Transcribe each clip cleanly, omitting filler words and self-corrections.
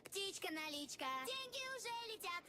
Птичка-наличка, деньги уже летят.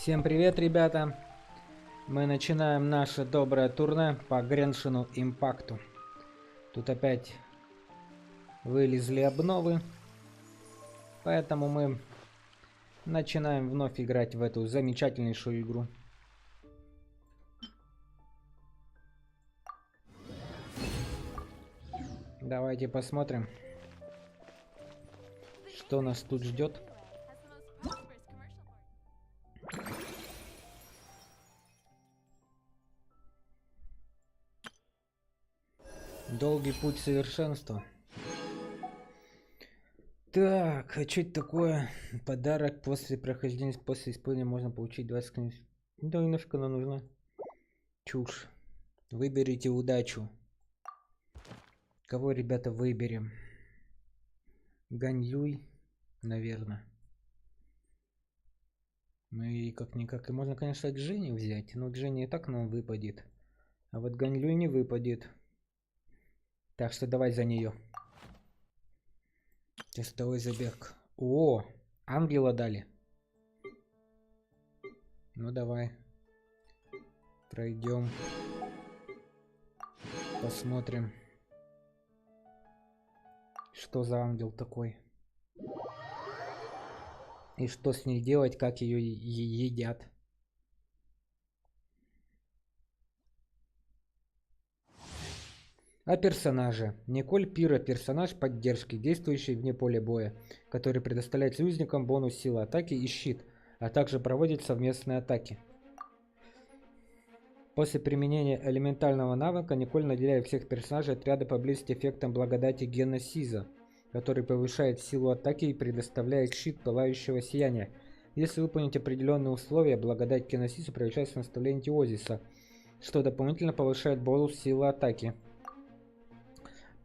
Всем привет, ребята! Мы начинаем наше доброе турне по Греншину Импакту. Тут опять вылезли обновы, поэтому мы начинаем вновь играть в эту замечательнейшую игру. Давайте посмотрим, что нас тут ждет. Долгий путь совершенства. Так, а что это такое? Подарок после прохождения, после исполнения можно получить 20 книг. Да и нафиг она нужна? Чушь. Выберите удачу. Кого, ребята, выберем? Ганьюй, наверное. Ну и как-никак. И можно, конечно, Дженни взять. Но Дженни и так нам выпадет. А вот Ганьюй не выпадет. Так что давай за нее. Тестовой забег. О, ангела дали. Ну давай. Пройдем. Посмотрим. Что за ангел такой? И что с ней делать, как ее едят? О персонаже. Николь Пира — персонаж поддержки, действующий вне поля боя, который предоставляет союзникам бонус силы атаки и щит, а также проводит совместные атаки. После применения элементального навыка Николь наделяет всех персонажей отряда поблизости эффектом благодати Геносиза, который повышает силу атаки и предоставляет щит пылающего сияния. Если выполнить определенные условия, благодать Геносиза превращается в наставление Теозиса, что дополнительно повышает бонус силы атаки.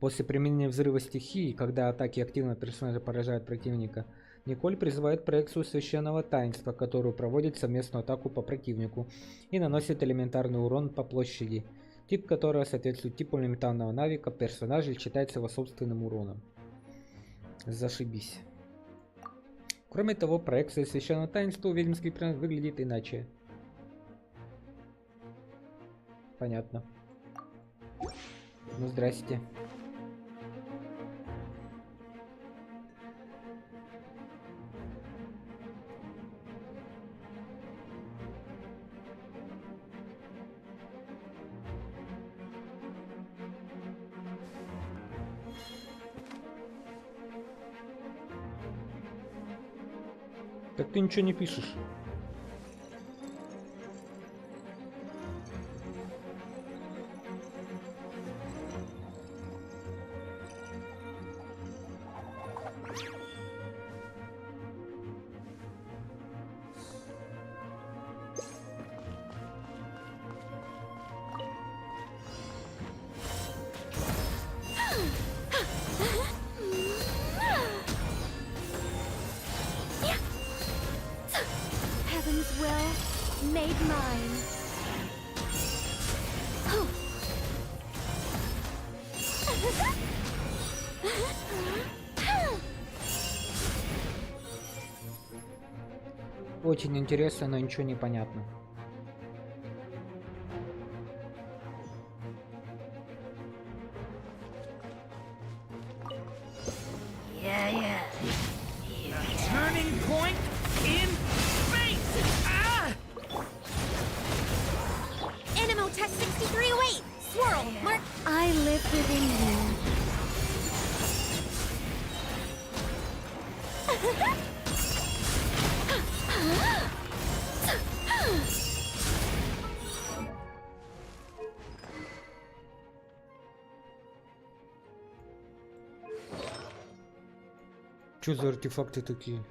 После применения взрыва стихии, когда атаки активного персонажа поражают противника, Николь призывает проекцию священного таинства, которую проводит совместную атаку по противнику и наносит элементарный урон по площади, тип которого соответствует типу элементарного навыка персонажа и считается его собственным уроном. Зашибись. Кроме того, проекция священного таинства у ведьмских персонажей выглядит иначе. Понятно. Ну, здрасте. Так ты ничего не пишешь. Heaven's will made mine. Очень интересно, но ничего не понятно. Yeah. Turning point in space! Ah! Animo Tech 6308. Swirl. Mark. I live within you. Что за артефакты такие?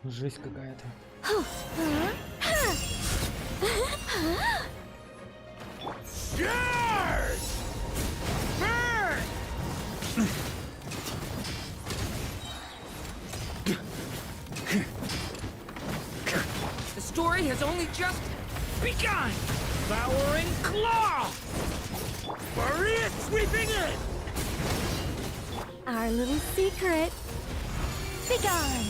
Жесть какая-то. The story has only just begun! Devouring Claw! Maria sweeping in! Our little secret. Begone.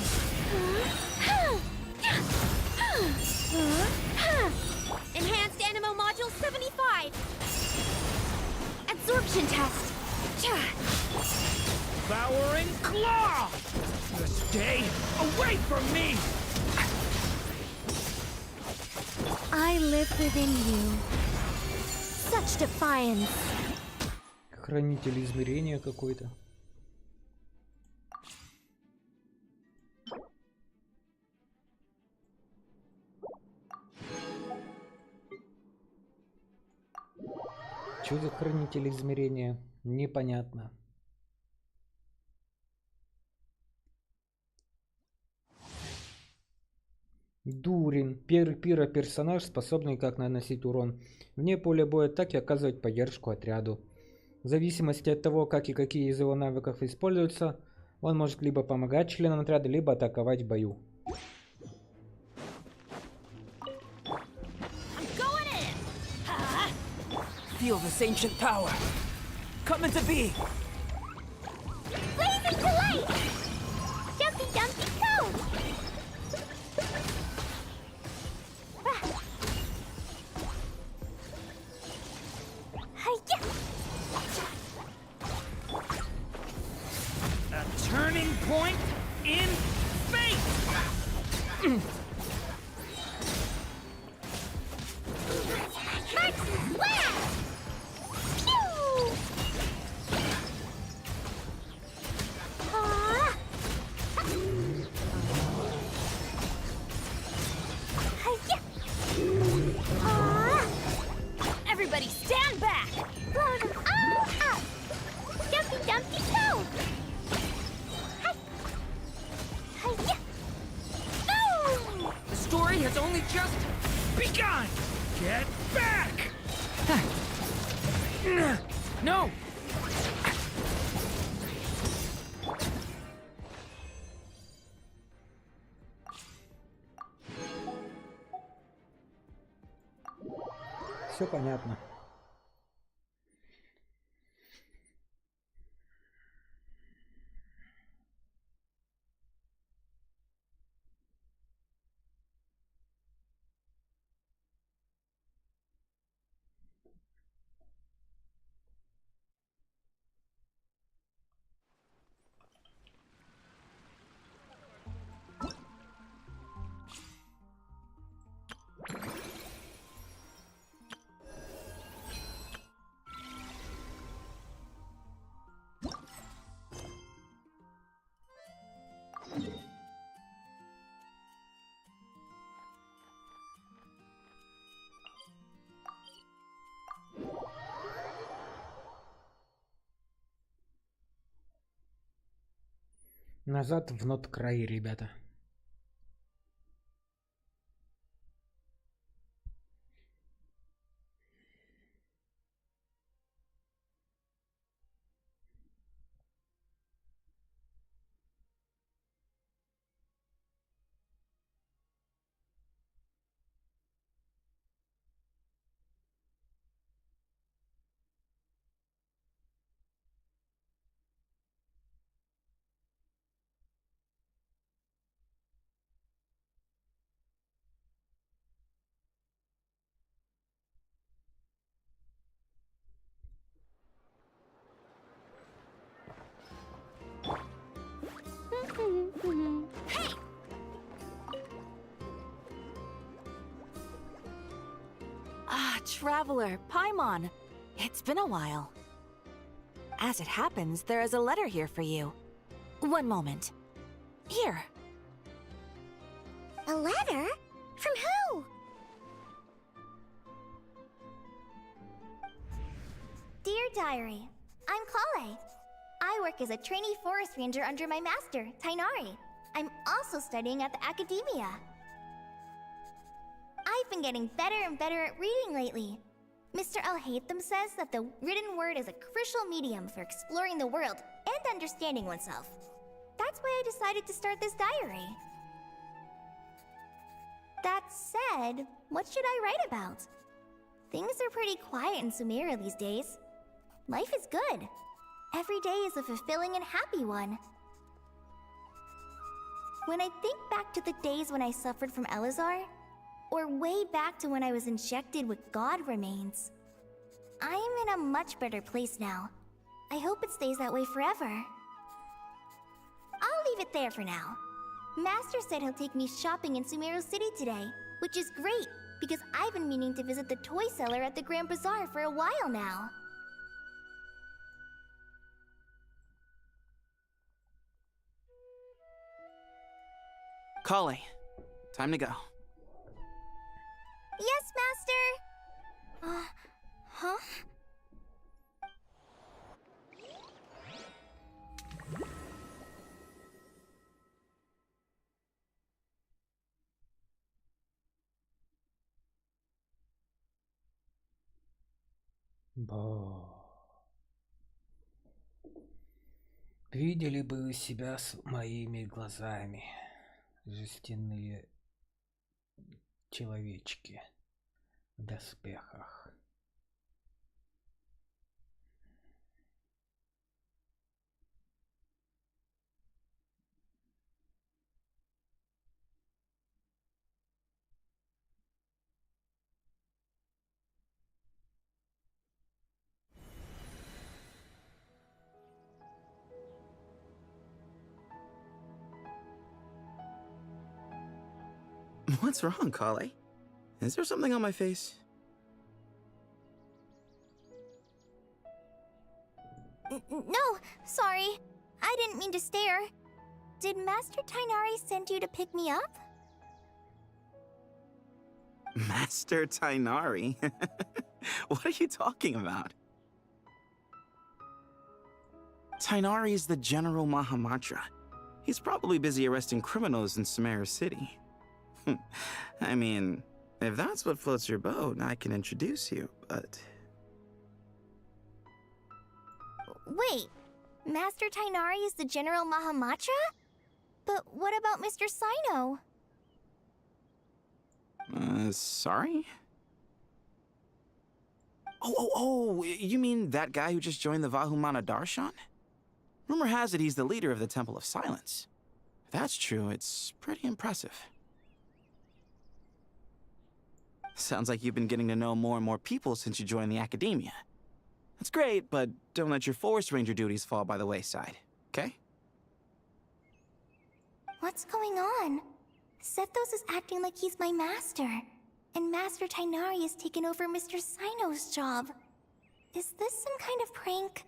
Enhanced Animo Module 75. Absorption test. Devouring Claw! You stay away from me! I live within you. Such defiance. Хранитель измерения какой-то. Что за хранитель измерения? Непонятно. Дурин. Персонаж, способный как наносить урон вне поля боя, так и оказывать поддержку отряду. В зависимости от того, как и какие из его навыков используются, он может либо помогать членам отряда, либо атаковать в бою. Feel this ancient power. Come into being. Blazing delight! Jumpy Dumpy go! Hiya! A turning point in space! Max Blast! Pew! Ah! Hiya! Ah! Everybody stand back! Blow them all up! Jumpy Dumpy go! Hi! Hiya! Boom! The story has only just begun! Get back! No! Все понятно. Назад в нот край, ребята. Traveler, Paimon. It's been a while. As it happens, there is a letter here for you. One moment. Here. A letter? From who? Dear Diary, I'm Kale. I work as a trainee forest ranger under my master, Tainari. I'm also studying at the academia. I've been getting better and better at reading lately. Mr. Alhaitham says that the written word is a crucial medium for exploring the world and understanding oneself. That's why I decided to start this diary. That said, what should I write about? Things are pretty quiet in Sumeria these days. Life is good. Every day is a fulfilling and happy one. When I think back to the days when I suffered from Elazar, or way back to when I was injected with God remains, I am in a much better place now. I hope it stays that way forever. I'll leave it there for now. Master said he'll take me shopping in Sumeru City today, which is great, because I've been meaning to visit the toy seller at the Grand Bazaar for a while now. Kale, time to go. Yes, Master! Huh? Видели бы вы себя с моими глазами, жестяные человечки в доспехах. What's wrong, Kale? Is there something on my face? No, sorry. I didn't mean to stare. Did Master Tainari send you to pick me up? Master Tainari? What are you talking about? Tainari is the General Mahamatra. He's probably busy arresting criminals in Sumeru City. I mean, if that's what floats your boat, I can introduce you, but... Wait, Master Tainari is the General Mahamatra? But what about Mr. Sino? Sorry? Oh, you mean that guy who just joined the Vahumana Darshan? Rumor has it he's the leader of the Temple of Silence. If that's true, it's pretty impressive. Sounds like you've been getting to know more and more people since you joined the academia. That's great, but don't let your forest ranger duties fall by the wayside, okay? What's going on? Sethos is acting like he's my master, and Master Tainari has taken over Mr. Sino's job. Is this some kind of prank?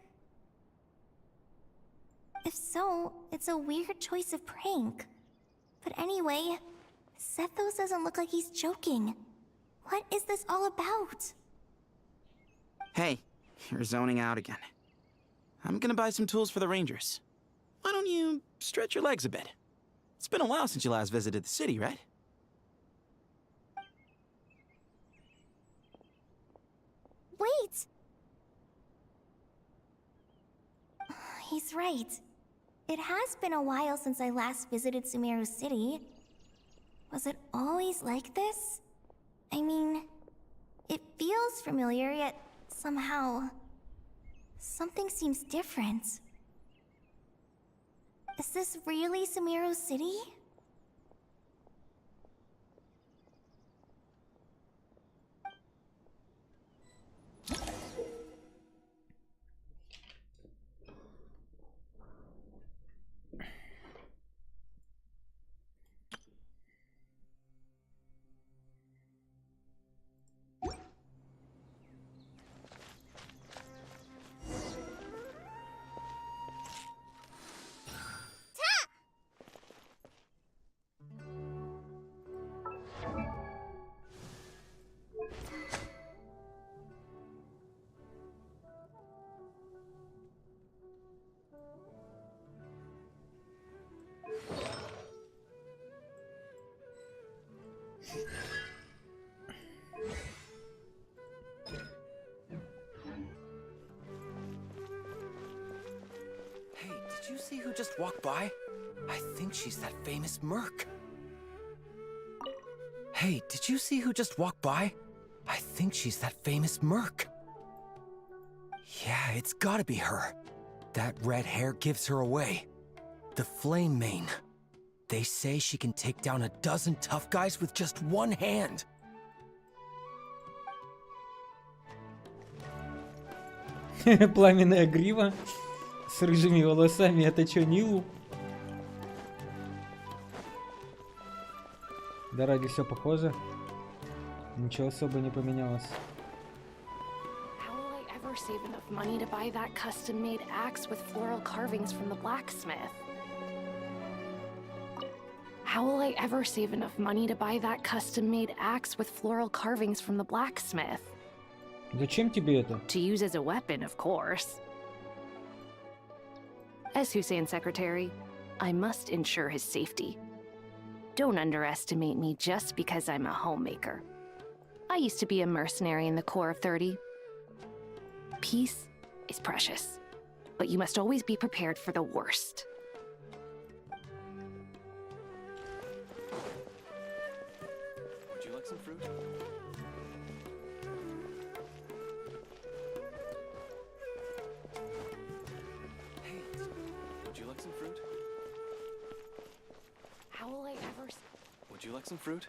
If so, it's a weird choice of prank. But anyway, Sethos doesn't look like he's joking. What is this all about? Hey, you're zoning out again. I'm gonna buy some tools for the rangers. why don't you stretch your legs a bit? It's been a while since you last visited the city, right? Wait! He's right. It has been a while since I last visited Sumeru City. Was it always like this? I mean, it feels familiar, yet somehow... something seems different. Is this really Sumeru City? Hey, did you see who just walked by? I think she's that famous merc. Hey, did you see who just walked by? I think she's that famous merc. Yeah, it's gotta be her. That red hair gives her away. The Flame Mane. They say she can take down a dozen tough guys with just one hand. Пламенная грива с рыжими волосами. Это чё, Нилу? Да ради все похоже. Ничего особо не поменялось. How will I ever save enough money to buy that custom-made axe with floral carvings from the blacksmith? How will I ever save enough money to buy that custom-made axe with floral carvings from the blacksmith? Зачем тебе это? To use as a weapon, of course. As Hussein's secretary, I must ensure his safety. Don't underestimate me just because I'm a homemaker. I used to be a mercenary in the Corps of 30. Peace is precious, but you must always be prepared for the worst. Would you like some fruit? Hey, would you like some fruit? How will I ever... Would you like some fruit?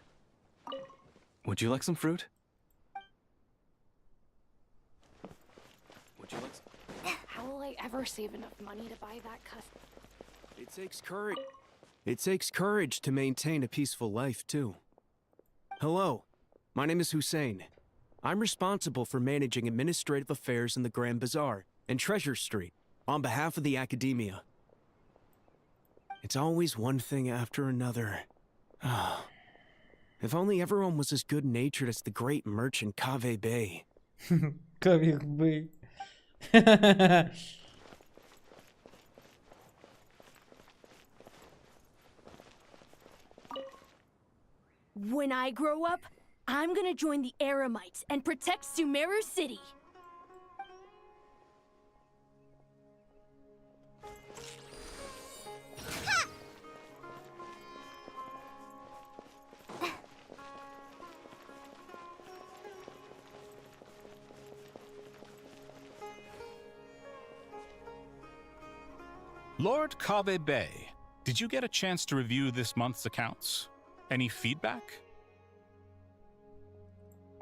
Would you like some fruit? Would you like some... How will I ever save enough money to buy that custom... It takes courage. It takes courage to maintain a peaceful life, too. Hello, my name is Hussein. I'm responsible for managing administrative affairs in the Grand Bazaar and Treasure Street on behalf of the Academia. It's always one thing after another. If only everyone was as good-natured as the great merchant Cave Bay. Кавик Бэй. When I grow up, I'm gonna join the Eremites and protect Sumeru City. Lord Cave Bay, did you get a chance to review this month's accounts? Any feedback?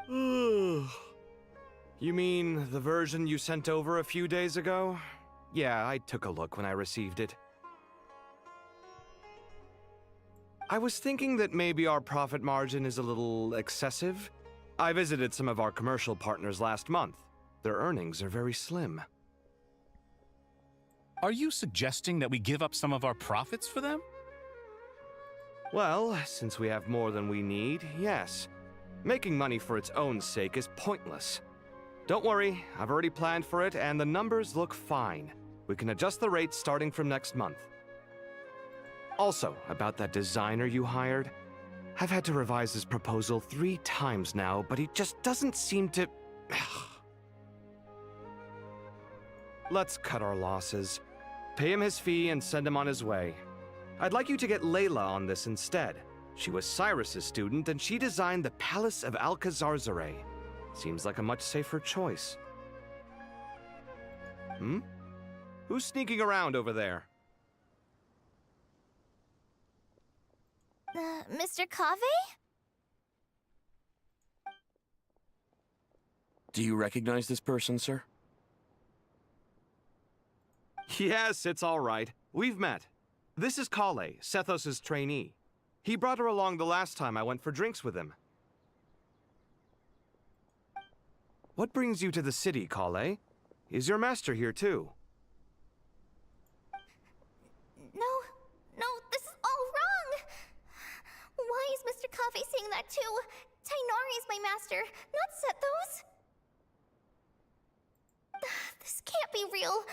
You mean the version you sent over a few days ago? Yeah, I took a look when I received it. I was thinking that maybe our profit margin is a little excessive. I visited some of our commercial partners last month. Their earnings are very slim. Are you suggesting that we give up some of our profits for them? Well, since we have more than we need, yes. Making money for its own sake is pointless. Don't worry, I've already planned for it, and the numbers look fine. We can adjust the rates starting from next month. Also, about that designer you hired. I've had to revise his proposal 3 times now, but he just doesn't seem to... Let's cut our losses. Pay him his fee and send him on his way. I'd like you to get Layla on this instead. She was Cyrus's student, and she designed the Palace of Alcazarzare. Seems like a much safer choice. Hmm? Who's sneaking around over there? Mr. Cave? Do you recognize this person, sir? Yes, it's all right. We've met. This is Kale, Sethos' trainee. He brought her along the last time I went for drinks with him. What brings you to the city, Kale? Is your master here too? No, this is all wrong! Why is Mr. Cave saying that too? Tainari is my master, not Sethos! This can't be real.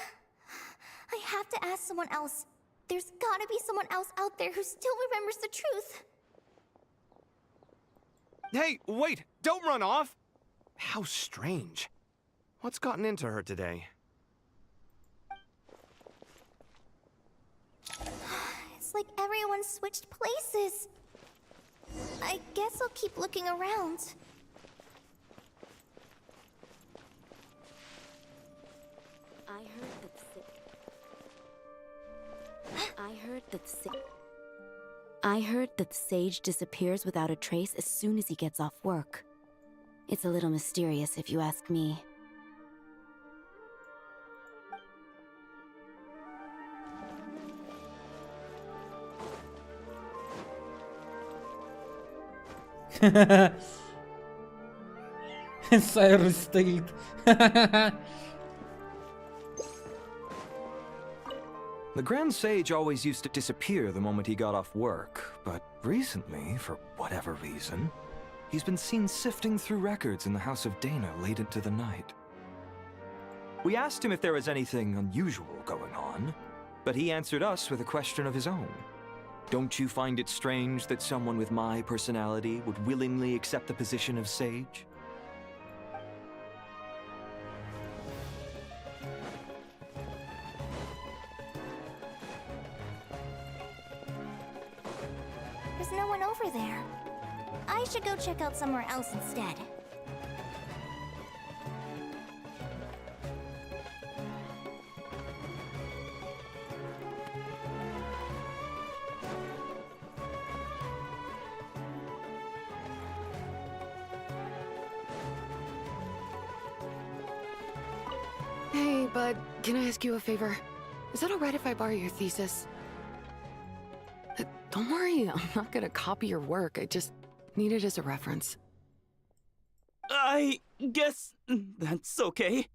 I have to ask someone else. There's gotta be someone else out there who still remembers the truth. Hey, wait! Don't run off! How strange. What's gotten into her today? It's like everyone switched places. I guess I'll keep looking around. I heard that Sage disappears without a trace as soon as he gets off work. It's a little mysterious if you ask me. Сайрус стоит. The Grand Sage always used to disappear the moment he got off work, but recently, for whatever reason, he's been seen sifting through records in the House of Dana late into the night. We asked him if there was anything unusual going on, but he answered us with a question of his own. Don't you find it strange that someone with my personality would willingly accept the position of Sage? There's no one over there. I should go check out somewhere else instead. Hey, bud, can I ask you a favor? Is it alright if I borrow your thesis? Don't worry, I'm not gonna copy your work. I just need it as a reference. I guess that's okay.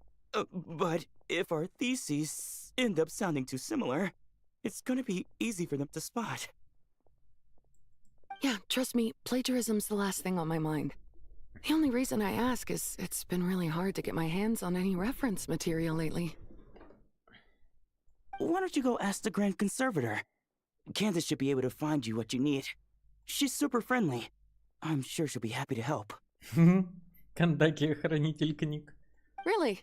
But if our theses end up sounding too similar, it's gonna be easy for them to spot. Yeah, trust me, plagiarism's the last thing on my mind. The only reason I ask is it's been really hard to get my hands on any reference material lately. Why don't you go ask the Grand Conservator? Candace should be able to find you what you need. She's super friendly. I'm sure she'll be happy to help. Кандаки, хранитель книг. Really?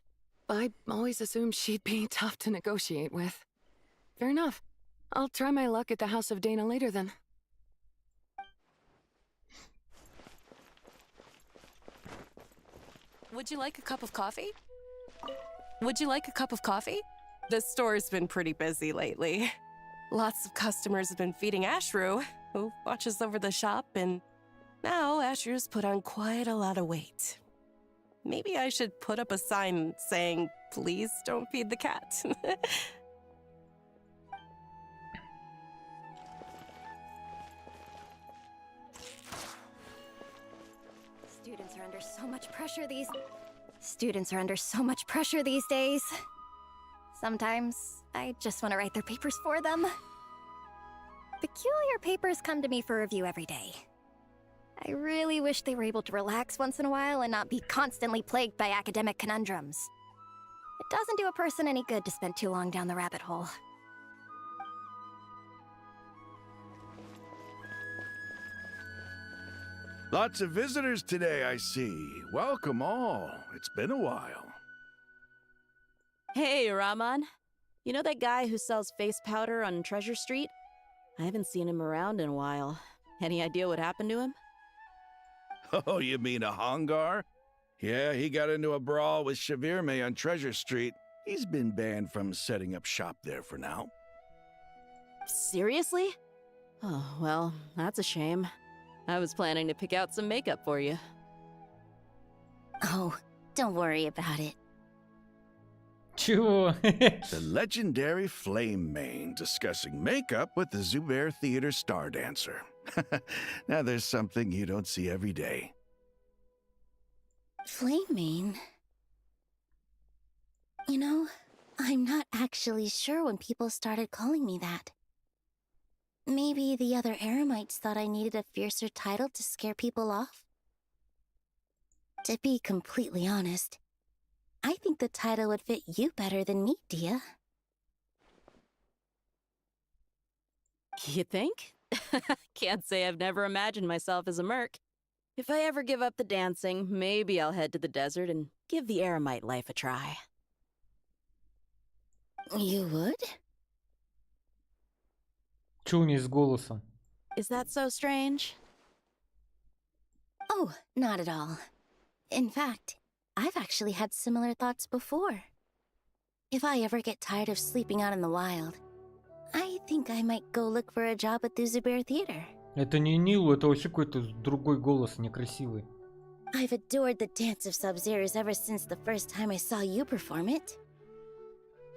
I always assumed she'd be tough to negotiate with. Fair enough. I'll try my luck at the House of Dana later then. Would you like a cup of coffee? Would you like a cup of coffee? The store's been pretty busy lately. Lots of customers have been feeding Ashru, who watches over the shop, and now Ashru's put on quite a lot of weight. Maybe I should put up a sign saying, "Please don't feed the cat." Students are under so much pressure these days. Sometimes I just want to write their papers for them. Peculiar papers come to me for review every day. I really wish they were able to relax once in a while and not be constantly plagued by academic conundrums. It doesn't do a person any good to spend too long down the rabbit hole. Lots of visitors today, I see. Welcome all. It's been a while. Hey, Rahman. You know that guy who sells face powder on Treasure Street? I haven't seen him around in a while. Any idea what happened to him? Oh, you mean a Hongar? Yeah, he got into a brawl with Shavirme on Treasure Street. He's been banned from setting up shop there for now. Seriously? Oh, well, that's a shame. I was planning to pick out some makeup for you. Oh, don't worry about it. Чего? The legendary Flame Mane discussing makeup with the Zubair Theater star dancer. Now there's something you don't see every day. Flame Mane? You know, I'm not actually sure when people started calling me that. Maybe the other Eremites thought I needed a fiercer title to scare people off? To be completely honest, I think the title would fit you better than me, Dia. You think? Can't say I've never imagined myself as a merc. If I ever give up the dancing, maybe I'll head to the desert and give the Eremite life a try. You would? Чуни с голосом. Is that so strange? Oh, not at all. In fact, I've actually had similar thoughts before. If I ever get tired of sleeping out in the wild, I think I might go look for a job at the Zubair Theater. Это не Нилу, это вообще какой-то другой голос, некрасивый. I've adored the dance of Sub-Zeros ever since the first time I saw you perform it.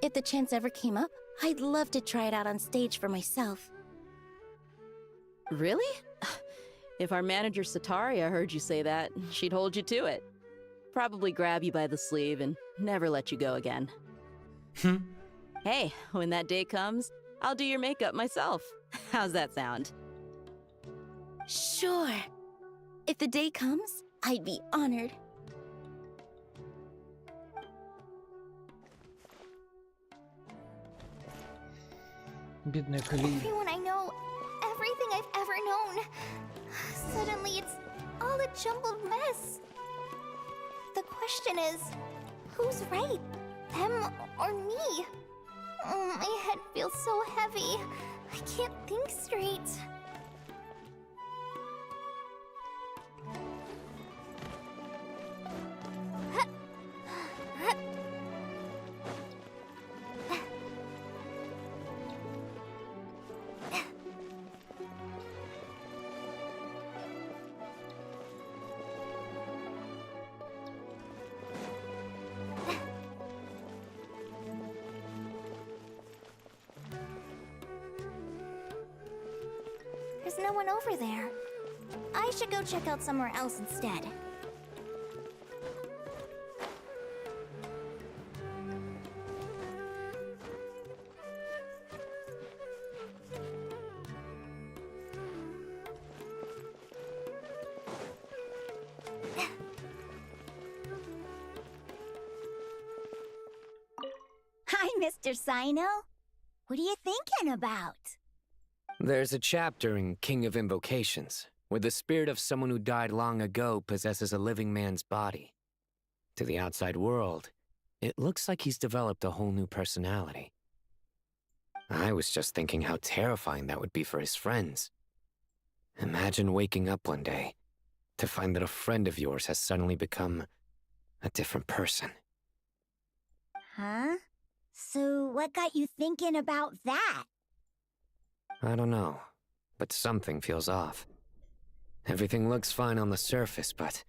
If the chance ever came up, I'd love to try it out on stage for myself. Really? If our manager Sataria heard you say that, she'd hold you to it. Probably grab you by the sleeve and never let you go again. Hey, when that day comes, I'll do your makeup myself. How's that sound? Sure. If the day comes, I'd be honored. Бедная Калия. Everyone I know, everything I've ever known. Suddenly it's all a jumbled mess. The question is, who's right? Them or me? Oh, my head feels so heavy. I can't think straight. There's no one over there. I should go check out somewhere else instead. Hi, Mr. Sino. What are you thinking about? There's a chapter in King of Invocations where the spirit of someone who died long ago possesses a living man's body. To the outside world, it looks like he's developed a whole new personality. I was just thinking how terrifying that would be for his friends. Imagine waking up one day to find that a friend of yours has suddenly become a different person. Huh? So what got you thinking about that? I don't know, but something feels off. Everything looks fine on the surface, but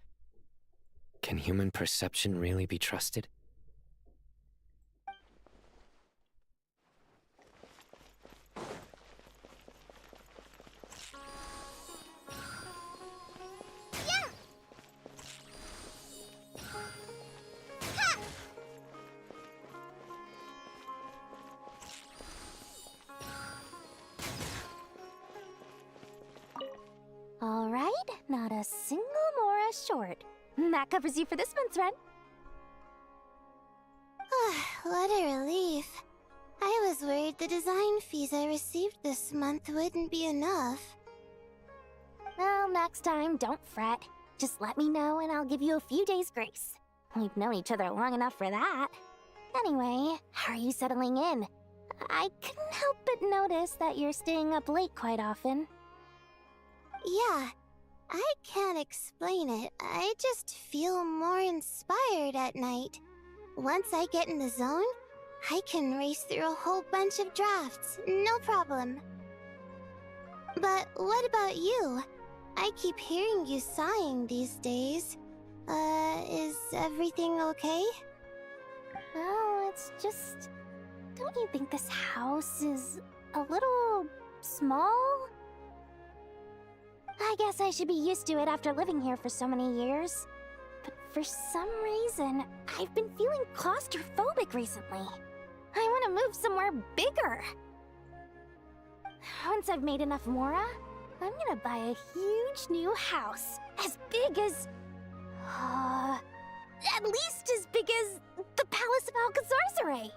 can human perception really be trusted? All right, not a single Mora short. That covers you for this month's rent. What a relief. I was worried the design fees I received this month wouldn't be enough. Well, next time, don't fret. Just let me know and I'll give you a few days' grace. We've known each other long enough for that. Anyway, how are you settling in? I couldn't help but notice that you're staying up late quite often. Yeah, I can't explain it. I just feel more inspired at night. Once I get in the zone, I can race through a whole bunch of drafts, no problem. But what about you? I keep hearing you sighing these days. Is everything okay? Well, it's just... Don't you think this house is a little small? I guess I should be used to it after living here for so many years. But for some reason, I've been feeling claustrophobic recently. I want to move somewhere bigger. Once I've made enough Mora, I'm gonna buy a huge new house. As big as... at least as big as the Palace of Alcazarzaray.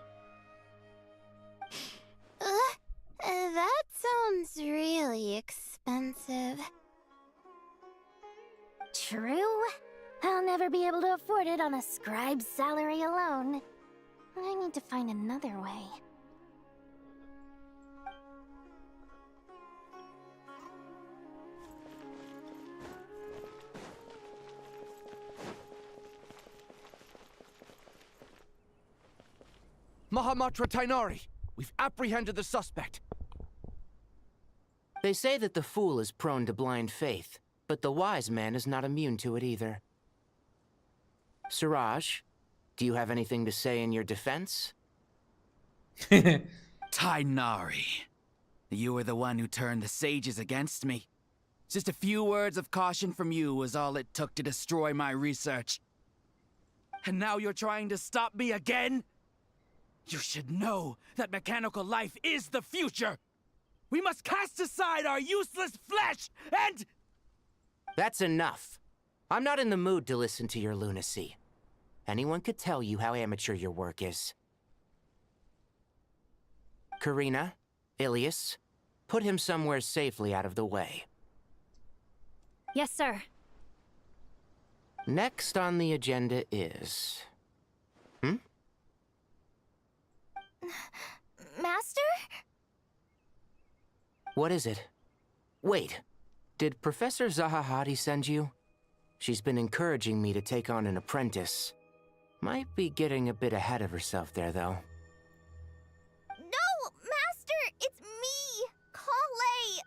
That sounds really expensive. True. I'll never be able to afford it on a scribe's salary alone. I need to find another way. Mahamatra Tainari! We've apprehended the suspect. They say that the fool is prone to blind faith, but the wise man is not immune to it either. Siraj, do you have anything to say in your defense? Tainari, you were the one who turned the sages against me. Just a few words of caution from you was all it took to destroy my research. And now you're trying to stop me again? You should know that mechanical life is the future! We must cast aside our useless flesh and... That's enough. I'm not in the mood to listen to your lunacy. Anyone could tell you how amateur your work is. Karina, Ilias, put him somewhere safely out of the way. Yes, sir. Next on the agenda is... Master? What is it? Wait, did Professor Zahahati send you? She's been encouraging me to take on an apprentice. Might be getting a bit ahead of herself there, though. No, Master! It's me! Kale!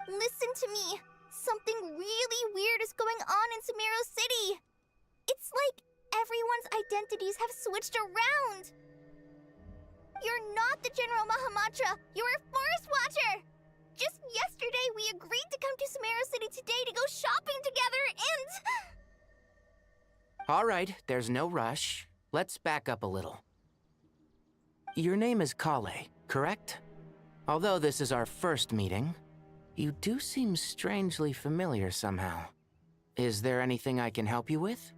Listen to me. Something really weird is going on in Sumeru City. It's like everyone's identities have switched around. You're not the General Mahamatra. You're a Forest Watcher. Just yesterday, we agreed to come to Sumeru City today to go shopping together and... All right, there's no rush. Let's back up a little. Your name is Kale, correct? Although this is our first meeting, you do seem strangely familiar somehow. Is there anything I can help you with?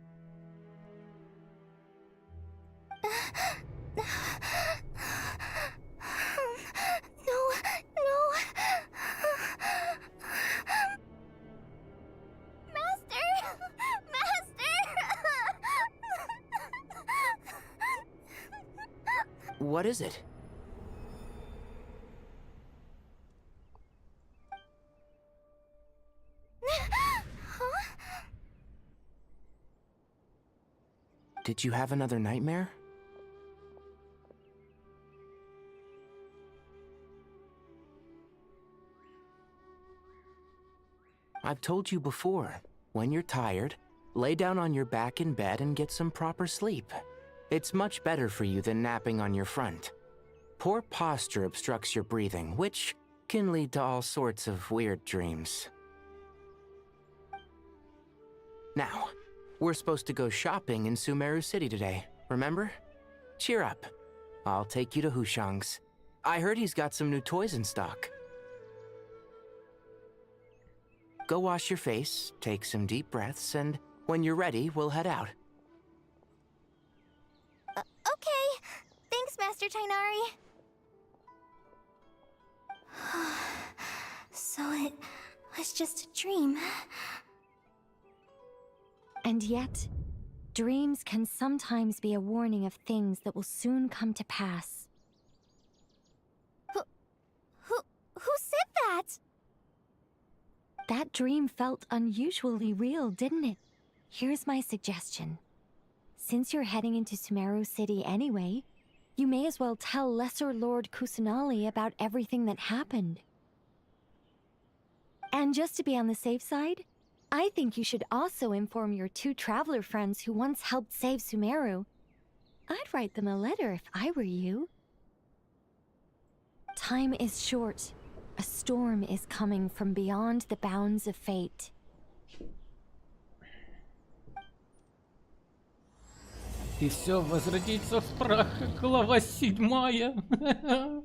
What is it? Did you have another nightmare? I've told you before, when you're tired, lay down on your back in bed and get some proper sleep. It's much better for you than napping on your front. Poor posture obstructs your breathing, which can lead to all sorts of weird dreams. Now, we're supposed to go shopping in Sumeru City today, remember? Cheer up. I'll take you to Hushang's. I heard he's got some new toys in stock. Go wash your face, take some deep breaths, and when you're ready, we'll head out. Okay. Thanks, Master Tainari. So it was just a dream. And yet, dreams can sometimes be a warning of things that will soon come to pass. Who said that? That dream felt unusually real, didn't it? Here's my suggestion. Since you're heading into Sumeru City anyway, you may as well tell Lesser Lord Kusanali about everything that happened. And just to be on the safe side, I think you should also inform your 2 traveler friends who once helped save Sumeru. I'd write them a letter if I were you. Time is short. A storm is coming from beyond the bounds of fate. И все возродится в прах. Глава 7.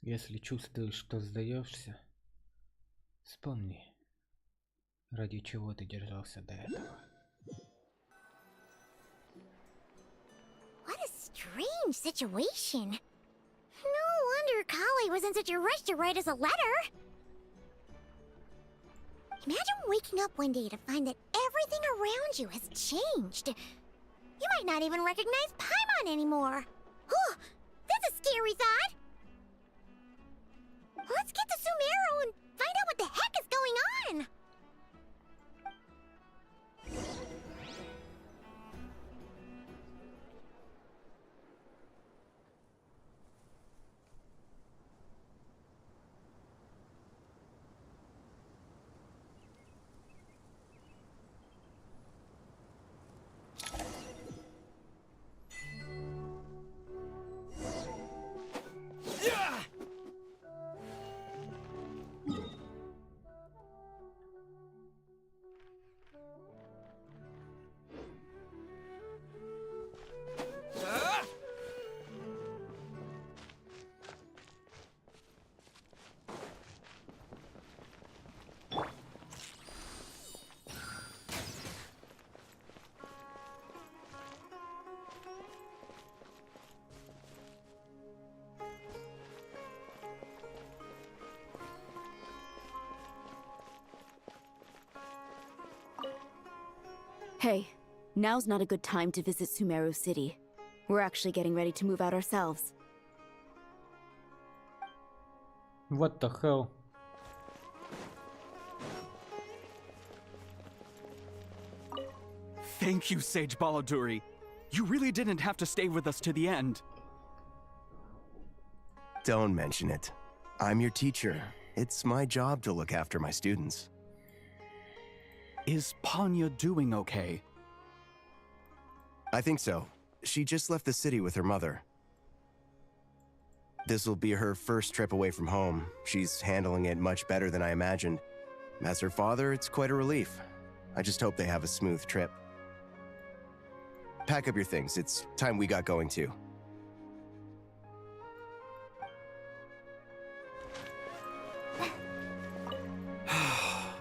Если чувствуешь, что сдаешься, вспомни, ради чего ты держался до этого. What a strange situation. No wonder Kali was in such a rush to write us a letter. Imagine waking up one day to find that everything around you has changed. You might not even recognize Paimon anymore. Oh, that's a scary thought. Let's get to Sumeru and find out what the heck is going on. Hey, now's not a good time to visit Sumeru City. We're actually getting ready to move out ourselves. What the hell? Thank you, Sage Baladuri. You really didn't have to stay with us to the end. Don't mention it. I'm your teacher. It's my job to look after my students. Is Panya doing okay? I think so. She just left the city with her mother. This will be her first trip away from home. She's handling it much better than I imagined. As her father, it's quite a relief. I just hope they have a smooth trip. Pack up your things. It's time we got going too.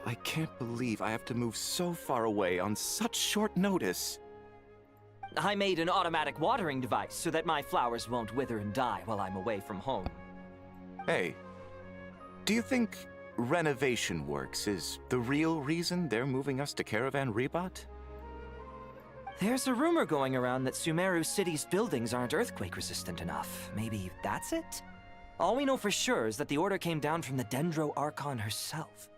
I can't believe I have to move so far away on such short notice. I made an automatic watering device so that my flowers won't wither and die while I'm away from home. Hey, do you think renovation works is the real reason they're moving us to Caravan Rebot? There's a rumor going around that Sumeru City's buildings aren't earthquake resistant enough. Maybe that's it? All we know for sure is that the order came down from the Dendro Archon herself.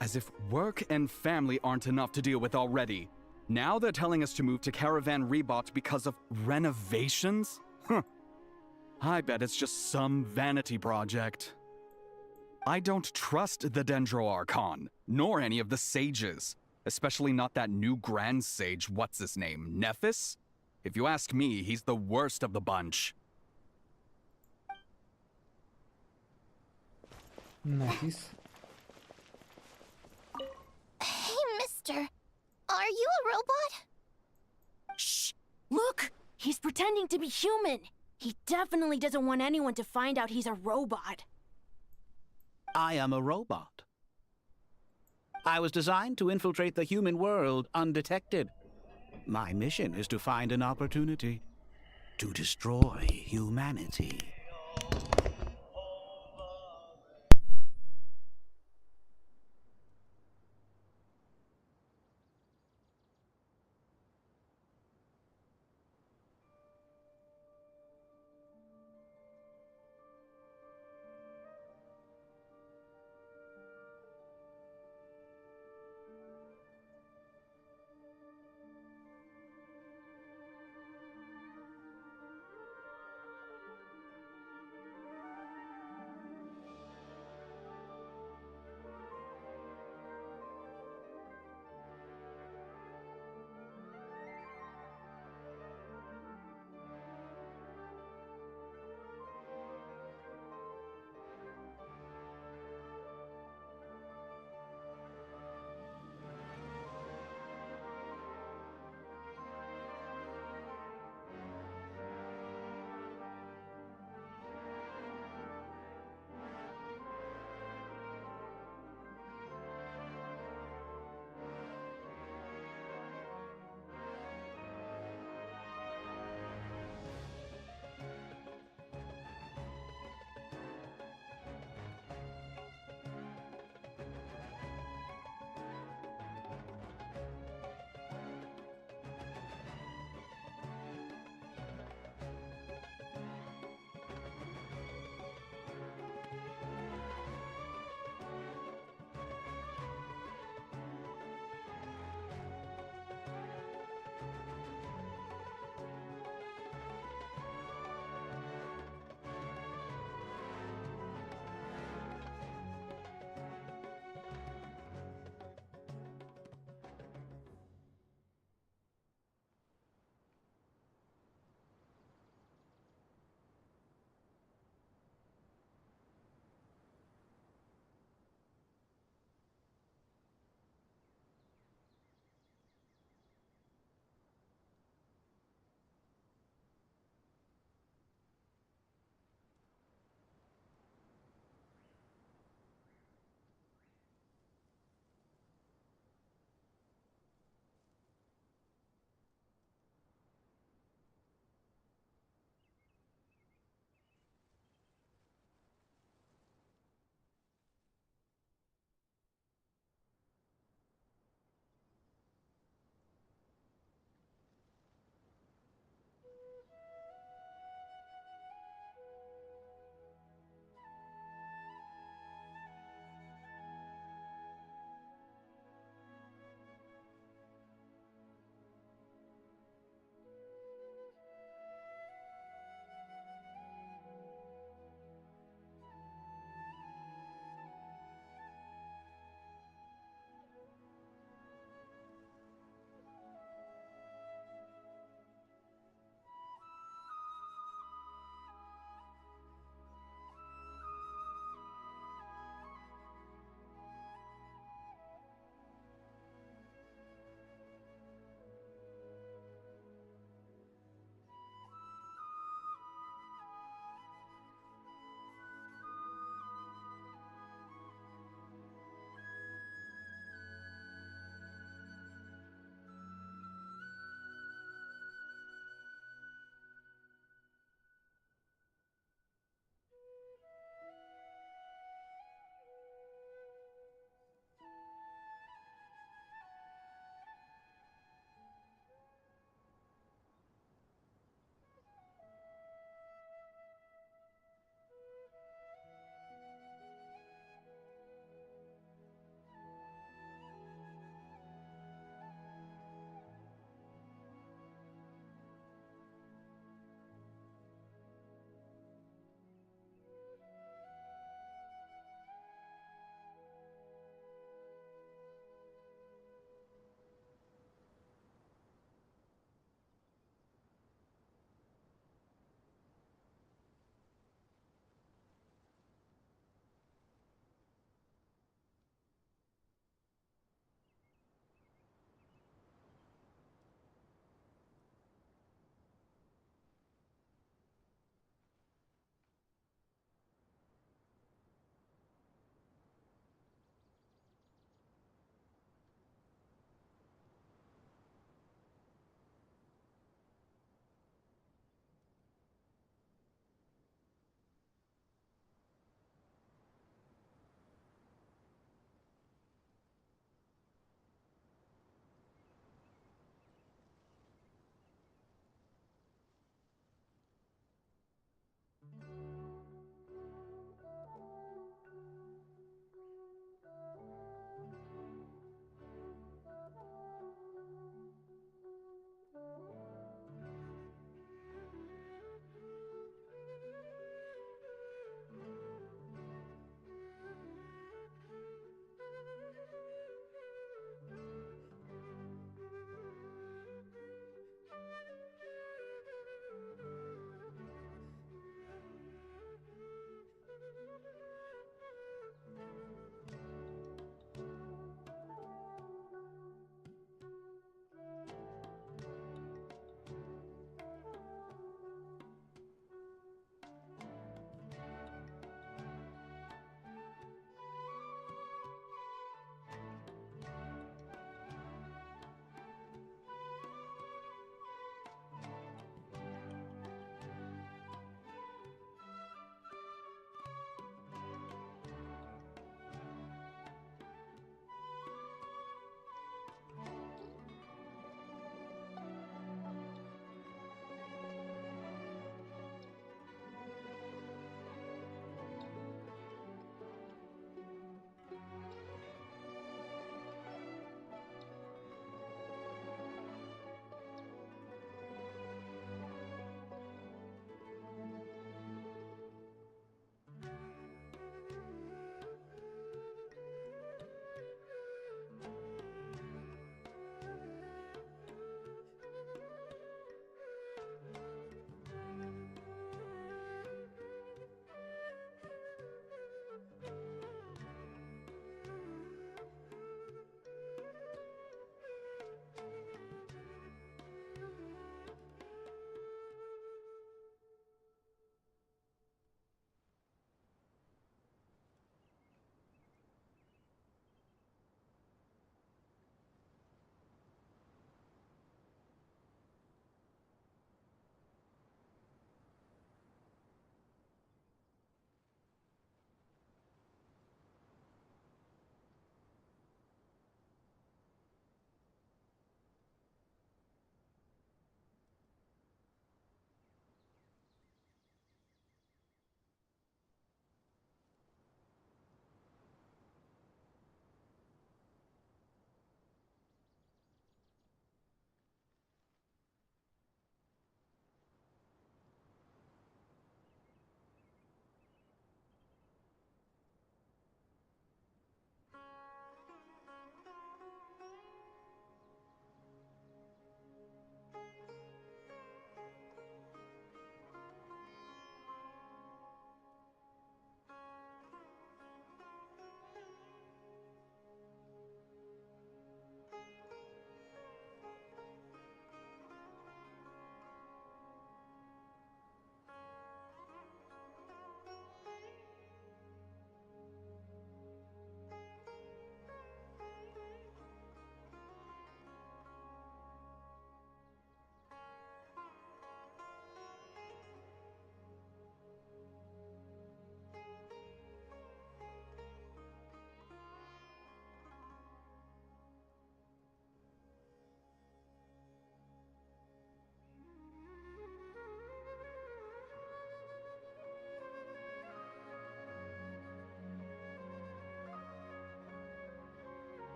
As if work and family aren't enough to deal with already. Now they're telling us to move to Caravan Rebot because of renovations? Huh. I bet it's just some vanity project. I don't trust the Dendro Archon, nor any of the sages. Especially not that new Grand Sage, what's his name, Nephis? If you ask me, he's the worst of the bunch. Nice. Hey, mister. Are you a robot? Shh! Look! He's pretending to be human! He definitely doesn't want anyone to find out he's a robot. I am a robot. I was designed to infiltrate the human world undetected. My mission is to find an opportunity to destroy humanity.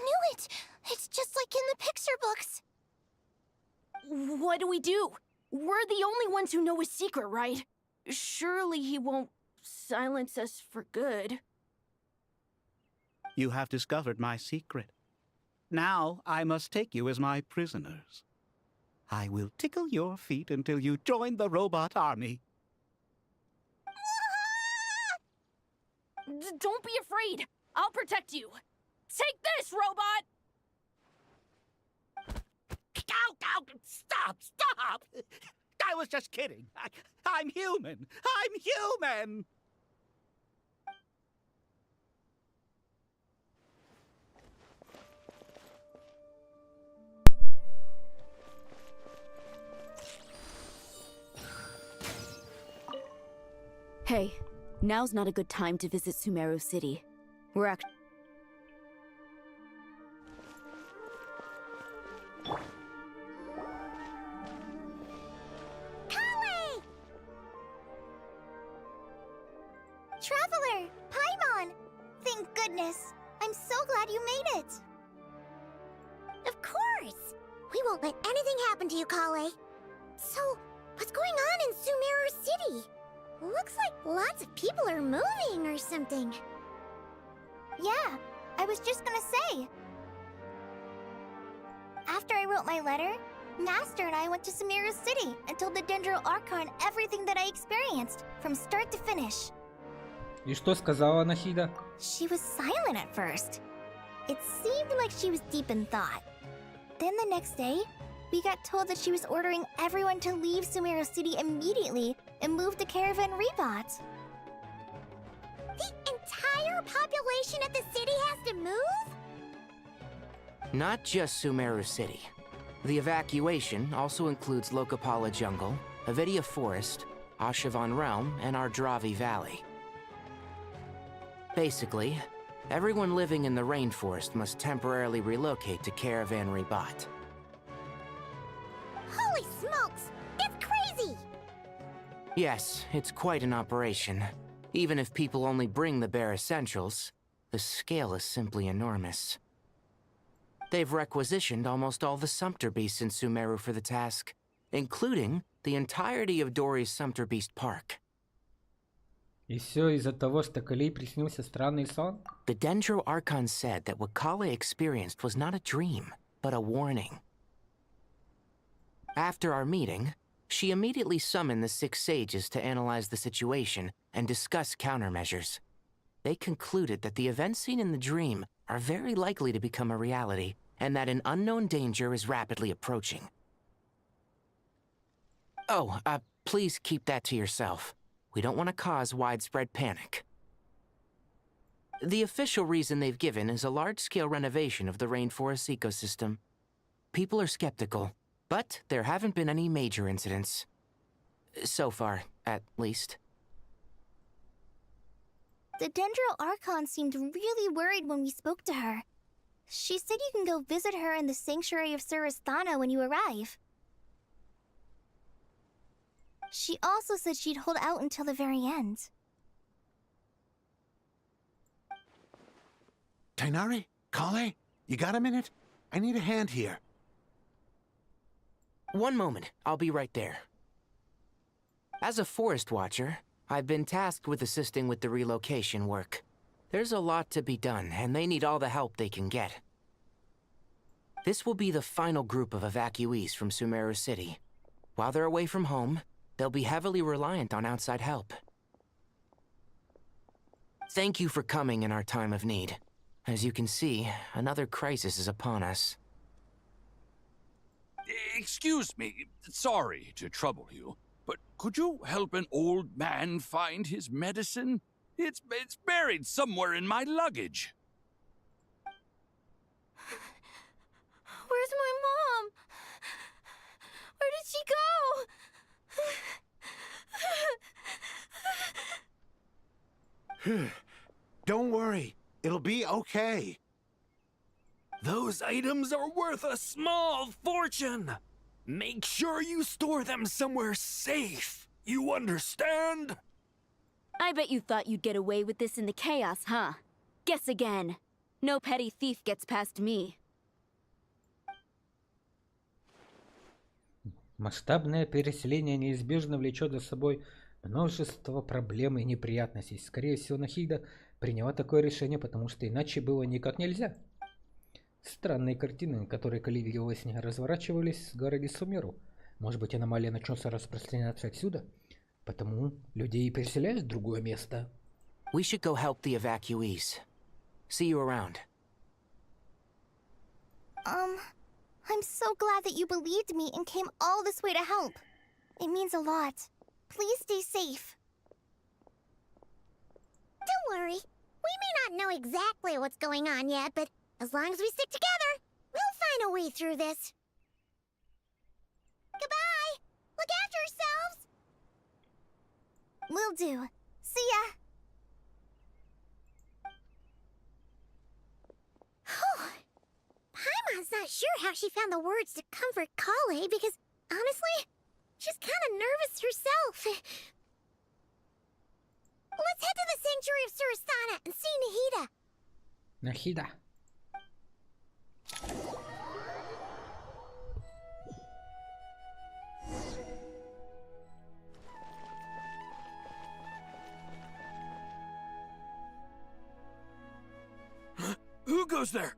knew it! It's just like in the picture books. What do we do? We're the only ones who know his secret, right? Surely he won't silence us for good. You have discovered my secret. Now I must take you as my prisoners. I will tickle your feet until you join the robot army. Don't be afraid. I'll protect you. Take this, robot! Ow, ow, stop, stop! I was just kidding. I'm human. I'm human! Hey, now's not a good time to visit Sumeru City. We're actually... Traveler! Paimon! Thank goodness! I'm so glad you made it! Of course! We won't let anything happen to you, Kale. So, what's going on in Sumeru City? Looks like lots of people are moving or something. Yeah, I was just gonna say. After I wrote my letter, Master and I went to Sumeru City and told the Dendro Archon everything that I experienced, from start to finish. И что сказала Нахида? She was silent at first. It seemed like she was deep in thought. Then the next day, we got told that she was ordering everyone to leave Sumeru City immediately and move to Caravan Rebot. The entire population of the city has to move? Not just Sumeru City. The evacuation also includes Lokapala Jungle, Avidia Forest, Ashavan Realm, and Ardravi Valley. Basically, everyone living in the rainforest must temporarily relocate to Caravan Rebot. Holy smokes! It's crazy! Yes, it's quite an operation. Even if people only bring the bare essentials, the scale is simply enormous. They've requisitioned almost all the Sumpter Beasts in Sumeru for the task, including the entirety of Dori's Sumpter Beast Park. И все из-за того, что Кали приснился странный сон? The Dendro Archon said that what Kale experienced was not a dream, but a warning. After our meeting, she immediately summoned the 6 sages to analyze the situation and discuss countermeasures. They concluded that the events seen in the dream are very likely to become a reality, and that an unknown danger is rapidly approaching. Oh, please keep that to yourself. We don't want to cause widespread panic. The official reason they've given is a large-scale renovation of the rainforest ecosystem. People are skeptical, but there haven't been any major incidents. So far, at least. The Dendro Archon seemed really worried when we spoke to her. She said you can go visit her in the Sanctuary of Surasthana when you arrive. She also said she'd hold out until the very end. Tainari? Kale? You got a minute? I need a hand here. One moment, I'll be right there. As a forest watcher, I've been tasked with assisting with the relocation work. There's a lot to be done, and they need all the help they can get. This will be the final group of evacuees from Sumeru City. While they're away from home, they'll be heavily reliant on outside help. Thank you for coming in our time of need. As you can see, another crisis is upon us. Excuse me, sorry to trouble you, but could you help an old man find his medicine? It's buried somewhere in my luggage. Where's my mom? Where did she go? Don't worry, it'll be okay. Those items are worth a small fortune. Make sure you store them somewhere safe. You understand? I bet you thought you'd get away with this in the chaos, huh? Guess again. No petty thief gets past me. Масштабное переселение неизбежно влечет за собой множество проблем и неприятностей. Скорее всего, Нахида приняла такое решение, потому что иначе было никак нельзя. Странные картины, которые Кали во сне разворачивались в городе Сумеру. Может быть, аномалия начнется распространяться отсюда? Потому людей переселяют в другое место. We should go help the evacuees. See you around. I'm so glad that you believed me and came all this way to help. It means a lot. Please stay safe. Don't worry. We may not know exactly what's going on yet, but as long as we stick together, we'll find a way through this. Goodbye! Look after yourselves! Will do. See ya! Paimon's not sure how she found the words to comfort Kale because, honestly, she's kind of nervous herself. Let's head to the Sanctuary of Surasana and see Nahida. Нахида. Who goes there?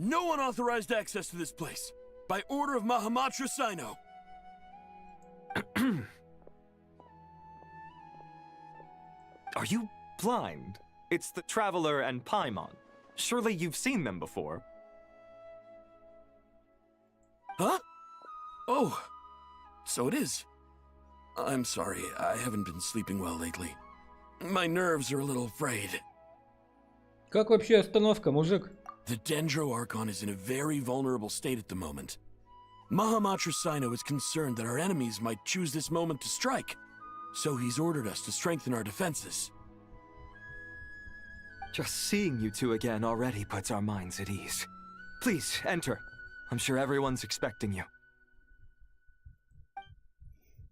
No unauthorized access to this place. By order of Mahamatra Sino. Are you blind? It's the Traveler and Paimon. Surely you've seen them before. Huh? Oh, so it is. I'm sorry, I haven't been sleeping well lately. My nerves are a little frayed. Как вообще остановка, мужик? The Dendro Archon is in a very vulnerable state at the moment. Mahamatra Sino is concerned that our enemies might choose this moment to strike, so he's ordered us to strengthen our defenses. Just seeing you two again already puts our minds at ease. Please, enter. I'm sure everyone's expecting you.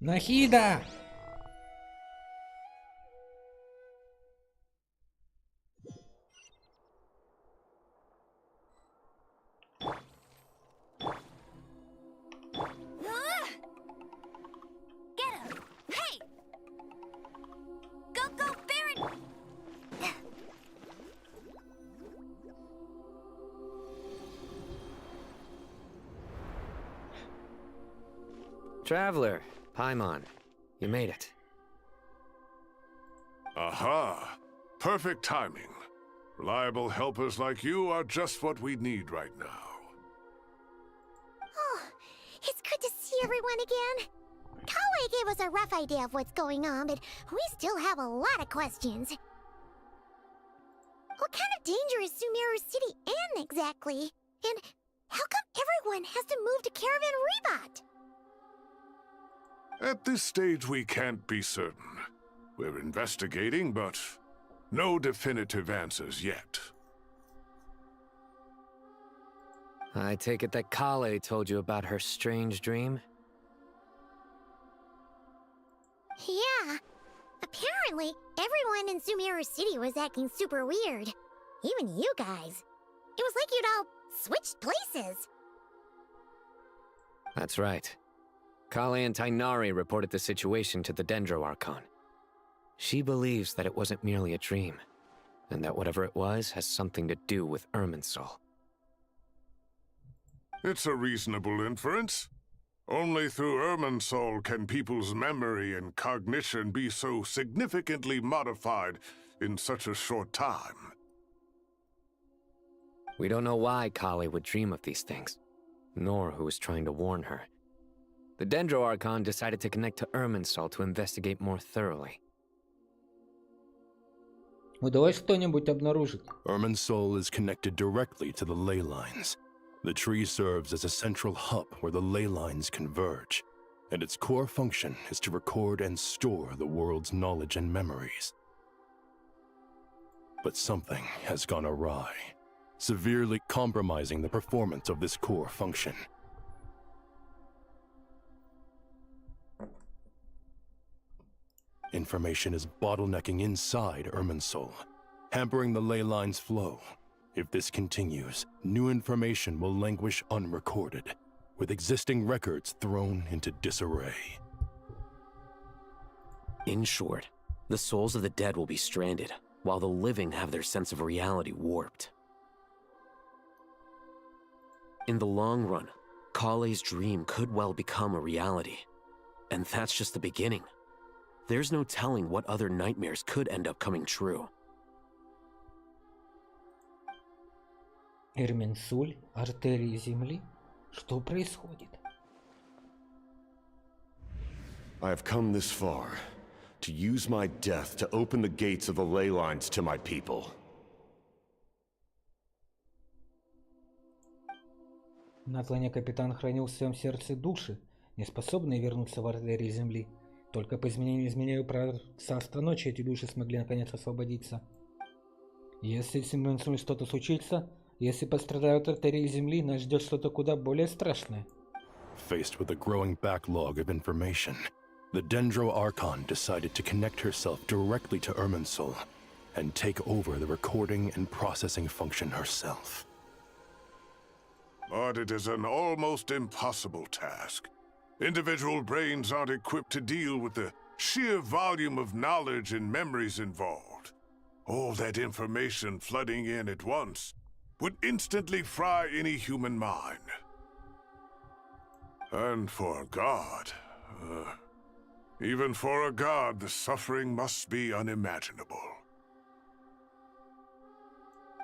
Нахида! Get him! Hey! Go, Baron! Traveler, Paimon, you made it. Aha! Perfect timing. Reliable helpers like you are just what we need right now. Oh, it's good to see everyone again. Kale gave us a rough idea of what's going on, but we still have a lot of questions. What kind of danger is Sumeru City in exactly? And how come everyone has to move to Caravan Rebot? At this stage, we can't be certain. We're investigating, but no definitive answers yet. I take it that Kale told you about her strange dream? Yeah. Apparently, everyone in Sumeru City was acting super weird. Even you guys. It was like you'd all switched places. That's right. Kale and Tainari reported the situation to the Dendro Archon. She believes that it wasn't merely a dream, and that whatever it was has something to do with Irminsul. It's a reasonable inference. Only through Irminsul can people's memory and cognition be so significantly modified in such a short time. We don't know why Kale would dream of these things, nor who was trying to warn her. The Dendro Archon decided to connect to Irminsul to investigate more thoroughly. Удалось что-нибудь обнаружить? Irminsul is connected directly to the ley lines. The tree serves as a central hub where the ley lines converge, and its core function is to record and store the world's knowledge and memories. But something has gone awry, severely compromising the performance of this core function. Information is bottlenecking inside Irminsul, hampering the ley line's flow, If this continues, new information will languish unrecorded, with existing records thrown into disarray. In short, the souls of the dead will be stranded, while the living have their sense of reality warped. In the long run, Kale's dream could well become a reality. And that's just the beginning. There's no telling what other nightmares could end up coming true. Эрменсуль, артерии Земли? Что происходит? I have come this far to use my death to open the gates of the ley lines to my people. На Атлане капитан хранил в своем сердце души, не способные вернуться в артерии Земли. Только по изменению правил царства ночи эти души смогли наконец освободиться. Если с Эрменсуль что-то случится, если пострадают артерии Земли, нас ждет что-то куда более страшное. Faced with a growing backlog of information, the Dendro Archon decided to connect herself directly to Irminsul and take over the recording and processing function herself. But it is an almost impossible task. Individual brains aren't equipped to deal with the sheer volume of knowledge and memories involved. All that information flooding in at once would instantly fry any human mind. And for a god, even for a god, the suffering must be unimaginable.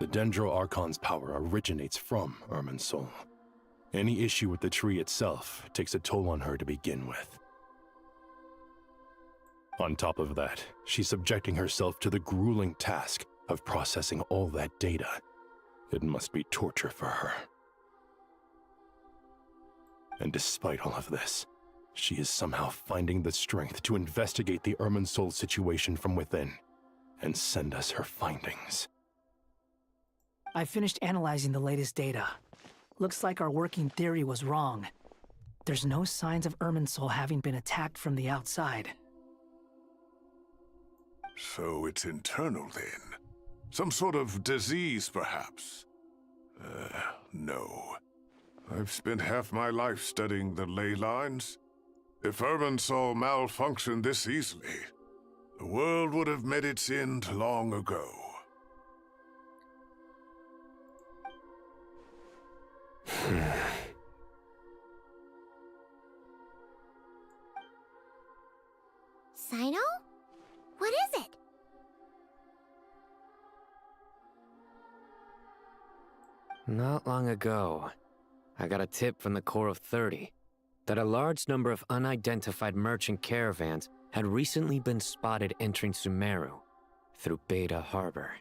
The Dendro Archon's power originates from Irminsul. Any issue with the tree itself takes a toll on her to begin with. On top of that, she's subjecting herself to the grueling task of processing all that data. It must be torture for her. And despite all of this, she is somehow finding the strength to investigate the Irminsul situation from within and send us her findings. I finished analyzing the latest data. Looks like our working theory was wrong. There's no signs of Irminsul having been attacked from the outside. So it's internal then? Some sort of disease, perhaps? No. I've spent half my life studying the ley lines. If Irminsul malfunctioned this easily, the world would have met its end long ago. Sino? What is it? Not long ago, I got a tip from the Core of 30 that a large number of unidentified merchant caravans had recently been spotted entering Sumeru through Beta Harbor.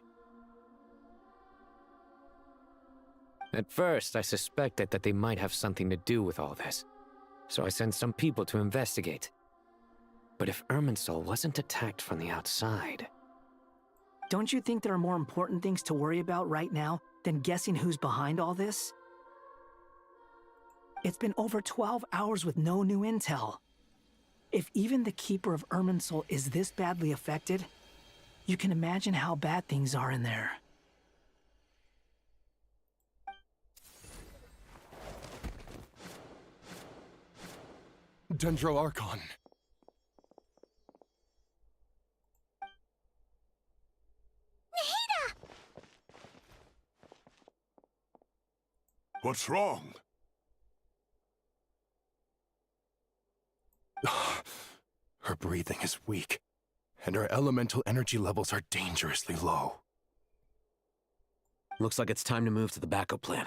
At first, I suspected that they might have something to do with all this, so I sent some people to investigate. But if Irminsul wasn't attacked from the outside... Don't you think there are more important things to worry about right now than guessing who's behind all this? It's been over 12 hours with no new intel. If even the Keeper of Irminsul is this badly affected, you can imagine how bad things are in there. Dendro Archon. What's wrong? Her breathing is weak, and her elemental energy levels are dangerously low. Looks like it's time to move to the backup plan.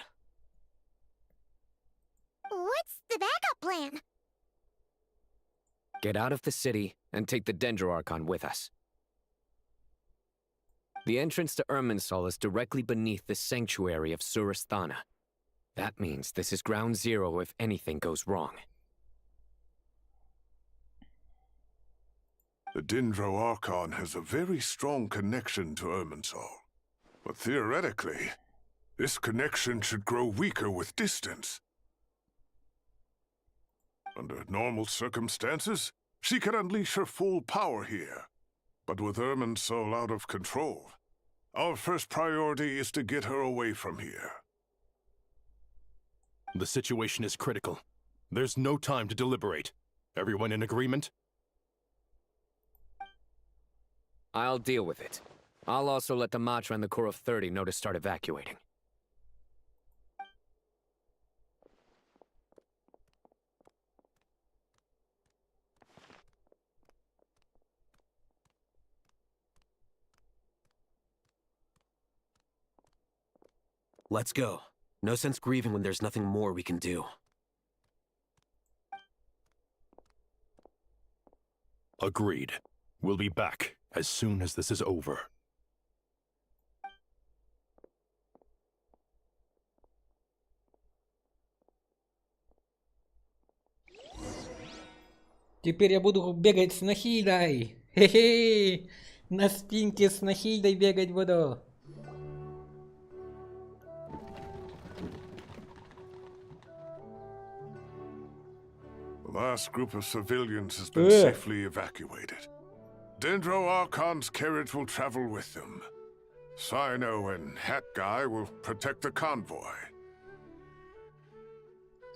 What's the backup plan? Get out of the city and take the Dendro Archon with us. The entrance to Irminsul is directly beneath the sanctuary of Surasthana. That means this is ground zero if anything goes wrong. The Dendro Archon has a very strong connection to Irminsul. But theoretically, this connection should grow weaker with distance. Under normal circumstances, she could unleash her full power here. But with Irminsul out of control, Our first priority is to get her away from here. The situation is critical. There's no time to deliberate. Everyone in agreement? I'll deal with it. I'll also let the Matra and the Core of 30 know to start evacuating. Let's go. No sense grieving when there's nothing more we can do. Agreed. We'll be back as soon as this is over. Теперь я буду бегать с Нахидой. Хе-хе! На спинке с Нахидой бегать буду. The last group of civilians has been safely evacuated. Dendro Archon's carriage will travel with them. Sino and Hat Guy will protect the convoy.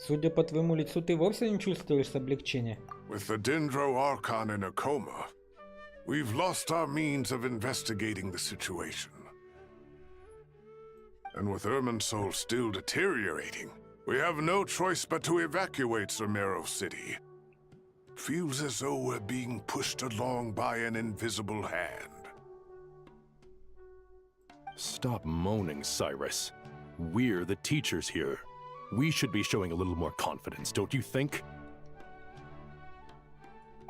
Судя по твоему лицу, ты вовсе не чувствуешь облегчения. With the Dendro Archon in a coma, we've lost our means of investigating the situation. And with Irminsul still deteriorating, we have no choice but to evacuate Sumeru City. Feels as though we're being pushed along by an invisible hand. Stop moaning, Cyrus. We're the teachers here. We should be showing a little more confidence, don't you think?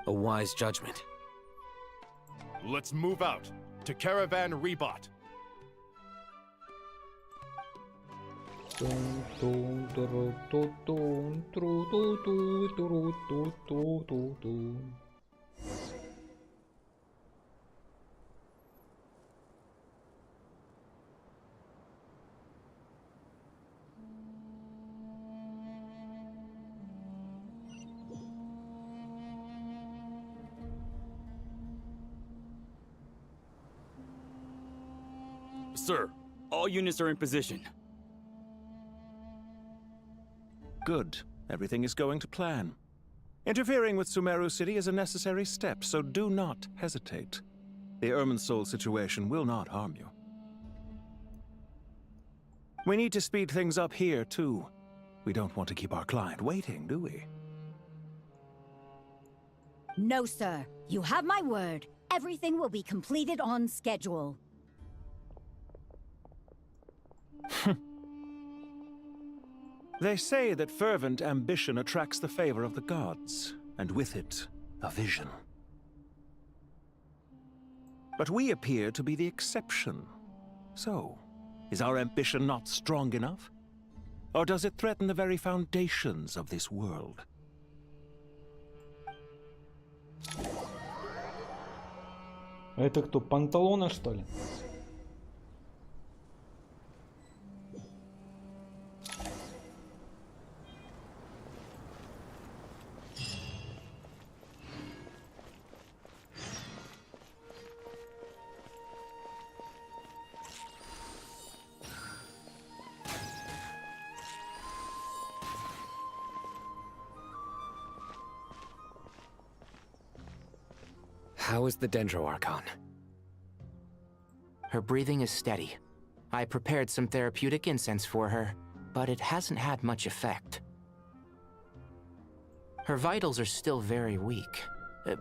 A wise judgment. Let's move out to Caravan Rebot. Sir, all units are in position. Good. Everything is going to plan. Interfering with Sumeru City is a necessary step, so do not hesitate. The Irminsul situation will not harm you. We need to speed things up here, too. We don't want to keep our client waiting, do we? No, sir. You have my word. Everything will be completed on schedule. They say that fervent ambition attracts the favor of the gods, and with it, a vision. But we appear to be the exception. So, is our ambition not strong enough? Or does it threaten the very foundations of this world? Это кто, Панталона, что ли? How is the Dendro Archon? Her breathing is steady. I prepared some therapeutic incense for her, but it hasn't had much effect. Her vitals are still very weak.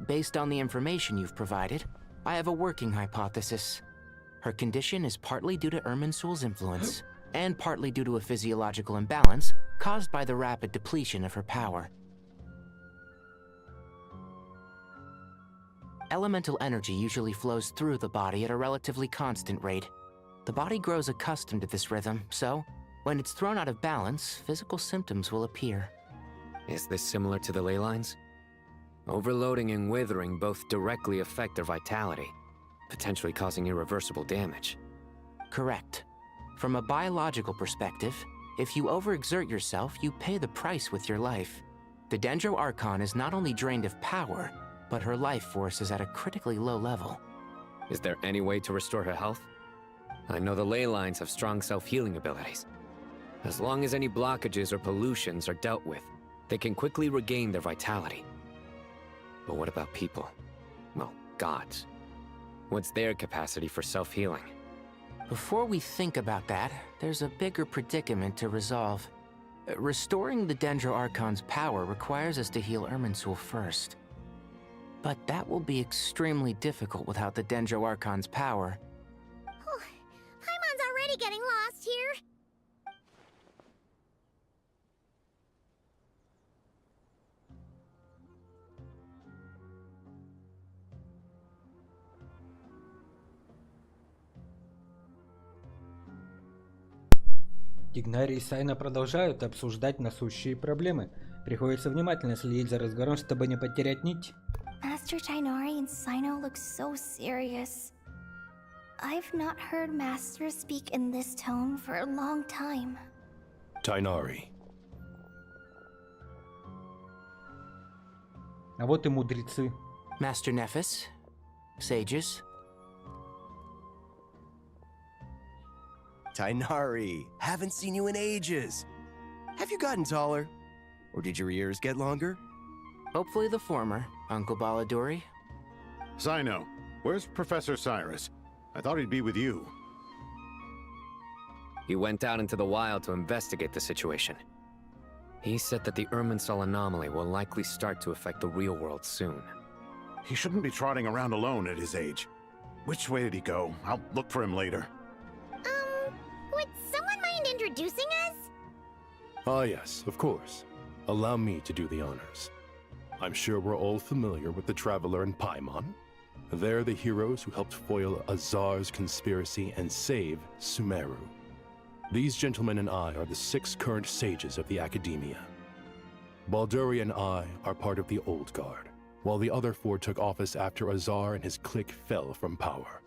Based on the information you've provided, I have a working hypothesis. Her condition is partly due to Irminsul's influence, and partly due to a physiological imbalance caused by the rapid depletion of her power. Elemental energy usually flows through the body at a relatively constant rate. The body grows accustomed to this rhythm, so when it's thrown out of balance, physical symptoms will appear. Is this similar to the ley lines? Overloading and withering both directly affect their vitality, potentially causing irreversible damage. Correct. From a biological perspective, if you overexert yourself, you pay the price with your life. The Dendro Archon is not only drained of power, but her life force is at a critically low level. Is there any way to restore her health? I know the ley lines have strong self-healing abilities. As long as any blockages or pollutions are dealt with, they can quickly regain their vitality. But what about people? Well, gods. What's their capacity for self-healing? Before we think about that, there's a bigger predicament to resolve. Restoring the Dendro Archon's power requires us to heal Irminsul first. But that will be extremely difficult without the Dendro Archon's power. Paimon's already getting lost here. Тигнари и Сайна продолжают обсуждать насущие проблемы. Приходится внимательно следить за разговором, чтобы не потерять нить. Master Tighnari and Sino look so serious. I've not heard Master speak in this tone for a long time. Tighnari. А вот и мудрецы. Master Nephis, sages. Tighnari, haven't seen you in ages. Have you gotten taller? Or did your ears get longer? Hopefully the former, Uncle Baladuri. Sino, where's Professor Cyrus? I thought he'd be with you. He went out into the wild to investigate the situation. He said that the Irminsul anomaly will likely start to affect the real world soon. He shouldn't be trotting around alone at his age. Which way did he go? I'll look for him later. Would someone mind introducing us? Ah yes, of course. Allow me to do the honors. I'm sure we're all familiar with the Traveler and Paimon. They're the heroes who helped foil Azar's conspiracy and save Sumeru. These gentlemen and I are the 6 current sages of the Academia. Balduri and I are part of the Old Guard, while the other 4 took office after Azar and his clique fell from power.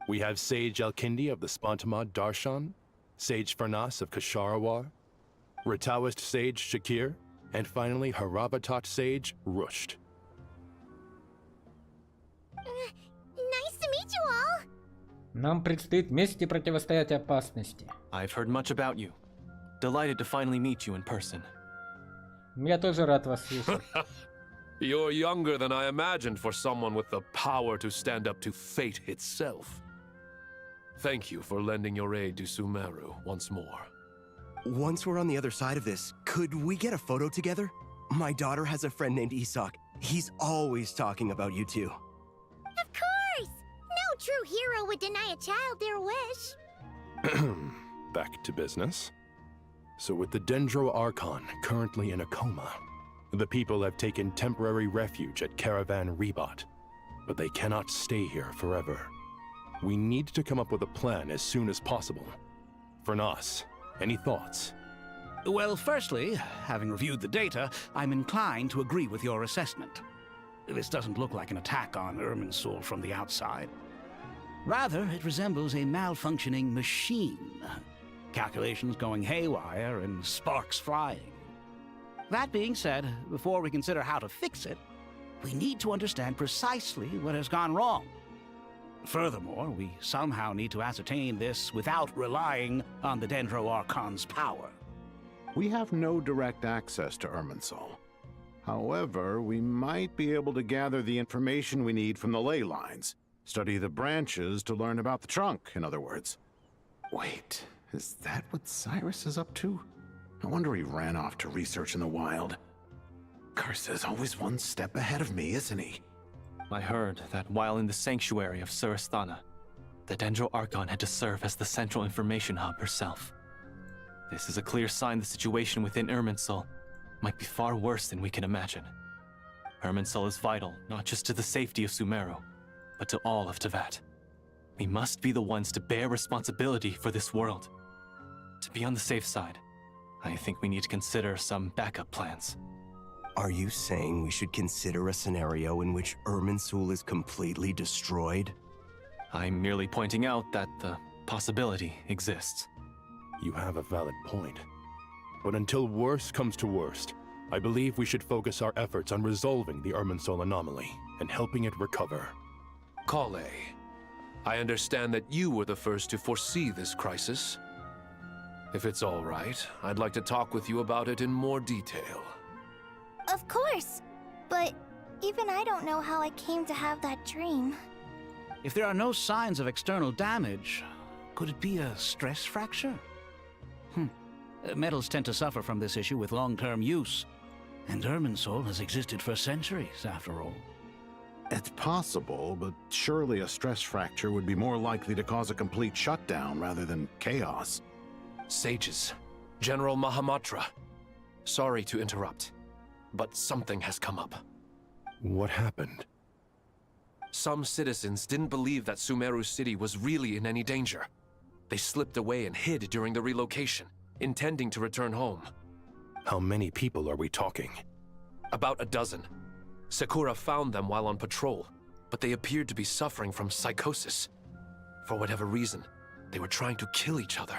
We have Sage Alkindi of the Spontamad Darshan, Sage Farnas of Kasharawar, Rataoist Sage Shakir, and finally Haravatat Sage Rusht. Nice to meet you all. Нам предстоит вместе противостоять опасности. I've heard much about you. Delighted to finally meet you in person. Я тоже рад вас слышать. You're younger than I imagined for someone with the power to stand up to fate itself. Thank you for lending your aid to Sumeru once more. Once we're on the other side of this, could we get a photo together? My daughter has a friend named Isak. He's always talking about you two. Of course! No true hero would deny a child their wish. Back to business. So with the Dendro Archon currently in a coma, the people have taken temporary refuge at Caravan Rebot. But they cannot stay here forever. We need to come up with a plan as soon as possible. Fernas, any thoughts? Well, firstly, having reviewed the data, I'm inclined to agree with your assessment. This doesn't look like an attack on Irminsul from the outside. Rather, it resembles a malfunctioning machine. Calculations going haywire and sparks flying. That being said, before we consider how to fix it, we need to understand precisely what has gone wrong. Furthermore, we somehow need to ascertain this without relying on the Dendro Archon's power. We have no direct access to Irminsul. However, we might be able to gather the information we need from the ley lines. Study the branches to learn about the trunk, in other words. Wait, is that what Cyrus is up to? No wonder he ran off to research in the wild. Curse, always one step ahead of me, isn't he? I heard that while in the sanctuary of Surasthana, the Dendro Archon had to serve as the central information hub herself. This is a clear sign the situation within Irminsul might be far worse than we can imagine. Irminsul is vital not just to the safety of Sumeru, but to all of Teyvat. We must be the ones to bear responsibility for this world. To be on the safe side, I think we need to consider some backup plans. Are you saying we should consider a scenario in which Irminsul is completely destroyed? I'm merely pointing out that the possibility exists. You have a valid point. But until worst comes to worst, I believe we should focus our efforts on resolving the Irminsul anomaly and helping it recover. Kale, I understand that you were the first to foresee this crisis. If it's all right, I'd like to talk with you about it in more detail. Of course! But even I don't know how I came to have that dream. If there are no signs of external damage, could it be a stress fracture? Metals tend to suffer from this issue with long-term use. And Irminsul has existed for centuries, after all. It's possible, but surely a stress fracture would be more likely to cause a complete shutdown rather than chaos. Sages, General Mahamatra, sorry to interrupt, but something has come up. What happened? Some citizens didn't believe that Sumeru City was really in any danger. They slipped away and hid during the relocation, intending to return home. How many people are we talking? About a dozen. Sakura found them while on patrol, but they appeared to be suffering from psychosis. For whatever reason, they were trying to kill each other.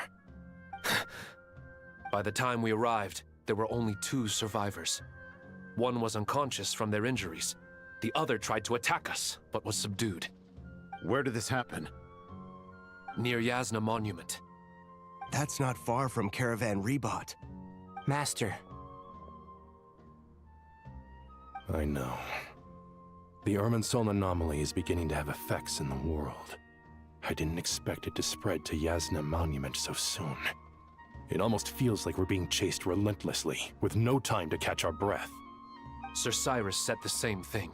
By the time we arrived, there were only 2 survivors. One was unconscious from their injuries. The other tried to attack us, but was subdued. Where did this happen? Near Yasna Monument. That's not far from Caravan Rebot. Master. I know. The Irminsul anomaly is beginning to have effects in the world. I didn't expect it to spread to Yasna Monument so soon. It almost feels like we're being chased relentlessly, with no time to catch our breath. Sir Cyrus said the same thing.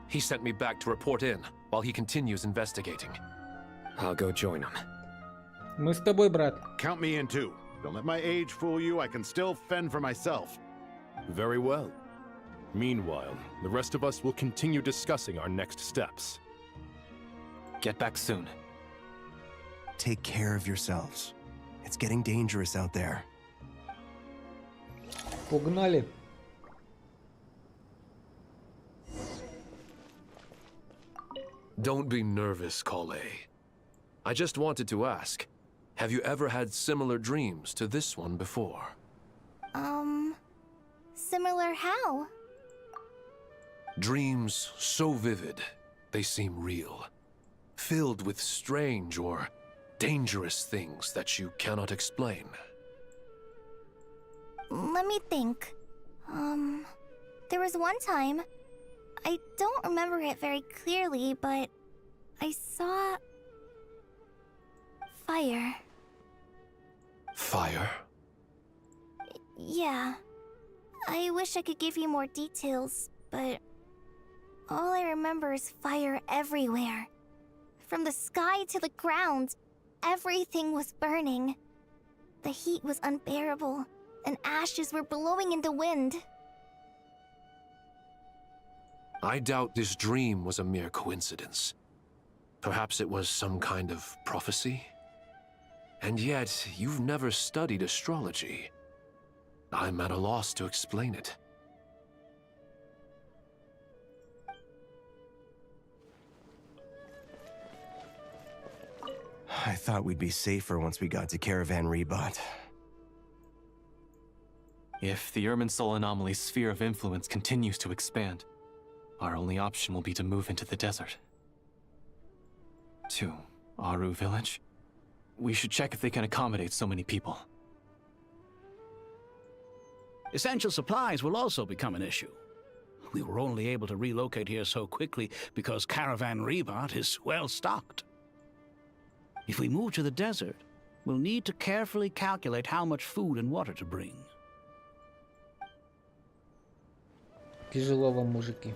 He sent me back to report in, while he continues investigating. I'll go join him. Мы с тобой, брат. Count me in too. Don't let my age fool you, I can still fend for myself. Very well. Meanwhile, the rest of us will continue discussing our next steps. Get back soon. Take care of yourselves. It's getting dangerous out there. Погнали. Don't be nervous, Kale. I just wanted to ask, have you ever had similar dreams to this one before? Similar how? Dreams so vivid, they seem real. Filled with strange or dangerous things that you cannot explain. Let me think. There was one time, I don't remember it very clearly, but I saw fire. Fire? Yeah. I wish I could give you more details, but all I remember is fire everywhere. From the sky to the ground, everything was burning. The heat was unbearable, and ashes were blowing in the wind. I doubt this dream was a mere coincidence. Perhaps it was some kind of prophecy? And yet, you've never studied astrology. I'm at a loss to explain it. I thought we'd be safer once we got to Caravan Rebot. If the Irminsul anomaly's sphere of influence continues to expand, our only option will be to move into the desert. To Aru village? We should check if they can accommodate so many people. Essential supplies will also become an issue. We were only able to relocate here so quickly because Caravan Rebot is well stocked. If we move to the desert, we'll need to carefully calculate how much food and water to bring. Тяжело вам, мужики.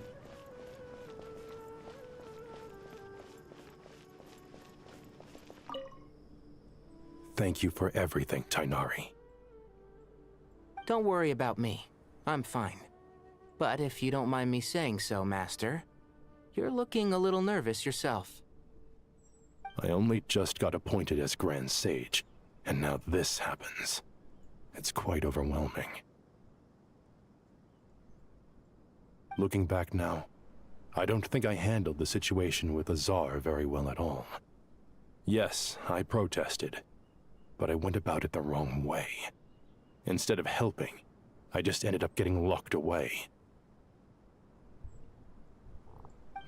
Thank you for everything, Tainari. Don't worry about me. I'm fine. But if you don't mind me saying so, Master, you're looking a little nervous yourself. I only just got appointed as Grand Sage, and now this happens. It's quite overwhelming. Looking back now, I don't think I handled the situation with Azar very well at all. Yes, I protested, but I went about it the wrong way. Instead of helping, I just ended up getting locked away.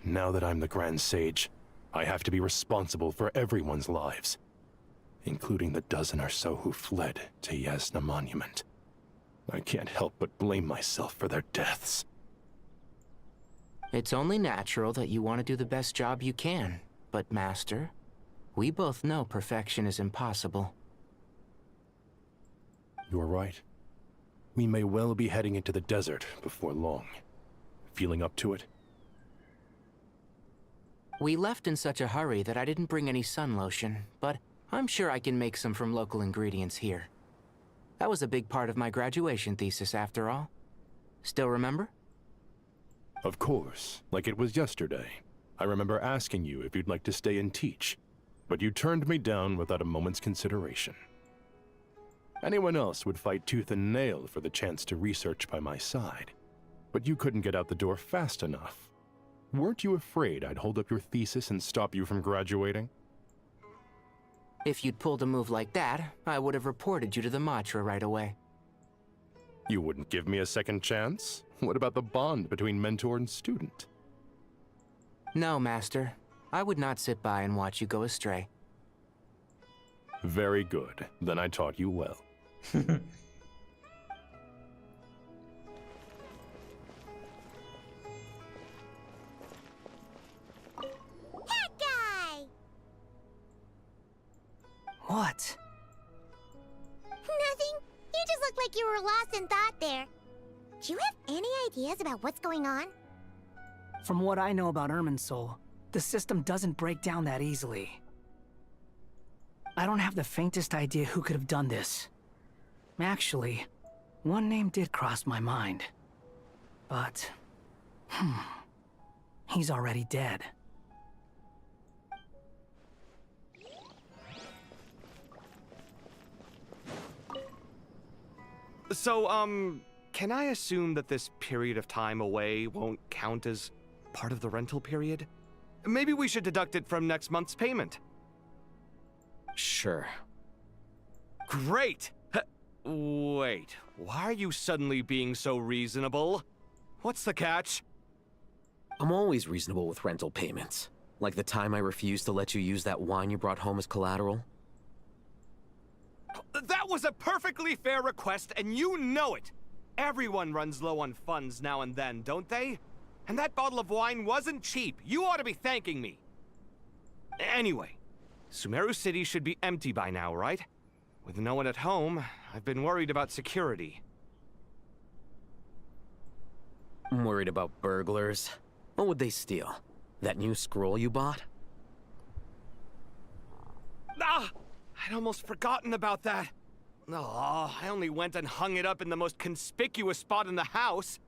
Now that I'm the Grand Sage, I have to be responsible for everyone's lives, including the dozen or so who fled to Yasna Monument. I can't help but blame myself for their deaths. It's only natural that you want to do the best job you can, but Master, we both know perfection is impossible. You're right. We may well be heading into the desert before long. Feeling up to it? We left in such a hurry that I didn't bring any sun lotion, but I'm sure I can make some from local ingredients here. That was a big part of my graduation thesis, after all. Still remember? Of course, like it was yesterday. I remember asking you if you'd like to stay and teach, but you turned me down without a moment's consideration. Anyone else would fight tooth and nail for the chance to research by my side, but you couldn't get out the door fast enough. Weren't you afraid I'd hold up your thesis and stop you from graduating? If you'd pulled a move like that, I would have reported you to the Matra right away. You wouldn't give me a second chance? What about the bond between mentor and student? No, Master. I would not sit by and watch you go astray. Very good. Then I taught you well. What? Nothing. You just look like you were lost in thought there. Do you have any ideas about what's going on? From what I know about Irminsul, the system doesn't break down that easily. I don't have the faintest idea who could have done this. Actually, one name did cross my mind. But... he's already dead. So, can I assume that this period of time away won't count as part of the rental period? Maybe we should deduct it from next month's payment. Sure. Great! Wait, why are you suddenly being so reasonable? What's the catch? I'm always reasonable with rental payments. Like the time I refused to let you use that wine you brought home as collateral. That was a perfectly fair request, and you know it! Everyone runs low on funds now and then, don't they? And that bottle of wine wasn't cheap. You ought to be thanking me. Anyway, Sumeru City should be empty by now, right? With no one at home, I've been worried about security. I'm worried about burglars. What would they steal? That new scroll you bought? Ah! I'd almost forgotten about that. Oh, I only went and hung it up in the most conspicuous spot in the house.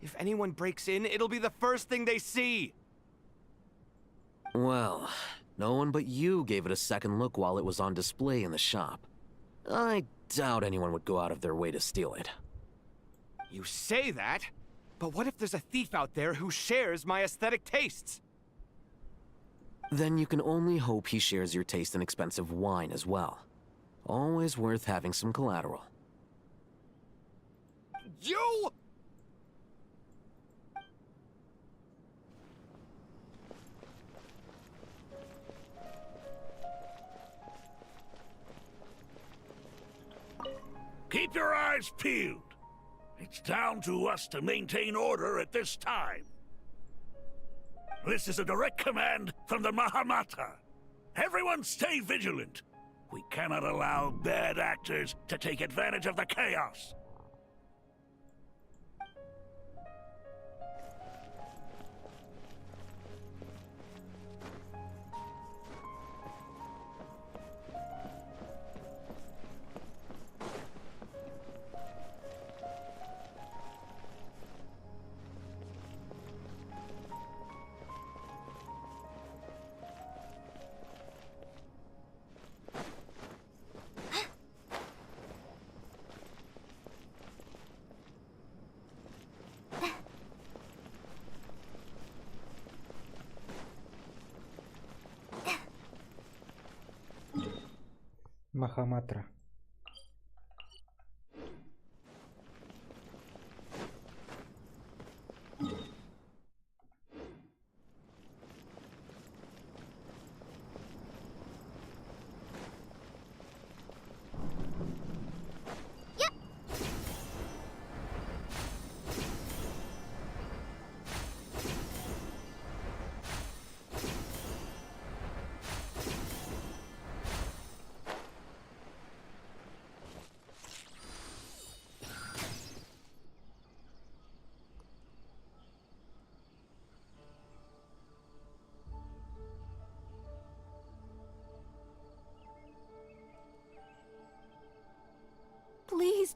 If anyone breaks in, it'll be the first thing they see. Well, no one but you gave it a second look while it was on display in the shop. I doubt anyone would go out of their way to steal it. You say that, but what if there's a thief out there who shares my aesthetic tastes? Then you can only hope he shares your taste in expensive wine as well. Always worth having some collateral. You! Keep your eyes peeled. It's down to us to maintain order at this time. This is a direct command from the Mahamatra. Everyone stay vigilant. We cannot allow bad actors to take advantage of the chaos. Mahamatra.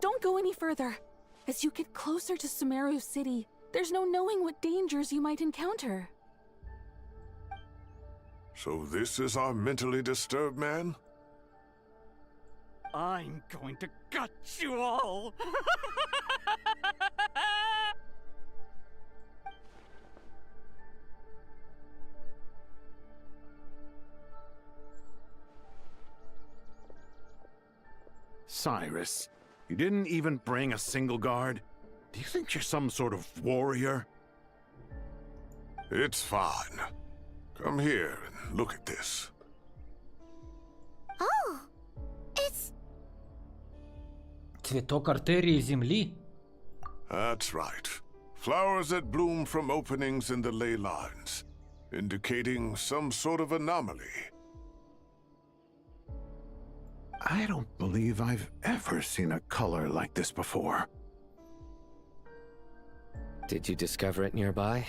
don't go any further. As you get closer to Sumeru City, there's no knowing what dangers you might encounter. So this is our mentally disturbed man? I'm going to gut you all! Cyrus, you didn't even bring a single guard? Do you think you're some sort of warrior? It's fine. Come here and look at this. Oh, it's... Цветок артерии Земли? That's right. Flowers that bloom from openings in the ley lines, indicating some sort of anomaly. I don't believe I've ever seen a color like this before. Did you discover it nearby?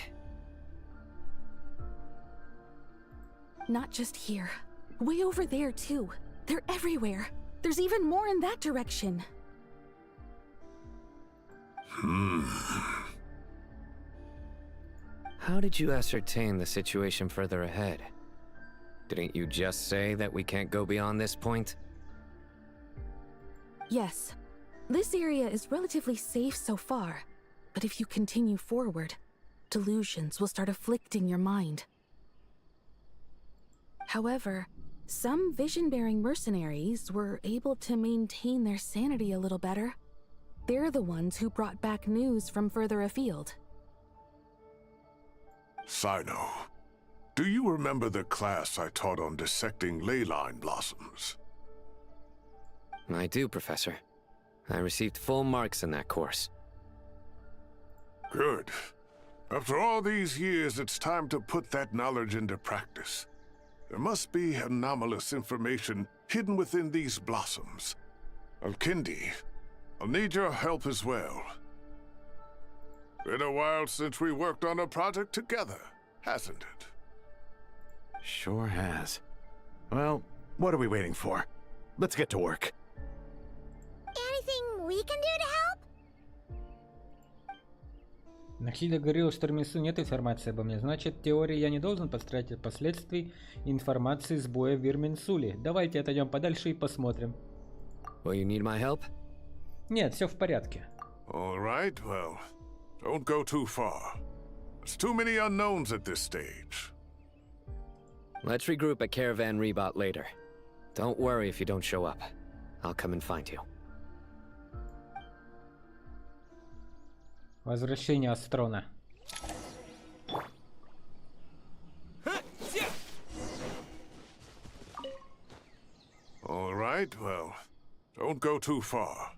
Not just here. Way over there, too. They're everywhere. There's even more in that direction. How did you ascertain the situation further ahead? Didn't you just say that we can't go beyond this point? Yes. This area is relatively safe so far, but if you continue forward, delusions will start afflicting your mind. However, some vision-bearing mercenaries were able to maintain their sanity a little better. They're the ones who brought back news from further afield. Sino, do you remember the class I taught on dissecting ley line blossoms? I do, Professor. I received full marks in that course. Good. After all these years, it's time to put that knowledge into practice. There must be anomalous information hidden within these blossoms. Alkindi, I'll need your help as well. Been a while since we worked on a project together, hasn't it? Sure has. Well, what are we waiting for? Let's get to work. Anything we can do to help? Нахида говорил, что Терминсу нет информации обо мне. Значит, в теории я не должен пострадать от последствий информации сбоя в Ирминсуле. Давайте отойдем подальше и посмотрим. Will you need my help? Нет, все в порядке. All right, well, don't go too far. There's too many unknowns at this stage. Let's regroup at Caravan Rebot later. Don't worry if you don't show up. I'll come and find you. Возвращение Астрона. All right, well, don't go too far.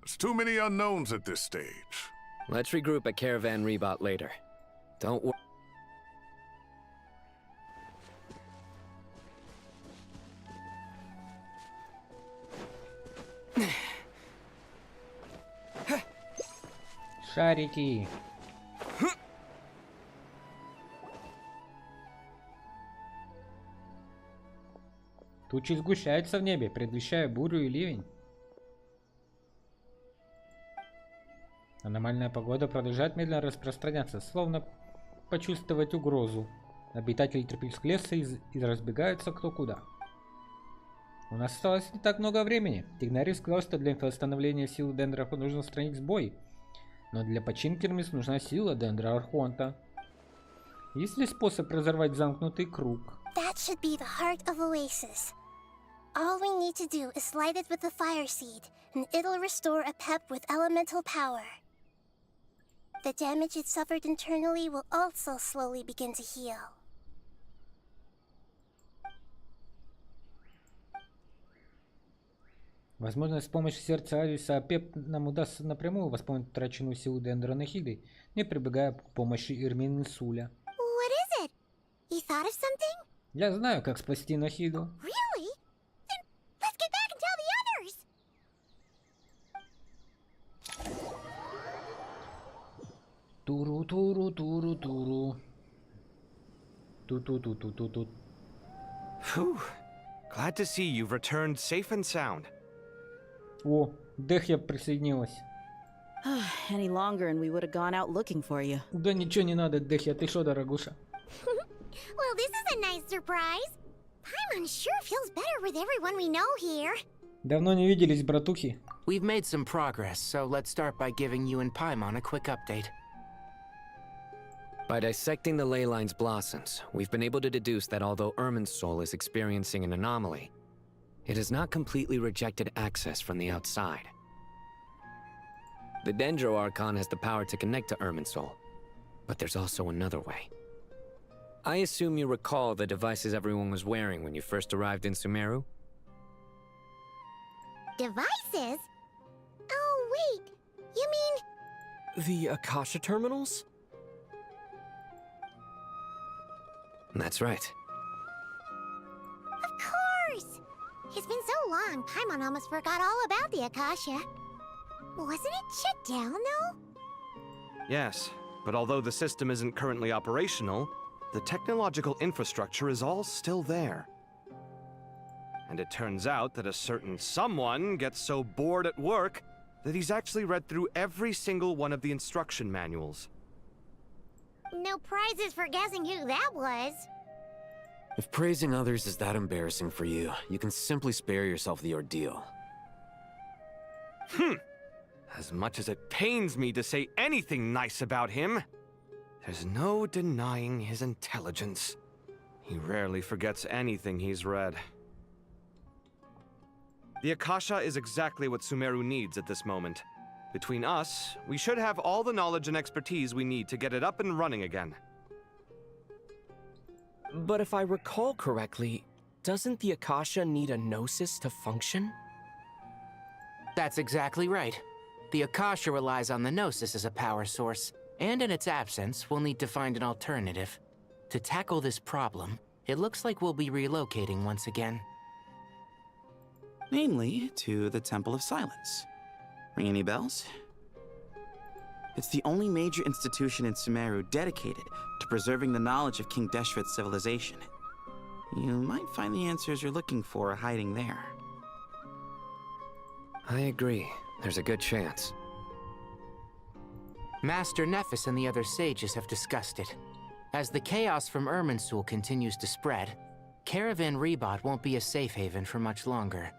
There's too many unknowns at this stage. Let's regroup at Caravan Rebot later. Don't worry. Шарики. Тучи сгущаются в небе, предвещая бурю и ливень. Аномальная погода продолжает медленно распространяться, словно почувствовать угрозу. Обитатели тропического леса и разбегаются кто куда. У нас осталось не так много времени. Тигнарий сказал, что для восстановления сил Дендра нужно устранить сбой. Но для починки Ирмис нужна сила Дендра Архонта. Есть ли способ разорвать замкнутый круг? That should be the heart of Oasis. All we need to do is light it with the fire seed, and it'll restore a pep with elemental power. The damage it suffered internally will also slowly begin to heal. Возможно, с помощью сердца Ависа Апеп нам удастся напрямую восполнить утраченную силу Дендра Нахиды, не прибегая к помощи Ирминсуля. What is it? You thought of something? Я знаю, как спасти Нахиду. Really? Then let's get back and tell the others! Туру-туру-туру-туру. Ту-ту-ту-ту-ту-ту. Phew. Glad to see you've returned safe and sound. О, Дехья присоединилась. Any longer and we would have gone out looking for you. Да ничего не надо, Дехья, ты шо, дорогуша? Well, this is a nice surprise. Paimon sure feels better with everyone we know here. Давно не виделись, братухи. We've made some progress, so let's start by giving you and Paimon a quick update. By dissecting the ley line's blossoms, we've been able to deduce that although Irminsul is experiencing an anomaly, it has not completely rejected access from the outside. The Dendro Archon has the power to connect to Irminsul, but there's also another way. I assume you recall the devices everyone was wearing when you first arrived in Sumeru? Devices? Oh, wait. You mean... The Akasha terminals? That's right. Of course! It's been so long, Paimon almost forgot all about the Akasha. Wasn't it shut down, though? Yes, but although the system isn't currently operational, the technological infrastructure is all still there. And it turns out that a certain someone gets so bored at work that he's actually read through every single one of the instruction manuals. No prizes for guessing who that was. If praising others is that embarrassing for you, you can simply spare yourself the ordeal. As much as it pains me to say anything nice about him, there's no denying his intelligence. He rarely forgets anything he's read. The Akasha is exactly what Sumeru needs at this moment. Between us, we should have all the knowledge and expertise we need to get it up and running again. But if I recall correctly, doesn't the Akasha need a gnosis to function? That's exactly right. The Akasha relies on the Gnosis as a power source, and in its absence, we'll need to find an alternative. To tackle this problem, it looks like we'll be relocating once again. Namely, to the Temple of Silence. Ring any bells? It's the only major institution in Sumeru dedicated to preserving the knowledge of King Deshret's civilization. You might find the answers you're looking for hiding there. I agree. There's a good chance. Master Nephis and the other sages have discussed it. As the chaos from Irminsul continues to spread, Caravan Rebot won't be a safe haven for much longer.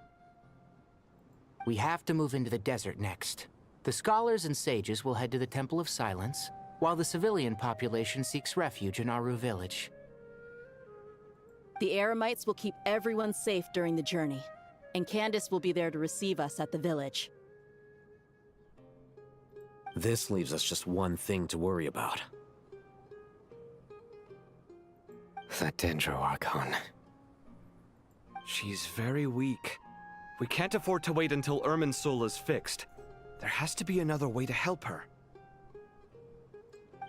We have to move into the desert next. The scholars and sages will head to the Temple of Silence, while the civilian population seeks refuge in Aru village. The Eremites will keep everyone safe during the journey, and Candace will be there to receive us at the village. This leaves us just one thing to worry about. That Dendro Archon. She's very weak. We can't afford to wait until Irminsul is fixed. There has to be another way to help her.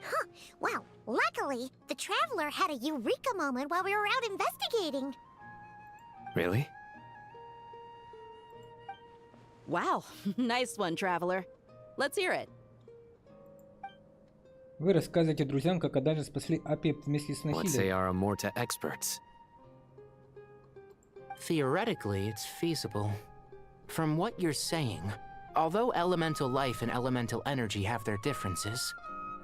Huh. Wow. Luckily, the Traveler had a eureka moment while we were out investigating. Really? Wow. Nice one, Traveler. Let's hear it. Вы рассказываете друзьям, как однажды спасли Апи вместе с Let's say Нахидой. our Amorta experts. Theoretically, it's feasible. From what you're saying, although elemental life and elemental energy have their differences,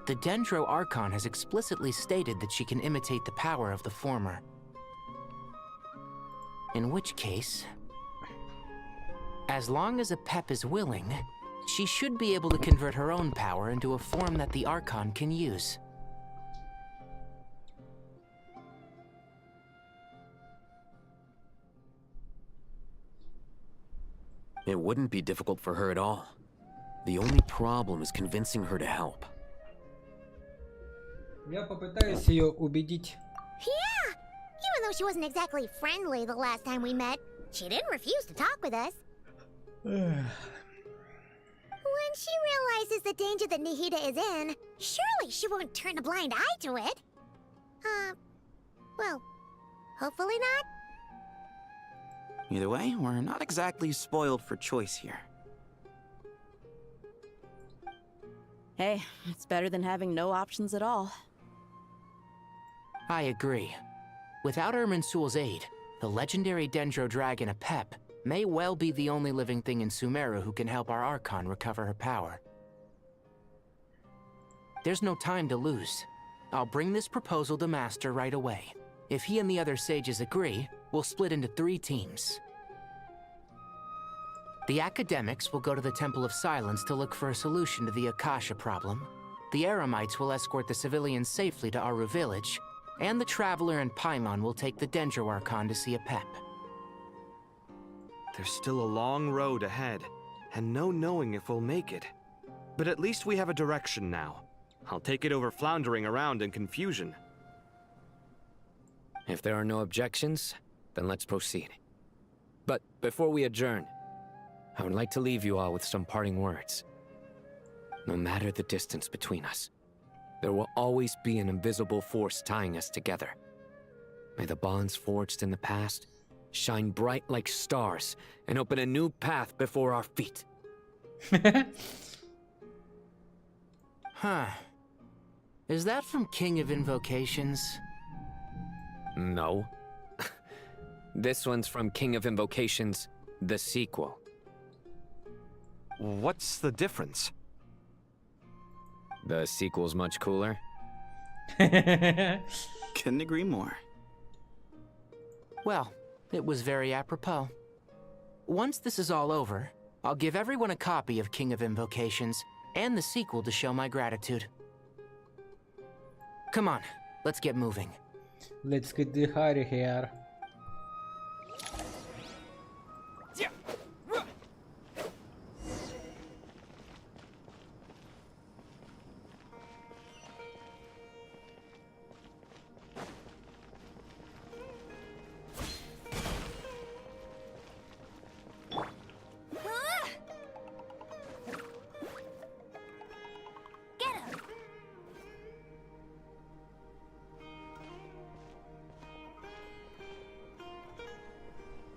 the Dendro Archon has explicitly stated that she can imitate the power of the former. In which case, as long as Apep is willing, she should be able to convert her own power into a form that the Archon can use. It wouldn't be difficult for her at all. The only problem is convincing her to help. Я попытаюсь ее убедить. Yeah! Even though she wasn't exactly friendly the last time we met, she didn't refuse to talk with us. When she realizes the danger that Nahida is in, surely she won't turn a blind eye to it. Well, hopefully not. Either way, we're not exactly spoiled for choice here. Hey, it's better than having no options at all. I agree. Without Irminsul's aid, the legendary Dendro dragon Apep may well be the only living thing in Sumeru who can help our Archon recover her power. There's no time to lose. I'll bring this proposal to Master right away. If he and the other sages agree, we'll split into 3 teams. The academics will go to the Temple of Silence to look for a solution to the Akasha problem. The Eremites will escort the civilians safely to Aru village, and the Traveler and Paimon will take the Dendro Archon to see a pep. There's still a long road ahead, and no knowing if we'll make it. But at least we have a direction now. I'll take it over floundering around in confusion. If there are no objections, then let's proceed. But before we adjourn, I would like to leave you all with some parting words. No matter the distance between us, there will always be an invisible force tying us together. May the bonds forged in the past shine bright like stars and open a new path before our feet. Huh. Is that from King of Invocations? No. This one's from King of Invocations, the sequel. What's the difference? The sequel's much cooler. Couldn't agree more. Well, it was very apropos. Once this is all over, I'll give everyone a copy of King of Invocations and the sequel to show my gratitude. Come on, let's get moving. Let's get the hurry here.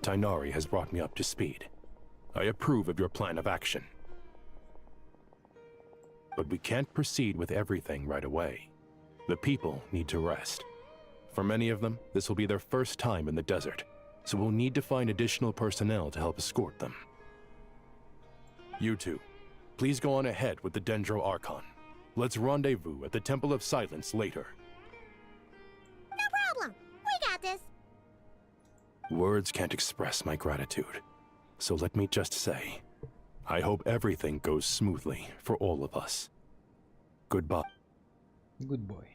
Tighnari has brought me up to speed. I approve of your plan of action. But we can't proceed with everything right away. The people need to rest. For many of them, this will be their first time in the desert, so we'll need to find additional personnel to help escort them. You two, please go on ahead with the Dendro Archon. Let's rendezvous at the Temple of Silence later. No problem. We got this. Words can't express my gratitude, so let me just say, I hope everything goes smoothly for all of us. Goodbye. Good boy.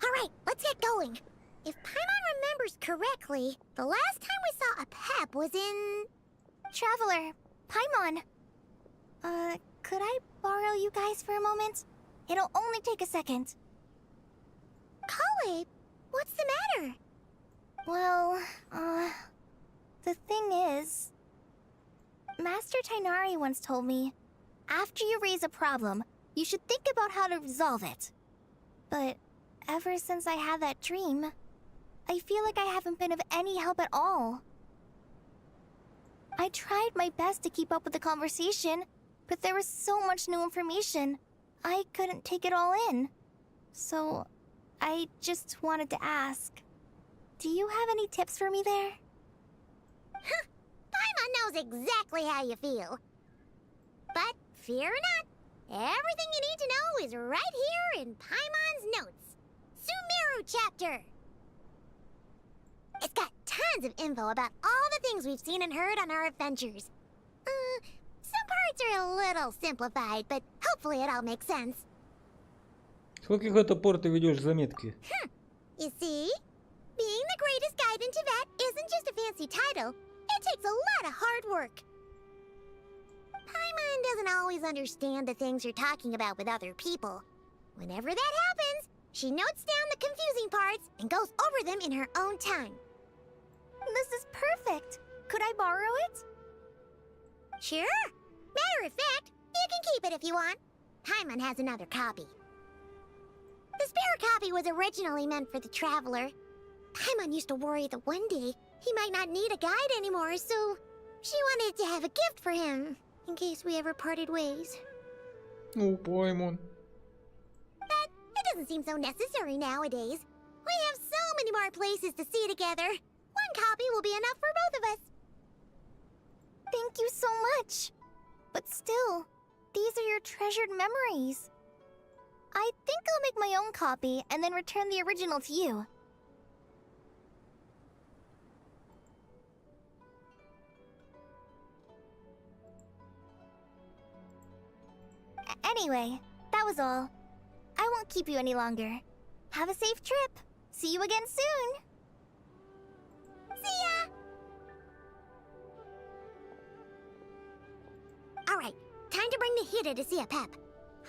All right, let's get going. If Paimon remembers correctly, the last time we saw a pep was in... Traveler, Paimon. Could I borrow you guys for a moment? It'll only take a second. Kale, what's the matter? Well, the thing is... Master Tighnari once told me, after you raise a problem, you should think about how to resolve it. But ever since I had that dream, I feel like I haven't been of any help at all. I tried my best to keep up with the conversation, but there was so much new information, I couldn't take it all in. So, I just wanted to ask, do you have any tips for me there? Huh, Paimon knows exactly how you feel. But fear not, everything you need to know is right here in Paimon's notes. Sumeru chapter! It's got tons of info about all the things we've seen and heard on our adventures. Some parts are a little simplified, but hopefully it all makes sense. С каких это пор ты ведешь заметки? You see? Being the greatest guide in Tibet isn't just a fancy title. It takes a lot of hard work. Paimon doesn't always understand the things you're talking about with other people. Whenever that happens, she notes down the confusing parts and goes over them in her own time. This is perfect. Could I borrow it? Sure. Matter of fact, you can keep it if you want. Paimon has another copy. The spare copy was originally meant for the Traveler. Paimon used to worry that one day he might not need a guide anymore, so she wanted to have a gift for him, in case we ever parted ways. Oh, Paimon. But it doesn't seem so necessary nowadays. We have so many more places to see together. One copy will be enough for both of us. Thank you so much. But still, these are your treasured memories. I think I'll make my own copy and then return the original to you. Anyway, that was all. I won't keep you any longer. Have a safe trip. See you again soon. See ya! Alright, time to bring the Hida to see a Pep.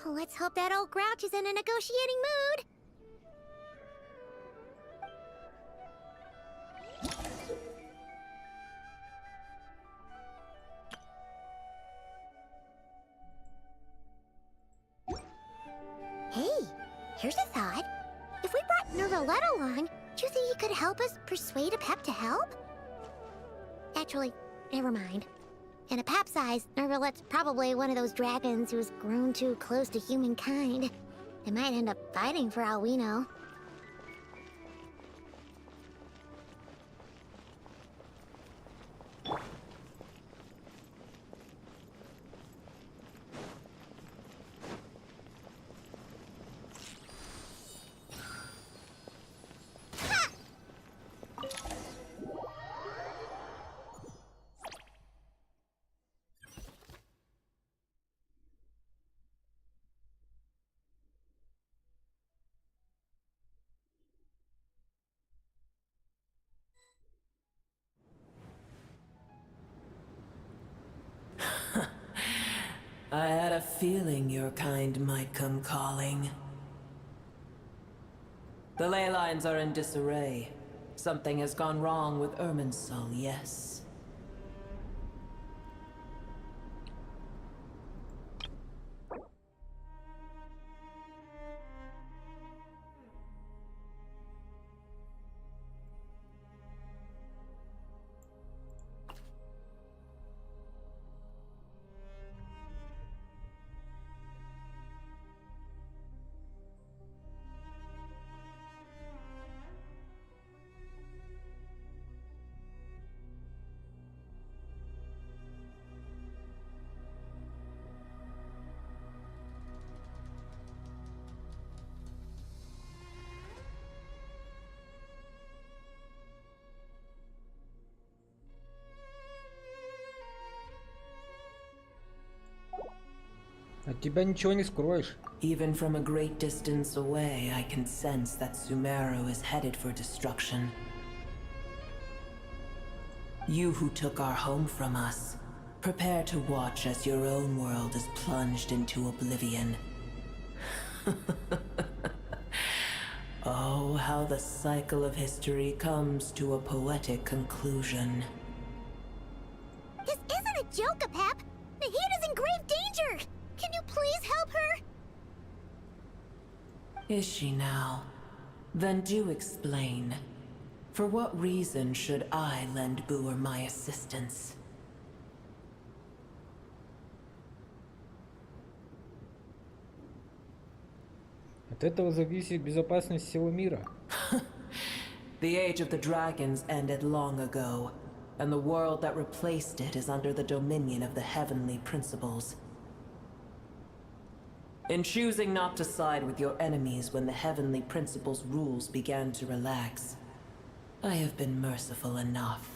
Let's hope that old grouch is in a negotiating mood. Hey, here's a thought. If we brought Nervalette along, do you think he could help us persuade a Pep to help? Actually, never mind. In a Pep size, Nervalette's probably one of those dragons who's grown too close to humankind. They might end up fighting for all we know. I had a feeling your kind might come calling. The ley lines are in disarray. Something has gone wrong with Irminsul, yes. От тебя ничего не скроешь. Even from a great distance away, I can sense that Sumeru is headed for destruction. You who took our home from us, prepare to watch as your own world is plunged into oblivion. Oh, how the cycle of history comes to a poetic conclusion. This isn't a joke, Pep! Nahida's in grave danger! Can you please help her? Is she now? Then do explain. For what reason should I lend Boer my assistance? От этого зависит безопасность всего мира. The age of the dragons ended long ago, and the world that replaced it is under the dominion of the heavenly principles. In choosing not to side with your enemies when the heavenly principles' rules began to relax, I have been merciful enough.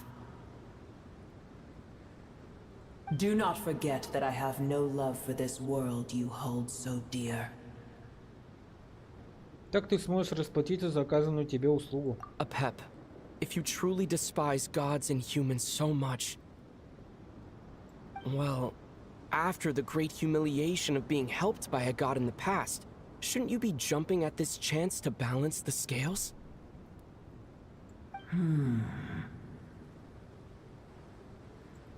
Do not forget that I have no love for this world you hold so dear. Так ты сможешь расплатиться за оказанную тебе услугу. Pep, if you truly despise gods and humans so much, well, after the great humiliation of being helped by a god in the past, shouldn't you be jumping at this chance to balance the scales?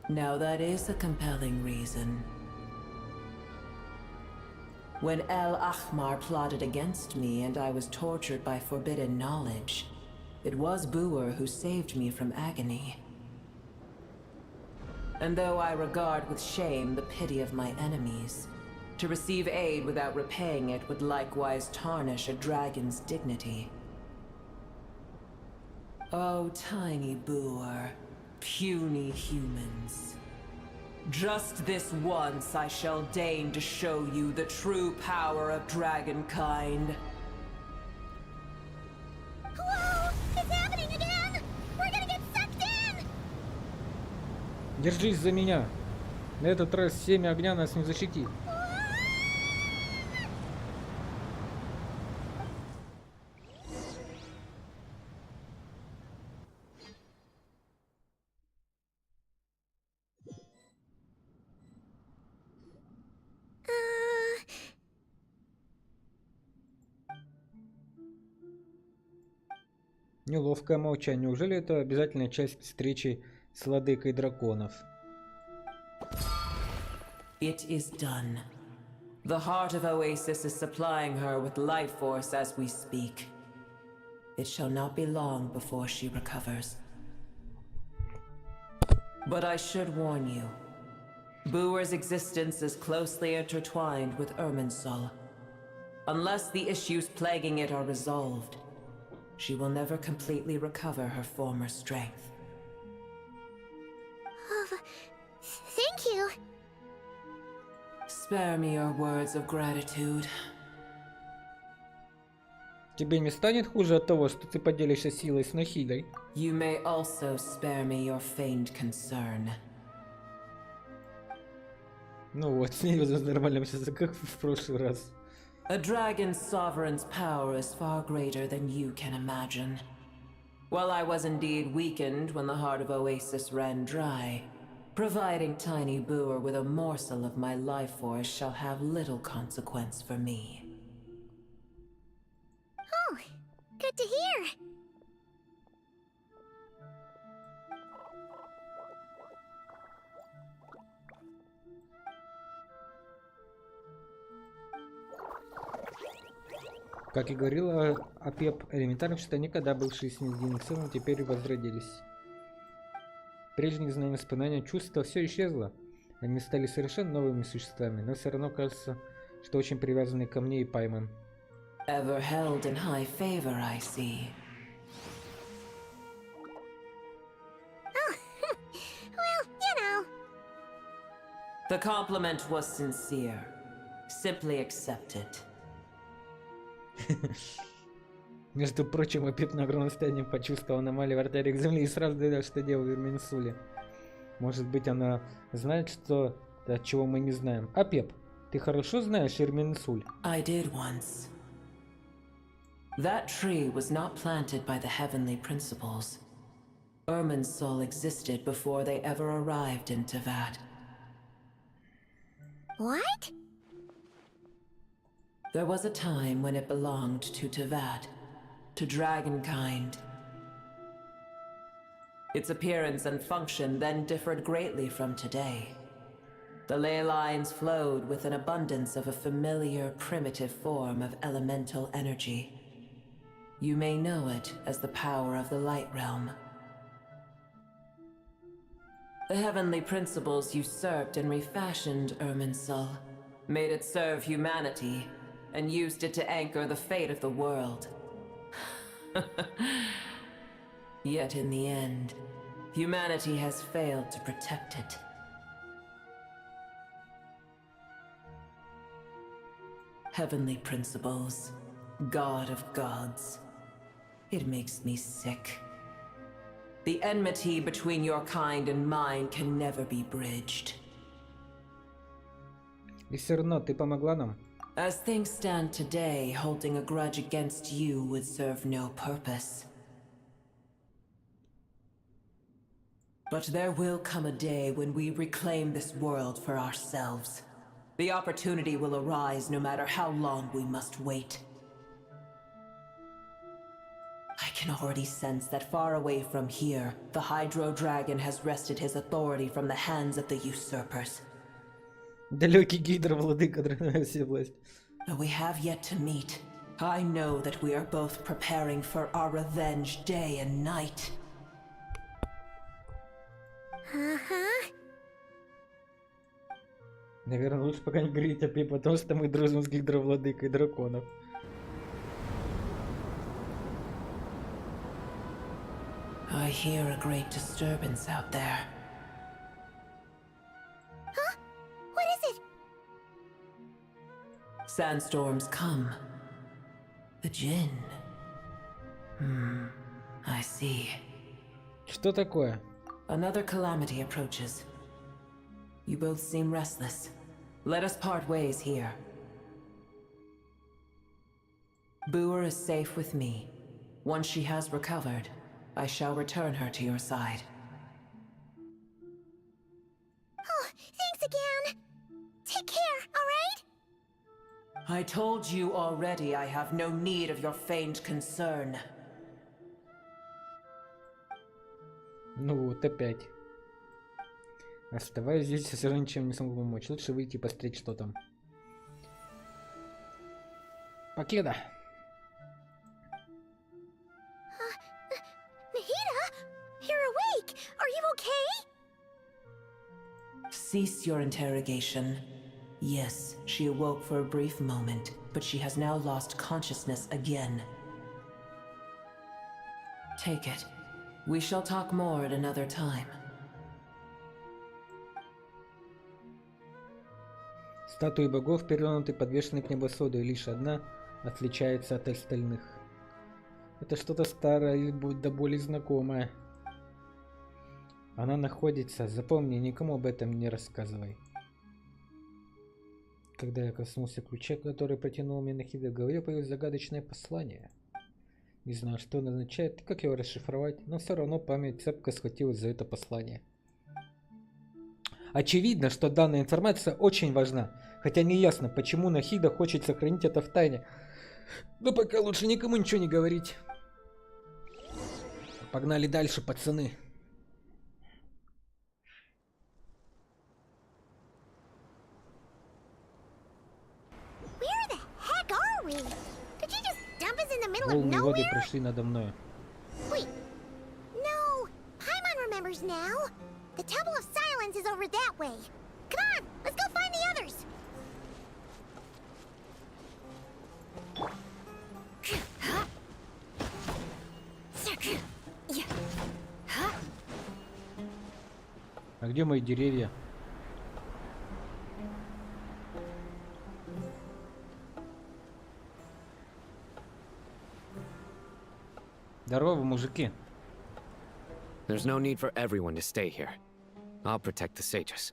Now that is a compelling reason. When El Ahmar plotted against me and I was tortured by forbidden knowledge, it was Boer who saved me from agony. And though I regard with shame the pity of my enemies, to receive aid without repaying it would likewise tarnish a dragon's dignity. Oh, tiny Boer, puny humans. Just this once I shall deign to show you the true power of dragonkind. Whoa! It's happening again! We're gonna get sucked in! Держись за меня. На этот раз семя огня нас не защитит. Неловкое молчание. Неужели это обязательная часть встречи с владыкой драконов? It is done. The heart of Oasis is supplying her with life force as we speak. It shall not be long before she recovers. But I should warn you. Booer's existence is closely intertwined with Irminsul. Unless the issues plaguing it are resolved, she will never completely recover her former strength. Thank you. Spare me your words of gratitude. Тебе не станет хуже от того, что ты поделишься силой с Нахидой? You may also spare me your feigned concern. Ну вот, с ней нормально все как в прошлый раз. A dragon's sovereign's power is far greater than you can imagine. While I was indeed weakened when the heart of Oasis ran dry, providing Tiny Booer with a morsel of my life force shall have little consequence for me. Oh, good to hear. Как и говорила Апеп, элементарные существа, никогда бывшие с ним целым, теперь возродились. Прежние знания, воспоминания, чувства, все исчезло. Они стали совершенно новыми существами, но все равно кажется, что очень привязаны ко мне и Пайман. Ever held in high favor, I see. Well, you know. The compliment was sincere. Simply accept it. Между прочим, Апеп на огромном расстоянии почувствовал аномалию в артериях Земли и сразу догадал, что делал в Ирминсуле. Может быть, она знает что-то, от чего мы не знаем. Апеп, ты хорошо знаешь Ирминсуль? I did once. That tree was not planted by the heavenly principles. Irminsul existed before they ever arrived in Tevat. What? There was a time when it belonged to Tevat, to dragonkind. Its appearance and function then differed greatly from today. The ley lines flowed with an abundance of a familiar, primitive form of elemental energy. You may know it as the power of the Light Realm. The heavenly principles usurped and refashioned Irminsul, made it serve humanity, and used it to anchor the fate of the world. Yet in the end, humanity has failed to protect it. Heavenly principles, God of gods. It makes me sick. The enmity between your kind and mine can never be bridged. И все равно ты помогла нам. As things stand today, holding a grudge against you would serve no purpose. But there will come a day when we reclaim this world for ourselves. The opportunity will arise no matter how long we must wait. I can already sense that far away from here, the Hydro Dragon has wrested his authority from the hands of the usurpers. Далекий гидровладыка, драконовая вся власть. Though we have yet to meet, I know that we are both preparing for our revenge day and night. Uh-huh. Наверное, лучше пока не говорить о Пепе, потому что мы дружим с гидровладыкой драконов. I hear a great disturbance out there. Sandstorms come. The Jinn. I see. Что такое? Another calamity approaches. You both seem restless. Let us part ways here. Boer is safe with me. Once she has recovered, I shall return her to your side. Oh, thanks again. Take care, alright? I told you already I have no need of your feigned concern. Ну вот опять. Оставаюсь здесь, все равно ничем не смогу помочь. Лучше выйти и посмотреть, что там. Покеда. Nahida? You're awake. Are you okay? Cease your interrogation. Yes, she awoke for a brief moment, but she has now lost consciousness again. Take it. We shall talk more at another time. Статуи богов перевернуты, подвешены к небосводу, и лишь одна отличается от остальных. Это что-то старое и до боли знакомое. Она находится, запомни, никому об этом не рассказывай. Когда я коснулся ключа, который протянул мне Нахида, в голове появилось загадочное послание. Не знаю, что оно означает, как его расшифровать, но все равно память цепко схватилась за это послание. Очевидно, что данная информация очень важна, хотя не ясно, почему Нахида хочет сохранить это в тайне. Но пока лучше никому ничего не говорить. Погнали дальше, пацаны. Where the heck are we? Did you just dump us in the middle of Волны воды nowhere? прошли надо мною. Wait. No. Paimon remembers now. The Temple of Silence is over that way. Come on, let's go find the others. А где мои деревья? Здорово, мужики. There's no need for everyone to stay here. I'll protect the sages.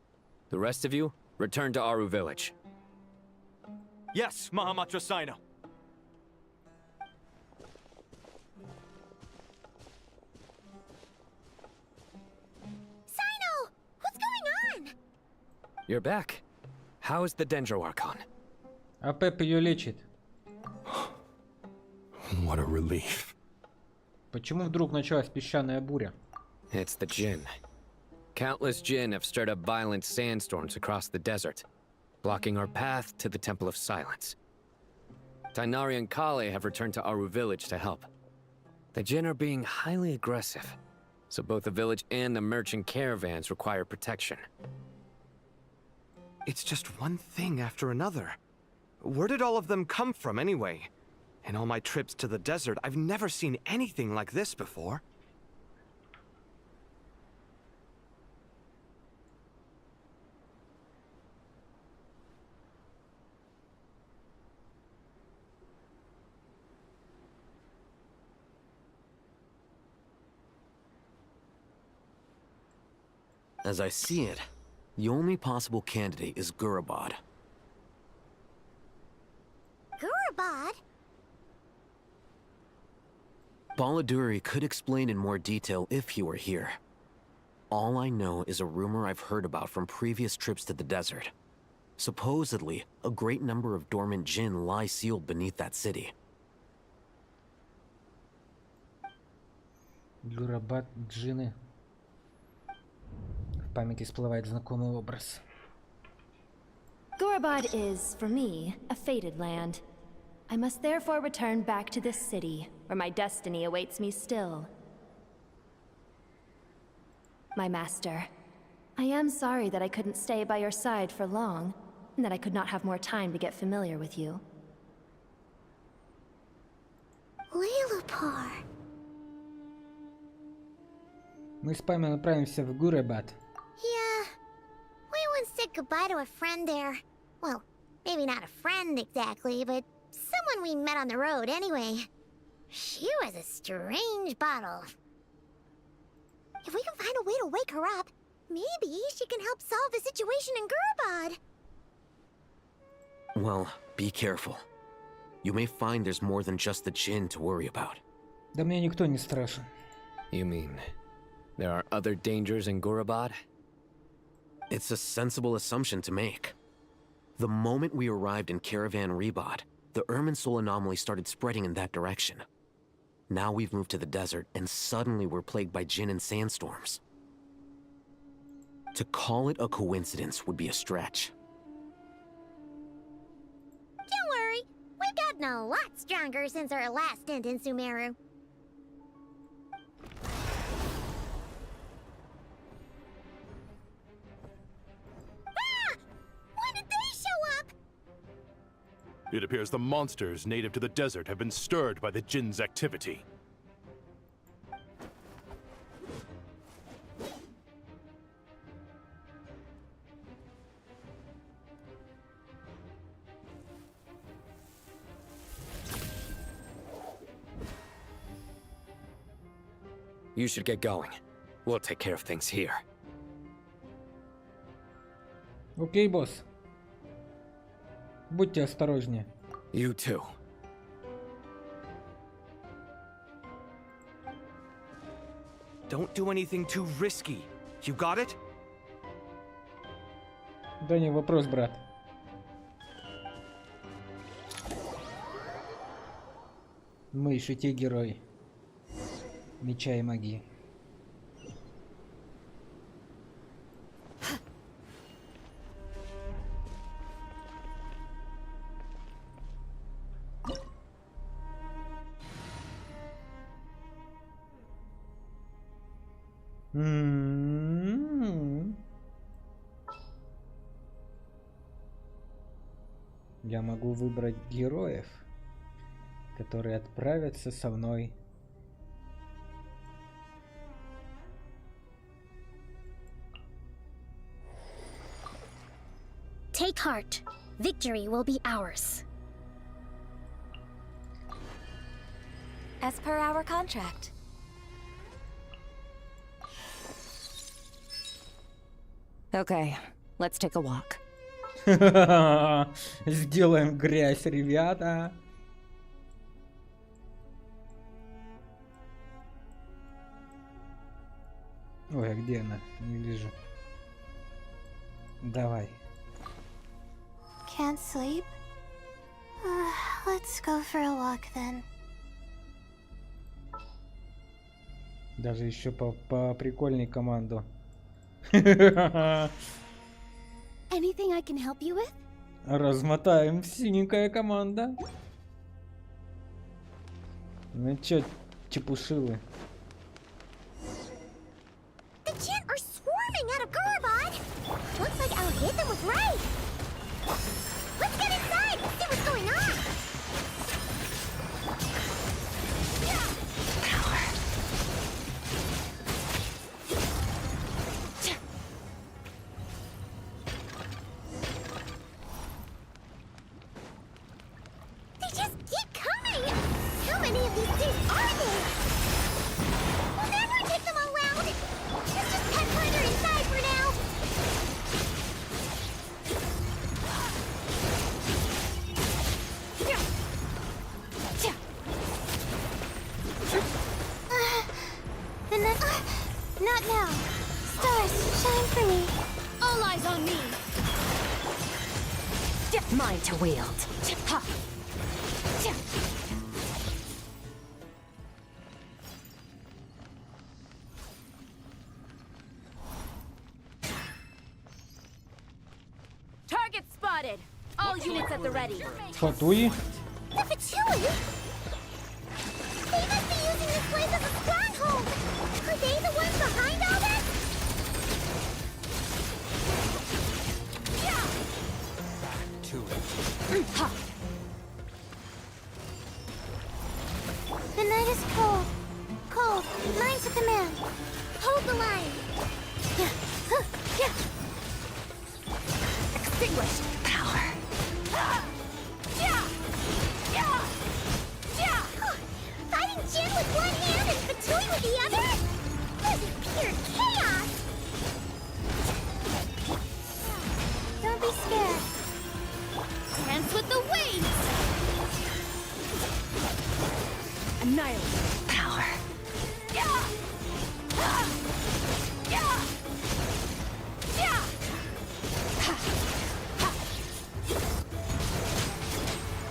The rest of you, return to Aru village. Yes, Mahamatra Sino. Sino! What's going on? You're back. How is the Dendro Archon? А Пеп ее лечит. What a relief. Почему вдруг началась песчаная буря? It's the Jinn. Countless Jinn have stirred up violent sandstorms across the desert, blocking our path to the Temple of Silence. Tainari and Kale have returned to Aru village to help. The Jinn are being highly aggressive, so both the village and the merchant caravans require protection. It's just one thing after another. Where did all of them come from anyway? In all my trips to the desert, I've never seen anything like this before. As I see it, the only possible candidate is Gurabad. Gurabad? Baladuri could explain in more detail if he were here. All I know is a rumor I've heard about from previous trips to the desert. Supposedly, a great number of dormant Jinn lie sealed beneath that city. Гурабат, джинны. В памяти всплывает знакомый образ. Gurabad is, for me, a fated land. I must therefore return back to this city, where my destiny awaits me still. My master, I am sorry that I couldn't stay by your side for long, and that I could not have more time to get familiar with you. Lilupar. Мы с Пами направимся в Гурабад. Yeah. We once said goodbye to a friend there. Well, Maybe not a friend exactly, but someone we met on the road anyway. She was a strange bottle. If we can find a way to wake her up, maybe she can help solve the situation in Gurbad. Well, be careful. You may find there's more than just the Jinn to worry about. Да мне никто не страшен. You mean there are other dangers in Gurabad? It's a sensible assumption to make. The moment we arrived in Caravan Rebad, the Irminsul anomaly started spreading in that direction. Now we've moved to the desert, and suddenly we're plagued by Jinn and sandstorms. To call it a coincidence would be a stretch. Don't worry, we've gotten a lot stronger since our last stint in Sumeru. Ah! When did they show up? It appears the monsters native to the desert have been stirred by the Jinn's activity. You should get going. We'll take care of things here. Окей, босс. Будьте осторожнее. You too. Don't do anything too risky. You got it? Да не вопрос, брат. Мы еще те герои. Меча и магии. Я могу выбрать героев, которые отправятся со мной. Take heart. Victory will be ours. As per our contract. Okay, let's take a walk. Сделаем грязь, ребята. Ой, а где она? Не вижу. Давай. Can't sleep? Let's go for a walk then. Даже еще по прикольней команду. Anything I can help you with? Размотаем, синенькая команда. Ну чё, чепушилы? The Jinn are swarming out of Gurbad. Looks like our Hithem was right. Let's get inside and see what's going on. They just keep coming. How many of these things are there? We'll never take them all out. Let's just head further inside for now. Not now. Stars, shine for me. All eyes on me. Mine to wield. Ha. Target spotted. All units at the ready. Фатуи? The Fatui? They must be using this place as a stronghold. Are they the ones behind all this? The night is cold. Cold. Mine to command. Hold the line. Extinguished power. with one hand and Fatui with the other? This is pure chaos! Don't be scared. Dance with the waves! Annihilate. Power. Yeah! Ah! Yeah! Yeah!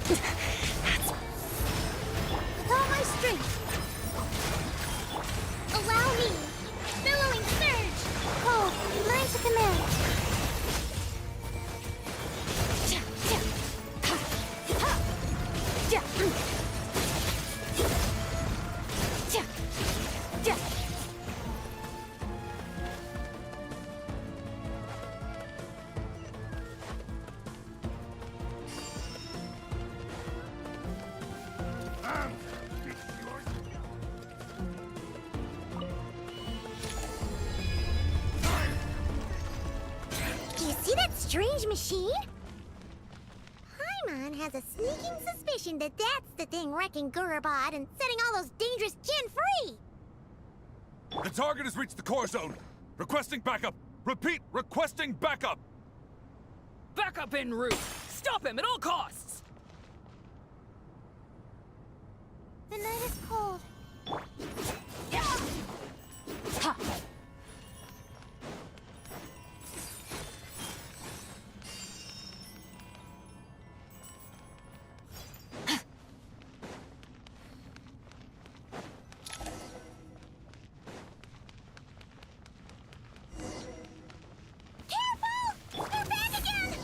With all my strength. Allow me. Billowing surge. Oh, mine to command. Do you see that strange machine? Paimon has a sneaking suspicion that that's the thing wrecking Gurabad and setting all those dangerous Jinn free! The target has reached the core zone. Requesting backup. Repeat, requesting backup. Backup en route. Stop him at all costs. The night is cold. Careful! They're back again!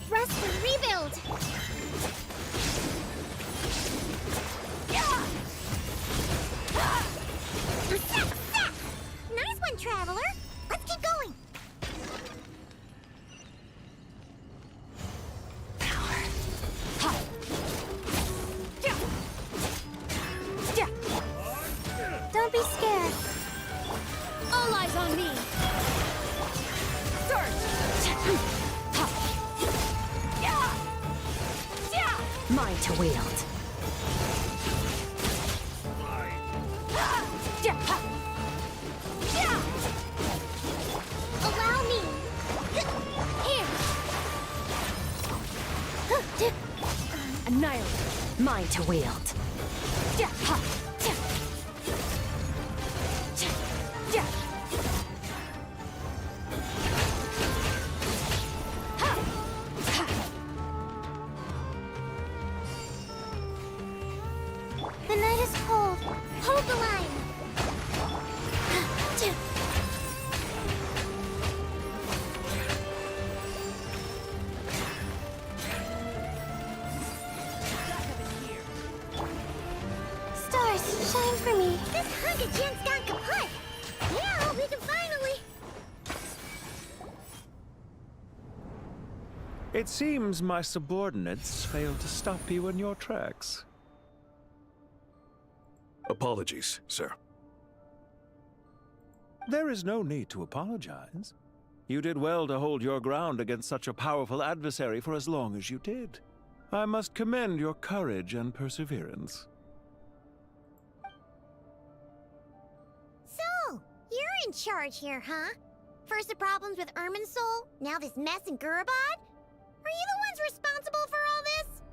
Rest and rebuild! Nice one, Traveler! Let's keep going! Don't be scared. All eyes on me! Mine to wield. Allow me! Here! Annihilate. Mine to wield. The night is cold. Hold the line! Stars, shine for me. This hunk of Jin's gone kaput! Yeah, we can finally... It seems my subordinates failed to stop you in your tracks. Apologies, sir. There is no need to apologize. You did well to hold your ground against such a powerful adversary for as long as you did. I must commend your courage and perseverance. So, you're in charge here, huh? First the problems with Irminsul, now this mess in Gurabad? Are you the ones responsible for all this?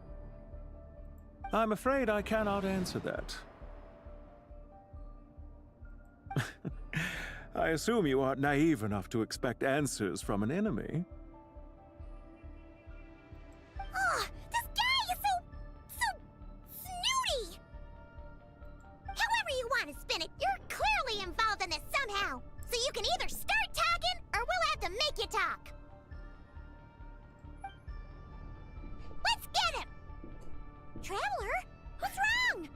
I'm afraid I cannot answer that. I assume you aren't naive enough to expect answers from an enemy. Oh, this guy is so snooty! However you want to spin it, you're clearly involved in this somehow. So you can either start talking, or we'll have to make you talk. Let's get him! Traveler, what's wrong?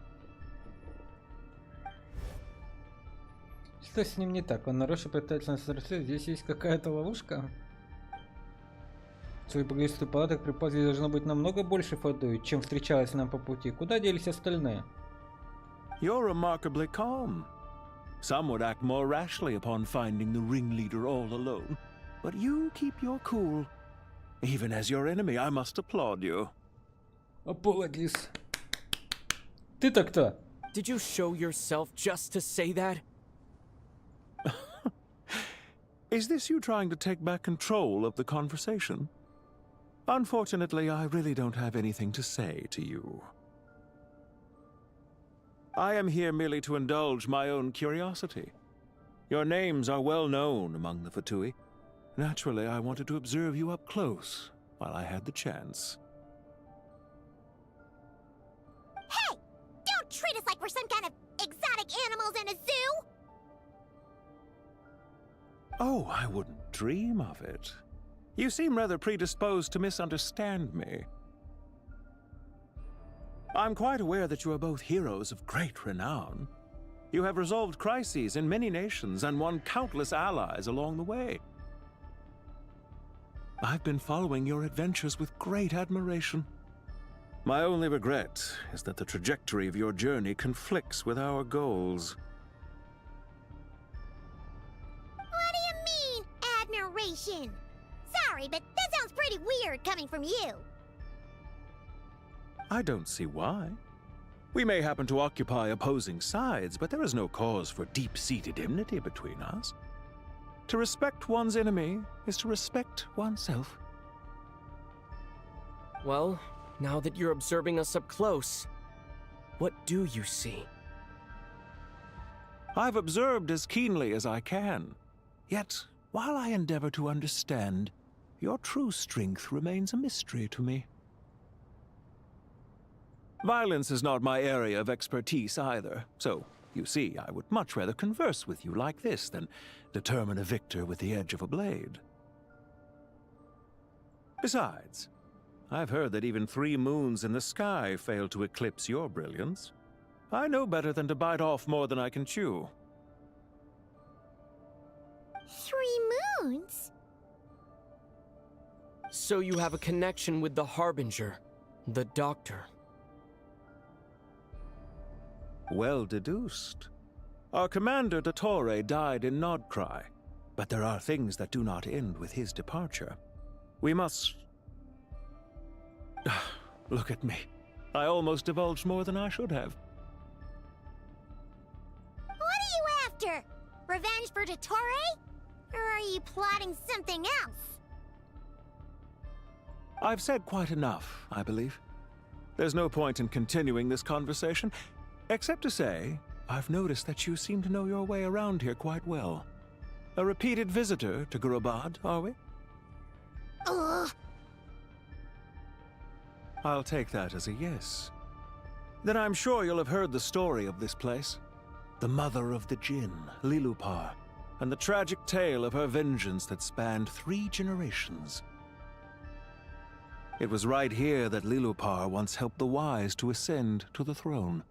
Что с ним не так? Он нарочно пытается нас расстрелять. Здесь есть какая-то ловушка? Судя по количеству палаток, при позе должно быть намного больше Фадуи, чем встречалось нам по пути. Куда делись остальные? You're remarkably calm. Some would act more rashly upon finding the ringleader all alone. But you keep your cool. Even as your enemy, I must applaud you. Apologies. Ты-то кто? Did you show yourself just to say that? Is this you trying to take back control of the conversation? Unfortunately, I really don't have anything to say to you. I am here merely to indulge my own curiosity. Your names are well known among the Fatui. Naturally, I wanted to observe you up close while I had the chance. Hey! Don't treat us like we're some kind of exotic animals in a zoo! Oh, I wouldn't dream of it. You seem rather predisposed to misunderstand me. I'm quite aware that you are both heroes of great renown. You have resolved crises in many nations and won countless allies along the way. I've been following your adventures with great admiration. My only regret is that the trajectory of your journey conflicts with our goals. What do you mean, admiration? Sorry, but that sounds pretty weird coming from you. I don't see why. We may happen to occupy opposing sides, but there is no cause for deep-seated enmity between us. To respect one's enemy is to respect oneself. Well, now that you're observing us up close, what do you see? I've observed as keenly as I can. Yet, while I endeavor to understand, your true strength remains a mystery to me. Violence is not my area of expertise either, so, you see, I would much rather converse with you like this than determine a victor with the edge of a blade. Besides, I've heard that even 3 moons in the sky fail to eclipse your brilliance. I know better than to bite off more than I can chew. 3 moons? So you have a connection with the Harbinger, the Doctor. Well deduced. Our commander, Dottore, died in Nodcry, but there are things that do not end with his departure. We must... Look at me. I almost divulged more than I should have. What are you after? Revenge for Dottore? Or are you plotting something else? I've said quite enough, I believe. There's no point in continuing this conversation, except to say, I've noticed that you seem to know your way around here quite well. A repeated visitor to Gurabad, are we? Ugh. I'll take that as a yes. Then I'm sure you'll have heard the story of this place. The mother of the Jinn, Lilupar, and the tragic tale of her vengeance that spanned 3 generations. It was right here that Lilupar once helped the wise to ascend to the throne.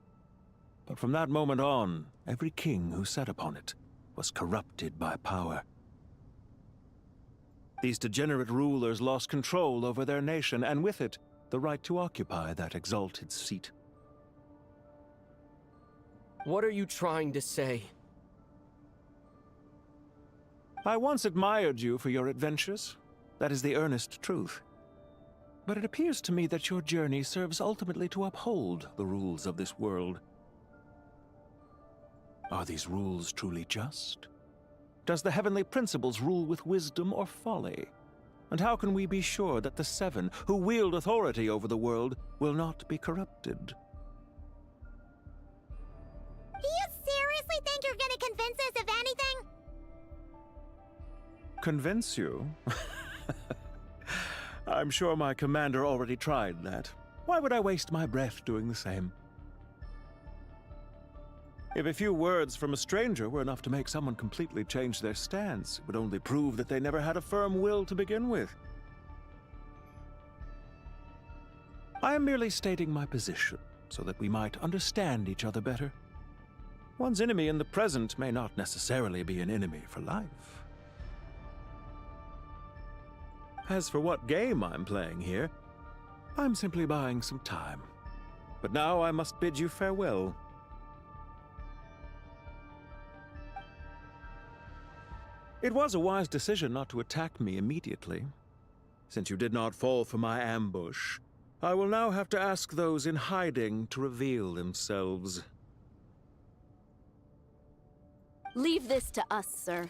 But from that moment on, every king who sat upon it was corrupted by power. These degenerate rulers lost control over their nation, and with it, the right to occupy that exalted seat. What are you trying to say? I once admired you for your adventures. That is the earnest truth. But it appears to me that your journey serves ultimately to uphold the rules of this world. Are these rules truly just? Does the heavenly principles rule with wisdom or folly? And how can we be sure that the 7 who wield authority over the world will not be corrupted? Do you seriously think you're gonna convince us of anything? Convince you? I'm sure my commander already tried that. Why would I waste my breath doing the same? If a few words from a stranger were enough to make someone completely change their stance, it would only prove that they never had a firm will to begin with. I am merely stating my position, so that we might understand each other better. One's enemy in the present may not necessarily be an enemy for life. As for what game I'm playing here, I'm simply buying some time. But now I must bid you farewell. It was a wise decision not to attack me immediately. Since you did not fall for my ambush, I will now have to ask those in hiding to reveal themselves. Leave this to us, sir.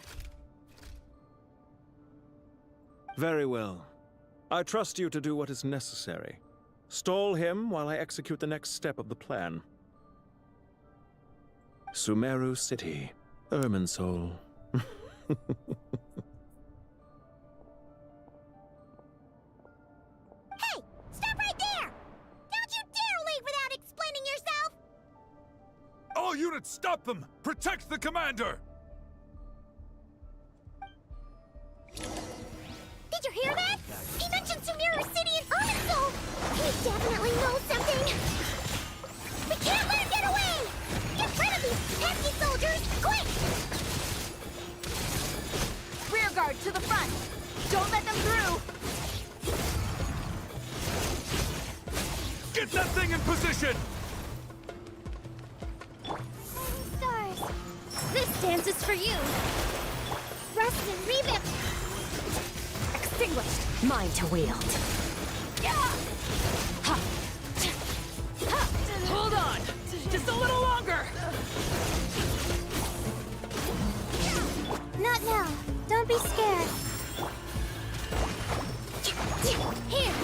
Very well. I trust you to do what is necessary. Stall him while I execute the next step of the plan. Sumeru City, Irminsul. Hey! Stop right there! Don't you dare leave without explaining yourself! All units, stop them! Protect the commander! Did you hear that? He mentioned Sumeru City and Irminsul! He definitely knows something! We can't let him get away! Get rid of these pesky soldiers, quick! Rear guard to the front! Don't let them through! Get that thing in position! Stars! This dance is for you! Rust and revamp! Extinguished! Mine to wield. Hold on! Just a little longer! Not now. Don't be scared. Here!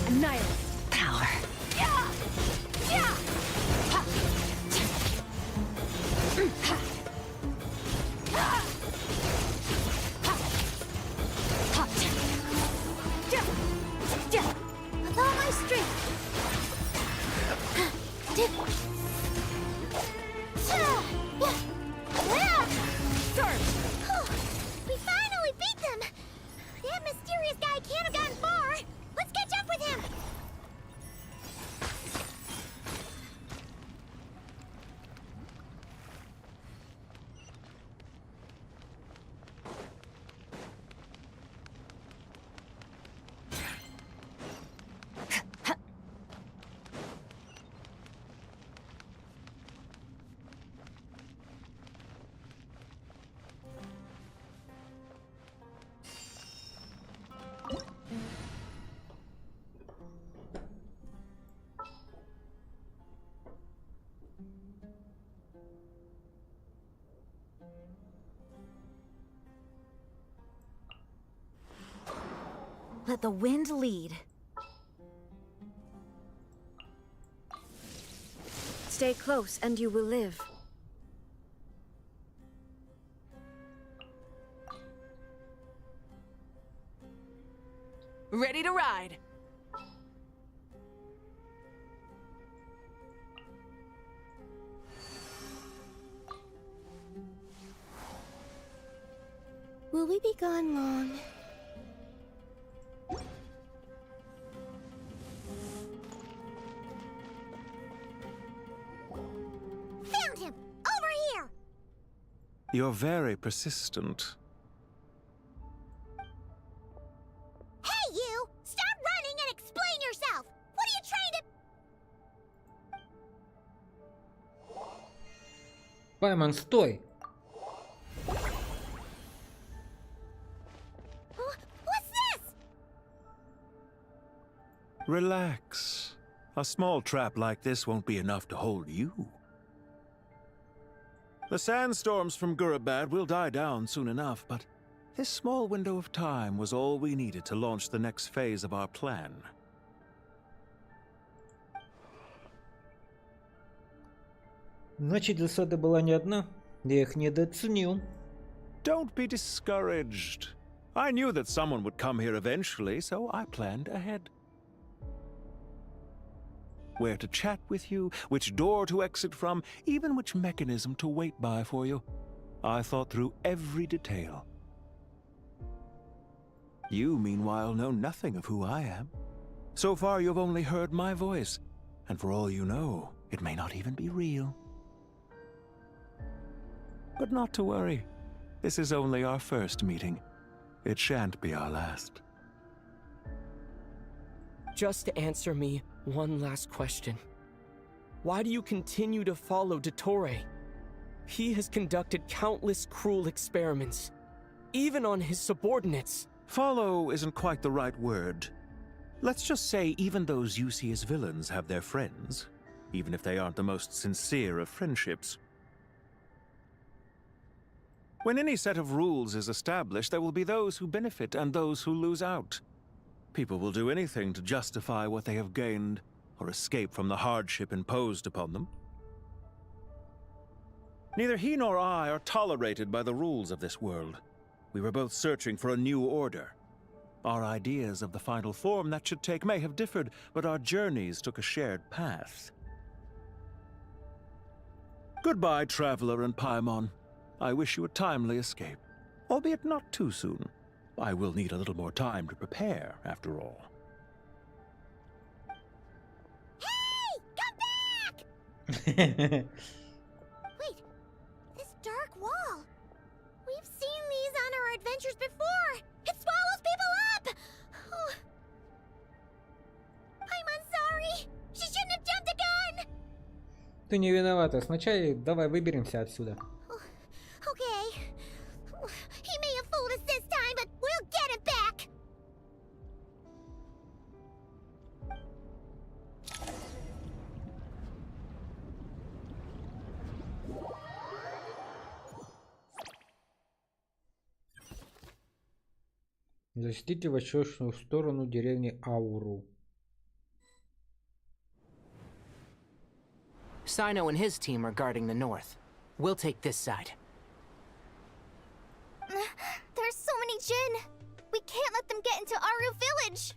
Annihilate. Power. With all my strength. We finally beat them! That mysterious guy can't have gotten far! Let's catch up with him! Let the wind lead. Stay close and you will live. Ready to ride! Will we be gone long? Found him! Over here! You're very persistent. Hey, you! Stop running and explain yourself! What are you trying to... Пайман, стой! What's this? Relax. A small trap like this won't be enough to hold you. The sandstorms from Gurabad will die down soon enough, but this small window of time was all we needed to launch the next phase of our plan. Значит, засада была не одна. Я их недооценил. Don't be discouraged. I knew that someone would come here eventually, so I planned ahead. Where to chat with you, which door to exit from, even which mechanism to wait by for you. I thought through every detail. You, meanwhile, know nothing of who I am. So far, you've only heard my voice, and for all you know, it may not even be real. But not to worry. This is only our first meeting. It shan't be our last. Just answer me one last question. Why do you continue to follow Dottore? He has conducted countless cruel experiments, even on his subordinates. Follow isn't quite the right word. Let's just say even those you see as villains have their friends, even if they aren't the most sincere of friendships. When any set of rules is established, there will be those who benefit and those who lose out. People will do anything to justify what they have gained or escape from the hardship imposed upon them. Neither he nor I are tolerated by the rules of this world. We were both searching for a new order. Our ideas of the final form that should take may have differed, but our journeys took a shared path. Goodbye, Traveler and Paimon. I wish you a timely escape, albeit not too soon. I will need a little more time to prepare, after all. Hey! Come back! Wait, this dark wall. We've seen these on our adventures before. It swallows people up! Oh. I'm sorry. She shouldn't have jumped a gun! Ты не виновата. Сначала давай выберемся отсюда. Okay. He may have fooled us this time, but we'll get it back! Защитите восточную сторону деревни Ауру. Sino and his team are guarding the north. We'll take this side. There's so many Jin! We can't let them get into Aru village!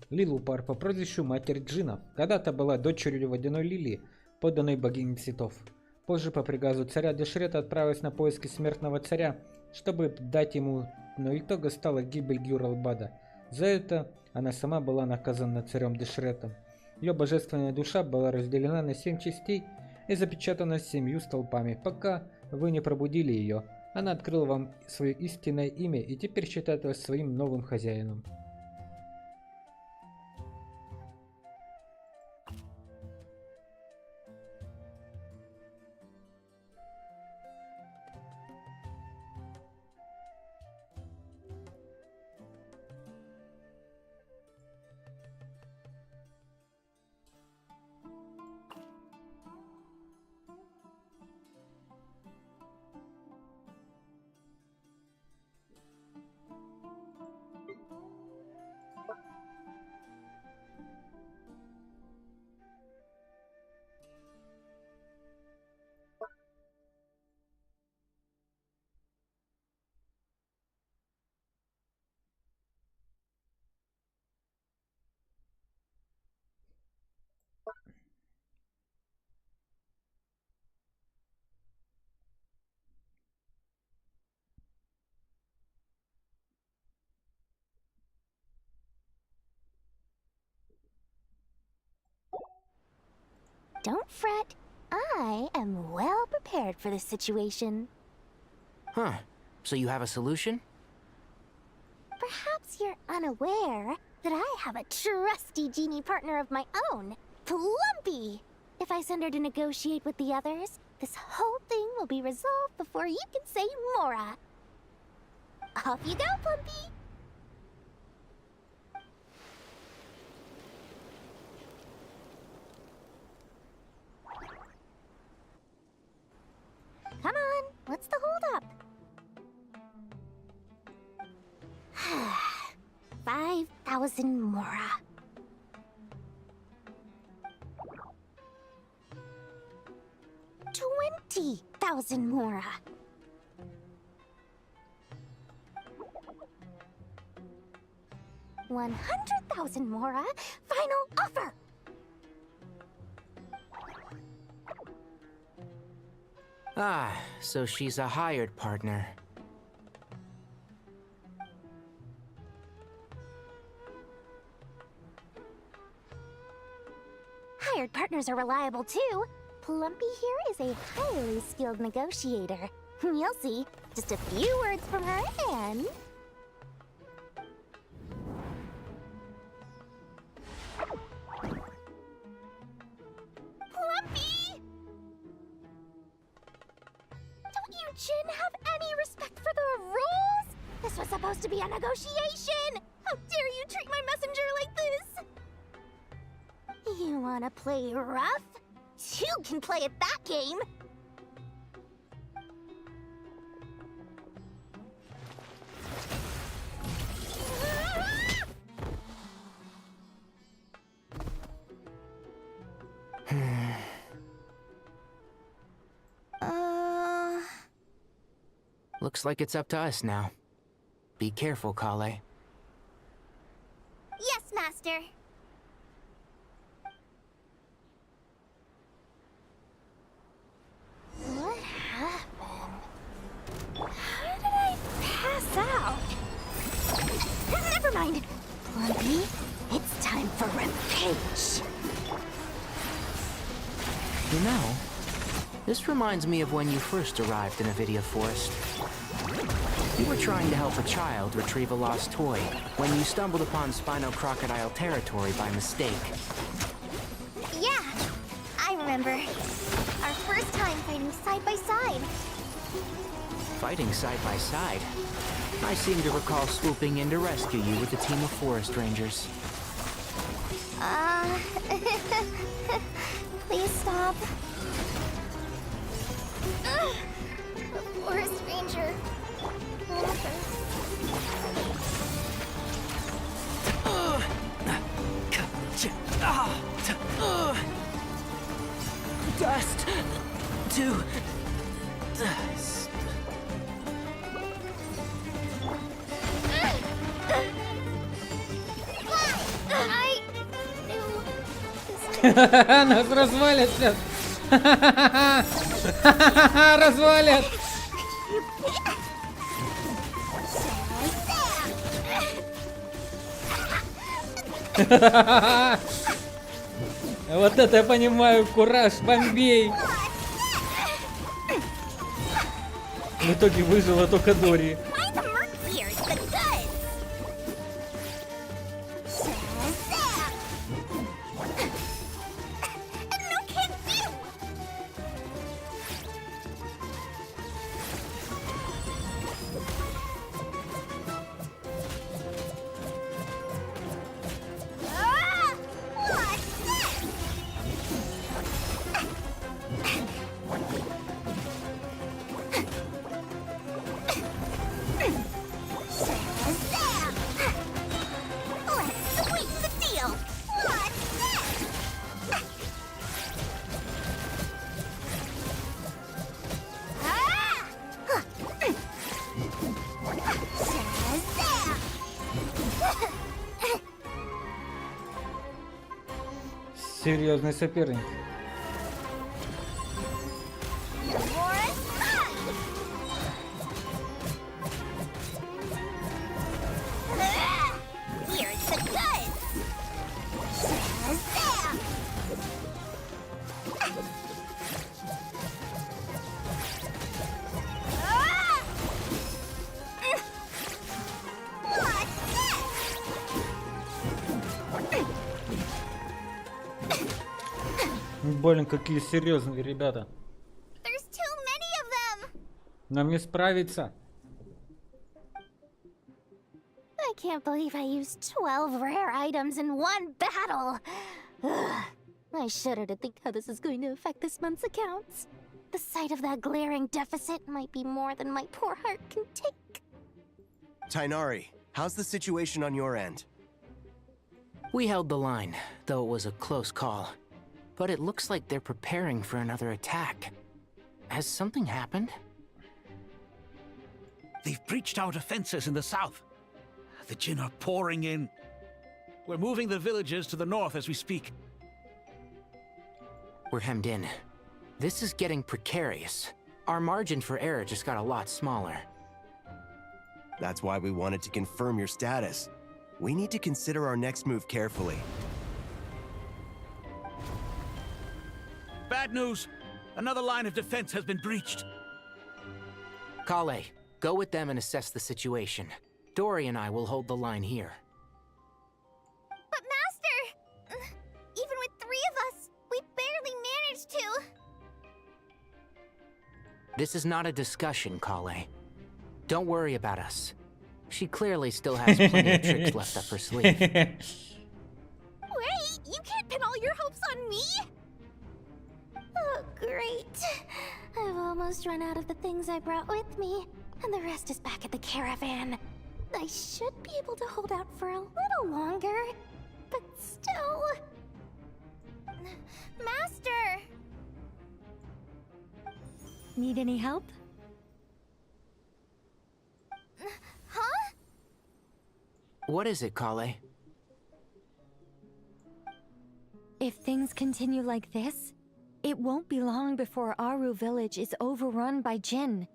Лилупар по прозвищу Матерь Джинов когда-то была дочерью водяной лилии, подданной богине цветов. Позже по приказу царя Дешрета отправилась на поиски смертного царя, чтобы дать ему, но итогом стала гибель Гюралбада. За это она сама была наказана царем Дешретом. Ее божественная душа была разделена на 7 частей и запечатана 7 столпами, пока вы не пробудили ее. Она открыла вам свое истинное имя и теперь считает вас своим новым хозяином. Don't fret. I am well prepared for this situation. Huh. So you have a solution? Perhaps you're unaware that I have a trusty genie partner of my own, Plumpy. If I send her to negotiate with the others, this whole thing will be resolved before you can say Mora. Off you go, Plumpy! Come on, what's the holdup? 5,000 Mora. $20,000 Mora. $100,000 Mora. Final offer. Ah, so she's a hired partner. Hired partners are reliable too. Plumpy here is a highly skilled negotiator. You'll see. Just a few words from her and... Plumpy! Don't you, Jin, have any respect for the rules? This was supposed to be a negotiation! How dare you treat my messenger like this? You wanna play rough? You can play at that game! Looks like it's up to us now. Be careful, Kale. Yes, Master. What happened? How did I pass out? Never mind. Plumpy, it's time for revenge. You know, this reminds me of when you first arrived in Avidia Forest. You were trying to help a child retrieve a lost toy when you stumbled upon Spino Crocodile territory by mistake. Yeah, I remember. Our first time fighting side by side. Fighting side by side? I seem to recall swooping in to rescue you with a team of forest rangers. Please stop. The forest ranger. Dust to dust. Нас развалят сейчас. Развалят. Вот это я понимаю, кураж, бомбей. В итоге выжила только Дори. Серьезный соперник. Блин, какие серьезные ребята. Нам не справиться. I can't believe I used 12 rare items in one battle. Ugh. I shudder to think how this is going to affect this month's accounts. The sight of that glaring deficit might be more than my poor heart can take. Tainari, how's the situation on your end? We held the line, though it was a close call. But it looks like they're preparing for another attack. Has something happened? They've breached our defenses in the south. The Jin are pouring in. We're moving the villagers to the north as we speak. We're hemmed in. This is getting precarious. Our margin for error just got a lot smaller. That's why we wanted to confirm your status. We need to consider our next move carefully. bad news. Another line of defense has been breached. Kale, go with them and assess the situation. Dory and I will hold the line here. But Master! Even with 3 of us, we barely managed to. This is not a discussion, Kale. Don't worry about us. She clearly still has plenty of tricks left up her sleeve. Wait, you can't pin all your hopes on me? Oh, great. I've almost run out of the things I brought with me, and the rest is back at the caravan. I should be able to hold out for a little longer, but still... Master! Need any help? Huh? What is it, Kale? If things continue like this, it won't be long before Aru village is overrun by Jinn,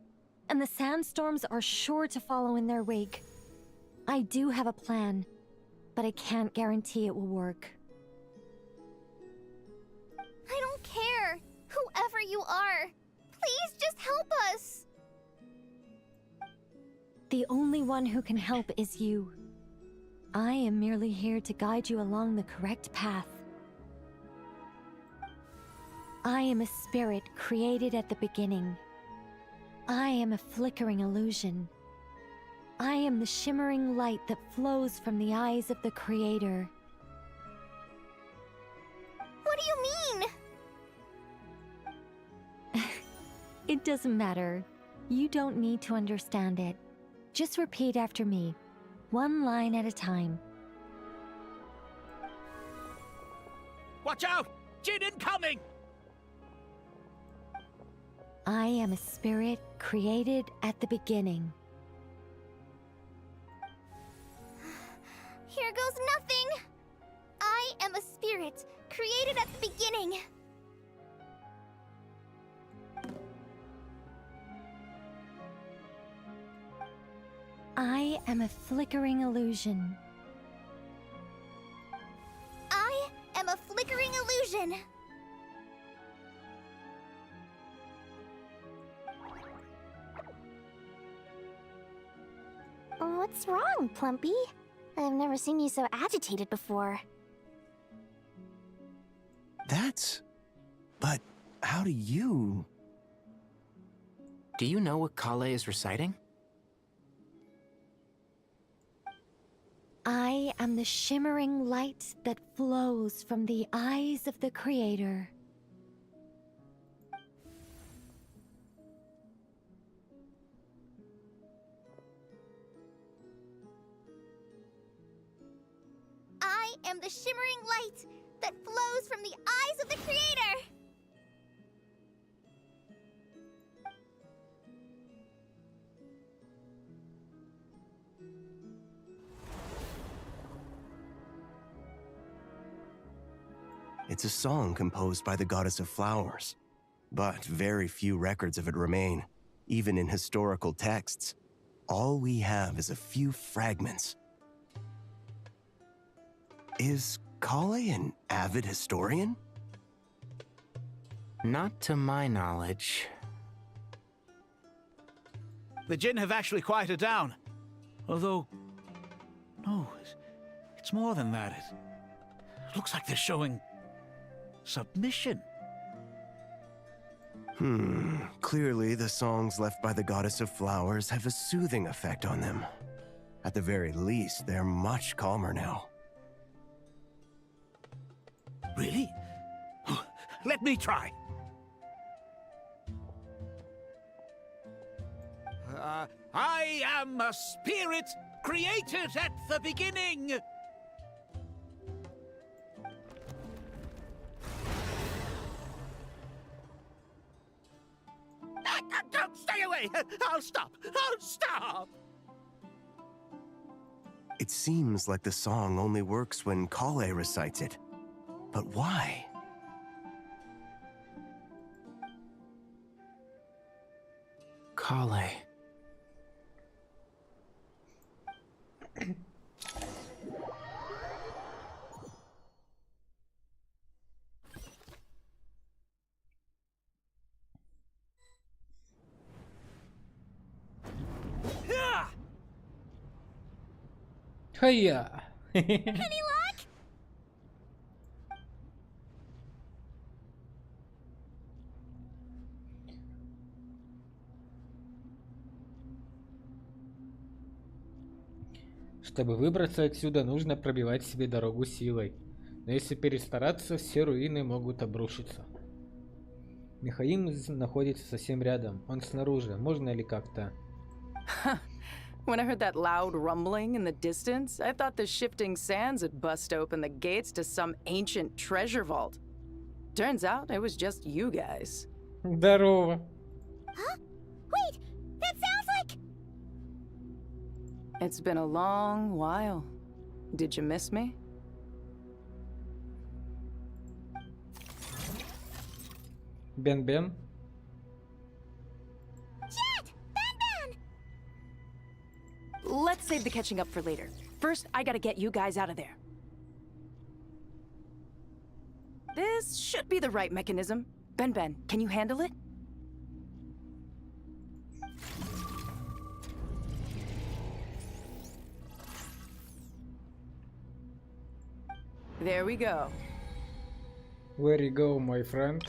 and the sandstorms are sure to follow in their wake. I do have a plan, but I can't guarantee it will work. I don't care, whoever you are. Please just help us. The only one who can help is you. I am merely here to guide you along the correct path. I am a spirit created at the beginning. I am a flickering illusion. I am the shimmering light that flows from the eyes of the Creator. What do you mean? It doesn't matter. You don't need to understand it. Just repeat after me, one line at a time. Watch out! Jinn incoming! I am a spirit created at the beginning. Here goes nothing. I am a spirit created at the beginning. I am a flickering illusion. I am a flickering illusion. What's wrong, Plumpy? I've never seen you so agitated before. But how do you... Do you know what Kale is reciting? I am the shimmering light that flows from the eyes of the Creator. I am the shimmering light that flows from the eyes of the Creator! It's a song composed by the goddess of flowers, but very few records of it remain, even in historical texts. All we have is a few fragments. Is Kale an avid historian? Not to my knowledge. The Jinn have actually quieted down. Although... no, it's more than that. It looks like they're showing... submission. Clearly the songs left by the goddess of flowers have a soothing effect on them. At the very least, they're much calmer now. Really? Let me try. I am a spirit created at the beginning. Don't stay away! I'll stop! I'll stop! It seems like the song only works when Kale recites it. But why? Kale. Хая! Any luck? Чтобы выбраться отсюда, нужно пробивать себе дорогу силой. Но если перестараться, все руины могут обрушиться. Михаил находится совсем рядом. Он снаружи. Можно ли как-то... When I heard that loud rumbling in the distance, I thought the shifting sands had bust open the gates to some ancient treasure vault. Turns out it was just you guys. Здорово. Huh? Wait, that sounds like... It's been a long while. Did you miss me? Бен-Бен. Jet! Ben-Ben! Let's save the catching up for later. First, I gotta get you guys out of there. This should be the right mechanism. Ben-Ben, can you handle it? There we go. Where you go, my friend?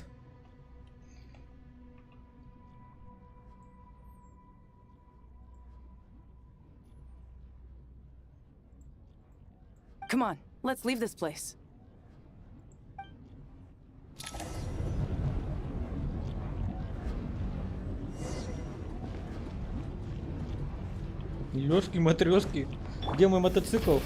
Come on, let's leave this place. Ёшки-матрёшки. Где мой мотоцикл?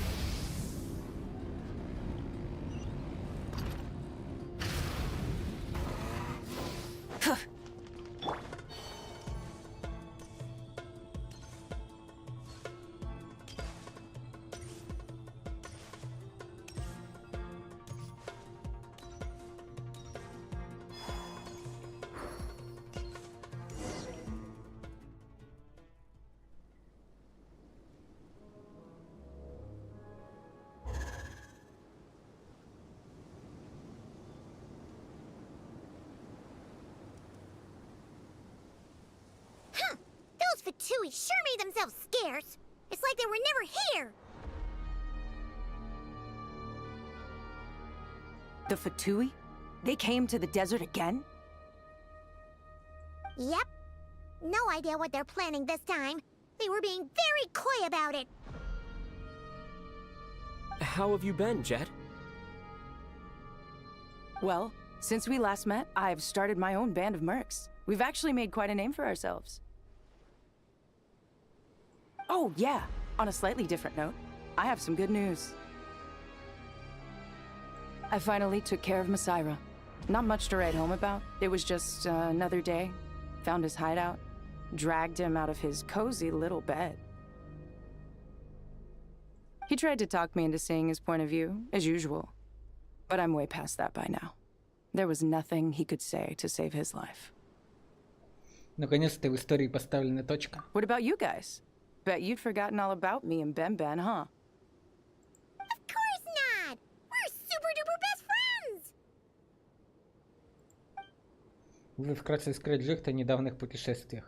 Huh! Those Fatui sure made themselves scarce. It's like they were never here. The Fatui? They came to the desert again? Yep. No idea what they're planning this time. They were being very coy about it. How have you been, Jet? Well, since we last met, I've started my own band of mercs. We've actually made quite a name for ourselves. Oh, yeah. On a slightly different note, I have some good news. I finally took care of Masaira. Not much to write home about. It was just another day. Found his hideout. Dragged him out of his cozy little bed. He tried to talk me into seeing his point of view, as usual. But I'm way past that by now. There was nothing he could say to save his life. Наконец-то в истории поставлена точка. What about you guys? Bet you'd forgotten all about me and Ben-Ben, huh? Of course not! We're super-duper best friends! Вы вкратце скрыли о недавних путешествиях.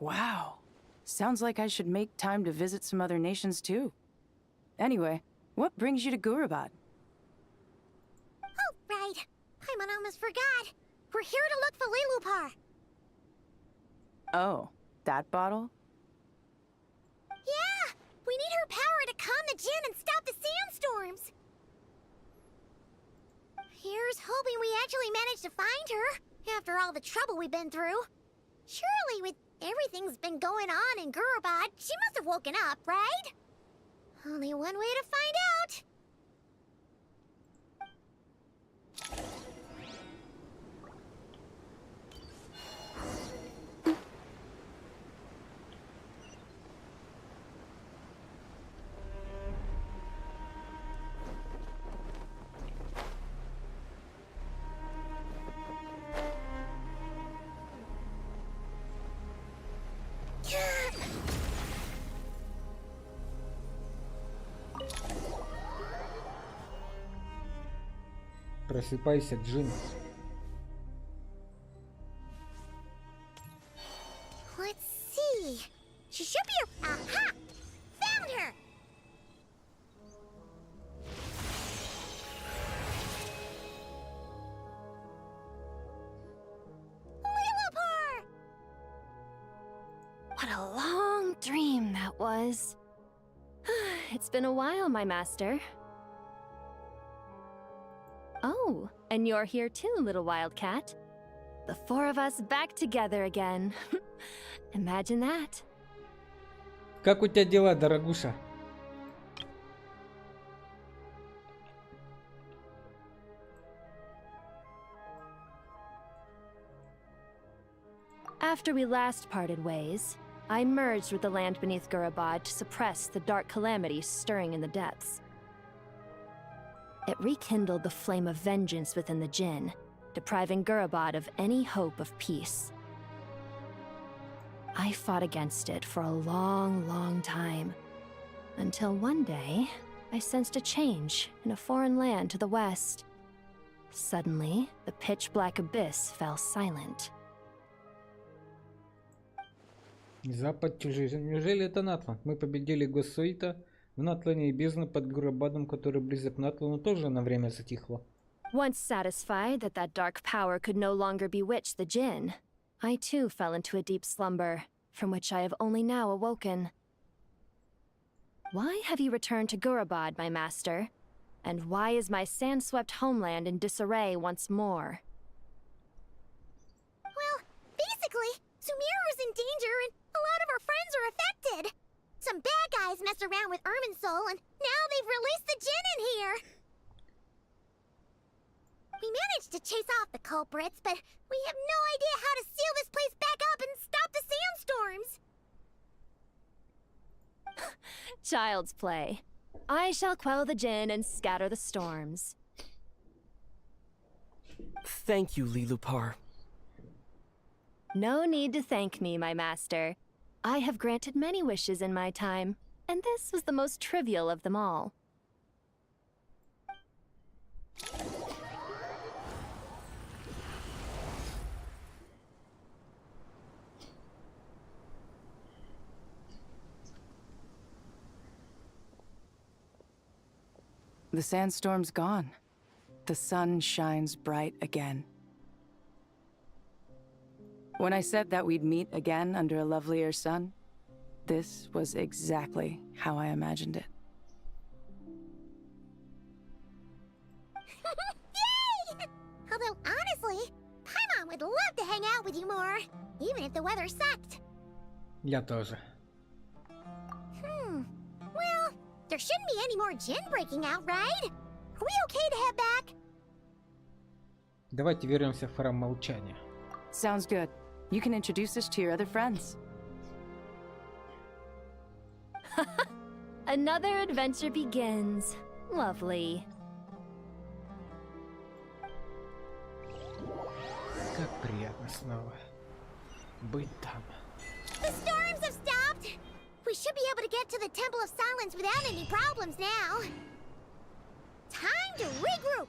Wow. Sounds like I should make time to visit some other nations too. Anyway, what brings you to Gurabad? Oh, right. Paimon almost forgot. We're here to look for Lilupar. Oh, that bottle? Yeah! We need her power to calm the Jinn and stop the sandstorms. Here's hoping we actually managed to find her, after all the trouble we've been through. Surely with everything's been going on in Gurabad, she must have woken up, right? Only one way to find out. Просыпайся, Джин. Let's see. She should be... Aha! Found her! was. It's been a while, my master. Oh, and you're here too, little wildcat. The four of us back together again. Imagine that. Как у тебя дела, дорогуша? After we last parted ways, I merged with the land beneath Gurabad to suppress the dark calamities stirring in the depths. It rekindled the flame of vengeance within the Jinn, depriving Gurabad of any hope of peace. I fought against it for a long time, until one day, I sensed a change in a foreign land to the west. Suddenly, the pitch-black abyss fell silent. Запад чужой. Неужели это Натлан? Мы победили Госсуита в Натлане, и бездна под Гурабадом, который близок к Натлану, тоже на время затихла. Once satisfied that that dark power could no longer bewitch the Jinn, I too fell into a deep slumber, from which I have only now awoken. Why have you returned to Gurabad, my master? And why is my sand-swept homeland in disarray once more? Well, basically, Sumeru's in danger and a lot of our friends are affected. Some bad guys messed around with Irminsul and now they've released the Jinn in here. We managed to chase off the culprits, but we have no idea how to seal this place back up and stop the sandstorms. Child's play. I shall quell the Jinn and scatter the storms. Thank you, Lilupar. No need to thank me, my master. I have granted many wishes in my time, and this was the most trivial of them all. The sandstorm's gone. The sun shines bright again. When I said that we'd meet again under a lovelier sun, this was exactly how I imagined it. Yay! Although honestly, Paimon would love to hang out with you more, even if the weather sucked. Я тоже. Well, there shouldn't be any more Jinn breaking out, right? Are we okay to head back? Давайте вернемся в храм молчания. Sounds good. You can introduce us to your other friends. Another adventure begins. Lovely. Как приятно снова быть там. The storms have stopped! We should be able to get to the Temple of Silence without any problems now. Time to regroup!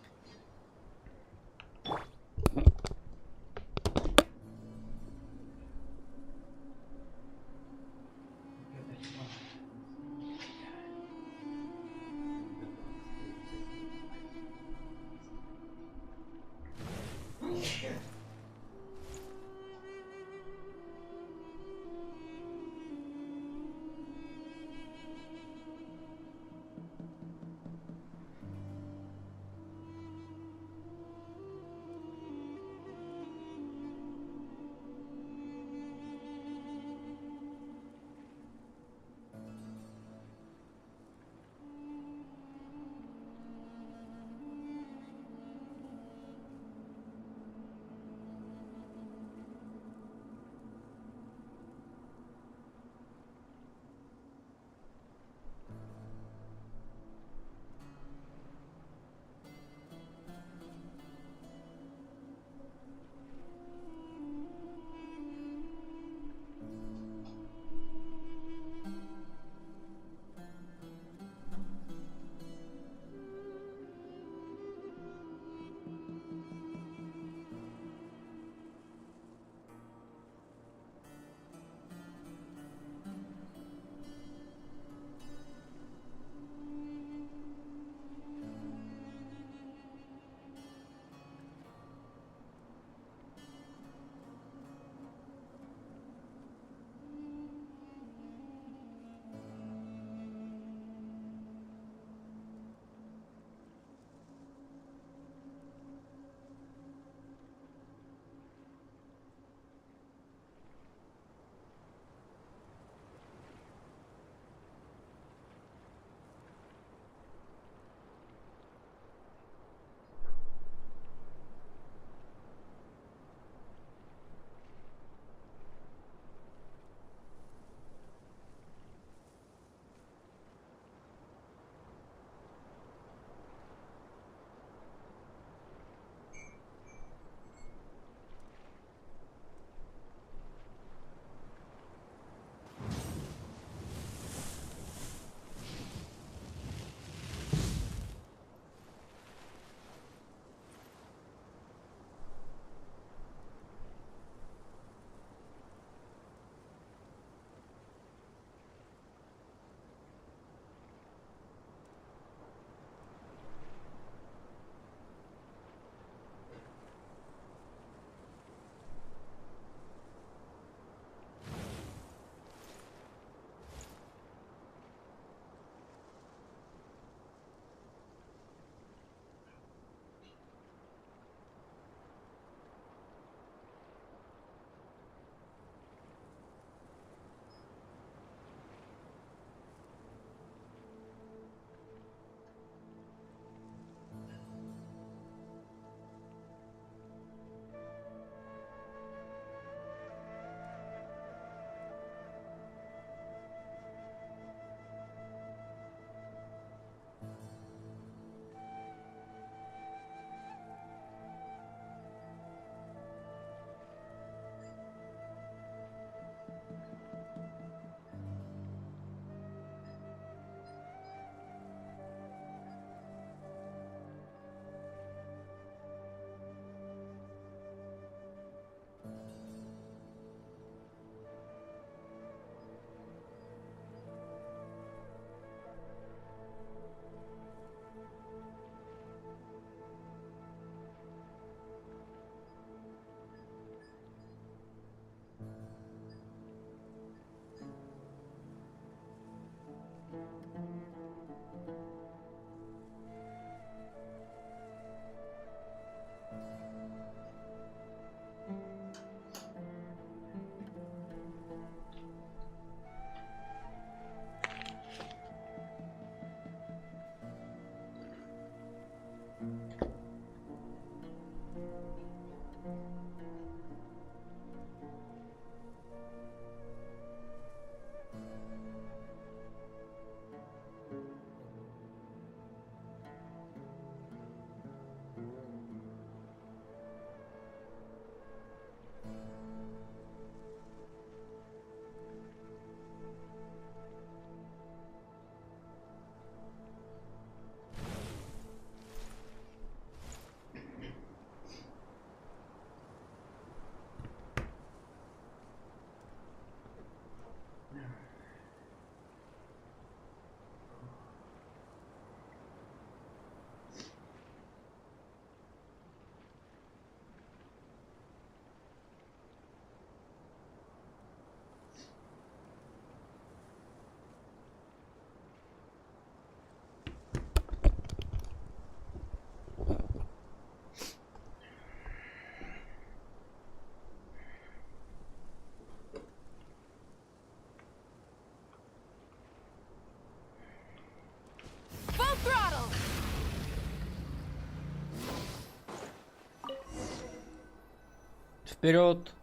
Вперед!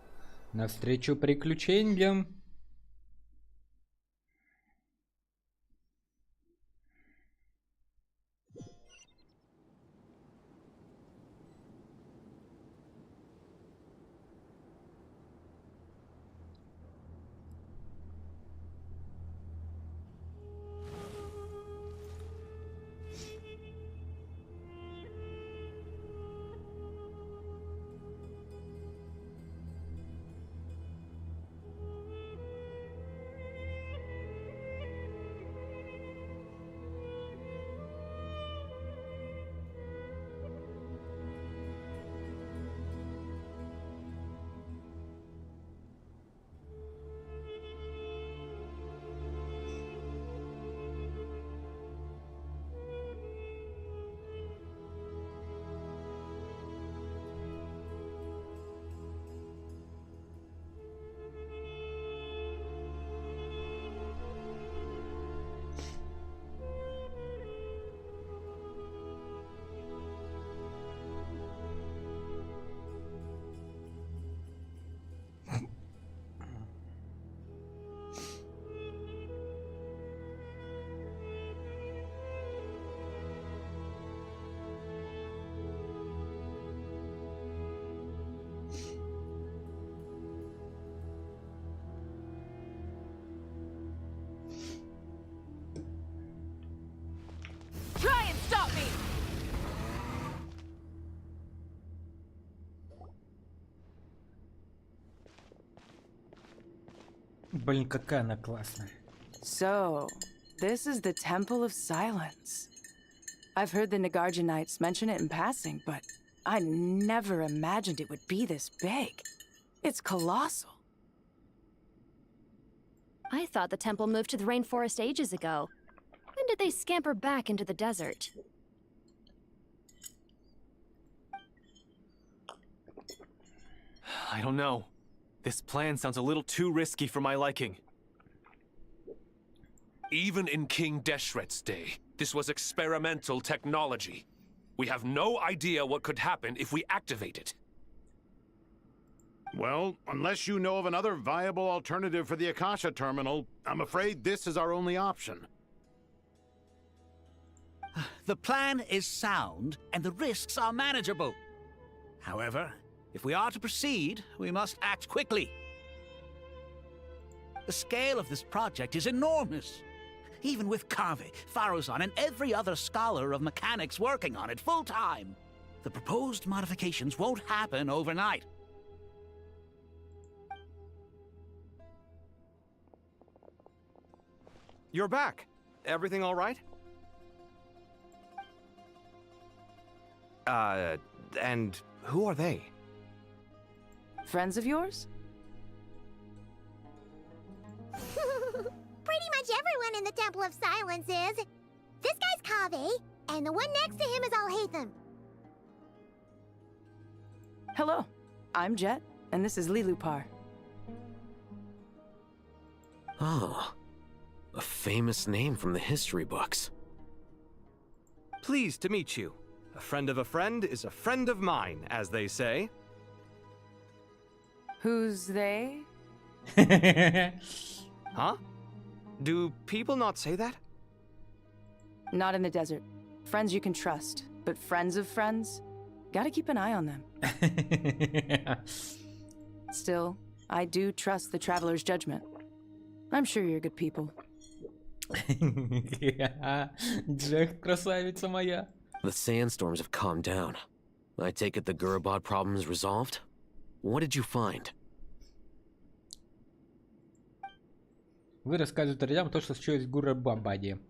Навстречу приключениям! Try and stop me! Блин, какая она классная. So, this is the Temple of Silence. I've heard the Nagarjanites mention it in passing, but I never imagined it would be this big. It's colossal. I thought the temple moved to the rainforest ages ago. When did they scamper back into the desert? I don't know. This plan sounds a little too risky for my liking. Even in King Deshret's day, this was experimental technology. We have no idea what could happen if we activate it. Well, unless you know of another viable alternative for the Akasha terminal, I'm afraid this is our only option. The plan is sound, and the risks are manageable. However, if we are to proceed, we must act quickly. The scale of this project is enormous. Even with Kaveh, Faruzan, and every other scholar of mechanics working on it full-time, the proposed modifications won't happen overnight. You're back. Everything all right? And who are they? Friends of yours? Pretty much everyone in the Temple of Silence is. This guy's Kaveh, and the one next to him is Alhaitham. Hello, I'm Jet, and this is Lilupar. Oh, a famous name from the history books. Pleased to meet you. A friend of a friend is a friend of mine, as they say. Who's they? Huh? Do people not say that? Not in the desert. Friends you can trust, but friends of friends? Gotta keep an eye on them. Still, I do trust the Traveler's judgment. I'm sure you're good people. Джек, красавица моя. The sandstorms have calmed down. I take it the Gurabad problem is resolved? What did you find? Вы рассказываете друзьям то, что случилось в Гурабаде. And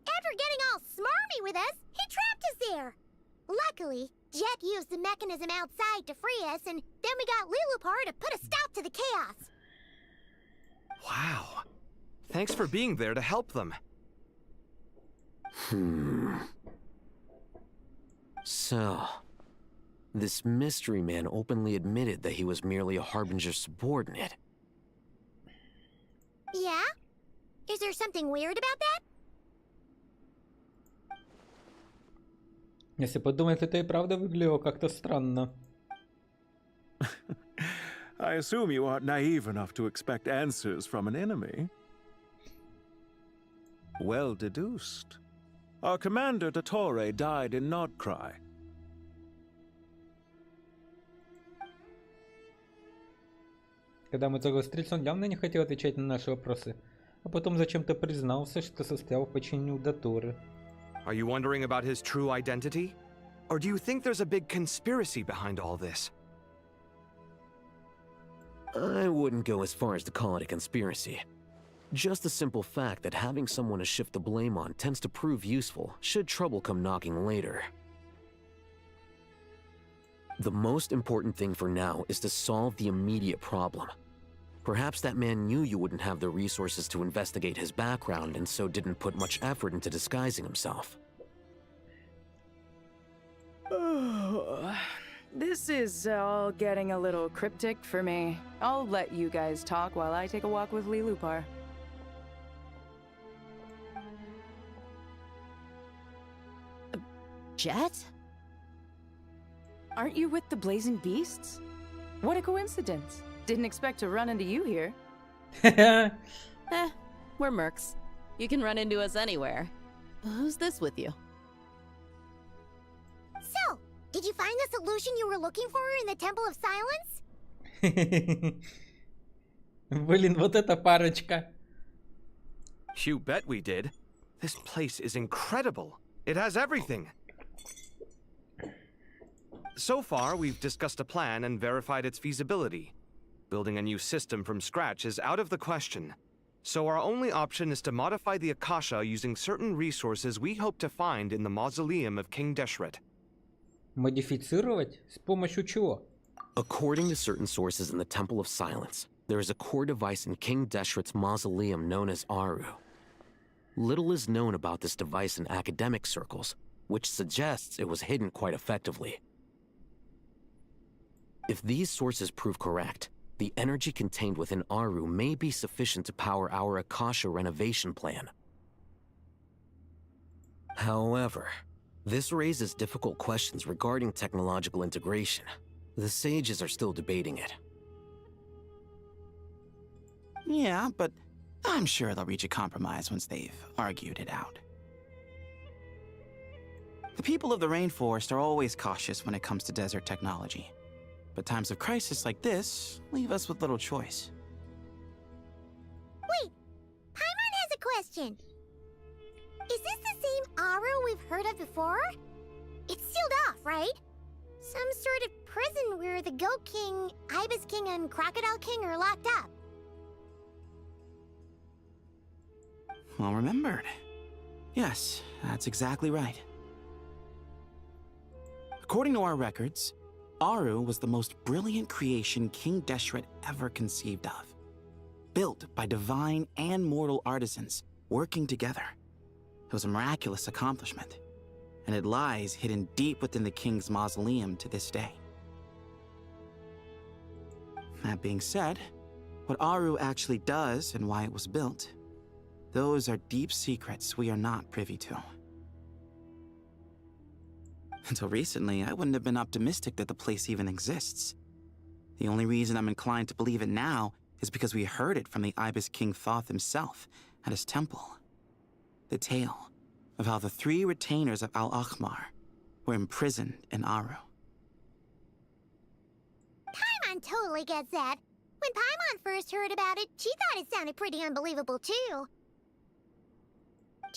after getting all smarmy with us, he trapped us there. Luckily, Jet used the mechanism outside to free us, and then we got Lilupar to put a stop to the chaos. Wow. Thanks for being there to help them. So, this mystery man openly admitted that he was merely a Harbinger subordinate. Yeah? Is there something weird about that? Если подумать, это и правда выглядело как-то странно. I assume you aren't naive enough to expect answers from an enemy. Well deduced. Our commander, Dottore, died in Nordcry. Когда мы только встретились, он явно не хотел отвечать на наши вопросы, а потом зачем-то признался, что состоял в подчинении у Доторы. Are you wondering about his true identity? Or do you think there's a big conspiracy behind all this? I wouldn't go as far as to call it a conspiracy. Just the simple fact that having someone to shift the blame on tends to prove useful should trouble come knocking later. The most important thing for now is to solve the immediate problem. Perhaps that man knew you wouldn't have the resources to investigate his background and so didn't put much effort into disguising himself. This is all getting a little cryptic for me. I'll let you guys talk while I take a walk with Lee Lupar. Jet? Aren't you with the Blazing Beasts? What a coincidence. Didn't expect to run into you here. We're mercs. You can run into us anywhere. Who's this with you? So, did you find the solution you were looking for in the Temple of Silence? Блин, вот эта парочка. You bet we did. This place is incredible. It has everything. So far, we've discussed a plan and verified its feasibility. Building a new system from scratch is out of the question. So our only option is to modify the Akasha using certain resources we hope to find in the mausoleum of King Deshret. Модифицировать? С помощью чего? According to certain sources in the Temple of Silence, there is a core device in King Deshret's mausoleum known as Aru. Little is known about this device in academic circles, which suggests it was hidden quite effectively. If these sources prove correct, the energy contained within Aru may be sufficient to power our Akasha renovation plan. However, this raises difficult questions regarding technological integration. The sages are still debating it. Yeah, but I'm sure they'll reach a compromise once they've argued it out. The people of the rainforest are always cautious when it comes to desert technology. But times of crisis like this leave us with little choice. Wait, Paimon has a question. Is this the same Aru we've heard of before? It's sealed off, right? Some sort of prison where the Goat King, Ibis King, and Crocodile King are locked up. Well remembered. Yes, that's exactly right. According to our records, Aru was the most brilliant creation King Deshret ever conceived of. Built by divine and mortal artisans working together. It was a miraculous accomplishment, and it lies hidden deep within the king's mausoleum to this day. That being said, what Aru actually does and why it was built, those are deep secrets we are not privy to. Until recently, I wouldn't have been optimistic that the place even exists. The only reason I'm inclined to believe it now is because we heard it from the Ibis King Thoth himself at his temple. The tale of how the 3 retainers of Al-Akhmar were imprisoned in Aru. Paimon totally gets that. When Paimon first heard about it, she thought it sounded pretty unbelievable too. Do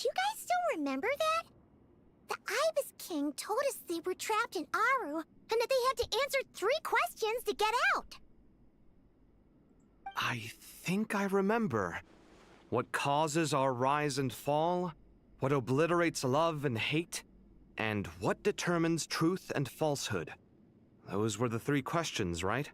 you guys still remember that? The Ibis King told us they were trapped in Aru, and that they had to answer 3 questions to get out. I think I remember. What causes our rise and fall? What obliterates love and hate? And what determines truth and falsehood? Those were the 3 questions, right?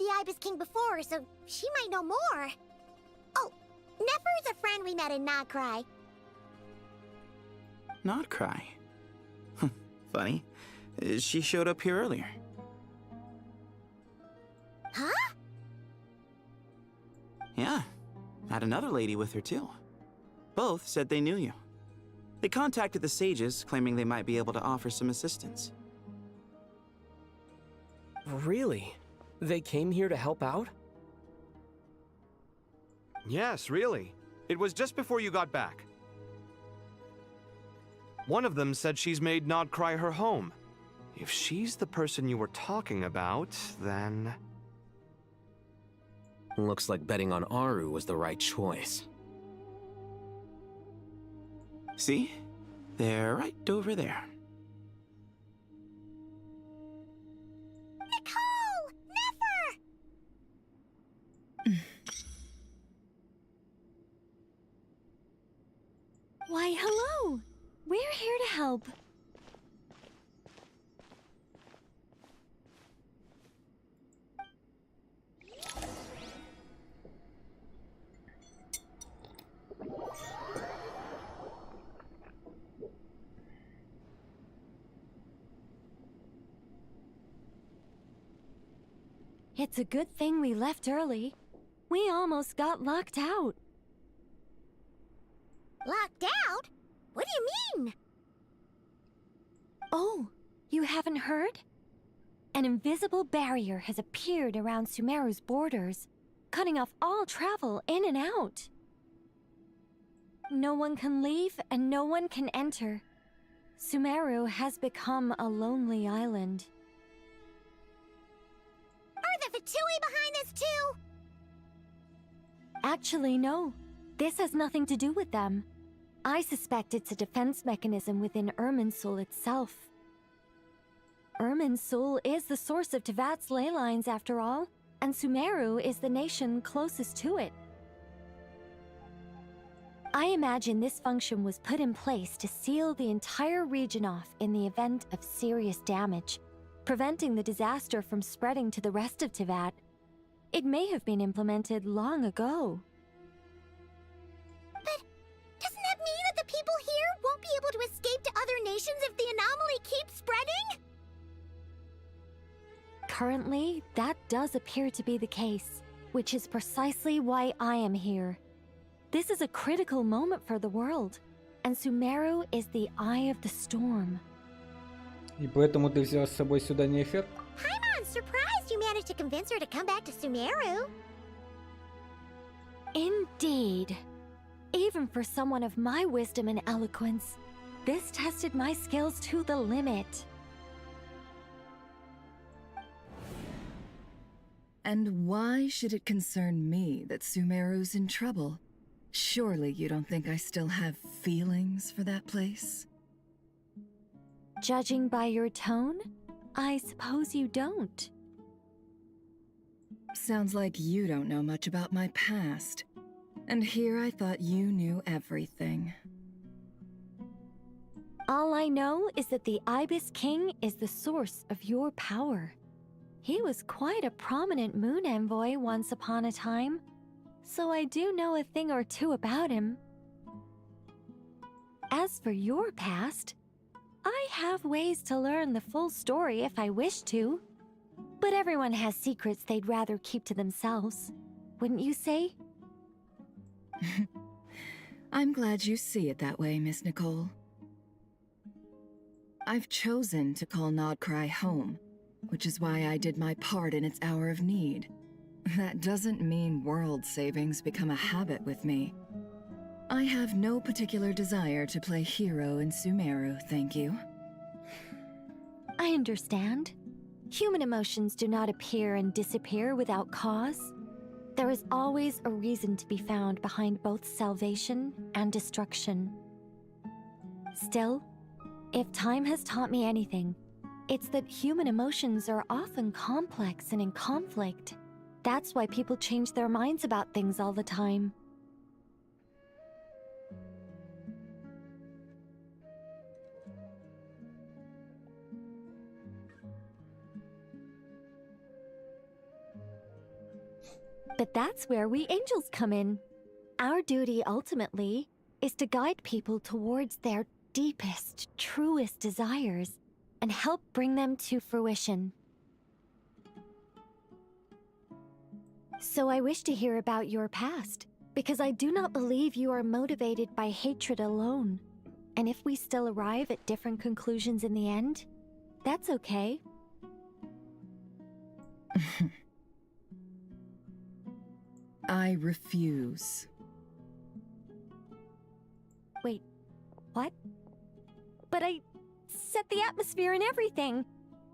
the Ibis King before, so she might know more. Oh, Nefer's a friend we met in Nagcry. Not cry. Funny. She showed up here earlier. Huh? Yeah. Had another lady with her, too. Both said they knew you. They contacted the sages, claiming they might be able to offer some assistance. Really? They came here to help out? Yes, really. It was just before you got back. One of them said she's made Nodcry her home. If she's the person you were talking about, then... Looks like betting on Aru was the right choice. See? They're right over there. Nicole! Nefer! Why, hello! We're here to help. It's a good thing we left early. We almost got locked out. Locked out? What do you mean? Oh, you haven't heard? An invisible barrier has appeared around Sumeru's borders, cutting off all travel in and out. No one can leave and no one can enter. Sumeru has become a lonely island. Are the Fatui behind this too? Actually, no. This has nothing to do with them. I suspect it's a defense mechanism within Irminsul itself. Irminsul is the source of Tevat's ley lines, after all, and Sumeru is the nation closest to it. I imagine this function was put in place to seal the entire region off in the event of serious damage, preventing the disaster from spreading to the rest of Tevat. It may have been implemented long ago. But doesn't that mean that the people here won't be able to escape to other nations if the anomaly keeps spreading? Currently, that does appear to be the case, which is precisely why I am here. This is a critical moment for the world, and Sumeru is the eye of the storm. И поэтому ты взял с собой сюда Нефер? Paimon's surprised you managed to convince her to come back to Sumeru. Indeed. Even for someone of my wisdom and eloquence, this tested my skills to the limit. And why should it concern me that Sumeru's in trouble? Surely you don't think I still have feelings for that place? Judging by your tone, I suppose you don't. Sounds like you don't know much about my past. And here I thought you knew everything. All I know is that the Ibis King is the source of your power. He was quite a prominent moon envoy once upon a time, so I do know a thing or two about him. As for your past, I have ways to learn the full story if I wish to. But everyone has secrets they'd rather keep to themselves, wouldn't you say? I'm glad you see it that way, Miss Nicole. I've chosen to call Nodcry home, which is why I did my part in its hour of need. That doesn't mean world savings become a habit with me. I have no particular desire to play hero in Sumeru, thank you. I understand. Human emotions do not appear and disappear without cause. There is always a reason to be found behind both salvation and destruction. Still, if time has taught me anything, it's that human emotions are often complex and in conflict. That's why people change their minds about things all the time. But that's where we angels come in. Our duty, ultimately, is to guide people towards their deepest, truest desires and help bring them to fruition. So I wish to hear about your past, because I do not believe you are motivated by hatred alone. And if we still arrive at different conclusions in the end, that's okay. I refuse. Wait, what? But I set the atmosphere and everything.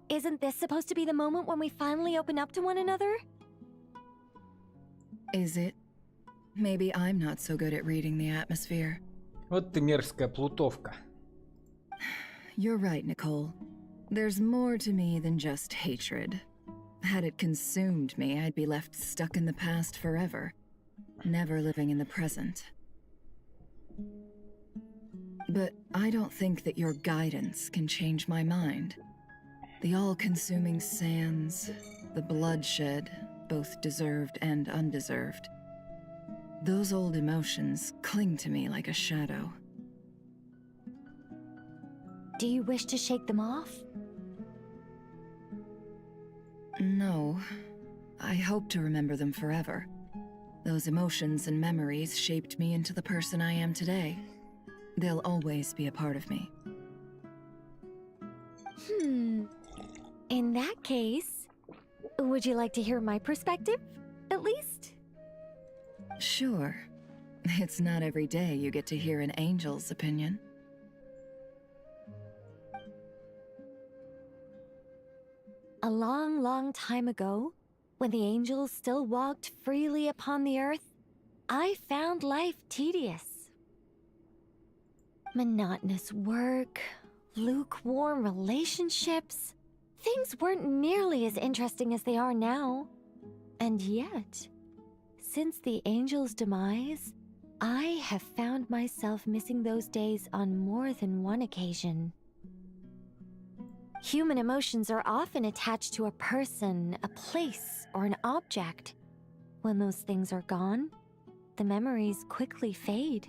Isn't this supposed to be the moment when we finally open up to one another? Is it? Maybe I'm not so good at reading the atmosphere. Вот ты мерзкая плутовка. You're right, Nicole. There's more to me than just hatred. Had it consumed me, I'd be left stuck in the past forever, never living in the present. But I don't think that your guidance can change my mind. The all-consuming sands, the bloodshed, both deserved and undeserved. Those old emotions cling to me like a shadow. Do you wish to shake them off? No. I hope to remember them forever. Those emotions and memories shaped me into the person I am today. They'll always be a part of me. In that case, would you like to hear my perspective, at least? Sure. It's not every day you get to hear an angel's opinion. A long, long time ago, when the angels still walked freely upon the earth, I found life tedious. Monotonous work, lukewarm relationships. Things weren't nearly as interesting as they are now. And yet, since the angels' demise, I have found myself missing those days on more than one occasion. Human emotions are often attached to a person, a place, or an object. When those things are gone, the memories quickly fade,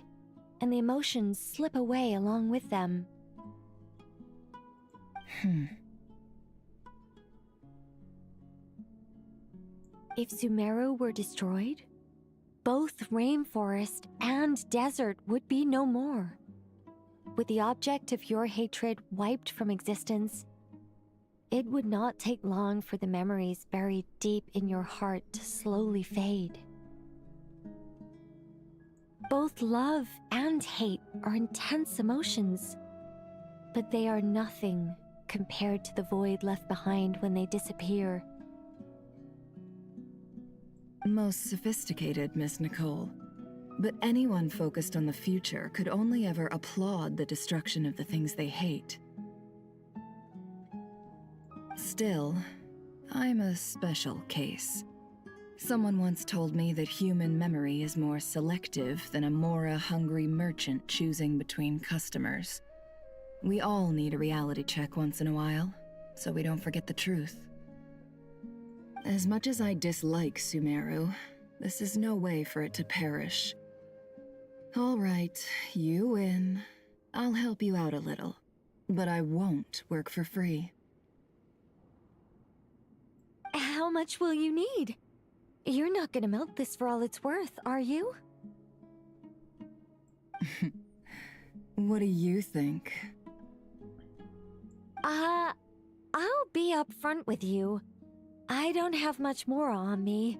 and the emotions slip away along with them. If Sumeru were destroyed, both rainforest and desert would be no more. With the object of your hatred wiped from existence, it would not take long for the memories buried deep in your heart to slowly fade. Both love and hate are intense emotions, but they are nothing compared to the void left behind when they disappear. Most sophisticated, Miss Nicole. But anyone focused on the future could only ever applaud the destruction of the things they hate. Still, I'm a special case. Someone once told me that human memory is more selective than a Mora-hungry merchant choosing between customers. We all need a reality check once in a while, so we don't forget the truth. As much as I dislike Sumeru, this is no way for it to perish. All right, you win. I'll help you out a little, but I won't work for free. How much will you need? You're not gonna milk this for all it's worth, are you? What do you think? I'll be upfront with you. I don't have much more on me.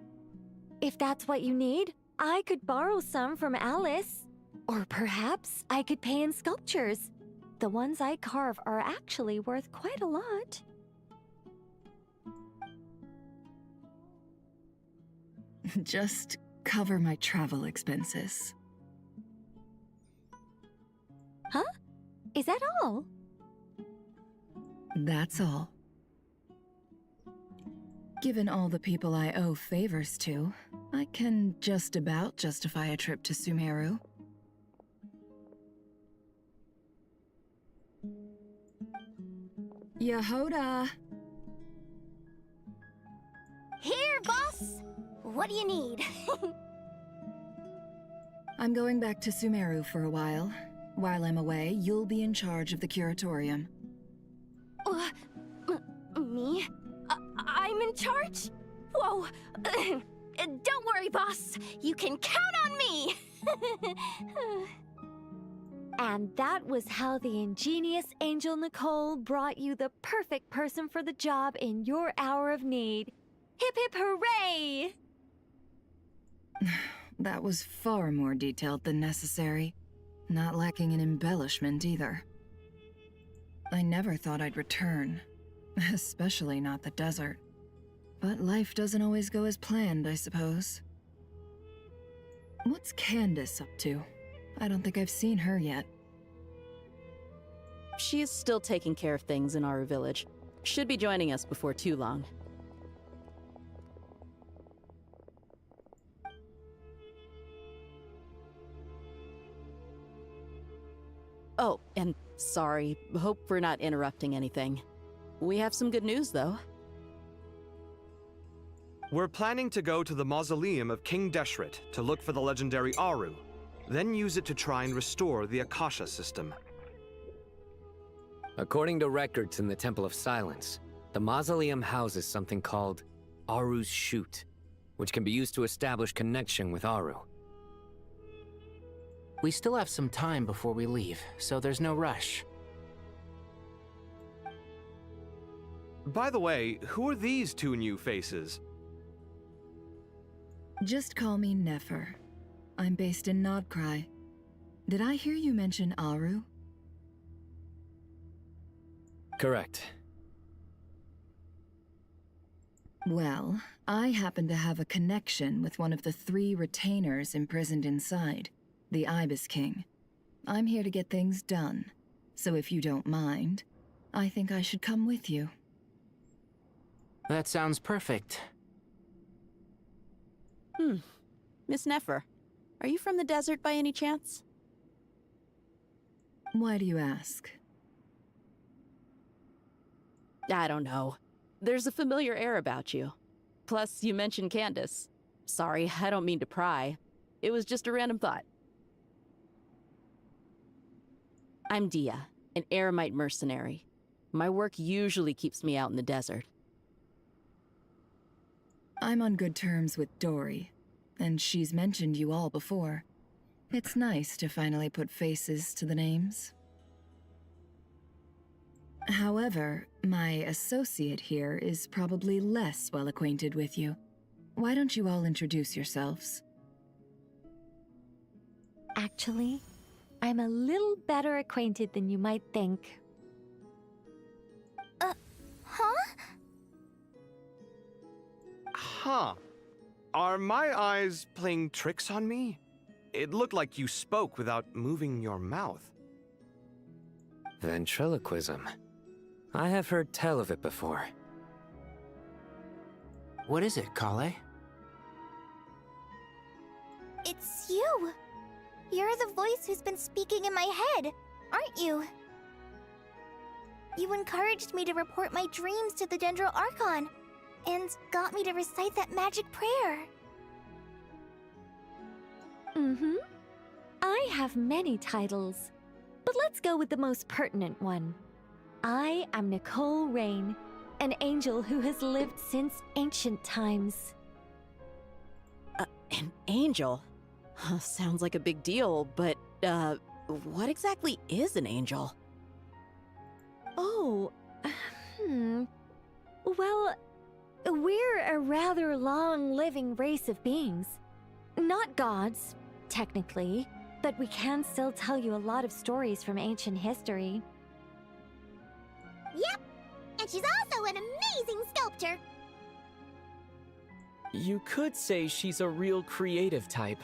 If that's what you need, I could borrow some from Alice. Or perhaps I could pay in sculptures. The ones I carve are actually worth quite a lot. Just cover my travel expenses. Huh? Is that all? That's all. Given all the people I owe favors to, I can just about justify a trip to Sumeru. Yehoda! Here, boss! what do you need? I'm going back to Sumeru for a while. While I'm away, you'll be in charge of the curatorium. Me? I'm in charge? Whoa. Don't worry, boss. You can count on me. And that was how the ingenious Angel Nicole brought you the perfect person for the job in your hour of need. Hip hip hooray! That was far more detailed than necessary. Not lacking in embellishment either. I never thought I'd return. Especially not the desert. But life doesn't always go as planned, I suppose. What's Candace up to? I don't think I've seen her yet. She is still taking care of things in our village. Should be joining us before too long. Oh, and sorry. Hope we're not interrupting anything. We have some good news, though. We're planning to go to the mausoleum of King Deshret to look for the legendary Aru, then use it to try and restore the Akasha system. According to records in the Temple of Silence, the mausoleum houses something called Aru's Chute, which can be used to establish connection with Aru. We still have some time before we leave, so there's no rush. By the way, who are these two new faces? Just call me Nefer. I'm based in Nodcry. Did I hear you mention Aru? Correct. Well, I happen to have a connection with one of the 3 retainers imprisoned inside, the Ibis King. I'm here to get things done, so if you don't mind, I think I should come with you. That sounds perfect. Miss Nefer, are you from the desert by any chance? Why do you ask? I don't know. There's a familiar air about you. Plus, you mentioned Candace. Sorry, I don't mean to pry. It was just a random thought. I'm Dia, an Eremite mercenary. My work usually keeps me out in the desert. I'm on good terms with Dory, and she's mentioned you all before. It's nice to finally put faces to the names. However, my associate here is probably less well acquainted with you. Why don't you all introduce yourselves? Actually, I'm a little better acquainted than you might think. Huh? Huh. Are my eyes playing tricks on me? It looked like you spoke without moving your mouth. Ventriloquism. I have heard tell of it before. What is it, Kale? It's you! You're the voice who's been speaking in my head, aren't you? You encouraged me to report my dreams to the Dendro Archon, and got me to recite that magic prayer. Mm-hmm. I have many titles, but let's go with the most pertinent one. I am Nicole Rain, an angel who has lived since ancient times. An angel? Sounds like a big deal, but, what exactly is an angel? Oh, Well, we're a rather long-living race of beings. Not gods, technically, but we can still tell you a lot of stories from ancient history. Yep, and she's also an amazing sculptor. You could say she's a real creative type.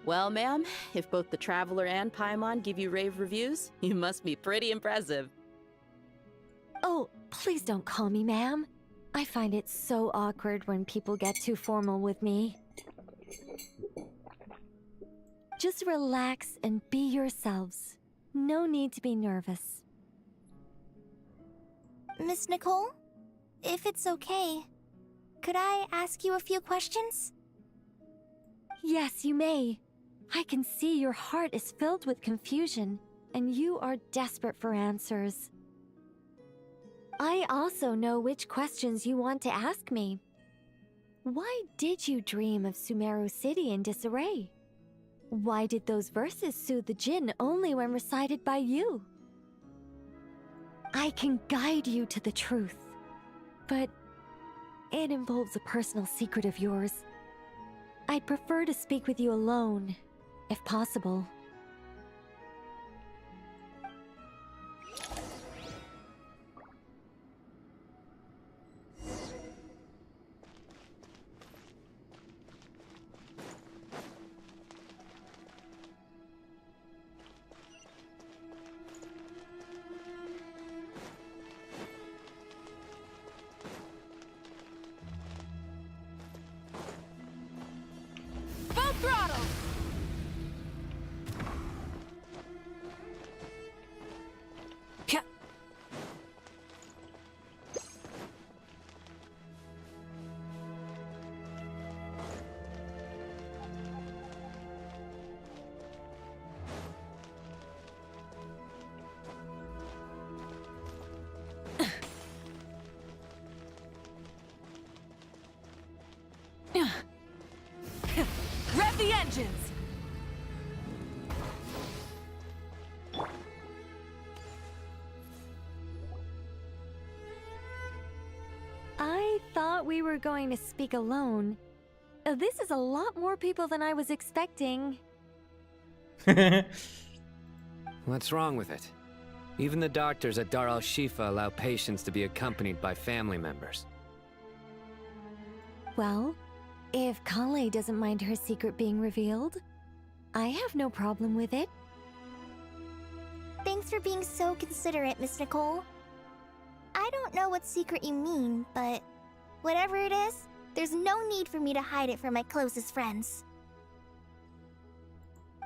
Well, ma'am, if both the Traveler and Paimon give you rave reviews, you must be pretty impressive. Oh, please don't call me ma'am. I find it so awkward when people get too formal with me. Just relax and be yourselves. No need to be nervous. Miss Nicole, if it's okay, could I ask you a few questions? Yes, you may. I can see your heart is filled with confusion, and you are desperate for answers. I also know which questions you want to ask me. Why did you dream of Sumeru City in disarray? Why did those verses soothe the Jinn only when recited by you? I can guide you to the truth, but it involves a personal secret of yours. I'd prefer to speak with you alone, if possible. Full throttle! Rev the engines! I thought we were going to speak alone. This is a lot more people than I was expecting. What's wrong with it? Even the doctors at Dar al-Shifa allow patients to be accompanied by family members. Well, if Kale doesn't mind her secret being revealed, I have no problem with it. Thanks for being so considerate, Miss Nicole. I don't know what secret you mean, but whatever it is, there's no need for me to hide it from my closest friends.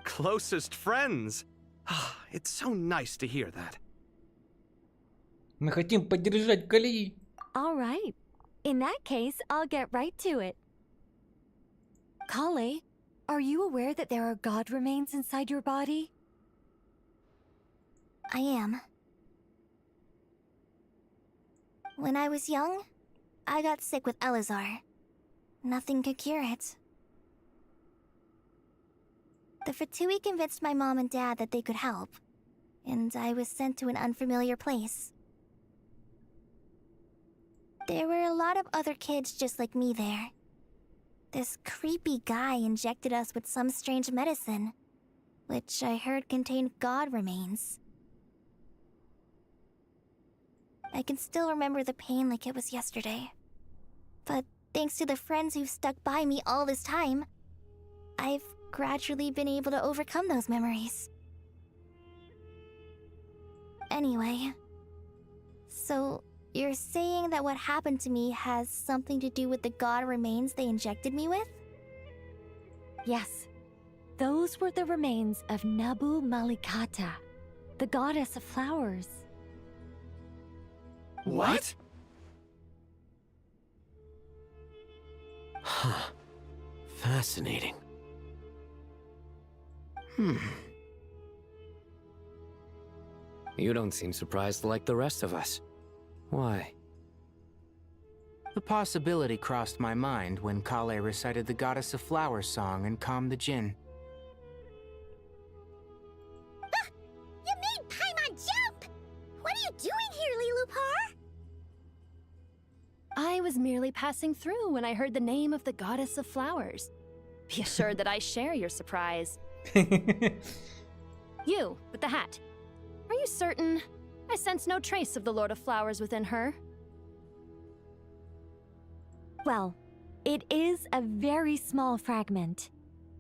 Closest friends? It's so nice to hear that. Мы хотим поддержать Калии. All right. In that case, I'll get right to it. Kale, are you aware that there are god remains inside your body? I am. When I was young, I got sick with Elazar. Nothing could cure it. The Fatui convinced my mom and dad that they could help, and I was sent to an unfamiliar place. There were a lot of other kids just like me there. This creepy guy injected us with some strange medicine, which I heard contained god remains. I can still remember the pain like it was yesterday. But thanks to the friends who've stuck by me all this time, I've gradually been able to overcome those memories. Anyway, so you're saying that what happened to me has something to do with the god remains they injected me with? Yes. Those were the remains of Nabu Malikata, the goddess of flowers. What? Huh. Fascinating. You don't seem surprised like the rest of us. Why? The possibility crossed my mind when Kale recited the Goddess of Flowers song and calmed the Jinn. You made Paimon jump! What are you doing here, Lilupar? I was merely passing through when I heard the name of the Goddess of Flowers. Be assured that I share your surprise. You, with the hat. Are you certain? I sense no trace of the Lord of Flowers within her. Well, it is a very small fragment.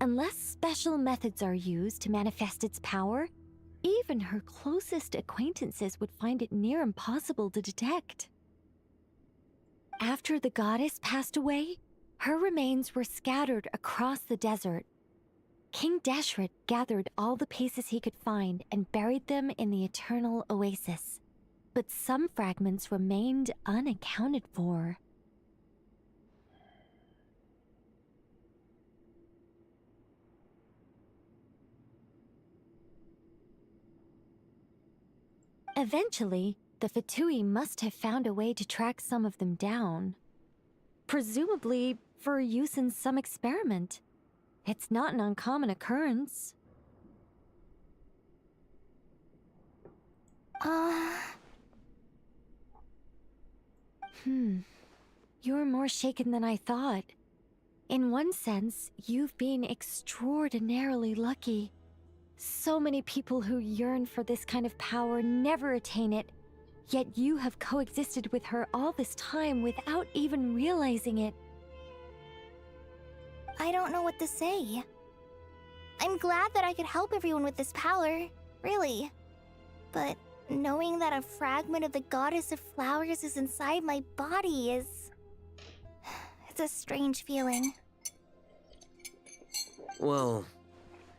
Unless special methods are used to manifest its power, even her closest acquaintances would find it near impossible to detect. After the goddess passed away, her remains were scattered across the desert. King Deshret gathered all the pieces he could find and buried them in the Eternal Oasis. But some fragments remained unaccounted for. Eventually, the Fatui must have found a way to track some of them down. Presumably for use in some experiment. It's not an uncommon occurrence. You're more shaken than I thought. In one sense, you've been extraordinarily lucky. So many people who yearn for this kind of power never attain it, yet you have coexisted with her all this time without even realizing it. I don't know what to say. I'm glad that I could help everyone with this power, really. But knowing that a fragment of the Goddess of Flowers is inside my body is... it's a strange feeling. Well,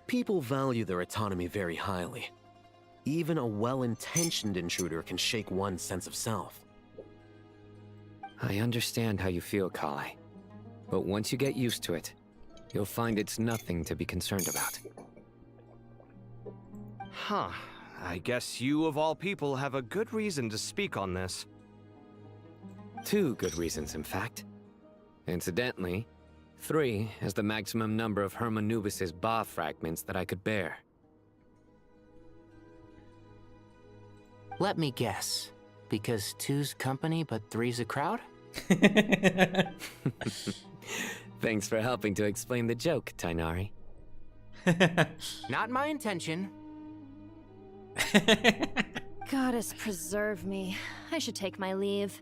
people value their autonomy very highly. Even a well-intentioned intruder can shake one's sense of self. I understand how you feel, Kale. But once you get used to it, you'll find it's nothing to be concerned about. Huh. I guess you, of all people, have a good reason to speak on this. 2 good reasons, in fact. Incidentally, 3 is the maximum number of Hermanubis' Ba fragments that I could bear. Let me guess. Because 2's company, but 3's a crowd? Thanks for helping to explain the joke, Tainari. Not my intention. Goddess preserve me. I should take my leave.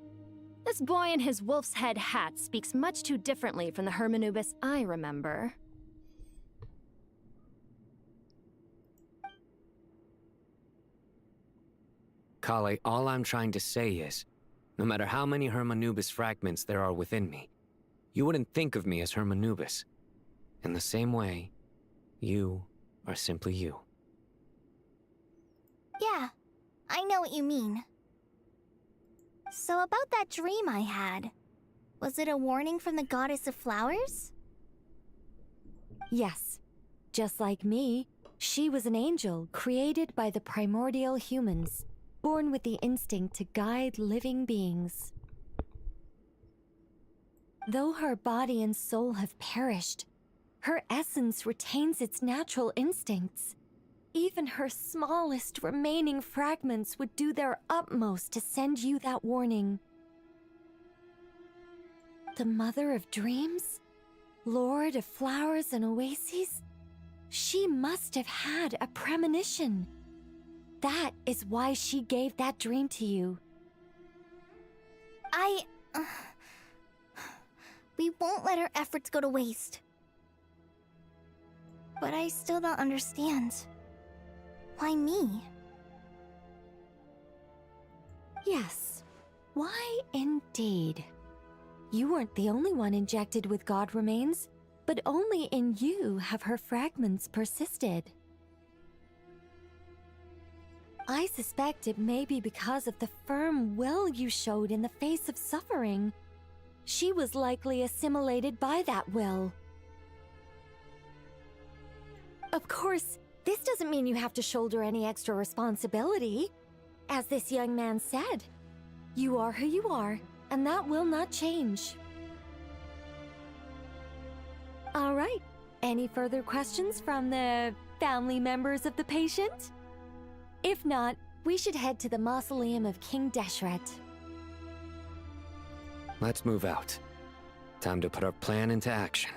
This boy in his wolf's head hat speaks much too differently from the Hermanubis I remember. Kale, all I'm trying to say is, no matter how many Hermanubis fragments there are within me, you wouldn't think of me as Hermanubis. In the same way, you are simply you. Yeah, I know what you mean. So about that dream I had, was it a warning from the Goddess of Flowers? Yes. Just like me, she was an angel created by the primordial humans, born with the instinct to guide living beings. Though her body and soul have perished, her essence retains its natural instincts. Even her smallest remaining fragments would do their utmost to send you that warning. The Mother of Dreams? Lord of Flowers and Oases? She must have had a premonition. That is why she gave that dream to you. We won't let our efforts go to waste. But I still don't understand. Why me? Yes. Why indeed? You weren't the only one injected with God remains, but only in you have her fragments persisted. I suspect it may be because of the firm will you showed in the face of suffering. She was likely assimilated by that will. Of course, this doesn't mean you have to shoulder any extra responsibility. As this young man said, you are who you are, and that will not change. All right, any further questions from the family members of the patient? If not, we should head to the mausoleum of King Deshret. Let's move out. Time to put our plan into action.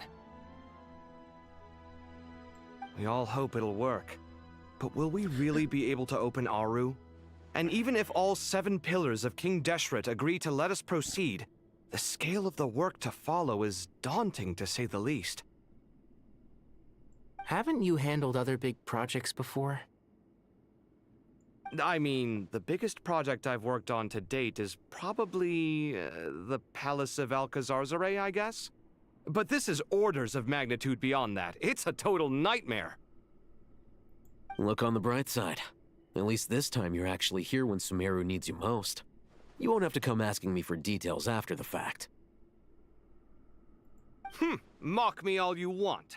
We all hope it'll work. But will we really be able to open Aru? And even if all 7 pillars of King Deshret agree to let us proceed, the scale of the work to follow is daunting, to say the least. Haven't you handled other big projects before? I mean, the biggest project I've worked on to date is probably the Palace of Alcazarzaray, I guess? But this is orders of magnitude beyond that. It's a total nightmare. Look on the bright side. At least this time you're actually here when Sumeru needs you most. You won't have to come asking me for details after the fact. Mock me all you want.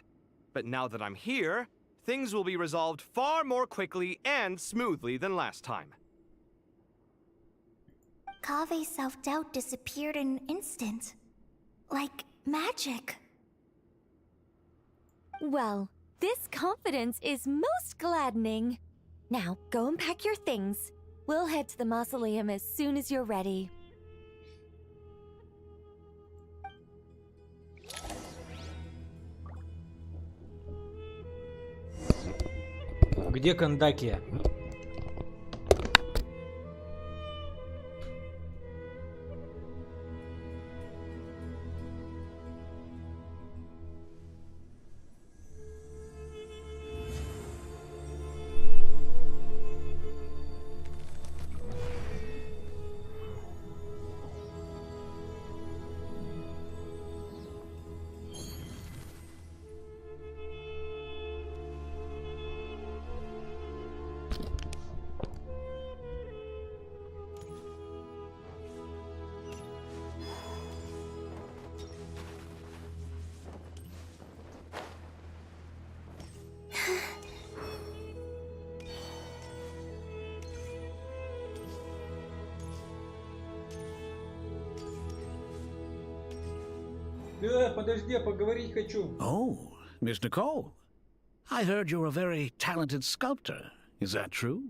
But now that I'm here, things will be resolved far more quickly and smoothly than last time. Kave's self-doubt disappeared in an instant. Like magic. Well, this confidence is most gladdening. Now, go and pack your things. We'll head to the mausoleum as soon as you're ready. Где Кандакия? Подожди, я поговорить хочу. Oh, Miss Nicole. I heard you're a very talented sculptor. Is that true?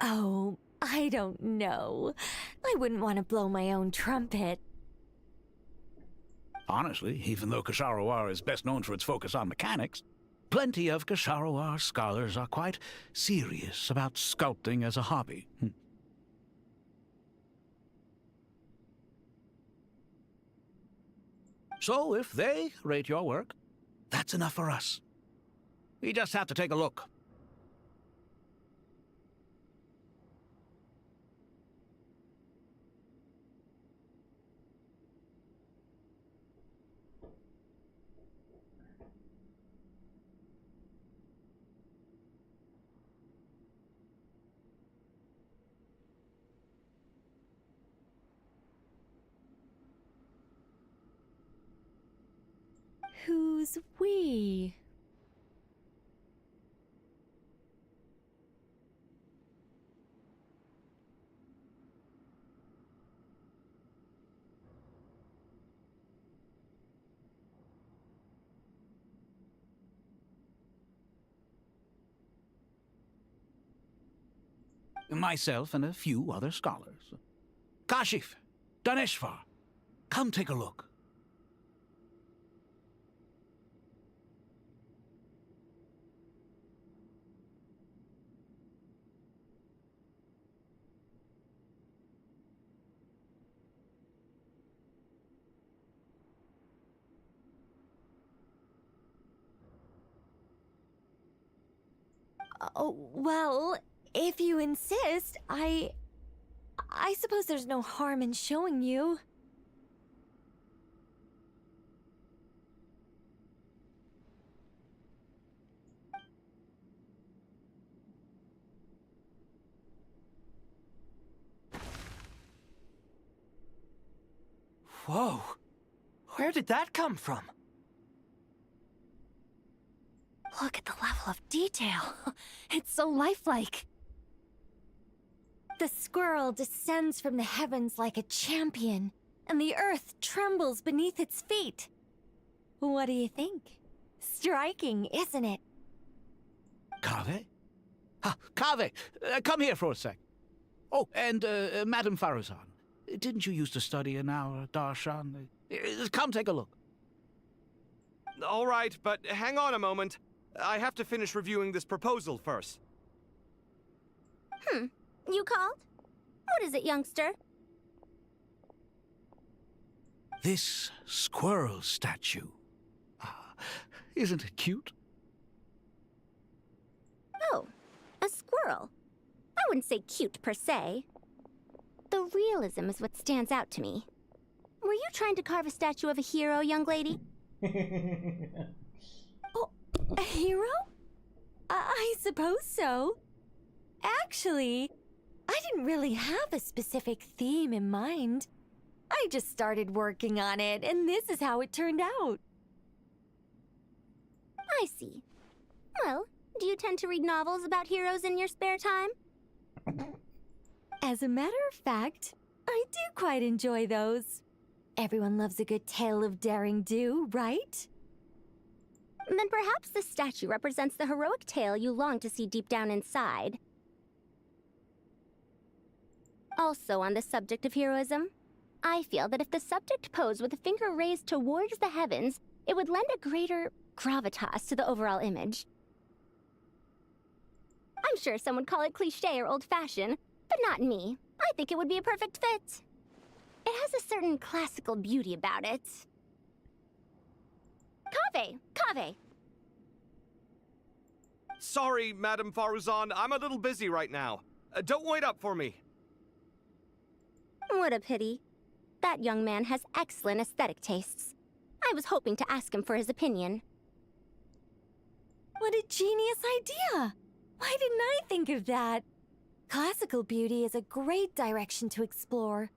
Oh, I don't know. I wouldn't want to blow my own trumpet. Honestly, even though Kasharawar is best known for its focus on mechanics, plenty of Kasharawar scholars are quite serious about sculpting as a hobby. So, if they rate your work, that's enough for us. We just have to take a look. Who's we? Myself and a few other scholars. Kashif, Daneshvar, come take a look. Oh, well, if you insist, I suppose there's no harm in showing you. Whoa! Where did that come from? Look at the level of detail. It's so lifelike. The squirrel descends from the heavens like a champion, and the earth trembles beneath its feet. What do you think? Striking, isn't it? Kave? Kave, come here for a sec. Oh, and Madam Farazan, didn't you used to study in our darshan? Come take a look. All right, but hang on a moment. I have to finish reviewing this proposal first. You called? What is it, youngster? This squirrel statue. Isn't it cute? Oh, a squirrel. I wouldn't say cute per se. The realism is what stands out to me. Were you trying to carve a statue of a hero, young lady? Oh, a hero? I suppose so. Actually, I didn't really have a specific theme in mind. I just started working on it, and this is how it turned out. I see. Well, do you tend to read novels about heroes in your spare time? As a matter of fact, I do quite enjoy those. Everyone loves a good tale of daring do, right? Then perhaps this statue represents the heroic tale you long to see deep down inside. Also, on the subject of heroism, I feel that if the subject posed with a finger raised towards the heavens, it would lend a greater gravitas to the overall image. I'm sure some would call it cliché or old-fashioned, but not me. I think it would be a perfect fit. It has a certain classical beauty about it. Kaveh! Sorry, Madame Faruzan, I'm a little busy right now. Don't wait up for me. What a pity. That young man has excellent aesthetic tastes. I was hoping to ask him for his opinion. What a genius idea! Why didn't I think of that? Classical beauty is a great direction to explore.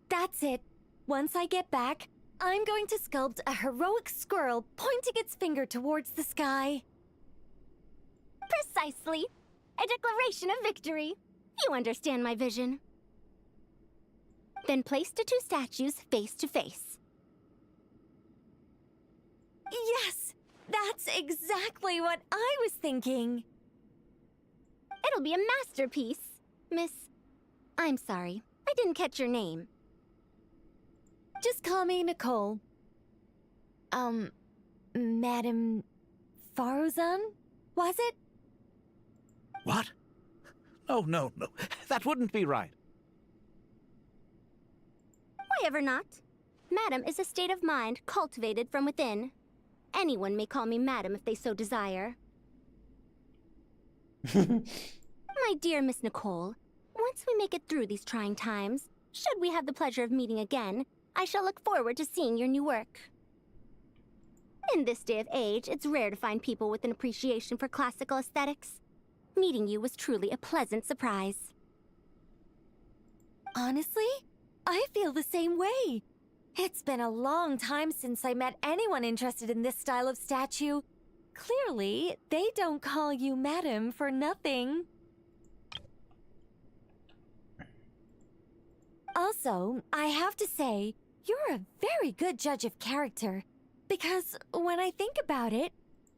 That's it. Once I get back, I'm going to sculpt a heroic squirrel pointing its finger towards the sky. Precisely. A declaration of victory. You understand my vision. Then place the two statues face to face. Yes! That's exactly what I was thinking. It'll be a masterpiece, Miss... I'm sorry, I didn't catch your name. Just call me Nicole. Madame Faruzan? Was it? What? No. That wouldn't be right. Why ever not? Madam is a state of mind cultivated from within. Anyone may call me Madam if they so desire. My dear Miss Nicole, once we make it through these trying times, should we have the pleasure of meeting again, I shall look forward to seeing your new work. In this day of age, it's rare to find people with an appreciation for classical aesthetics. Meeting you was truly a pleasant surprise. Honestly, I feel the same way. It's been a long time since I met anyone interested in this style of statue. Clearly, they don't call you Madam for nothing. Also, I have to say, you're a very good judge of character. Because when I think about it,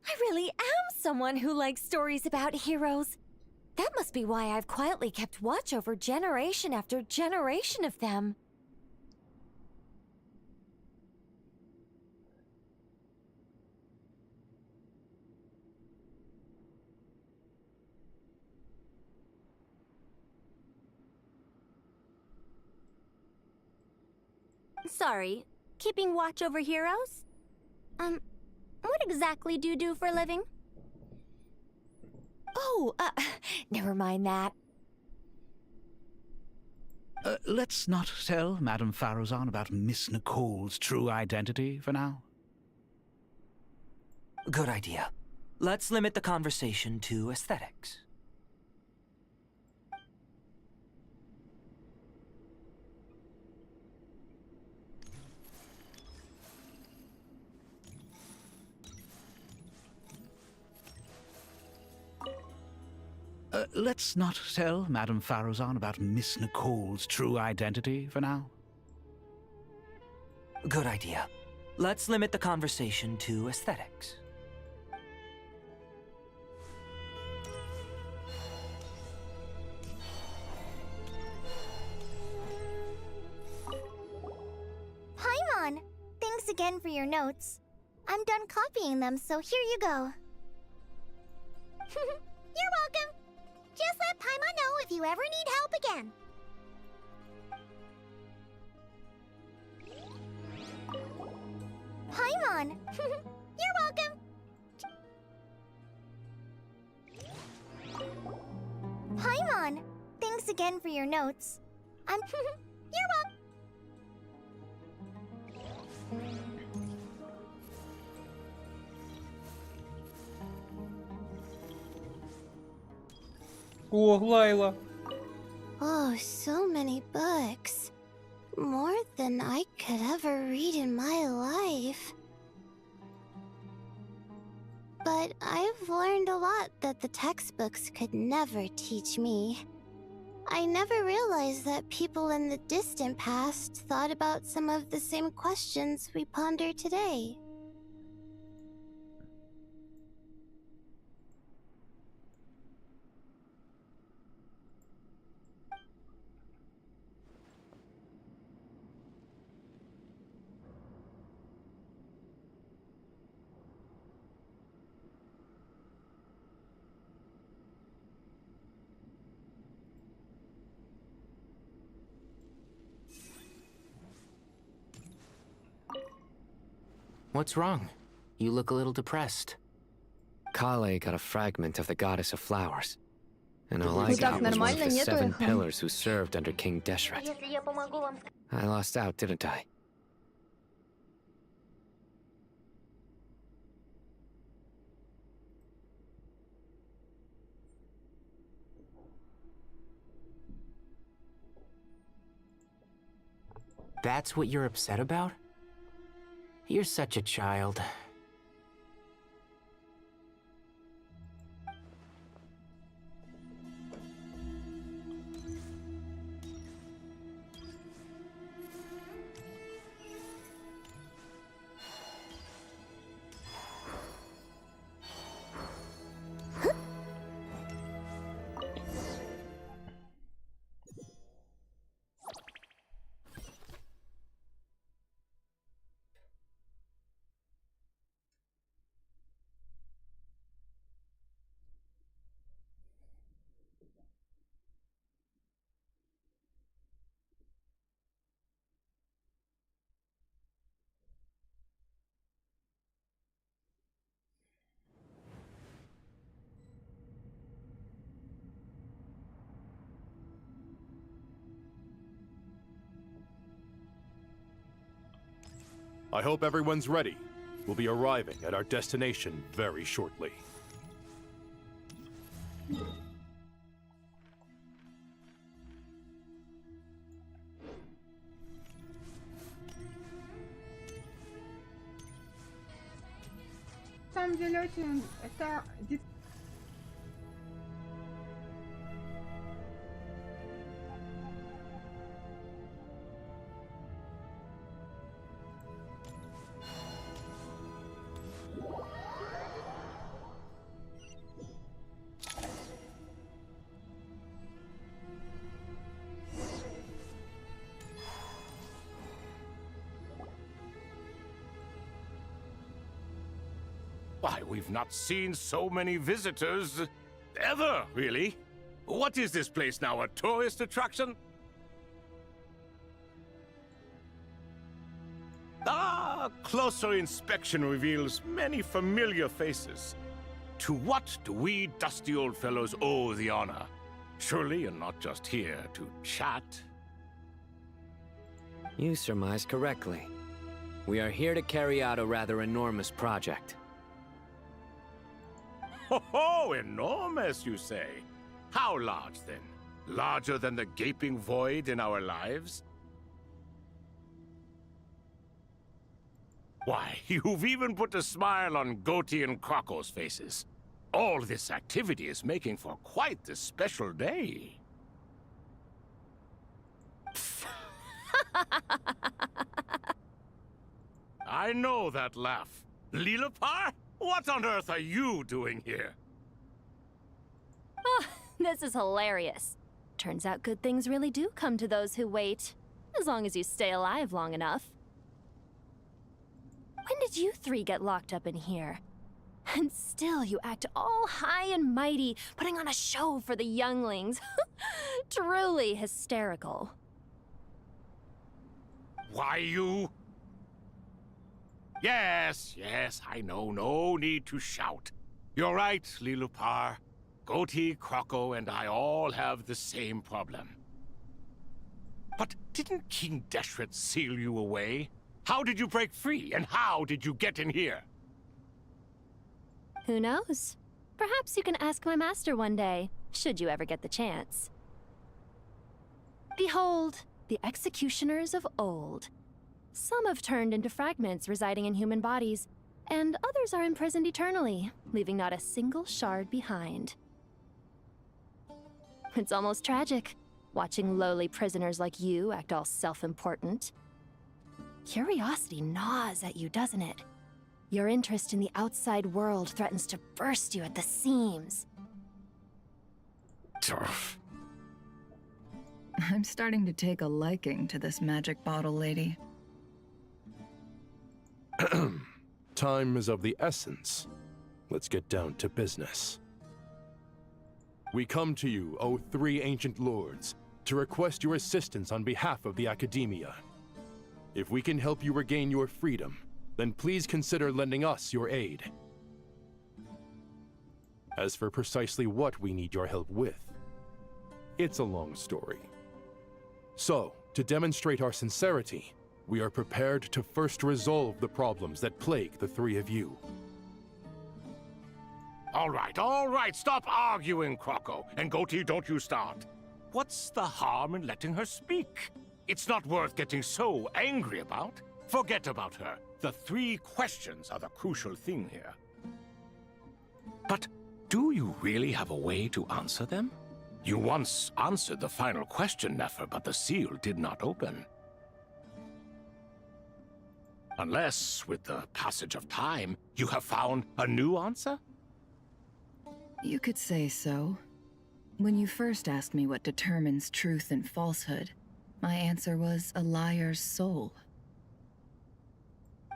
I really am someone who likes stories about heroes. That must be why I've quietly kept watch over generation after generation of them. Sorry, keeping watch over heroes? What exactly do you do for a living? Oh, never mind that. Let's not tell Madame Faruzan about Miss Nicole's true identity for now. Good idea. Let's limit the conversation to aesthetics. Let's not tell Madame Faruzan about Miss Nicole's true identity for now. Good idea. Let's limit the conversation to aesthetics. Paimon! Thanks again for your notes. I'm done copying them, so here you go. You're welcome! Just let Paimon know if you ever need help again. Paimon! You're welcome! Paimon! Thanks again for your notes. You're welcome! О, Лайла. Oh, so many books. More than I could ever read in my life. But I've learned a lot that the textbooks could never teach me. I never realized that people in the distant past thought about some of the same questions we ponder today. What's wrong? You look a little depressed. Kale got a fragment of the goddess of flowers. And all I Ну так, got was one of нормально, the нету 7 их? pillars who served under King Deshret. Если я помогу вам... I lost out, didn't I? That's what you're upset about? You're such a child. I hope everyone's ready. We'll be arriving at our destination very shortly. На самом деле очень... Это... Why, we've not seen so many visitors ever, really. What is this place now, a tourist attraction? Ah, closer inspection reveals many familiar faces. To what do we dusty old fellows owe the honor? Surely you're not just here to chat. You surmise correctly. We are here to carry out a rather enormous project. Ho, enormous, you say? How large, then? Larger than the gaping void in our lives? Why, you've even put a smile on Goatee and Crocco's faces. All this activity is making for quite the special day. I know that laugh. Lilipar? What on earth are you doing here? Oh, this is hilarious. Turns out good things really do come to those who wait. As long as you stay alive long enough. When did you three get locked up in here? And still you act all high and mighty, putting on a show for the younglings. Truly hysterical. Why, you... Yes, I know. No need to shout. You're right, Lilipar. Goatee, Crocco, and I all have the same problem. But didn't King Deshret seal you away? How did you break free, and how did you get in here? Who knows? Perhaps you can ask my master one day, should you ever get the chance. Behold, the executioners of old. Some have turned into fragments residing in human bodies, and others are imprisoned eternally, leaving not a single shard behind. It's almost tragic. watching lowly prisoners like you act all self-important. Curiosity gnaws at you, doesn't it? Your interest in the outside world threatens to burst you at the seams. I'm starting to take a liking to this magic bottle lady. Time is of the essence. Let's get down to business. We come to you, O three ancient lords, to request your assistance on behalf of the Academia. If we can help you regain your freedom, then please consider lending us your aid. As for precisely what we need your help with, it's a long story. So, to demonstrate our sincerity, we are prepared to first resolve the problems that plague the three of you. All right, stop arguing, Croco. And Goatee, don't you start. What's the harm in letting her speak? It's not worth getting so angry about. Forget about her. The three questions are the crucial thing here. But do you really have a way to answer them? You once answered the final question, Nefer, but the seal did not open. Unless, with the passage of time, you have found a new answer? You could say so. When you first asked me what determines truth and falsehood, my answer was a liar's soul.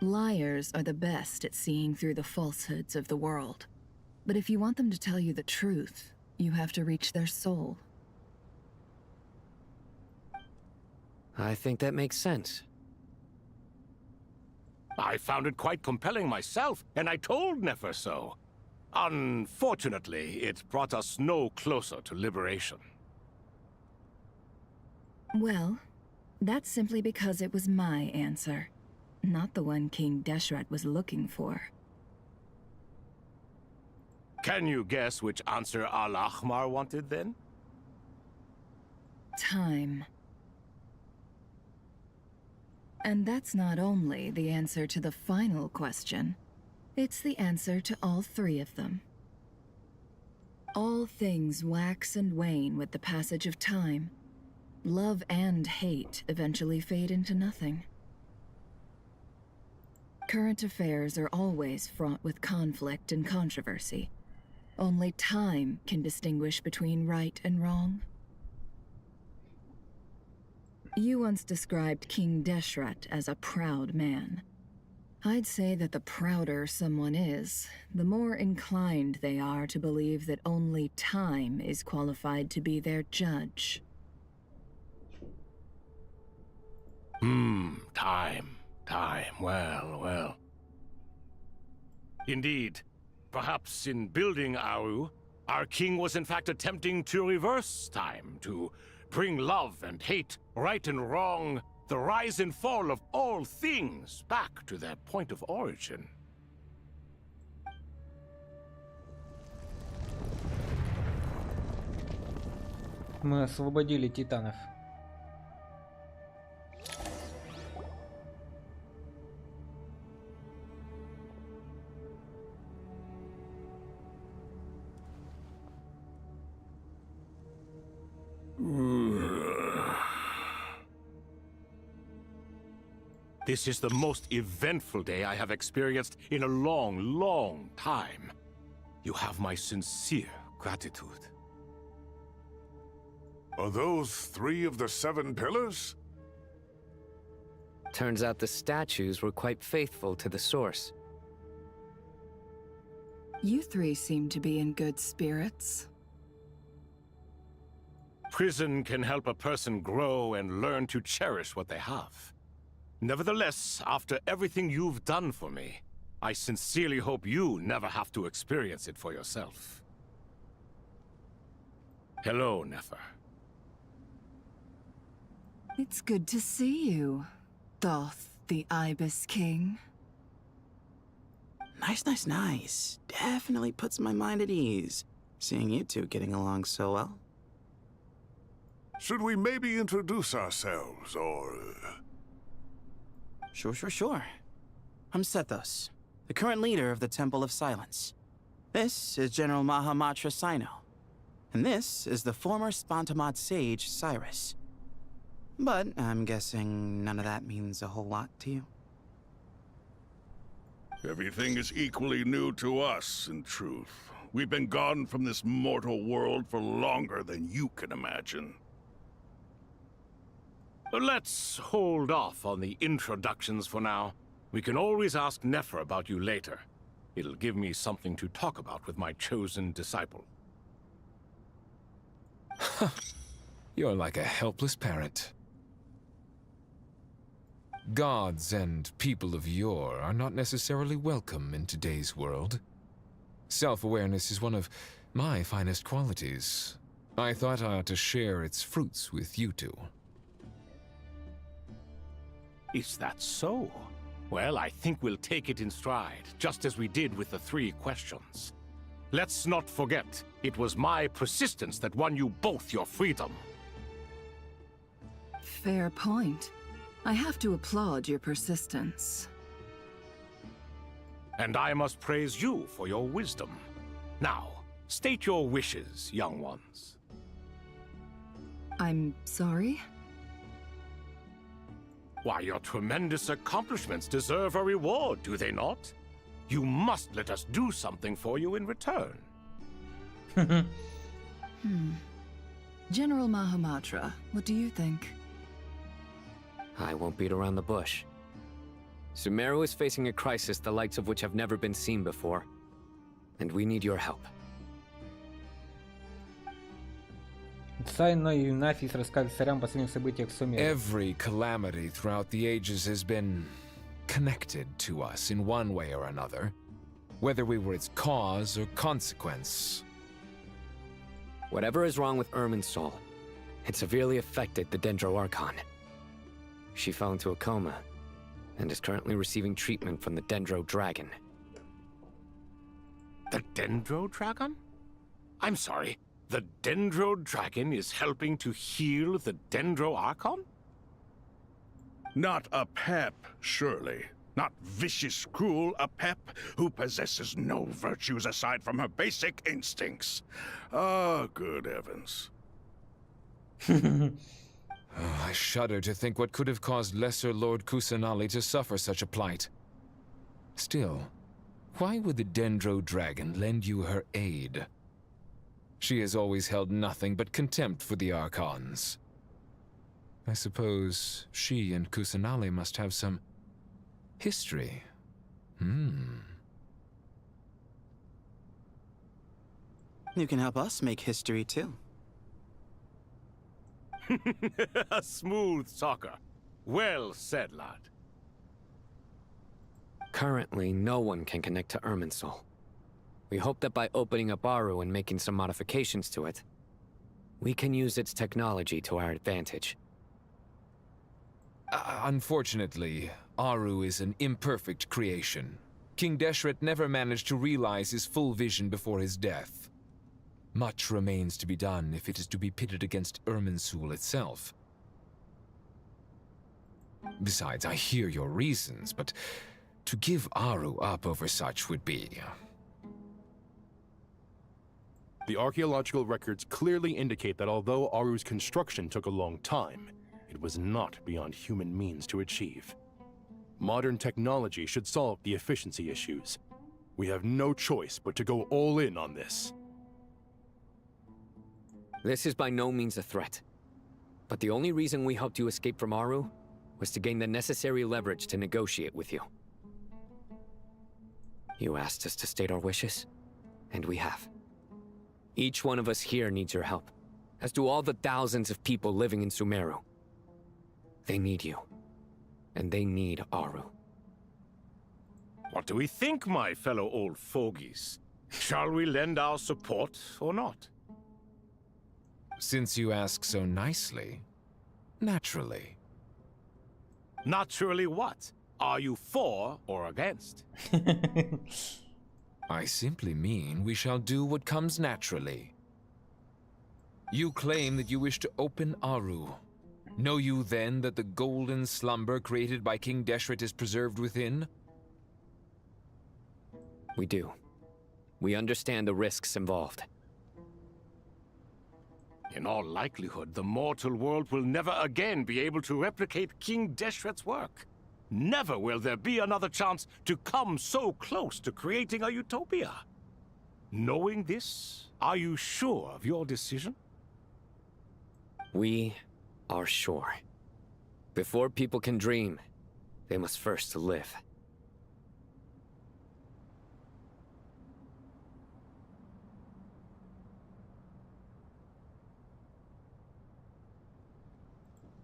Liars are the best at seeing through the falsehoods of the world. But if you want them to tell you the truth, you have to reach their soul. I think that makes sense. I found it quite compelling myself, and I told Nefer so. Unfortunately, it brought us no closer to liberation. Well, that's simply because it was my answer, not the one King Deshret was looking for. Can you guess which answer Al-Ahmar wanted then? Time. And that's not only the answer to the final question, it's the answer to all three of them. All things wax and wane with the passage of time. Love and hate eventually fade into nothing. Current affairs are always fraught with conflict and controversy. Only time can distinguish between right and wrong. You once described King Deshret as a proud man. I'd say that the prouder someone is, the more inclined they are to believe that only time is qualified to be their judge. Time. Well. Indeed. Perhaps in building Aru, our king was in fact attempting to reverse time, to bring love and hate, right and wrong, the rise and fall of all things back to their point of origin. Мы освободили титанов. This is the most eventful day I have experienced in a long time. You have my sincere gratitude. Are those 3 of the 7 pillars? Turns out the statues were quite faithful to the source. You three seem to be in good spirits. Prison can help a person grow and learn to cherish what they have. Nevertheless, after everything you've done for me, I sincerely hope you never have to experience it for yourself. Hello, Nefer. It's good to see you, Thoth, the Ibis King. Nice. Definitely puts my mind at ease, seeing you two getting along so well. Should we maybe introduce ourselves, or... Sure. I'm Sethos, the current leader of the Temple of Silence. This is General Mahamatra Sino. And this is the former Spontamod sage, Cyrus. But I'm guessing none of that means a whole lot to you. Everything is equally new to us, in truth. We've been gone from this mortal world for longer than you can imagine. Let's hold off on the introductions for now. We can always ask Nefer about you later. It'll give me something to talk about with my chosen disciple. You're like a helpless parent. Gods and people of yore are not necessarily welcome in today's world. Self-awareness is one of my finest qualities. I thought I ought to share its fruits with you two. Is that so? Well, I think we'll take it in stride, just as we did with the 3 questions. Let's not forget, it was my persistence that won you both your freedom. Fair point. I have to applaud your persistence. And I must praise you for your wisdom. Now, state your wishes, young ones. I'm sorry? Why, your tremendous accomplishments deserve a reward, do they not? You must let us do something for you in return. General Mahamatra, what do you think? I won't beat around the bush. Sumeru is facing a crisis the likes of which have never been seen before. And we need your help. Официально Юнафис рассказывает царям о последних событиях в Сумере. Every calamity throughout the ages has been connected to us in one way or another, whether we were its cause or consequence. Whatever is wrong with Irminsul, it severely affected the Dendro Archon. She fell into a coma and is currently receiving treatment from the Dendro Dragon. The Dendro Dragon? I'm sorry, the Dendro Dragon is helping to heal the Dendro Archon? Not a pep, surely. Not vicious, cruel a pep who possesses no virtues aside from her basic instincts. Ah, good heavens. Oh, I shudder to think what could have caused Lesser Lord Kusanali to suffer such a plight. Still, why would the Dendro Dragon lend you her aid? She has always held nothing but contempt for the Archons. I suppose she and Kusanali must have some history. You can help us make history, too. A smooth talker. Well said, lad. Currently, no one can connect to Irminsul. We hope that by opening up Aru and making some modifications to it, we can use its technology to our advantage. Unfortunately, Aru is an imperfect creation. King Deshret never managed to realize his full vision before his death. Much remains to be done if it is to be pitted against Irminsul itself. Besides, I hear your reasons, but to give Aru up over such would be... The archaeological records clearly indicate that although Aru's construction took a long time, it was not beyond human means to achieve. Modern technology should solve the efficiency issues. We have no choice but to go all in on this. This is by no means a threat. But the only reason we helped you escape from Aru was to gain the necessary leverage to negotiate with you. You asked us to state our wishes, and we have. Each one of us here needs your help, as do all the thousands of people living in Sumeru. They need you, and they need Aru. What do we think, my fellow old fogies? Shall we lend our support or not? Since you ask so nicely, naturally. Naturally what? Are you for or against? I simply mean we shall do what comes naturally. You claim that you wish to open Aru. Know you then that the golden slumber created by King Deshret is preserved within? We do. We understand the risks involved. In all likelihood, the mortal world will never again be able to replicate King Deshret's work. Never will there be another chance to come so close to creating a utopia. Knowing this, are you sure of your decision? We are sure. Before people can dream, they must first live.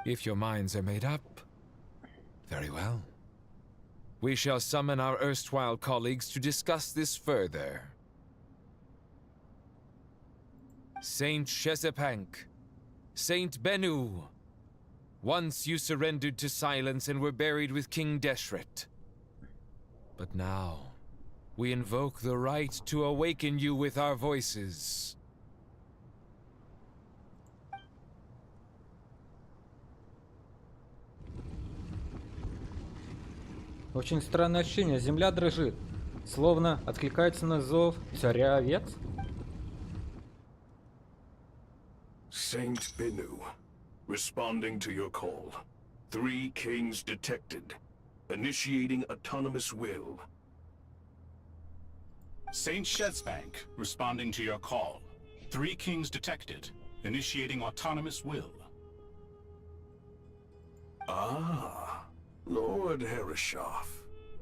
If your minds are made up, very well. We shall summon our erstwhile colleagues to discuss this further. Saint Shezepank, Saint Bennu, once you surrendered to silence and were buried with King Deshret. But now, we invoke the right to awaken you with our voices. Очень странное ощущение. Земля дрожит, словно откликается на зов царя-овец. Saint Bennu, responding to your call. 3 kings detected. Initiating autonomous will. Saint Shezepank, responding to your call. 3 kings detected. Initiating autonomous will. Ah, Lord Herreshoff.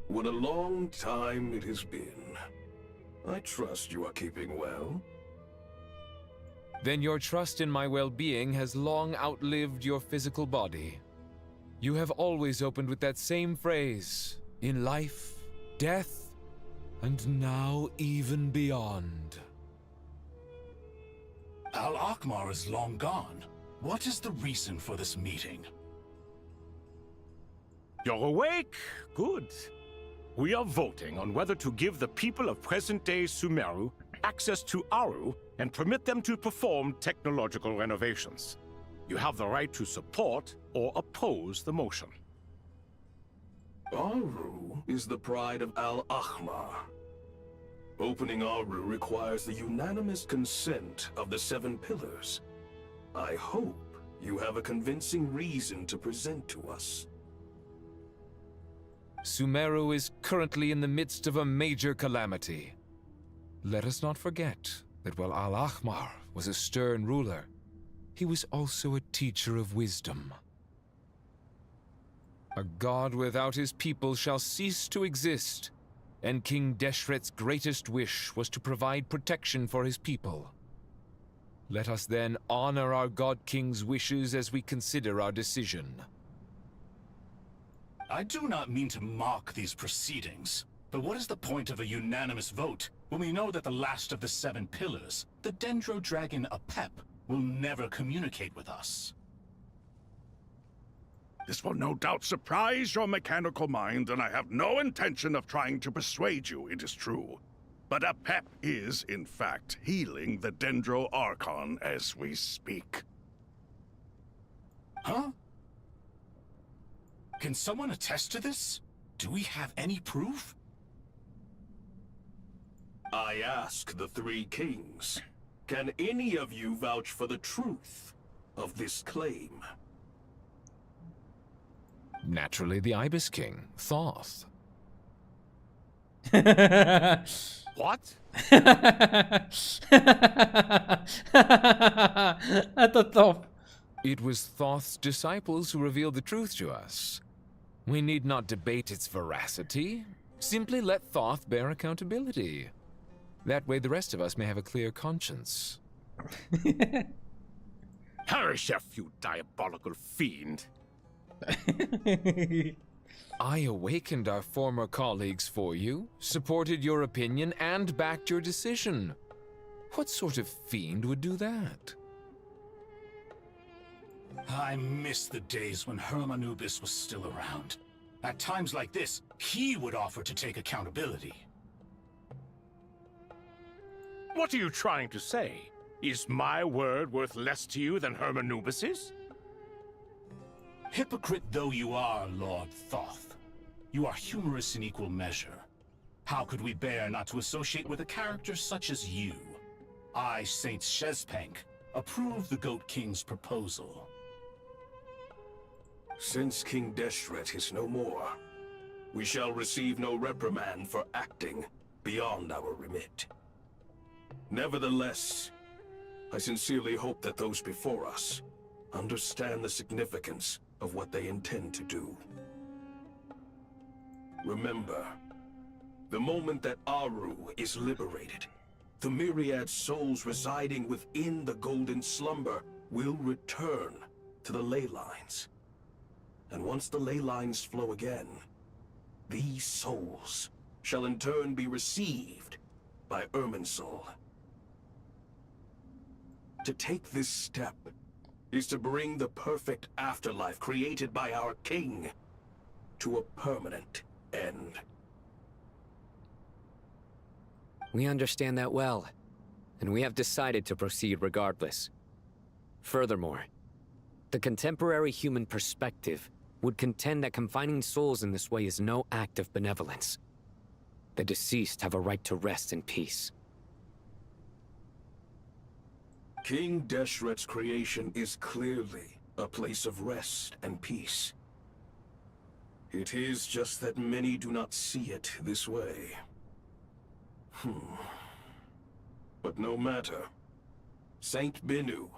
What a long time it has been. I trust you are keeping well. Then your trust in my well-being has long outlived your physical body. You have always opened with that same phrase, in life, death, and now even beyond. Al-Akhmar is long gone. What is the reason for this meeting? You're awake? Good. We are voting on whether to give the people of present-day Sumeru access to Aru and permit them to perform technological renovations. You have the right to support or oppose the motion. Aru is the pride of Al-Akhmar. Opening Aru requires the unanimous consent of the 7 pillars. I hope you have a convincing reason to present to us. Sumeru is currently in the midst of a major calamity. Let us not forget that while Al-Akhmar was a stern ruler, he was also a teacher of wisdom. A god without his people shall cease to exist, and King Deshret's greatest wish was to provide protection for his people. Let us then honor our God King's wishes as we consider our decision. I do not mean to mock these proceedings, but what is the point of a unanimous vote when we know that the last of the 7 pillars, the Dendro Dragon Apep, will never communicate with us? This will no doubt surprise your mechanical mind, and I have no intention of trying to persuade you it is true. But Apep is, in fact, healing the Dendro Archon as we speak. Huh? Can someone attest to this? Do we have any proof? I ask the 3 kings, can any of you vouch for the truth of this claim? Naturally, the Ibis King, Thoth. What? Это топ. It was Thoth's disciples who revealed the truth to us. We need not debate its veracity. Simply let Thoth bear accountability. That way the rest of us may have a clear conscience. Herreshoff, you diabolical fiend. I awakened our former colleagues for you, supported your opinion, and backed your decision. What sort of fiend would do that? I miss the days when Hermanubis was still around. At times like this, he would offer to take accountability. What are you trying to say? Is my word worth less to you than Hermanubis's? Hypocrite though you are, Lord Thoth, you are humorous in equal measure. How could we bear not to associate with a character such as you? I, Saint Shezepank, approve the Goat King's proposal. Since King Deshret is no more, we shall receive no reprimand for acting beyond our remit. Nevertheless, I sincerely hope that those before us understand the significance of what they intend to do. Remember, the moment that Aru is liberated, the myriad souls residing within the Golden Slumber will return to the ley lines. And once the ley lines flow again, these souls shall in turn be received by Irminsul. To take this step is to bring the perfect afterlife created by our king to a permanent end. We understand that well, and we have decided to proceed regardless. Furthermore, the contemporary human perspective would contend that confining souls in this way is no act of benevolence. The deceased have a right to rest in peace. King Deshret's creation is clearly a place of rest and peace. It is just that many do not see it this way. But no matter. Saint Binu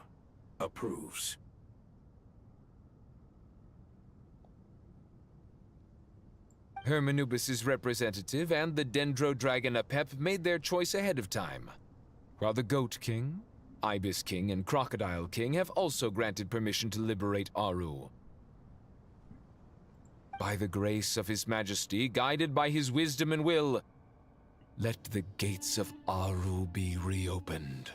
approves. Hermanubis' representative and the Dendro Dragon Apep made their choice ahead of time, while the Goat King, Ibis King, and Crocodile King have also granted permission to liberate Aru. By the grace of His Majesty, guided by his wisdom and will, let the gates of Aru be reopened.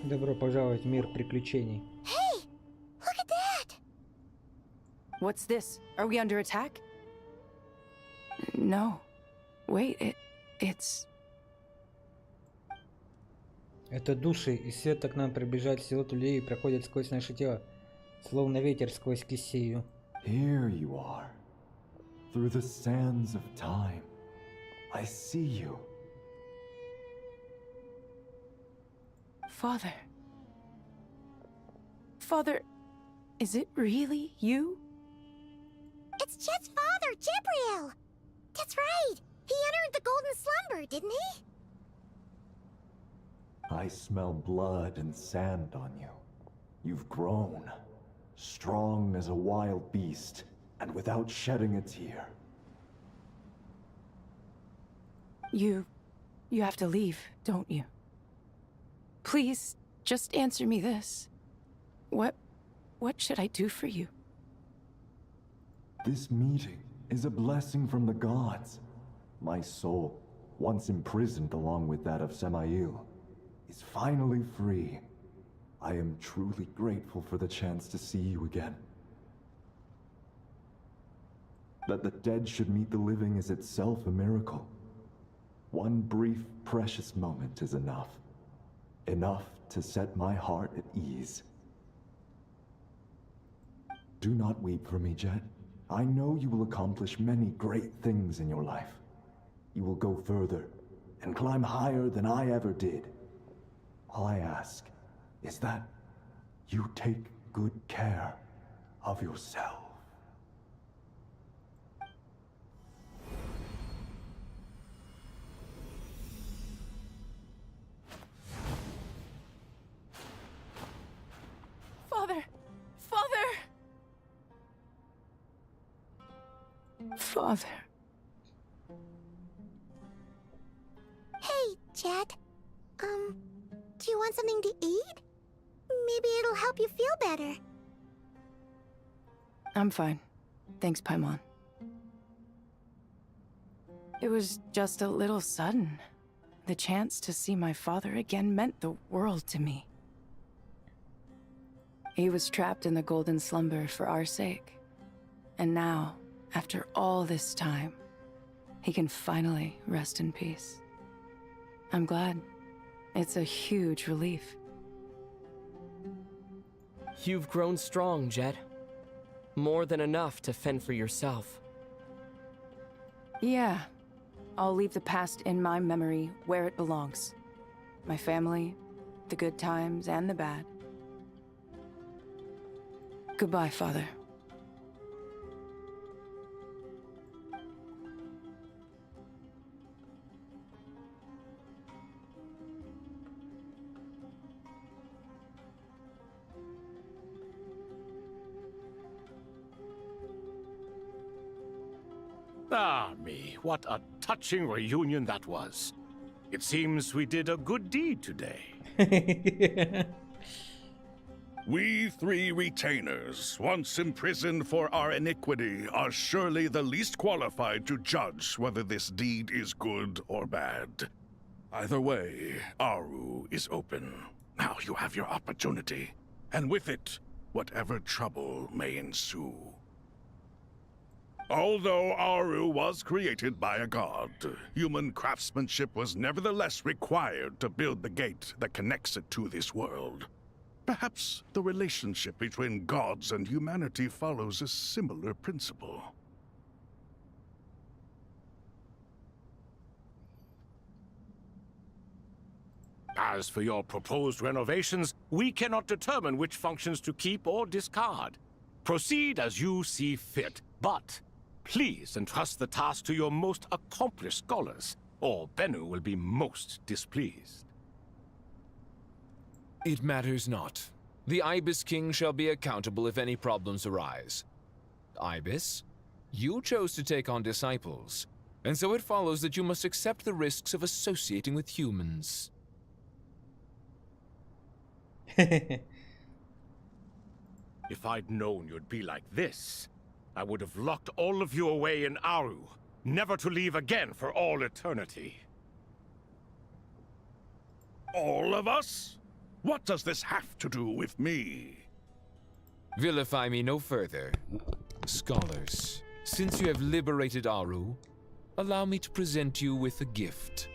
Добро пожаловать в мир приключений. Hey! Look at that! What's this? Are we under attack? No. Wait, it's... Это души, и свет к нам приближает силу людей и проходит сквозь наше тело, словно ветер сквозь кисею. Here you are. Through the sands of time. I see you. Father. Father, is it really you? It's Jet's father, Jibriel! That's right! He entered the Golden Slumber, didn't he? I smell blood and sand on you. You've grown. Strong as a wild beast, and without shedding a tear. You have to leave, don't you? Please, just answer me this. What should I do for you? This meeting is a blessing from the gods. My soul, once imprisoned along with that of Semail, is finally free. I am truly grateful for the chance to see you again. That the dead should meet the living is itself a miracle. One brief, precious moment is enough. Enough to set my heart at ease. Do not weep for me, Jet. I know you will accomplish many great things in your life. You will go further and climb higher than I ever did. All I ask is that you take good care of yourself. Father! Father! Father. Hey, Jet. Do you want something to eat? Maybe it'll help you feel better. I'm fine. Thanks, Paimon. It was just a little sudden. The chance to see my father again meant the world to me. He was trapped in the Golden Slumber for our sake. And now, After all this time, he can finally rest in peace. I'm glad. It's a huge relief. You've grown strong, Jet. More than enough to fend for yourself. Yeah. I'll leave the past in my memory where it belongs. My family, the good times and the bad. Goodbye, Father. Ah, me, what a touching reunion that was. It seems we did a good deed today. We three retainers, once imprisoned for our iniquity, are surely the least qualified to judge whether this deed is good or bad. Either way, Aru is open. Now you have your opportunity, and with it, whatever trouble may ensue. Although Aru was created by a god, human craftsmanship was nevertheless required to build the gate that connects it to this world. Perhaps the relationship between gods and humanity follows a similar principle. As for your proposed renovations, we cannot determine which functions to keep or discard. Proceed as you see fit, but please entrust the task to your most accomplished scholars, or Bennu will be most displeased. It matters not. The Ibis King shall be accountable if any problems arise. Ibis, you chose to take on disciples, and so it follows that you must accept the risks of associating with humans. If I'd known you'd be like this, I would have locked all of you away in Aru, never to leave again for all eternity. All of us? What does this have to do with me? Vilify me no further. Scholars, since you have liberated Aru, allow me to present you with a gift.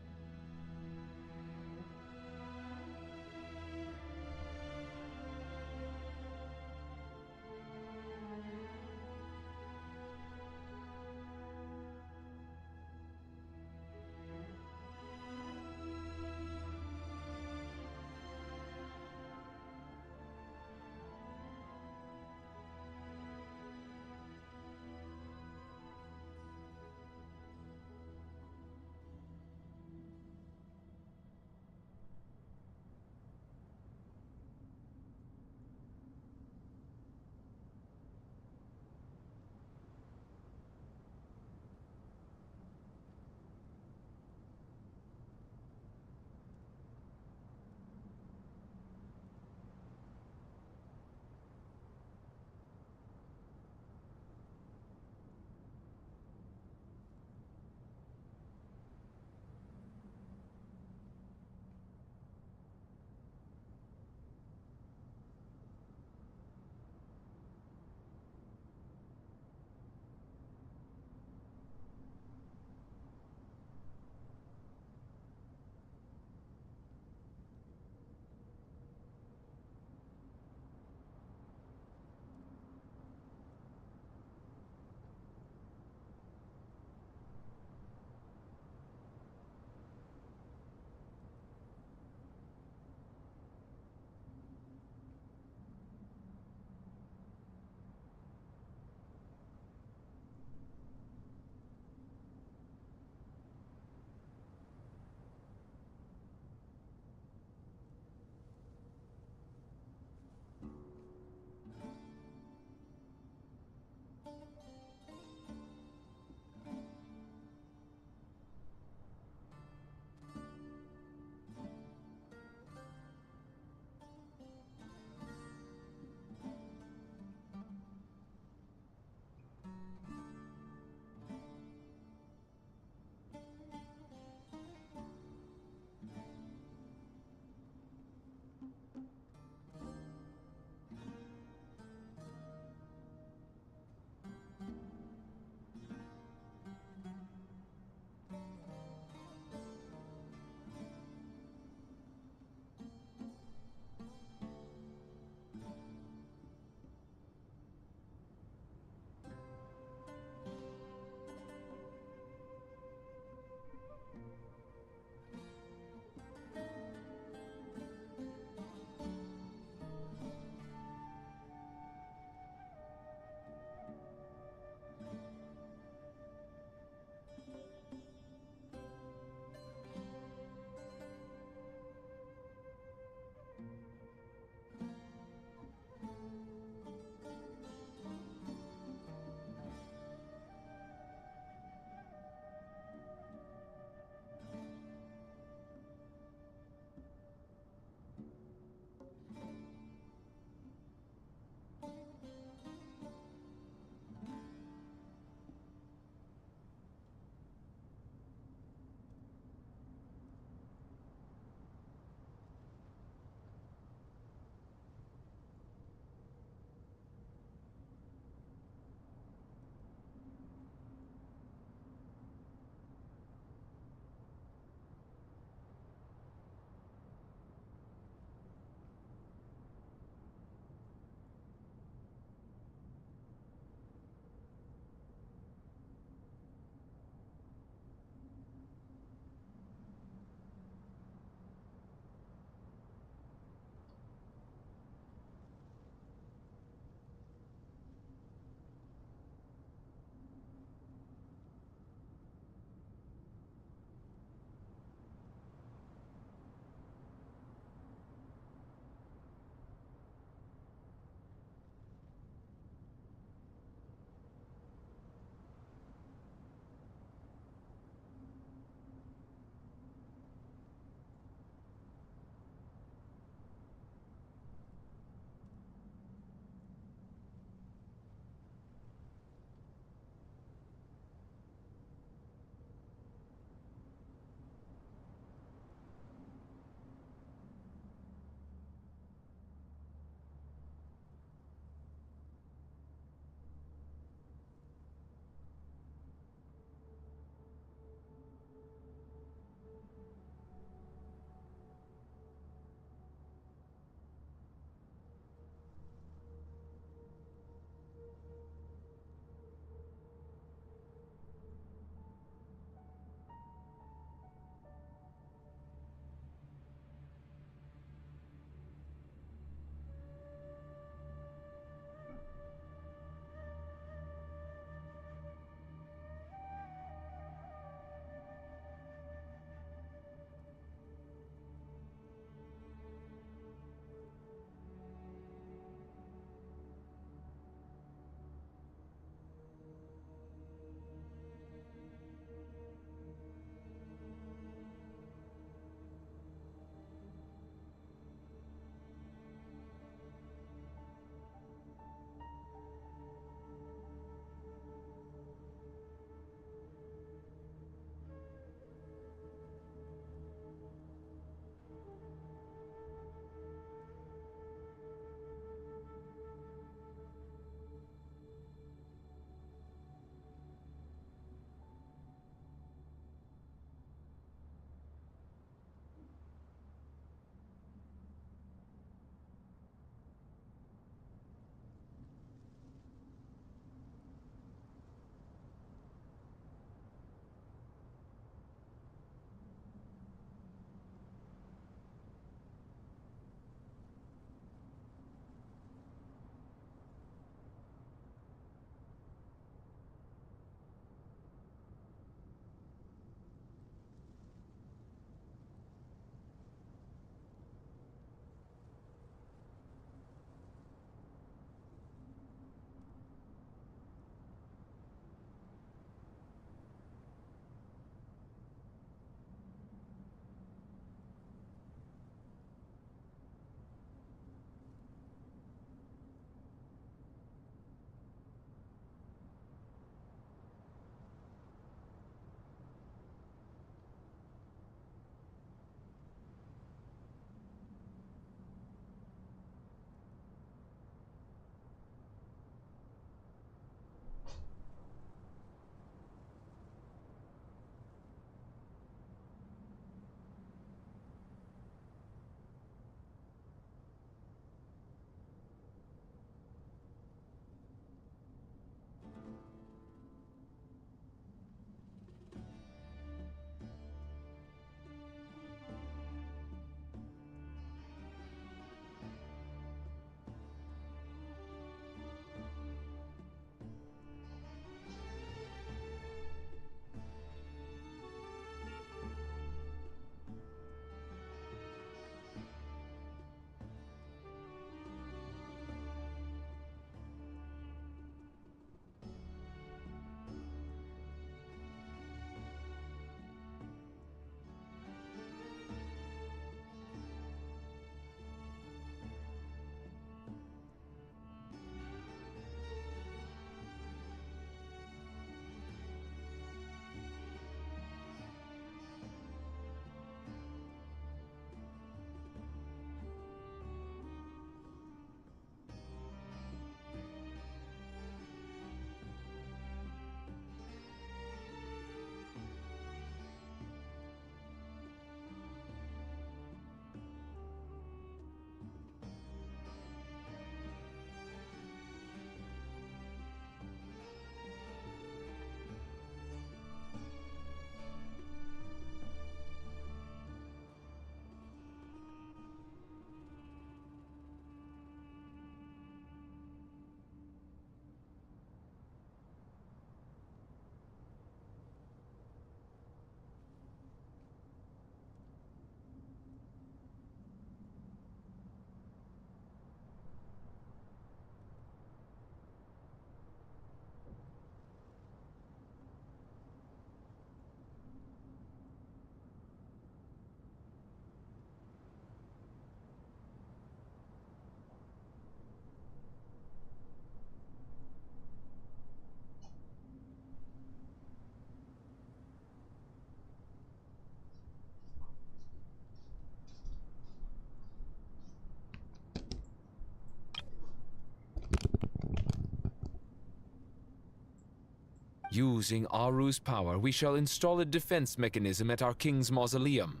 Using Aru's power, we shall install a defense mechanism at our king's mausoleum.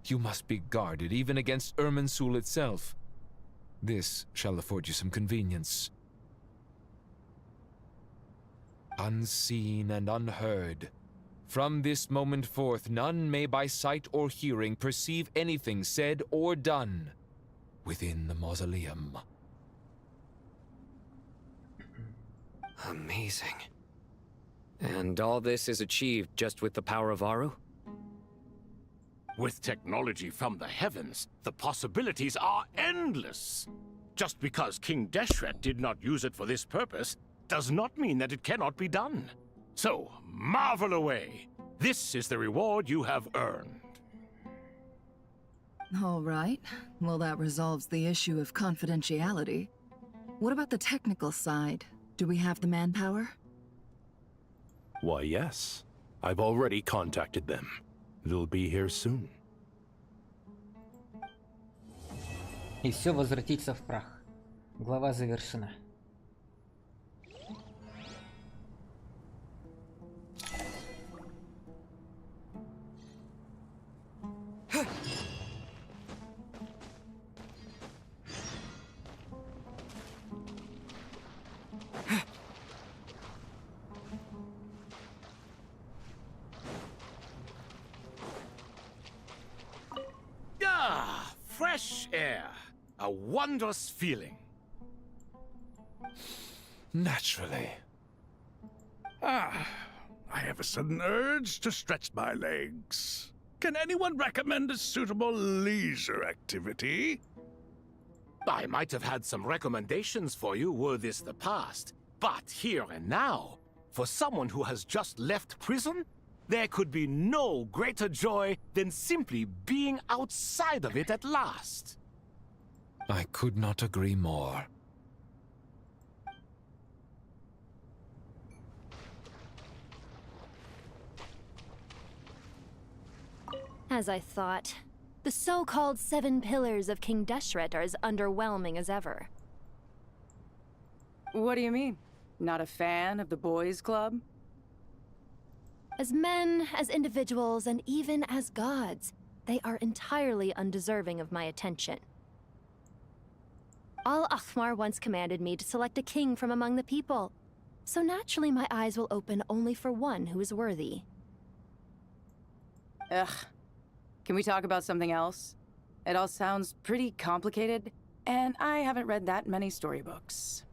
You must be guarded even against Irminsul itself. This shall afford you some convenience. Unseen and unheard. From this moment forth, none may by sight or hearing perceive anything said or done within the mausoleum. Amazing. And all this is achieved just with the power of Aru? With technology from the heavens, the possibilities are endless. Just because King Deshret did not use it for this purpose does not mean that it cannot be done. So, marvel away. This is the reward you have earned. All right. Well, that resolves the issue of confidentiality. What about the technical side? Do we have the manpower? Why, yes. I've already contacted them. They'll be here soon. И все возвратится в прах. Глава завершена. Ah, fresh air. A wondrous feeling. Naturally. I have a sudden urge to stretch my legs. Can anyone recommend a suitable leisure activity? I might have had some recommendations for you were this the past. But here and now, for someone who has just left prison, there could be no greater joy than simply being outside of it at last. I could not agree more. As I thought, the so-called 7 pillars of King Deshret are as underwhelming as ever. What do you mean? Not a fan of the boys' club? As men, as individuals, and even as gods, they are entirely undeserving of my attention. Al-Akhmar once commanded me to select a king from among the people, so naturally my eyes will open only for one who is worthy. Ugh. Can we talk about something else? It all sounds pretty complicated, and I haven't read that many storybooks.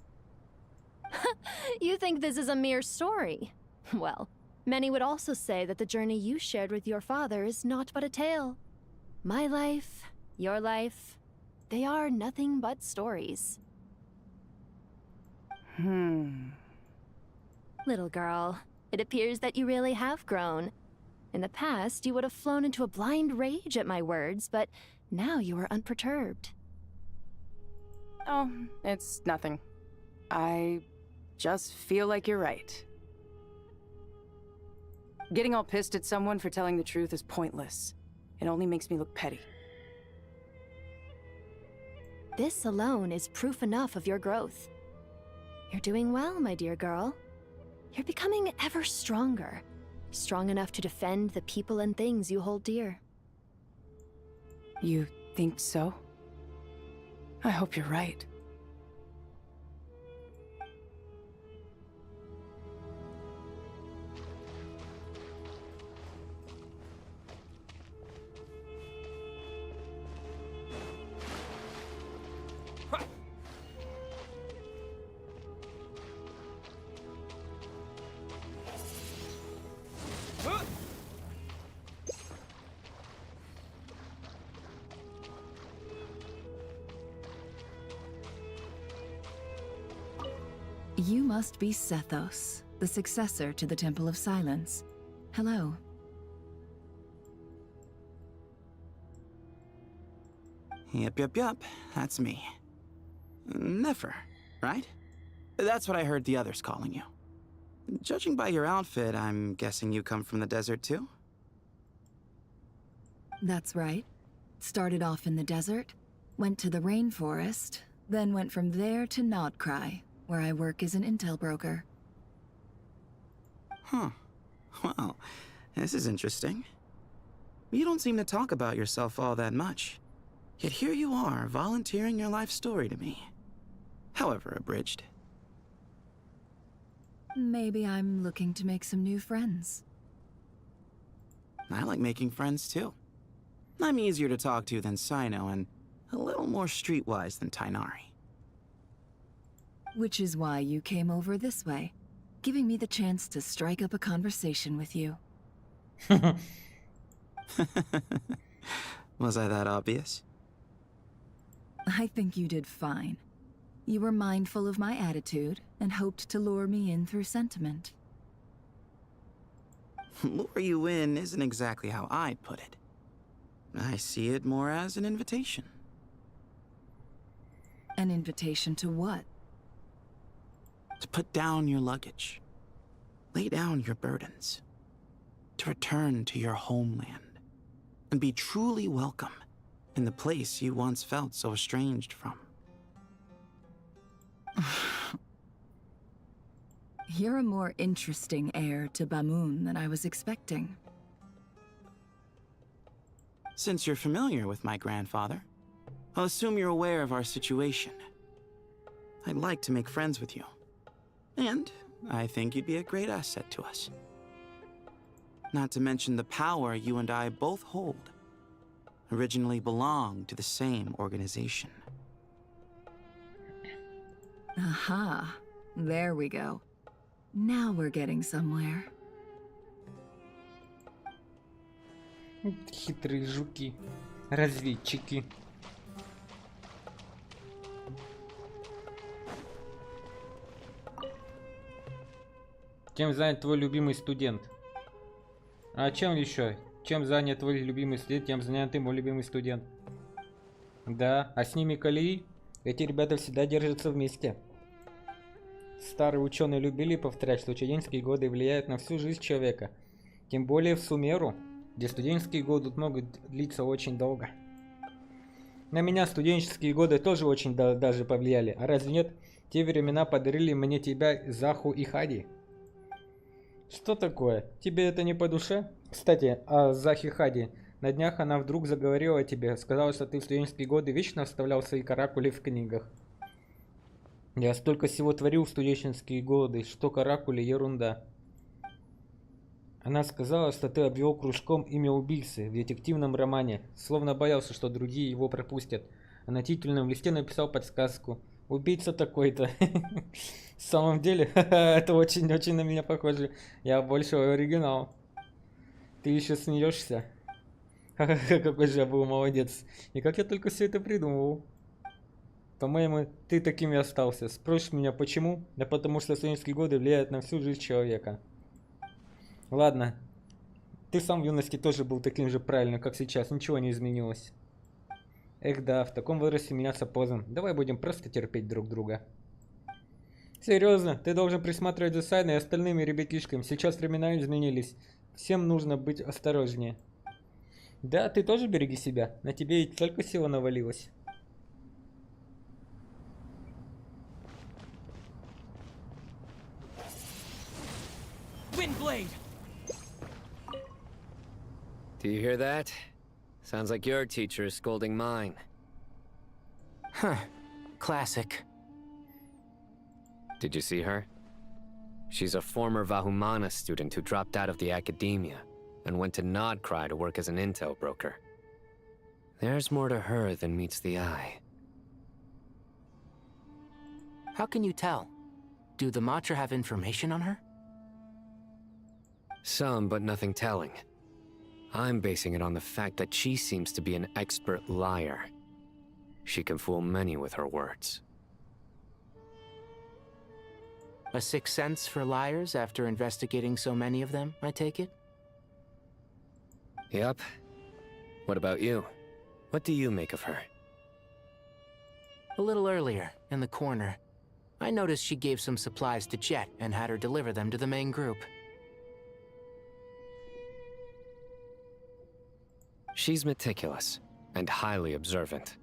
You think this is a mere story? Well, many would also say that the journey you shared with your father is naught but a tale. My life, your life, they are nothing but stories. Little girl, it appears that you really have grown. In the past, you would have flown into a blind rage at my words, but now you are unperturbed. Oh, it's nothing. I just feel like you're right. Getting all pissed at someone for telling the truth is pointless. It only makes me look petty. This alone is proof enough of your growth. You're doing well, my dear girl. You're becoming ever stronger. Strong enough to defend the people and things you hold dear. You think so? I hope you're right. You must be Sethos, the successor to the Temple of Silence. Hello. Yep. That's me. Nefer, right? That's what I heard the others calling you. Judging by your outfit, I'm guessing you come from the desert too? That's right. Started off in the desert, went to the rainforest, then went from there to Nodcry, where I work as an intel broker. Huh. Well, this is interesting. You don't seem to talk about yourself all that much. Yet here you are, volunteering your life story to me. However abridged. Maybe I'm looking to make some new friends. I like making friends too. I'm easier to talk to than Sino and a little more streetwise than Tainari. Which is why you came over this way, giving me the chance to strike up a conversation with you. Was I that obvious? I think you did fine. You were mindful of my attitude and hoped to lure me in through sentiment. Lure you in isn't exactly how I'd put it. I see it more as an invitation. An invitation to what? To put down your luggage. Lay down your burdens. To return to your homeland. And be truly welcome in the place you once felt so estranged from. You're a more interesting heir to Bamun than I was expecting. Since you're familiar with my grandfather, I'll assume you're aware of our situation. I'd like to make friends with you. And I think you'd be a great asset to us. Not to mention the power you and I both hold. Originally belonged to the same organization. Aha, there we go. Now we're getting somewhere. Хитрые жуки. Разведчики. Чем занят твой любимый студент? А чем еще? Чем занят твой любимый студент, тем занят и мой любимый студент. Да, а с ними колеи? Эти ребята всегда держатся вместе. Старые ученые любили повторять, что студенческие годы влияют на всю жизнь человека. Тем более в Сумеру, где студенческие годы могут длиться очень долго. На меня студенческие годы тоже очень даже повлияли. А разве нет? Те времена подарили мне тебя, Заху и Хади. Что такое? Тебе это не по душе? Кстати, о Захе Хади. На днях она вдруг заговорила о тебе. Сказала, что ты в студенческие годы вечно вставлял свои каракули в книгах. Я столько всего творил в студенческие годы, что каракули ерунда. Она сказала, что ты обвел кружком имя убийцы в детективном романе, словно боялся, что другие его пропустят. А на титульном листе написал подсказку. Убийца такой-то. В самом деле, это очень-очень на меня похоже. Я больше оригинал. Ты еще смеешься? Какой же я был молодец. И как я только все это придумывал. По-моему, ты таким и остался. Спросишь меня, почему? Да потому что студенческие годы влияют на всю жизнь человека. Ладно. Ты сам в юности тоже был таким же правильным, как сейчас. Ничего не изменилось. Эх да, в таком возрасте меняться поздно. Давай будем просто терпеть друг друга. Серьезно, ты должен присматривать за Сайной и остальными ребятишками. Сейчас времена изменились. Всем нужно быть осторожнее. Да, ты тоже береги себя. На тебе ведь только сила навалилась. Windblade! Do you hear that? Sounds like your teacher is scolding mine. Huh. Classic. Did you see her? She's a former Vahumana student who dropped out of the academia and went to Nodcry to work as an intel broker. There's more to her than meets the eye. How can you tell? Do the Matra have information on her? Some, but nothing telling. I'm basing it on the fact that she seems to be an expert liar. She can fool many with her words. A sixth sense for liars after investigating so many of them, I take it? Yep. What about you? What do you make of her? A little earlier, in the corner, I noticed she gave some supplies to Jet and had her deliver them to the main group. She's meticulous and highly observant.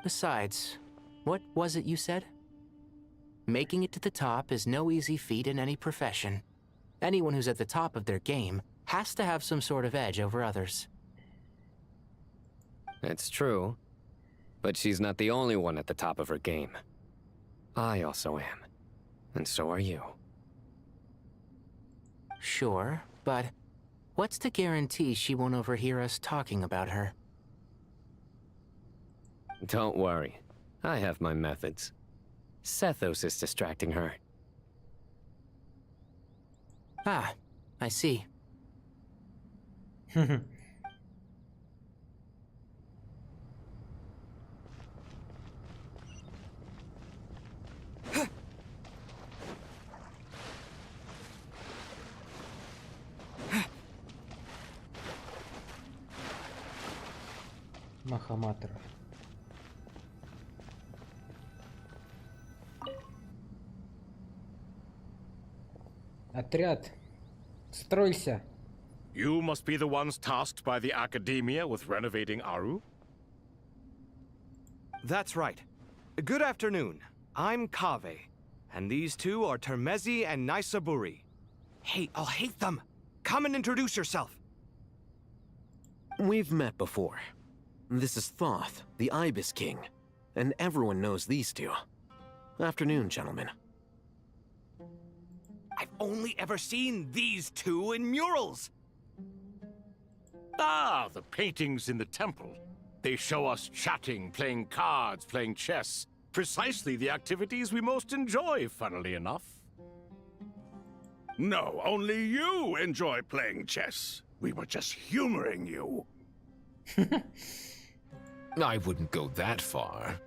Besides, what was it you said? Making it to the top is no easy feat in any profession. Anyone who's at the top of their game has to have some sort of edge over others. It's true, but she's not the only one at the top of her game. I also am, and so are you. Sure, but what's to guarantee she won't overhear us talking about her? Don't worry, I have my methods. Sethos is distracting her. Ah, I see. Махаматора. Отряд, стройся! You must be the ones tasked by the Academia with renovating Aru? That's right. Good afternoon. I'm Kaveh, and these two are Termezi and Naisaburi. Hey, I'll hate them! Come and introduce yourself! We've met before. This is Thoth, the Ibis King, and everyone knows these two. Afternoon, gentlemen. I've only ever seen these two in murals! Ah, the paintings in the temple. They show us chatting, playing cards, playing chess. Precisely the activities we most enjoy, funnily enough. No, only you enjoy playing chess. We were just humoring you. I wouldn't go that far.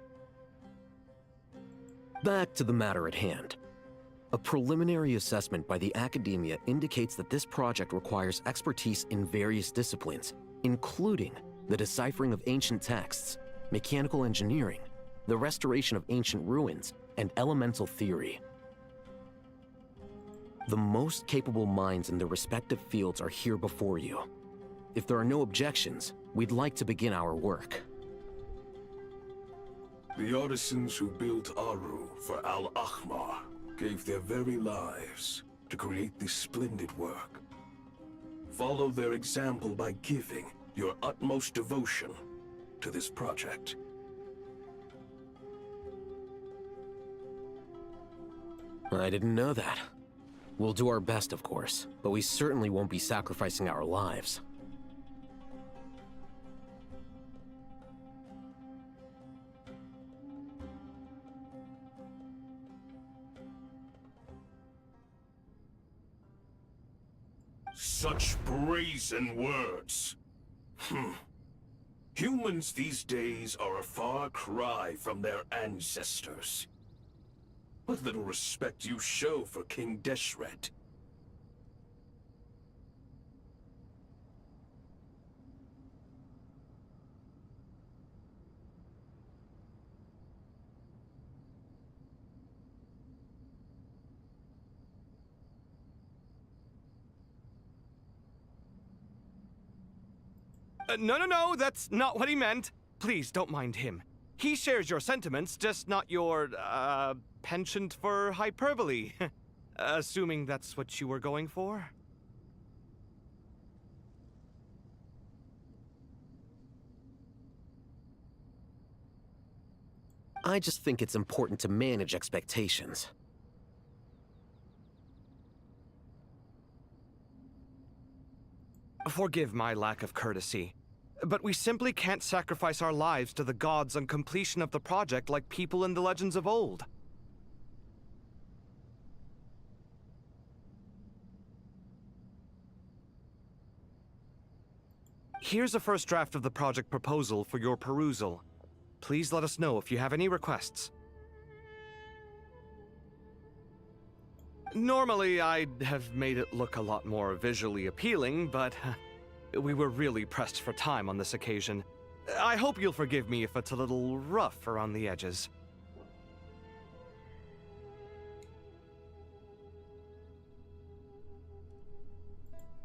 Back to the matter at hand. A preliminary assessment by the Academia indicates that this project requires expertise in various disciplines, including the deciphering of ancient texts, mechanical engineering, the restoration of ancient ruins, and elemental theory. The most capable minds in their respective fields are here before you. If there are no objections, we'd like to begin our work. The artisans who built Aru for Al-Ahmar gave their very lives to create this splendid work. Follow their example by giving your utmost devotion to this project. I didn't know that. We'll do our best, of course, but we certainly won't be sacrificing our lives. Such brazen words. Humans these days are a far cry from their ancestors. What little respect you show for King Deshret. No, that's not what he meant. Please, don't mind him. He shares your sentiments, just not your, penchant for hyperbole. Assuming that's what you were going for? I just think it's important to manage expectations. Forgive my lack of courtesy, but we simply can't sacrifice our lives to the gods on completion of the project like people in the legends of old. Here's a first draft of the project proposal for your perusal. Please let us know if you have any requests. Normally, I'd have made it look a lot more visually appealing, but we were really pressed for time on this occasion. I hope you'll forgive me if it's a little rough around the edges.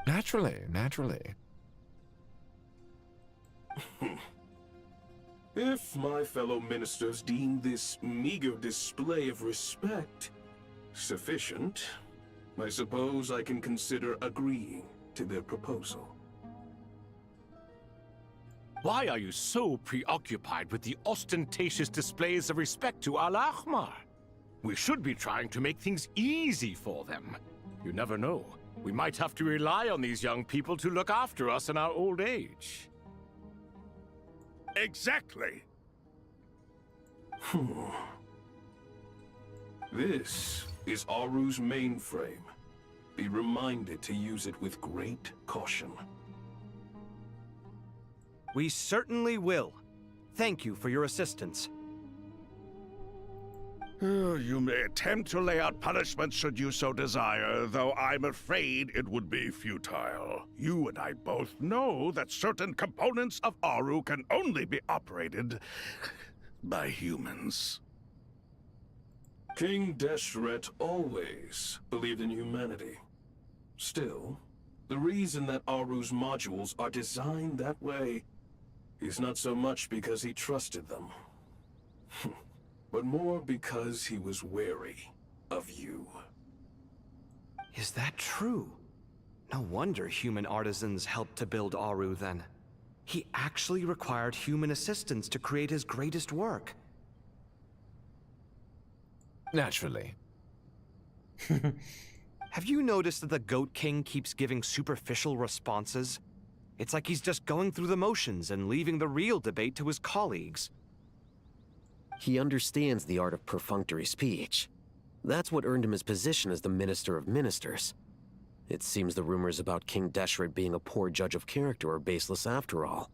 Naturally. If my fellow ministers deem this meager display of respect sufficient, I suppose I can consider agreeing to their proposal. Why are you so preoccupied with the ostentatious displays of respect to Al-Ahmar? We should be trying to make things easy for them. You never know. We might have to rely on these young people to look after us in our old age. Exactly. This is Aru's mainframe. Be reminded to use it with great caution. We certainly will. Thank you for your assistance. You may attempt to lay out punishment should you so desire, though I'm afraid it would be futile. You and I both know that certain components of Aru can only be operated by humans. King Deshret always believed in humanity. Still, the reason that Aru's modules are designed that way is not so much because he trusted them, but more because he was wary of you. Is that true? No wonder human artisans helped to build Aru then. He actually required human assistance to create his greatest work. Naturally. Have you noticed that the Goat King keeps giving superficial responses? It's like he's just going through the motions and leaving the real debate to his colleagues. He understands the art of perfunctory speech. That's what earned him his position as the Minister of Ministers. It seems the rumors about King Deshret being a poor judge of character are baseless after all.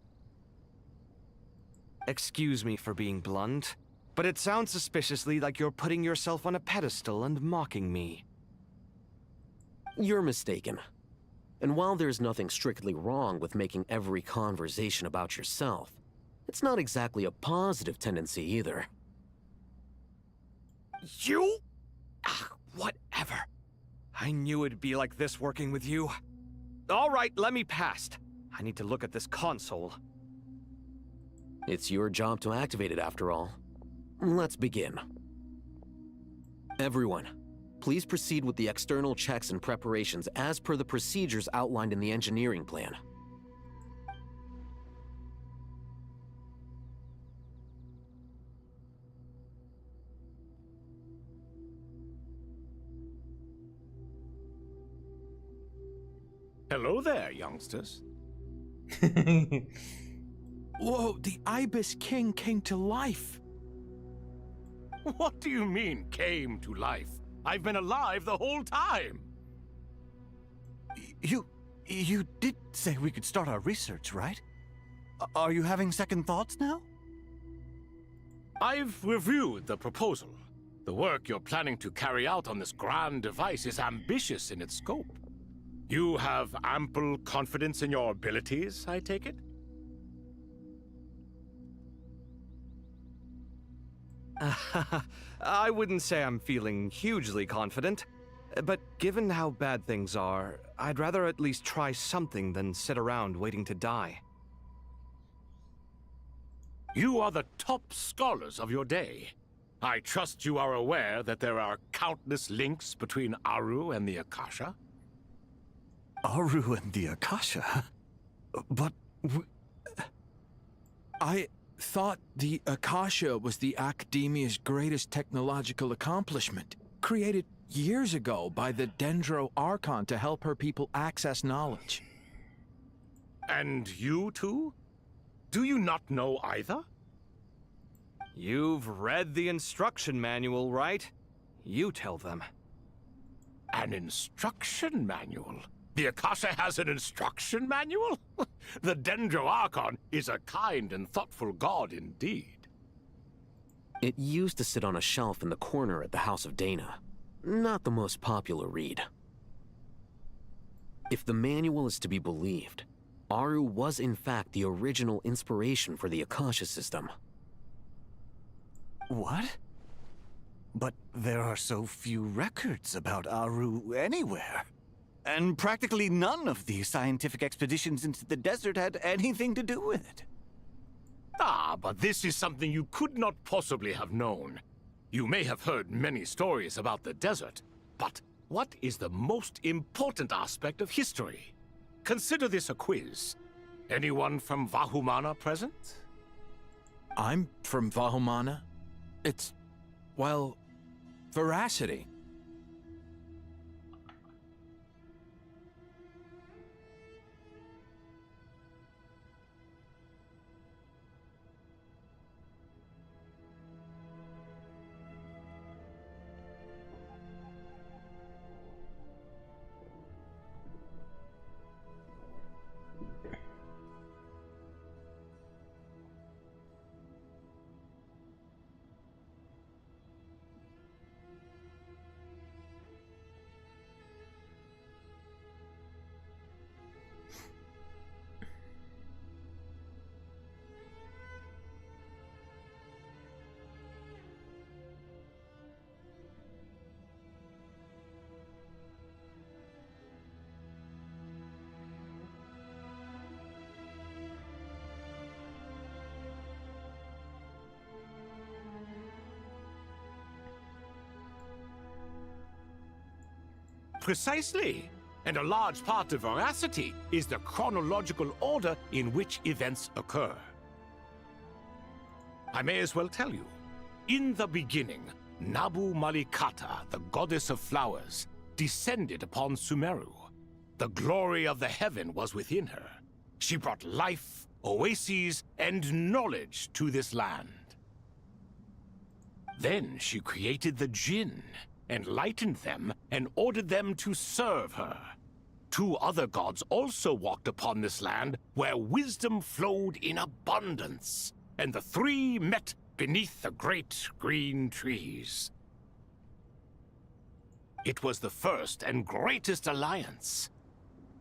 Excuse me for being blunt, but it sounds suspiciously like you're putting yourself on a pedestal and mocking me. You're mistaken. And while there's nothing strictly wrong with making every conversation about yourself, it's not exactly a positive tendency either. You? Whatever. I knew it'd be like this working with you. All right, let me past. I need to look at this console. It's your job to activate it after all. Let's begin. Everyone, please proceed with the external checks and preparations as per the procedures outlined in the engineering plan. Hello there, youngsters. Whoa, the Ibis King came to life. What do you mean, came to life? I've been alive the whole time. You did say we could start our research, right? Are you having second thoughts now? I've reviewed the proposal. The work you're planning to carry out on this grand device is ambitious in its scope. You have ample confidence in your abilities, I take it? I wouldn't say I'm feeling hugely confident, but given how bad things are, I'd rather at least try something than sit around waiting to die. You are the top scholars of your day. I trust you are aware that there are countless links between Aru and the Akasha? Aru and the Akasha? But I thought the Akasha was the Academia's greatest technological accomplishment, created years ago by the Dendro Archon to help her people access knowledge. And you too? Do you not know either? You've read the instruction manual, right? You tell them. An instruction manual? The Akasha has an instruction manual? The Dendro Archon is a kind and thoughtful god indeed. It used to sit on a shelf in the corner at the House of Dana. Not the most popular read. If the manual is to be believed, Aru was in fact the original inspiration for the Akasha system. What? But there are so few records about Aru anywhere. And practically none of these scientific expeditions into the desert had anything to do with it. Ah, but this is something you could not possibly have known. You may have heard many stories about the desert, but what is the most important aspect of history? Consider this a quiz. Anyone from Vahumana present? I'm from Vahumana. It's, well, veracity. Precisely. And a large part of veracity is the chronological order in which events occur. I may as well tell you. In the beginning, Nabu Malikata, the goddess of flowers, descended upon Sumeru. The glory of the heaven was within her. She brought life, oases, and knowledge to this land. Then she created the Jinn, enlightened them, and ordered them to serve her. Two other gods also walked upon this land where wisdom flowed in abundance, and the three met beneath the great green trees. It was the first and greatest alliance.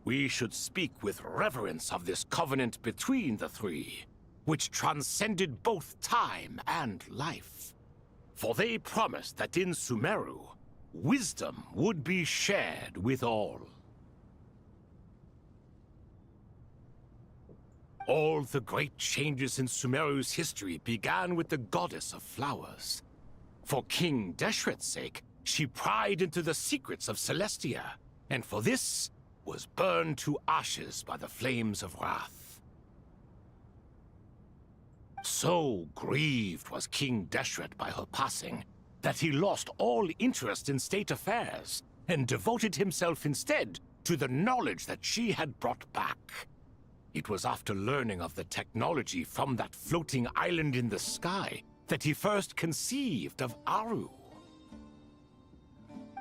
We should speak with reverence of this covenant between the three, which transcended both time and life. For they promised that in Sumeru, wisdom would be shared with all. All the great changes in Sumeru's history began with the goddess of flowers. For King Deshret's sake, she pried into the secrets of Celestia, and for this was burned to ashes by the flames of wrath. So grieved was King Deshret by her passing that he lost all interest in state affairs and devoted himself instead to the knowledge that she had brought back. It was after learning of the technology from that floating island in the sky that he first conceived of Aru.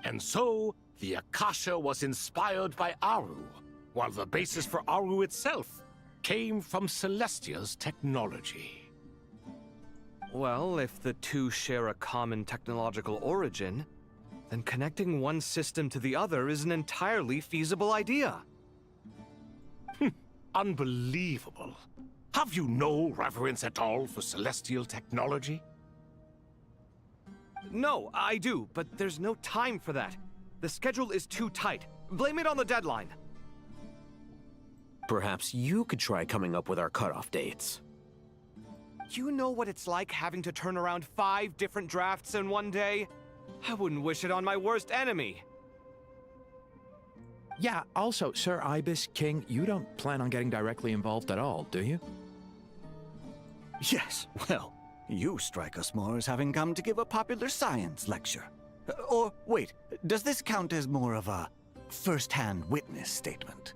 And so, the Akasha was inspired by Aru, while the basis for Aru itself came from Celestia's technology. Well, if the two share a common technological origin, then connecting one system to the other is an entirely feasible idea. Unbelievable. Have you no reverence at all for celestial technology? No, I do, but there's no time for that. The schedule is too tight. Blame it on the deadline. Perhaps you could try coming up with our cutoff dates. You know what it's like having to turn around 5 different drafts in one day? I wouldn't wish it on my worst enemy. Yeah, also, Sir Ibis, King, you don't plan on getting directly involved at all, do you? Yes, well, you strike us more as having come to give a popular science lecture. Or, wait, does this count as more of a first-hand witness statement?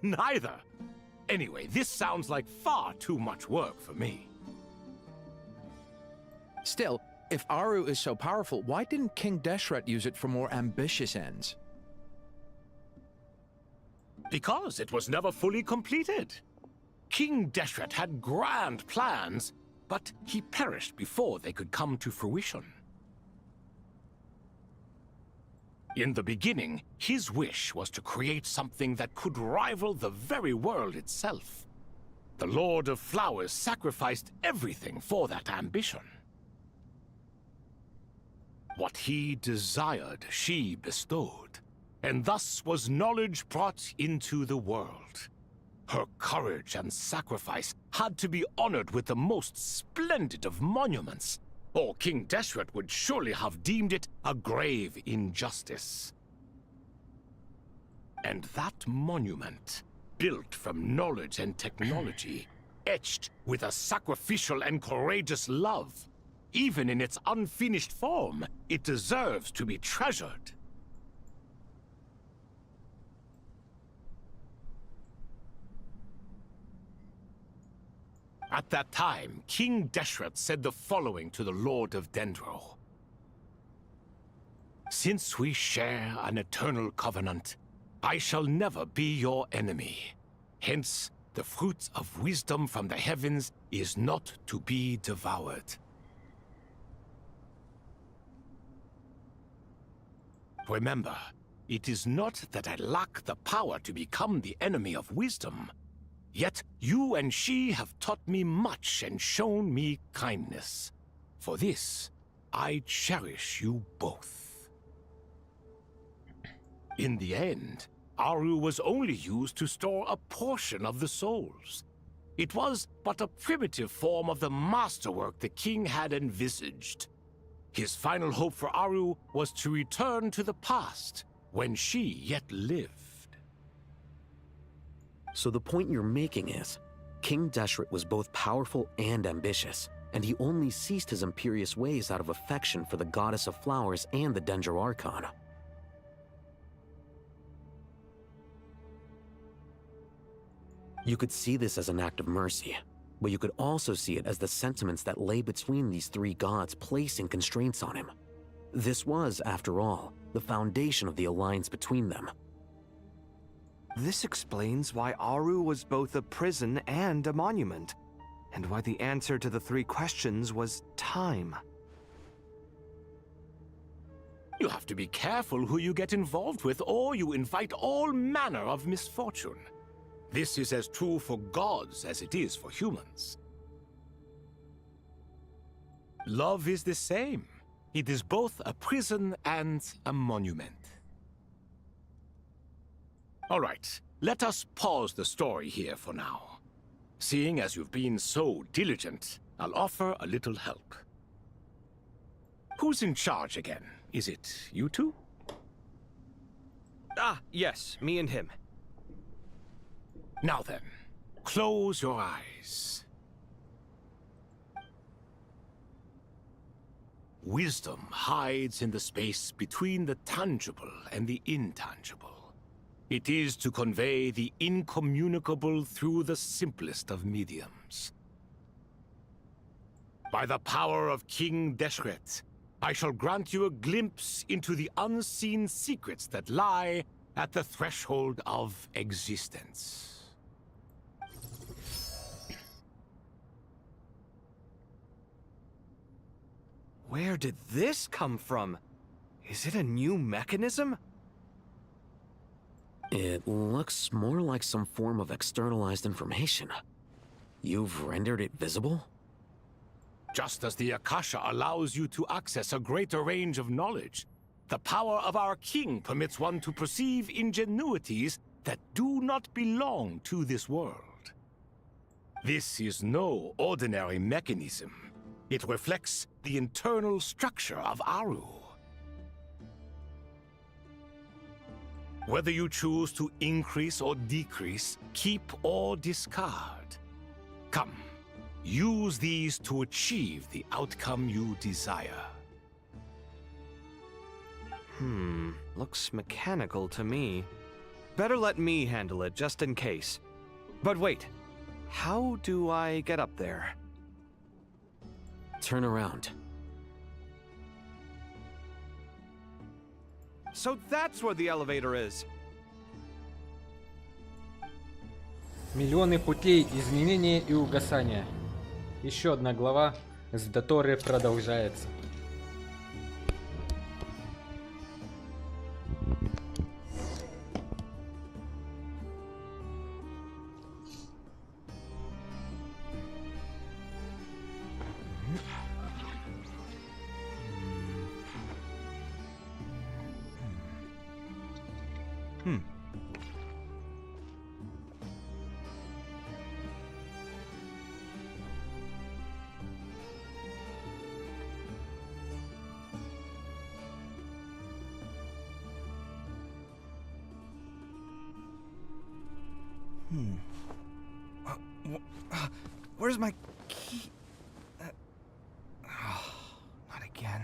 Neither. Anyway, this sounds like far too much work for me. Still, if Aru is so powerful, why didn't King Deshret use it for more ambitious ends? Because it was never fully completed. King Deshret had grand plans, but he perished before they could come to fruition. In the beginning, his wish was to create something that could rival the very world itself. The Lord of Flowers sacrificed everything for that ambition. What he desired, she bestowed, and thus was knowledge brought into the world. Her courage and sacrifice had to be honored with the most splendid of monuments, or King Deshret would surely have deemed it a grave injustice. And that monument, built from knowledge and technology, etched with a sacrificial and courageous love, even in its unfinished form, it deserves to be treasured. At that time, King Deshret said the following to the Lord of Dendro. Since we share an eternal covenant, I shall never be your enemy. Hence, the fruit of wisdom from the heavens is not to be devoured. Remember, it is not that I lack the power to become the enemy of wisdom. Yet you and she have taught me much and shown me kindness. For this, I cherish you both. In the end, Aru was only used to store a portion of the souls. It was but a primitive form of the masterwork the king had envisaged. His final hope for Aru was to return to the past, when she yet lived. So the point you're making is, King Deshret was both powerful and ambitious, and he only ceased his imperious ways out of affection for the goddess of flowers and the Dendro Archon. You could see this as an act of mercy, but you could also see it as the sentiments that lay between these three gods placing constraints on him. This was, after all, the foundation of the alliance between them. This explains why Aru was both a prison and a monument, and why the answer to the three questions was time. You have to be careful who you get involved with, or you invite all manner of misfortune. This is as true for gods as it is for humans. Love is the same. It is both a prison and a monument. All right, let us pause the story here for now. Seeing as you've been so diligent, I'll offer a little help. Who's in charge again? Is it you two? Ah, yes, me and him. Now then, close your eyes. Wisdom hides in the space between the tangible and the intangible. It is to convey the incommunicable through the simplest of mediums. By the power of King Deshret, I shall grant you a glimpse into the unseen secrets that lie at the threshold of existence. Where did this come from? Is it a new mechanism? It looks more like some form of externalized information. You've rendered it visible? Just as the Akasha allows you to access a greater range of knowledge, the power of our king permits one to perceive ingenuities that do not belong to this world. This is no ordinary mechanism. It reflects the internal structure of Aru. Whether you choose to increase or decrease, keep or discard. Come, use these to achieve the outcome you desire. Looks mechanical to me. Better let me handle it, just in case. But wait, how do I get up there? Turn around. So that's where the elevator is. Миллионы путей изменения и угасания. Еще одна глава с Доторы продолжается. Where's my key? Not again.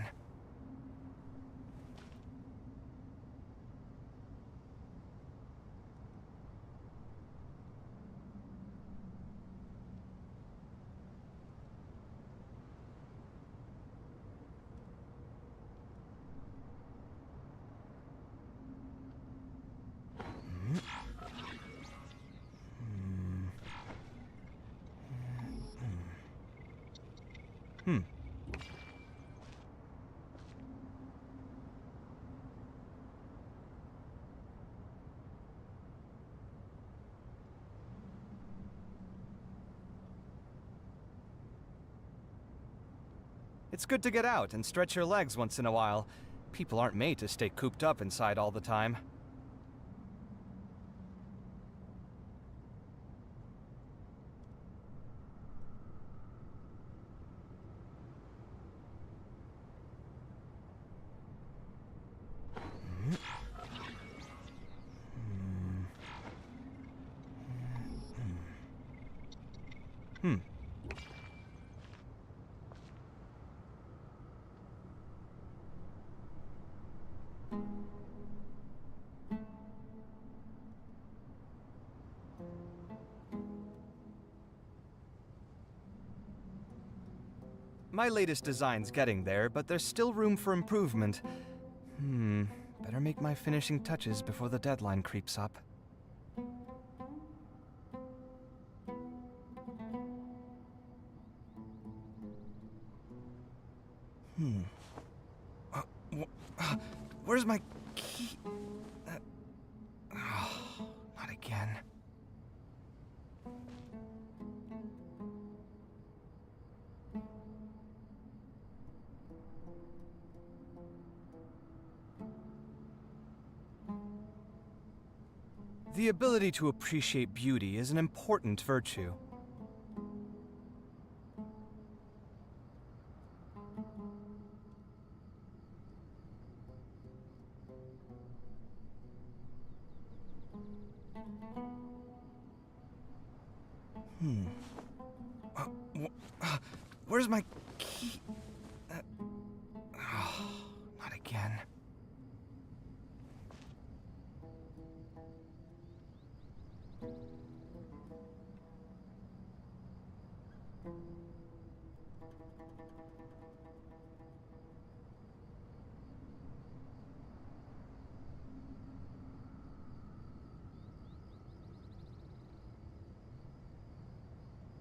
It's good to get out and stretch your legs once in a while. People aren't made to stay cooped up inside all the time. My latest design's getting there, but there's still room for improvement. Better make my finishing touches before the deadline creeps up. Where's my key? Not again. The ability to appreciate beauty is an important virtue. Where's my key? Not again.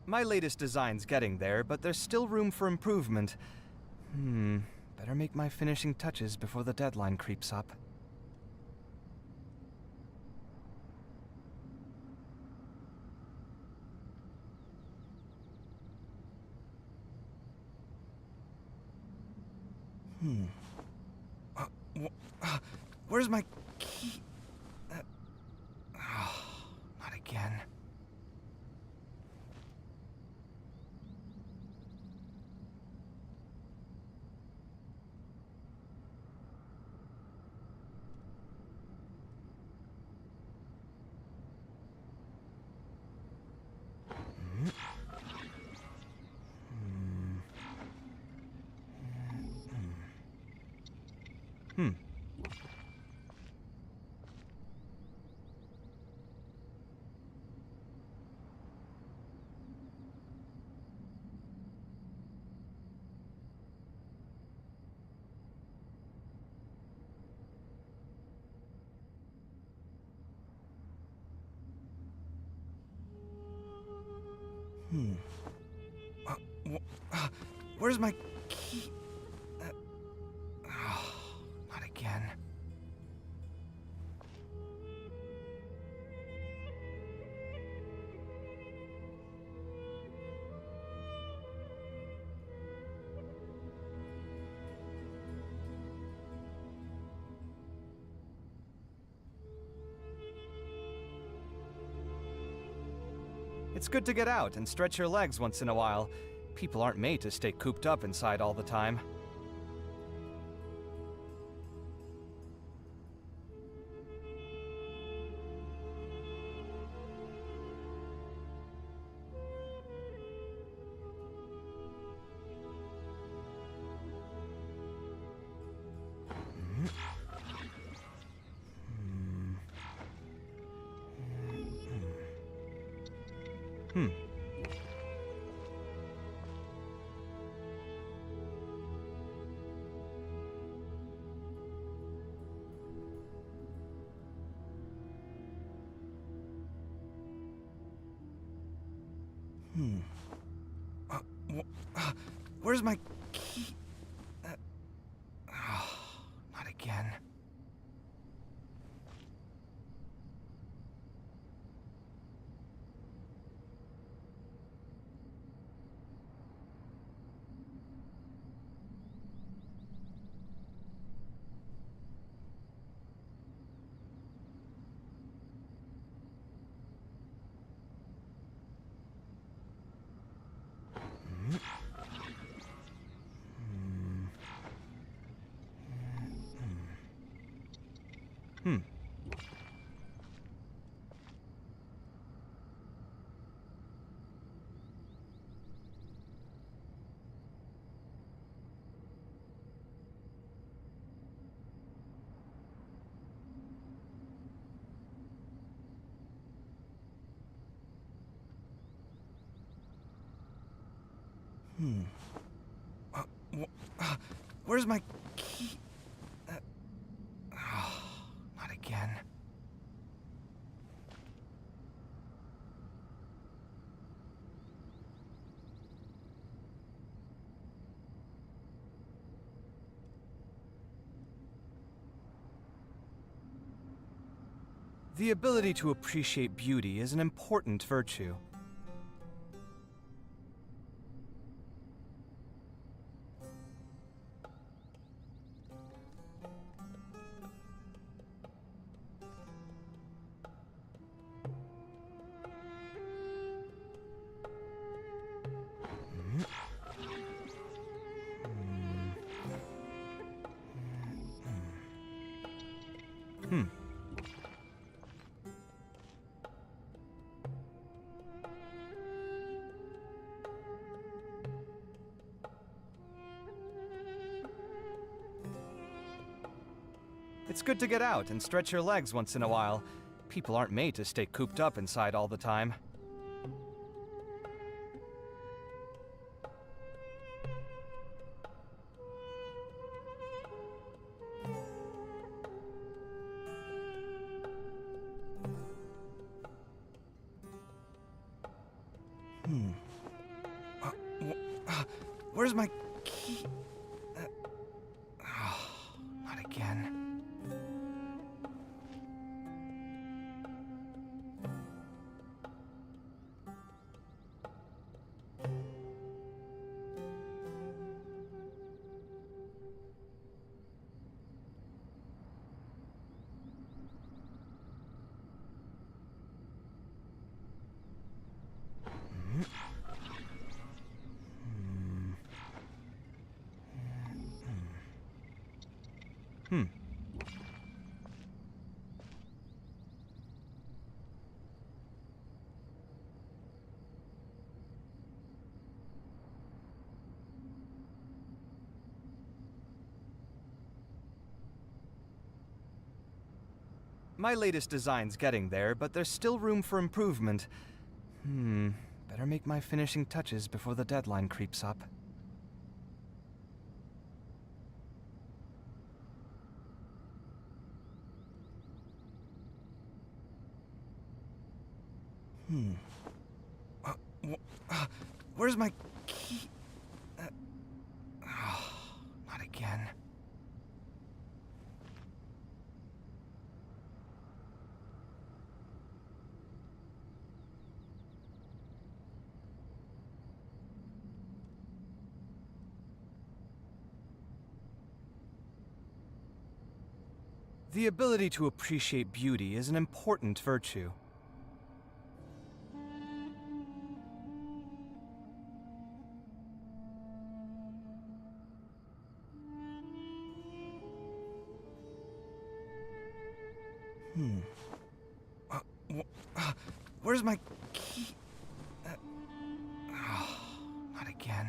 My latest design's getting there, but there's still room for improvement. Better make my finishing touches before the deadline creeps up. Where's my key? Not again. Where's my key? Not again. It's good to get out and stretch your legs once in a while. People aren't made to stay cooped up inside all the time. Where's my key? Not again. Where's my key? Not again. The ability to appreciate beauty is an important virtue. It's good to get out and stretch your legs once in a while. People aren't made to stay cooped up inside all the time. Where's my key? Not again. My latest design's getting there, but there's still room for improvement. Better make my finishing touches before the deadline creeps up. Where's my key? Not again. The ability to appreciate beauty is an important virtue. Where's my key? Not again.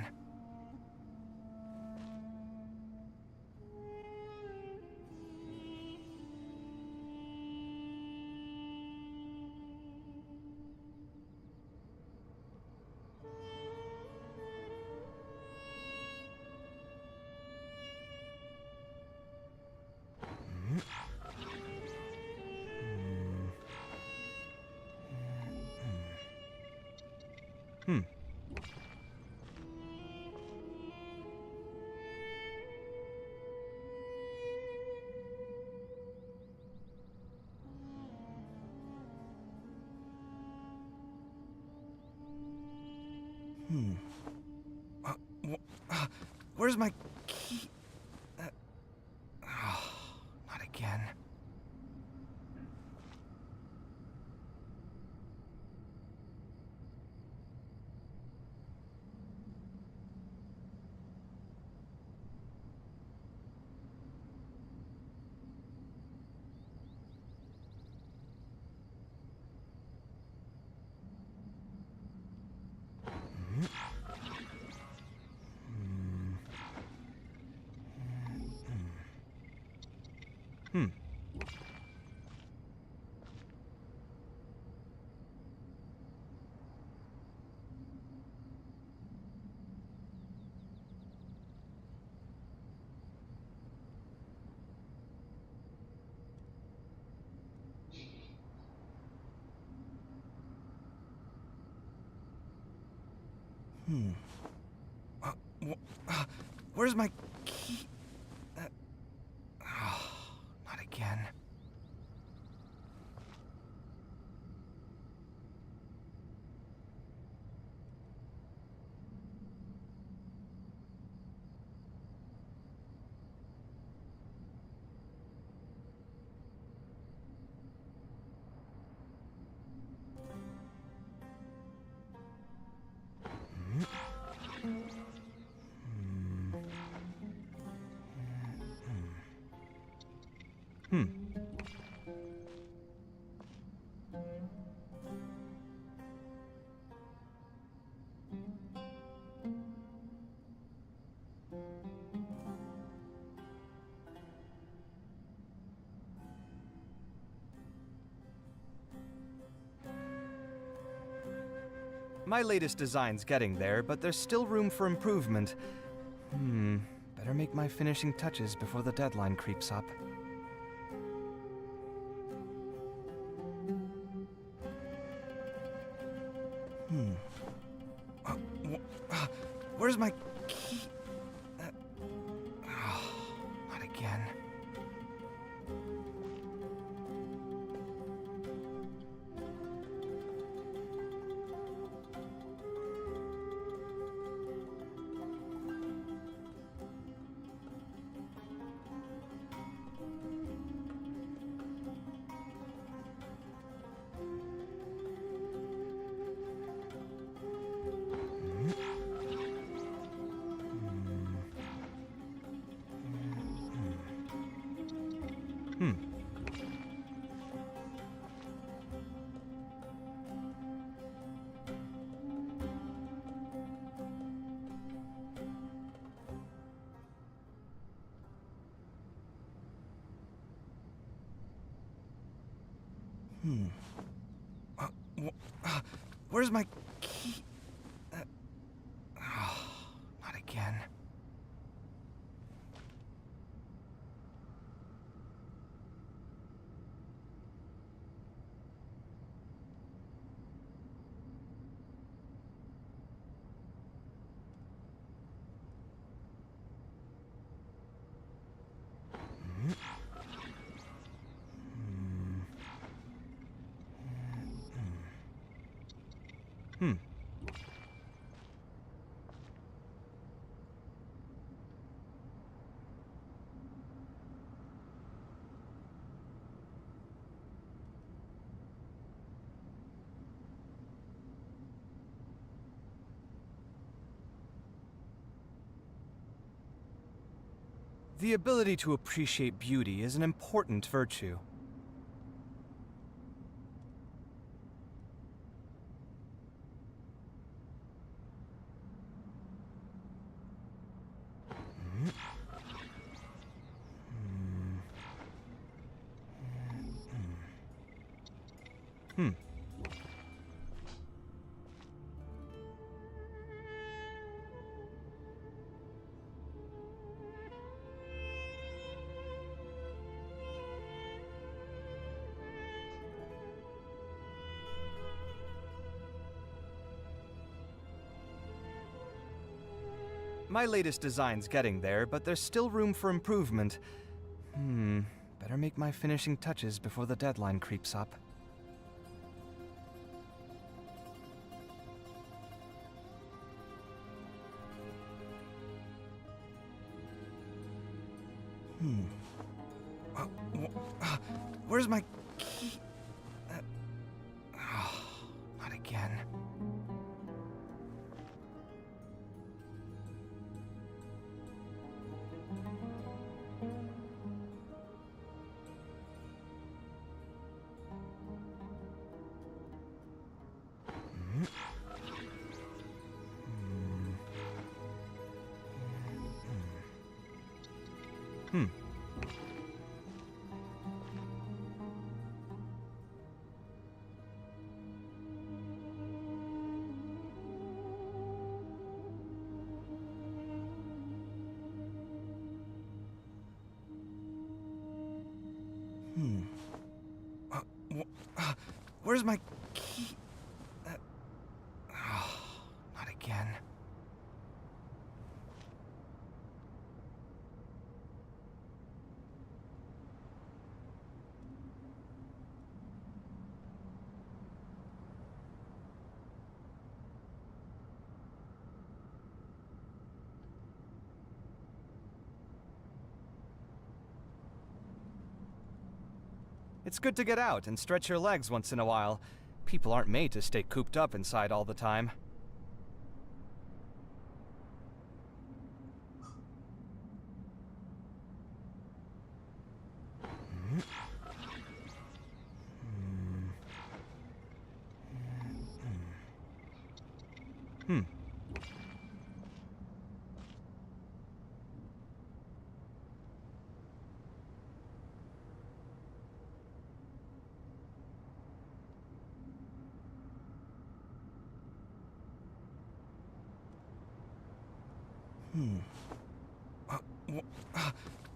Hmm. Where's my key? Not again. Hmm. Hmm. Where's my key? Not again. Hmm. My latest design's getting there, but there's still room for improvement. Better make my finishing touches before the deadline creeps up. Where's my key? Not again. Where's my key? Not again. The ability to appreciate beauty is an important virtue. My latest design's getting there, but there's still room for improvement. Better make my finishing touches before the deadline creeps up. Where's my key? Not again. Where's my key? Not again. It's good to get out and stretch your legs once in a while. People aren't made to stay cooped up inside all the time.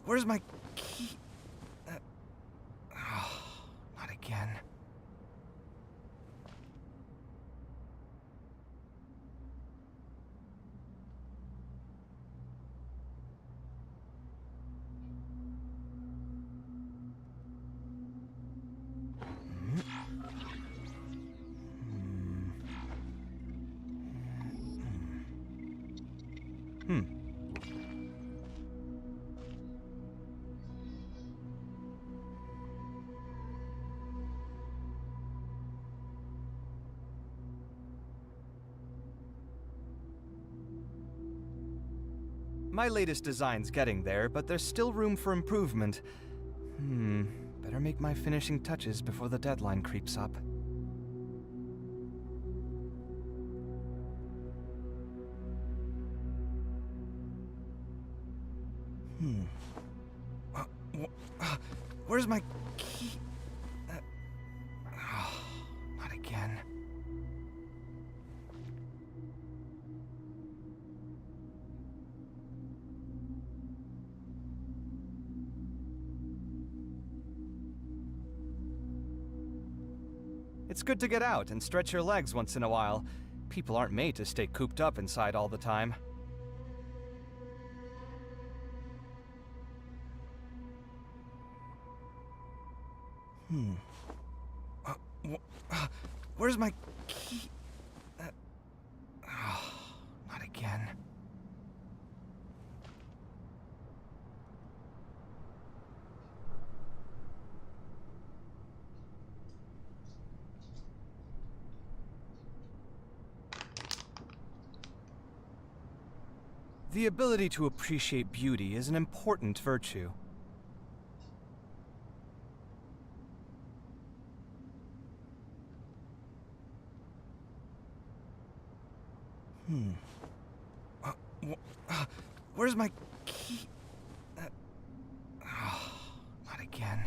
Where's my key? Not again. My latest design's getting there, but there's still room for improvement. Better make my finishing touches before the deadline creeps up. Where's my key? Not again. It's good to get out and stretch your legs once in a while. People aren't made to stay cooped up inside all the time. Where's my key? Not again. The ability to appreciate beauty is an important virtue. Where's my key? Not again.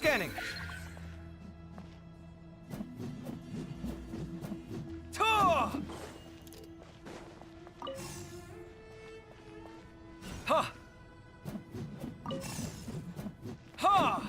Scanning. Ta! Ha! Ha!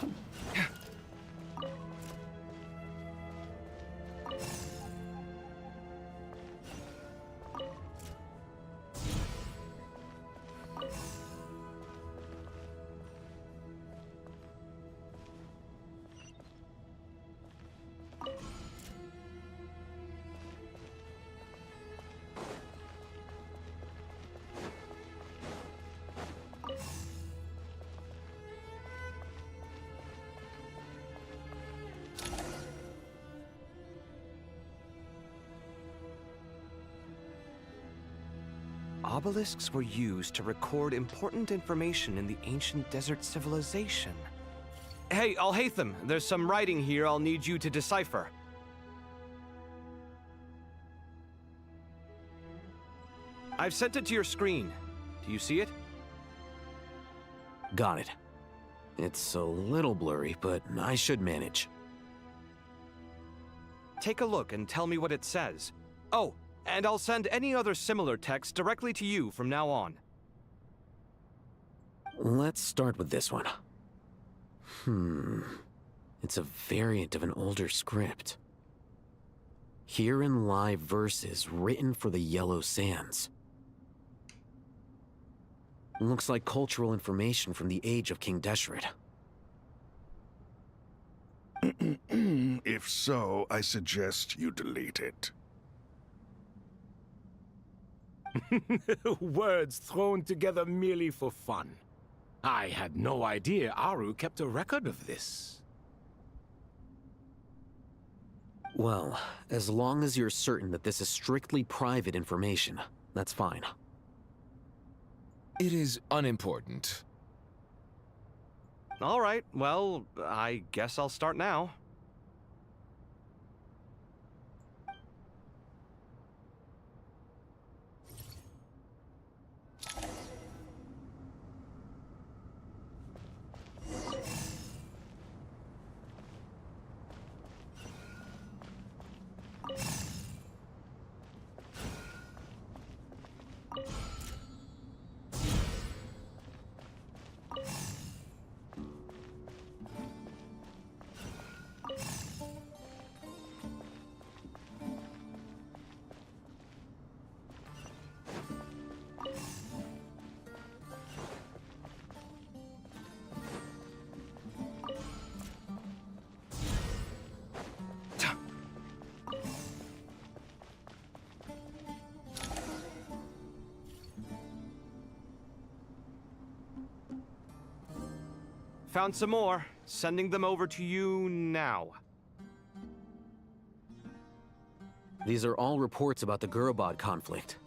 Obelisks were used to record important information in the ancient desert civilization. Hey, Al-Haytham, there's some writing here I'll need you to decipher. I've sent it to your screen. Do you see it? Got it. It's a little blurry, but I should manage. Take a look and tell me what it says. Oh, and I'll send any other similar text directly to you from now on. Let's start with this one. It's a variant of an older script. Herein lie verses written for the Yellow Sands. Looks like cultural information from the age of King Deshret. If so, I suggest you delete it. Words thrown together merely for fun. I had no idea Aru kept a record of this. Well, as long as you're certain that this is strictly private information, that's fine. It is unimportant. All right, well, I guess I'll start now. Found some more. Sending them over to you now. These are all reports about the Gurabad conflict.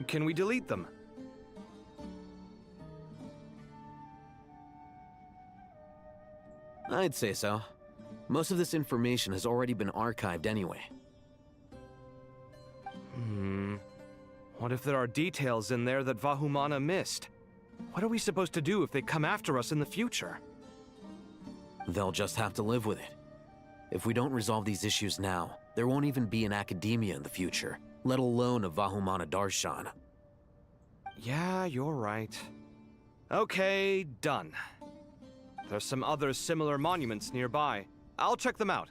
Can we delete them? I'd say so. Most of this information has already been archived anyway. What if there are details in there that Vahumana missed? What are we supposed to do if they come after us in the future? They'll just have to live with it. If we don't resolve these issues now, there won't even be an academia in the future, let alone a Vahumana Darshan. Yeah, you're right. Okay, done. There's some other similar monuments nearby. I'll check them out.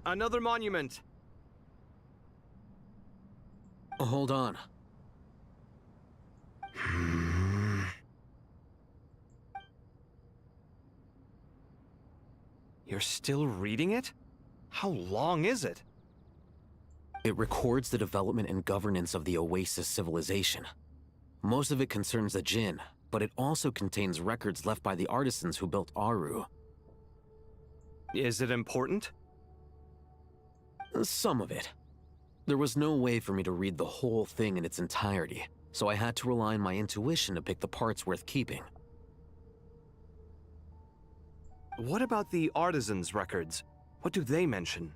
Another monument. Hold on. You're still reading it? How long is it? It records the development and governance of the Oasis civilization. Most of it concerns the Jinn, but it also contains records left by the artisans who built Aru. Is it important? Some of it. There was no way for me to read the whole thing in its entirety, so I had to rely on my intuition to pick the parts worth keeping. What about the artisans' records? What do they mention?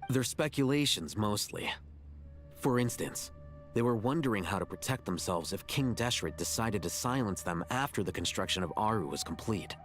They're speculations, mostly. For instance, they were wondering how to protect themselves if King Deshret decided to silence them after the construction of Aru was complete.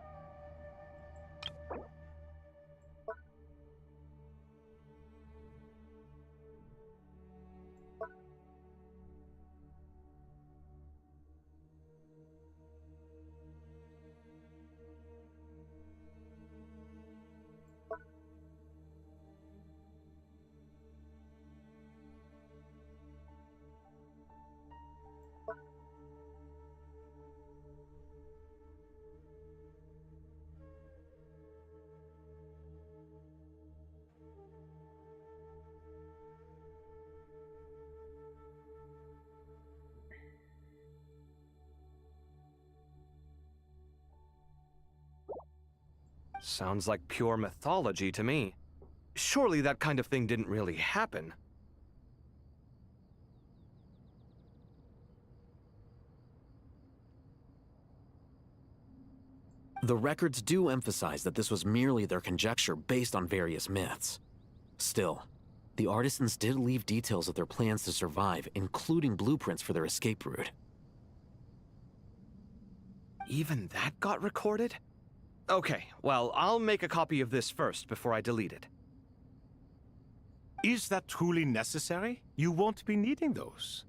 Sounds like pure mythology to me. Surely that kind of thing didn't really happen. The records do emphasize that this was merely their conjecture based on various myths. Still, the artisans did leave details of their plans to survive, including blueprints for their escape route. Even that got recorded? Okay, well, I'll make a copy of this first before I delete it. Is that truly necessary? You won't be needing those.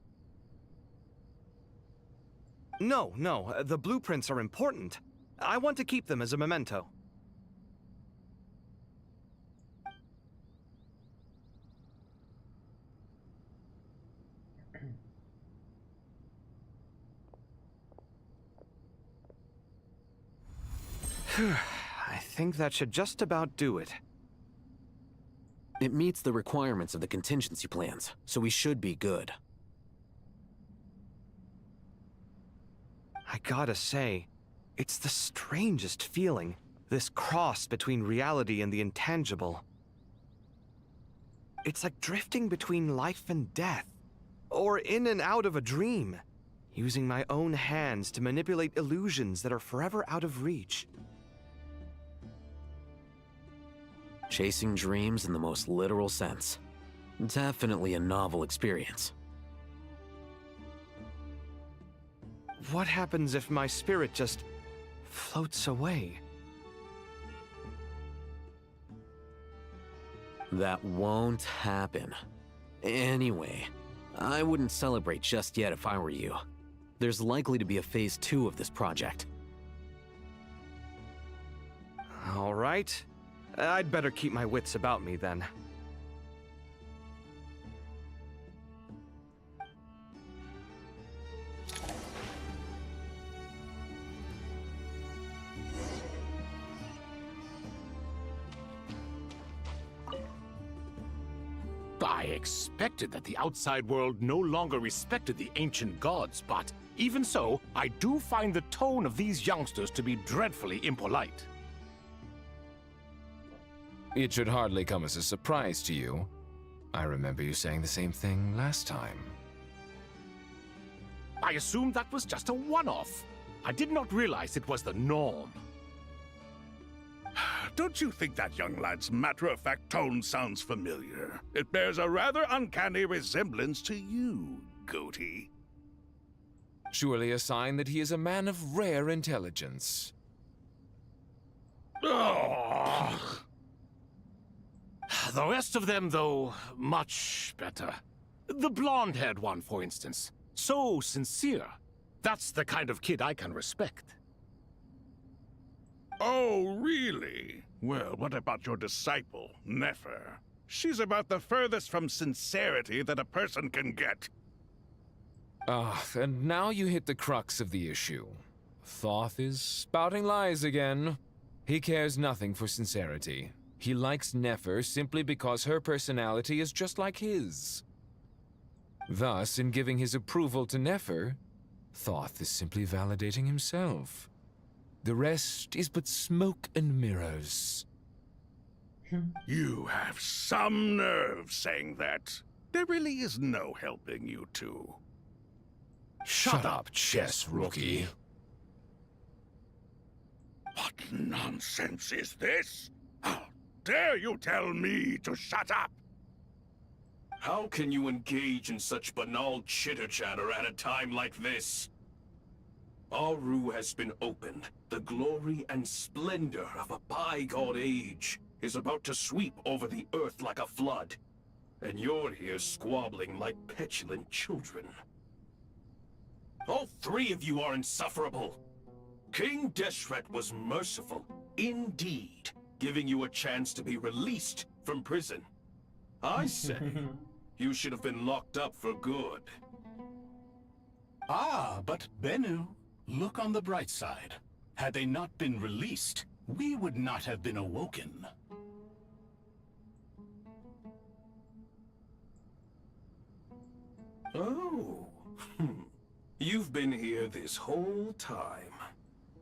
No, the blueprints are important. I want to keep them as a memento. I think that should just about do it. It meets the requirements of the contingency plans, so we should be good. I gotta say, it's the strangest feeling, this cross between reality and the intangible. It's like drifting between life and death, or in and out of a dream, using my own hands to manipulate illusions that are forever out of reach. Chasing dreams in the most literal sense. Definitely a novel experience. What happens if my spirit just floats away? That won't happen. Anyway, I wouldn't celebrate just yet if I were you. There's likely to be a phase 2 of this project. All right. I'd better keep my wits about me then. I expected that the outside world no longer respected the ancient gods, but even so, I do find the tone of these youngsters to be dreadfully impolite. It should hardly come as a surprise to you. I remember you saying the same thing last time. I assumed that was just a one-off. I did not realize it was the norm. Don't you think that young lad's matter-of-fact tone sounds familiar? It bears a rather uncanny resemblance to you, Goatee. Surely a sign that he is a man of rare intelligence. Ugh. The rest of them, though, much better. The blonde-haired one, for instance. So sincere. That's the kind of kid I can respect. Oh, really? Well, what about your disciple, Nefer? She's about the furthest from sincerity that a person can get. And now you hit the crux of the issue. Thoth is spouting lies again. He cares nothing for sincerity. He likes Nefer simply because her personality is just like his. Thus, in giving his approval to Nefer, Thoth is simply validating himself. The rest is but smoke and mirrors. You have some nerve saying that. There really is no helping you two. Shut up, chess rookie. What nonsense is this? How dare you tell me to shut up? How can you engage in such banal chitter-chatter at a time like this? Aru has been opened. The glory and splendor of a bygone age is about to sweep over the earth like a flood. And you're here squabbling like petulant children. All three of you are insufferable. King Deshret was merciful, indeed, giving you a chance to be released from prison. I say, you should have been locked up for good. Ah, but Bennu, look on the bright side. Had they not been released, we would not have been awoken. Oh, you've been here this whole time.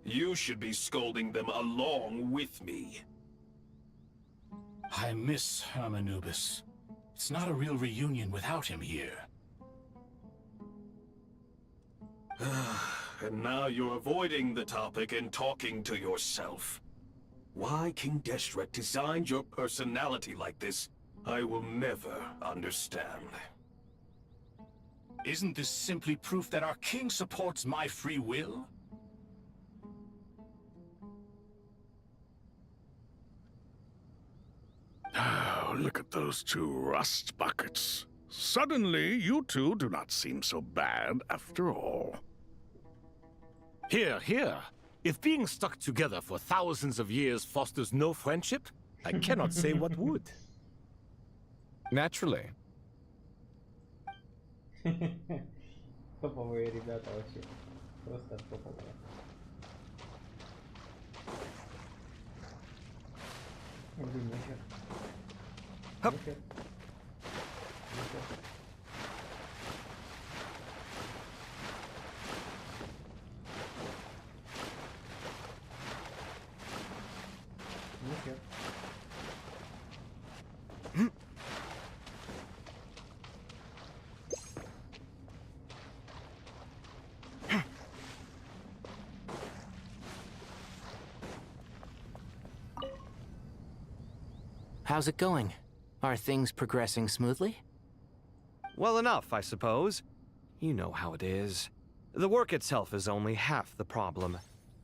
You should be scolding them along with me. I miss Hermanubis. It's not a real reunion without him here. And now you're avoiding the topic and talking to yourself. Why King Deshret designed your personality like this, I will never understand. Isn't this simply proof that our king supports my free will? Oh, look at those two rust buckets. Suddenly, you two do not seem so bad after all. Here, here. If being stuck together for thousands of years fosters no friendship, I cannot say what would. Naturally. Топовые ребята вообще. Просто топовые. Блин, нахер. Нахер. Нахер. Нахер. How's it going? Are things progressing smoothly? Well enough, I suppose. You know how it is. The work itself is only half the problem.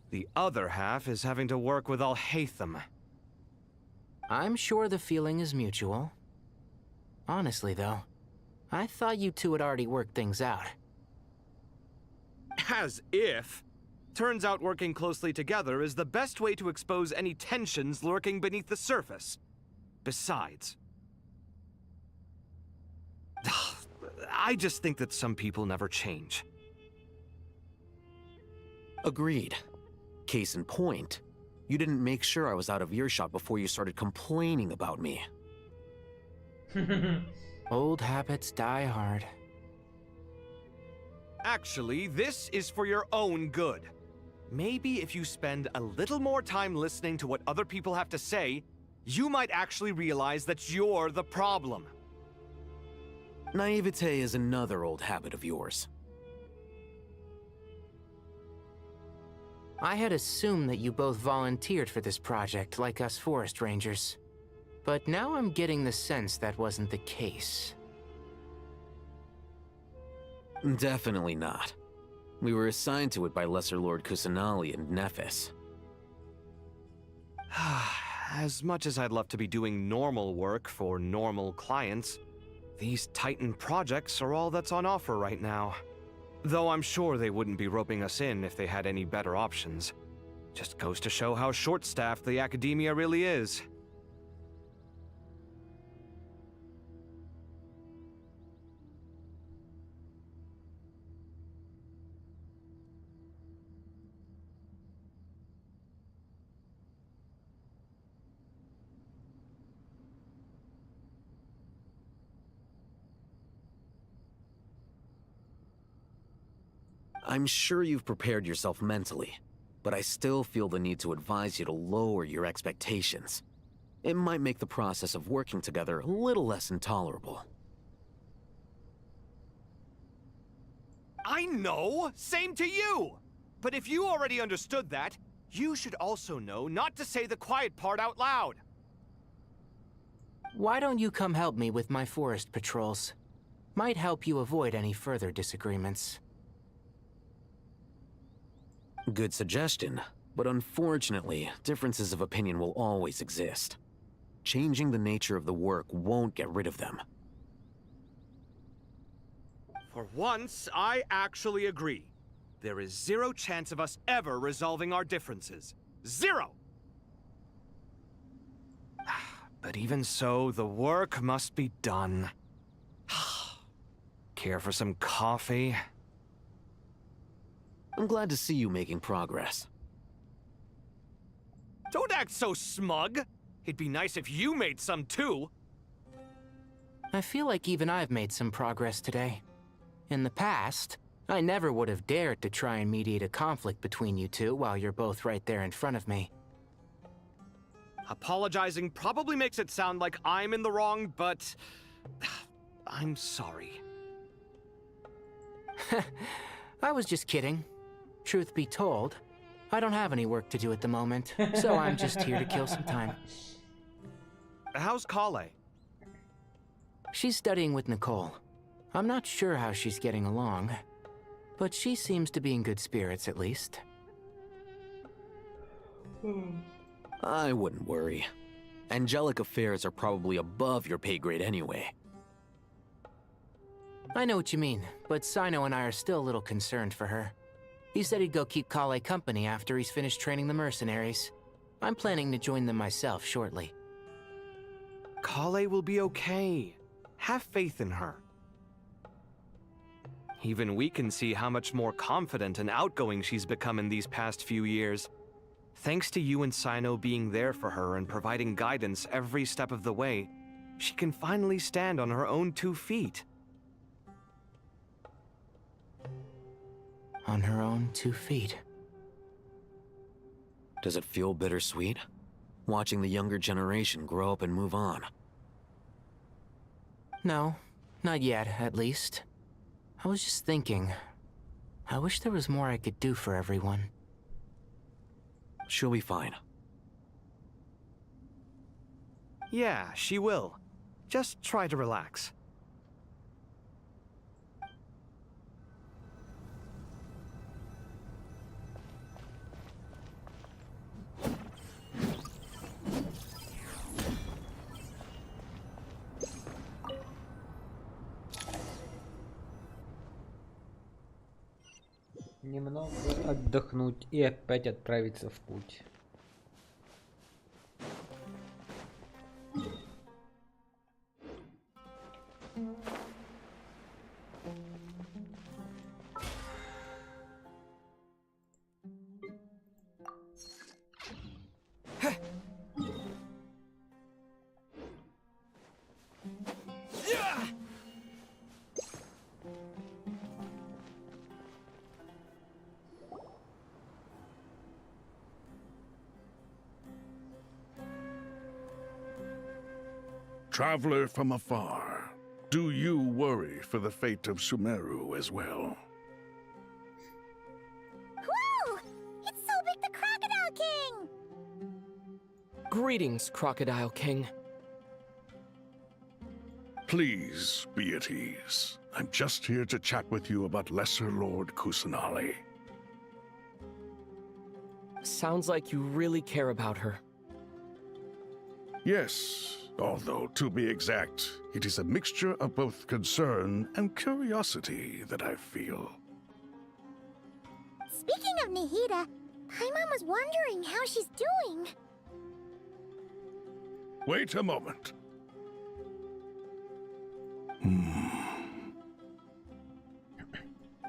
The other half is having to work with Al-Haytham. I'm sure the feeling is mutual. Honestly, though, I thought you two had already worked things out. As if. Turns out working closely together is the best way to expose any tensions lurking beneath the surface. Besides, I just think that some people never change. Agreed. Case in point, you didn't make sure I was out of earshot before you started complaining about me. Old habits die hard. Actually, this is for your own good. Maybe if you spend a little more time listening to what other people have to say, you might actually realize that you're the problem. Naivete is another old habit of yours. I had assumed that you both volunteered for this project like us forest rangers. But now I'm getting the sense that wasn't the case. Definitely not. We were assigned to it by Lesser Lord Kusanali and Nephis. As much as I'd love to be doing normal work for normal clients, these Titan projects are all that's on offer right now. Though I'm sure they wouldn't be roping us in if they had any better options. Just goes to show how short-staffed the academia really is. I'm sure you've prepared yourself mentally, but I still feel the need to advise you to lower your expectations. It might make the process of working together a little less intolerable. I know! Same to you! But if you already understood that, you should also know not to say the quiet part out loud. Why don't you come help me with my forest patrols? Might help you avoid any further disagreements. Good suggestion, but unfortunately, differences of opinion will always exist. Changing the nature of the work won't get rid of them. For once, I actually agree. There is zero chance of us ever resolving our differences. Zero! But even so, the work must be done. Care for some coffee? I'm glad to see you making progress. Don't act so smug! It'd be nice if you made some too! I feel like even I've made some progress today. In the past, I never would have dared to try and mediate a conflict between you two while you're both right there in front of me. Apologizing probably makes it sound like I'm in the wrong, but I'm sorry. I was just kidding. Truth be told, I don't have any work to do at the moment, so I'm just here to kill some time. How's Kale? She's studying with Nicole. I'm not sure how she's getting along, but she seems to be in good spirits at least. I wouldn't worry. Angelic affairs are probably above your pay grade anyway. I know what you mean, but Sino and I are still a little concerned for her. He said he'd go keep Kale company after he's finished training the mercenaries. I'm planning to join them myself shortly. Kale will be okay. Have faith in her. Even we can see how much more confident and outgoing she's become in these past few years. Thanks to you and Sino being there for her and providing guidance every step of the way, she can finally stand on her own 2 feet. On her own 2 feet. Does it feel bittersweet? Watching the younger generation grow up and move on. No, not yet, at least. I was just thinking, I wish there was more I could do for everyone. She'll be fine. Yeah, she will. Just try to relax. Немного отдохнуть и опять отправиться в путь. Traveler from afar, do you worry for the fate of Sumeru as well? Whoa! It's Sobek the Crocodile King! Greetings, Crocodile King. Please be at ease. I'm just here to chat with you about Lesser Lord Kusanali. Sounds like you really care about her. Yes, although to be exact, it is a mixture of both concern and curiosity that I feel. Speaking of Nihida, Paimon was wondering how she's doing. Wait a moment.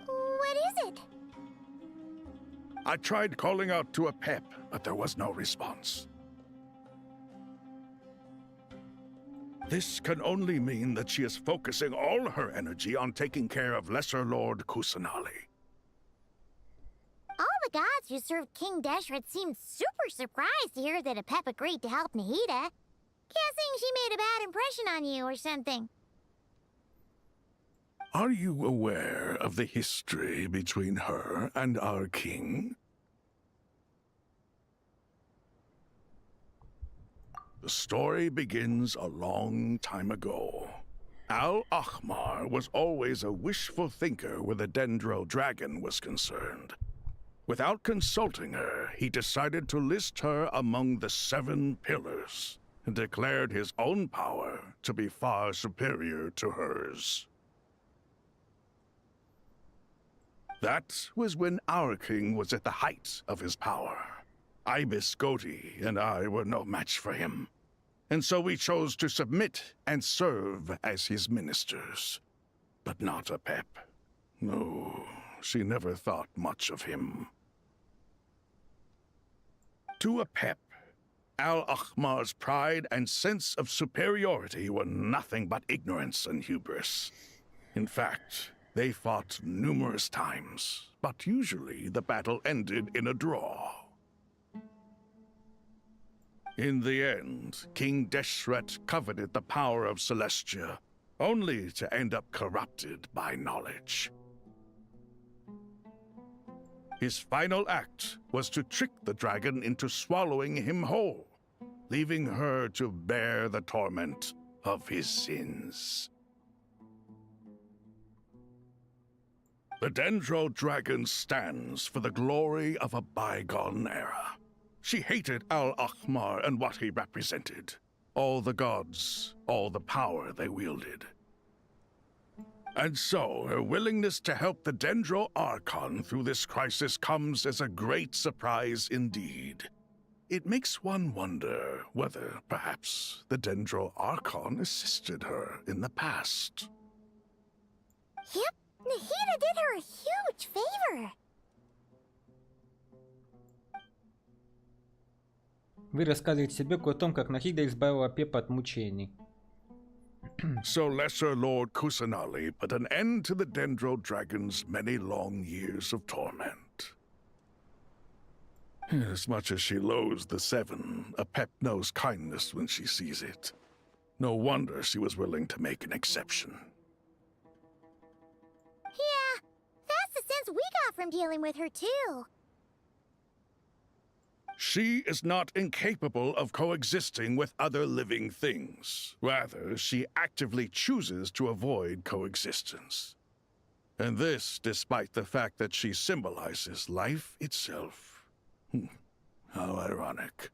What is it? I tried calling out to a pep, but there was no response. This can only mean that she is focusing all her energy on taking care of Lesser Lord Kusanali. All the gods who served King Deshret seemed super surprised to hear that a pep agreed to help Nahida. Guessing she made a bad impression on you or something. Are you aware of the history between her and our king? The story begins a long time ago. Al-Ahmar was always a wishful thinker where the Dendro dragon was concerned. Without consulting her, he decided to list her among the 7 pillars and declared his own power to be far superior to hers. That was when our king was at the height of his power. Ibis Goti and I were no match for him, and so we chose to submit and serve as his ministers. But not a pep. No, she never thought much of him. To a pep, Al-Ahmar's pride and sense of superiority were nothing but ignorance and hubris. In fact, they fought numerous times, but usually the battle ended in a draw. In the end, King Deshret coveted the power of Celestia, only to end up corrupted by knowledge. His final act was to trick the dragon into swallowing him whole, leaving her to bear the torment of his sins. The Dendro dragon stands for the glory of a bygone era. She hated Al-Ahmar and what he represented. All the gods, all the power they wielded. And so, her willingness to help the Dendro Archon through this crisis comes as a great surprise indeed. It makes one wonder whether, perhaps, the Dendro Archon assisted her in the past. Yep, Nahida did her a huge favor. Вы рассказываете себе о том, как Нахида избавила Пеппа от мучений. So Lesser Lord Kusanali put an end to the Dendro Dragon's many long years of torment. As much as she loathes the 7, a pep knows kindness when she sees it. No wonder she was willing to make an exception. Yeah, that's the sense we got from dealing with her, too. She is not incapable of coexisting with other living things. Rather, she actively chooses to avoid coexistence. And this despite the fact that she symbolizes life itself. How ironic.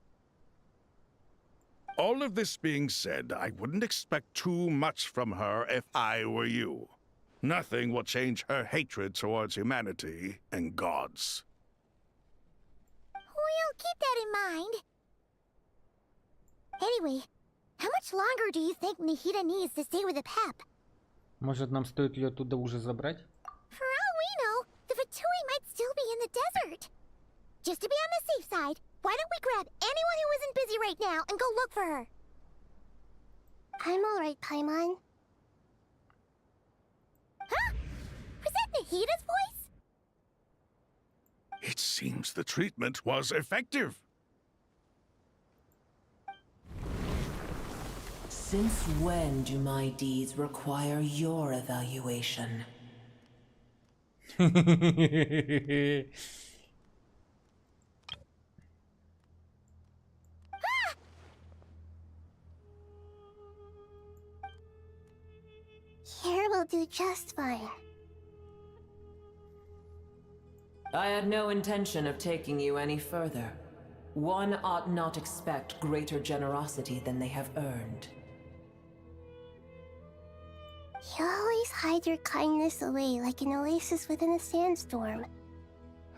All of this being said, I wouldn't expect too much from her if I were you. Nothing will change her hatred towards humanity and gods. We'll keep that in mind. Anyway, how much longer do you think Nahida needs to stay with the pep? Может, нам стоит ее оттуда уже забрать? For all we know, the Fatui might still be in the desert. Just to be on the safe side, why don't we grab anyone who isn't busy right now and go look for her? I'm alright, Paimon. Huh? Was that Nahida's voice? It seems the treatment was effective. Since when do my deeds require your evaluation? Here will do just fine. I had no intention of taking you any further. One ought not expect greater generosity than they have earned. You always hide your kindness away like an oasis within a sandstorm.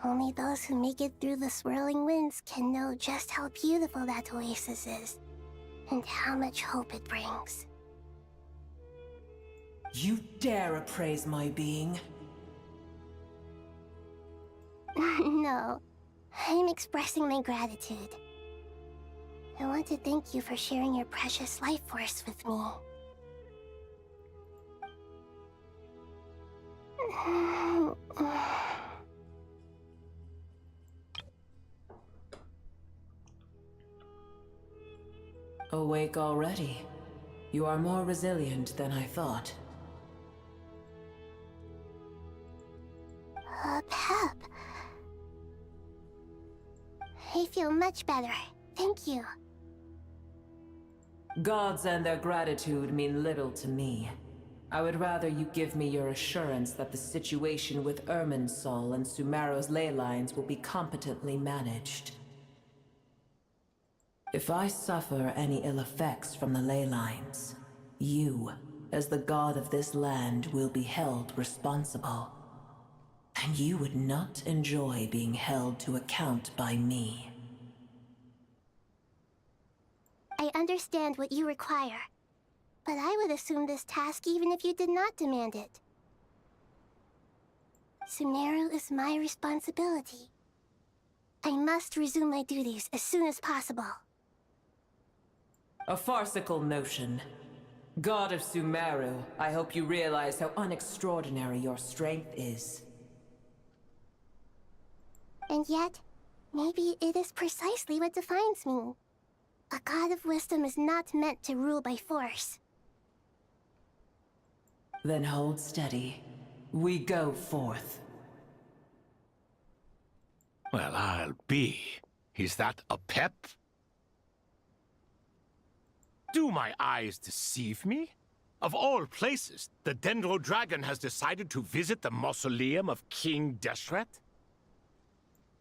Only those who make it through the swirling winds can know just how beautiful that oasis is, and how much hope it brings. You dare appraise my being? No, I'm expressing my gratitude. I want to thank you for sharing your precious life force with me. Awake already? You are more resilient than I thought. Pep. I feel much better. Thank you. Gods and their gratitude mean little to me. I would rather you give me your assurance that the situation with Irminsul and Sumeru's ley lines will be competently managed. If I suffer any ill effects from the ley lines, you, as the god of this land, will be held responsible. And you would not enjoy being held to account by me. I understand what you require, but I would assume this task even if you did not demand it. Sumeru is my responsibility. I must resume my duties as soon as possible. A farcical notion. God of Sumeru, I hope you realize how unextraordinary your strength is. And yet, maybe it is precisely what defines me. A god of wisdom is not meant to rule by force. Then hold steady. We go forth. Well, I'll be. Is that a pep? Do my eyes deceive me? Of all places, the Dendro Dragon has decided to visit the mausoleum of King Deshret?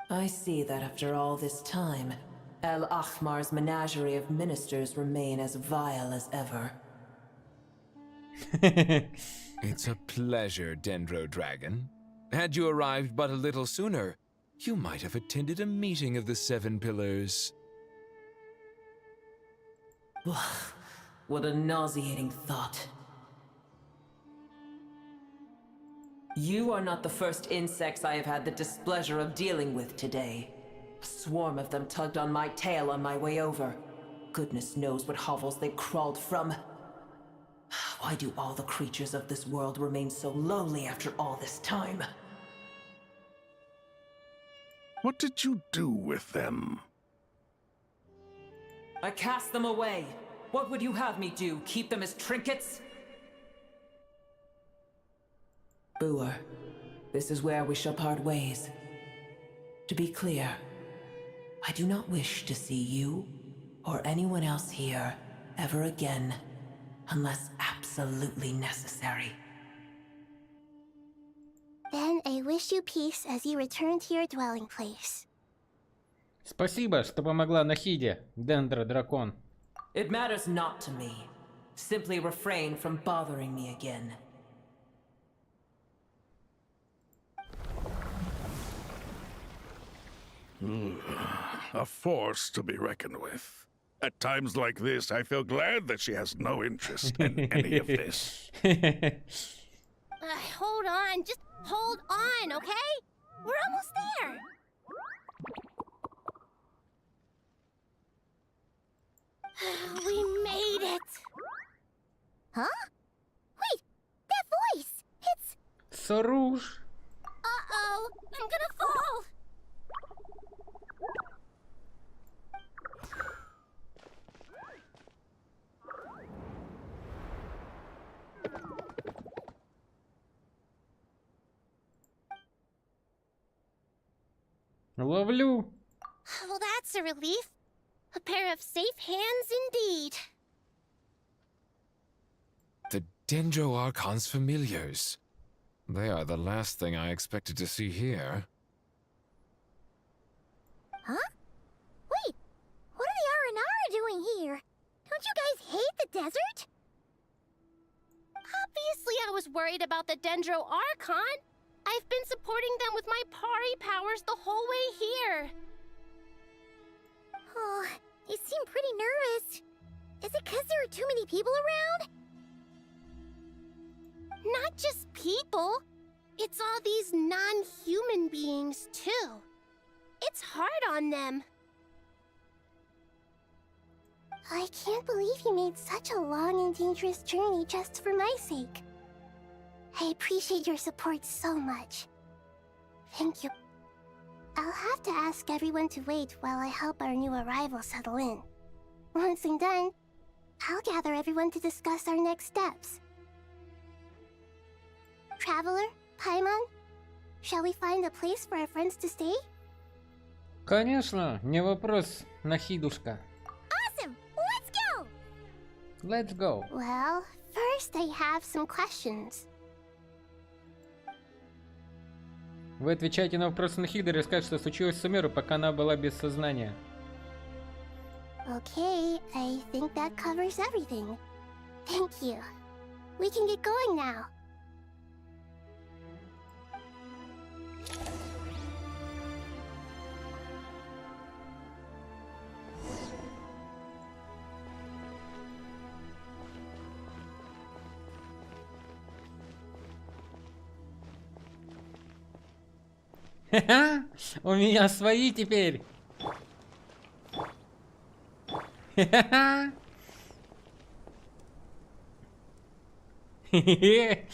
I see that after all this time, El Ahmar's menagerie of ministers remain as vile as ever. It's a pleasure, Dendro Dragon. Had you arrived but a little sooner, you might have attended a meeting of the Seven Pillars. What a nauseating thought. You are not the first insects I have had the displeasure of dealing with today. A swarm of them tugged on my tail on my way over. Goodness knows what hovels they crawled from. Why do all the creatures of this world remain so lowly after all this time? What did you do with them? I cast them away. What would you have me do? Keep them as trinkets? Boer, this is where we shall part ways. To be clear, I do not wish to see you or anyone else here ever again, unless absolutely necessary. Then I wish you peace as you return to your dwelling place. Спасибо, что помогла Нахиде, Дендро Дракон. It matters not to me. Simply refrain from bothering me again. A force to be reckoned with. At times like this, I feel glad that she has no interest in any of this. Hold on, just hold on, okay? We're almost there. We made it. Huh? Wait, that voice. It's... Соруж. Uh-oh, I'm gonna fall. Ловлю. Well, that's a relief. A pair of safe hands indeed. The Dendro Archon's familiars. They are the last thing I expected to see here. Huh? Wait, what are the Aranara doing here? Don't you guys hate the desert? Obviously I was worried about the Dendro Archon. I've been supporting them with my Pari powers the whole way here. Oh, they seem pretty nervous. Is it because there are too many people around? Not just people. It's all these non-human beings, too. It's hard on them. I can't believe you made such a long and dangerous journey just for my sake. I appreciate your support so much. Thank you. I'll have to ask everyone to wait while I help our new arrival settle in. Once I'm done, I'll gather everyone to discuss our next steps. Traveler, Paimon, shall we find a place for our friends to stay? Конечно, не вопрос, Нахидушка. Awesome! Let's go! Let's go. Well, first I have some questions. Вы отвечаете на вопросы Нахиды и расскажете, что случилось с Сумеру, пока она была без сознания. Okay, I think that covers everything. Thank you. We can get going now. Ха-ха! У меня свои теперь! Ха-ха! Хе-хе!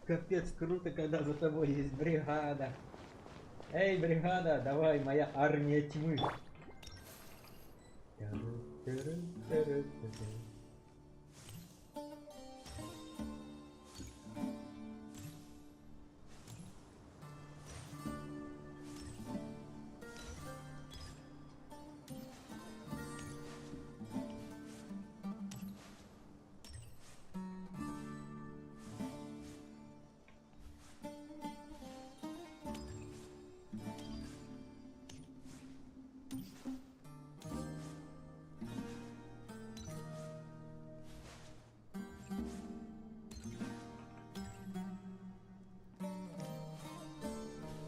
Капец, круто, когда за тобой есть бригада. Эй, бригада, давай, моя армия тьмы.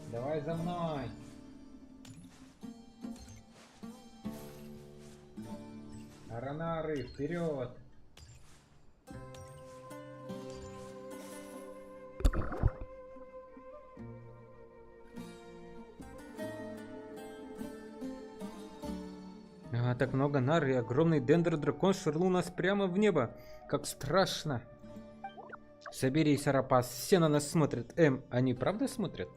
Давай за мной. Аронары, вперед! Так много нар и огромный дендродракон швырнул нас прямо в небо. Как страшно. Соберись, Арапас, все на нас смотрят. Они правда смотрят?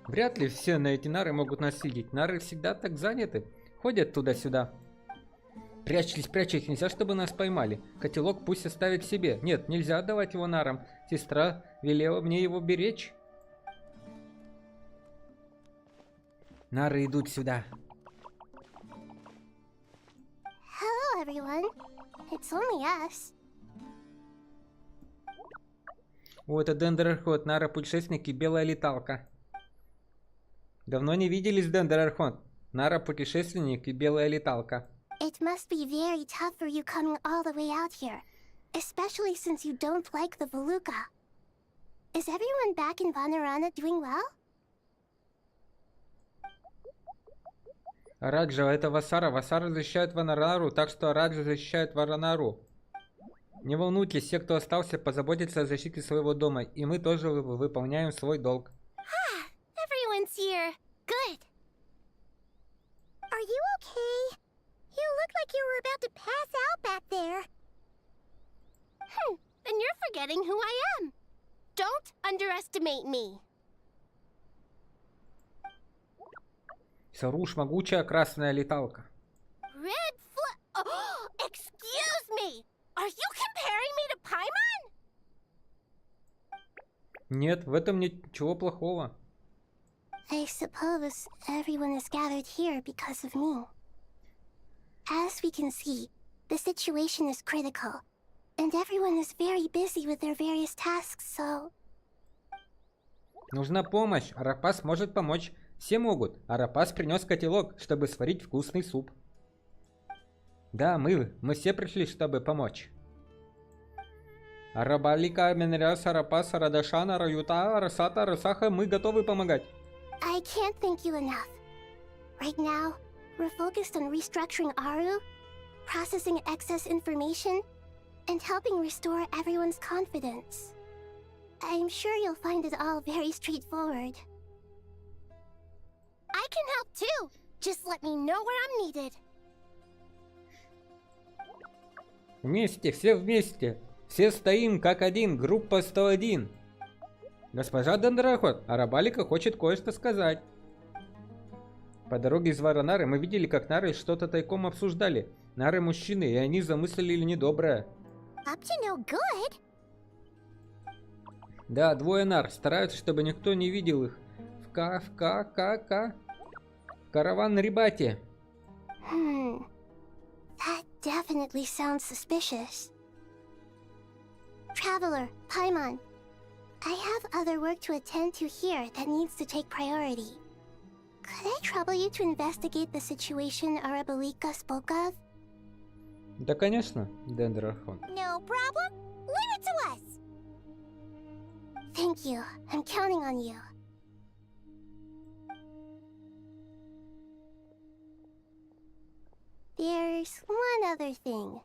Вряд ли все на эти нары могут нас видеть. Нары всегда так заняты. Ходят туда-сюда. Прячьтесь, прячьтесь, нельзя, чтобы нас поймали. Котелок пусть оставит себе. Нет, нельзя отдавать его нарам. Сестра велела мне его беречь. Нары идут сюда. Hello, everyone. It's only us. О, это Дендер-Архонт, Нара-путешественник и белая леталка. Давно не виделись, Дендер-Архонт. Нара-путешественник и белая леталка. It must be very tough for you coming all the way out here, especially since you don't like the Voluka. Is everyone back in Vanarana doing well? Раджа, это Васара. Васара защищает Ванарару, так что Раджа защищает Варанару. Не волнуйтесь, все, кто остался, позаботятся о защите своего дома, и мы тоже выполняем свой долг. were about to pass out back there. And you're forgetting who I am. Don't underestimate me. Саруш, могучая красная леталка. Oh, excuse me! Are you comparing me to Paimon? Нет, в этом ничего плохого. I suppose everyone is gathered here because of me. As we can see, the situation is critical, and everyone is very busy with their various tasks, so... Нужна помощь. Арапас может помочь. Все могут. Арапас принес котелок, чтобы сварить вкусный суп. Да, мы все пришли, чтобы помочь. Арабалика, Менряс, Арапас, Арадашана, Раюта, Арасата, Арасаха, мы готовы помогать. I can't thank you enough. Right now, we're focused on restructuring Aru, processing excess information, and helping restore everyone's confidence. I'm sure you'll find it all very straightforward. I can help too. Just let me know where I'm needed. Вместе, все вместе. Все стоим как один, группа 101. Госпожа Дендрахот, Арабалика хочет кое-что сказать. По дороге из Варанары мы видели, как нары что-то тайком обсуждали. Нары мужчины, и они замыслили недоброе. Up to no good. Да, двое нар стараются, чтобы никто не видел их. В караван на Рибате. That definitely sounds suspicious. Traveler, Paimon, I have other work to attend to here that needs to take priority. Could I trouble you to investigate the situation Arabalika spoke of? Да, конечно, Дендрахот. No problem. Leave it to us. Thank you. I'm counting on you. There's one other thing.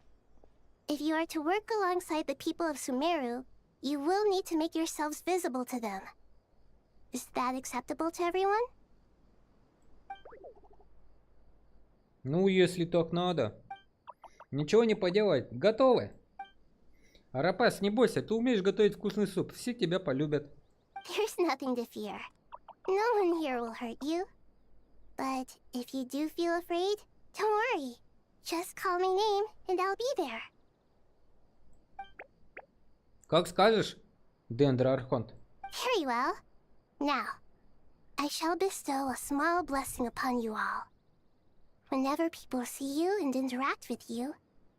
If you are to work alongside the people of Sumeru, you will need to make yourselves visible to them. Is that acceptable to everyone? Ну, если так надо. Ничего не поделать. Готовы. Арапас, не бойся, ты умеешь готовить вкусный суп. Все тебя полюбят. There's nothing to fear. No one here will hurt you. But if you do feel afraid, don't worry. Just call my name and I'll be there. Как скажешь, Дендрархонт. Very well. Now, I shall bestow a small blessing upon you all. Whenever people see you and interact with you,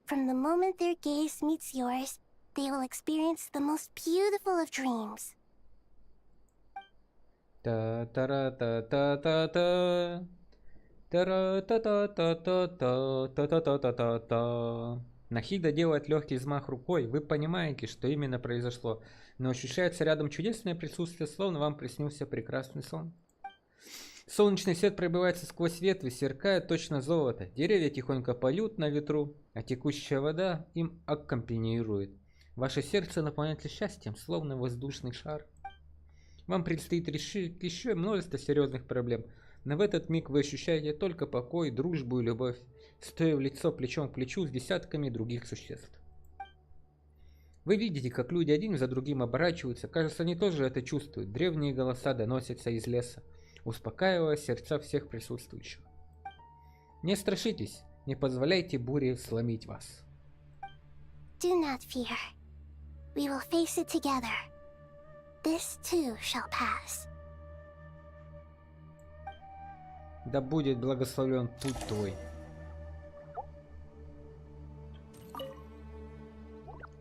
from the moment their gaze meets yours, they will experience the most beautiful of dreams. Та-та-ра-та-та-та-та. Та-ра-та-та-та-та-та-та-та-та-та-та. Нахида делает легкий взмах рукой. Вы понимаете, что именно произошло. Но ощущается рядом чудесное присутствие, словно вам приснился прекрасный сон. Солнечный свет пробивается сквозь ветви, сверкает точно золото. Деревья тихонько поют на ветру, а текущая вода им аккомпанирует. Ваше сердце наполняется счастьем, словно воздушный шар. Вам предстоит решить еще множество серьезных проблем, но в этот миг вы ощущаете только покой, дружбу и любовь, стоя в лицо плечом к плечу с десятками других существ. Вы видите, как люди один за другим оборачиваются, кажется, они тоже это чувствуют. Древние голоса доносятся из леса, успокаивая сердца всех присутствующих. Не страшитесь, не позволяйте буре сломить вас. Do not fear. We will face it together. This too shall pass. Да будет благословлен путь твой.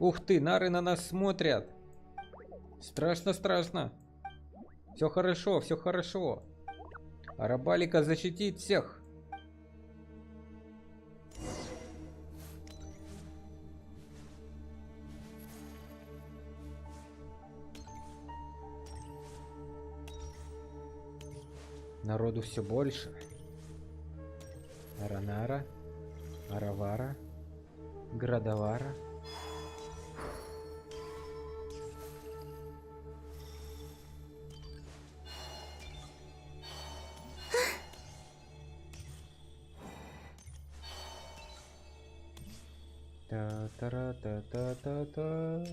Ух ты, нары на нас смотрят. Страшно, страшно. Все хорошо, все хорошо. Арабалика защитит всех. Народу все больше. Аранара, Аравара, Градовара. Та-та-ра-та-та-та-та.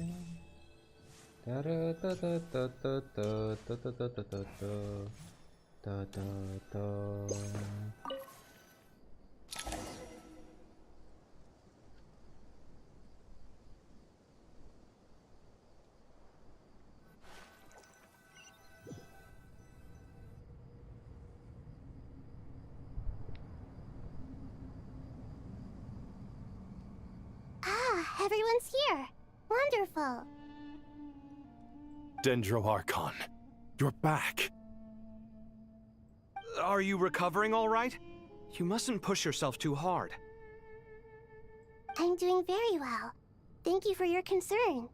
Та-ра-та-та-та-та-та-та-та-та-та-та. Та-та-та. Ah, everyone's here. Wonderful. Dendro Archon, you're back. Are you recovering all right? You mustn't push yourself too hard. I'm doing very well. Thank you for your concern.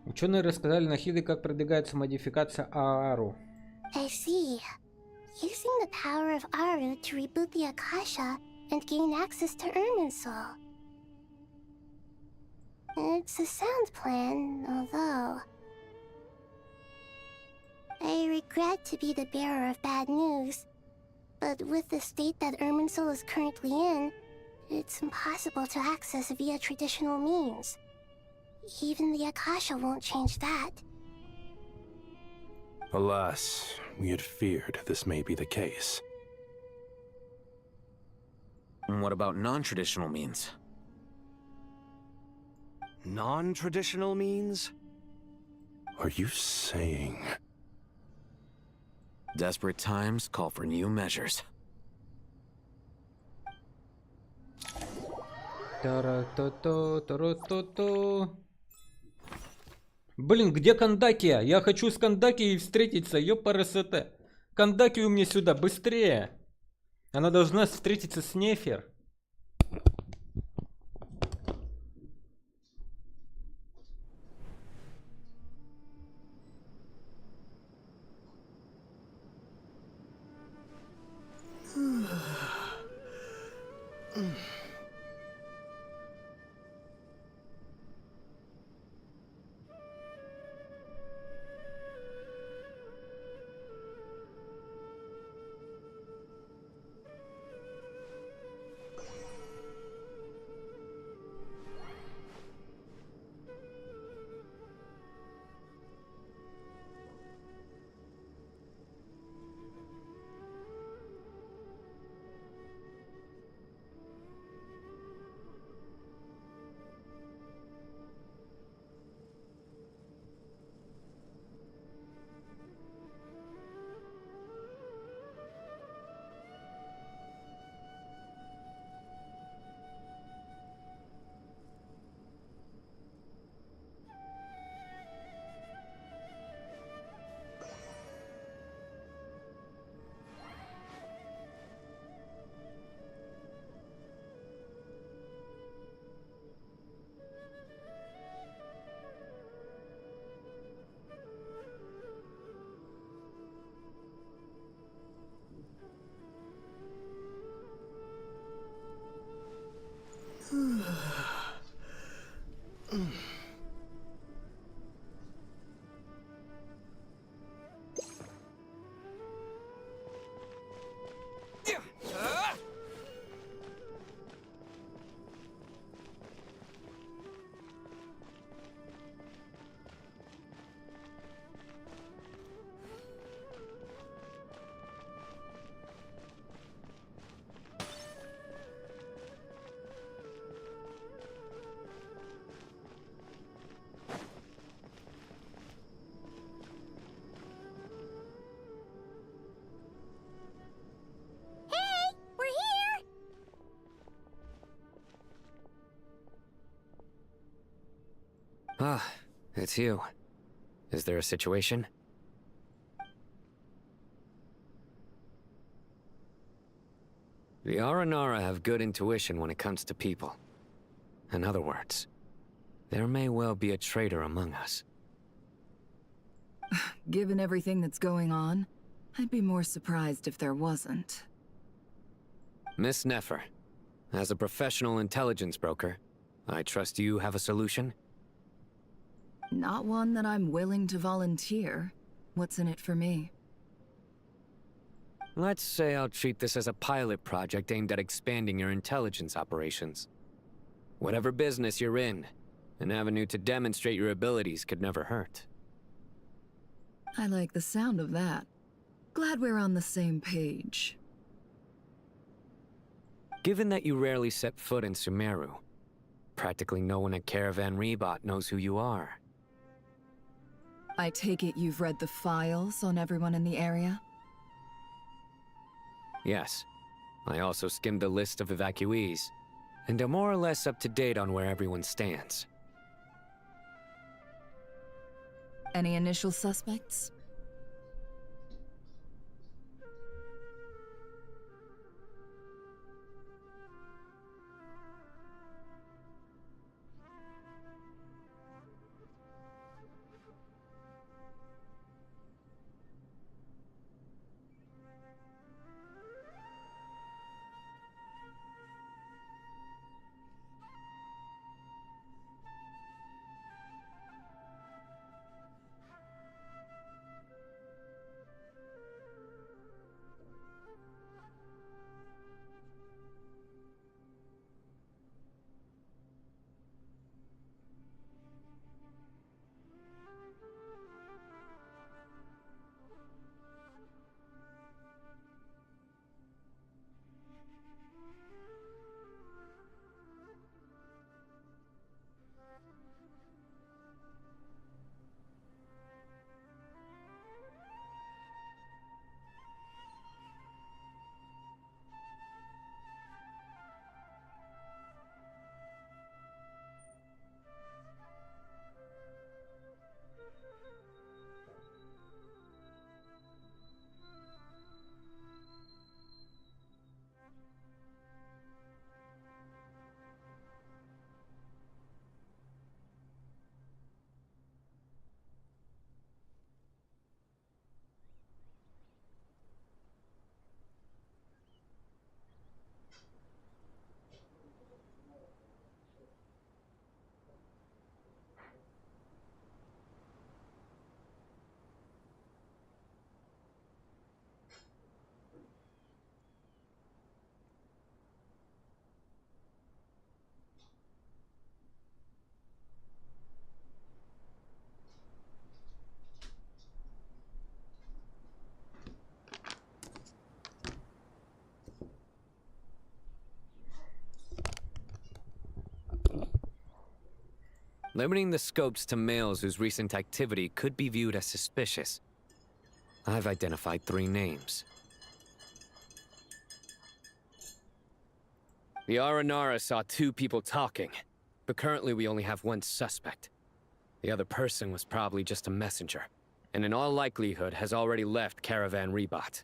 Ученые рассказали Нахиде, как продвигается модификация Аару. I see. Using the power of Aru to reboot the Akasha and gain access to Irminsul. It's a sound plan, although... I regret to be the bearer of bad news, but with the state that Irminsul is currently in, it's impossible to access via traditional means. Even the Akasha won't change that. Alas, we had feared this may be the case. And what about non-traditional means? Non-traditional means? Are you saying... Desperate times call for new measures. Тара-то-то, блин, где Кандакия? Я хочу с Кандакией встретиться, ёпарасоте. Кандакию мне сюда, быстрее. Она должна встретиться с Нефер. Ah, it's you. Is there a situation? The Aranara have good intuition when it comes to people. In other words, there may well be a traitor among us. Given everything that's going on, I'd be more surprised if there wasn't. Miss Nefer, as a professional intelligence broker, I trust you have a solution? Not one that I'm willing to volunteer. What's in it for me? Let's say I'll treat this as a pilot project aimed at expanding your intelligence operations. Whatever business you're in, an avenue to demonstrate your abilities could never hurt. I like the sound of that. Glad we're on the same page. Given that you rarely set foot in Sumeru, practically no one at Caravan Rebot knows who you are. I take it you've read the files on everyone in the area? Yes. I also skimmed the list of evacuees, and am more or less up to date on where everyone stands. Any initial suspects? Limiting the scopes to males whose recent activity could be viewed as suspicious. I've identified 3 names. The Aranara saw 2 people talking, but currently we only have 1 suspect. The other person was probably just a messenger, and in all likelihood has already left Caravan Rebot.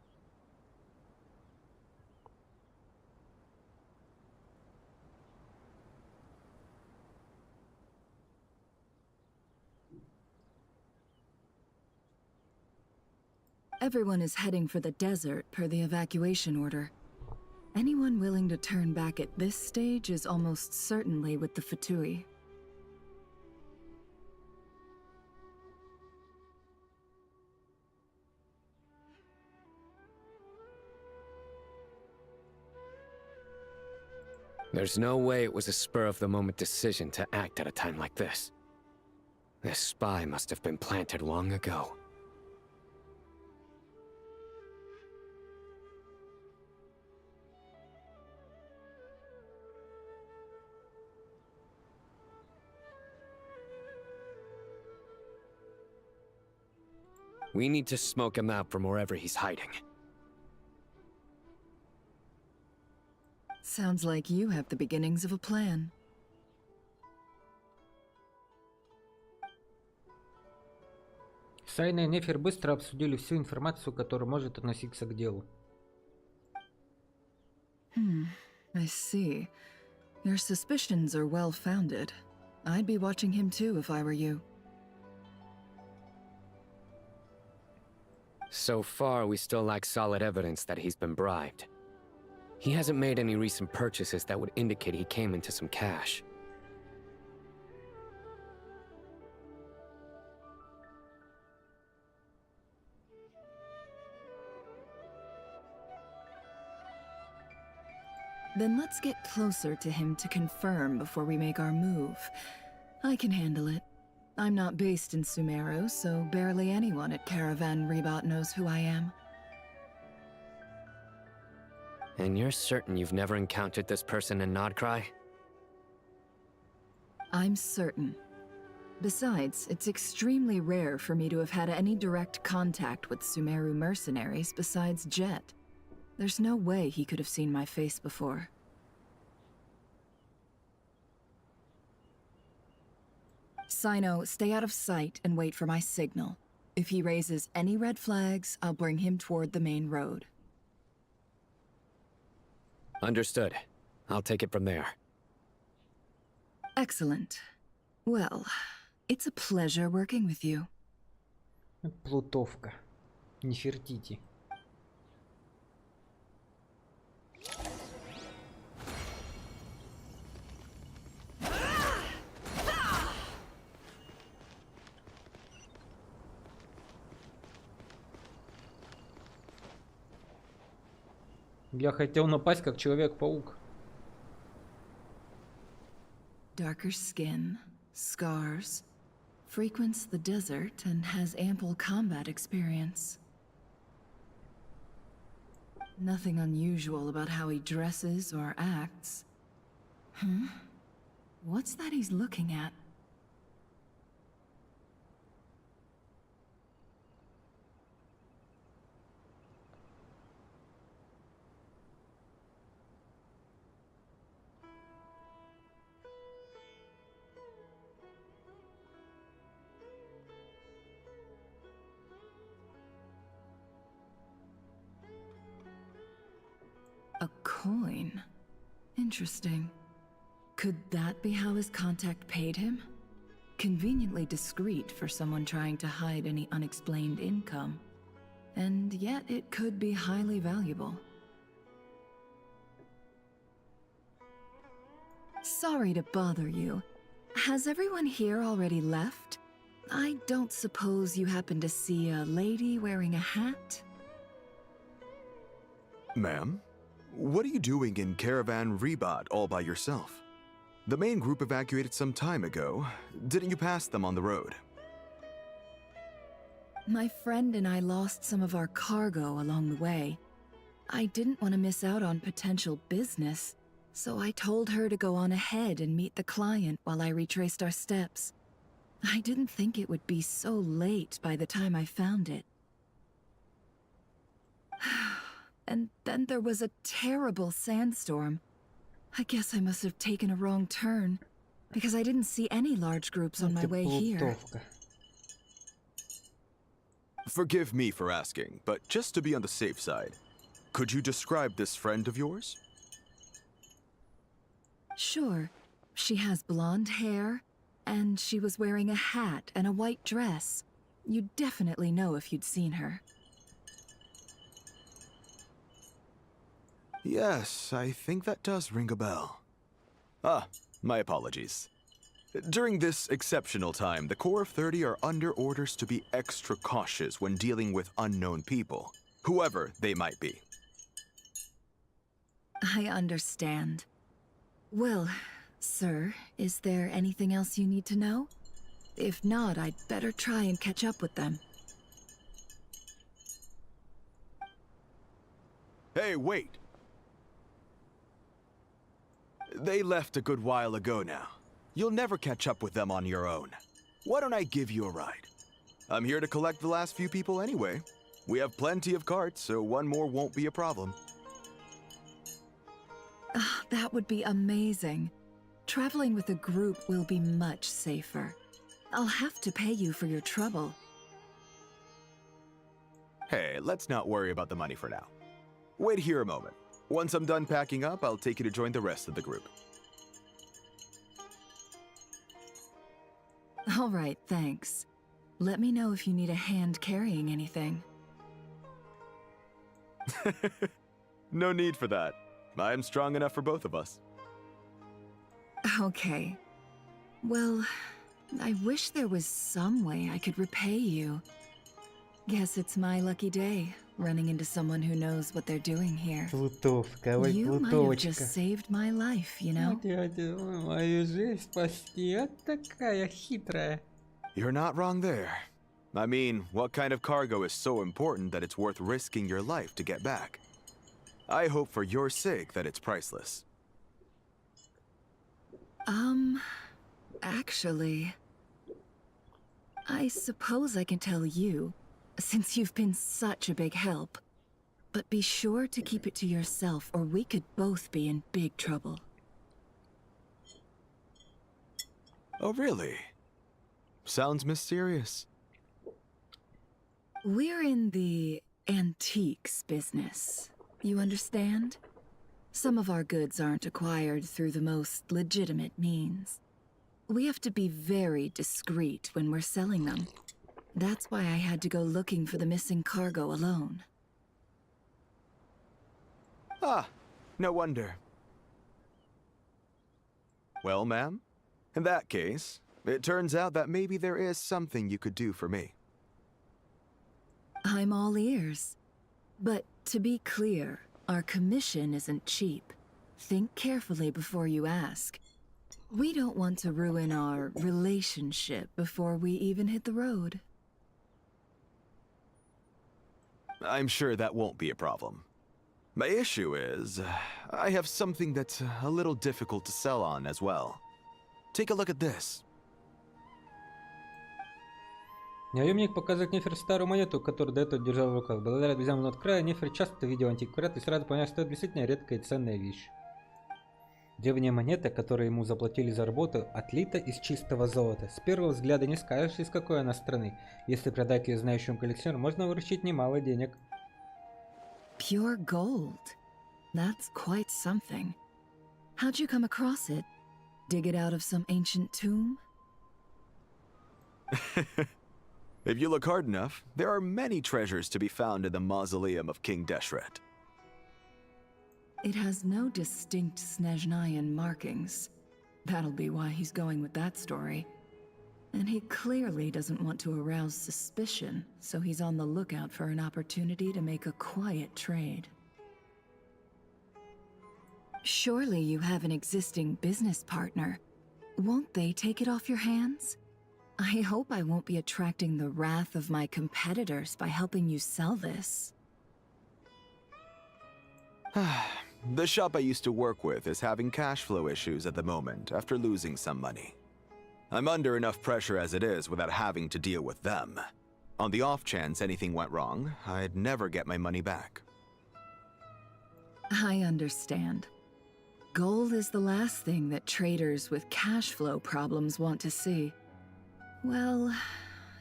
Everyone is heading for the desert per the evacuation order. Anyone willing to turn back at this stage is almost certainly with the Fatui. There's no way it was a spur-of-the-moment decision to act at a time like this. This spy must have been planted long ago. We need to smoke him out from wherever he's hiding. Sounds like you have the beginnings of a plan. Сайна и Нефер быстро обсудили всю информацию, которая может относиться к делу. I see. Your suspicions are well-founded. I'd be watching him too if I were you. So far, we still lack solid evidence that he's been bribed. He hasn't made any recent purchases that would indicate he came into some cash. Then let's get closer to him to confirm before we make our move. I can handle it. I'm not based in Sumeru, so barely anyone at Caravan Rebot knows who I am. And you're certain you've never encountered this person in Nodcry? I'm certain. Besides, it's extremely rare for me to have had any direct contact with Sumeru mercenaries besides Jet. There's no way he could have seen my face before. Sino, stay out of sight and wait for my signal. If he raises any red flags, I'll bring him toward the main road. Understood. I'll take it from there. Excellent. Well, it's a pleasure working with you. Плутовка. Нефертити. Я хотел напасть как Человек-паук. Darker skin, scars, frequents the desert and has ample combat experience. Nothing unusual about how he dresses or acts. What's that he's looking at? A coin. Interesting. Could that be how his contact paid him? Conveniently discreet for someone trying to hide any unexplained income. And yet it could be highly valuable. Sorry to bother you. Has everyone here already left? I don't suppose you happen to see a lady wearing a hat? Ma'am? What are you doing in Caravan Rebot all by yourself? The main group evacuated some time ago. Didn't you pass them on the road? My friend and I lost some of our cargo along the way. I didn't want to miss out on potential business, so I told her to go on ahead and meet the client while I retraced our steps. I didn't think it would be so late by the time I found it. And then there was a terrible sandstorm. I guess I must have taken a wrong turn, because I didn't see any large groups on my way here. Forgive me for asking, but just to be on the safe side, could you describe this friend of yours? Sure. She has blonde hair, and she was wearing a hat and a white dress. You'd definitely know if you'd seen her. Yes, I think that does ring a bell. Ah, my apologies. During this exceptional time, the Corps of 30 are under orders to be extra cautious when dealing with unknown people, whoever they might be. I understand. Well, sir, is there anything else you need to know? If not, I'd better try and catch up with them. Hey, wait! They left a good while ago now. You'll never catch up with them on your own. Why don't I give you a ride? I'm here to collect the last few people anyway. We have plenty of carts, so one more won't be a problem. That would be amazing. Traveling with a group will be much safer. I'll have to pay you for your trouble. Hey, let's not worry about the money for now. Wait here a moment. Once I'm done packing up, I'll take you to join the rest of the group. All right, thanks. Let me know if you need a hand carrying anything. No need for that. I'm strong enough for both of us. Okay. Well, I wish there was some way I could repay you. Guess it's my lucky day. running into someone who knows what they're doing here. Плутовка, ой, You might have just плутовочка. saved my life, you know? Мою жизнь спасти, вот такая хитрая. You're not wrong there. I mean, what kind of cargo is so important that it's worth risking your life to get back? I hope for your sake that it's priceless. Actually, I suppose I can tell you, since you've been such a big help. But be sure to keep it to yourself, or we could both be in big trouble. Oh, really? Sounds mysterious. We're in the antiques business. You understand? Some of our goods aren't acquired through the most legitimate means. We have to be very discreet when we're selling them. That's why I had to go looking for the missing cargo alone. Ah, no wonder. Well, ma'am, in that case, it turns out that maybe there is something you could do for me. I'm all ears. But to be clear, our commission isn't cheap. Think carefully before you ask. We don't want to ruin our relationship before we even hit the road. I'm sure that won't be a problem. My issue is, I have something that's a little difficult to sell on as well. Take a look at this. Наемник показывает Нефер старую монету, которую до этого держал в руках. Благодаря друзьям от края, Нефер часто видел антиквариат и сразу понял, что это действительно редкая и ценная вещь. Древняя монета, которую ему заплатили за работу, отлита из чистого золота. С первого взгляда не скажешь, из какой она страны. Если продать ее знающему коллекционеру, можно выручить немало денег. Pure gold. That's quite something. How'd you come across it? Dig it out of some ancient tomb? If you look hard enough, there are many treasures to be found in the mausoleum of King Deshret. It has no distinct Snezhnayan markings. That'll be why he's going with that story. And he clearly doesn't want to arouse suspicion, so he's on the lookout for an opportunity to make a quiet trade. Surely you have an existing business partner. Won't they take it off your hands? I hope I won't be attracting the wrath of my competitors by helping you sell this. The shop I used to work with is having cash flow issues at the moment after losing some money. I'm under enough pressure as it is without having to deal with them. On the off chance anything went wrong, I'd never get my money back. I understand. Gold is the last thing that traders with cash flow problems want to see. Well,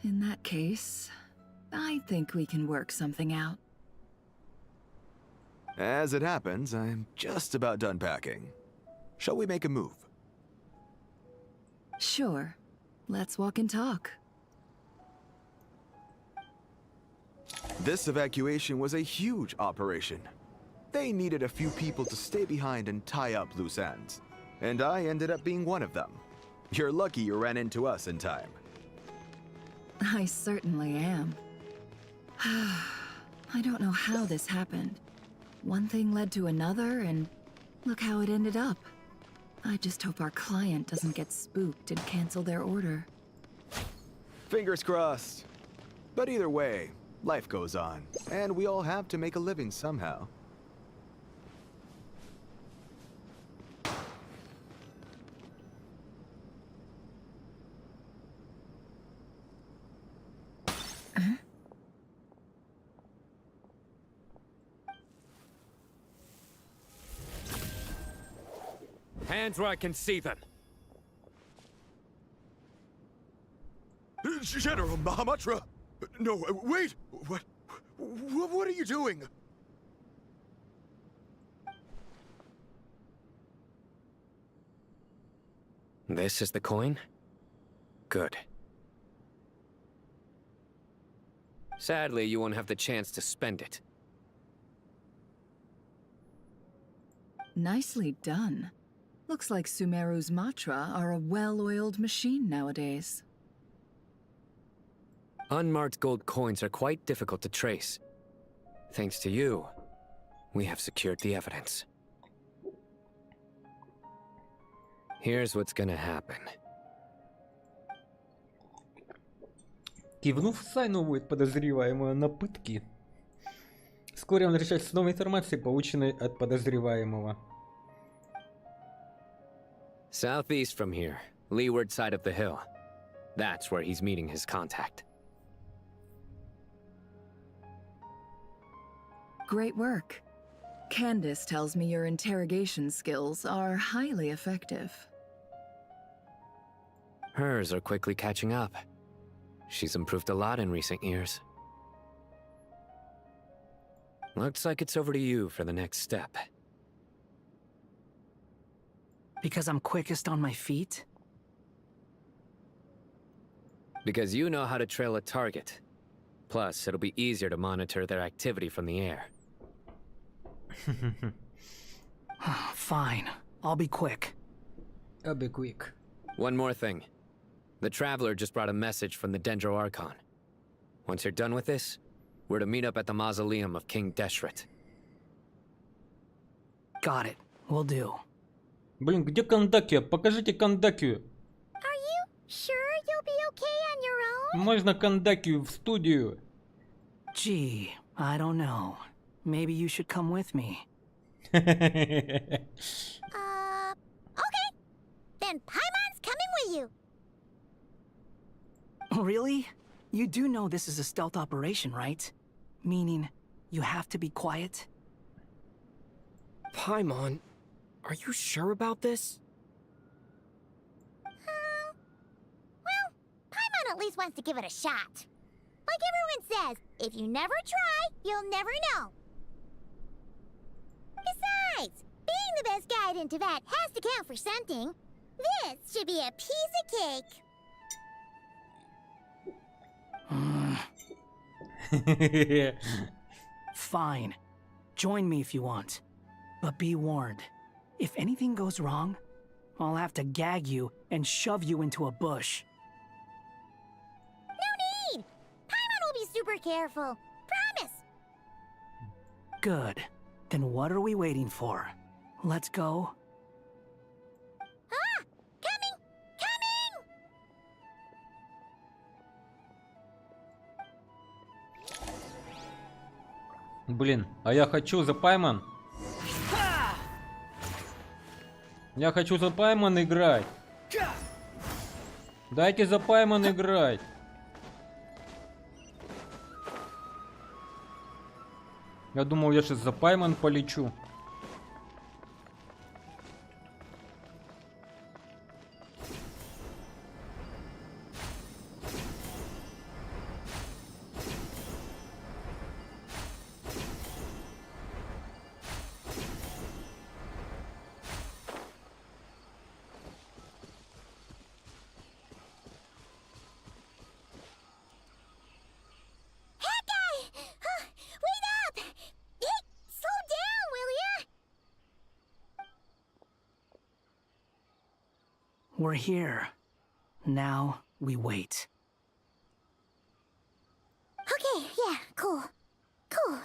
in that case, I think we can work something out. As it happens, I'm just about done packing. Shall we make a move? Sure. Let's walk and talk. This evacuation was a huge operation. They needed a few people to stay behind and tie up loose ends. And I ended up being one of them. You're lucky you ran into us in time. I certainly am. I don't know how this happened. One thing led to another, and look how it ended up. I just hope our client doesn't get spooked and cancel their order. Fingers crossed. But either way, life goes on, and we all have to make a living somehow. Hands where I can see them. General Mahamatra! No, wait! What are you doing? This is the coin? Good. Sadly, you won't have the chance to spend it. Nicely done. Looks like Sumeru's Matra are a well-oiled machine nowadays. Unmarked gold coins are quite difficult to trace. Thanks to you, we have secured the evidence. Here's what's gonna happen. Кивнув, сайнувает подозреваемого на пытки. Вскоре он возвращается с новой информацией, полученной от подозреваемого. Southeast from here, leeward side of the hill. That's where he's meeting his contact. Great work. Candace tells me your interrogation skills are highly effective. Hers are quickly catching up. She's improved a lot in recent years. Looks like it's over to you for the next step. Because I'm quickest on my feet? Because you know how to trail a target. Plus, it'll be easier to monitor their activity from the air. Fine. I'll be quick. I'll be quick. One more thing. The Traveler just brought a message from the Dendro Archon. Once you're done with this, we're to meet up at the mausoleum of King Deshret. Got it. Will do. Блин, где Кандакия? Покажите Кандакию. Are you sure you'll be okay on your own? Можно Кандакию в студию? Gee, I don't know. Maybe you should come with me. Okay. Then Paimon's coming with you. Really? You do know this is a stealth operation, right? Meaning, you have to be quiet? Paimon, are you sure about this? Well, Paimon at least wants to give it a shot. Like everyone says, if you never try, you'll never know. Besides, being the best guide into that has to count for something. This should be a piece of cake. Fine. Join me if you want. But be warned. If anything goes wrong, I'll have to gag you and shove you into a bush. No need! Paimon will be super careful. Promise! Good. Then what are we waiting for? Let's go. Ah! Coming! Coming! Блин, а я хочу за Пайман. Я хочу за Пайман играть. Дайте за Пайман играть. Я думал, я сейчас за Пайман полечу. We're here. Now we wait. Okay, yeah, cool. Cool.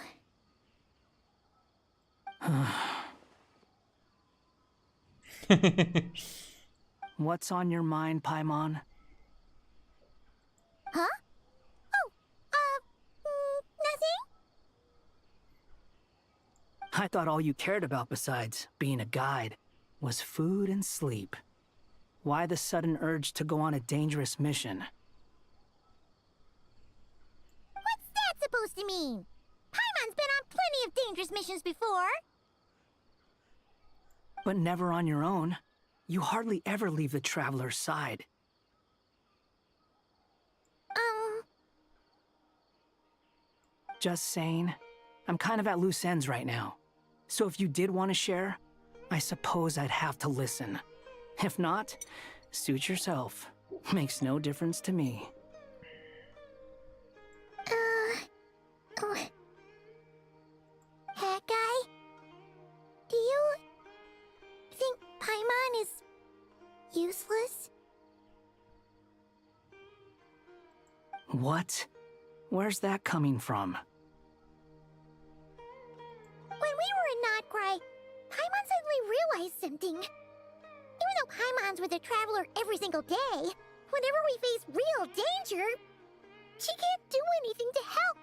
What's on your mind, Paimon? Huh? Nothing? I thought all you cared about besides being a guide was food and sleep. Why the sudden urge to go on a dangerous mission? What's that supposed to mean? Paimon's been on plenty of dangerous missions before. But never on your own. You hardly ever leave the Traveler's side. Just saying. I'm kind of at loose ends right now. So if you did want to share, I suppose I'd have to listen. If not, suit yourself. Makes no difference to me. Hat guy? Do you think Paimon is useless? What? Where's that coming from? realize something. Even though Paimon's with the Traveler every single day, whenever we face real danger, she can't do anything to help.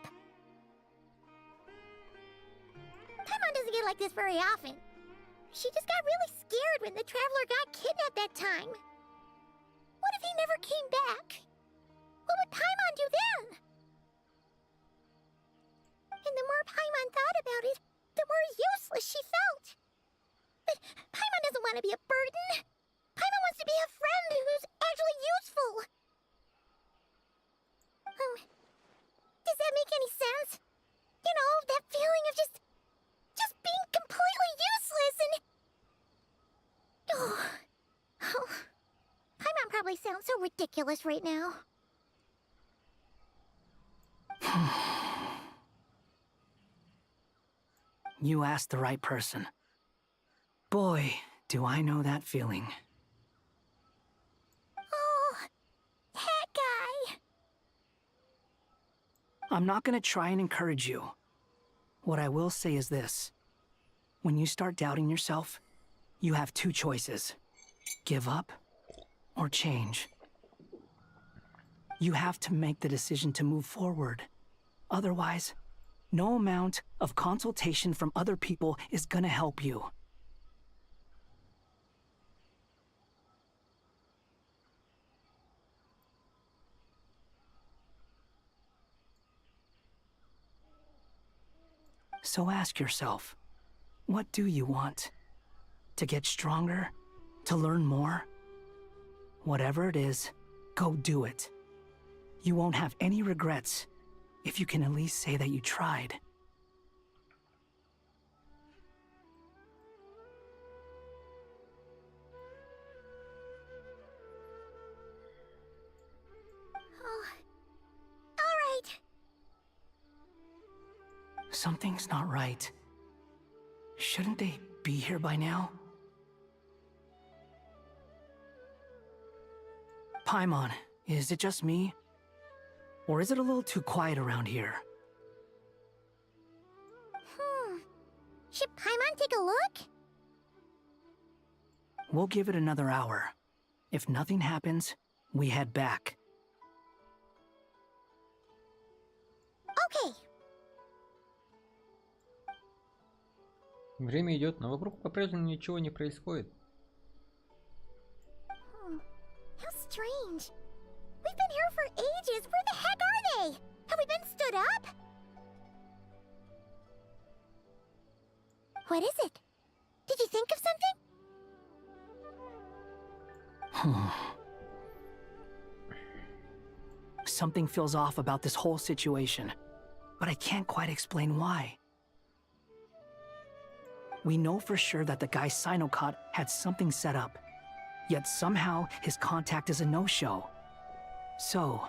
Paimon doesn't get like this very often. She just got really scared when the Traveler got kidnapped that time. What if he never came back? What would Paimon do then? And the more Paimon thought about it, the more useless she felt. But Paimon doesn't want to be a burden. Paimon wants to be a friend who's actually useful. Does that make any sense? You know, that feeling of just being completely useless and... Oh. Paimon probably sounds so ridiculous right now. You asked the right person. Boy, do I know that feeling. Oh, that guy. I'm not gonna try and encourage you. What I will say is this. When you start doubting yourself, you have two choices. Give up or change. You have to make the decision to move forward. Otherwise, no amount of consultation from other people is gonna help you. So ask yourself, what do you want? To get stronger? To learn more? Whatever it is, go do it. You won't have any regrets if you can at least say that you tried. Oh, all right. Something's not right. Shouldn't they be here by now? Paimon, is it just me? Or is it a little too quiet around here? Should Paimon take a look? We'll give it another hour. If nothing happens, we head back. Okay. Время идет, но вокруг по-прежнему ничего не происходит. How strange. We've been here for ages. Where the heck are they? Have we been stood up? What is it? Did you think of something? Something feels off about this whole situation, but I can't quite explain why. We know for sure that the guy Sinocot had something set up, yet somehow his contact is a no-show. So,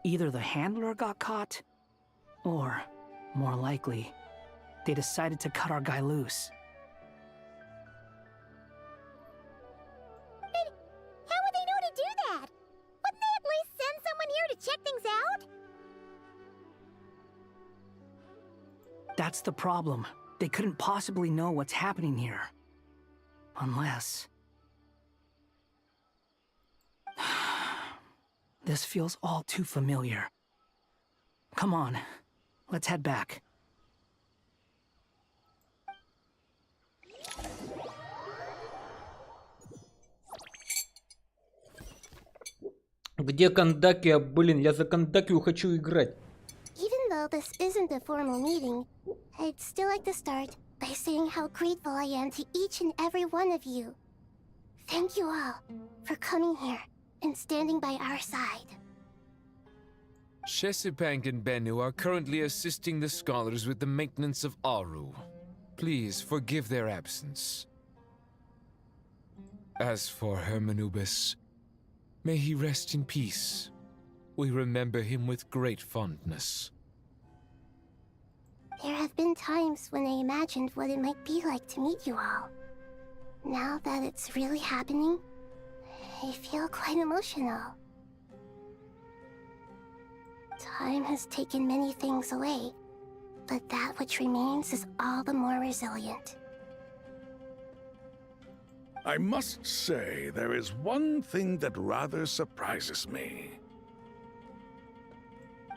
either the handler got caught, or, more likely, they decided to cut our guy loose. But how would they know to do that? Wouldn't they at least send someone here to check things out? That's the problem. They couldn't possibly know what's happening here. Unless... This feels all too familiar. Come on, let's head back. Где Кандакия? Блин, я за Кандакию хочу играть. Even though this isn't a formal meeting, I'd still like to start by saying how grateful I am to each and every one of you. Thank you all for coming here and standing by our side. Shesipank and Bennu are currently assisting the scholars with the maintenance of Aru. Please forgive their absence. As for Hermanubis, may he rest in peace. We remember him with great fondness. There have been times when I imagined what it might be like to meet you all. Now that it's really happening, I feel quite emotional. Time has taken many things away, but that which remains is all the more resilient. I must say, there is one thing that rather surprises me.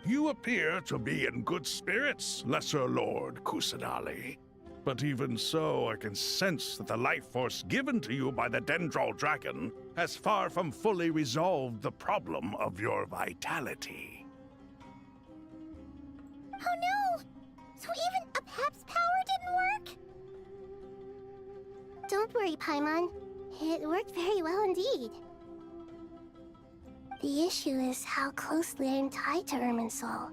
You appear to be in good spirits, Lesser Lord Kusanali. But even so, I can sense that the life force given to you by the Dendral Dragon has far from fully resolved the problem of your vitality. Oh no! So even a Pep's power didn't work? Don't worry, Paimon. It worked very well indeed. The issue is how closely I am tied to Irminsul.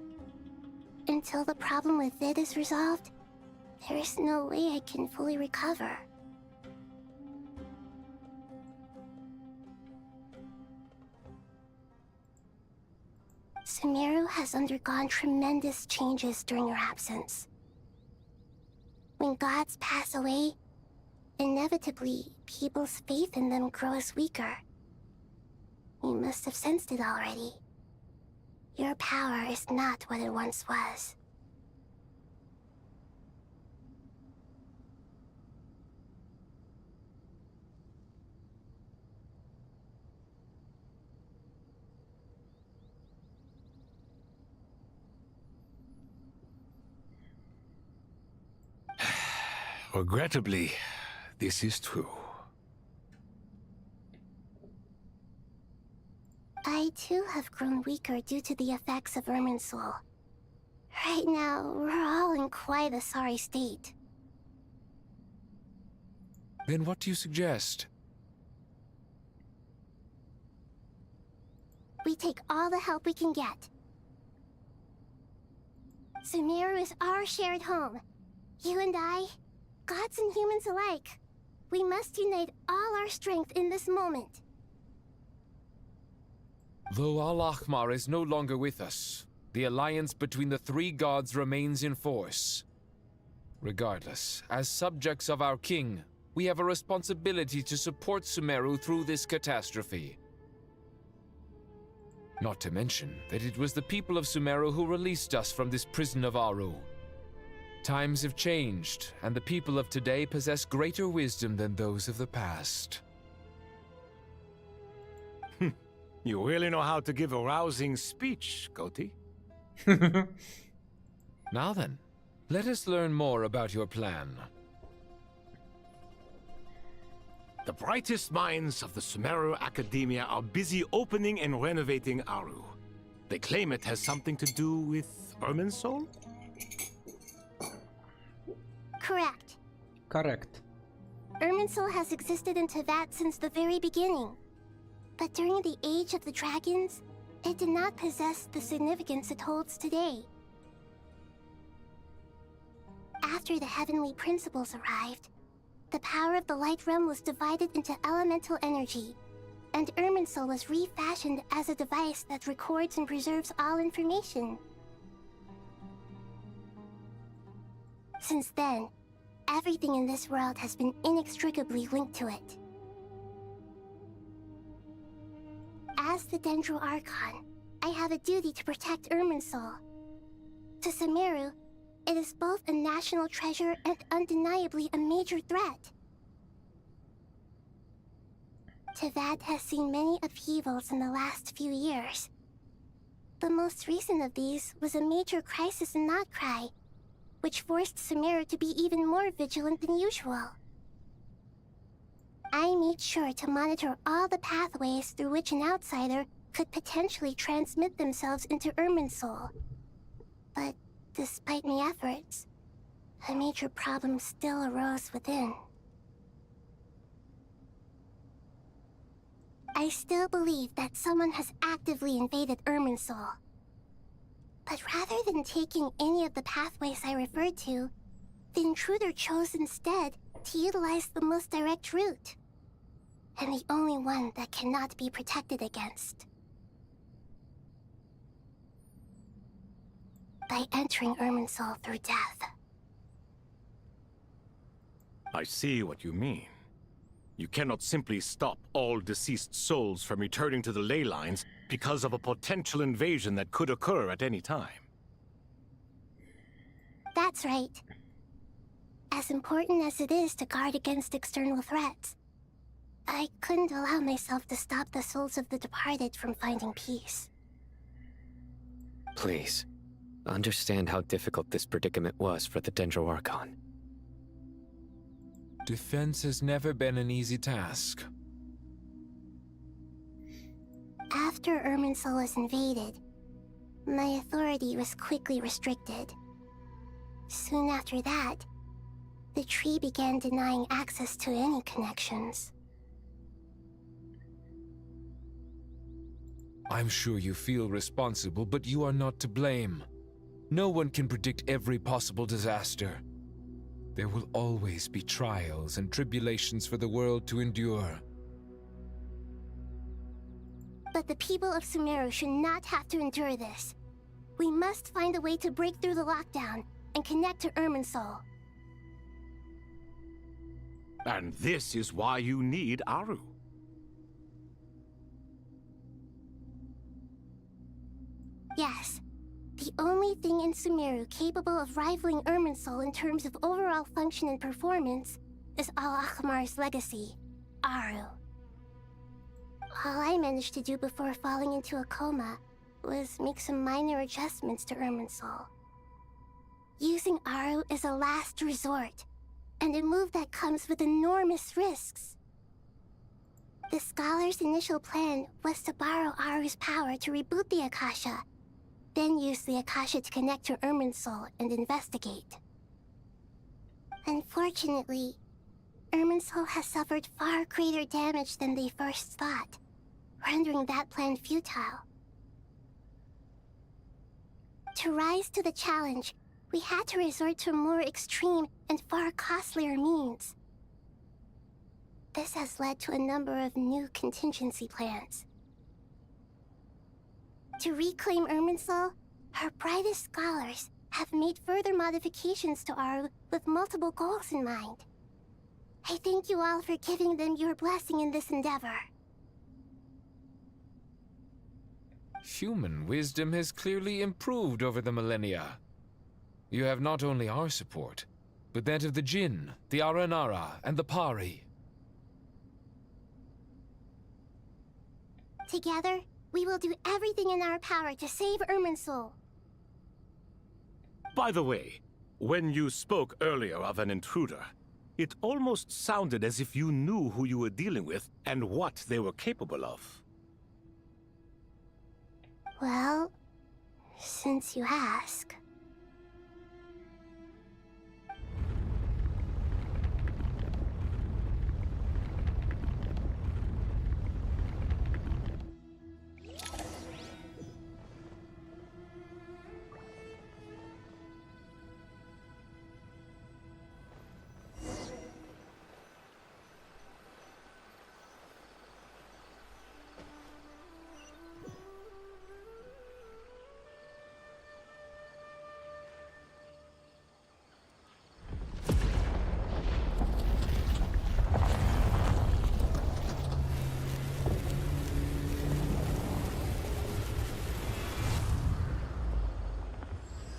Until the problem with it is resolved, there is no way I can fully recover. Sumeru has undergone tremendous changes during your absence. When gods pass away, inevitably, people's faith in them grows weaker. You must have sensed it already. Your power is not what it once was. Regrettably, this is true. I too have grown weaker due to the effects of Irminsul. Right now, we're all in quite a sorry state. Then what do you suggest? We take all the help we can get. Sumeru is our shared home. You and I, gods and humans alike. We must unite all our strength in this moment. Though Al-Ahmar is no longer with us, the alliance between the three gods remains in force. Regardless, as subjects of our king, we have a responsibility to support Sumeru through this catastrophe. Not to mention that it was the people of Sumeru who released us from this prison of Aru. Times have changed, and the people of today possess greater wisdom than those of the past. You really know how to give a rousing speech, Goti. Now then, let us learn more about your plan. The brightest minds of the Sumeru Academia are busy opening and renovating Aru. They claim it has something to do with Irminsul? Correct. Correct. Irminsul has existed in Teyvat since the very beginning. But during the Age of the Dragons, it did not possess the significance it holds today. After the heavenly principles arrived, the power of the Light Realm was divided into elemental energy, and Irminsul was refashioned as a device that records and preserves all information. Since then, everything in this world has been inextricably linked to it. As the Dendro Archon, I have a duty to protect Irminsul. To Sumeru, it is both a national treasure and undeniably a major threat. Teyvat has seen many upheavals in the last few years. The most recent of these was a major crisis in Notcry, which forced Sumeru to be even more vigilant than usual. I made sure to monitor all the pathways through which an outsider could potentially transmit themselves into Irminsul. But despite my efforts, a major problem still arose within. I still believe that someone has actively invaded Irminsul. But rather than taking any of the pathways I referred to, the intruder chose instead to utilize the most direct route, and the only one that cannot be protected against. By entering Irminsul through death. I see what you mean. You cannot simply stop all deceased souls from returning to the ley lines because of a potential invasion that could occur at any time. That's right. As important as it is to guard against external threats, I couldn't allow myself to stop the souls of the departed from finding peace. Please, understand how difficult this predicament was for the Dendro Archon. Defense has never been an easy task. After Irminsul was invaded, my authority was quickly restricted. Soon after that, the tree began denying access to any connections. I'm sure you feel responsible, but you are not to blame. No one can predict every possible disaster. There will always be trials and tribulations for the world to endure. But the people of Sumeru should not have to endure this. We must find a way to break through the lockdown and connect to Irminsul. And this is why you need Aru. Yes. The only thing in Sumeru capable of rivaling Irminsul in terms of overall function and performance is Al-Akhmar's legacy, Aru. All I managed to do before falling into a coma was make some minor adjustments to Irminsul. Using Aru is a last resort, and a move that comes with enormous risks. The Scholar's initial plan was to borrow Aru's power to reboot the Akasha, then use the Akasha to connect to Irminsul and investigate. Unfortunately, Irminsul has suffered far greater damage than they first thought, rendering that plan futile. To rise to the challenge, we had to resort to a more extreme and far costlier means. This has led to a number of new contingency plans. To reclaim Irminsul, her brightest scholars have made further modifications to Aru with multiple goals in mind. I thank you all for giving them your blessing in this endeavor. Human wisdom has clearly improved over the millennia. You have not only our support, but that of the Jinn, the Aranara, and the Pari. Together, we will do everything in our power to save Irminsul. By the way, when you spoke earlier of an intruder, it almost sounded as if you knew who you were dealing with and what they were capable of. Well, since you ask.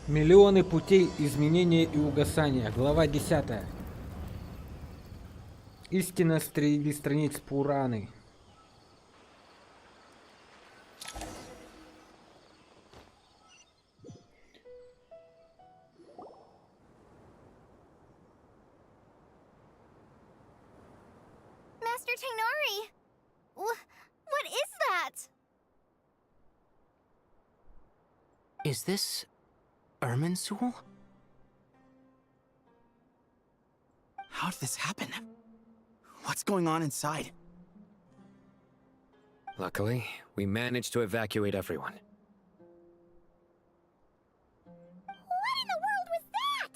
Миллионы путей изменения и угасания. Глава 10. Истина среди страниц Пураны. Master Tainari! What is that? Is this Irminsul? How did this happen? What's going on inside? Luckily, we managed to evacuate everyone. What in the world was that?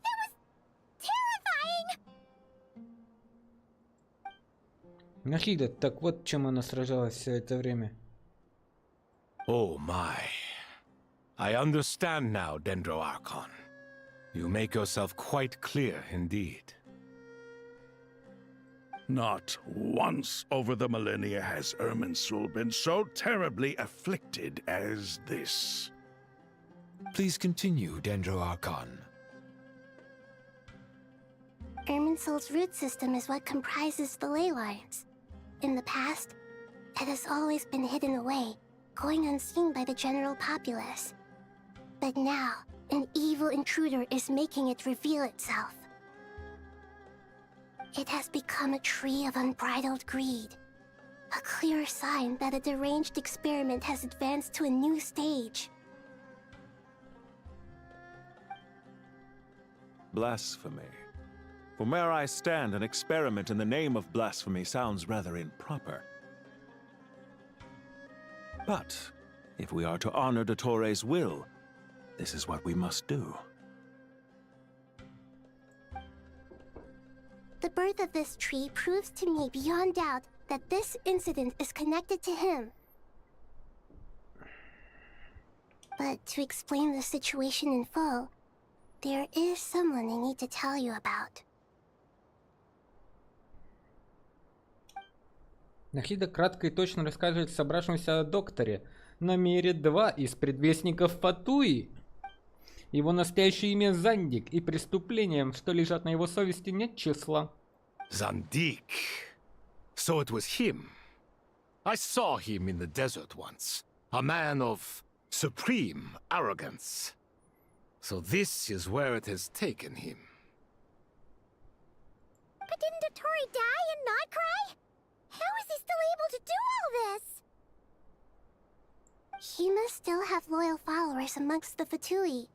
That was terrifying! Нахида, так вот чем она сражалась все это время. Oh my. I understand now, Dendro Archon. You make yourself quite clear indeed. Not once over the millennia has Irminsul been so terribly afflicted as this. Please continue, Dendro Archon. Irminsul's root system is what comprises the ley lines. In the past, it has always been hidden away, going unseen by the general populace. But now, an evil intruder is making it reveal itself. It has become a tree of unbridled greed. A clear sign that a deranged experiment has advanced to a new stage. Blasphemy. From where I stand, an experiment in the name of blasphemy sounds rather improper. But, if we are to honor Dottores' will, this is what we must do. The birth of this tree proves to me beyond doubt that this incident is connected to him. But to explain the situation in full, there is someone I need to tell you about. Нахида кратко и точно рассказывает собравшемуся о докторе, номере 2 из предвестников Фатуи. Его настоящее имя Зандик, и преступлениям, что лежат на его совести, нет числа. Zandik. So it was him. I saw him in the desert once. A man of supreme arrogance. So this is where it has taken him. But didn't Dottore die and not cry? How is he still able to do all this? He must still have loyal followers amongst the Fatui.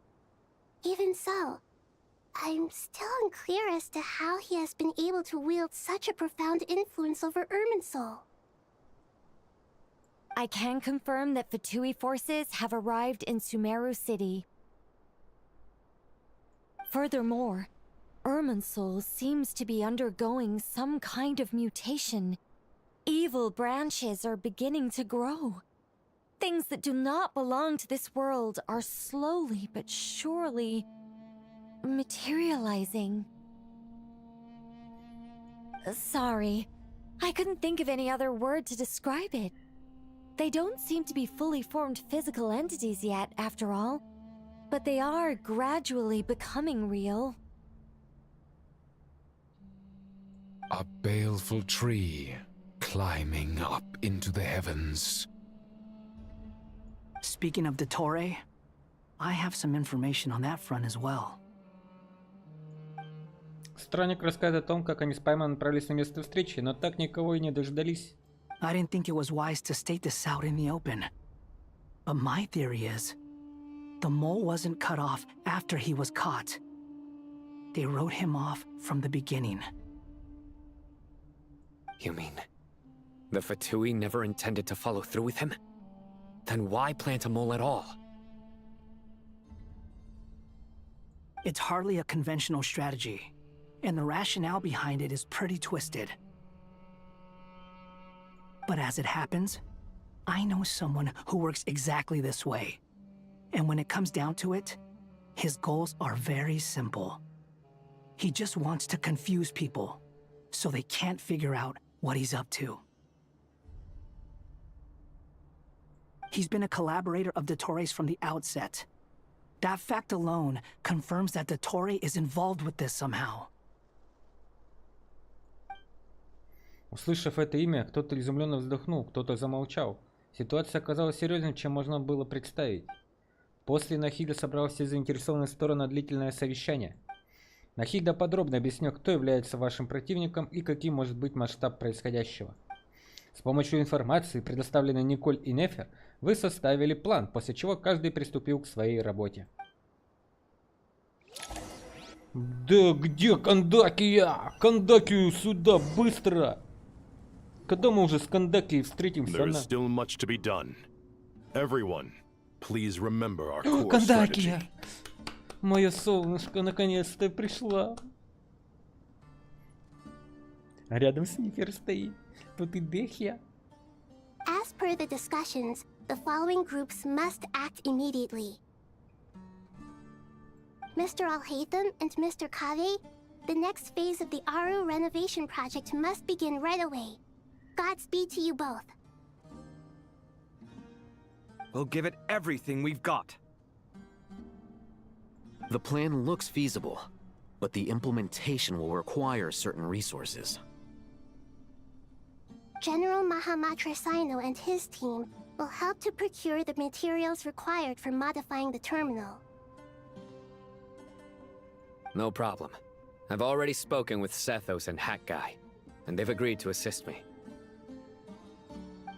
Even so, I'm still unclear as to how he has been able to wield such a profound influence over Irminsul. I can confirm that Fatui forces have arrived in Sumeru City. Furthermore, Irminsul seems to be undergoing some kind of mutation. Evil branches are beginning to grow. Things that do not belong to this world are slowly but surely materializing. Sorry, I couldn't think of any other word to describe it. They don't seem to be fully formed physical entities yet, after all, but they are gradually becoming real. A baleful tree climbing up into the heavens. Speaking of Dottore, I have some information on that front as well. Странник рассказывает о том, как они с Паймом направились на место встречи, но так никого и не дождались. I didn't think it was wise to state this out in the open. But my theory is, the mole wasn't cut off after he was caught. They wrote him off from the beginning. You mean, the Fatui never intended to follow through with him? Then why plant a mole at all? It's hardly a conventional strategy, and the rationale behind it is pretty twisted. But as it happens, I know someone who works exactly this way. And when it comes down to it, his goals are very simple. He just wants to confuse people, so they can't figure out what he's up to. He's been a collaborator of Dottore's from the outset. That fact alone confirms that Dottore is involved with this somehow. Услышав это имя, кто-то изумленно вздохнул, кто-то замолчал. Ситуация оказалась серьезнее, чем можно было представить. После Нахида собрал все заинтересованные стороны на длительное совещание. Нахида подробно объяснил, кто является вашим противником и каким может быть масштаб происходящего. С помощью информации, предоставленной Николь и Нефер, вы составили план, после чего каждый приступил к своей работе. Да где Кандакия? Кандакию сюда, быстро! Когда мы уже с Кандакией встретимся? There is still much to be done. Everyone, please remember our О, core Кандакия! strategy. Моя солнышко наконец-то пришла. А рядом с Нефер стоит. Тут и Дехия. As per the discussions, the following groups must act immediately. Mr. Al-Haytham and Mr. Kave, the next phase of the Aru renovation project must begin right away. Godspeed to you both. We'll give it everything we've got. The plan looks feasible, but the implementation will require certain resources. General Mahamatra Sino and his team will help to procure the materials required for modifying the terminal. No problem. I've already spoken with Sethos and Hat Guy, and they've agreed to assist me.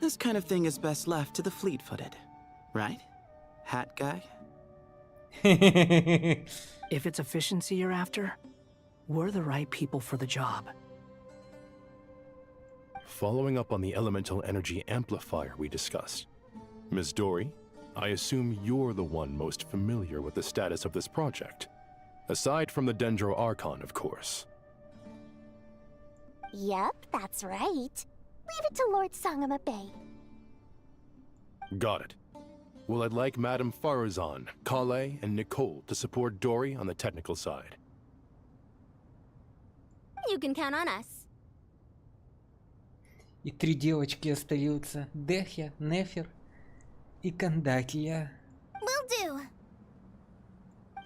This kind of thing is best left to the fleet-footed, right? Hat Guy? If it's efficiency you're after, we're the right people for the job. Following up on the elemental energy amplifier we discussed, Ms. Dory, I assume you're the one most familiar with the status of this project. Aside from the Dendro Archon, of course. Yep, that's right. Leave it to Lord Sangama Bay. Got it. Well, I'd like Madame Farazan, Kale, and Nicole to support Dory on the technical side. You can count on us. И 3 девочки остаются. Дехья, Нефер и Кандакия. Will do.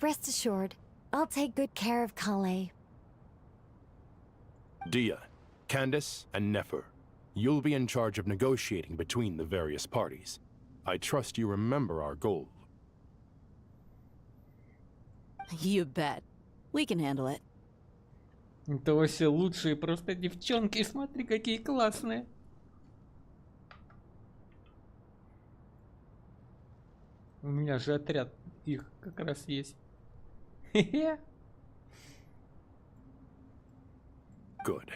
Rest assured, I'll take good care of Kale. Dia, Candace, and Nefer, you'll be in charge of negotiating between the various parties. I trust you remember our goal. You bet. We can handle it. Это вообще лучшие просто девчонки. Смотри, какие классные. У меня же отряд их как раз есть. Good.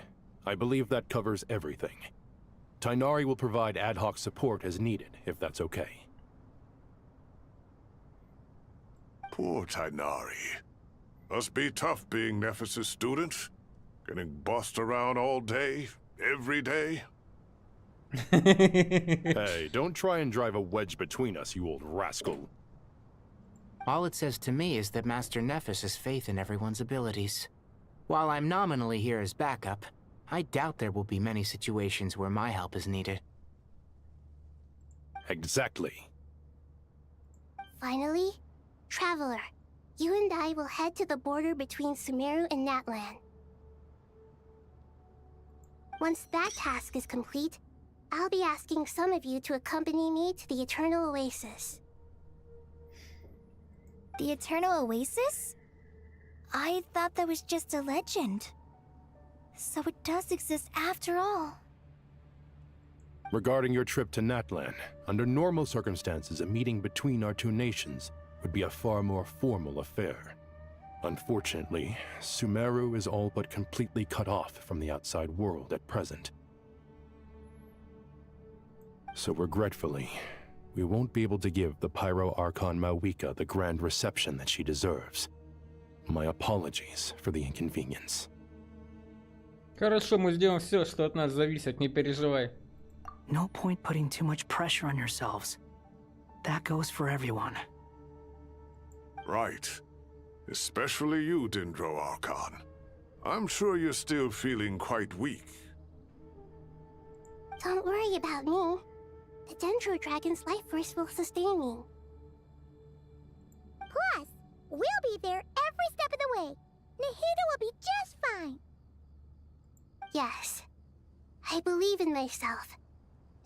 I believe that covers everything. Tainari will provide ad hoc support as needed, if that's okay. Poor Tainari. Must be tough being Nephis' student. Getting bossed around all day, every day. Hey, don't try and drive a wedge between us, you old rascal. All it says to me is that Master Nephis has faith in everyone's abilities. While I'm nominally here as backup, I doubt there will be many situations where my help is needed. Exactly. Finally, Traveler, you and I will head to the border between Sumeru and Natlan. Once that task is complete, I'll be asking some of you to accompany me to the Eternal Oasis. The Eternal Oasis? I thought that was just a legend. So it does exist after all. Regarding your trip to Natlan, under normal circumstances, a meeting between our two nations would be a far more formal affair. Unfortunately, Sumeru is all but completely cut off from the outside world at present. So regretfully, we won't be able to give the Pyro Archon Mawika the grand reception that she deserves. My apologies for the inconvenience. Хорошо, мы сделаем все, что от нас зависит, не переживай. No point putting too much pressure on yourselves. That goes for everyone. Right. Especially you, Dendro Archon. I'm sure you're still feeling quite weak. Don't worry about me. The Dendro Dragon's life force will sustain me. Plus, we'll be there every step of the way. Nahida will be just fine. Yes, I believe in myself,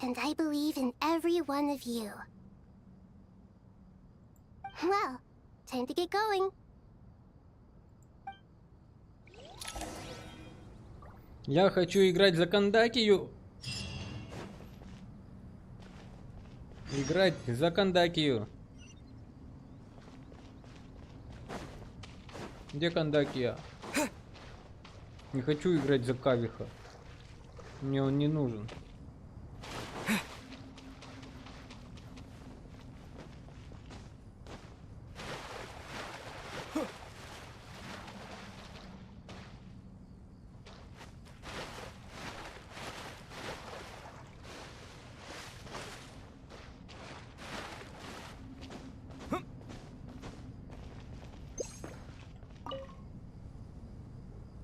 and I believe in every one of you. Well, time to get going. Я хочу играть за Кандакию. Играть за Кандакию. Где Кандакия? Не хочу играть за Кавиха. Мне он не нужен.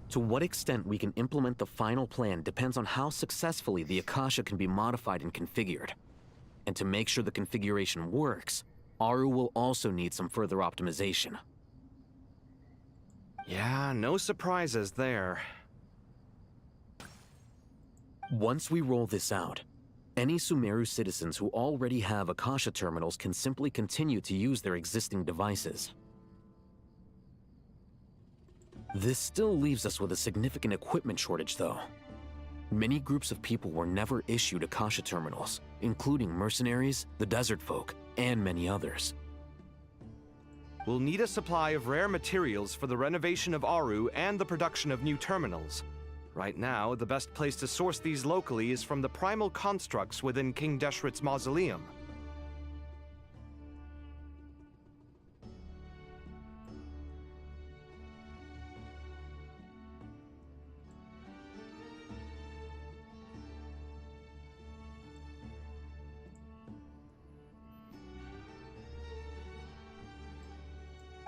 To what extent we can implement the final plan depends on how successfully the Akasha can be modified and configured. And to make sure the configuration works, Aru will also need some further optimization. Yeah, no surprises there. Once we roll this out, any Sumeru citizens who already have Akasha terminals can simply continue to use their existing devices. This still leaves us with a significant equipment shortage, though. Many groups of people were never issued Akasha terminals, including mercenaries, the desert folk, and many others. We'll need a supply of rare materials for the renovation of Aru and the production of new terminals. Right now, the best place to source these locally is from the primal constructs within King Deshret's mausoleum.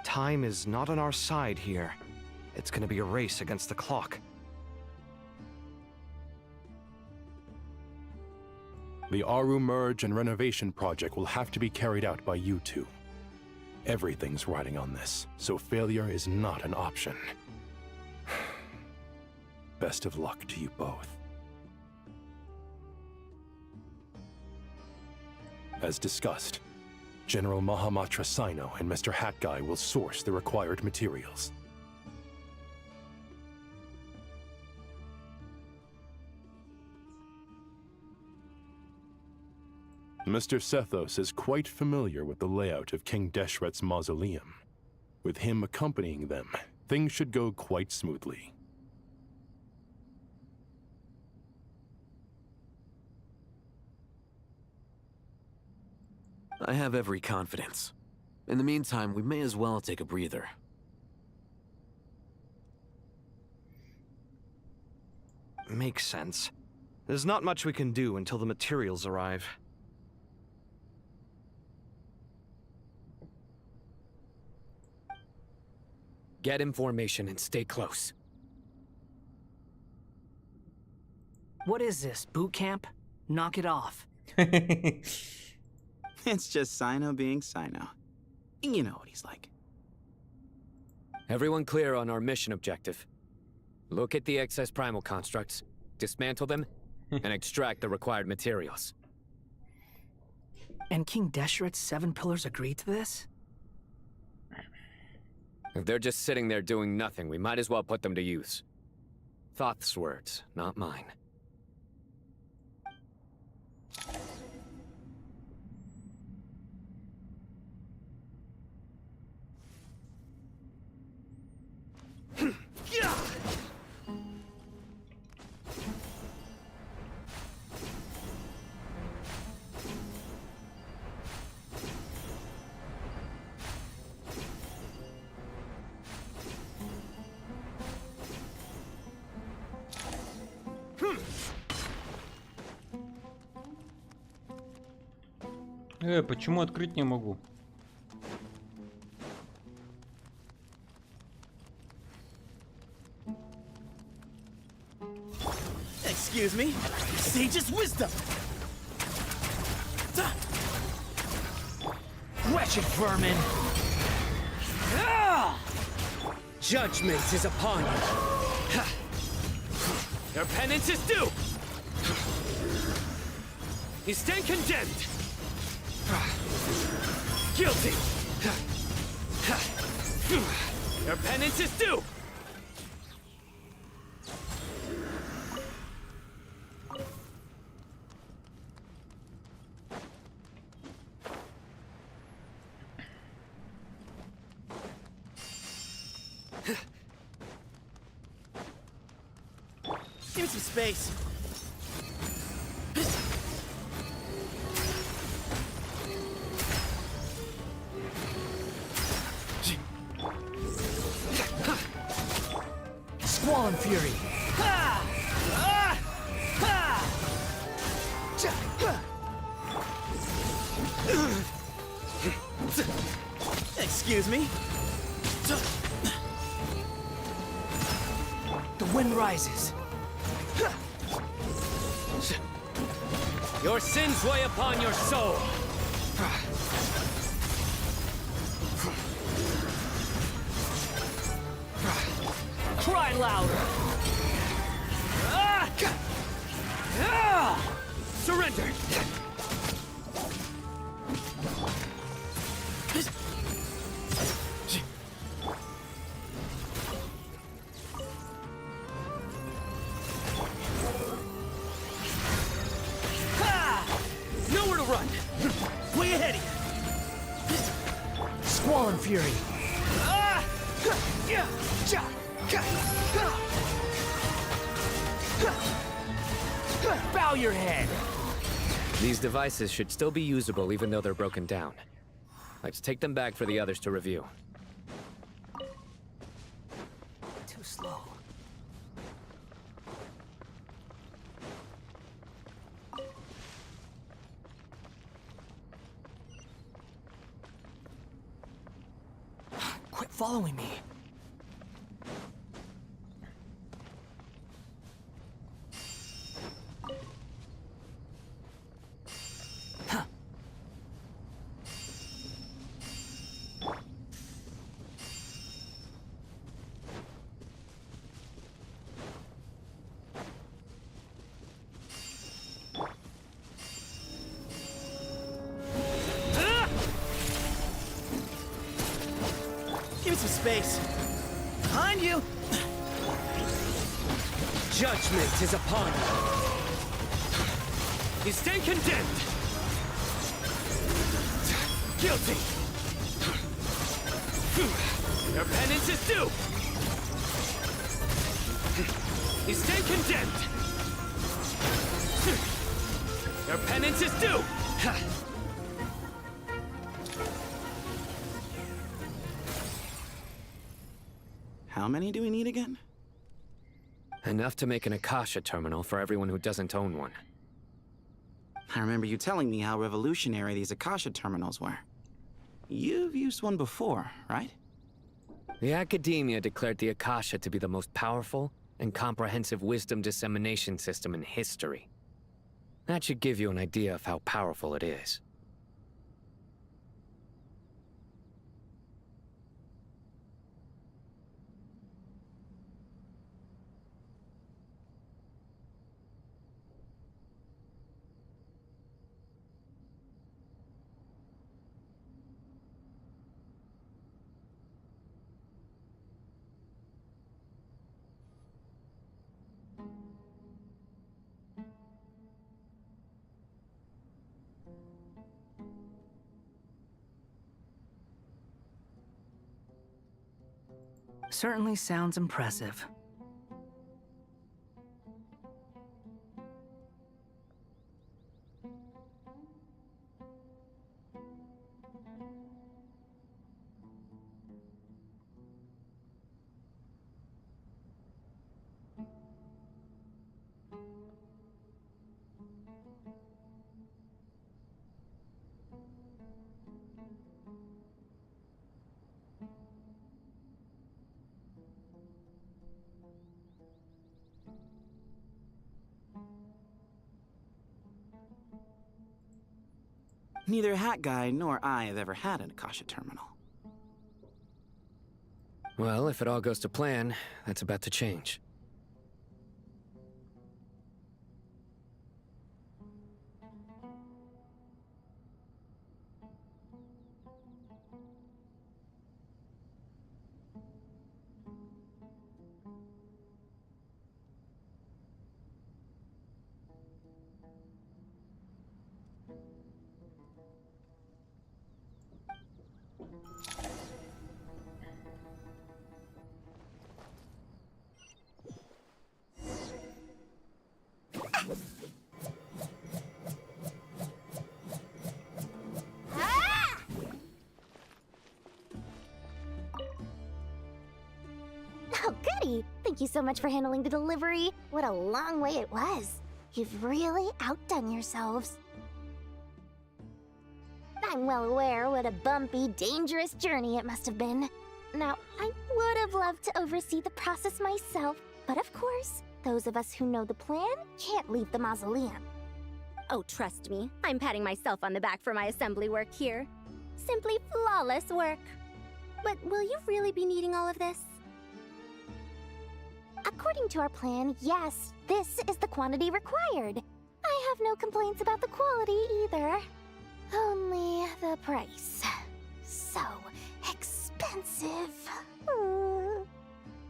Time is not on our side here. It's gonna be a race against the clock. The Aru merge and renovation project will have to be carried out by you two. Everything's riding on this, so failure is not an option. Best of luck to you both. As discussed, General Mahamatra Sino and Mr. Hat Guy will source the required materials. Mr. Sethos is quite familiar with the layout of King Deshret's mausoleum. With him accompanying them, things should go quite smoothly. I have every confidence. In the meantime, we may as well take a breather. Makes sense. There's not much we can do until the materials arrive. Get information and stay close. What is this, boot camp? Knock it off. It's just Sino being Sino. You know what he's like. Everyone clear on our mission objective. Look at the excess primal constructs, dismantle them, and extract the required materials. And King Deshret's 7 pillars agreed to this? If they're just sitting there doing nothing, we might as well put them to use. Thoth's words, not mine. Почему открыть не могу? Excuse me? Sage's wisdom! Wretched vermin! Judgment is upon you. Your penance is due! You stand condemned! Guilty! Your penance is due! Give me some space. Squall and Fury! Excuse me? The wind rises. Your sins weigh upon your soul. Cry louder. Fallen Fury. Bow your head! These devices should still be usable even though they're broken down. Let's take them back for the others to review. Too slow. Quit following me. Give me some space. Behind you! Judgment is upon you. You stand condemned. Guilty. Your penance is due. You stand condemned. Your penance is due. How many do we need again? Enough to make an Akasha terminal for everyone who doesn't own one. I remember you telling me how revolutionary these Akasha terminals were. You've used one before, right? The Academia declared the Akasha to be the most powerful and comprehensive wisdom dissemination system in history. That should give you an idea of how powerful it is. Certainly sounds impressive. Neither Hat Guy nor I have ever had an Akasha terminal. Well, if it all goes to plan, that's about to change. Oh, goody! Thank you so much for handling the delivery. What a long way it was. You've really outdone yourselves. I'm well aware what a bumpy, dangerous journey it must have been. Now, I would have loved to oversee the process myself, but of course, those of us who know the plan can't leave the mausoleum. Oh, trust me, I'm patting myself on the back for my assembly work here. Simply flawless work. But will you really be needing all of this? According to our plan, yes, this is the quantity required. I have no complaints about the quality either. Only the price. So expensive.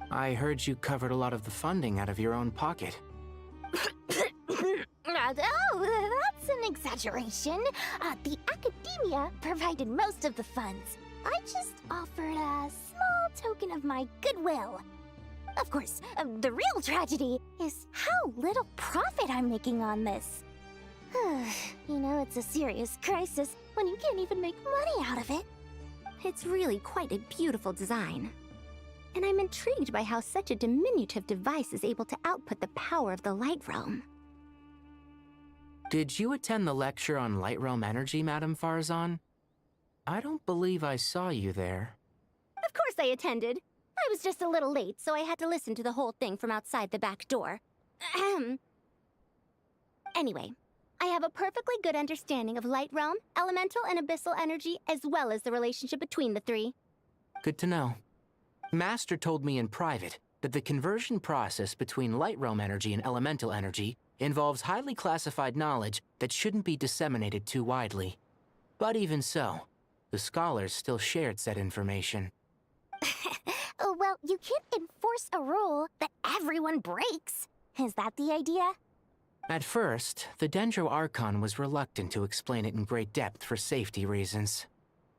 I heard you covered a lot of the funding out of your own pocket. Oh, that's an exaggeration. The Academia provided most of the funds. I just offered a small token of my goodwill. Of course, the real tragedy is how little profit I'm making on this. You know, it's a serious crisis when you can't even make money out of it. It's really quite a beautiful design. And I'm intrigued by how such a diminutive device is able to output the power of the Light Realm. Did you attend the lecture on Light Realm energy, Madame Farzan? I don't believe I saw you there. Of course I attended. I was just a little late, so I had to listen to the whole thing from outside the back door. Ahem. Anyway, I have a perfectly good understanding of Light Realm, elemental and abyssal energy, as well as the relationship between the three. Good to know. Master told me in private that the conversion process between Light Realm energy and elemental energy involves highly classified knowledge that shouldn't be disseminated too widely. But even so, the scholars still shared said information. Well, you can't enforce a rule that everyone breaks. Is that the idea? At first, the Dendro Archon was reluctant to explain it in great depth for safety reasons.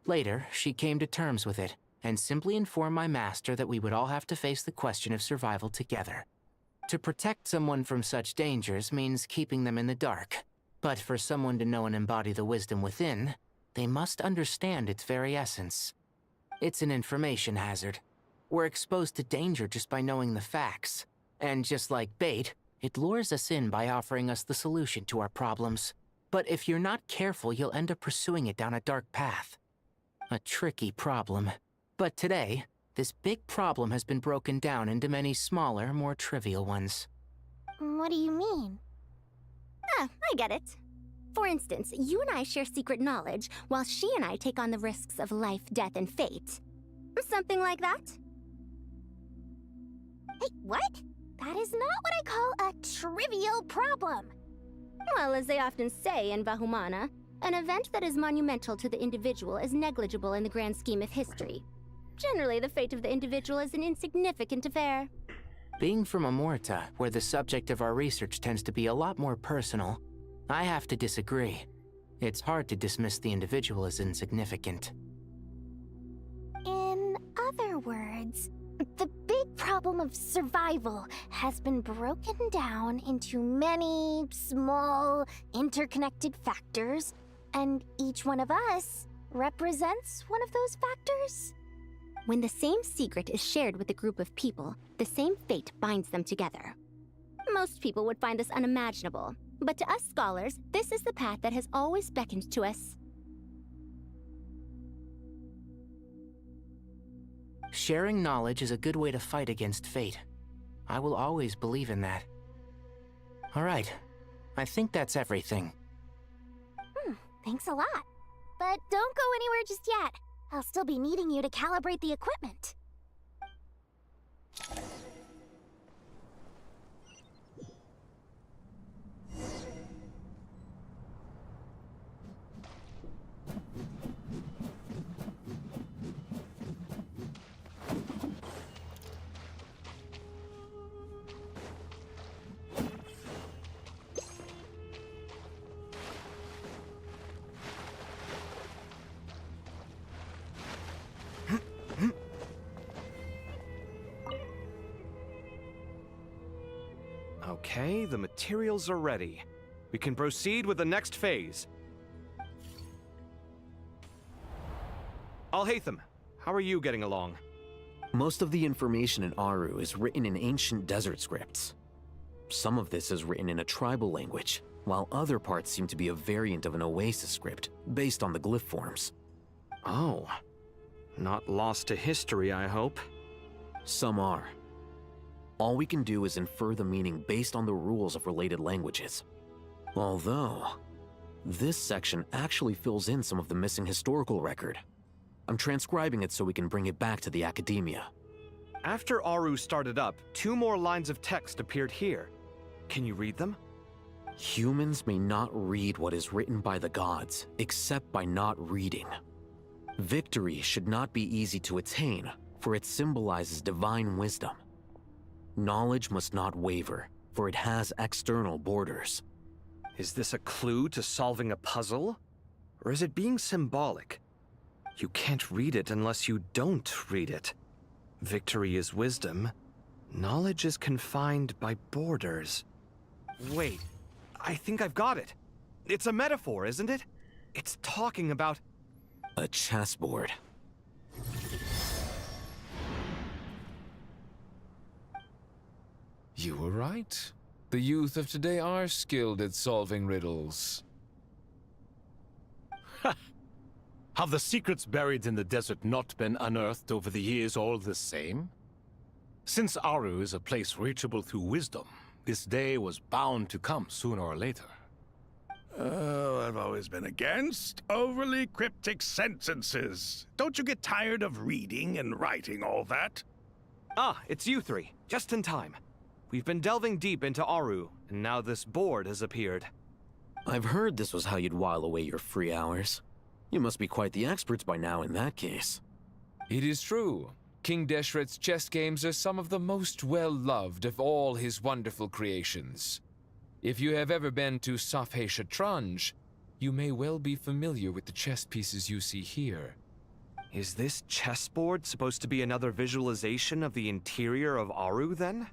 Later, she came to terms with it, and simply informed my master that we would all have to face the question of survival together. To protect someone from such dangers means keeping them in the dark, but for someone to know and embody the wisdom within, they must understand its very essence. It's an information hazard. We're exposed to danger just by knowing the facts, and just like bait, it lures us in by offering us the solution to our problems. But if you're not careful, you'll end up pursuing it down a dark path. A tricky problem. But today, this big problem has been broken down into many smaller, more trivial ones. What do you mean? I get it. For instance, you and I share secret knowledge, while she and I take on the risks of life, death, and fate. Something like that? Hey, what? That is not what I call a trivial problem. Well, as they often say in Vahumana, an event that is monumental to the individual is negligible in the grand scheme of history. Generally, the fate of the individual is an insignificant affair. Being from Amorta, where the subject of our research tends to be a lot more personal, I have to disagree. It's hard to dismiss the individual as insignificant. In other words, the big problem of survival has been broken down into many small, interconnected factors, and each one of us represents one of those factors. When the same secret is shared with a group of people, the same fate binds them together. Most people would find this unimaginable, but to us scholars, this is the path that has always beckoned to us. Sharing knowledge is a good way to fight against fate. I will always believe in that. All right, I think that's everything. Thanks a lot. But don't go anywhere just yet. I'll still be needing you to calibrate the equipment. Okay, the materials are ready. We can proceed with the next phase. Al-Haytham, how are you getting along? Most of the information in Aru is written in ancient desert scripts. Some of this is written in a tribal language, while other parts seem to be a variant of an Oasis script, based on the glyph forms. Oh. Not lost to history, I hope. Some are. All we can do is infer the meaning based on the rules of related languages. Although, this section actually fills in some of the missing historical record. I'm transcribing it so we can bring it back to the academia. After Aru started up, 2 more lines of text appeared here. Can you read them? Humans may not read what is written by the gods, except by not reading. Victory should not be easy to attain, for it symbolizes divine wisdom. Knowledge must not waver, for it has external borders. Is this a clue to solving a puzzle? Or is it being symbolic? You can't read it unless you don't read it. Victory is wisdom. Knowledge is confined by borders. Wait, I think I've got it. It's a metaphor, isn't it? It's talking about... A chessboard. You were right. The youth of today are skilled at solving riddles. Have the secrets buried in the desert not been unearthed over the years all the same? Since Aru is a place reachable through wisdom, this day was bound to come sooner or later. Oh, I've always been against overly cryptic sentences. Don't you get tired of reading and writing all that? Ah, it's you three. Just in time. We've been delving deep into Aru, and now this board has appeared. I've heard this was how you'd while away your free hours. You must be quite the experts by now in that case. It is true. King Deshret's chess games are some of the most well-loved of all his wonderful creations. If you have ever been to Safhe Shatranj, you may well be familiar with the chess pieces you see here. Is this chessboard supposed to be another visualization of the interior of Aru, then?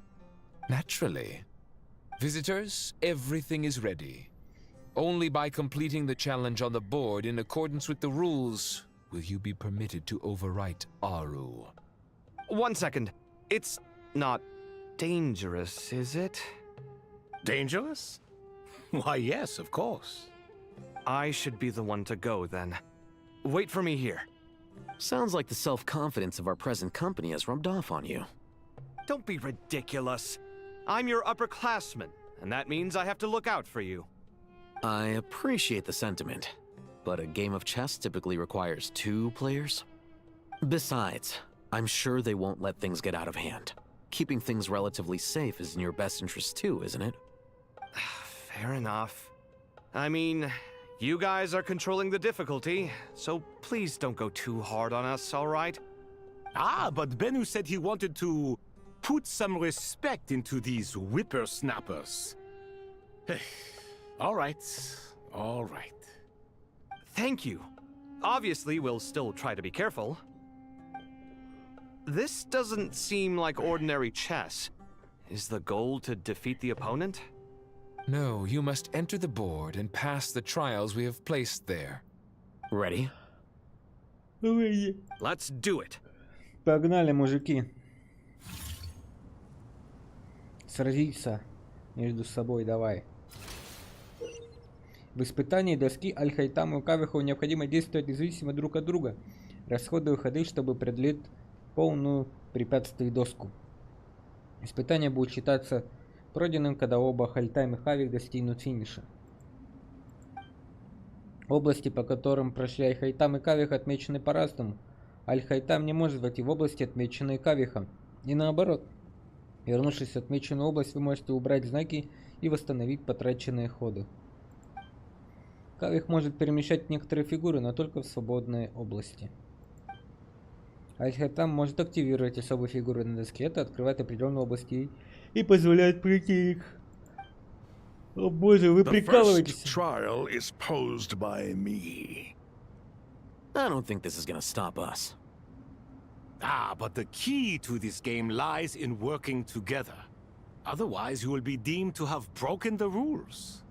Naturally. Visitors, everything is ready. Only by completing the challenge on the board in accordance with the rules will you be permitted to overwrite Aru. 1 second. It's not dangerous, is it? Dangerous? Why, yes, of course. I should be the one to go, then. Wait for me here. Sounds like the self-confidence of our present company has rubbed off on you. Don't be ridiculous. I'm your upperclassman, and that means I have to look out for you. I appreciate the sentiment, but a game of chess typically requires 2 players. Besides, I'm sure they won't let things get out of hand. Keeping things relatively safe is in your best interest too, isn't it? Fair enough. I mean, you guys are controlling the difficulty, so please don't go too hard on us, all right? Ah, but Bennu said he wanted to put some respect into these whippersnappers. All right, all right. Thank you. Obviously, we'll still try to be careful. This doesn't seem like ordinary chess. Is the goal to defeat the opponent? No, you must enter the board and pass the trials we have placed there. Ready? Let's do it. Погнали, мужики. Сразиться между собой, давай. В испытании доски Аль-Хайтаму и Кавиху необходимо действовать независимо друг от друга, расходуя ходы, чтобы преодолеть полную препятствий доску. Испытание будет считаться пройденным, когда оба Хайтам и Кавих достигнут финиша. Области, по которым прошли Аль-Хайтам и Кавих, отмечены по-разному. Аль-Хайтам не может войти в области, отмеченные Кавихом, и наоборот. Вернувшись в отмеченную область, вы можете убрать знаки и восстановить потраченные ходы. Кавих может перемещать некоторые фигуры, но только в свободные области. Аль-Хайтам может активировать особые фигуры на доске. Это открывает определенные области и позволяет пройти их. О боже, вы прикалываетесь. The first trial is posed by me. I don't think this is gonna stop us. Ah, but the key to this game lies in working together. Otherwise, you will be deemed to have broken the rules.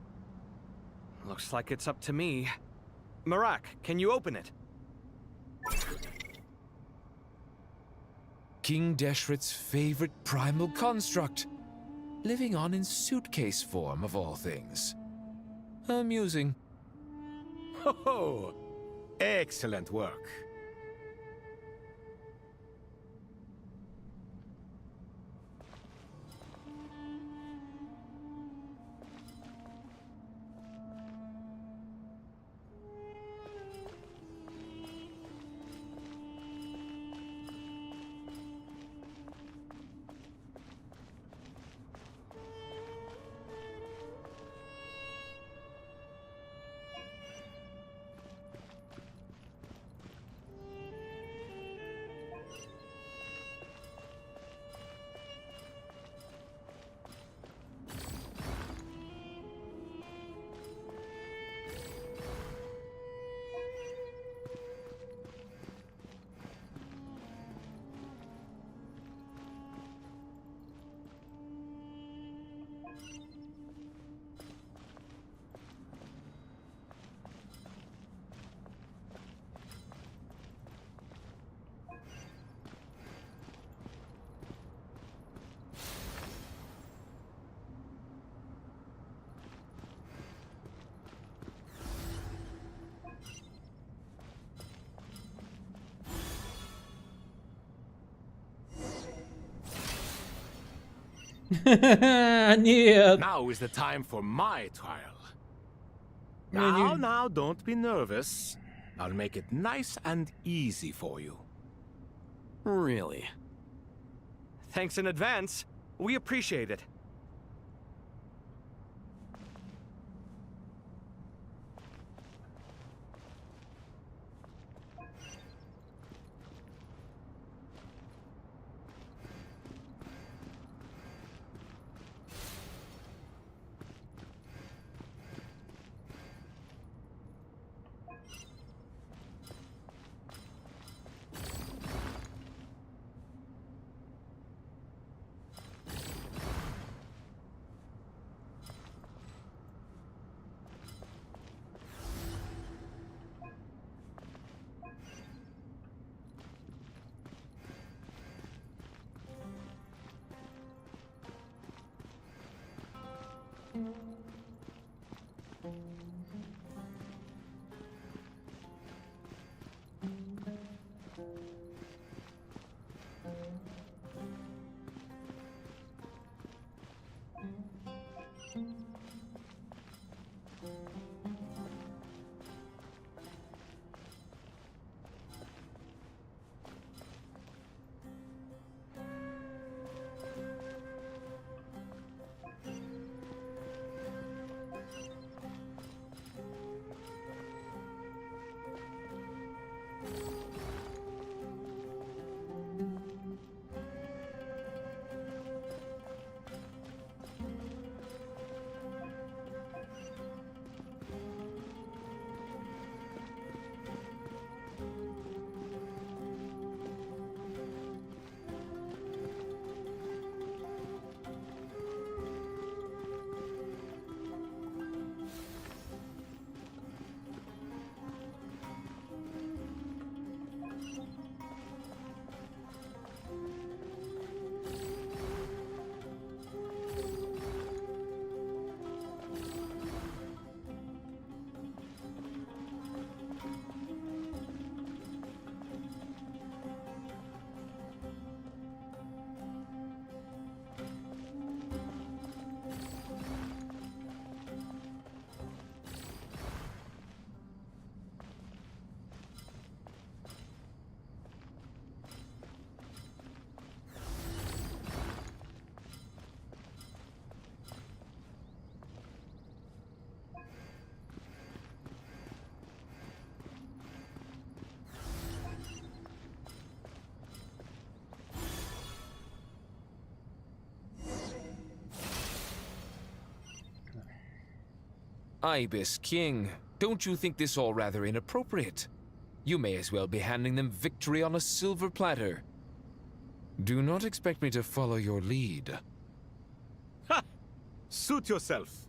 Looks like it's up to me. Marak, can you open it? King Deshret's favorite primal construct. Living on in suitcase form, of all things. Amusing. Ho ho! Excellent work. Нет! Now is the time for my trial. Не. Now, don't be nervous. I'll make it nice and easy for you. Really? Thanks in advance. We appreciate it. Ibis King, don't you think this all rather inappropriate? You may as well be handing them victory on a silver platter. Do not expect me to follow your lead. Ha! Suit yourself.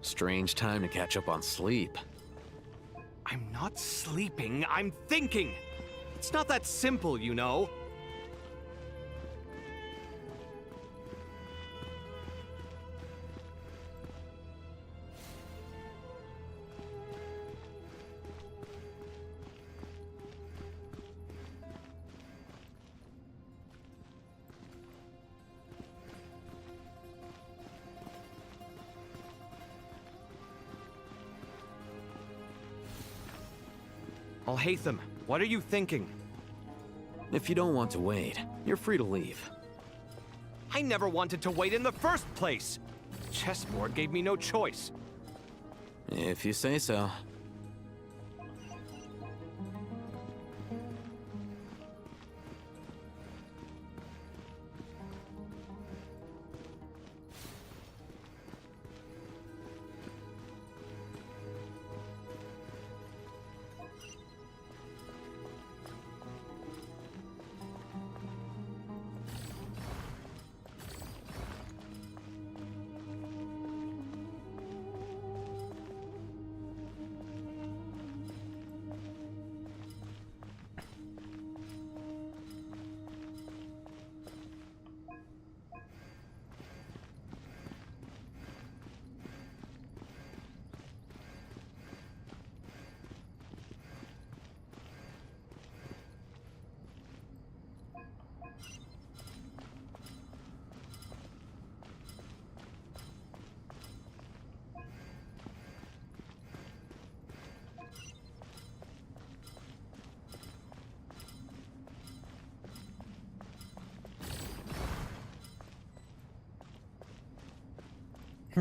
Strange time to catch up on sleep. I'm not sleeping, I'm thinking! It's not that simple, you know. Alhaitham, what are you thinking? If you don't want to wait, you're free to leave. I never wanted to wait in the first place! Chessboard gave me no choice. If you say so.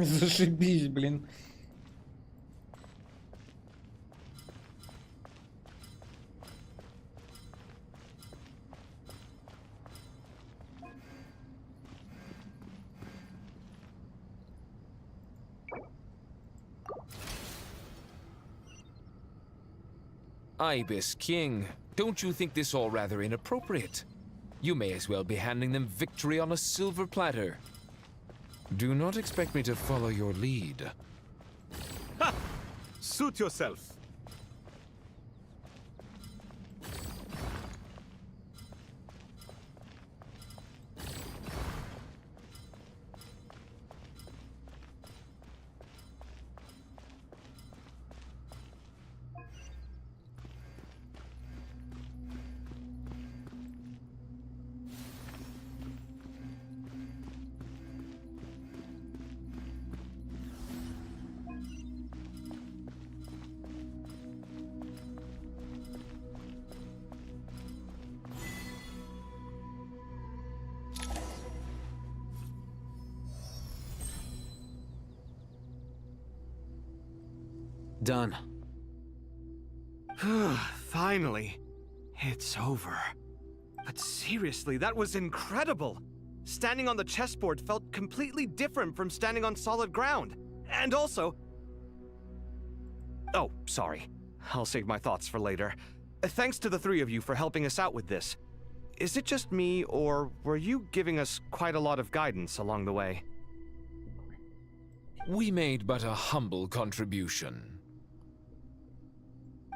Зашибись, блин. Ibis King, don't you think this all rather inappropriate? You may as well be handing them victory on a silver platter. Do not expect me to follow your lead. Ha! Suit yourself. Done. Finally. It's over. But seriously, that was incredible. Standing on the chessboard felt completely different from standing on solid ground. And also... Oh, sorry. I'll save my thoughts for later. Thanks to the three of you for helping us out with this. Is it just me, or were you giving us quite a lot of guidance along the way? We made but a humble contribution.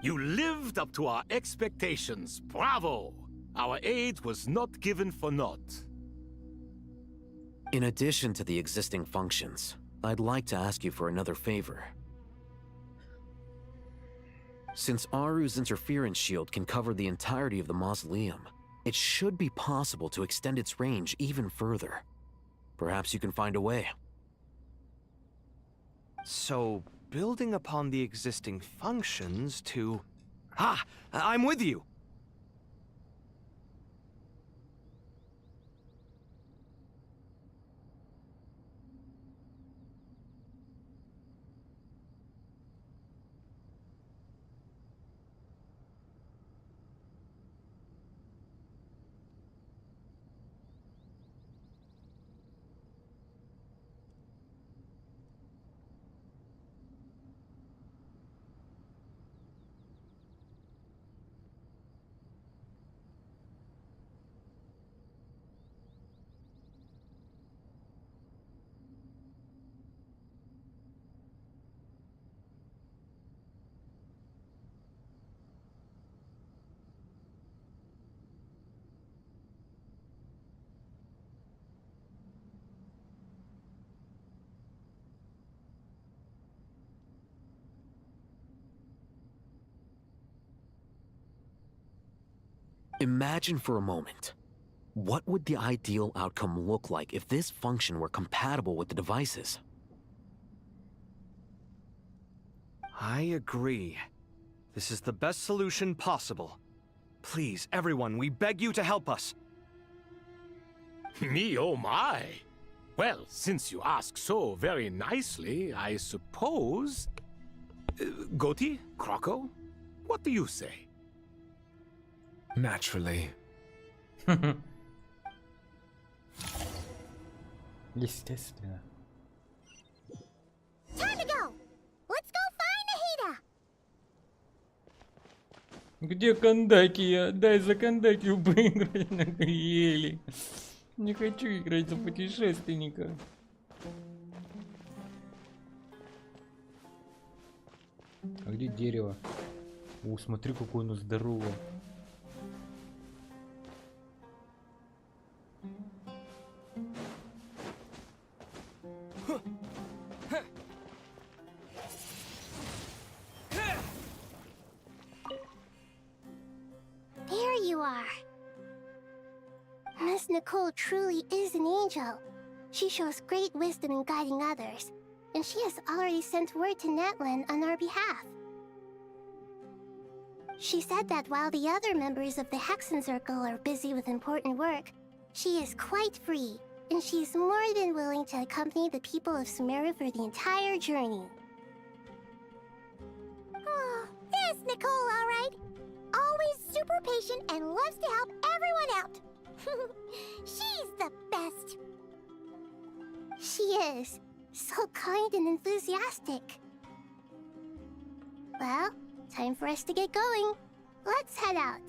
You lived up to our expectations. Bravo! Our aid was not given for naught. In addition to the existing functions, I'd like to ask you for another favor. Since Aru's interference shield can cover the entirety of the mausoleum, it should be possible to extend its range even further. Perhaps you can find a way. So, building upon the existing functions to... Ah! I'm with you! Imagine for a moment. What would the ideal outcome look like if this function were compatible with the devices? I agree. This is the best solution possible. Please, everyone, we beg you to help us. Me, oh my! Well, since you ask so very nicely, I suppose... Goti? Croco? What do you say? Naturally. Естественно. Time to go! Let's go find Nahida! Где Кандакия? Дай за Кандакию поиграть, нахуели. Не хочу играть за путешественника. А где дерево? О, смотри, какое оно здоровое. There you are. Miss Nicole truly is an angel. She shows great wisdom in guiding others, and she has already sent word to Netlin on our behalf. She said that while the other members of the Hexen Circle are busy with important work, she is quite free and she's more than willing to accompany the people of Sumeru for the entire journey. Oh, there's Nicole, all right. Always super patient and loves to help everyone out. She's the best. She is. So kind and enthusiastic. Well, time for us to get going. Let's head out.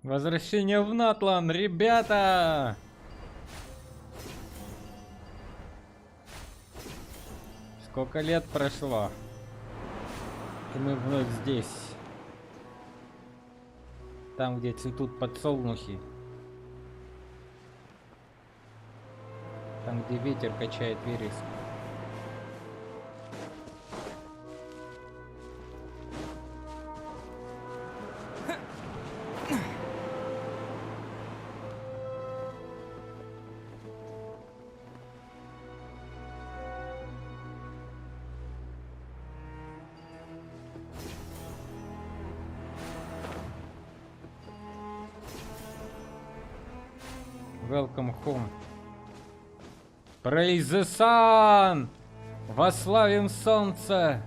Возвращение в Натлан, ребята! Сколько лет прошло? И мы вновь здесь. Там, где цветут подсолнухи. Там, где ветер качает вереск. Welcome home. Praise the sun! Восславим солнце!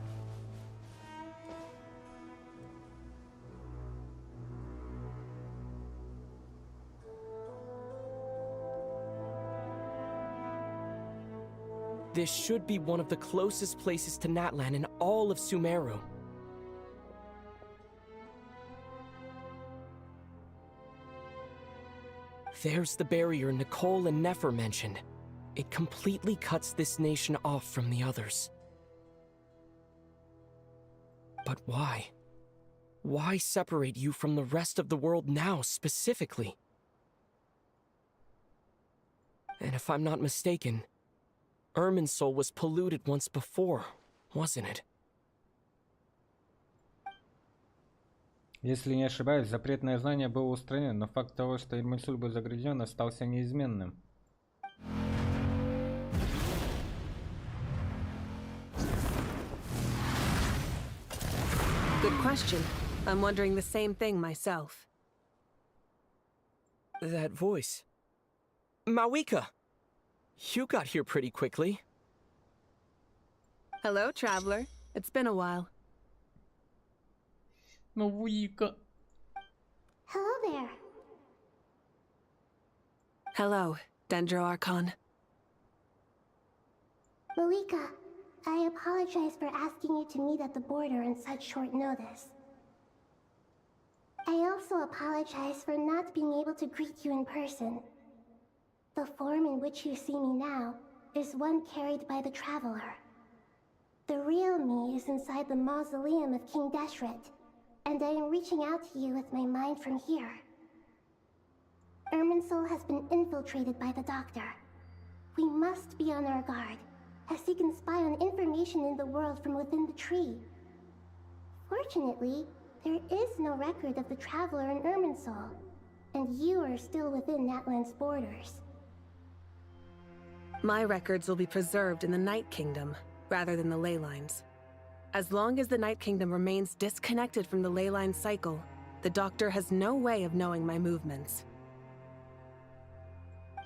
This should be one of the closest places to Natlan in all of Sumeru. There's the barrier Nicole and Nefer mentioned. It completely cuts this nation off from the others. But why? Why separate you from the rest of the world now, specifically? And if I'm not mistaken, Irminsul was polluted once before, wasn't it? Если не ошибаюсь, запретное знание было устранено, но факт того, что Ирмисуль был загрязнен, остался неизменным. Good question. I'm wondering the same thing myself. That voice. Mawika! You got here pretty quickly. Hello, traveler. It's been a while. Mawika. Hello there. Hello, Dendro Archon. Malika, I apologize for asking you to meet at the border on such short notice. I also apologize for not being able to greet you in person. The form in which you see me now is one carried by the Traveler. The real me is inside the mausoleum of King Deshret, and I am reaching out to you with my mind from here. Irminsul has been infiltrated by the Doctor. We must be on our guard, as he can spy on information in the world from within the tree. Fortunately, there is no record of the Traveler in Irminsul, and you are still within Natlan's borders. My records will be preserved in the Night Kingdom, rather than the ley lines. As long as the Night Kingdom remains disconnected from the ley line cycle, the Doctor has no way of knowing my movements.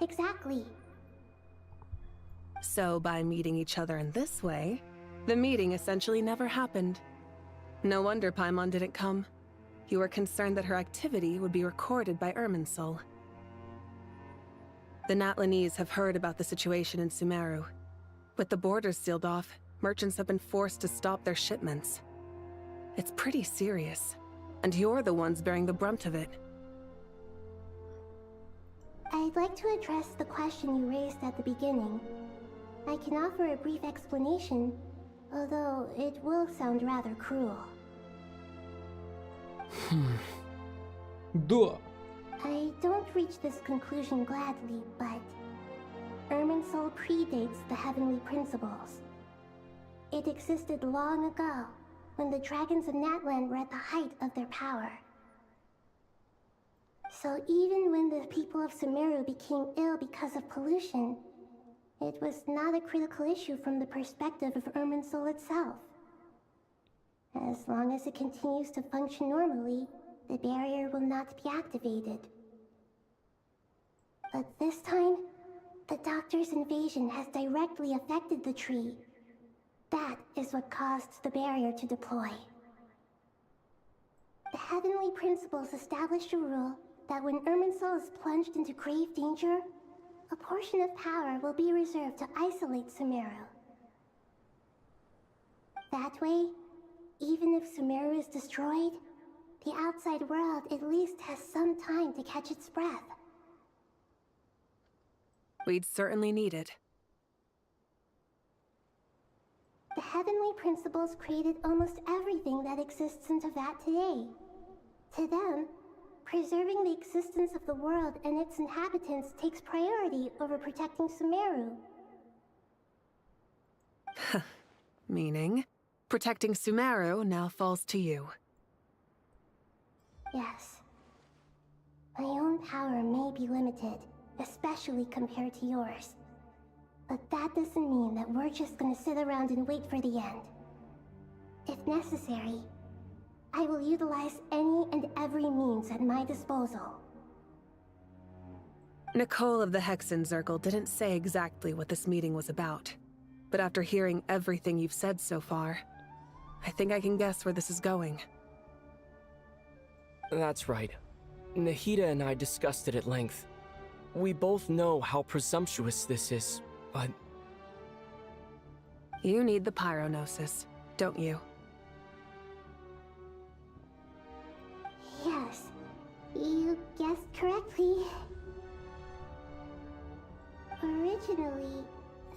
Exactly. So by meeting each other in this way, the meeting essentially never happened. No wonder Paimon didn't come. You were concerned that her activity would be recorded by Irminsul. The Natlanese have heard about the situation in Sumeru. With the borders sealed off, merchants have been forced to stop their shipments. It's pretty serious, and you're the ones bearing the brunt of it. I'd like to address the question you raised at the beginning. I can offer a brief explanation, although it will sound rather cruel. Да. I don't reach this conclusion gladly, but Irminsul predates the heavenly principles. It existed long ago, when the dragons of Natlan were at the height of their power. So even when the people of Sumeru became ill because of pollution, it was not a critical issue from the perspective of Irminsul itself. As long as it continues to function normally, the barrier will not be activated. But this time, the Doctor's invasion has directly affected the tree. That is what caused the barrier to deploy. The Heavenly Principles established a rule that when Irminsul is plunged into grave danger, a portion of power will be reserved to isolate Sumeru. That way, even if Sumeru is destroyed, the outside world at least has some time to catch its breath. We'd certainly need it. The Heavenly Principles created almost everything that exists in Teyvat today. To them, preserving the existence of the world and its inhabitants takes priority over protecting Sumeru. Meaning, protecting Sumeru now falls to you. Yes. My own power may be limited, especially compared to yours. But that doesn't mean that we're just gonna sit around and wait for the end. If necessary, I will utilize any and every means at my disposal. Nicole of the Hexen Circle didn't say exactly what this meeting was about. But after hearing everything you've said so far, I think I can guess where this is going. That's right. Nahida and I discussed it at length. We both know how presumptuous this is, but... You need the Pyronosis, don't you? Yes, you guessed correctly. Originally,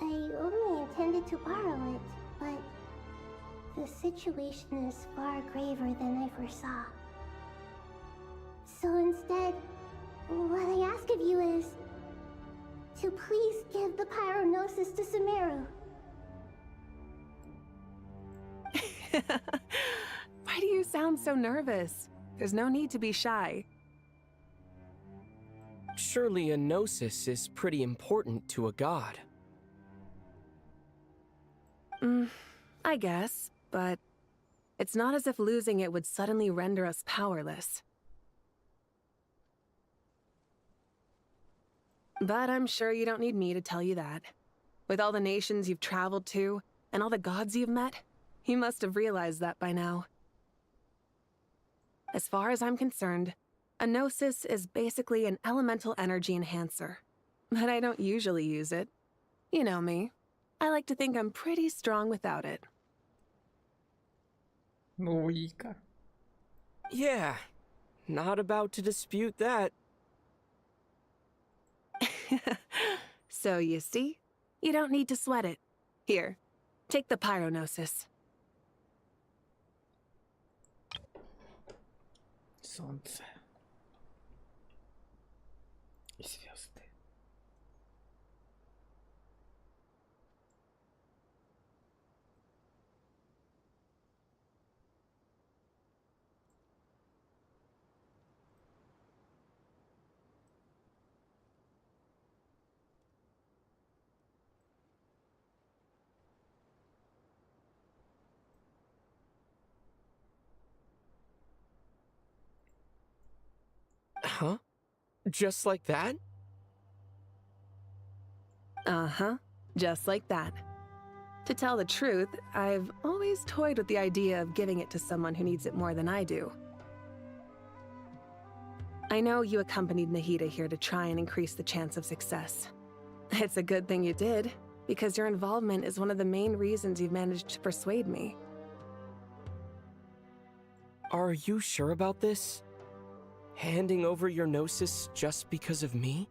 I only intended to borrow it, but the situation is far graver than I foresaw. So instead, what I ask of you is to please give the Pyronosis to Sumeru. Why do you sound so nervous? There's no need to be shy. Surely a gnosis is pretty important to a god. I guess, but it's not as if losing it would suddenly render us powerless. But I'm sure you don't need me to tell you that. With all the nations you've traveled to, and all the gods you've met, you must have realized that by now. As far as I'm concerned, a gnosis is basically an elemental energy enhancer. But I don't usually use it. You know me. I like to think I'm pretty strong without it. Логика. Yeah, not about to dispute that. So you see, you don't need to sweat it. Here, take the Pyronosis. Солнце. И звезды. Huh? Just like that? Uh-huh, just like that. To tell the truth, I've always toyed with the idea of giving it to someone who needs it more than I do. I know you accompanied Nahida here to try and increase the chance of success. It's a good thing you did, because your involvement is one of the main reasons you've managed to persuade me. Are you sure about this? Handing over your gnosis just because of me?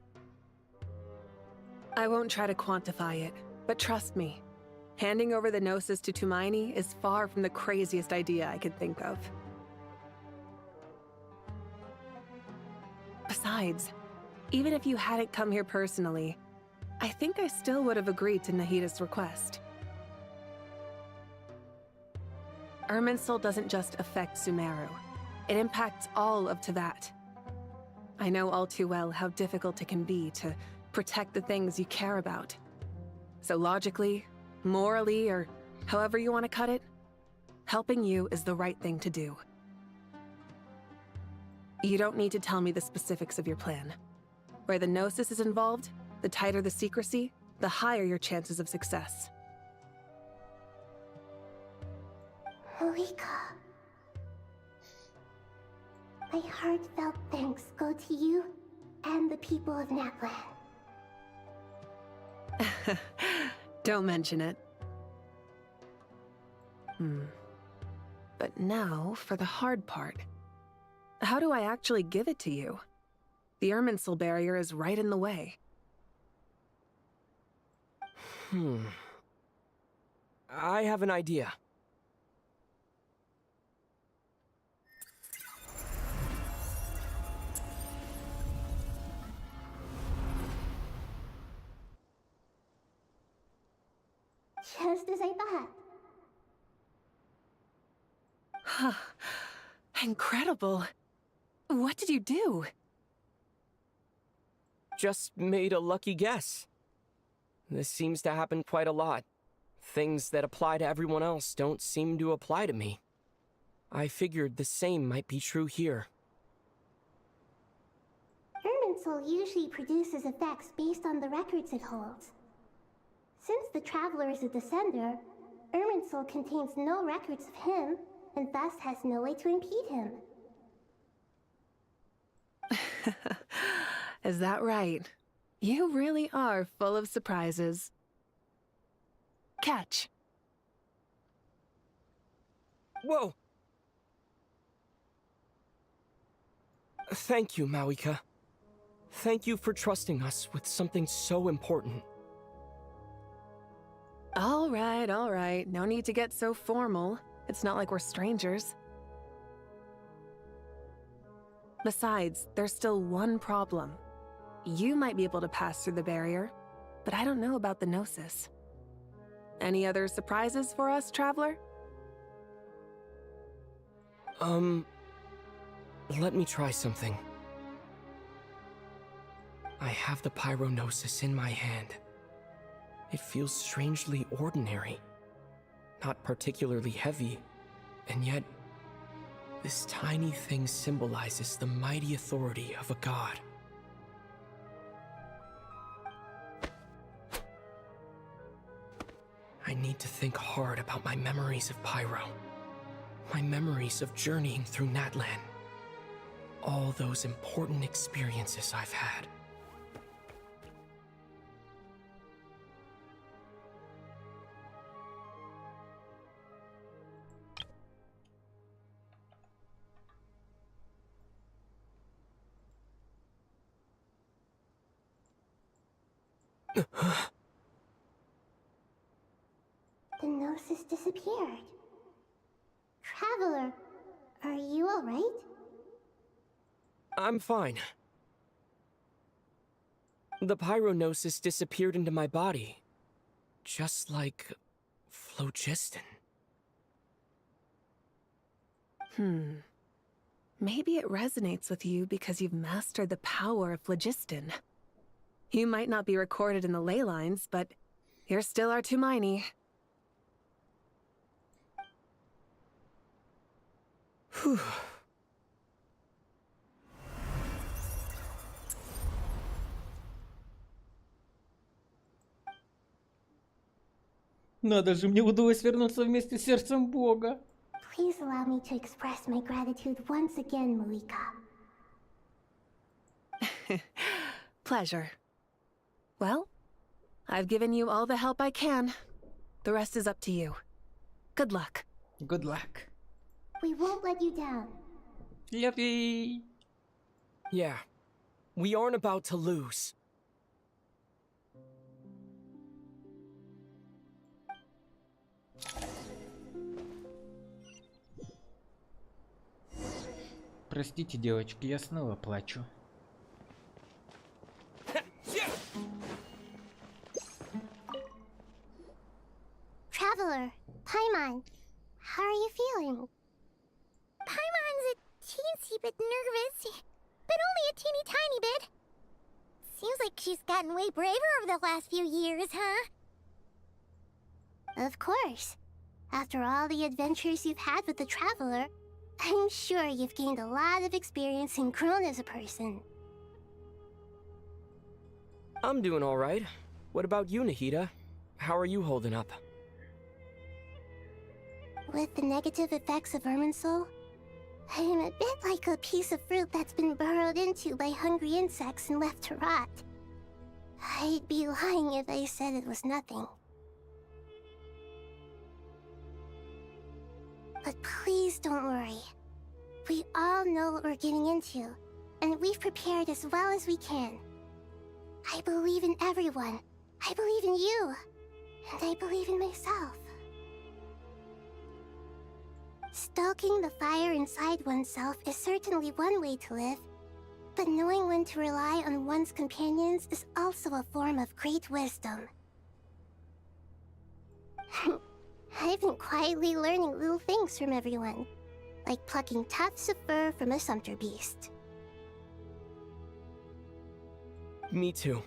I won't try to quantify it, but trust me, handing over the gnosis to Tumaini is far from the craziest idea I could think of. Besides, even if you hadn't come here personally, I think I still would have agreed to Nahida's request. Irminsul doesn't just affect Sumeru. It impacts all of Teyvat. I know all too well how difficult it can be to protect the things you care about. So logically, morally, or however you want to cut it, helping you is the right thing to do. You don't need to tell me the specifics of your plan. Where the Gnosis is involved, the tighter the secrecy, the higher your chances of success. Marika. My heartfelt thanks go to you and the people of Natlan. Don't mention it. But now for the hard part. How do I actually give it to you? The Irminsul barrier is right in the way. I have an idea. Just as I thought. Incredible. What did you do? Just made a lucky guess. This seems to happen quite a lot. Things that apply to everyone else don't seem to apply to me. I figured the same might be true here. Irminsul usually produces effects based on the records it holds. Since the Traveler is a descender, Irminsul contains no records of him, and thus has no way to impede him. Is that right? You really are full of surprises. Catch. Whoa! Thank you, Mawika. Thank you for trusting us with something so important. All right. No need to get so formal. It's not like we're strangers. Besides, there's still one problem. You might be able to pass through the barrier, but I don't know about the Gnosis. Any other surprises for us, Traveler? Let me try something. I have the Pyrognosis in my hand. It feels strangely ordinary. Not particularly heavy, and yet this tiny thing symbolizes the mighty authority of a god. I need to think hard about my memories of Pyro. My memories of journeying through Natlan. All those important experiences I've had. The Gnosis disappeared. Traveler, are you alright? I'm fine. The Pyrognosis disappeared into my body. Just like phlogiston. Maybe it resonates with you because you've mastered the power of phlogiston. You might not be recorded in the ley lines, but you're still our Tumini. Whew. Надо же, мне удалось вернуться вместе с сердцем Бога. Please allow me to express my gratitude once again, Marika. Pleasure. Well, I've given you all the help I can. The rest is up to you. Good luck. Good luck. We won't let you down. Yippee! Yeah, we aren't about to lose. Простите, девочки, я снова плачу. Traveler, Paimon, How are you feeling? Paimon's a teensy bit nervous, but only a teeny tiny bit. Seems like she's gotten way braver over the last few years, huh? Of course. After all the adventures you've had with the Traveler, I'm sure you've gained a lot of experience and grown as a person. I'm doing all right. What about you, Nahida? How are you holding up? With the negative effects of Irminsul, I'm a bit like a piece of fruit that's been burrowed into by hungry insects and left to rot. I'd be lying if I said it was nothing. But please don't worry. We all know what we're getting into, and we've prepared as well as we can. I believe in everyone. I believe in you. And I believe in myself. Stoking the fire inside oneself is certainly one way to live, but knowing when to rely on one's companions is also a form of great wisdom. I've been quietly learning little things from everyone, like plucking tufts of fur from a sumpter beast. Me too.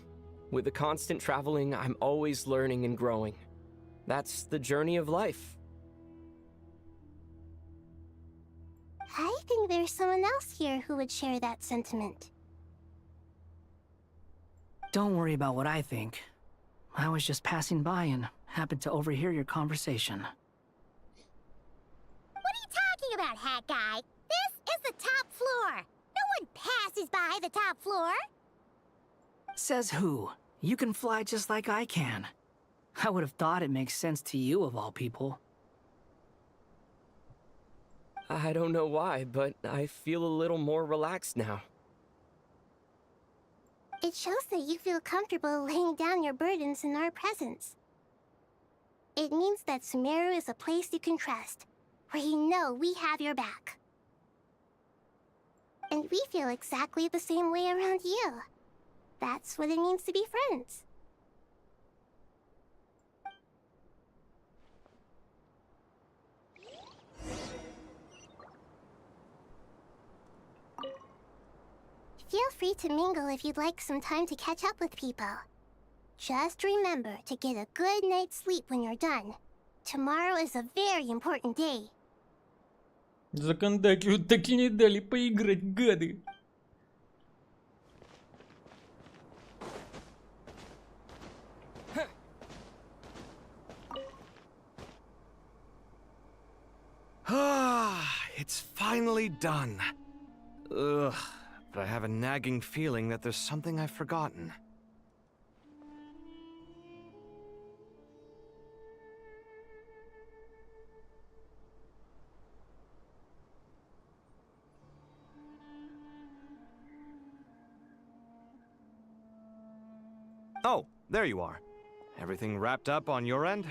With the constant traveling, I'm always learning and growing. That's the journey of life. I think there's someone else here who would share that sentiment. Don't worry about what I think. I was just passing by and happened to overhear your conversation. What are you talking about, hat guy? This is the top floor. No one passes by the top floor. Says who? You can fly just like I can. I would have thought it makes sense to you of all people. I don't know why, but I feel a little more relaxed now. It shows that you feel comfortable laying down your burdens in our presence. It means that Sumeru is a place you can trust, where you know we have your back. And we feel exactly the same way around you. That's what it means to be friends. Feel free to mingle if you'd like some time to catch up with people. Just remember to get a good night's sleep when you're done. Tomorrow is a very important day. Законодателю так и не дали поиграть, гады. Ah, it's finally done. Ugh, but I have a nagging feeling that there's something I've forgotten. Oh, there you are. Everything wrapped up on your end?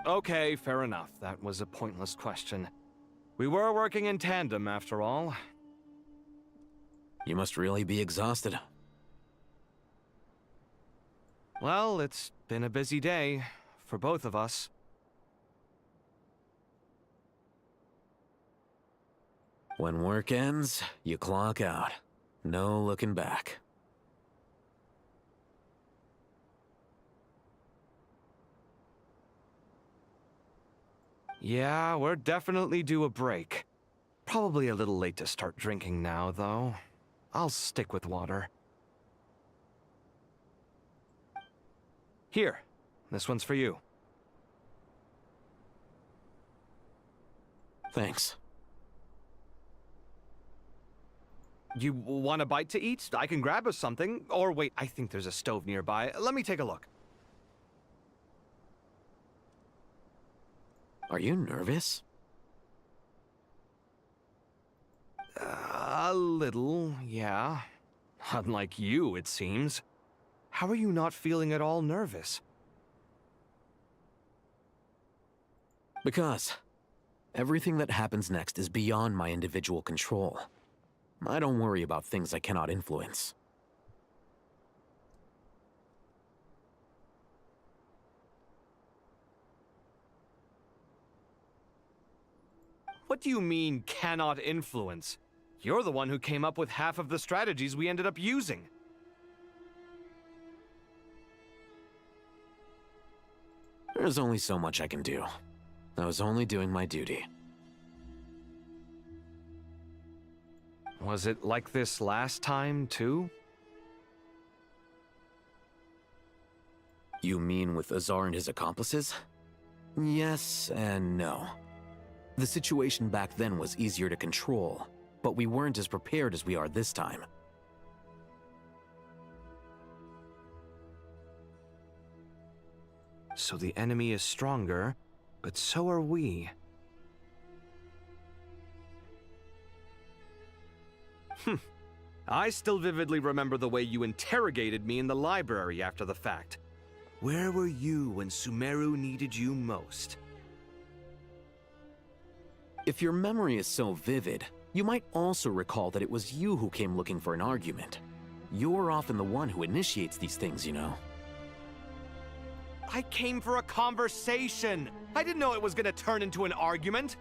Okay, fair enough. That was a pointless question. We were working in tandem, after all. You must really be exhausted. Well, it's been a busy day for both of us. When work ends, you clock out. No looking back. Yeah, we're definitely due a break. Probably a little late to start drinking now, though. I'll stick with water. Here, this one's for you. Thanks. You want a bite to eat? I can grab us something. Or wait, I think there's a stove nearby. Let me take a look. Are you nervous? A little, yeah. Unlike you, it seems. How are you not feeling at all nervous? Because everything that happens next is beyond my individual control. I don't worry about things I cannot influence. What do you mean, cannot influence? You're the one who came up with half of the strategies we ended up using. There's only so much I can do. I was only doing my duty. Was it like this last time, too? You mean with Azar and his accomplices? Yes and no. The situation back then was easier to control, but we weren't as prepared as we are this time. So the enemy is stronger, but so are we. I still vividly remember the way you interrogated me in the library after the fact. Where were you when Sumeru needed you most? If your memory is so vivid, you might also recall that it was you who came looking for an argument. You're often the one who initiates these things, you know. I came for a conversation! I didn't know it was gonna turn into an argument!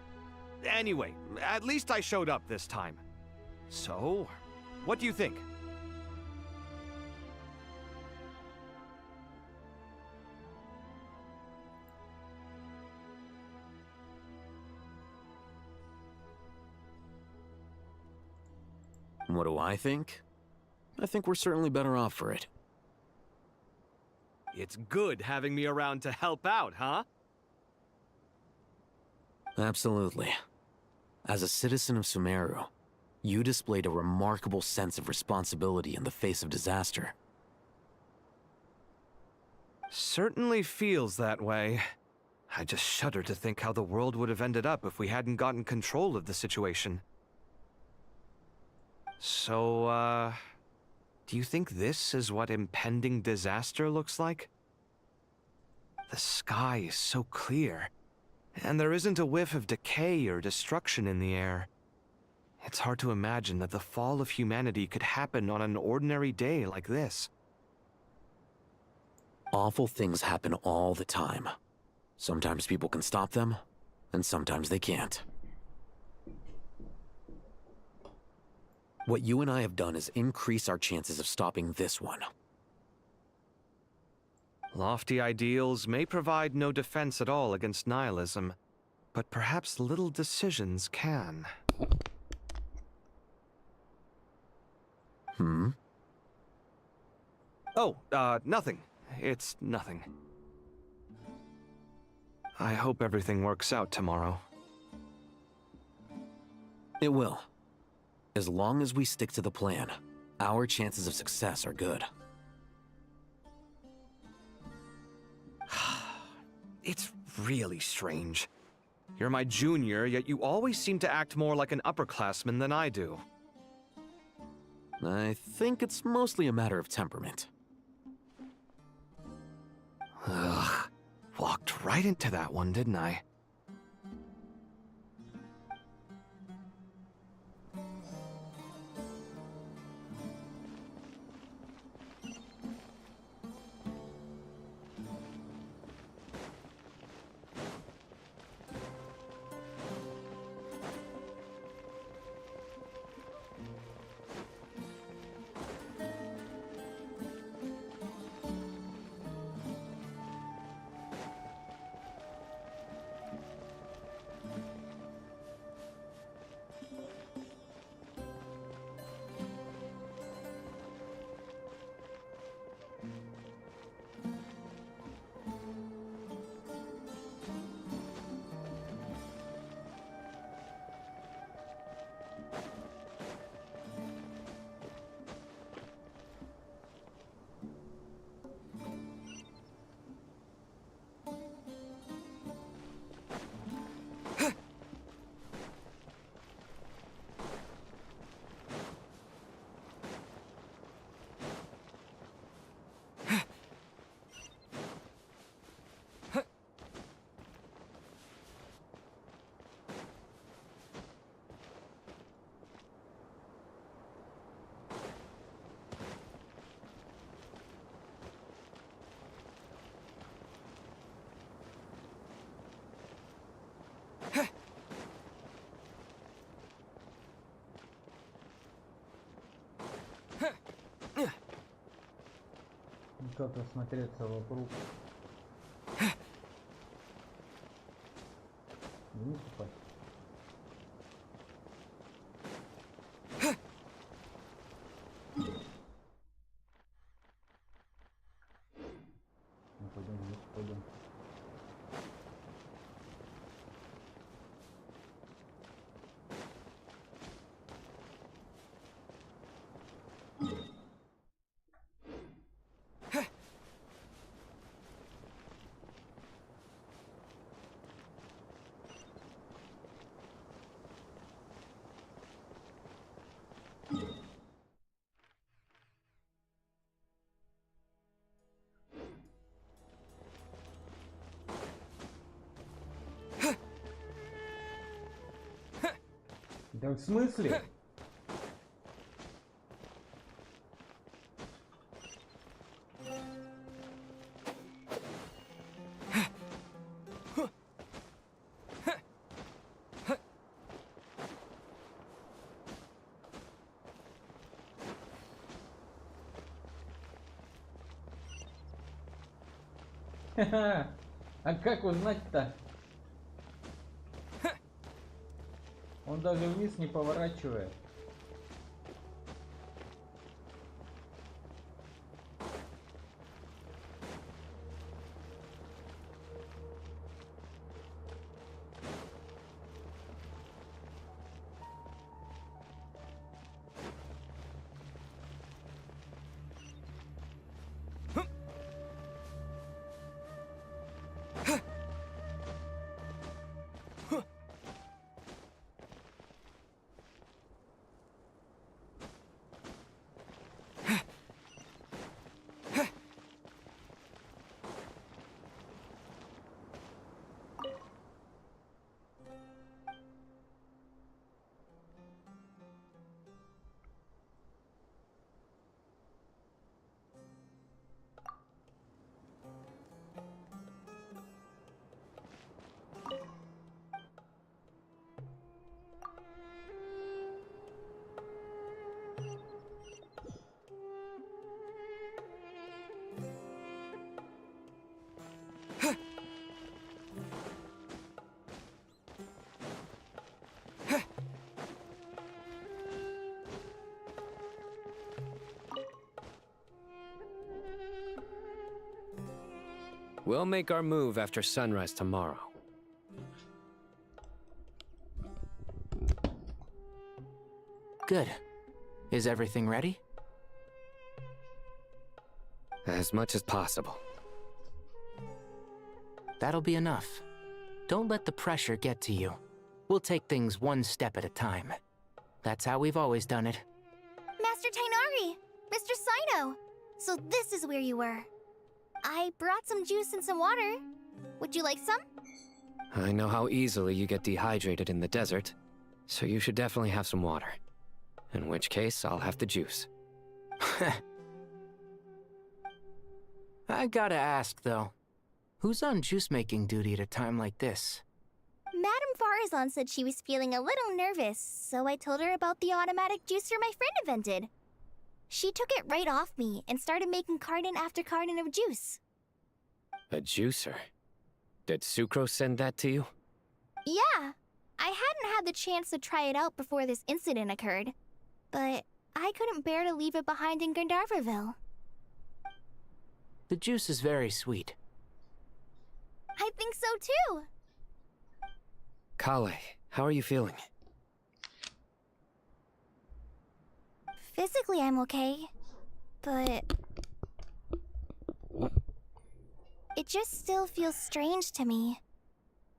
Anyway, at least I showed up this time. So, what do you think? What do I think? I think we're certainly better off for it. It's good having me around to help out, huh? Absolutely. As a citizen of Sumeru, you displayed a remarkable sense of responsibility in the face of disaster. Certainly feels that way. I just shudder to think how the world would have ended up if we hadn't gotten control of the situation. So, do you think this is what impending disaster looks like? The sky is so clear, and there isn't a whiff of decay or destruction in the air. It's hard to imagine that the fall of humanity could happen on an ordinary day like this. Awful things happen all the time. Sometimes people can stop them, and sometimes they can't. What you and I have done is increase our chances of stopping this one. Lofty ideals may provide no defense at all against nihilism, but perhaps little decisions can. Oh, nothing. It's nothing. I hope everything works out tomorrow. It will. As long as we stick to the plan, our chances of success are good. It's really strange. You're my junior, yet you always seem to act more like an upperclassman than I do. I think it's mostly a matter of temperament. Ugh. Walked right into that one, didn't I? как осмотреться вокруг. Вниз упасть. Ну, пойдем вниз, пойдем. Да в смысле? Ха-ха. А как узнать-то? Он даже вниз не поворачивает. We'll make our move after sunrise tomorrow. Good. Is everything ready? As much as possible. That'll be enough. Don't let the pressure get to you. We'll take things one step at a time. That's how we've always done it. Master Tainari! Mr. Sino! So this is where you were. I brought some juice and some water. Would you like some? I know how easily you get dehydrated in the desert, so you should definitely have some water. In which case, I'll have the juice. I gotta ask, though. Who's on juice-making duty at a time like this? Madame Farazan said she was feeling a little nervous, so I told her about the automatic juicer my friend invented. She took it right off me and started making carton after carton of juice. A juicer? Did Sucrose send that to you? Yeah, I hadn't had the chance to try it out before this incident occurred, but I couldn't bear to leave it behind in Gandharvaville. The juice is very sweet. I think so too. Kale, how are you feeling? Physically, I'm okay, but it just still feels strange to me.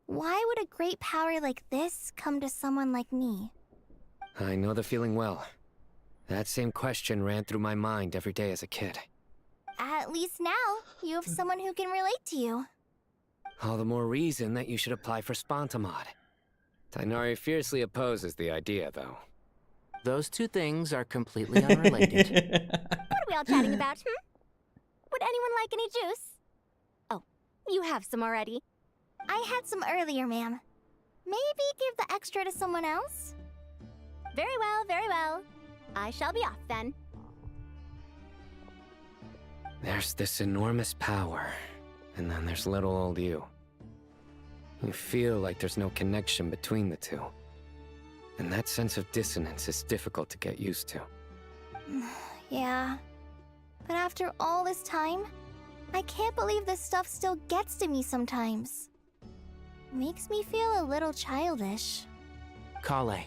Why would a great power like this come to someone like me? I know the feeling well. That same question ran through my mind every day as a kid. At least now, you have someone who can relate to you. All the more reason that you should apply for Spontamod. Tainari fiercely opposes the idea, though. Those two things are completely unrelated. What are we all chatting about, Would anyone like any juice? Oh, you have some already. I had some earlier, ma'am. Maybe give the extra to someone else? Very well, very well. I shall be off then. There's this enormous power, and then there's little old you. You feel like there's no connection between the two. And that sense of dissonance is difficult to get used to. Yeah. But after all this time, I can't believe this stuff still gets to me sometimes. Makes me feel a little childish. Kale,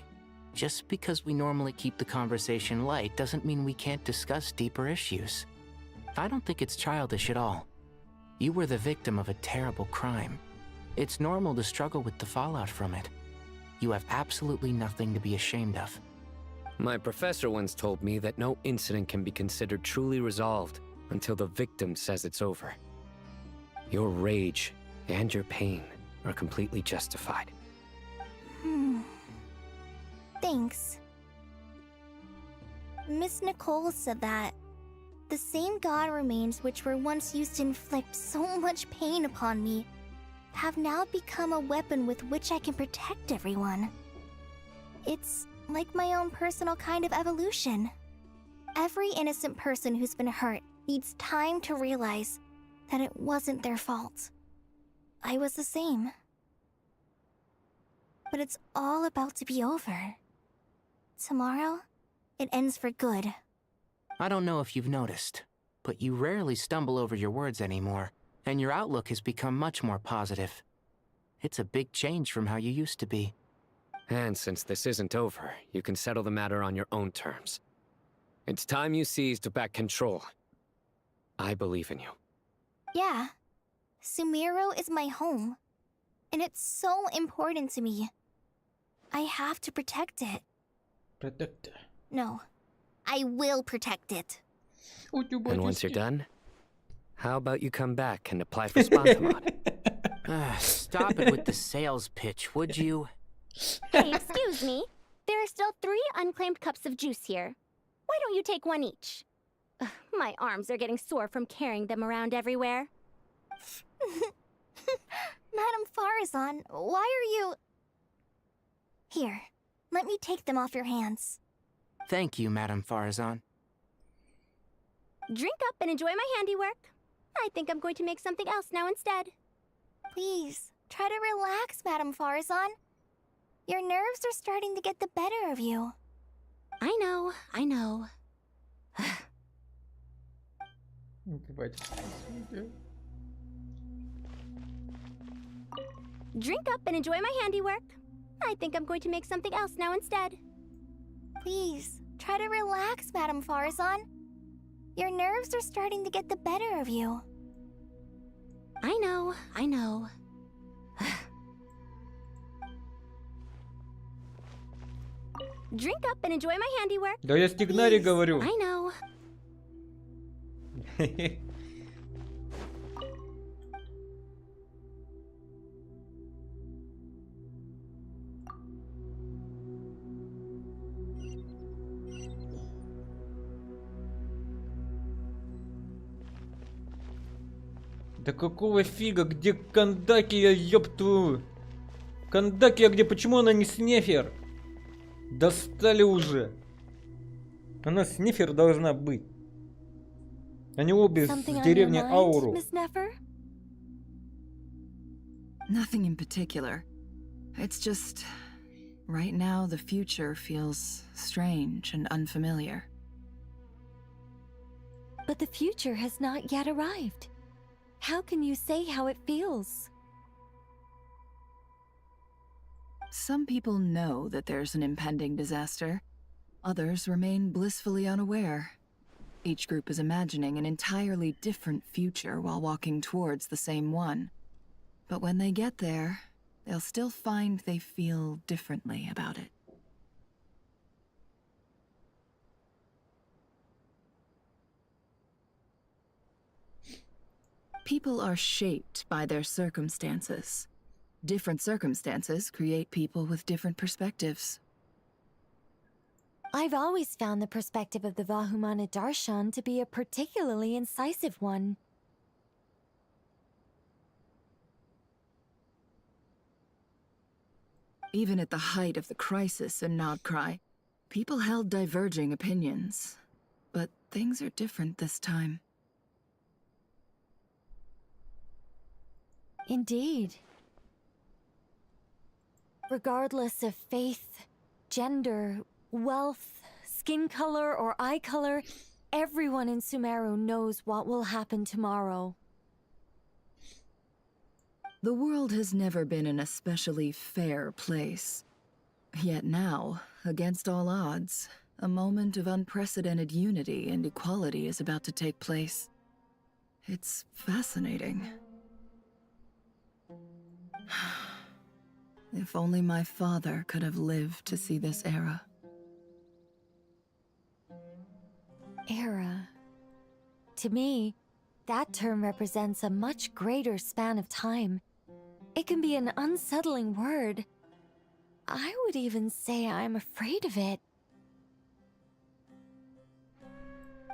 just because we normally keep the conversation light doesn't mean we can't discuss deeper issues. I don't think it's childish at all. You were the victim of a terrible crime. It's normal to struggle with the fallout from it. You have absolutely nothing to be ashamed of. My professor once told me that no incident can be considered truly resolved until the victim says it's over. Your rage and your pain are completely justified. Thanks. Miss Nicole said that the same god remains which were once used to inflict so much pain upon me have now become a weapon with which I can protect everyone. It's like my own personal kind of evolution. Every innocent person who's been hurt needs time to realize that it wasn't their fault. I was the same. But it's all about to be over. Tomorrow, it ends for good. I don't know if you've noticed, but you rarely stumble over your words anymore, and your outlook has become much more positive. It's a big change from how you used to be. And since this isn't over, you can settle the matter on your own terms. It's time you seized back control. I believe in you. Yeah. Sumiro is my home. And it's so important to me. I have to protect it. Protect. No. I will protect it. And once you're done, how about you come back and apply for Spontamod? Stop it with the sales pitch, would you? Hey, excuse me. There are still 3 unclaimed cups of juice here. Why don't you take one each? Ugh, my arms are getting sore from carrying them around everywhere. Madame Farazan, why are you... Here, let me take them off your hands. Thank you, Madame Farazan. Drink up and enjoy my handiwork. I think I'm going to make something else now instead. Please, try to relax, Madame Farazan. Your nerves are starting to get the better of you. I know, I know. Drink up and enjoy my handiwork. I think I'm going to make something else now instead. Please, try to relax, Madame Farazan. Your nerves are starting to get the better of you. I know, I know. Drink up and enjoy my handiwork. Да я Стигнари говорю. I know. Да какого фига? Где Кандакия, ёб твою? Кандакия где? Почему она не Снефер? Достали уже. Она Снефер должна быть. Они обе с деревни Ауру. Nothing in particular. It's just... right now the future feels strange and unfamiliar. But the future has not yet arrived. How can you say how it feels? Some people know that there's an impending disaster. Others remain blissfully unaware. Each group is imagining an entirely different future while walking towards the same one. But when they get there, they'll still find they feel differently about it. People are shaped by their circumstances. Different circumstances create people with different perspectives. I've always found the perspective of the Vahumana Darshan to be a particularly incisive one. Even at the height of the crisis in Nodcry, people held diverging opinions. But things are different this time. Indeed. Regardless of faith, gender, wealth, skin color, or eye color, everyone in Sumeru knows what will happen tomorrow. The world has never been an especially fair place. Yet now, against all odds, a moment of unprecedented unity and equality is about to take place. It's fascinating. If only my father could have lived to see this era. Era. To me, that term represents a much greater span of time. It can be an unsettling word. I would even say I'm afraid of it.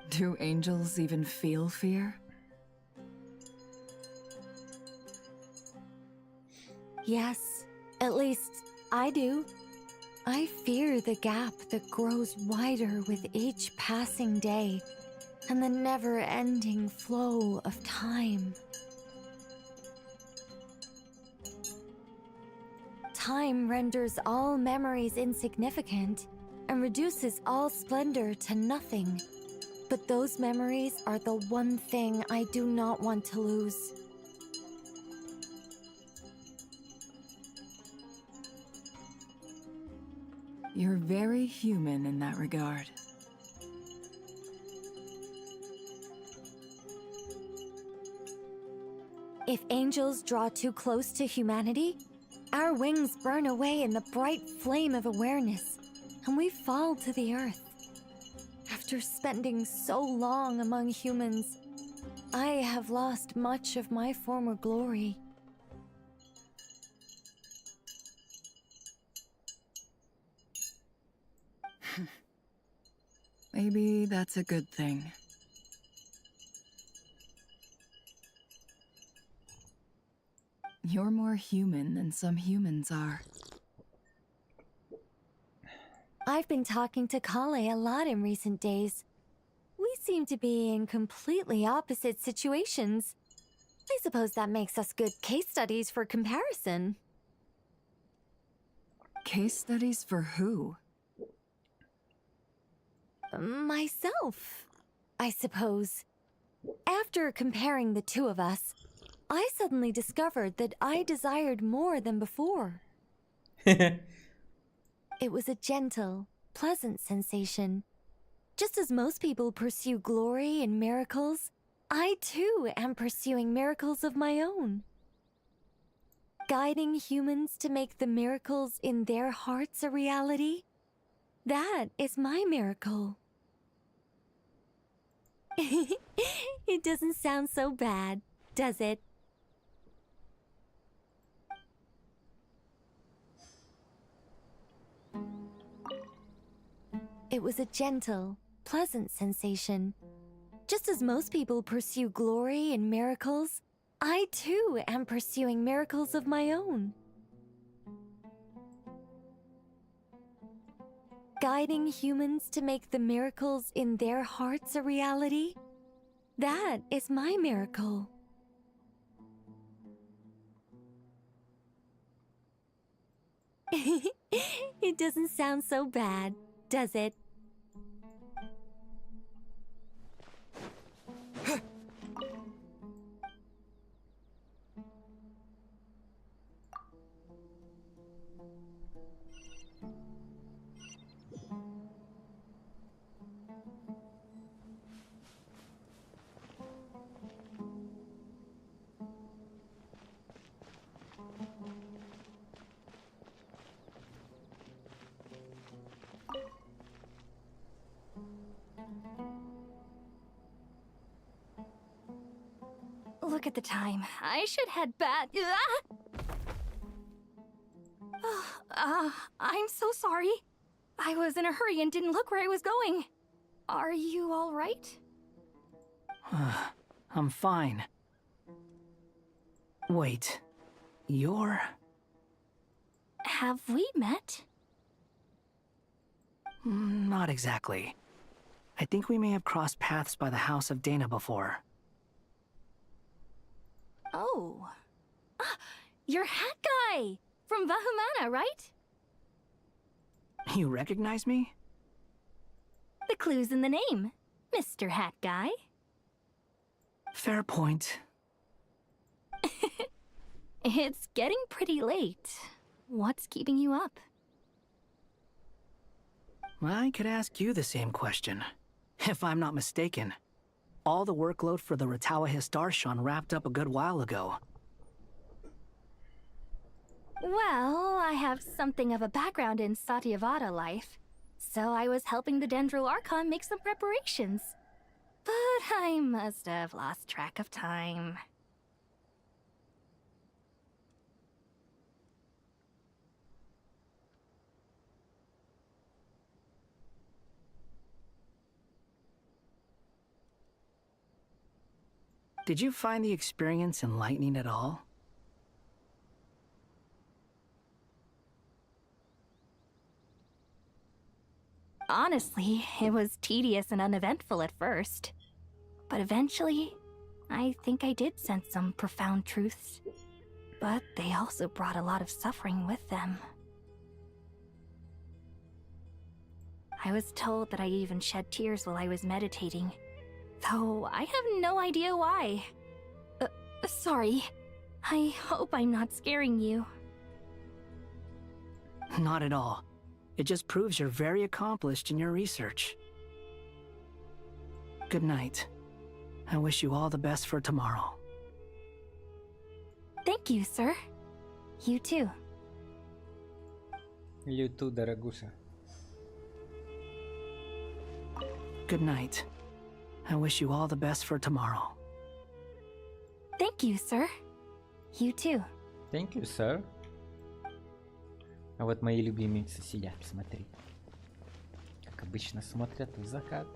Do angels even feel fear? Yes, at least I do. I fear the gap that grows wider with each passing day, and the never-ending flow of time. Time renders all memories insignificant and reduces all splendor to nothing. But those memories are the one thing I do not want to lose. You're very human in that regard. If angels draw too close to humanity, our wings burn away in the bright flame of awareness, and we fall to the earth. After spending so long among humans, I have lost much of my former glory. Maybe that's a good thing. You're more human than some humans are. I've been talking to Kale a lot in recent days. We seem to be in completely opposite situations. I suppose that makes us good case studies for comparison. Case studies for who? Myself, I suppose. After comparing the two of us, I suddenly discovered that I desired more than before. It was a gentle, pleasant sensation. Just as most people pursue glory and miracles, I too am pursuing miracles of my own. Guiding humans to make the miracles in their hearts a reality, that is my miracle. It doesn't sound so bad, does it? It was a gentle, pleasant sensation. Just as most people pursue glory and miracles, I too am pursuing miracles of my own. Guiding humans to make the miracles in their hearts a reality, that is my miracle. It doesn't sound so bad, does it? Look at the time. I should head back. I'm so sorry. I was in a hurry and didn't look where I was going. Are you all right? I'm fine. Wait, you're... Have we met? Not exactly. I think we may have crossed paths by the house of Dana before. Oh. You're Hat Guy! From Vahumana, right? You recognize me? The clue's in the name, Mr. Hat Guy. Fair point. It's getting pretty late. What's keeping you up? I could ask you the same question. If I'm not mistaken, all the workload for the Ratawa Histarshan wrapped up a good while ago. Well, I have something of a background in Satyavada life, so I was helping the Dendro Archon make some preparations. But I must have lost track of time. Did you find the experience enlightening at all? Honestly, it was tedious and uneventful at first. But eventually, I think I did sense some profound truths. But they also brought a lot of suffering with them. I was told that I even shed tears while I was meditating, though I have no idea why. Sorry. I hope I'm not scaring you. Not at all. It just proves you're very accomplished in your research. Good night. I wish you all the best for tomorrow. Thank you, sir. You too. You too, дорогуша. Good night. I wish you all the best for tomorrow. Thank you, sir. You too. Thank you, sir. А вот мои любимицы сидят, смотри. Как обычно смотрят в закат.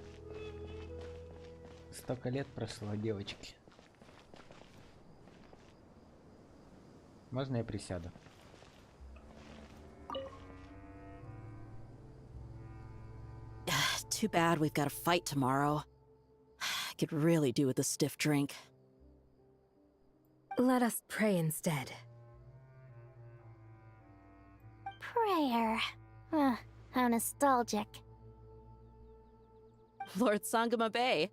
Столько лет прошло, девочки. Можно я присяду? Too bad we've got a fight tomorrow. I could really do with a stiff drink. Let us pray instead. Prayer. How nostalgic. Lord Sangama Bay.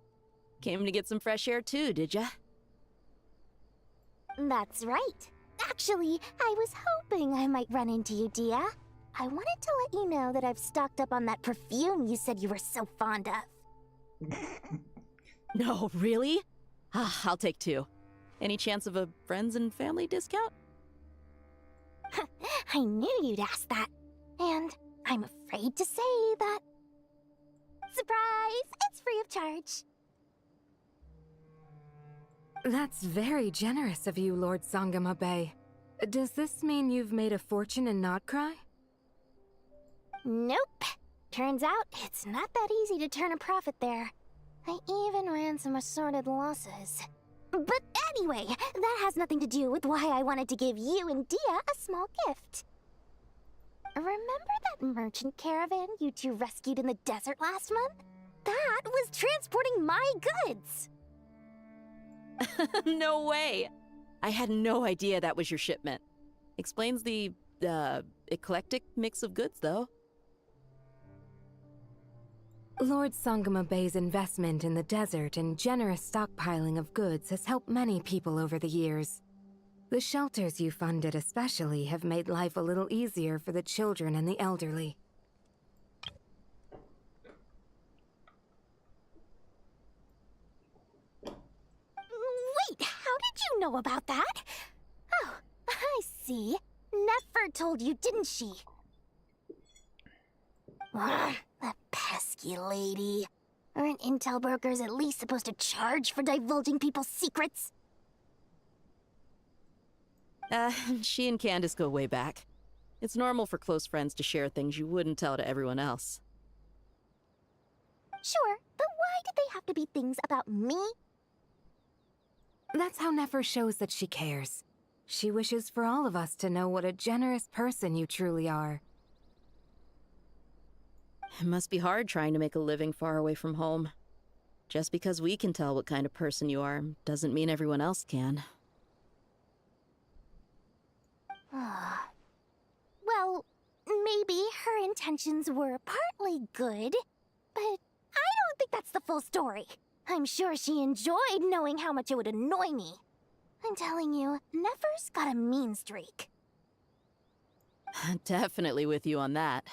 Came to get some fresh air too, did ya? That's right. Actually, I was hoping I might run into you, Dia. I wanted to let you know that I've stocked up on that perfume you said you were so fond of. No, really? I'll take 2. Any chance of a friends and family discount? I knew you'd ask that. And I'm afraid to say that... Surprise! It's free of charge. That's very generous of you, Lord Sangama Bay. Does this mean you've made a fortune in Nodcry? Nope. Turns out it's not that easy to turn a profit there. I even ran some assorted losses. But anyway, that has nothing to do with why I wanted to give you and Dia a small gift. Remember that merchant caravan you two rescued in the desert last month? That was transporting my goods! No way! I had no idea that was your shipment. Explains the, eclectic mix of goods, though. Lord Sangama Bay's investment in the desert and generous stockpiling of goods has helped many people over the years. The shelters you funded especially have made life a little easier for the children and the elderly. Wait, how did you know about that? Oh, I see. Nefer told you, didn't she? Ugh, that pesky lady. Aren't intel brokers at least supposed to charge for divulging people's secrets? She and Candace go way back. It's normal for close friends to share things you wouldn't tell to everyone else. Sure, but why did they have to be things about me? That's how Nefer shows that she cares. She wishes for all of us to know what a generous person you truly are. It must be hard trying to make a living far away from home. Just because we can tell what kind of person you are doesn't mean everyone else can. intentions were partly good, but I don't think that's the full story. I'm sure she enjoyed knowing how much it would annoy me. I'm telling you, Nefer's got a mean streak. Definitely with you on that.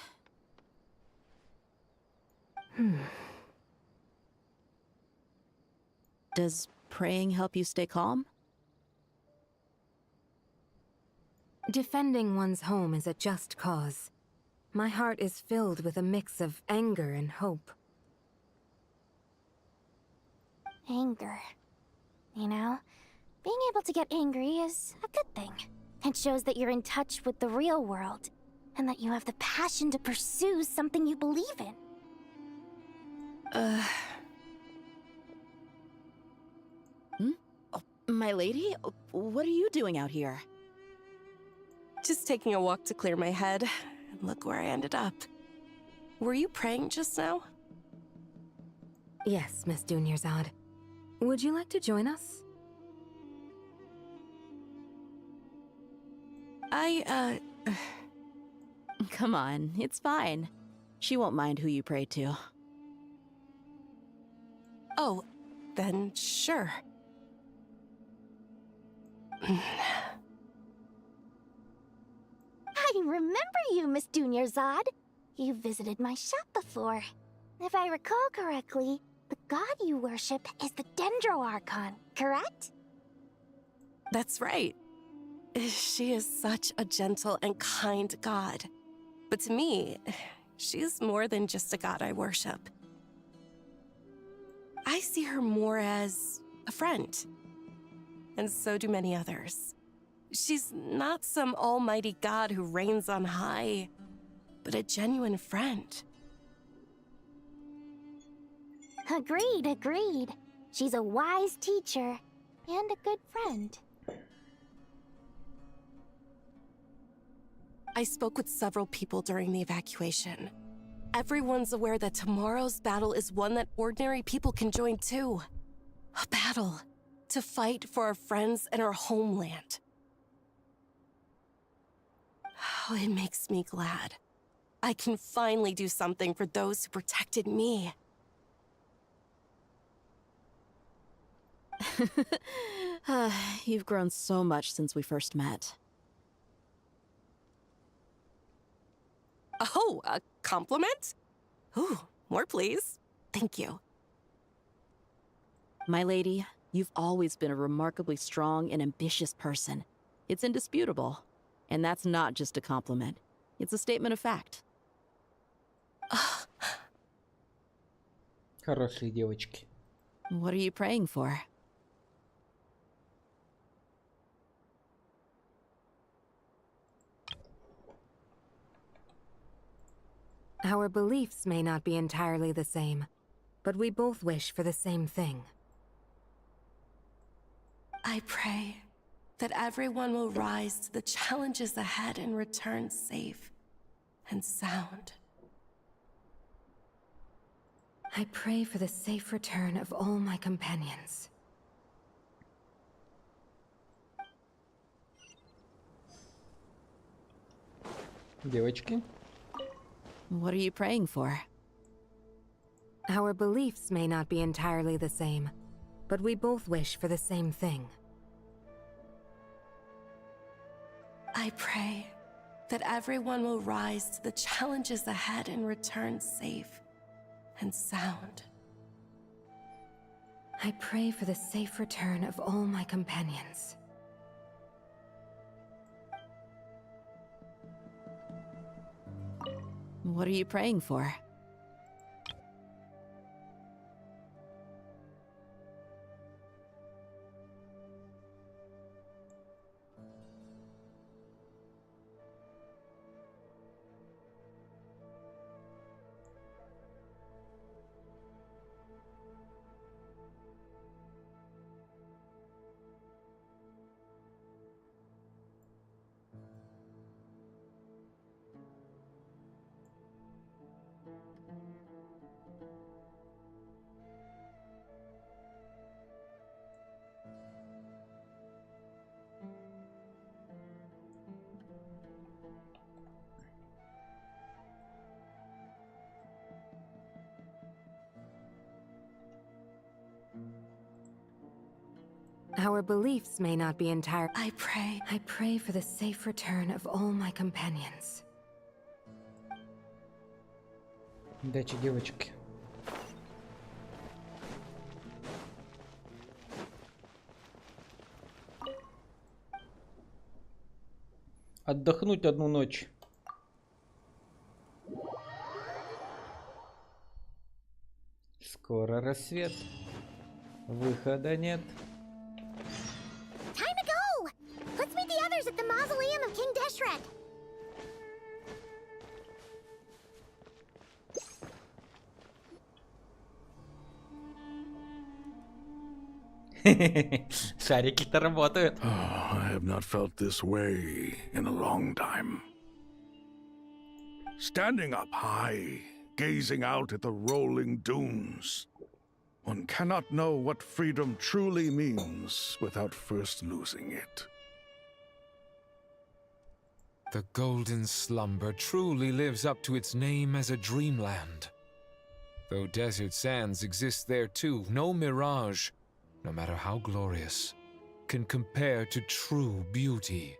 Does praying help you stay calm? Defending one's home is a just cause. My heart is filled with a mix of anger and hope. Anger. You know, being able to get angry is a good thing. It shows that you're in touch with the real world, and that you have the passion to pursue something you believe in. Oh, my lady? What are you doing out here? Just taking a walk to clear my head. And look where I ended up. Were you praying just now? Yes, Miss Dunyarzad. Would you like to join us? Come on, it's fine. She won't mind who you pray to. Oh, then sure. I remember you, Miss Dunyarzad. You visited my shop before. If I recall correctly, the god you worship is the Dendro Archon, correct? That's right. She is such a gentle and kind god. But to me, she's more than just a god I worship. I see her more as a friend. And so do many others. She's not some almighty god who reigns on high, but a genuine friend. Agreed, agreed. She's a wise teacher and a good friend. I spoke with several people during the evacuation. Everyone's aware that tomorrow's battle is one that ordinary people can join too. A battle to fight for our friends and our homeland. Oh, it makes me glad. I can finally do something for those who protected me. You've grown so much since we first met. Oh, a compliment? Ooh, more please. Thank you. My lady, you've always been a remarkably strong and ambitious person. It's indisputable. And that's not just a compliment. It's a statement of fact. Хорошие девочки. What are you praying for? Our beliefs may not be entirely the same, but we both wish for the same thing. I pray that everyone will rise to the challenges ahead and return safe and sound. I pray for the safe return of all my companions. Девочки. What are you praying for? Our beliefs may not be entirely the same, but we both wish for the same thing. I pray that everyone will rise to the challenges ahead and return safe and sound. I pray for the safe return of all my companions. What are you praying for? Our beliefs may not be entire. I pray for the safe return of all my companions. Удачи, девочки. Отдохнуть одну ночь. Скоро рассвет. Выхода нет. Time to go! Let's meet the others at the mausoleum of King Deshret. Шарики-то работают. I have not felt this way in a long time. Standing up high, gazing out at the rolling dunes, one cannot know what freedom truly means without first losing it. The golden slumber truly lives up to its name as a dreamland. Though desert sands exist there too, no mirage, no matter how glorious, can compare to true beauty.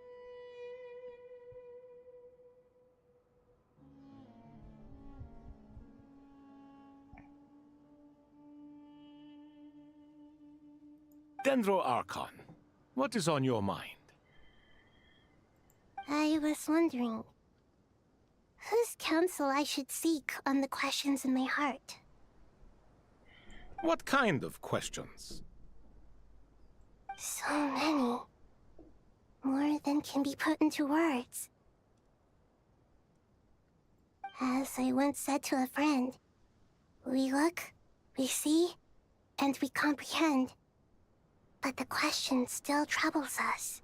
Dendro Archon, what is on your mind? I was wondering whose counsel I should seek on the questions in my heart. What kind of questions? So many. More than can be put into words. As I once said to a friend, we look, we see, and we comprehend. But the question still troubles us.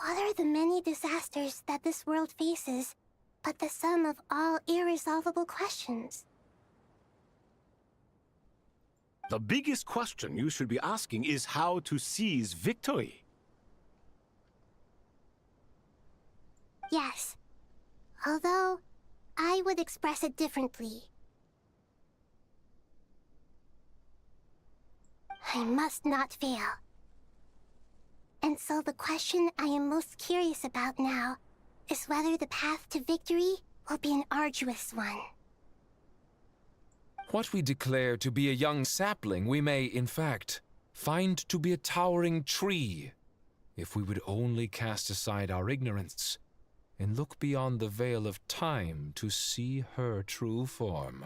What are the many disasters that this world faces, but the sum of all irresolvable questions? The biggest question you should be asking is how to seize victory. Yes. Although, I would express it differently. I must not fail. And so the question I am most curious about now is whether the path to victory will be an arduous one. What we declare to be a young sapling, we may, in fact, find to be a towering tree, if we would only cast aside our ignorance and look beyond the veil of time to see her true form.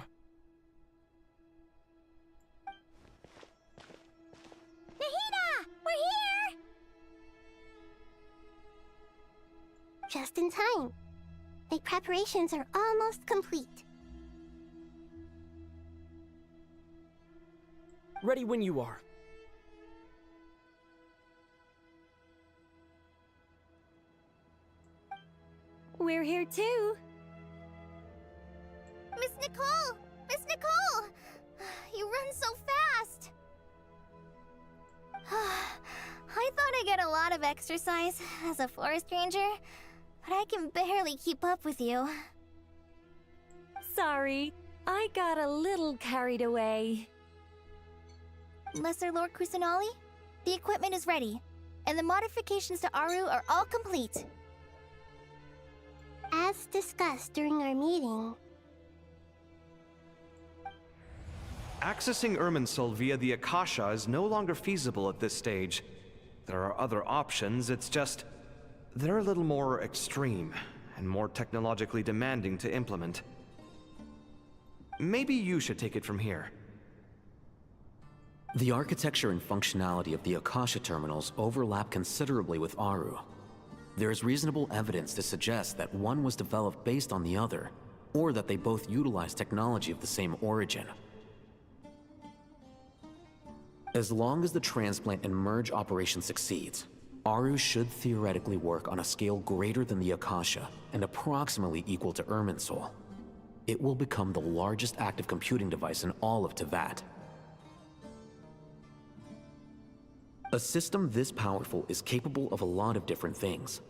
Nahida! We're here! Just in time. My preparations are almost complete. Ready when you are. We're here too. Miss Nicole! Miss Nicole! You run so fast! I thought I'd get a lot of exercise as a forest ranger, but I can barely keep up with you. Sorry, I got a little carried away. Lesser Lord Kusanali, the equipment is ready, and the modifications to Aru are all complete. As discussed during our meeting, Accessing Irminsul via the Akasha is no longer feasible at this stage. There are other options, it's just... they're a little more extreme, and more technologically demanding to implement. Maybe you should take it from here. The architecture and functionality of the Akasha terminals overlap considerably with Aru. There is reasonable evidence to suggest that one was developed based on the other, or that they both utilize technology of the same origin. As long as the transplant and merge operation succeeds, Aru should theoretically work on a scale greater than the Akasha and approximately equal to Irminsul. It will become the largest active computing device in all of Teyvat. A system this powerful is capable of a lot of different things.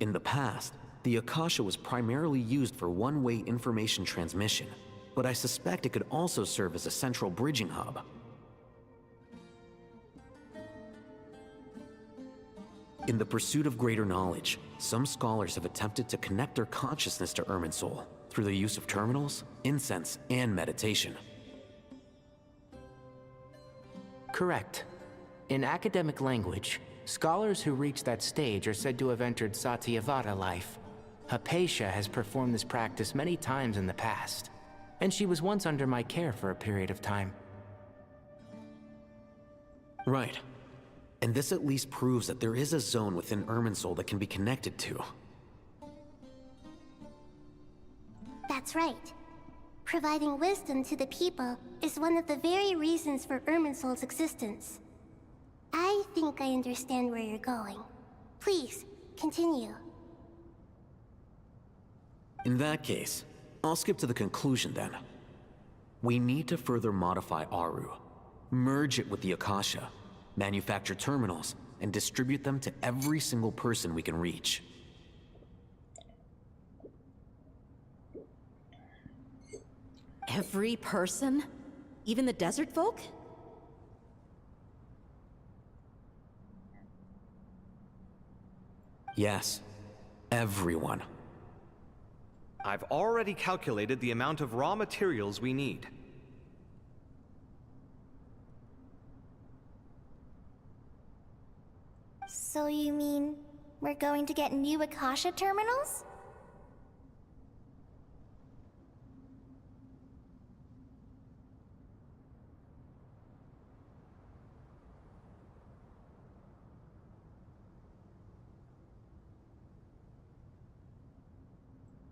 In the past, the Akasha was primarily used for one-way information transmission, but I suspect it could also serve as a central bridging hub. In the pursuit of greater knowledge, some scholars have attempted to connect their consciousness to Irminsul through the use of terminals, incense, and meditation. Correct. In academic language, scholars who reach that stage are said to have entered Satyavada life. Hypatia has performed this practice many times in the past, and she was once under my care for a period of time. Right. And this at least proves that there is a zone within Irminsul that can be connected to. That's right. Providing wisdom to the people is one of the very reasons for Irminsul's existence. I think I understand where you're going. Please, continue. In that case, I'll skip to the conclusion then. We need to further modify Aru, merge it with the Akasha, manufacture terminals, and distribute them to every single person we can reach. Every person? Even the desert folk? Yes, everyone. I've already calculated the amount of raw materials we need. So you mean we're going to get new Akasha terminals?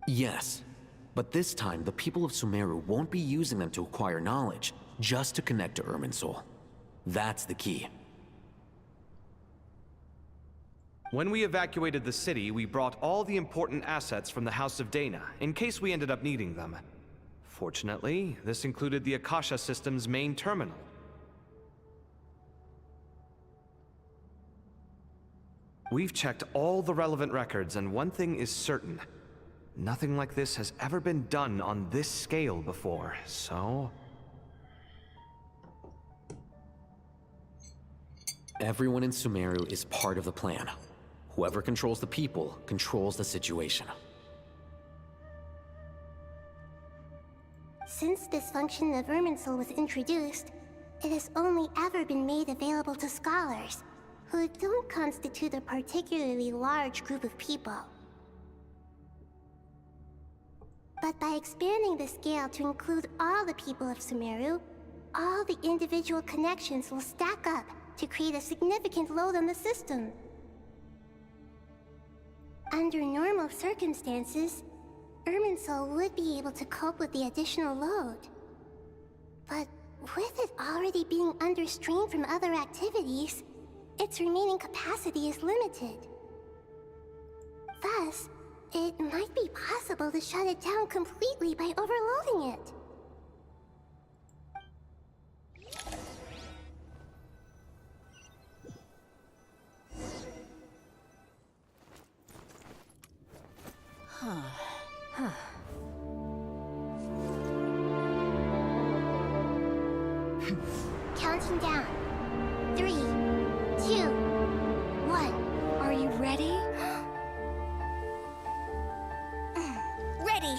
Yes, but this time the people of Sumeru won't be using them to acquire knowledge, just to connect to Irminsul. That's the key. When we evacuated the city, we brought all the important assets from the House of Dana, in case we ended up needing them. Fortunately, this included the Akasha system's main terminal. We've checked all the relevant records, and one thing is certain. Nothing like this has ever been done on this scale before, so... Everyone in Sumeru is part of the plan. Whoever controls the people controls the situation. Since this function of Irminsul was introduced, it has only ever been made available to scholars, who don't constitute a particularly large group of people. But by expanding the scale to include all the people of Sumeru, all the individual connections will stack up to create a significant load on the system. Under normal circumstances, Irminsul would be able to cope with the additional load. But with it already being under strain from other activities, its remaining capacity is limited. Thus, it might be possible to shut it down completely by overloading it. Counting down. 3, 2, 1. Are you ready? Ready!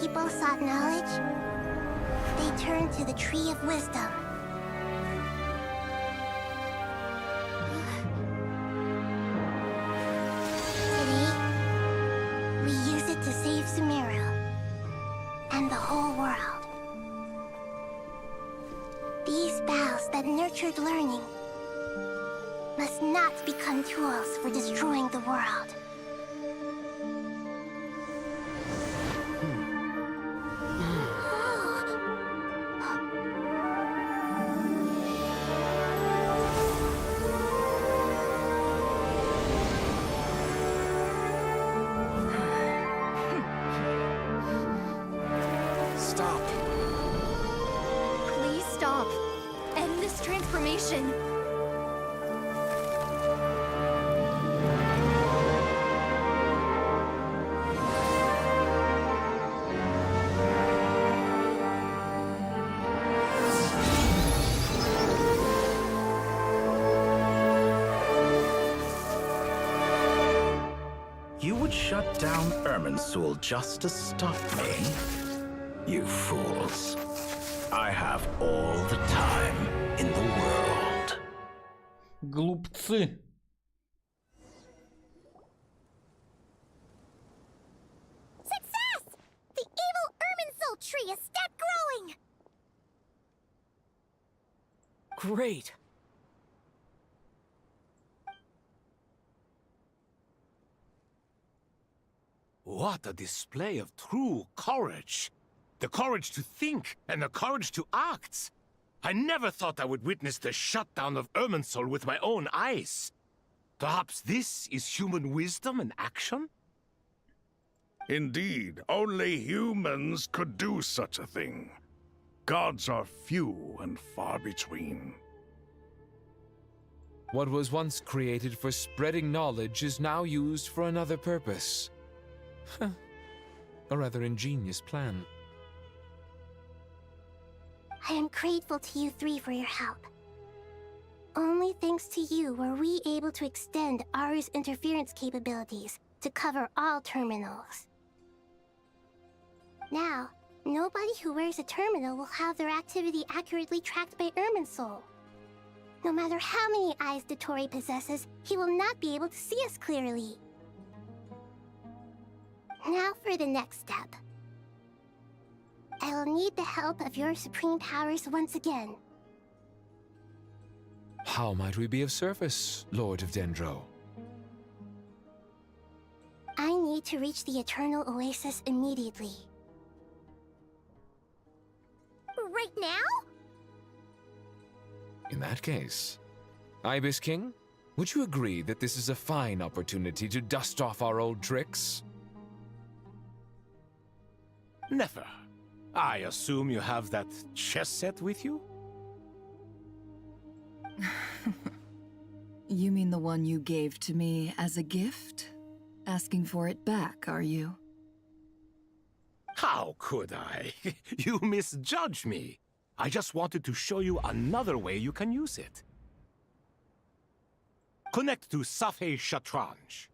People sought knowledge, they turned to the Tree of Wisdom. Today, we use it to save Sumeru and the whole world. These boughs that nurtured learning must not not become tools for destroying the world. Stop. Please stop. End this transformation. You would shut down Irminsul just to stop me? You fools. I have all the time in the world. Глупцы. Success! The evil Irminsul tree has stopped growing! Great. What a display of true courage. The courage to think and the courage to act. I never thought I would witness the shutdown of Irminsul with my own eyes. Perhaps this is human wisdom in action? Indeed, only humans could do such a thing. Gods are few and far between. What was once created for spreading knowledge is now used for another purpose. A rather ingenious plan. I am grateful to you three for your help. Only thanks to you were we able to extend Aru's interference capabilities to cover all terminals. Now, nobody who wears a terminal will have their activity accurately tracked by Irminsul. No matter how many eyes Dottore possesses, he will not be able to see us clearly. Now for the next step. I will need the help of your supreme powers once again. How might we be of service, Lord of Dendro? I need to reach the Eternal Oasis immediately. Right now? In that case, Ibis King, would you agree that this is a fine opportunity to dust off our old tricks? Never. I assume you have that chess set with you? You mean the one you gave to me as a gift? Asking for it back, are you? How could I? You misjudge me. I just wanted to show you another way you can use it. Connect to Safei Shatranj.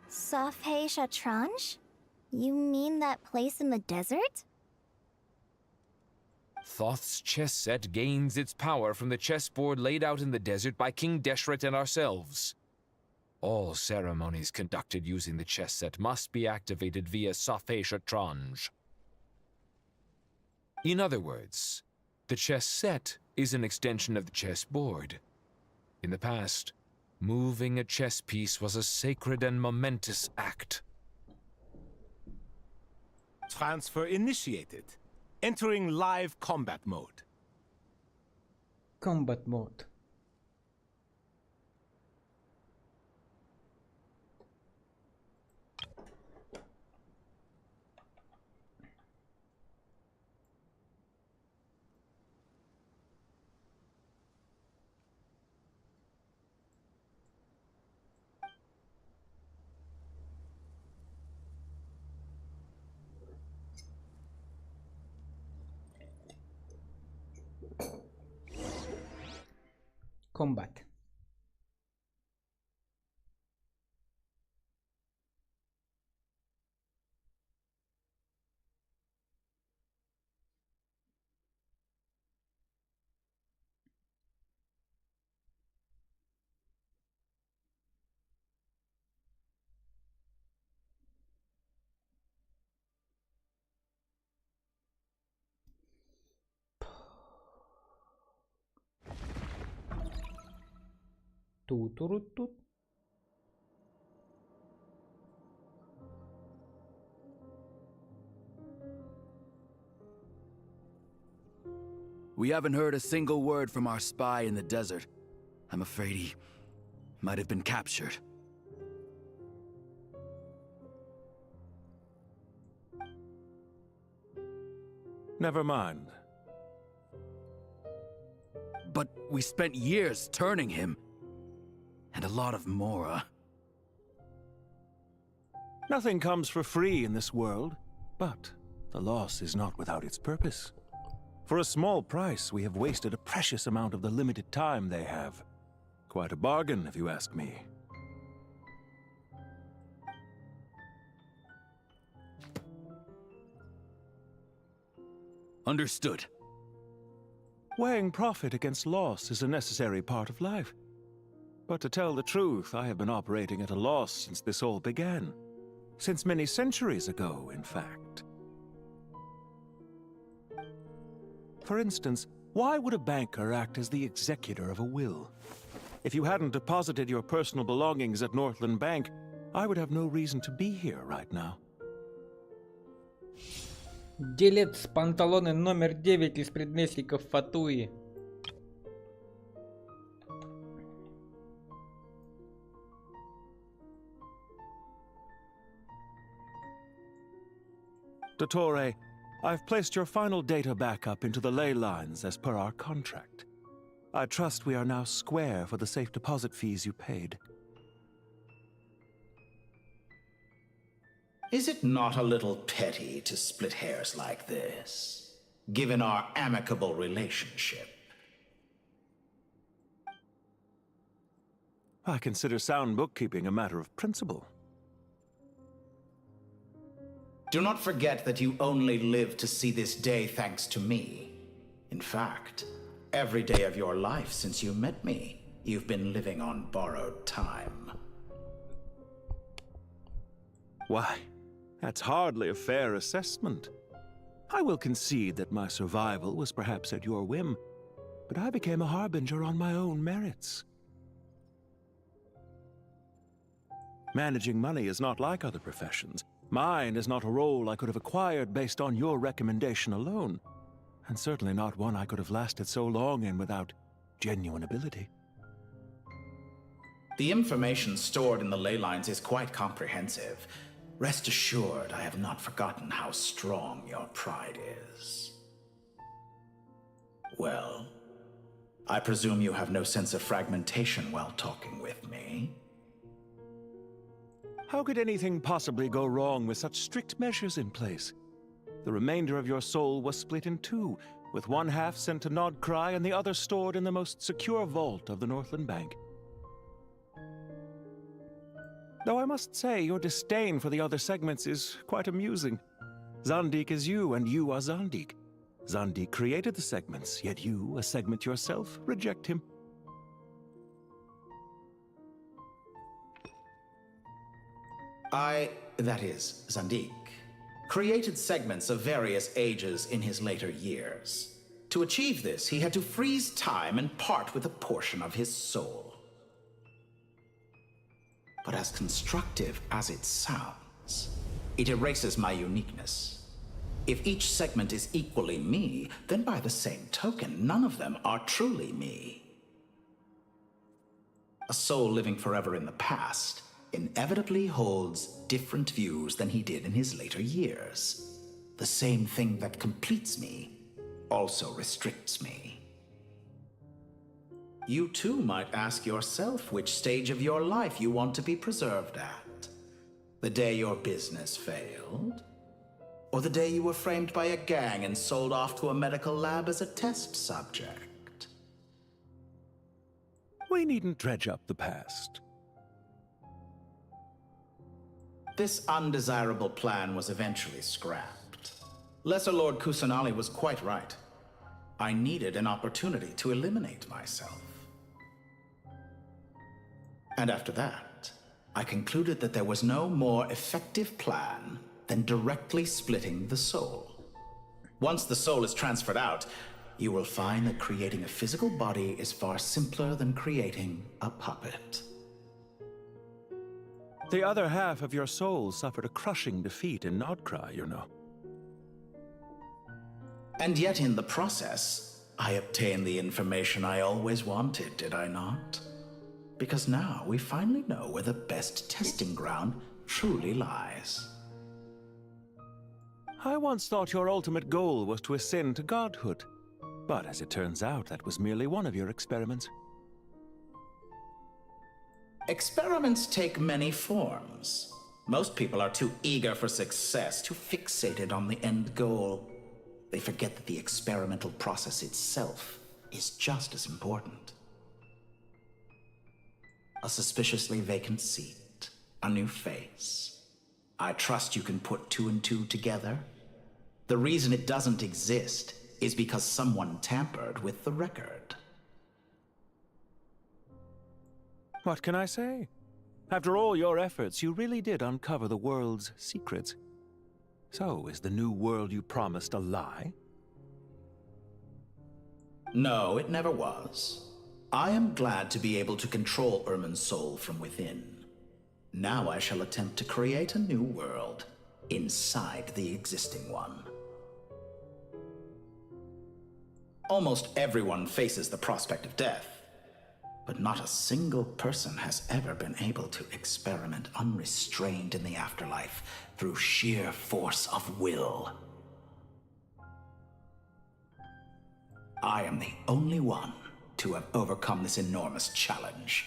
Safei Shatranj? You mean that place in the desert? Thoth's chess set gains its power from the chessboard laid out in the desert by King Deshret and ourselves. All ceremonies conducted using the chess set must be activated via Safei Shatranj. In other words, the chess set is an extension of the chessboard. In the past, moving a chess piece was a sacred and momentous act. Transfer initiated. Entering live combat mode. Combat mode. Combat. Ту-туру-тут. We haven't heard a single word from our spy in the desert. I'm afraid he might have been captured. Never mind. But we spent years turning him. And a lot of Mora. Nothing comes for free in this world, but the loss is not without its purpose. For a small price, we have wasted a precious amount of the limited time they have. Quite a bargain, if you ask me. Understood. Weighing profit against loss is a necessary part of life. But to tell the truth, I have been operating at a loss since this all began. Since many centuries ago, in fact. For instance, why would a banker act as the executor of a will? If you hadn't deposited your personal belongings at Northland Bank, I would have no reason to be here right now. Делец панталоны номер 9 из предместников Фатуи. Dottore, I've placed your final data backup into the ley lines as per our contract. I trust we are now square for the safe deposit fees you paid. Is it not a little petty to split hairs like this, given our amicable relationship? I consider sound bookkeeping a matter of principle. Do not forget that you only live to see this day thanks to me. In fact, every day of your life since you met me, you've been living on borrowed time. Why, that's hardly a fair assessment. I will concede that my survival was perhaps at your whim, but I became a harbinger on my own merits. Managing money is not like other professions. Mine is not a role I could have acquired based on your recommendation alone, and certainly not one I could have lasted so long in without genuine ability. The information stored in the ley lines is quite comprehensive. Rest assured, I have not forgotten how strong your pride is. Well, I presume you have no sense of fragmentation while talking with me. How could anything possibly go wrong with such strict measures in place? The remainder of your soul was split in two, with one half sent to Nodcry and the other stored in the most secure vault of the Northland Bank. Though I must say, your disdain for the other segments is quite amusing. Zandik is you, and you are Zandik. Zandik created the segments, yet you, a segment yourself, reject him. That is, Zandik, created segments of various ages in his later years. To achieve this, he had to freeze time and part with a portion of his soul. But as constructive as it sounds, it erases my uniqueness. If each segment is equally me, then by the same token, none of them are truly me. A soul living forever in the past inevitably holds different views than he did in his later years. The same thing that completes me also restricts me. You too might ask yourself which stage of your life you want to be preserved at. The day your business failed? Or the day you were framed by a gang and sold off to a medical lab as a test subject? We needn't dredge up the past. This undesirable plan was eventually scrapped. Lesser Lord Kusanali was quite right. I needed an opportunity to eliminate myself. And after that, I concluded that there was no more effective plan than directly splitting the soul. Once the soul is transferred out, you will find that creating a physical body is far simpler than creating a puppet. The other half of your soul suffered a crushing defeat in Nodcry, you know. And yet in the process, I obtained the information I always wanted, did I not? Because now we finally know where the best testing ground truly lies. I once thought your ultimate goal was to ascend to godhood. But as it turns out, that was merely one of your experiments. Experiments take many forms. Most people are too eager for success, too fixated on the end goal. They forget that the experimental process itself is just as important. A suspiciously vacant seat, a new face. I trust you can put two and two together. The reason it doesn't exist is because someone tampered with the record. What can I say? After all your efforts, you really did uncover the world's secrets. So, is the new world you promised a lie? No, it never was. I am glad to be able to control Irmin's soul from within. Now I shall attempt to create a new world inside the existing one. Almost everyone faces the prospect of death, but not a single person has ever been able to experiment unrestrained in the afterlife through sheer force of will. I am the only one to have overcome this enormous challenge.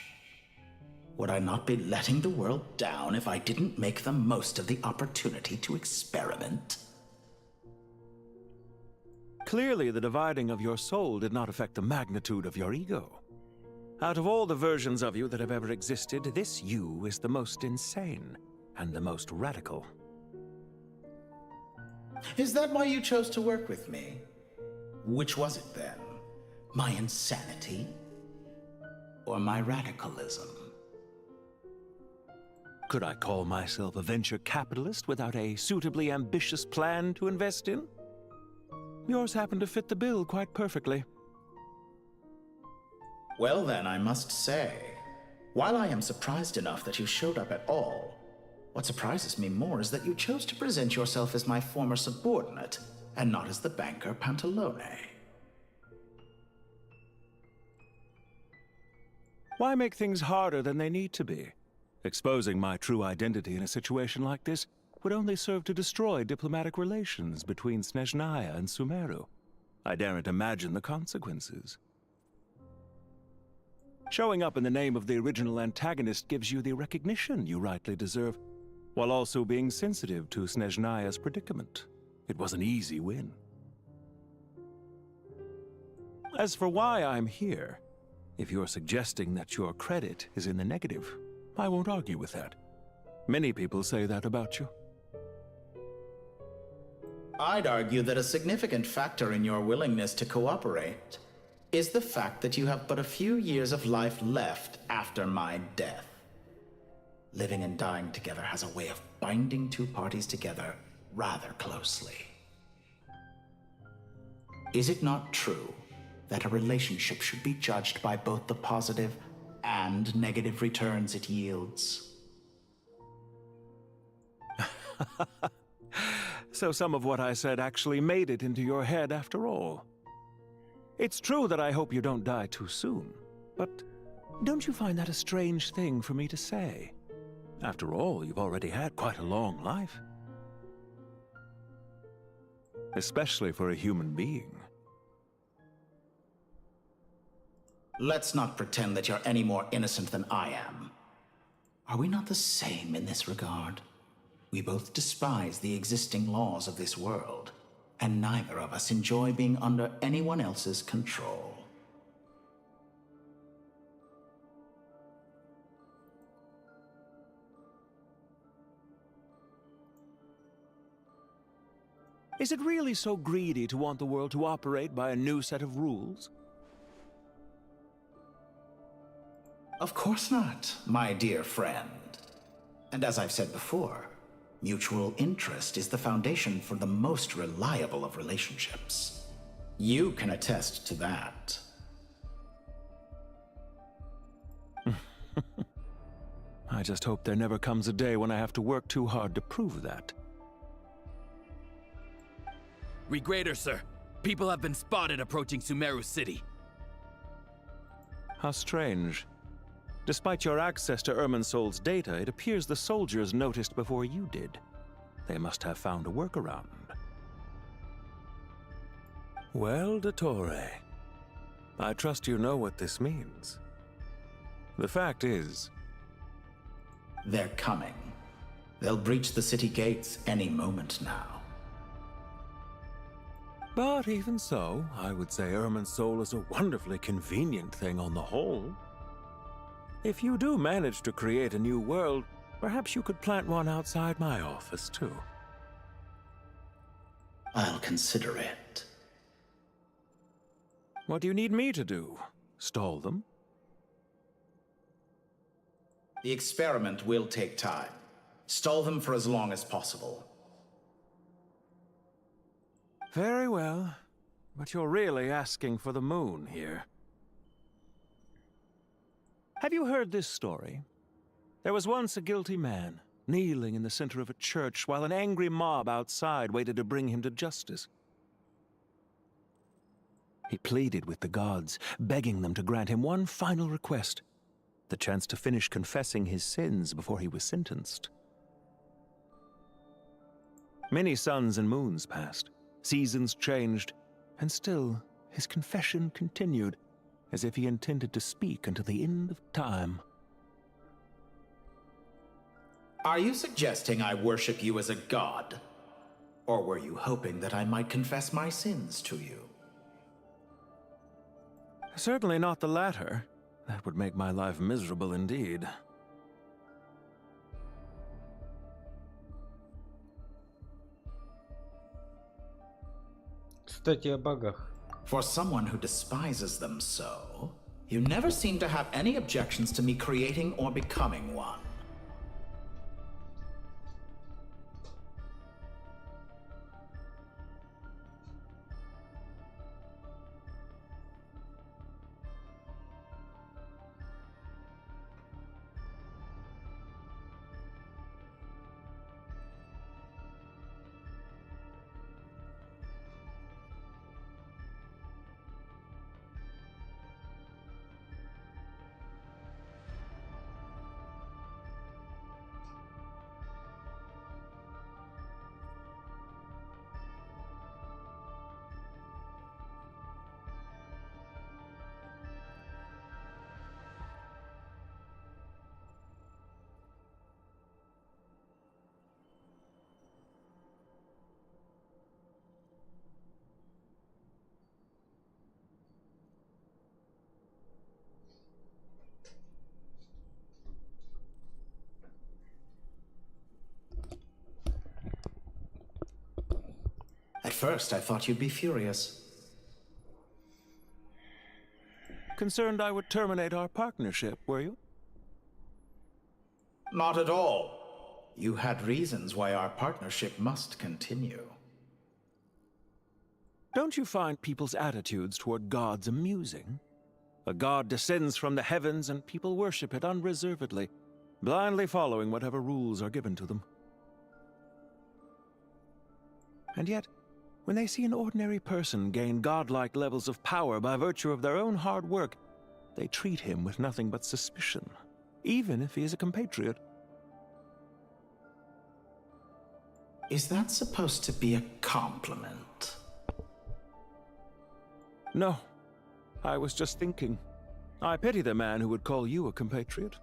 Would I not be letting the world down if I didn't make the most of the opportunity to experiment? Clearly, the dividing of your soul did not affect the magnitude of your ego. Out of all the versions of you that have ever existed, this you is the most insane and the most radical. Is that why you chose to work with me? Which was it then? My insanity? Or my radicalism? Could I call myself a venture capitalist without a suitably ambitious plan to invest in? Yours happened to fit the bill quite perfectly. Well then, I must say, while I am surprised enough that you showed up at all, what surprises me more is that you chose to present yourself as my former subordinate, and not as the banker Pantalone. Why make things harder than they need to be? Exposing my true identity in a situation like this would only serve to destroy diplomatic relations between Snezhnaya and Sumeru. I daren't imagine the consequences. Showing up in the name of the original antagonist gives you the recognition you rightly deserve, while also being sensitive to Snezhnaya's predicament. It was an easy win. As for why I'm here, if you're suggesting that your credit is in the negative, I won't argue with that. Many people say that about you. I'd argue that a significant factor in your willingness to cooperate is the fact that you have but a few years of life left after my death. Living and dying together has a way of binding two parties together rather closely. Is it not true that a relationship should be judged by both the positive and negative returns it yields? So some of what I said actually made it into your head after all. It's true that I hope you don't die too soon, but don't you find that a strange thing for me to say? After all, you've already had quite a long life. Especially for a human being. Let's not pretend that you're any more innocent than I am. Are we not the same in this regard? We both despise the existing laws of this world, and neither of us enjoy being under anyone else's control. Is it really so greedy to want the world to operate by a new set of rules? Of course not, my dear friend. And as I've said before, mutual interest is the foundation for the most reliable of relationships. You can attest to that. I just hope there never comes a day when I have to work too hard to prove that. Regrader, sir. People have been spotted approaching Sumeru City. How strange. Despite your access to Irminsol's data, it appears the soldiers noticed before you did. They must have found a workaround. Well, Dottore, I trust you know what this means. The fact is... They're coming. They'll breach the city gates any moment now. But even so, I would say Irminsol is a wonderfully convenient thing on the whole. If you do manage to create a new world, perhaps you could plant one outside my office, too. I'll consider it. What do you need me to do? Stall them? The experiment will take time. Stall them for as long as possible. Very well, but you're really asking for the moon here. Have you heard this story? There was once a guilty man, kneeling in the center of a church while an angry mob outside waited to bring him to justice. He pleaded with the gods, begging them to grant him one final request, the chance to finish confessing his sins before he was sentenced. Many suns and moons passed, seasons changed, and still his confession continued, as if he intended to speak until the end of time. Are you suggesting I worship you as a god? Or were you hoping that I might confess my sins to you? Certainly not the latter. That would make my life miserable indeed. Кстати, о багах. For someone who despises them so, you never seem to have any objections to me creating or becoming one. At first, I thought you'd be furious. Concerned I would terminate our partnership, were you? Not at all. You had reasons why our partnership must continue. Don't you find people's attitudes toward gods amusing? A god descends from the heavens and people worship it unreservedly, blindly following whatever rules are given to them. And yet, when they see an ordinary person gain godlike levels of power by virtue of their own hard work, they treat him with nothing but suspicion, even if he is a compatriot. Is that supposed to be a compliment? No. I was just thinking. I pity the man who would call you a compatriot.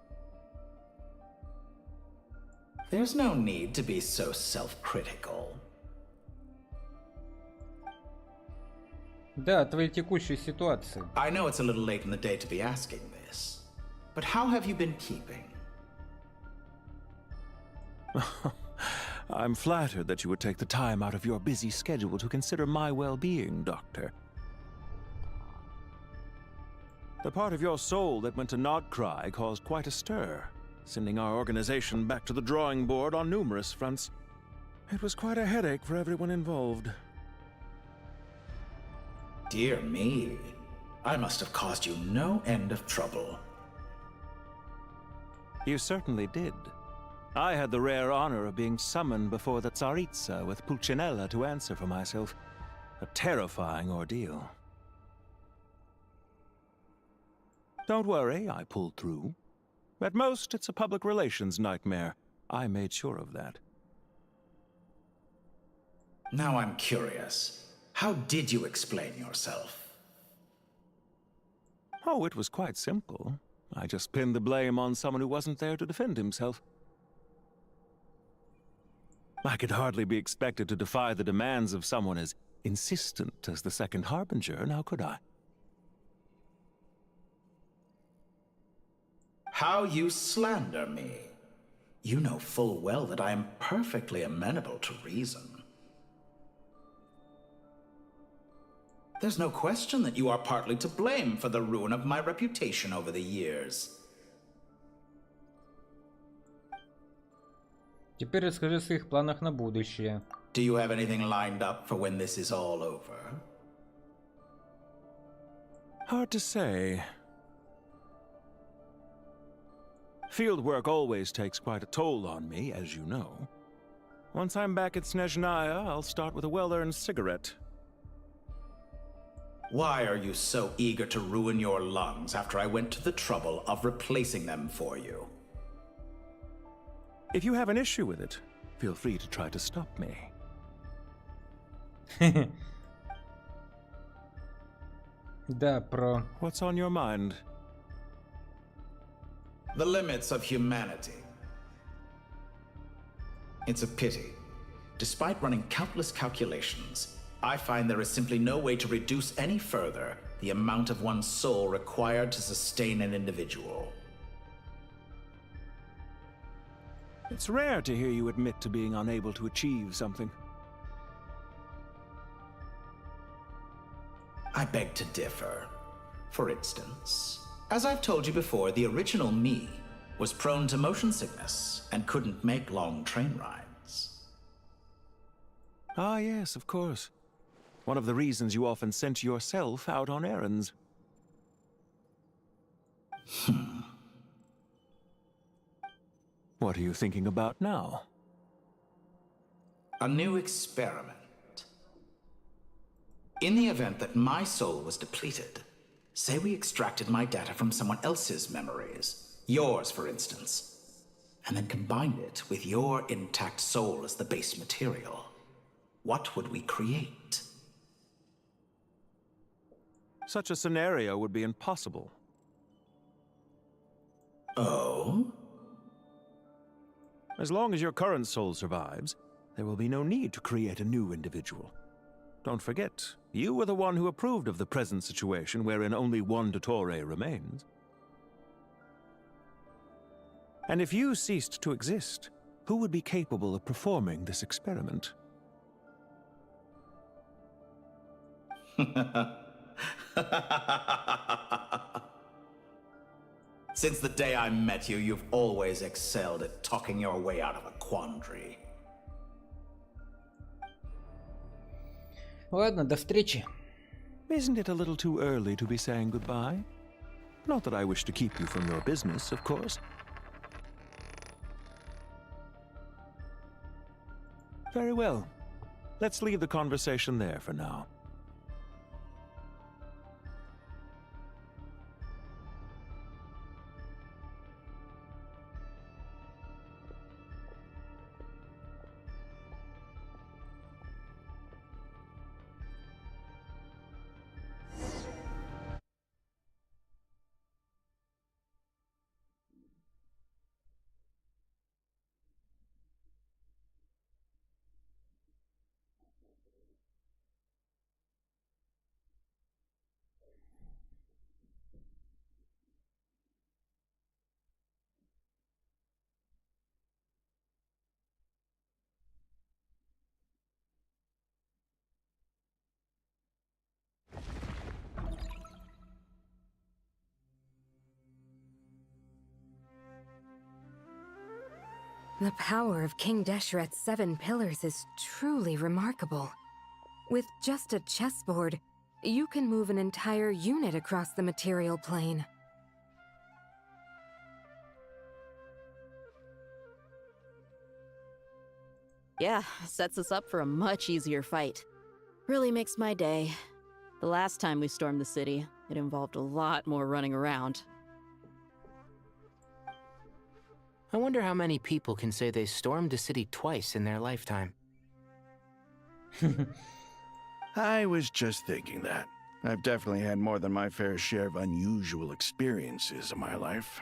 There's no need to be so self-critical. Да, твоей текущей ситуации. I know it's a little late in the day to be asking this, but how have you been keeping? I'm flattered that you would take the time out of your busy schedule to consider my well-being, Doctor. The part of your soul that went to Nodcry caused quite a stir, sending our organization back to the drawing board on numerous fronts. It was quite a headache for everyone involved. Dear me. I must have caused you no end of trouble. You certainly did. I had the rare honor of being summoned before the Tsaritsa with Pulcinella to answer for myself. A terrifying ordeal. Don't worry, I pulled through. At most, it's a public relations nightmare. I made sure of that. Now I'm curious. How did you explain yourself? Oh, it was quite simple. I just pinned the blame on someone who wasn't there to defend himself. I could hardly be expected to defy the demands of someone as insistent as the Second Harbinger, now could I? How you slander me. You know full well that I am perfectly amenable to reason. There's no question that you are partly to blame for the ruin of my reputation over the years. Теперь расскажи о своих планах на будущее. Do you have anything lined up for when this is all over? Hard to say. Field work always takes quite a toll on me, as you know. Once I'm back at Snezhnaya, I'll start with a well-earned cigarette. Why are you so eager to ruin your lungs after I went to the trouble of replacing them for you? If you have an issue with it, feel free to try to stop me. Да, про... What's on your mind? The limits of humanity. It's a pity. Despite running countless calculations, I find there is simply no way to reduce any further the amount of one's soul required to sustain an individual. It's rare to hear you admit to being unable to achieve something. I beg to differ. For instance, as I've told you before, the original me was prone to motion sickness and couldn't make long train rides. Ah, yes, of course. One of the reasons you often sent yourself out on errands. What are you thinking about now? A new experiment. In the event that my soul was depleted, say we extracted my data from someone else's memories, yours for instance, and then combined it with your intact soul as the base material, what would we create? Such a scenario would be impossible. Oh? As long as your current soul survives, there will be no need to create a new individual. Don't forget, you were the one who approved of the present situation wherein only one Dottore remains. And if you ceased to exist, who would be capable of performing this experiment? Since the day I met you, you've always excelled at talking your way out of a quandary. Ладно, до встречи. Isn't it a little too early to be saying goodbye? Not that I wish to keep you from your business, of course. Very well. Let's leave the conversation there for now. The power of King Deshret's 7 pillars is truly remarkable. With just a chessboard, You can move an entire unit across the material plane. Yeah, sets us up for a much easier fight. Really makes my day. The last time we stormed the city, it involved a lot more running around. I wonder how many people can say they stormed a city twice in their lifetime. I was just thinking that. I've definitely had more than my fair share of unusual experiences in my life.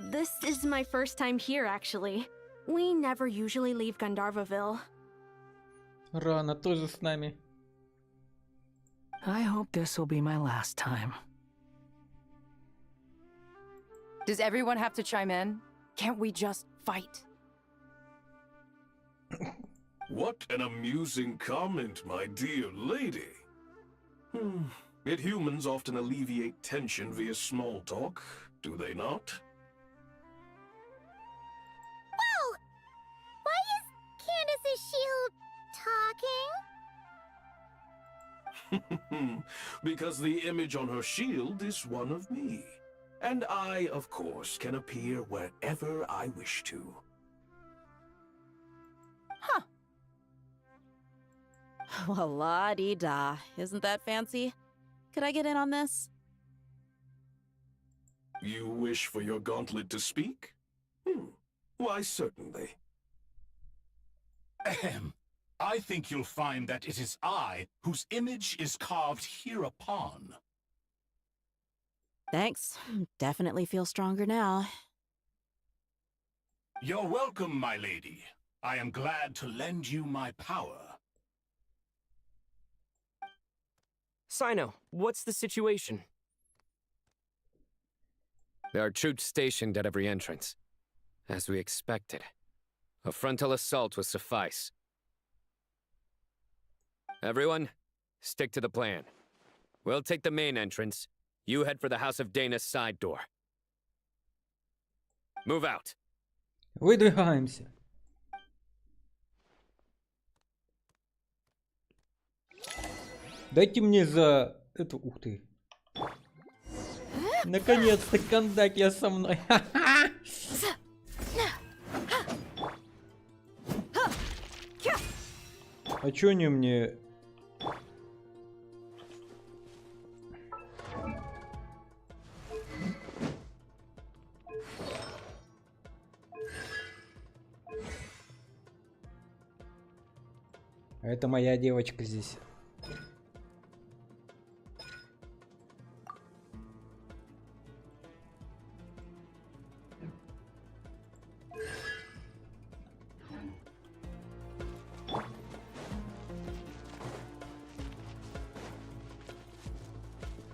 This is my first time here, actually. We never usually leave Gandharvaville. Рано тоже с нами. I hope this will be my last time. Does everyone have to chime in? Can't we just fight? What an amusing comment, my dear lady. Yet humans often alleviate tension via small talk, do they not? Whoa! Why is Candace's shield talking? Because the image on her shield is one of me. And I, of course, can appear wherever I wish to. Huh. Well, la-dee-da. Isn't that fancy? Could I get in on this? You wish for your gauntlet to speak? Why, certainly. Ahem. I think you'll find that it is I whose image is carved hereupon. Thanks. Definitely feel stronger now. You're welcome, my lady. I am glad to lend you my power. Sino, what's the situation? There are troops stationed at every entrance. As we expected. A frontal assault will suffice. Everyone, stick to the plan. We'll take the main entrance. You head for the House of Dana's side door. Move out. Выдвигаемся. Дайте мне за эту... Ух ты. Наконец-то Кандакия со мной. А чё они мне... А это моя девочка здесь.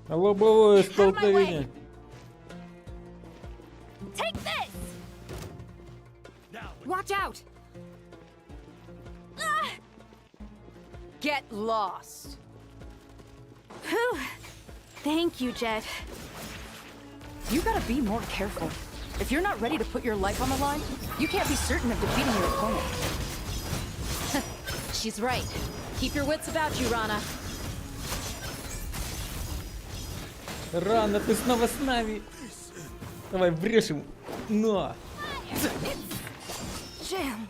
Лобовое столкновение. Take this! Watch out! Get lost. Whew. Thank you, Jet. You gotta be more careful. If you're not ready to put your life on the line, you can't be certain of defeating your opponent. She's right. Keep your wits about you, Rana. Рано, ты снова с нами. Давай врежь ему. На. Jammed.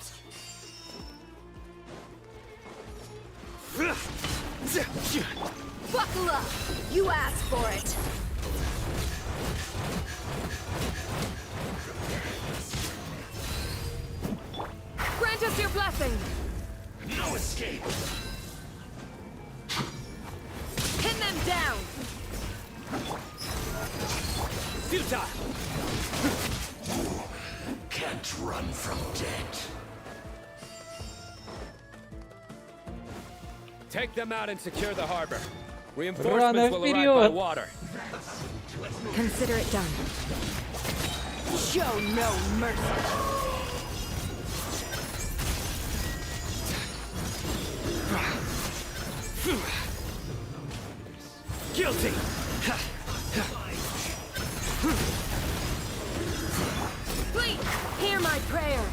Buckle up! You asked for it! Grant us your blessing! No escape! Pin them down! Futile! Can't run from death. Take them out and secure the harbor. Reinforcements will arrive by water. Consider it done. Show no mercy. Guilty! Please, hear my prayer.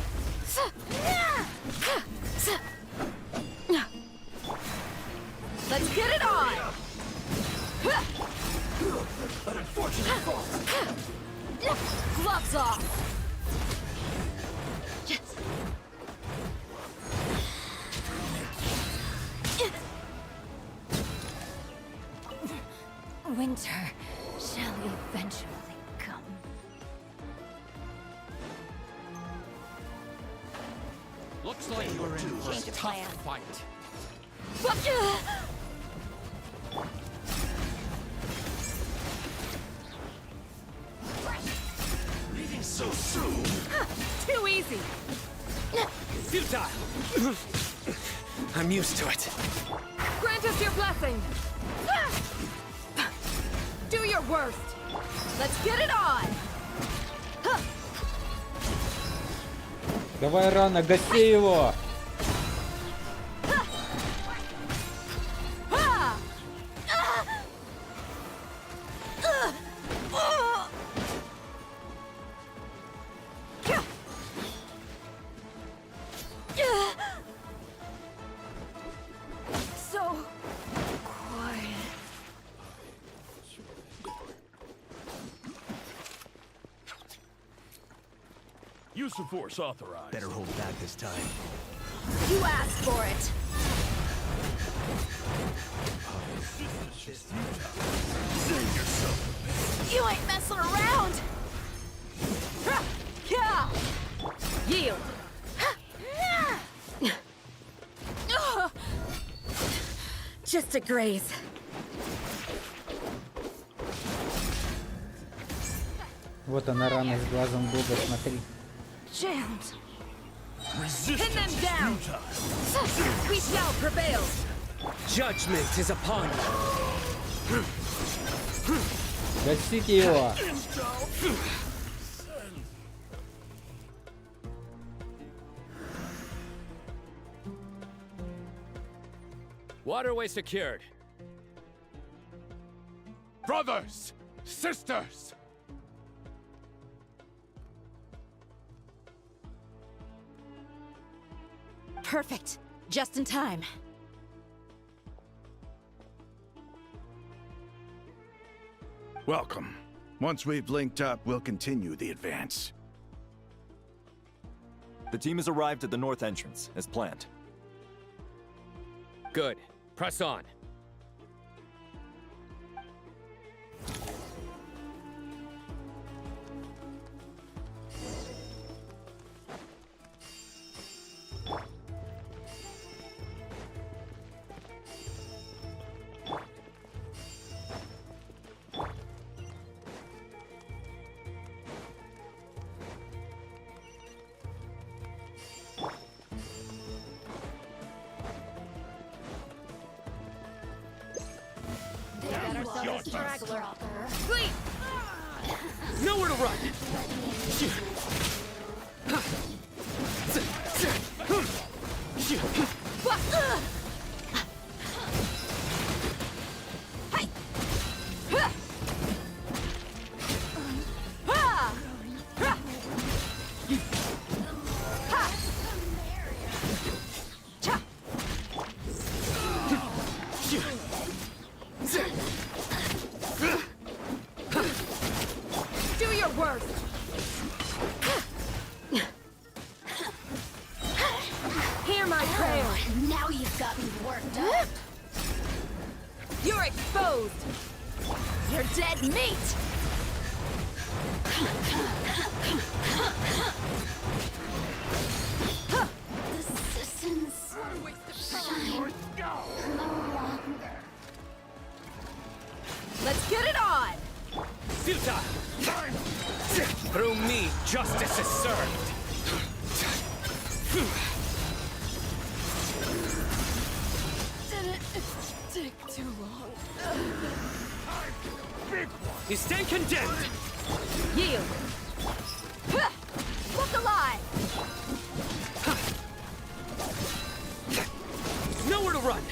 Let's get it on! An unfortunate fall. Gloves off! Winter shall eventually come. Looks like we're in for a Change of tough plan. fight. Leaving so soon. Too easy! Futile! I'm used to it. Grant us your blessing! Do your worst! Let's get it on! Давай рано, гаси его! So quiet. Use of force authorized. Better hold back this time. You asked for it! Save yourself. You ain't messing around! Yield! Just a graze. Вот она рана с глазом Бога, смотри. Jammed. Resistance Pin them is down! futile. We shall prevail! Judgment is upon you. Гасите его! Waterway secured. Brothers! Sisters! Perfect. Just in time. Welcome. Once we've linked up, we'll continue the advance. The team has arrived at the north entrance, as planned. Good. Press on. Sleep! Nowhere to run! Do your worst! Hear my prayer! Now you've got me worked up. You're exposed! You're dead meat! The citizens shine no longer. Let's get it on! Futile! Through me, justice is served! Didn't take too long. You stand condemned! Yield! Look alive! Nowhere to run!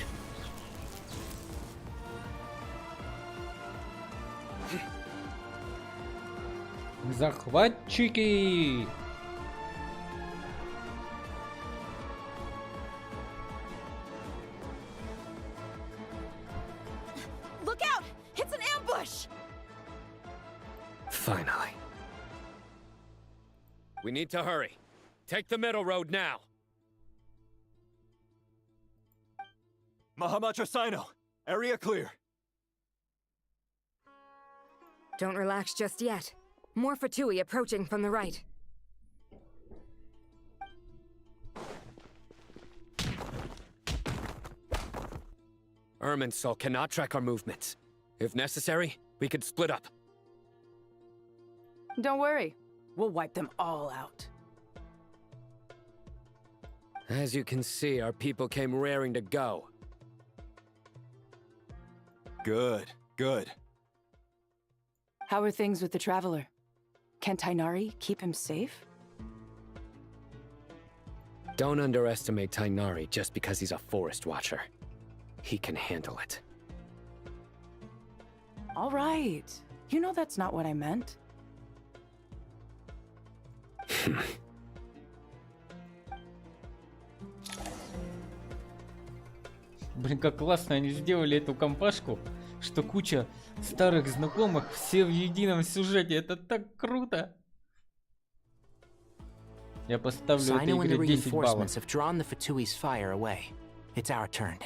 Захватчики! Finally. We need to hurry. Take the middle road now. Mahamacha Sino, area clear. Don't relax just yet. More Fatui approaching from the right. Irminsul cannot track our movements. If necessary, we could split up. Don't worry. We'll wipe them all out. As you can see, our people came raring to go. Good, good. How are things with the Traveler? Can Tainari keep him safe? Don't underestimate Tainari just because he's a forest watcher. He can handle it. All right. You know that's not what I meant. Блин, как классно они сделали эту компашку, что куча старых знакомых, все в едином сюжете. Это так круто. Я поставлю этой Sino and the игре 10 баллов. reinforcements have drawn the Fatui's fire away. It's our turn.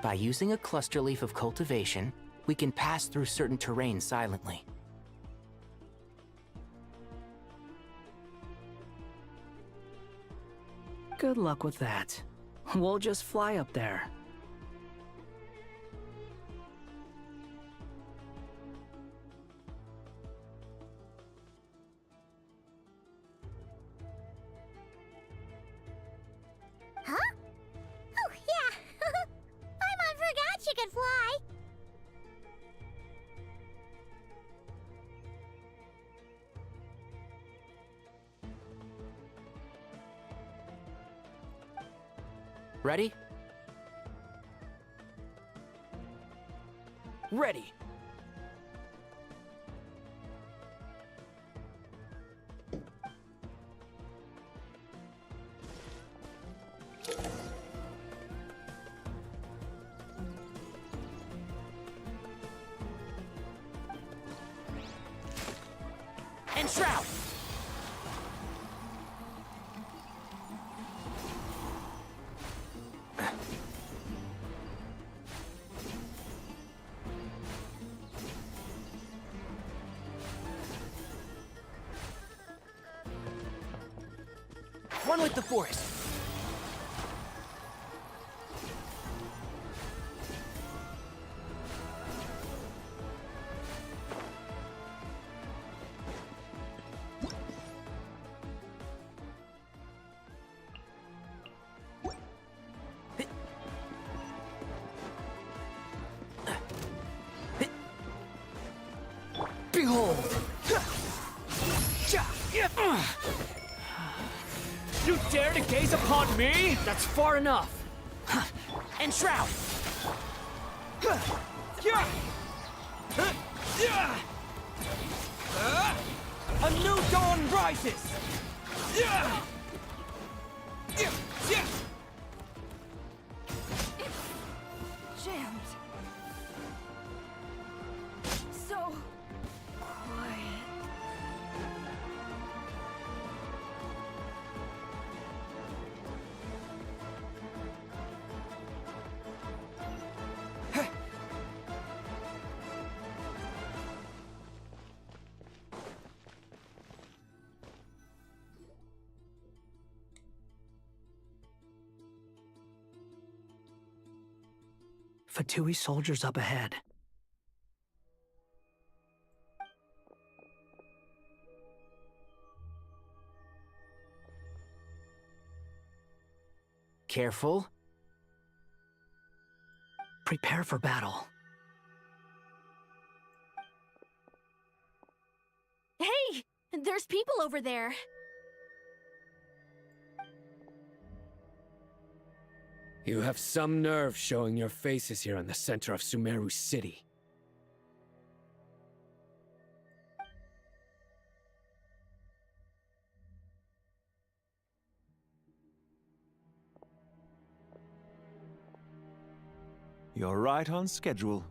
By using a cluster leaf of cultivation, we can pass through certain terrain silently. Good luck with that. We'll just fly up there. Huh? Oh, yeah. Paimon forgot she could fly. Ready? Ready. And shroud! One with the forest. Behold! You dare to gaze upon me? That's far enough. And shroud! A new dawn rises! Jammed. So quiet. Fatui soldiers up ahead. Careful. Prepare for battle. Hey! There's people over there. You have some nerve showing your faces here in the center of Sumeru City. You're right on schedule.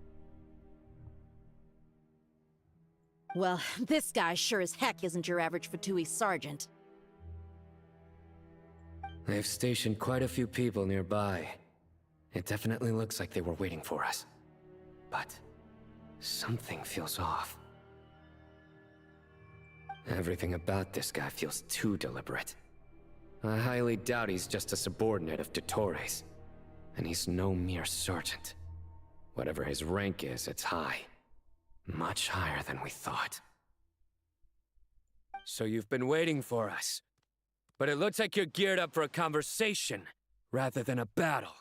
Well, this guy sure as heck isn't your average Fatui sergeant. They've stationed quite a few people nearby. It definitely looks like they were waiting for us. But something feels off. Everything about this guy feels too deliberate. I highly doubt he's just a subordinate of Dottores. And he's no mere sergeant. Whatever his rank is, it's high. Much higher than we thought. So you've been waiting for us. But it looks like you're geared up for a conversation, rather than a battle.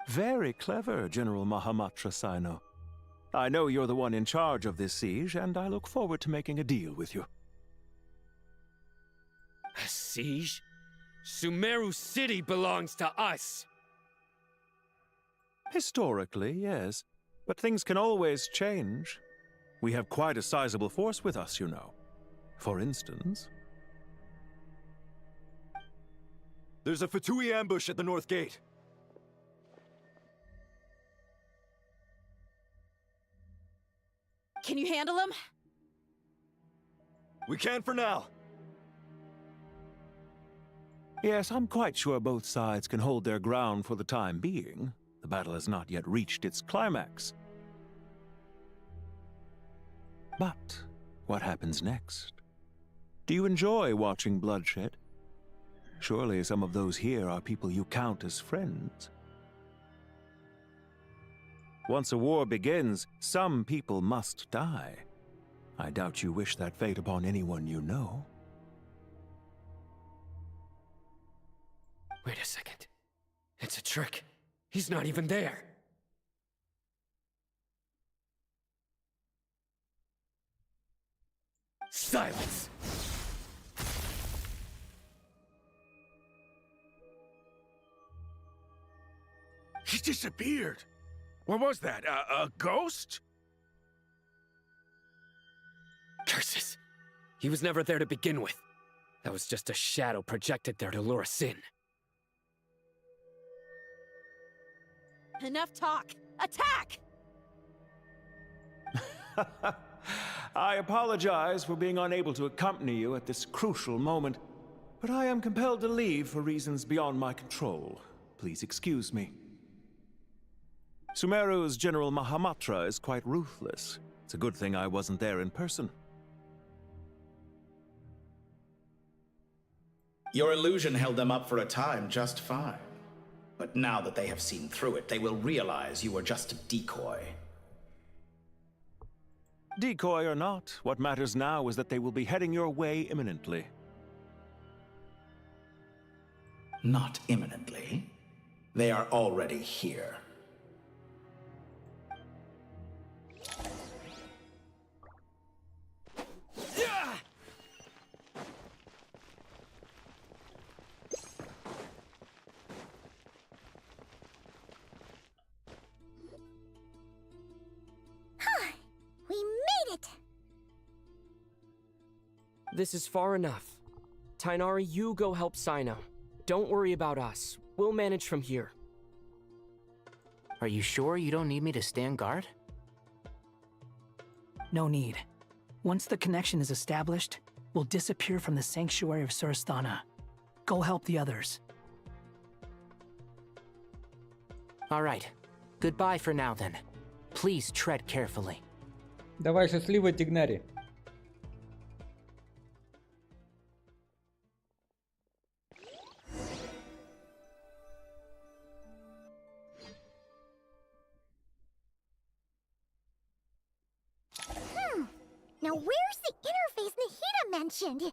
Very clever, General Mahamatra Sino. I know you're the one in charge of this siege, and I look forward to making a deal with you. A siege? Sumeru City belongs to us! Historically, yes. But things can always change. We have quite a sizable force with us, you know. For instance... There's a Fatui ambush at the north gate. Can you handle him? We can for now. Yes, I'm quite sure both sides can hold their ground for the time being. The battle has not yet reached its climax. But what happens next? Do you enjoy watching bloodshed? Surely some of those here are people you count as friends. Once a war begins, some people must die. I doubt you wish that fate upon anyone you know. Wait a second. It's a trick. He's not even there. Silence! He disappeared. What was that? A ghost? Curses! He was never there to begin with. That was just a shadow projected there to lure us in. Enough talk! Attack! I apologize for being unable to accompany you at this crucial moment, but I am compelled to leave for reasons beyond my control. Please excuse me. Sumeru's General Mahamatra is quite ruthless. It's a good thing I wasn't there in person. Your illusion held them up for a time just fine. But now that they have seen through it, they will realize you were just a decoy. Decoy or not, what matters now is that they will be heading your way imminently. Not imminently. They are already here. We made it! This is far enough. Tainari, you go help Sino. Don't worry about us. We'll manage from here. Are you sure you don't need me to stand guard? No need. Once the connection is established, we'll disappear from the sanctuary of Surasthana. Go help the others. All right. Goodbye for now, then. Please tread carefully. Давай, счастливо, Тигнари. Now where's the interface Nahida mentioned?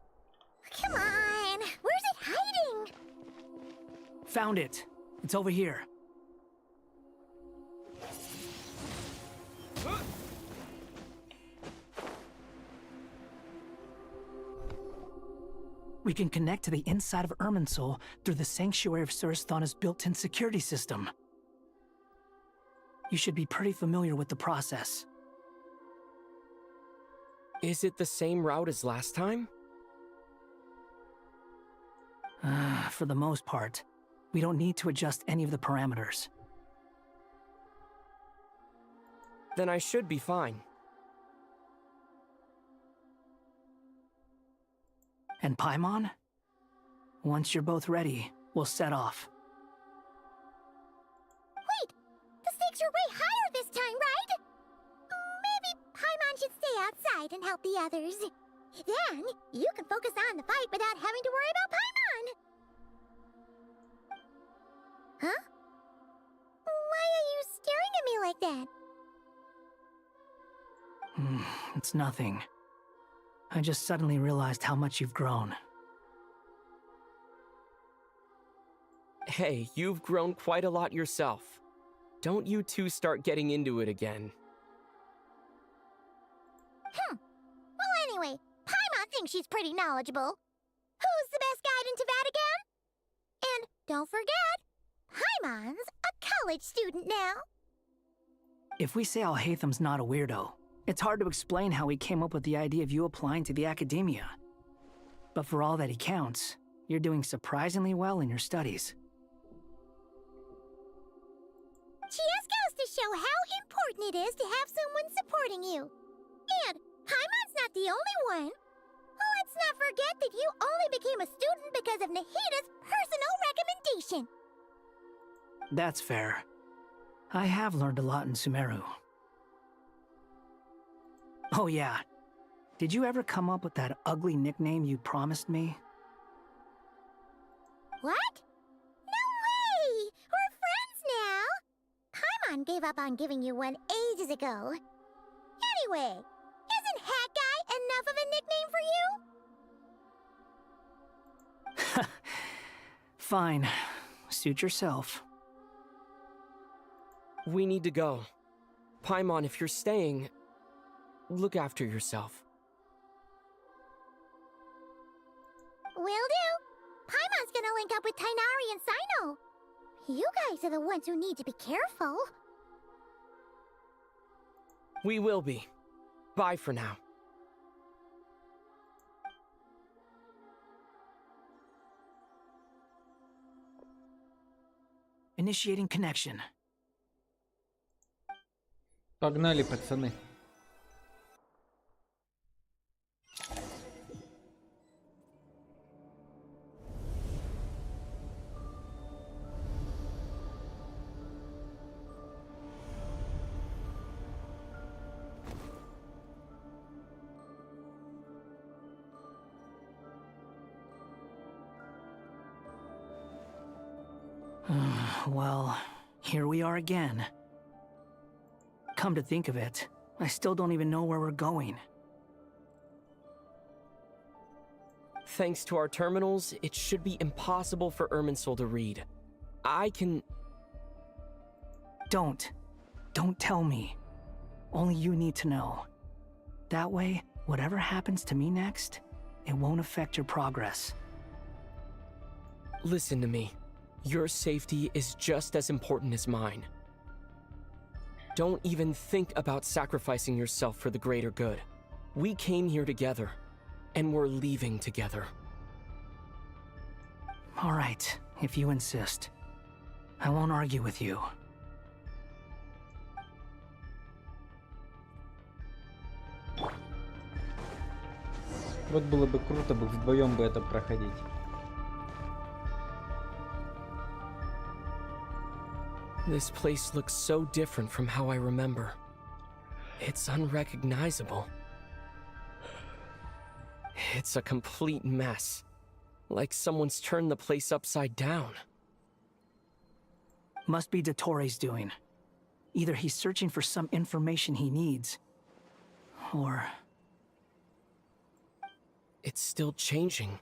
Come on, where's it hiding? Found it. It's over here. We can connect to the inside of Irminsul through the Sanctuary of Surasthana's built-in security system. You should be pretty familiar with the process. Is it the same route as last time? For the most part, we don't need to adjust any of the parameters. Then I should be fine. And Paimon? Once you're both ready, we'll set off. Wait! The stakes are way higher this time, right? Maybe Paimon should stay outside and help the others. Then, you can focus on the fight without having to worry about Paimon! Huh? Why are you staring at me like that? It's nothing. I just suddenly realized how much you've grown. Hey, you've grown quite a lot yourself. Don't you two start getting into it again. Well, anyway, Paimon thinks she's pretty knowledgeable. Who's the best guide in Tavatigan? And don't forget, Paimon's a college student now. If we say Alhatham's not a weirdo, it's hard to explain how he came up with the idea of you applying to the academia. But for all that he counts, you're doing surprisingly well in your studies. Just goes to show how important it is to have someone supporting you. And Paimon's not the only one. Let's not forget that you only became a student because of Nahida's personal recommendation. That's fair. I have learned a lot in Sumeru. Oh yeah. Did you ever come up with that ugly nickname you promised me? What? No way! We're friends now! Paimon gave up on giving you one ages ago. Anyway, isn't Hat Guy enough of a nickname for you? Fine. Suit yourself. We need to go. Paimon, if you're staying, look after yourself. Will do. Paimon's gonna link up with Tainari and Sino. You guys are the ones who need to be careful. We will be. Bye for now. Initiating connection. Погнали, пацаны. Well, here we are again. Come to think of it, I still don't even know where we're going. Thanks to our terminals, it should be impossible for Irminsul to read. I can... Don't tell me. Only you need to know. That way, whatever happens to me next, it won't affect your progress. Listen to me. Your safety is just as important as mine. Don't even think about sacrificing yourself for the greater good. We came here together, and we're leaving together. All right, if you insist. I won't argue with you. Вот было бы круто бы вдвоем бы это проходить. This place looks so different from how I remember. It's unrecognizable. It's a complete mess. Like someone's turned the place upside down. Must be Dottoro's doing. Either he's searching for some information he needs, or... It's still changing.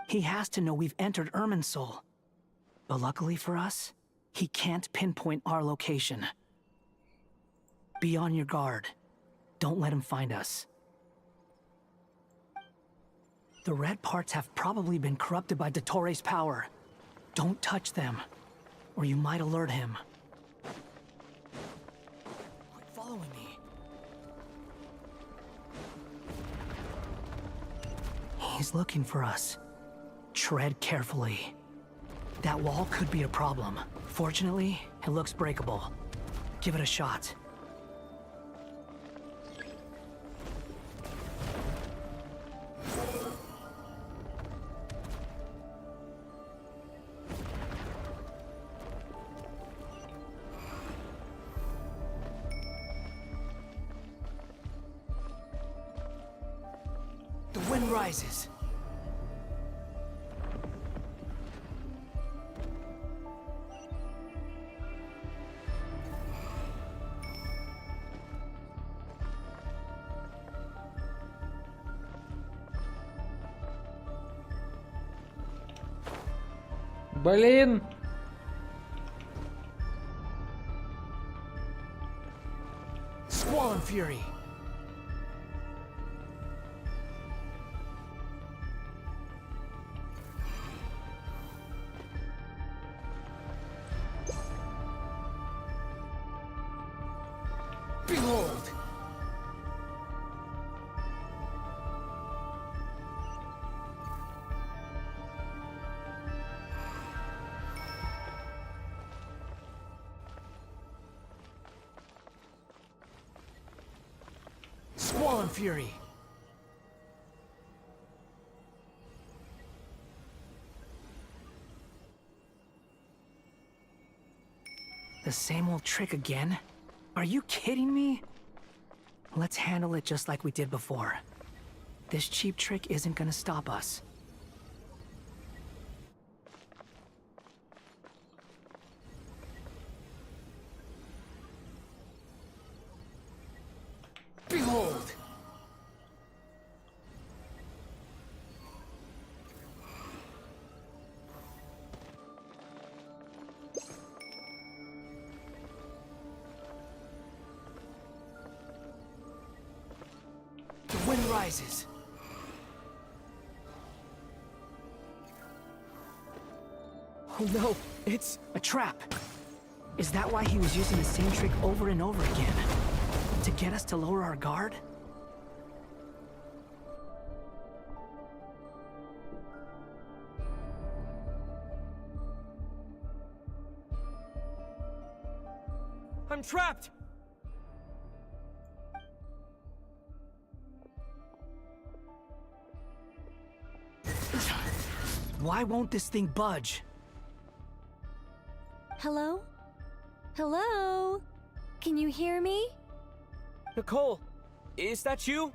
He has to know we've entered Irminsul. But luckily for us, he can't pinpoint our location. Be on your guard. Don't let him find us. The red parts have probably been corrupted by Dottoro's power. Don't touch them, or you might alert him. Quit following me. He's looking for us. Tread carefully. That wall could be a problem. Fortunately, it looks breakable. Give it a shot. wind rises. Блин! Squall Fury. Behold! Squall Fury. The same old trick again? Are you kidding me? Let's handle it just like we did before. This cheap trick isn't gonna stop us. Behold! The wind rises. Oh no, it's a trap. Is that why he was using the same trick over and over again? To get us to lower our guard? I'm trapped! Why won't this thing budge? Hello? Hello? Can you hear me? Nicole, is that you?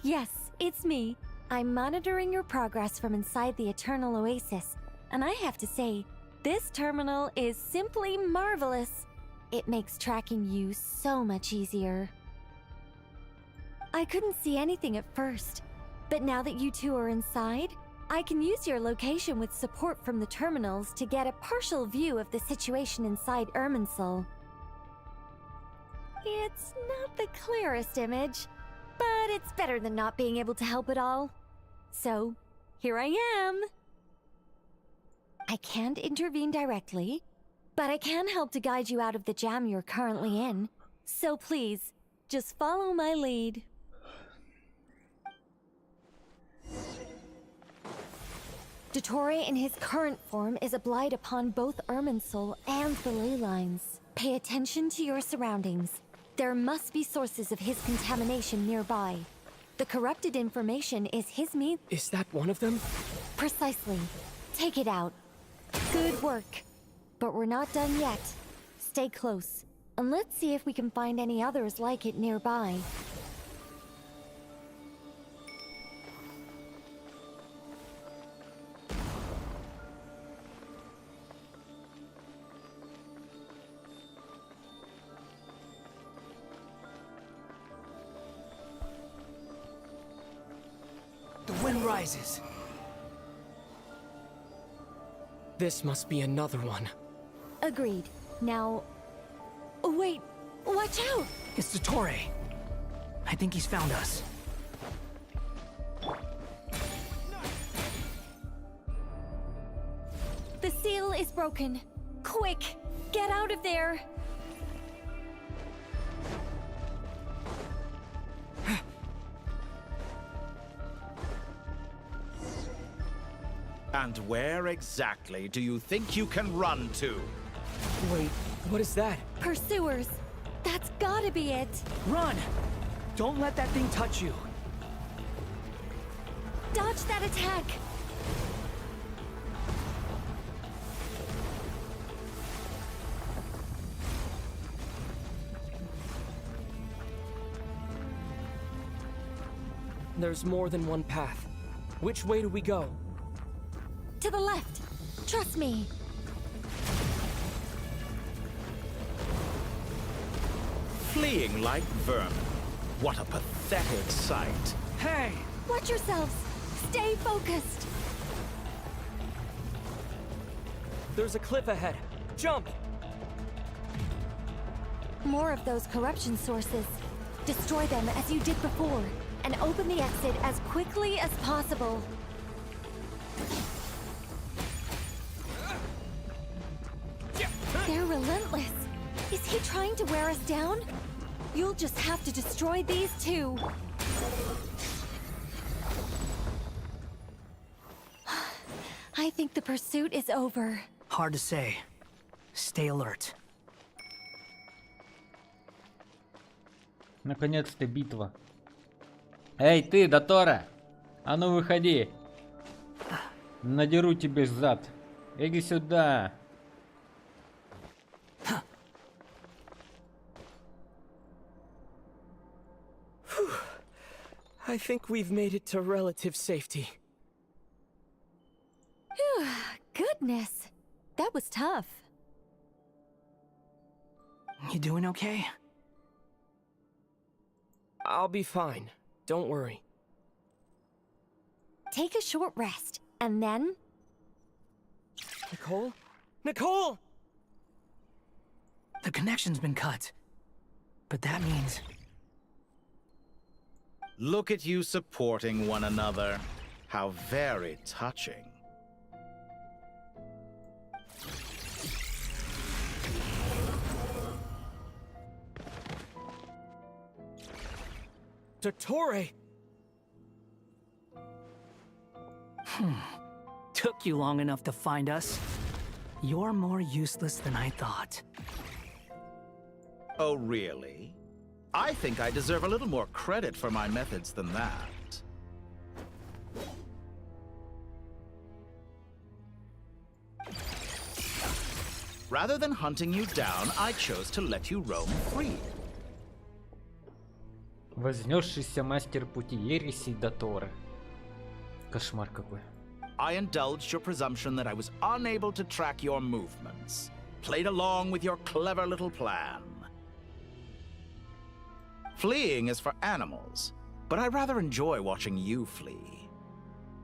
Yes, it's me. I'm monitoring your progress from inside the Eternal Oasis, and I have to say, this terminal is simply marvelous. It makes tracking you so much easier. I couldn't see anything at first, but now that you two are inside, I can use your location with support from the terminals to get a partial view of the situation inside Irminsul. It's not the clearest image, but it's better than not being able to help at all. So, here I am. I can't intervene directly, but I can help to guide you out of the jam you're currently in. So please, just follow my lead. Dottore in his current form is a blight upon both Irminsul and the ley lines. Pay attention to your surroundings. There must be sources of his contamination nearby. The corrupted information is his means. Is that one of them? Precisely. Take it out. Good work. But we're not done yet. Stay close, and let's see if we can find any others like it nearby. The wind rises. This must be another one. Agreed. Now... Oh, wait! Watch out! It's Dottore. I think he's found us. The seal is broken. Quick! Get out of there! And where exactly do you think you can run to? Wait, what is that? Pursuers! That's gotta be it! Run! Don't let that thing touch you. Dodge that attack! There's more than one path. Which way do we go? To the left. Trust me. Fleeing like vermin. What a pathetic sight. Hey! Watch yourselves. Stay focused. There's a cliff ahead. Jump! More of those corruption sources. Destroy them as you did before, and open the exit as quickly as possible. They're relentless. Is he trying to wear us down? You'll just have to destroy these too. I think the pursuit is over. Hard to say. Stay alert. Наконец-то битва. Эй, ты, Дотора! А ну выходи! Надеру тебе зад. Иди сюда! I think we've made it to relative safety. Phew, goodness. That was tough. You doing okay? I'll be fine. Don't worry. Take a short rest, and then... Nicole? Nicole! The connection's been cut. But that means... Look at you supporting one another. How very touching. Dottore! Took you long enough to find us. You're more useless than I thought. Oh, really? I think I deserve a little more credit for my methods than that. Rather than hunting you down, I chose to let you roam free. Вознесшийся мастер пути ереси Дотора. Кошмар какой. I indulged your presumption that I was unable to track your movements. Played along with your clever little plan. Fleeing is for animals, but I rather enjoy watching you flee.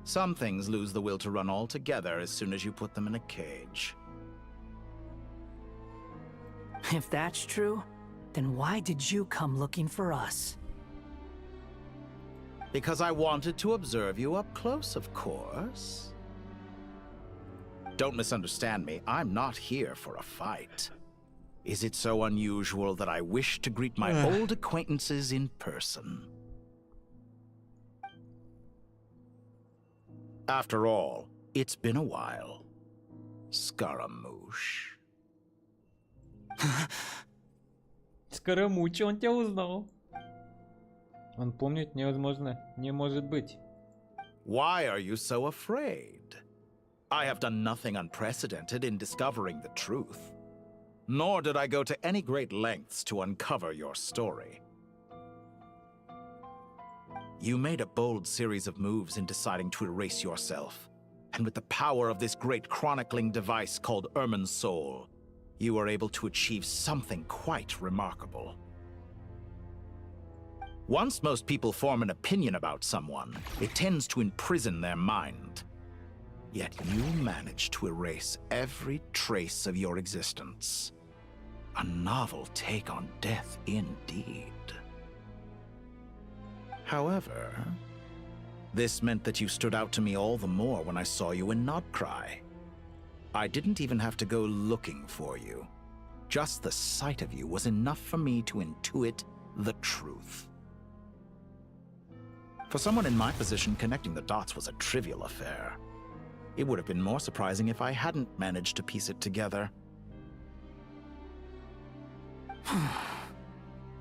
Some things lose the will to run altogether as soon as you put them in a cage. If that's true, then why did you come looking for us? Because I wanted to observe you up close, of course. Don't misunderstand me, I'm not here for a fight. Is it so unusual that I wish to greet my old acquaintances in person? After all, it's been a while. Scaramouche. Скоромучи, он тебя узнал. Он помнит невозможно, не может быть. Why are you so afraid? I have done nothing unprecedented in discovering the truth. Nor did I go to any great lengths to uncover your story. You made a bold series of moves in deciding to erase yourself. And with the power of this great chronicling device called Ermin's Soul, you were able to achieve something quite remarkable. Once most people form an opinion about someone, it tends to imprison their mind. Yet you managed to erase every trace of your existence. A novel take on death indeed. However, this meant that you stood out to me all the more when I saw you in Nodcry. I didn't even have to go looking for you. Just the sight of you was enough for me to intuit the truth. For someone in my position, connecting the dots was a trivial affair. It would have been more surprising if I hadn't managed to piece it together.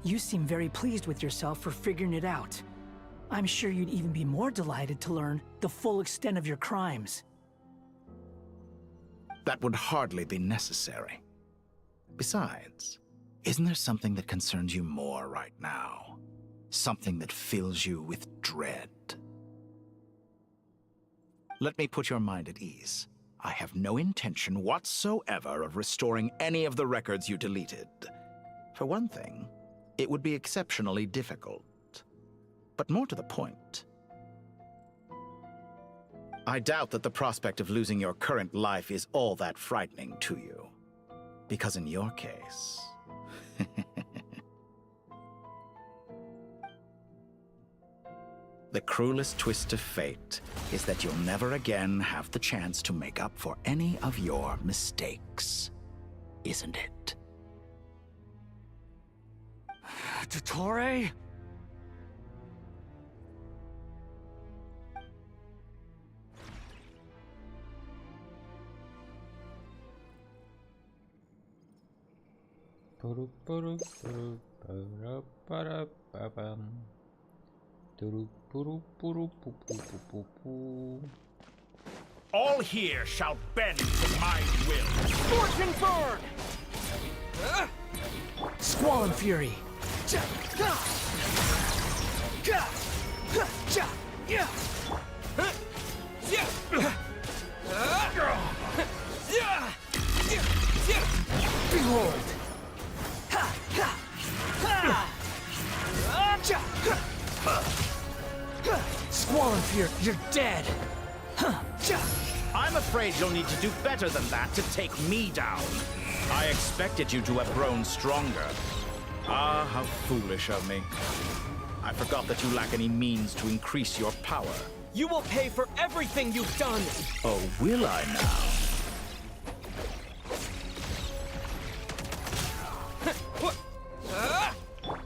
You seem very pleased with yourself for figuring it out. I'm sure you'd even be more delighted to learn the full extent of your crimes. That would hardly be necessary. Besides, isn't there something that concerns you more right now? Something that fills you with dread. Let me put your mind at ease. I have no intention whatsoever of restoring any of the records you deleted. For one thing, it would be exceptionally difficult. But more to the point, I doubt that the prospect of losing your current life is all that frightening to you. Because in your case... the cruelest twist of fate is that you'll never again have the chance to make up for any of your mistakes. Isn't it? Dottore? All here shall bend to my will. Scorching burn! Squall and Fury. Behold! Squall and Fury, you're dead! I'm afraid you'll need to do better than that to take me down. I expected you to have grown stronger. Ah, how foolish of me. I forgot that you lack any means to increase your power. You will pay for everything you've done! Oh, will I now?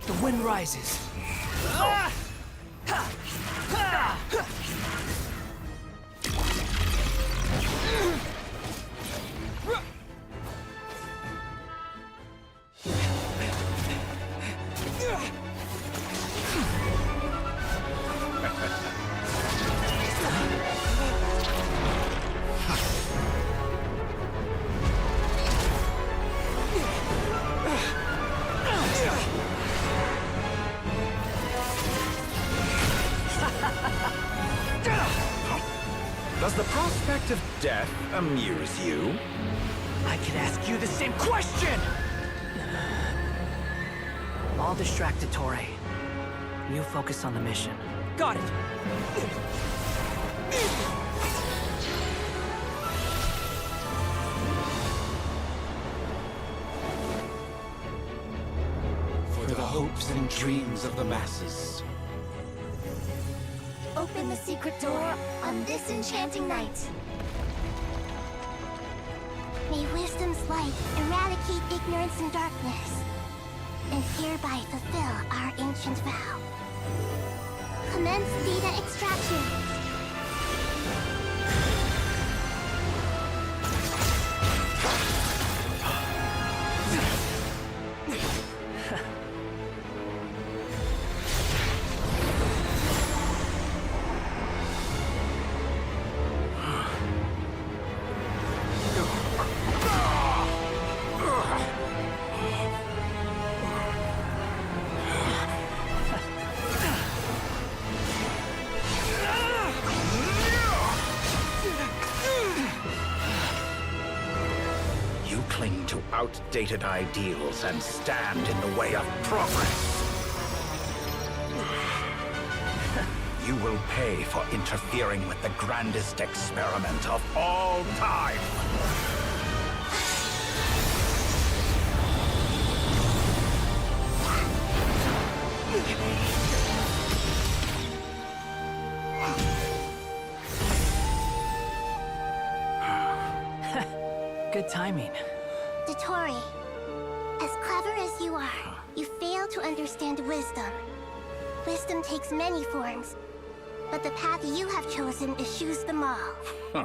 The wind rises. Does the prospect of death amuse you? I could ask you the same question! I'll distract Dottore. You focus on the mission. Got it! For the hopes and dreams of the masses. Open the secret door on this enchanting night. May wisdom's light eradicate ignorance and darkness, and hereby fulfill our ancient vow. Commence data extraction. Outdated ideals and stand in the way of progress. You will pay for interfering with the grandest experiment of all time. Good timing. Dottore, as clever as you are, you fail to understand wisdom. Wisdom takes many forms, but the path you have chosen eschews them all. Huh.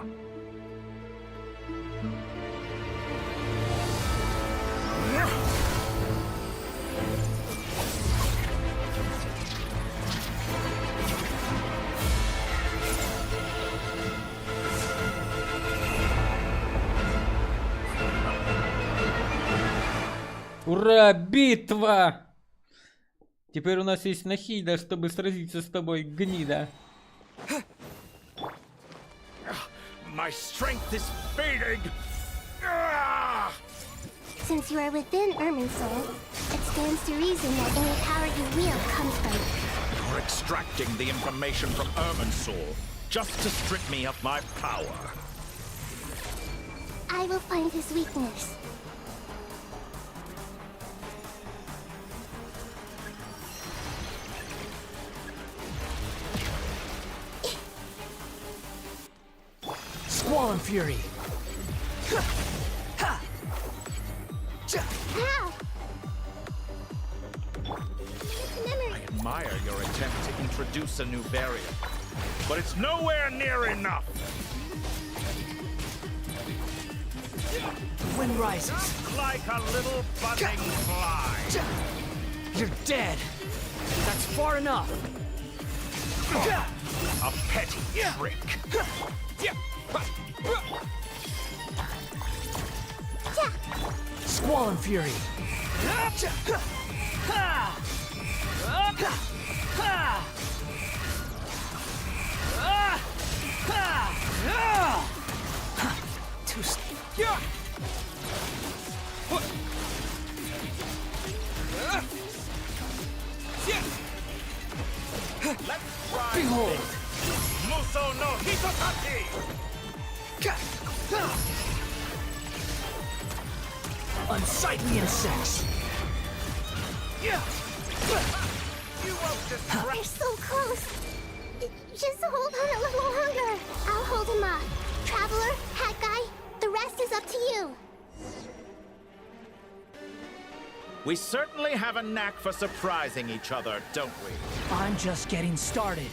Ура, битва! Теперь у нас есть Нахида, чтобы сразиться с тобой, гнида. My strength is fading. Since you are within Irminsul, it stands to reason that any power you wield comes from it. You're extracting the information from Irminsul just to strip me of my power. I will find his weakness. Squall and Fury. Ow! I admire your attempt to introduce a new variant, but it's nowhere near enough. The wind rises. Like a little buzzing fly. You're dead. That's far enough. A petty trick. Squall and Fury. Behold! Muso no Hitotaki! Unsightly insects. You're so close. Just hold on a little longer. I'll hold him off. Traveler, Hat Guy, the rest is up to you. We certainly have a knack for surprising each other, don't we? I'm just getting started.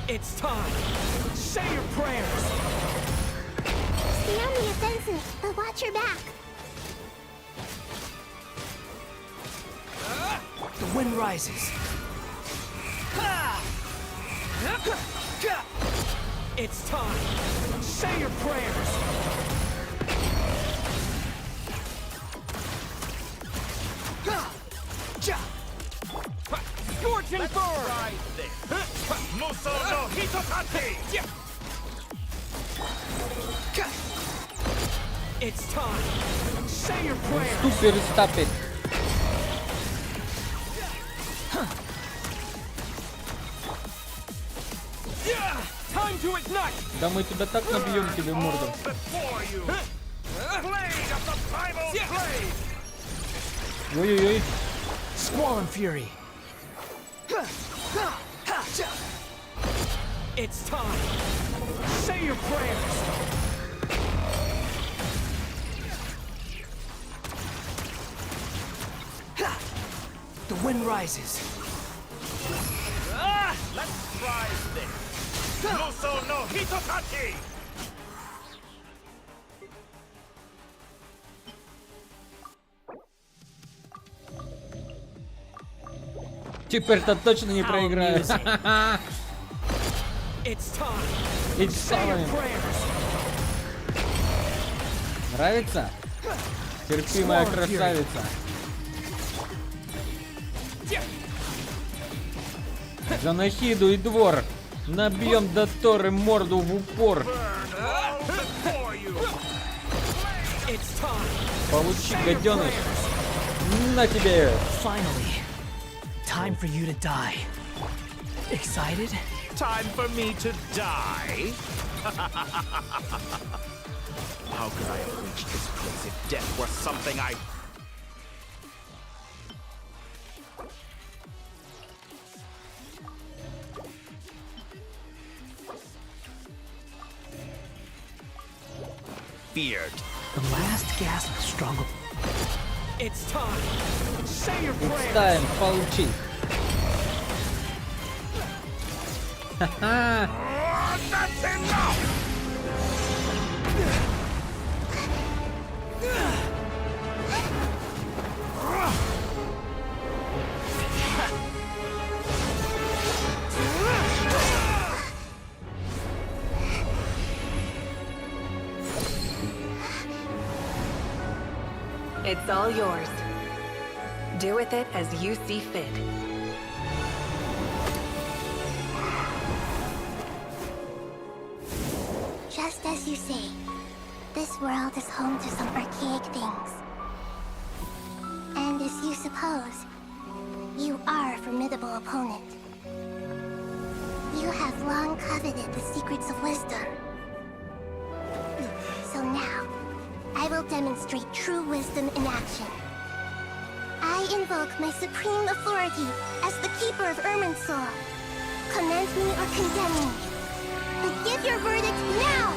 It's time. Say your prayers. Stay on the offensive, but watch your back. The wind rises. It's time. Say your prayers. Scorching burn! Muso no Hitotaki! It's time. Say your prayers. Super stop it. Time to ignite. Да мы тебя так набьем тебе в морду. Ой-ой-ой. Squall and Fury. It's time. Say your prayers. The wind rises. Let's try this. Muso no Hitotaki! Теперь-то точно не проиграю. It's time. It's time. Нравится? Терпимая красавица. За Нахиду и двор. Набьем до Торы морду в упор. Получи, гаденыш. На тебе. Finally, time for you to die. Excited? Time for me to die? How could I have reached this place if death were something I... feared. The last gasp struggle. It's time. Say your prayers. It's time. Получи. Ха-ха. That's enough! It's all yours. Do with it as you see fit. Just as you say, this world is home to some archaic things. And as you suppose, you are a formidable opponent. You have long coveted the secrets of wisdom. So now, I will demonstrate true wisdom in action. I invoke my supreme authority as the keeper of Irminsul. Commend me or condemn me. But give your verdict now!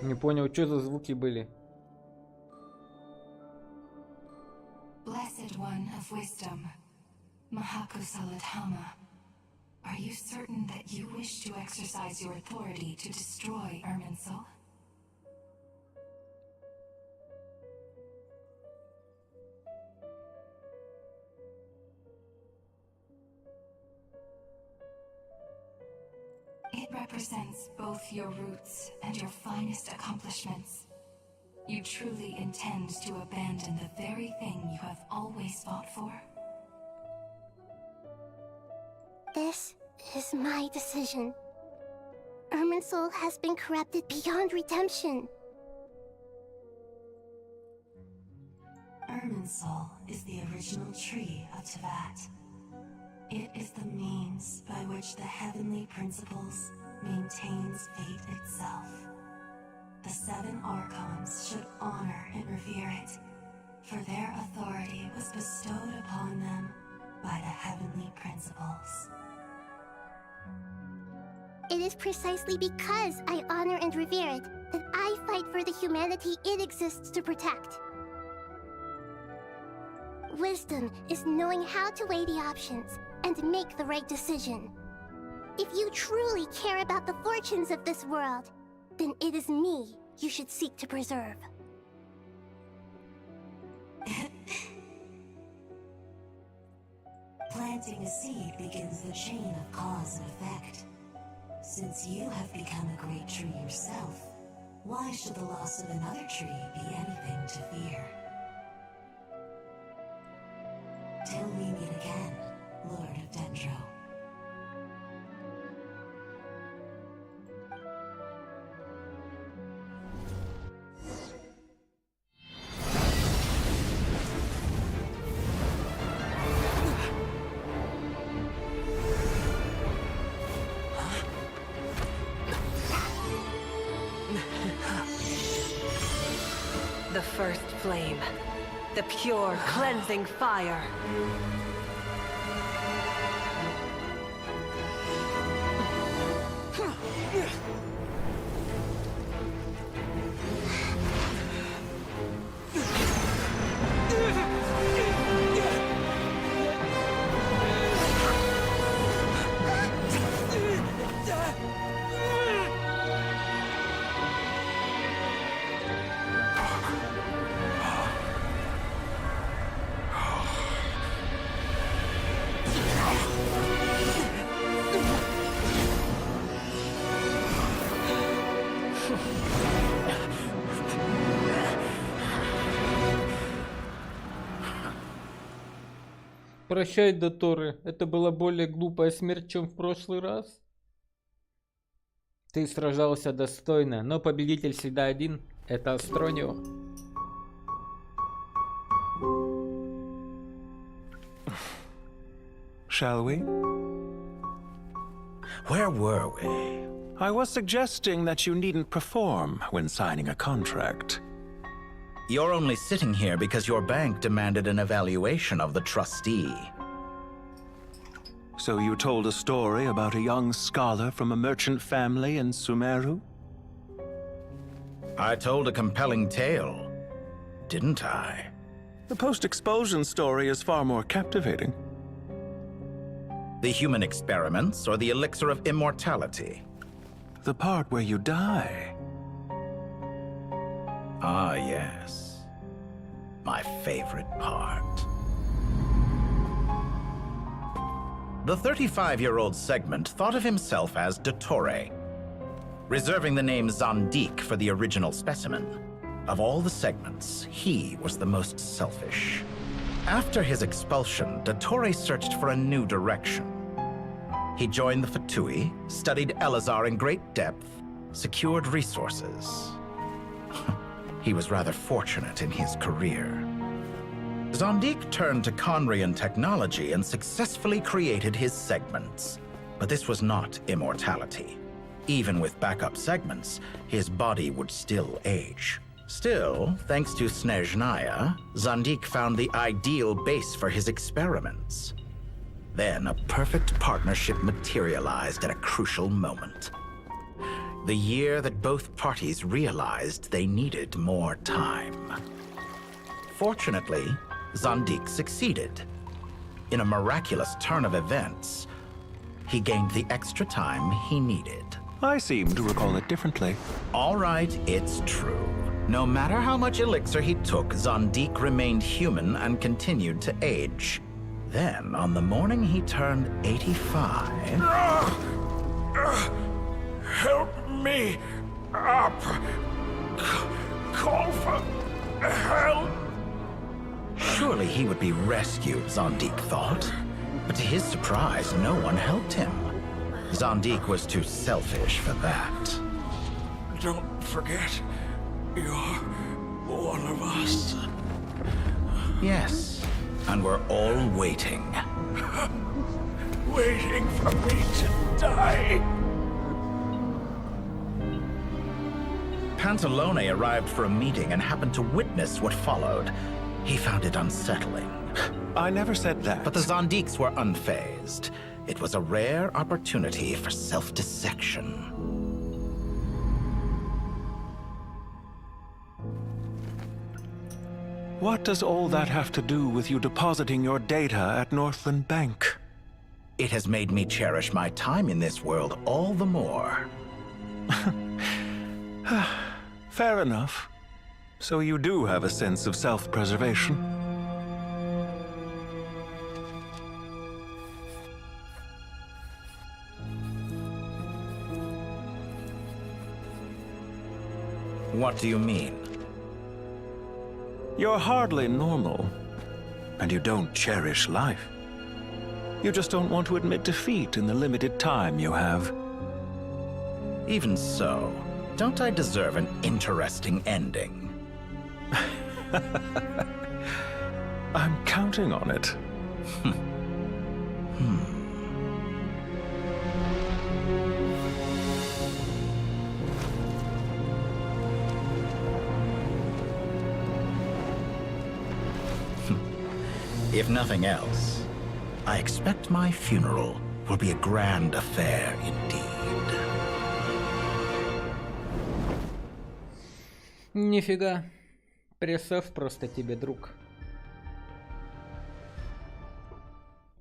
Не понял, что за звуки были. Blessed One of Wisdom, Mahakosaladhama, are you certain that you wish to exercise your authority to destroy Irminsul? It represents both your roots and your finest accomplishments. You truly intend to abandon the very thing you have always fought for? This is my decision. Irminsul has been corrupted beyond redemption. Irminsul is the original tree of Tevat. It is the means by which the heavenly principles maintains fate itself. The 7 Archons should honor and revere it, for their authority was bestowed upon them by the heavenly principles. It is precisely because I honor and revere it that I fight for the humanity it exists to protect. Wisdom is knowing how to weigh the options and make the right decision. If you truly care about the fortunes of this world, then it is me you should seek to preserve. Planting a seed begins the chain of cause and effect. Since you have become a great tree yourself, why should the loss of another tree be anything to fear? Till we meet again, Lord of Dendro. The first flame. The pure, cleansing fire. Прощай, Доторы. Это была более глупая смерть, чем в прошлый раз. Ты сражался достойно, но победитель всегда один. Это AstronYS. Shall we? Where were we? I was suggesting that you needn't perform when signing a contract. You're only sitting here because your bank demanded an evaluation of the trustee. So you told a story about a young scholar from a merchant family in Sumeru? I told a compelling tale, didn't I? The post-expulsion story is far more captivating. The human experiments or the elixir of immortality? The part where you die. Ah, yes. My favorite part. The 35-year-old segment thought of himself as Dottore, reserving the name Zondik for the original specimen. Of all the segments, he was the most selfish. After his expulsion, Dottore searched for a new direction. He joined the Fatui, studied Elazar in great depth, secured resources. He was rather fortunate in his career. Zondik turned to Conrian technology and successfully created his segments. But this was not immortality. Even with backup segments, his body would still age. Still, thanks to Snezhnaya, Zondik found the ideal base for his experiments. Then a perfect partnership materialized at a crucial moment. The year that both parties realized they needed more time. Fortunately, Zondik succeeded. In a miraculous turn of events, he gained the extra time he needed. I seem to recall it differently. All right, it's true. No matter how much elixir he took, Zondik remained human and continued to age. Then, on the morning he turned 85... Help me up. Call for help. Surely he would be rescued, Zondik thought. But to his surprise, no one helped him. Zondik was too selfish for that. Don't forget, you're one of us. Yes, and we're all waiting. Waiting for me to die. Pantalone arrived for a meeting and happened to witness what followed. He found it unsettling. I never said that. But the Zondiks were unfazed. It was a rare opportunity for self-dissection. What does all that have to do with you depositing your data at Northland Bank? It has made me cherish my time in this world all the more. Fair enough. So you do have a sense of self-preservation. What do you mean? You're hardly normal, and you don't cherish life. You just don't want to admit defeat in the limited time you have. Even so, don't I deserve an interesting ending? I'm counting on it. If nothing else, I expect my funeral will be a grand affair indeed. Нифига. Пресс-F просто тебе, друг.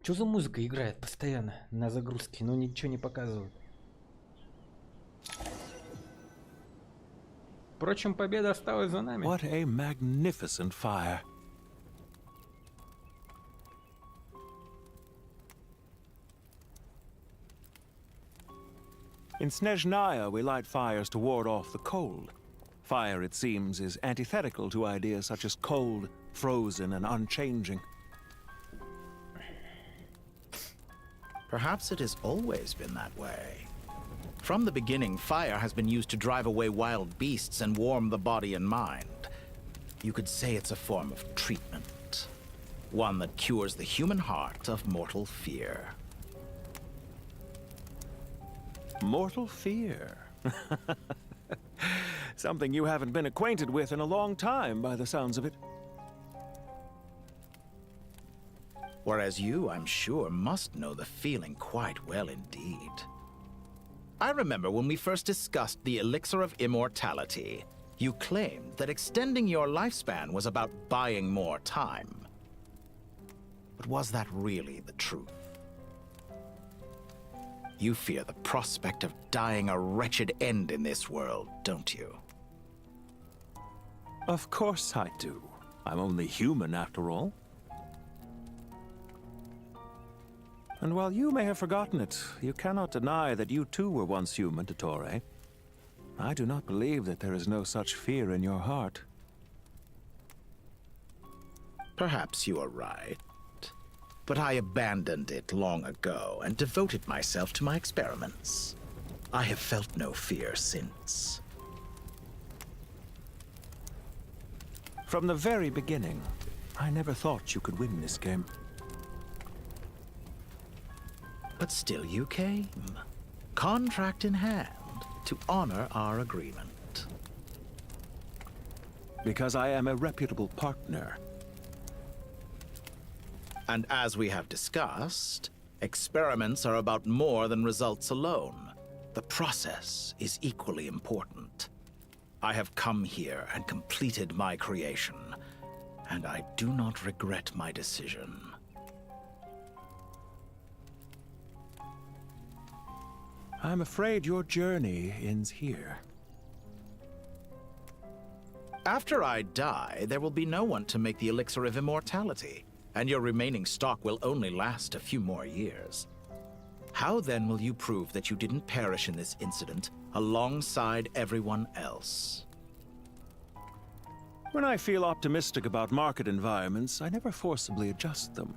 Чё за музыка играет постоянно на загрузке, но ничего не показывает? Впрочем, победа осталась за нами. What a magnificent fire. In Snezhnaya, we light fires to ward off the cold. Fire, it seems, is antithetical to ideas such as cold, frozen, and unchanging. Perhaps it has always been that way. From the beginning, fire has been used to drive away wild beasts and warm the body and mind. You could say it's a form of treatment. One that cures the human heart of mortal fear. Mortal fear. Something you haven't been acquainted with in a long time, by the sounds of it. Whereas you, I'm sure, must know the feeling quite well indeed. I remember when we first discussed the elixir of immortality, you claimed that extending your lifespan was about buying more time. But was that really the truth? You fear the prospect of dying a wretched end in this world, don't you? Of course I do. I'm only human after all. And while you may have forgotten it, you cannot deny that you too were once human, Dottore. I do not believe that there is no such fear in your heart. Perhaps you are right. But I abandoned it long ago and devoted myself to my experiments. I have felt no fear since. From the very beginning, I never thought you could win this game. But still you came, contract in hand, to honor our agreement. Because I am a reputable partner. And as we have discussed, experiments are about more than results alone. The process is equally important. I have come here and completed my creation, and I do not regret my decision. I'm afraid your journey ends here. After I die, there will be no one to make the elixir of immortality, and your remaining stock will only last a few more years. How then will you prove that you didn't perish in this incident alongside everyone else? When I feel optimistic about market environments, I never forcibly adjust them.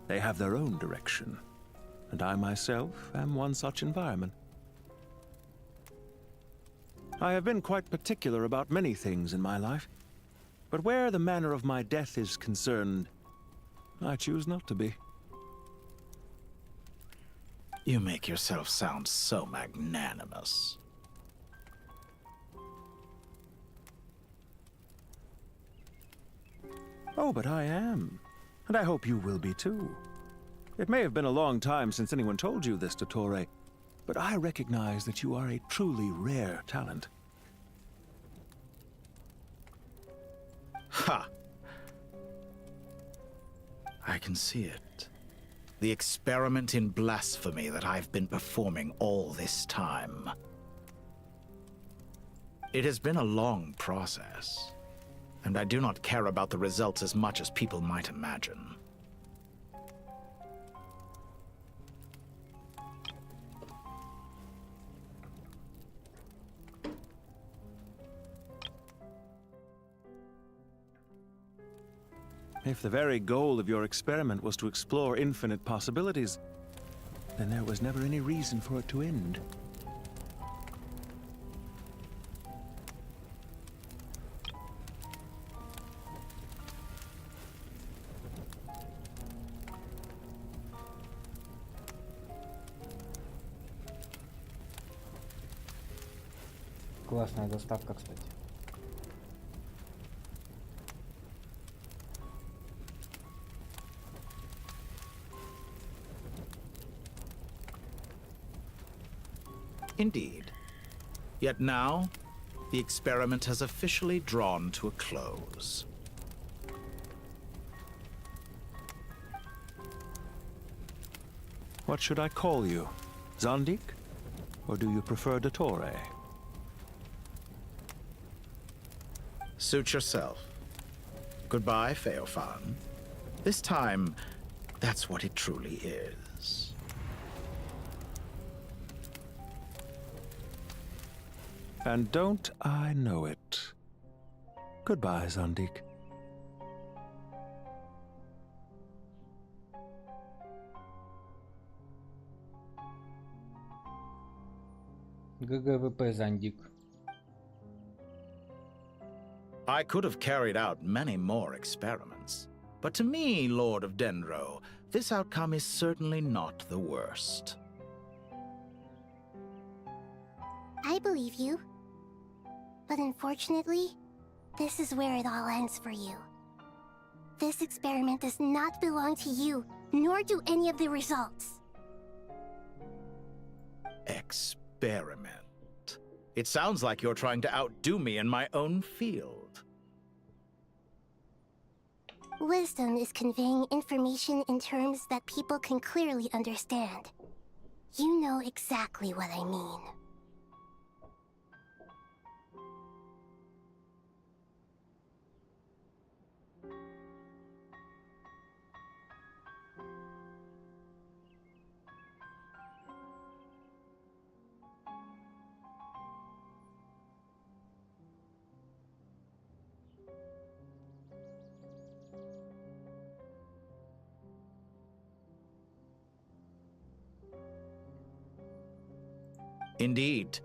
They have their own direction. And I myself am one such environment. I have been quite particular about many things in my life. But where the manner of my death is concerned, I choose not to be. You make yourself sound so magnanimous. Oh, but I am. And I hope you will be too. It may have been a long time since anyone told you this, Dottore, but I recognize that you are a truly rare talent. Ha! I can see it. The experiment in blasphemy that I've been performing all this time. It has been a long process, and I do not care about the results as much as people might imagine. If the very goal of your experiment was to explore infinite possibilities, then there was never any reason for it to end. Классная доставка, кстати. Indeed. Yet now, the experiment has officially drawn to a close. What should I call you? Zandik? Or do you prefer Dottore? Suit yourself. Goodbye, Feofan. This time, that's what it truly is. And don't I know it? Goodbye, Zandik. ГГВП, Зандик. I could have carried out many more experiments, but to me, Lord of Dendro, this outcome is certainly not the worst. I believe you. But unfortunately, this is where it all ends for you. This experiment does not belong to you, nor do any of the results. Experiment. It sounds like you're trying to outdo me in my own field. Wisdom is conveying information in terms that people can clearly understand. You know exactly what I mean. Indeed,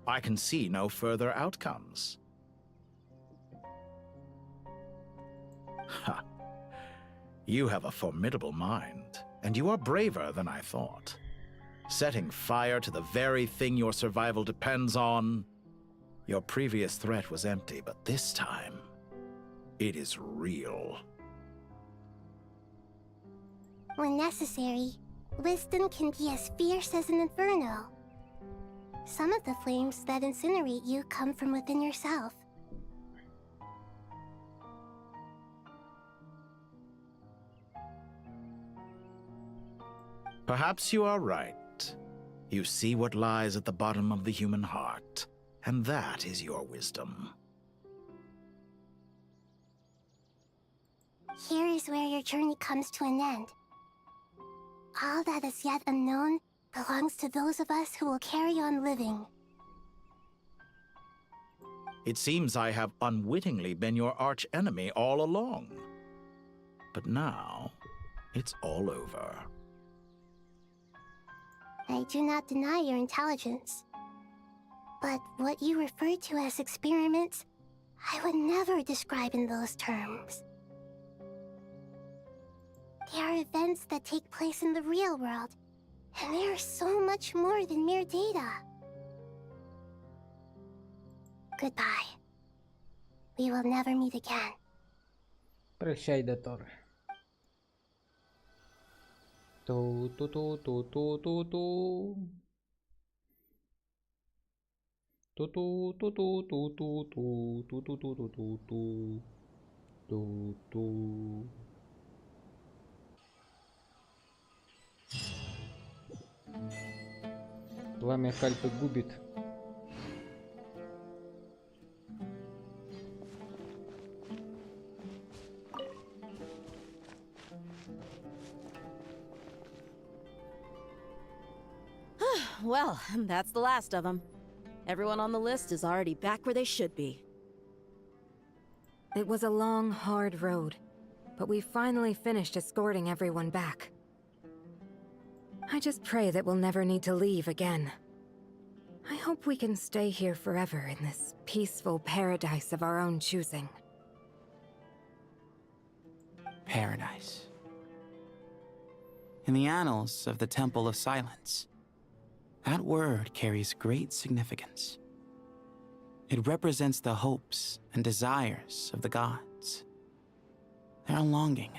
I can see no further outcomes. Ha! You have a formidable mind, and you are braver than I thought. Setting fire to the very thing your survival depends on. Your previous threat was empty, but this time, it is real. When necessary, wisdom can be as fierce as an inferno. Some of the flames that incinerate you come from within yourself. Perhaps you are right. You see what lies at the bottom of the human heart, and that is your wisdom. Here is where your journey comes to an end. All that is yet unknown belongs to those of us who will carry on living. It seems I have unwittingly been your arch-enemy all along. But now, it's all over. I do not deny your intelligence. But what you refer to as experiments, I would never describe in those terms. They are events that take place in the real world, and they are so much more than mere data. Goodbye. We will never meet again. Прощай, Дотор. Ту-ту-ту-ту-ту-ту-ту. Ту-ту-ту-ту-ту-ту-ту-ту-ту-ту-ту-ту. Ту-ту. Пламя Кальпы губит. Well, that's the last of them. Everyone on the list is already back where they should be. It was a long, hard road, but we finally finished escorting everyone back. I just pray that we'll never need to leave again. I hope we can stay here forever in this peaceful paradise of our own choosing. Paradise. In the annals of the Temple of Silence, that word carries great significance. It represents the hopes and desires of the gods. Their longing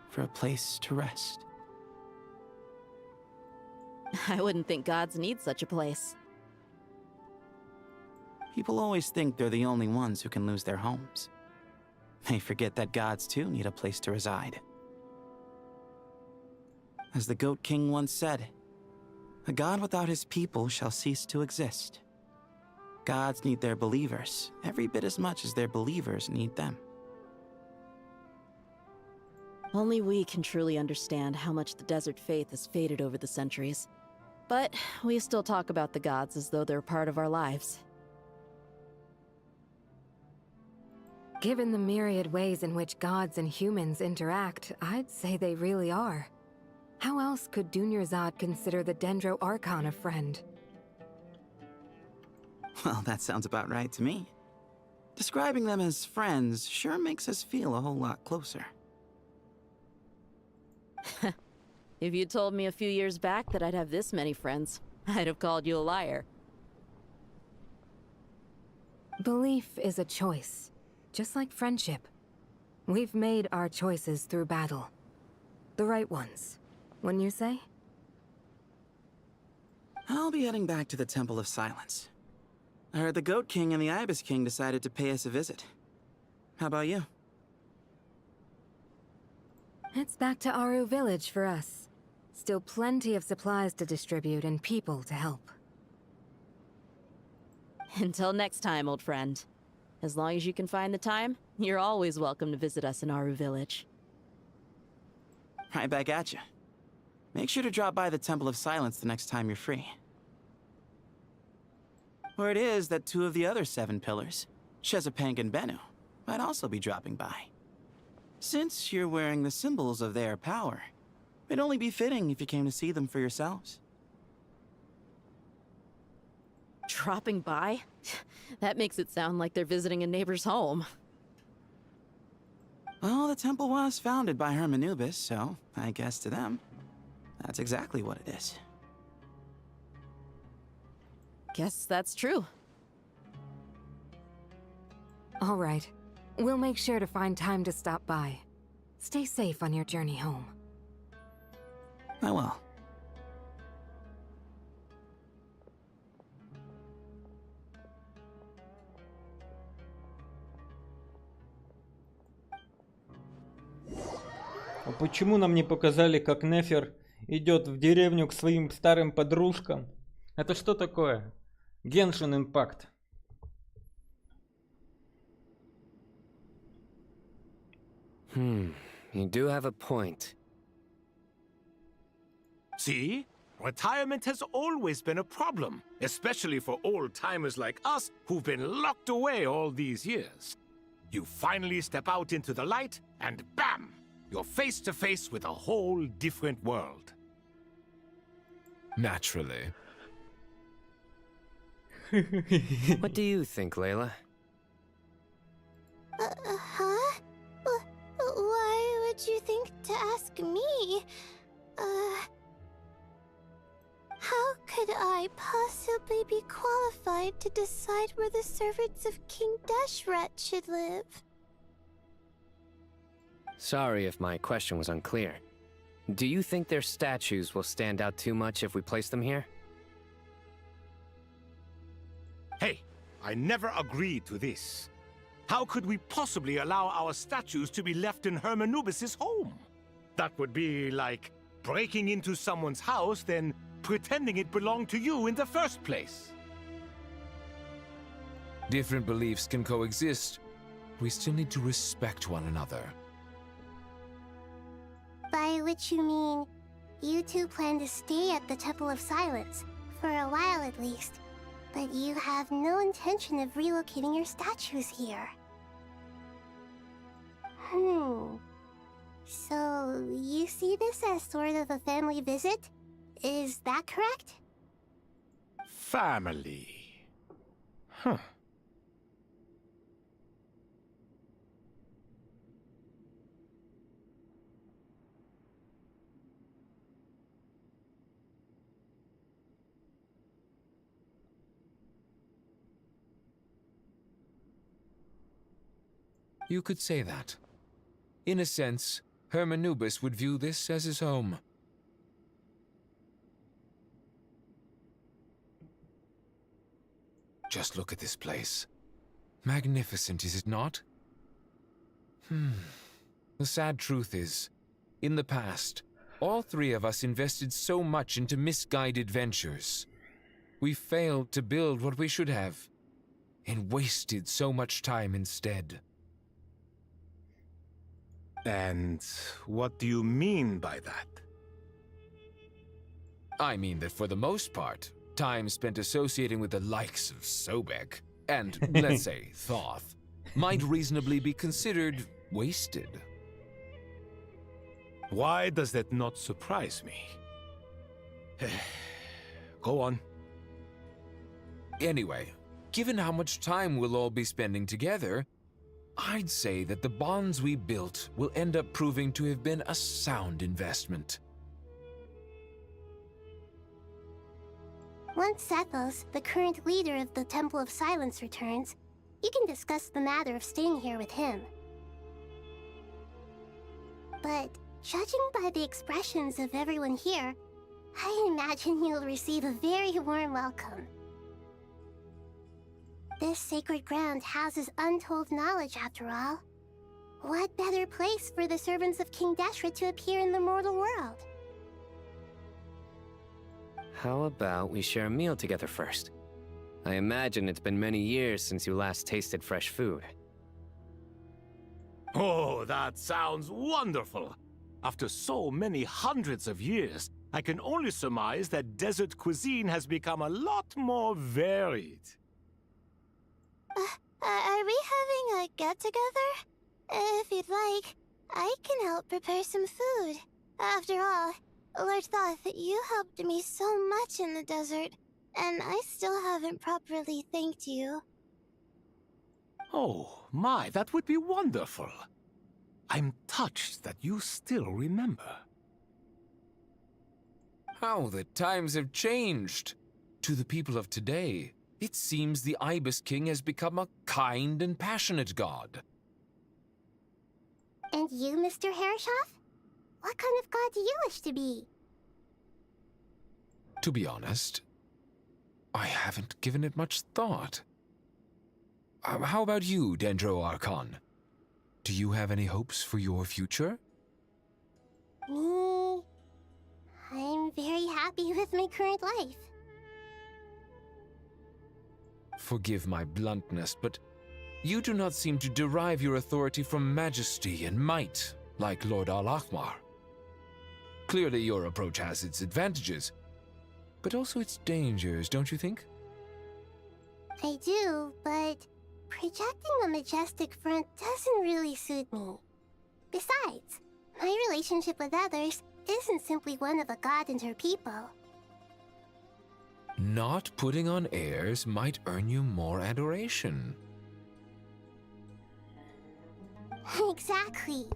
for a place to rest. I wouldn't think gods need such a place. People always think they're the only ones who can lose their homes. They forget that gods too need a place to reside. As the Goat King once said, "A god without his people shall cease to exist." Gods need their believers every bit as much as their believers need them. Only we can truly understand how much the desert faith has faded over the centuries. But we still talk about the gods as though they're part of our lives. Given the myriad ways in which gods and humans interact, I'd say they really are. How else could Dunyarzad consider the Dendro Archon a friend? Well, that sounds about right to me. Describing them as friends sure makes us feel a whole lot closer. If you told me a few years back that I'd have this many friends, I'd have called you a liar. Belief is a choice, just like friendship. We've made our choices through battle. The right ones, wouldn't you say? I'll be heading back to the Temple of Silence. I heard the Goat King and the Ibis King decided to pay us a visit. How about you? It's back to Aru Village for us. Still plenty of supplies to distribute and people to help. Until next time, old friend. As long as you can find the time, you're always welcome to visit us in Aru Village. Right back at you. Make sure to drop by the Temple of Silence the next time you're free. Word is that 2 of the other 7 pillars, Chesapank and Bennu, might also be dropping by. Since you're wearing the symbols of their power, it'd only be fitting if you came to see them for yourselves. Dropping by? That makes it sound like they're visiting a neighbor's home. Well, the temple was founded by Hermanubis, so I guess to them, that's exactly what it is. Guess that's true. All right. We'll make sure to find time to stop by. Stay safe on your journey home. I will. А почему нам не показали, как Нефер идет в деревню к своим старым подружкам? Это что такое? Genshin Impact. You do have a point. See? Retirement has always been a problem, especially for old-timers like us who've been locked away all these years. You finally step out into the light, and bam! You're face to face with a whole different world. Naturally. What do you think, Layla? Huh? Why would you think to ask me? How could I possibly be qualified to decide where the servants of King Deshret should live? Sorry if my question was unclear. Do you think their statues will stand out too much if we place them here? Hey, I never agreed to this. How could we possibly allow our statues to be left in Hermanubis' home? That would be like breaking into someone's house, then pretending it belonged to you in the first place. Different beliefs can coexist. We still need to respect one another. By which you mean, you two plan to stay at the Temple of Silence, for a while at least, but you have no intention of relocating your statues here. So, you see this as sort of a family visit? Is that correct? Family. Huh. You could say that. In a sense, Hermanubis would view this as his home. Just look at this place. Magnificent, is it not? The sad truth is, in the past, all three of us invested so much into misguided ventures. We failed to build what we should have, and wasted so much time instead. And what do you mean by that? I mean that for the most part, time spent associating with the likes of Sobek, and, let's say, Thoth, might reasonably be considered wasted. Why does that not surprise me? Go on. Anyway, given how much time we'll all be spending together, I'd say that the bonds we built will end up proving to have been a sound investment. Once Sethos, the current leader of the Temple of Silence, returns, you can discuss the matter of staying here with him. But judging by the expressions of everyone here, I imagine you'll receive a very warm welcome. This sacred ground houses untold knowledge, after all. What better place for the servants of King Deshret to appear in the mortal world? How about we share a meal together first? I imagine it's been many years since you last tasted fresh food. Oh, that sounds wonderful! After so many hundreds of years, I can only surmise that desert cuisine has become a lot more varied. Are we having a get-together? If you'd like, I can help prepare some food. After all, Lord Thoth, you helped me so much in the desert. And I still haven't properly thanked you. Oh, my, that would be wonderful. I'm touched that you still remember. How the times have changed. To the people of today, it seems the Ibis King has become a kind and passionate god. And you, Mr. Herreshoff? What kind of god do you wish to be? To be honest, I haven't given it much thought. How about you, Dendro Archon? Do you have any hopes for your future? Me? I'm very happy with my current life. Forgive my bluntness, but you do not seem to derive your authority from majesty and might, like Lord Al-Ahmar. Clearly your approach has its advantages, but also its dangers, don't you think? I do, but projecting a majestic front doesn't really suit me. Besides, my relationship with others isn't simply one of a god and her people. Not putting on airs might earn you more adoration. Exactly.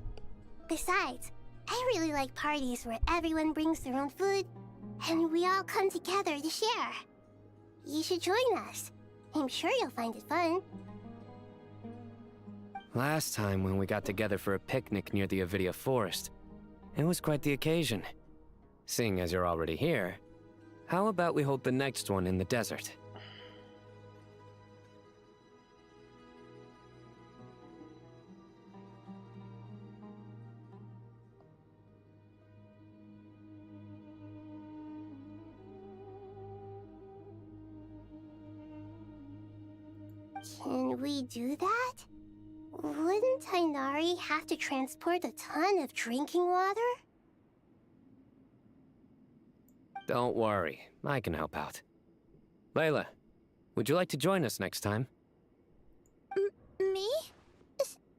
Besides, I really like parties where everyone brings their own food, and we all come together to share. You should join us. I'm sure you'll find it fun. Last time when we got together for a picnic near the Avidia Forest, it was quite the occasion. Seeing as you're already here, how about we hold the next one in the desert? Can we do that? Wouldn't Tainari have to transport a ton of drinking water? Don't worry, I can help out. Layla, would you like to join us next time? Me?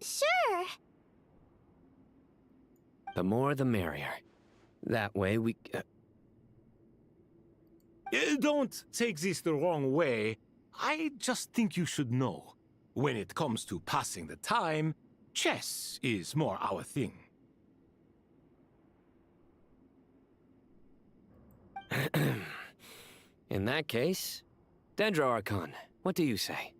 Sure. The more the merrier. That way we... Don't take this the wrong way. I just think you should know. When it comes to passing the time, chess is more our thing. In that case, Dendro Archon, what do you say?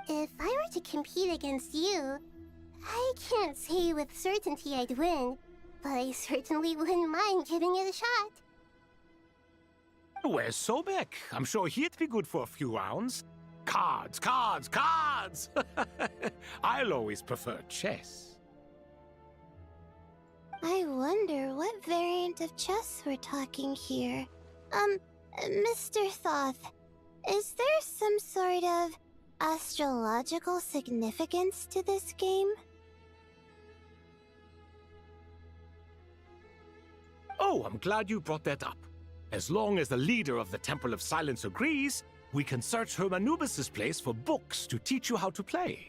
If I were to compete against you, I can't say with certainty I'd win, but I certainly wouldn't mind giving it a shot. Where's Sobek? I'm sure he'd be good for a few rounds. Cards, cards, cards! I'll always prefer chess. I wonder what variant of chess we're talking here. Mr. Thoth, is there some sort of astrological significance to this game? Oh, I'm glad you brought that up. As long as the leader of the Temple of Silence agrees, we can search Hermanubis' place for books to teach you how to play.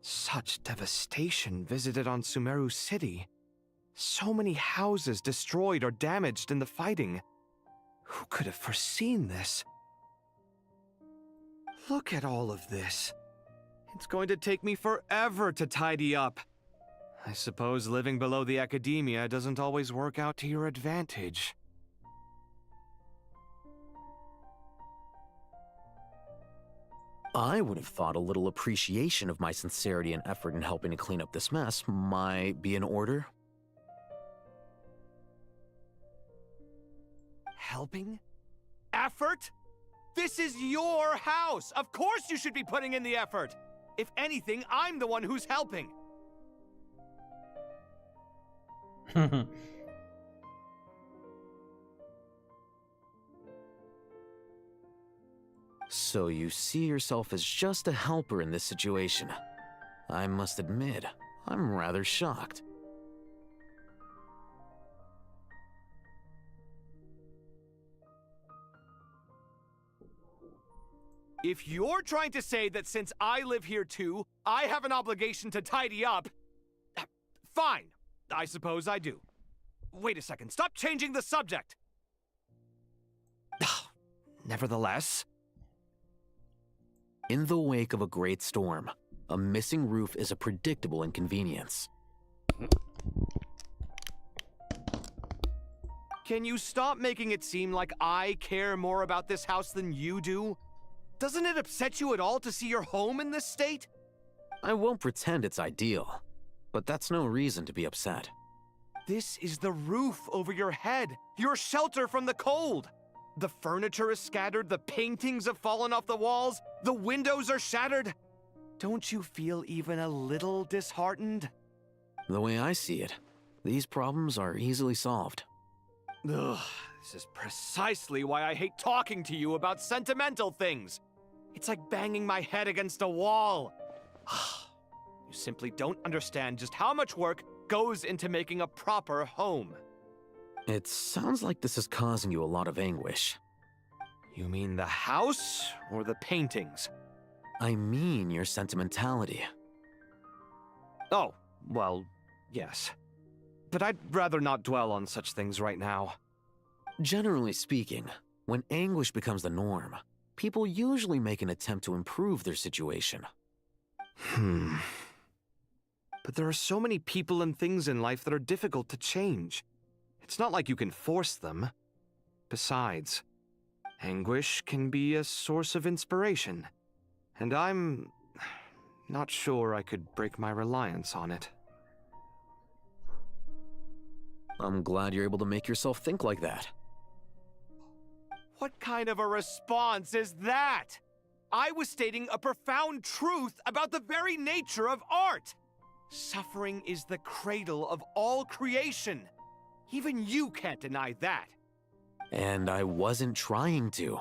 Such devastation visited on Sumeru City. So many houses destroyed or damaged in the fighting. Who could have foreseen this? Look at all of this. It's going to take me forever to tidy up. I suppose living below the academia doesn't always work out to your advantage. I would have thought a little appreciation of my sincerity and effort in helping to clean up this mess might be in order. Helping? Effort? This is your house! Of course you should be putting in the effort! If anything, I'm the one who's helping. So you see yourself as just a helper in this situation. I must admit, I'm rather shocked. If you're trying to say that since I live here too, I have an obligation to tidy up, fine. I suppose I do. Wait a second, stop changing the subject! Nevertheless... In the wake of a great storm, a missing roof is a predictable inconvenience. Can you stop making it seem like I care more about this house than you do? Doesn't it upset you at all to see your home in this state? I won't pretend it's ideal, but that's no reason to be upset. This is the roof over your head, your shelter from the cold. The furniture is scattered, the paintings have fallen off the walls, the windows are shattered. Don't you feel even a little disheartened? The way I see it, these problems are easily solved. Ugh, this is precisely why I hate talking to you about sentimental things. It's like banging my head against a wall. You simply don't understand just how much work goes into making a proper home. It sounds like this is causing you a lot of anguish. You mean the house or the paintings? I mean your sentimentality. Oh, well, yes. But I'd rather not dwell on such things right now. Generally speaking, when anguish becomes the norm, people usually make an attempt to improve their situation. But there are so many people and things in life that are difficult to change. It's not like you can force them. Besides, anguish can be a source of inspiration, and I'm not sure I could break my reliance on it. I'm glad you're able to make yourself think like that. What kind of a response is that? I was stating a profound truth about the very nature of art. Suffering is the cradle of all creation. Even you can't deny that. And I wasn't trying to.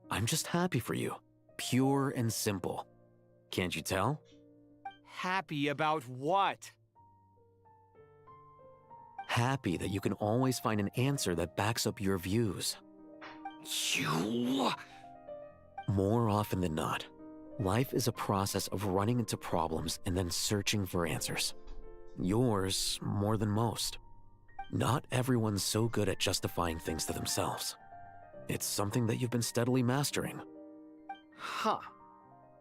I'm just happy for you. Pure and simple. Can't you tell? Happy about what? Happy that you can always find an answer that backs up your views. You... More often than not, life is a process of running into problems and then searching for answers. Yours more than most. Not everyone's so good at justifying things to themselves. It's something that you've been steadily mastering. Huh.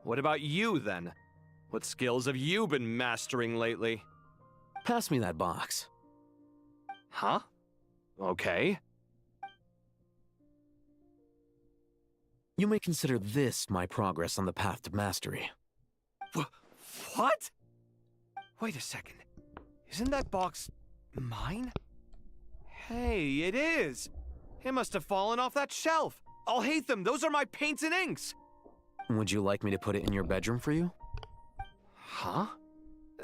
What about you, then? What skills have you been mastering lately? Pass me that box. Huh? Okay. You may consider this my progress on the path to mastery. What? Wait a second. Isn't that box mine? Hey, it is! It must have fallen off that shelf! I'll hate them! Those are my paints and inks! Would you like me to put it in your bedroom for you? Huh?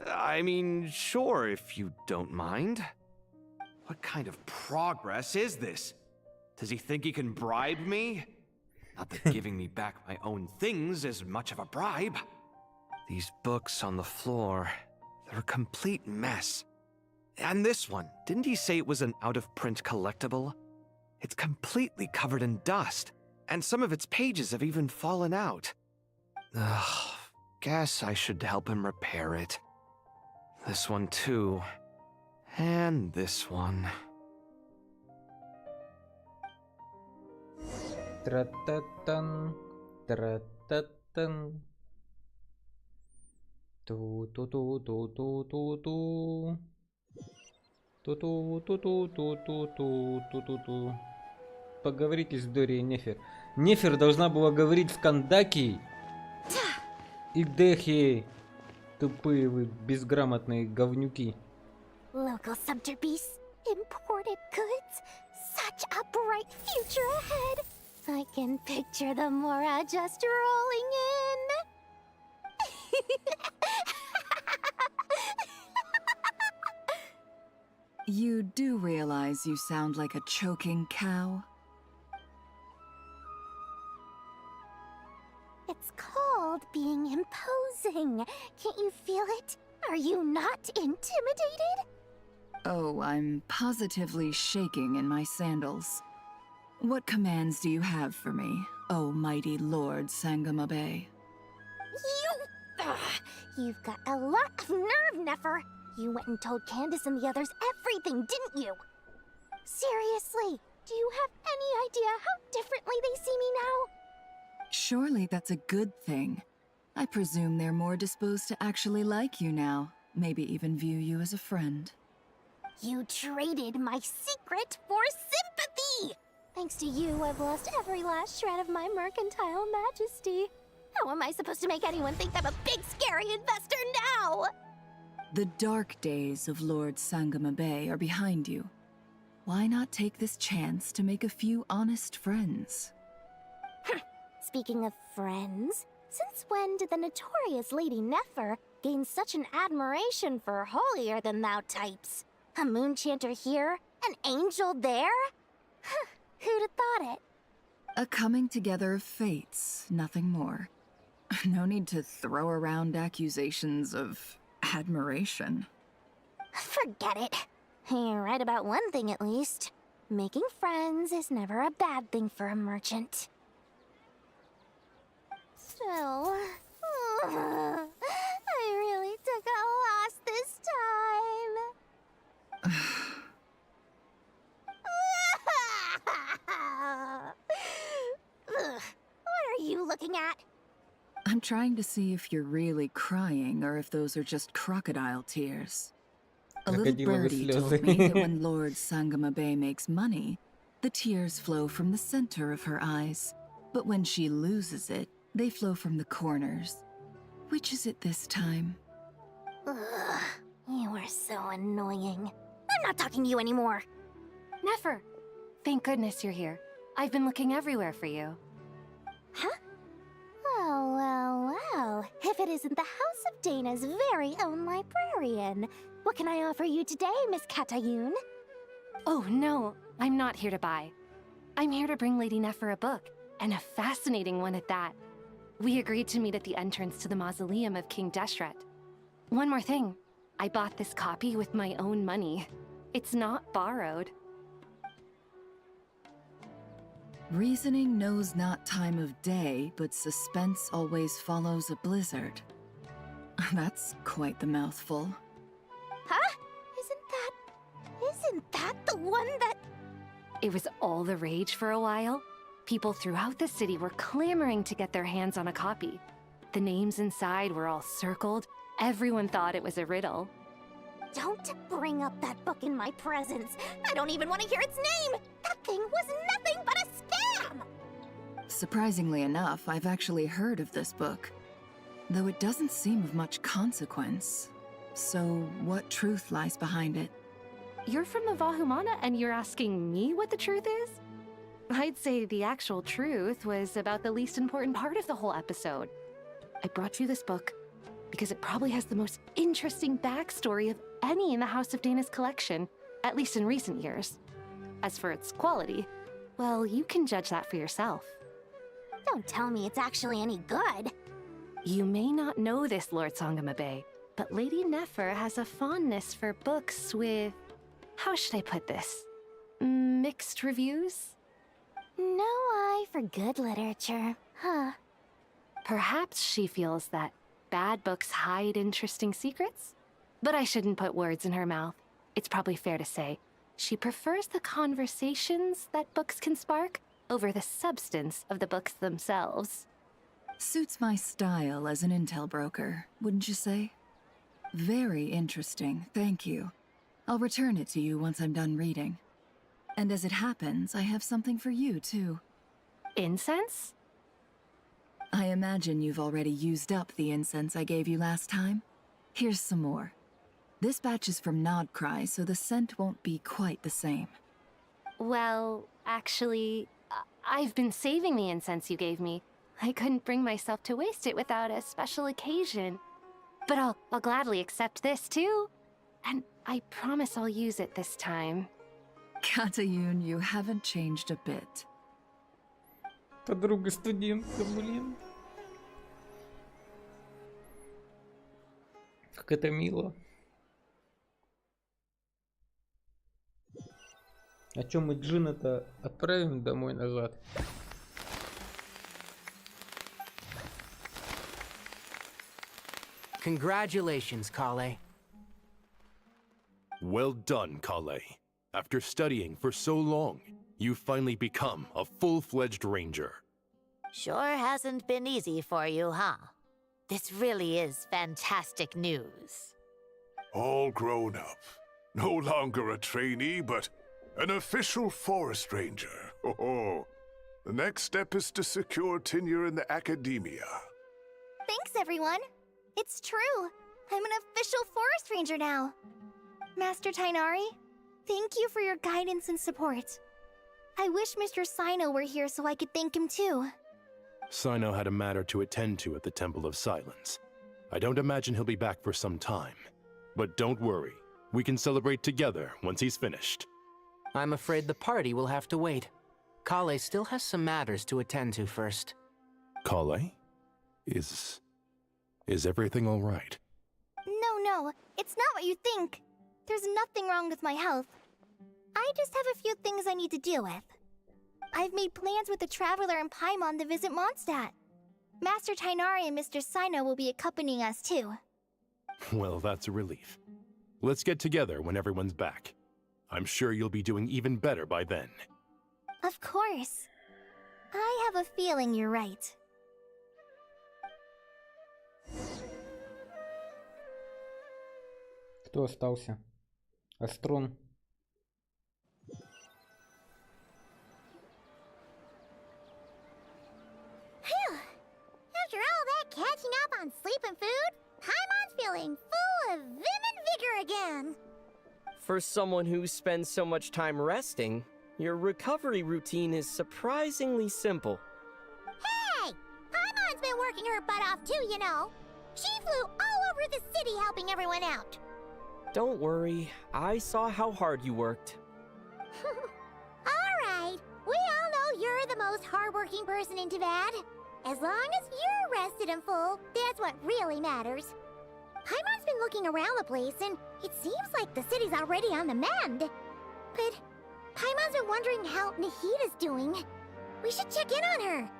I mean, sure, if you don't mind. What kind of progress is this? Does he think he can bribe me? Not that giving me back my own things is much of a bribe. These books on the floor, they're a complete mess. And this one, didn't he say it was an out-of-print collectible? It's completely covered in dust, and some of its pages have even fallen out. Ugh, guess I should help him repair it. This one too. And this one. Тра-та-тан, тра-та-тан. Ту-ту-ту-ту-ту-ту-ту. Ту-ту-ту-ту-ту-ту-ту-ту-ту. Поговорите с Дори и Нефер. Нефер должна была говорить с Кандаки и Дехи. Тупые вы, безграмотные говнюки. Local subterbeasts, imported goods, such a bright future ahead. I can picture the Mora just rolling in. You do realize you sound like a choking cow? It's called being imposing. Can't you feel it? Are you not intimidated? Oh, I'm positively shaking in my sandals. What commands do you have for me, oh mighty Lord Sangamabe? You've got a lot of nerve, Nefer. You went and told Candace and the others everything, didn't you? Seriously, do you have any idea how differently they see me now? Surely that's a good thing. I presume they're more disposed to actually like you now, maybe even view you as a friend. You traded my secret for sympathy! Thanks to you, I've lost every last shred of my mercantile majesty. How am I supposed to make anyone think I'm a big, scary investor now? The dark days of Lord Sangamabe are behind you. Why not take this chance to make a few honest friends? Speaking of friends, since when did the notorious Lady Nefer gain such an admiration for holier-than-thou types? A moon chanter here, an angel there? Who'd have thought it? A coming together of fates, nothing more. No need to throw around accusations of admiration. Forget it. You're right about one thing at least. Making friends is never a bad thing for a merchant. Still, I really took a loss this time. What are you looking at? I'm trying to see if you're really crying or if those are just crocodile tears. A little birdie told me that when Lord Sangamabe makes money, the tears flow from the center of her eyes. But when she loses it, they flow from the corners. Which is it this time? Ugh, you are so annoying. I'm not talking to you anymore. Nefer! Thank goodness you're here. I've been looking everywhere for you. Huh? Well. If it isn't the House of Dana's very own librarian. What can I offer you today, Miss Katayun? Oh, no. I'm not here to buy. I'm here to bring Lady Nefer a book, and a fascinating one at that. We agreed to meet at the entrance to the mausoleum of King Deshret. One more thing. I bought this copy with my own money. It's not borrowed. Reasoning knows not time of day, but suspense always follows a blizzard. That's quite the mouthful. Huh? Isn't that the one that... It was all the rage for a while. People throughout the city were clamoring to get their hands on a copy. The names inside were all circled. Everyone thought it was a riddle. Don't bring up that book in my presence. I don't even want to hear its name. That thing was nothing but a scam. Surprisingly enough, I've actually heard of this book, though it doesn't seem of much consequence. So, what truth lies behind it? You're from the Vahumana and you're asking me what the truth is? I'd say the actual truth was about the least important part of the whole episode. I brought you this book because it probably has the most interesting backstory of any in the House of Dana's collection, at least in recent years. As for its quality, well, you can judge that for yourself. Don't tell me it's actually any good. You may not know this, Lord Sangamabe, but Lady Nefer has a fondness for books with... how should I put this? Mixed reviews? No eye for good literature, huh? Perhaps she feels that bad books hide interesting secrets? But I shouldn't put words in her mouth. It's probably fair to say she prefers the conversations that books can spark over the substance of the books themselves. Suits my style as an intel broker, wouldn't you say? Very interesting, thank you. I'll return it to you once I'm done reading. And as it happens, I have something for you, too. Incense? I imagine you've already used up the incense I gave you last time. Here's some more. This batch is from Nodcry, so the scent won't be quite the same. Well, actually, I've been saving the incense you gave me. I couldn't bring myself to waste it without a special occasion. But I'll gladly accept this, too. and I promise I'll use it this time. Katayun, you haven't changed a bit. Подруга студентка, блин. Как это мило. А чё мы Джина-то отправим домой назад? Congratulations, Kale. Well done, Kale. After studying for so long, you've finally become a full-fledged ranger. Sure hasn't been easy for you, huh? This really is fantastic news. All grown up. No longer a trainee, but an official forest ranger. Oh, the next step is to secure tenure in the academia. Thanks, everyone. It's true. I'm an official forest ranger now. Master Tainari, thank you for your guidance and support. I wish Mr. Sino were here so I could thank him too. Sino had a matter to attend to at the Temple of Silence. I don't imagine he'll be back for some time. But don't worry, we can celebrate together once he's finished. I'm afraid the party will have to wait. Kale still has some matters to attend to first. Kale? Is everything all right? No, it's not what you think. There's nothing wrong with my health. I just have a few things I need to deal with. I've made plans with the Traveler and Paimon to visit Mondstadt. Master Tainari and Mr. Sino will be accompanying us too. Well, that's a relief. Let's get together when everyone's back. I'm sure you'll be doing even better by then. Of course. I have a feeling you're right. Кто остался? Астрон. Phew! After all that catching up on sleep and food, Paimon's feeling full of vim and vigor again. For someone who spends so much time resting, your recovery routine is surprisingly simple. Hey! Paimon's been working her butt off too, you know. She flew all over the city helping everyone out. Don't worry, I saw how hard you worked. Alright, we all know you're the most hardworking person in Tavad. As long as you're rested and full, that's what really matters. Paimon's been looking around the place, and it seems like the city's already on the mend. But Paimon's been wondering how Nahita's doing. We should check in on her.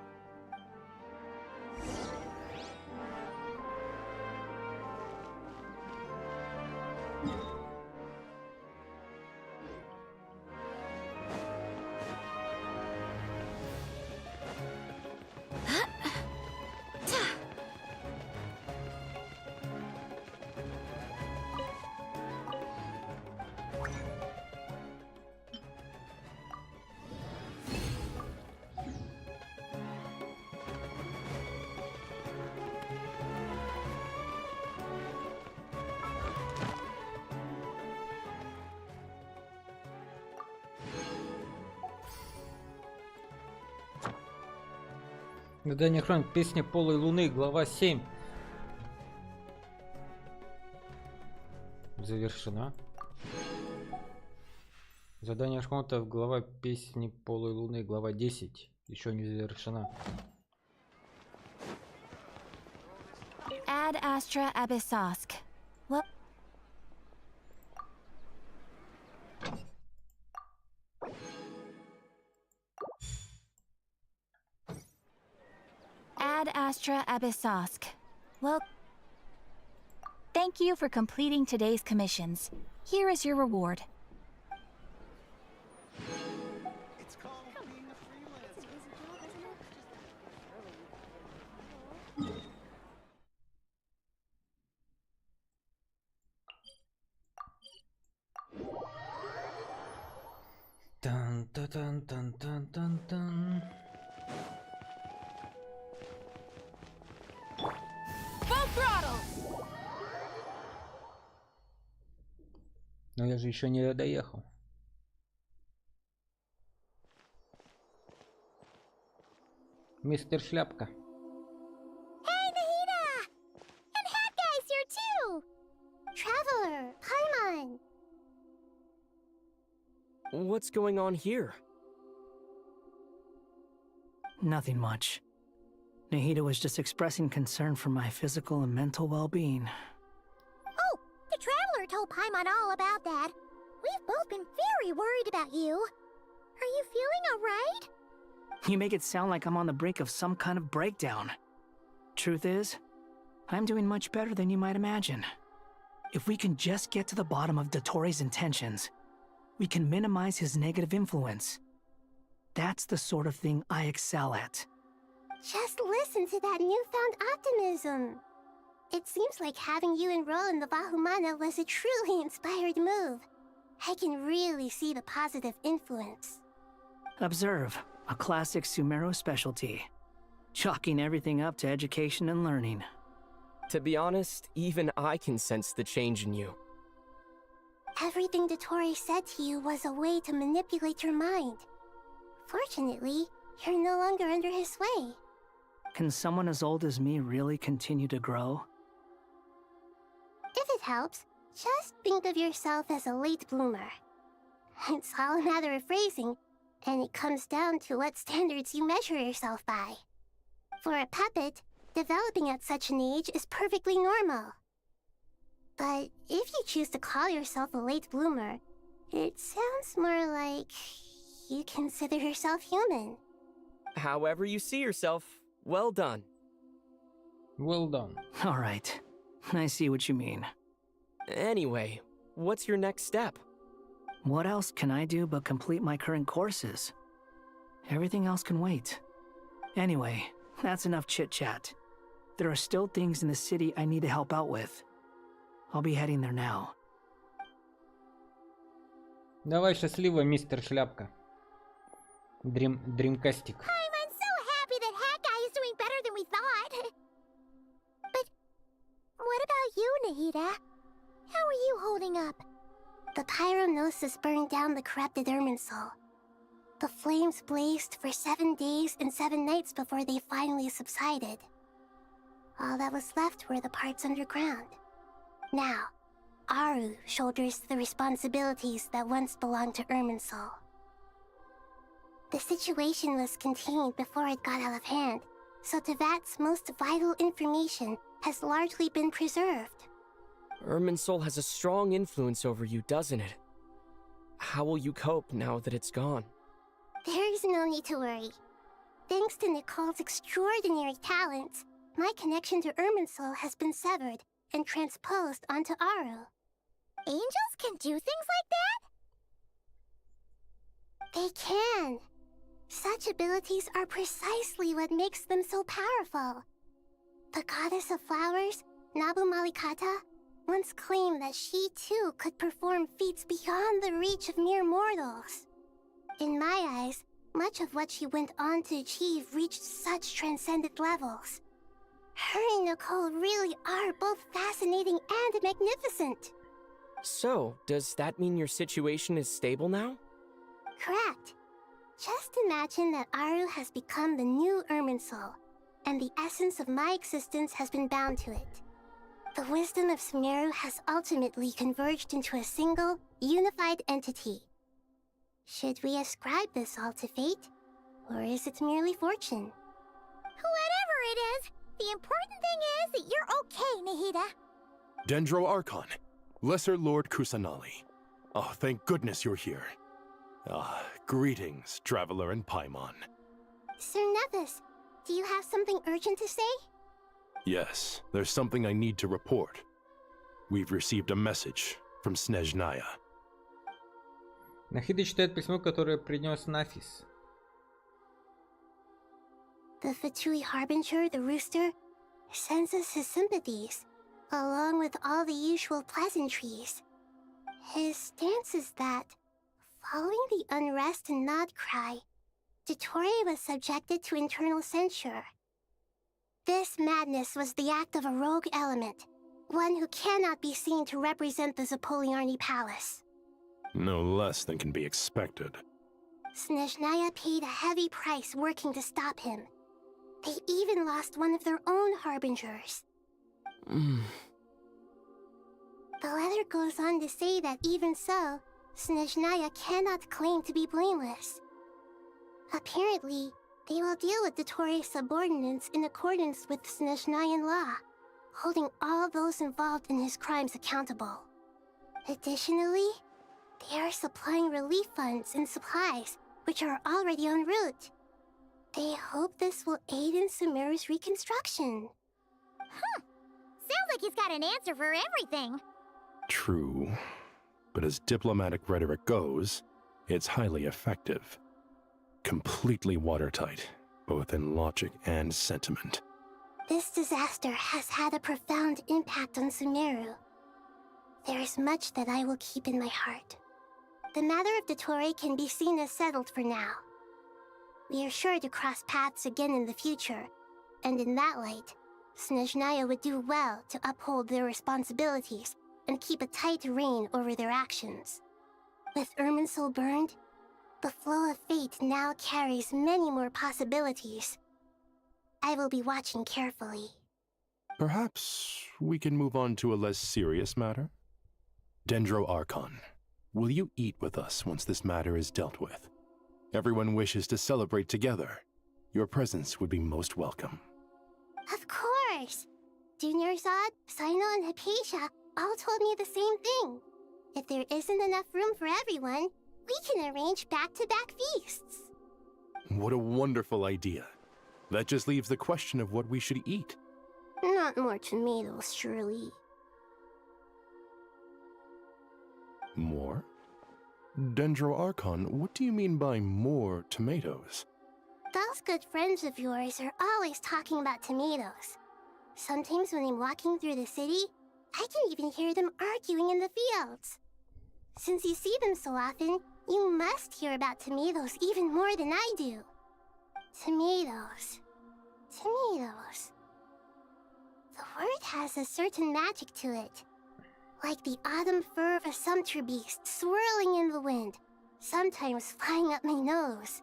Задание хроник. Песня Полой Луны. Глава 7. Завершена. Задание Архонтов. Глава Песни Полой Луны. Глава 10. Еще не завершена. Ad Astra Abyssosk. What? Ad Astra Abyssosk. Well, thank you for completing today's commissions. Here is your reward. Тан та тан тан тан тан тан. Full throttle! Но я же еще не доехал. Мистер Шляпка. Hey, Nahita! And Hat Guy's here too! Traveler, Paimon, What's going on here? Nothing much. Nahida was just expressing concern for my physical and mental well-being. Oh, the Traveler told Paimon all about that. We've both been very worried about you. Are you feeling alright? You make it sound like I'm on the brink of some kind of breakdown. Truth is, I'm doing much better than you might imagine. If we can just get to the bottom of Dottoro's intentions, we can minimize his negative influence. That's the sort of thing I excel at. Just listen to that newfound optimism. It seems like having you enroll in the Vahumana was a truly inspired move. I can really see the positive influence. Observe, a classic Sumeru specialty. Chalking everything up to education and learning. To be honest, even I can sense the change in you. Everything Dottore said to you was a way to manipulate your mind. Fortunately, you're no longer under his sway. Can someone as old as me really continue to grow? If it helps, just think of yourself as a late bloomer. It's all a matter of phrasing, and it comes down to what standards you measure yourself by. For a puppet, developing at such an age is perfectly normal. But if you choose to call yourself a late bloomer, it sounds more like you consider yourself human. However you see yourself, well done. Well done. All right. I see what you mean. Anyway, what's your next step? What else can I do but complete my current courses? Everything else can wait. Anyway, that's enough chit-chat. There are still things in the city I need to help out with. I'll be heading there now. Давай, счастливо, мистер Шляпка. Дримкастик. I'm so happy that Hat Guy is doing better than we thought. But what about you, Nahida? How are you holding up? The pyronosis burned down the corrupted Irminsul. The flames blazed for 7 days and 7 nights before they finally subsided. All that was left were the parts underground. Now, Aru shoulders the responsibilities that once belonged to Irminsul. The situation was contained before it got out of hand, so Tevat's most vital information has largely been preserved. Irminsul has a strong influence over you, doesn't it? How will you cope now that it's gone? There is no need to worry. Thanks to Nicole's extraordinary talents, my connection to Irminsul has been severed and transposed onto Aru. Angels can do things like that? They can. Such abilities are precisely what makes them so powerful. The goddess of flowers, Nabu Malikata, once claimed that she too could perform feats beyond the reach of mere mortals. In my eyes, much of what she went on to achieve reached such transcendent levels. Her and Nicole really are both fascinating and magnificent. So, does that mean your situation is stable now? Correct. Just imagine that Aru has become the new Irminsul, and the essence of my existence has been bound to it. The wisdom of Sumeru has ultimately converged into a single, unified entity. Should we ascribe this all to fate, or is it merely fortune? Whatever it is, the important thing is that you're okay, Nahida. Dendro Archon, Lesser Lord Kusanali. Oh, thank goodness you're here. Greetings, Traveler and Paimon. Sir Nepis, do you have something urgent to say? Yes, there's something I need to report. We've received a message from Snezhnaya. Нахида читает письмо, которое принес Нафис. The Fatui Harbinger, the rooster, sends us his sympathies, along with all the usual pleasantries. His stance is that, following the unrest and Nod Cry, Dottore was subjected to internal censure. This madness was the act of a rogue element, one who cannot be seen to represent the Zapoliarni Palace. No less than can be expected. Snezhnaya paid a heavy price working to stop him. They even lost one of their own harbingers. The letter goes on to say that even so, Snezhnaya cannot claim to be blameless. Apparently, they will deal with Dottores' subordinates in accordance with Snezhnayan law, holding all those involved in his crimes accountable. Additionally, they are supplying relief funds and supplies, which are already en route. They hope this will aid in Sumeru's reconstruction. Sounds like he's got an answer for everything. True. But as diplomatic rhetoric goes, it's highly effective. Completely watertight, both in logic and sentiment. This disaster has had a profound impact on Sumeru. There is much that I will keep in my heart. The matter of Dottore can be seen as settled for now. We are sure to cross paths again in the future, and in that light, Snezhnaya would do well to uphold their responsibilities and keep a tight rein over their actions. With Irminsul burned, the flow of fate now carries many more possibilities. I will be watching carefully. Perhaps we can move on to a less serious matter? Dendro Archon, will you eat with us once this matter is dealt with? Everyone wishes to celebrate together. Your presence would be most welcome. Of course! Junior Zod, Sino, and Hypatia all told me the same thing. If there isn't enough room for everyone, we can arrange back-to-back feasts. What a wonderful idea. That just leaves the question of what we should eat. Not more tomatoes, surely. More? Dendro Archon, what do you mean by more tomatoes? Those good friends of yours are always talking about tomatoes. Sometimes when I'm walking through the city, I can even hear them arguing in the fields. Since you see them so often, you must hear about tomatoes even more than I do. Tomatoes. Tomatoes. The word has a certain magic to it. Like the autumn fur of a sumpter beast swirling in the wind, sometimes flying up my nose.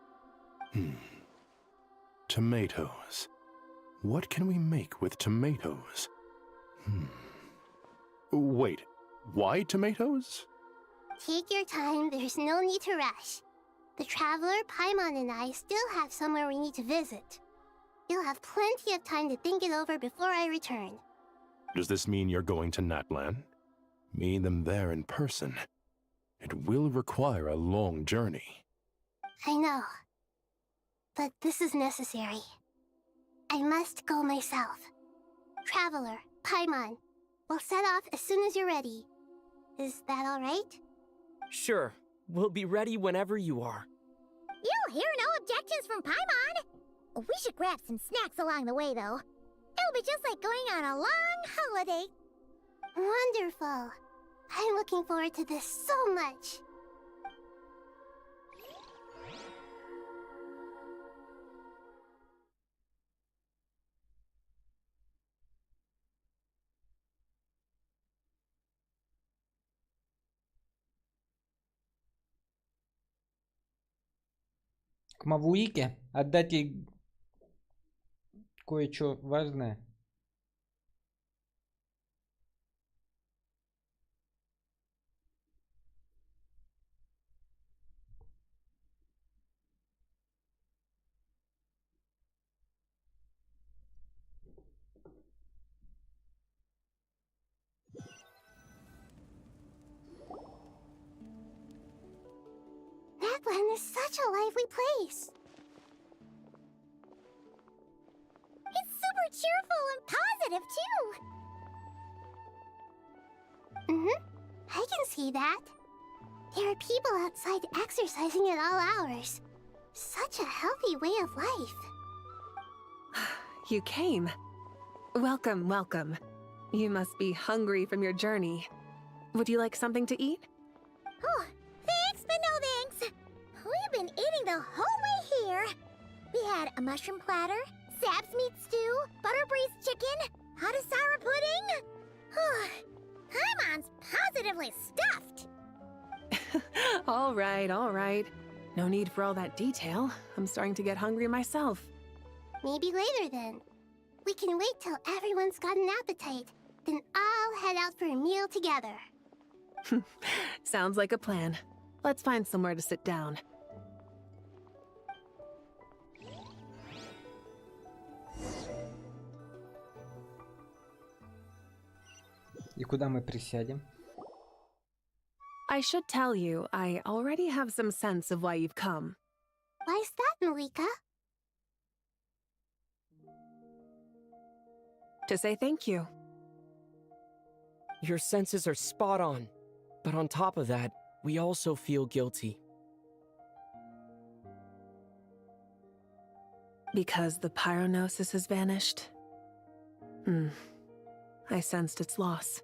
Tomatoes. What can we make with tomatoes? Wait, why tomatoes? Take your time, there's no need to rush. The Traveler, Paimon, and I still have somewhere we need to visit. You'll have plenty of time to think it over before I return. Does this mean you're going to Natlan? Meeting them there in person. It will require a long journey. I know. But this is necessary. I must go myself. Traveler, Paimon, we'll set off as soon as you're ready. Is that all right? Sure. We'll be ready whenever you are. You'll hear no objections from Paimon. We should grab some snacks along the way, though. It'll be just like going on a long holiday. Wonderful. I'm looking forward to this so much. К Мавуике отдать ей кое-что важное. Natlan is such a lively place. It's super cheerful and positive, too. I can see that. There are people outside exercising at all hours. Such a healthy way of life. You came. Welcome, welcome. You must be hungry from your journey. Would you like something to eat? Oh, thanks, but no thanks. We've been eating the whole way here. We had a mushroom platter, Sab's meat stew, butter braised chicken, Hadasara pudding. Paimon's positively stuffed. All right, all right. No need for all that detail. I'm starting to get hungry myself. Maybe later then. We can wait till everyone's got an appetite, then I'll head out for a meal together. Sounds like a plan. Let's find somewhere to sit down. И куда мы присядем? I should tell you, I already have some sense of why you've come. Why's that, Malika? To say thank you. Your senses are spot on. But on top of that, we also feel guilty. Because the pyronosis has vanished? I sensed its loss.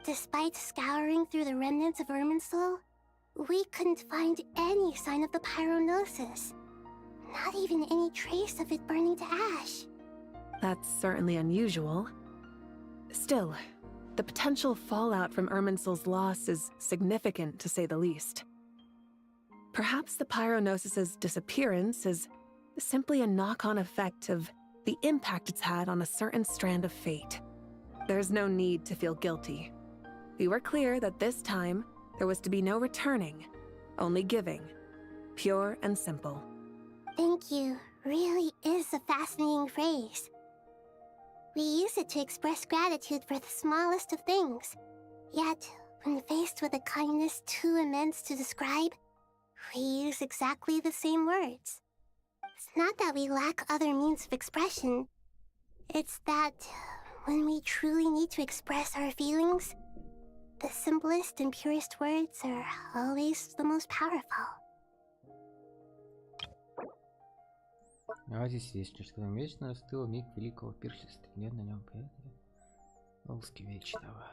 Despite scouring through the remnants of Irminsul, we couldn't find any sign of the pyronosis. Not even any trace of it burning to ash. That's certainly unusual. Still, the potential fallout from Irminsul's loss is significant, to say the least. Perhaps the pyronosis's disappearance is simply a knock-on effect of the impact it's had on a certain strand of fate. There's no need to feel guilty. We were clear that this time, there was to be no returning, only giving. Pure and simple. Thank you really is a fascinating phrase. We use it to express gratitude for the smallest of things. Yet, when faced with a kindness too immense to describe, we use exactly the same words. It's not that we lack other means of expression. It's that when we truly need to express our feelings, the simplest and purest words are always the most powerful. А здесь есть что-то месячно остыло миг великого пиршества. Нет на нем волски вечного.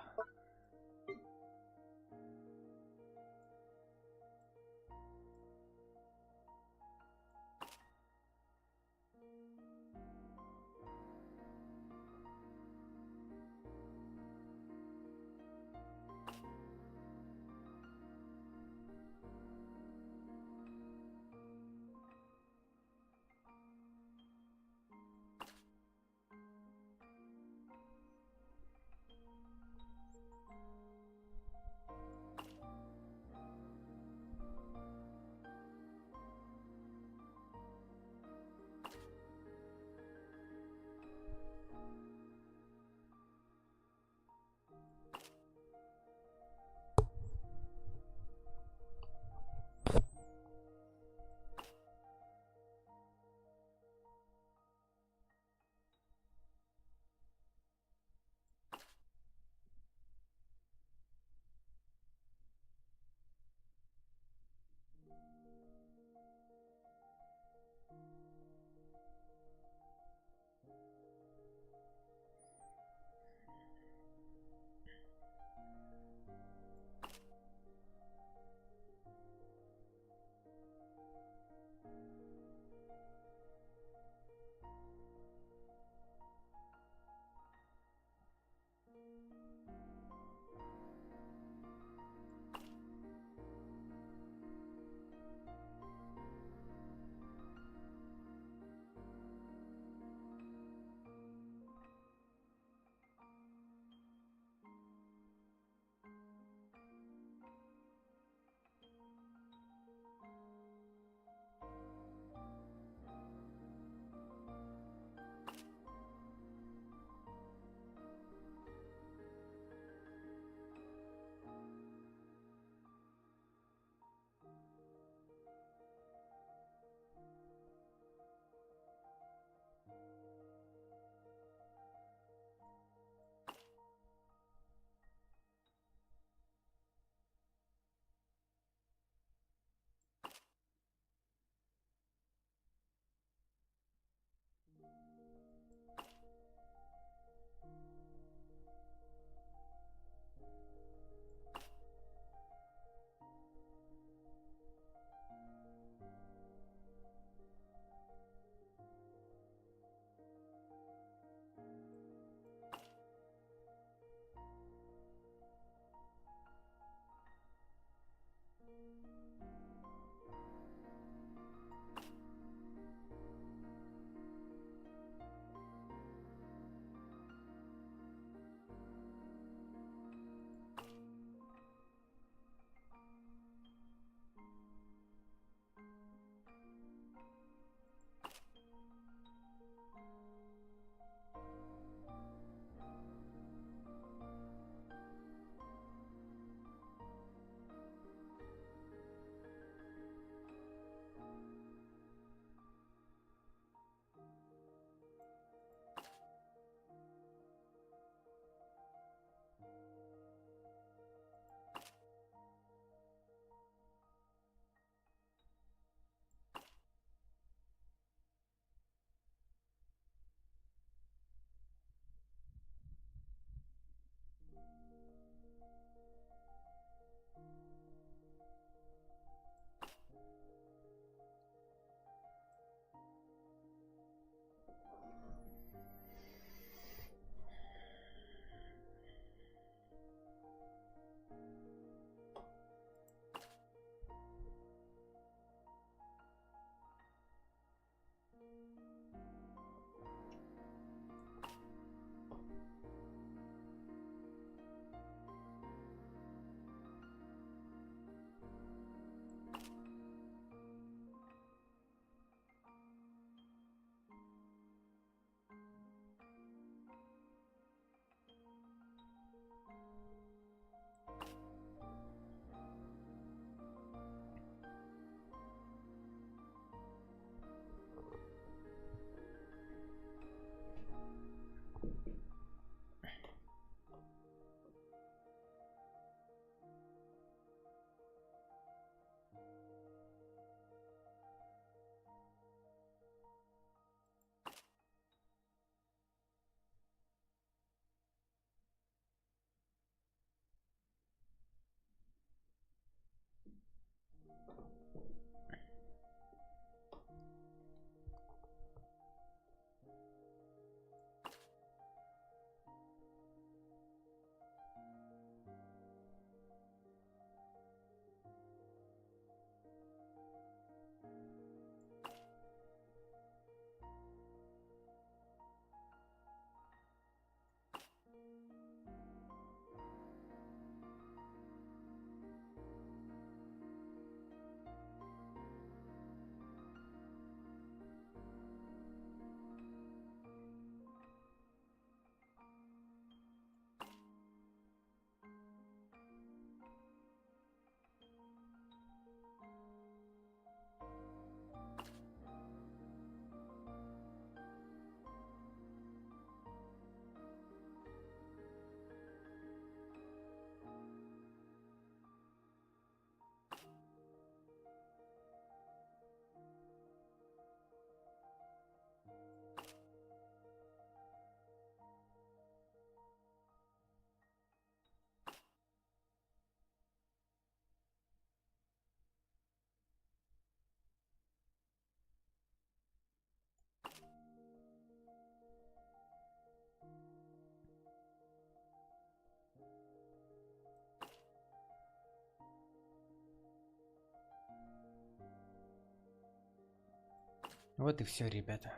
Вот и все, ребята.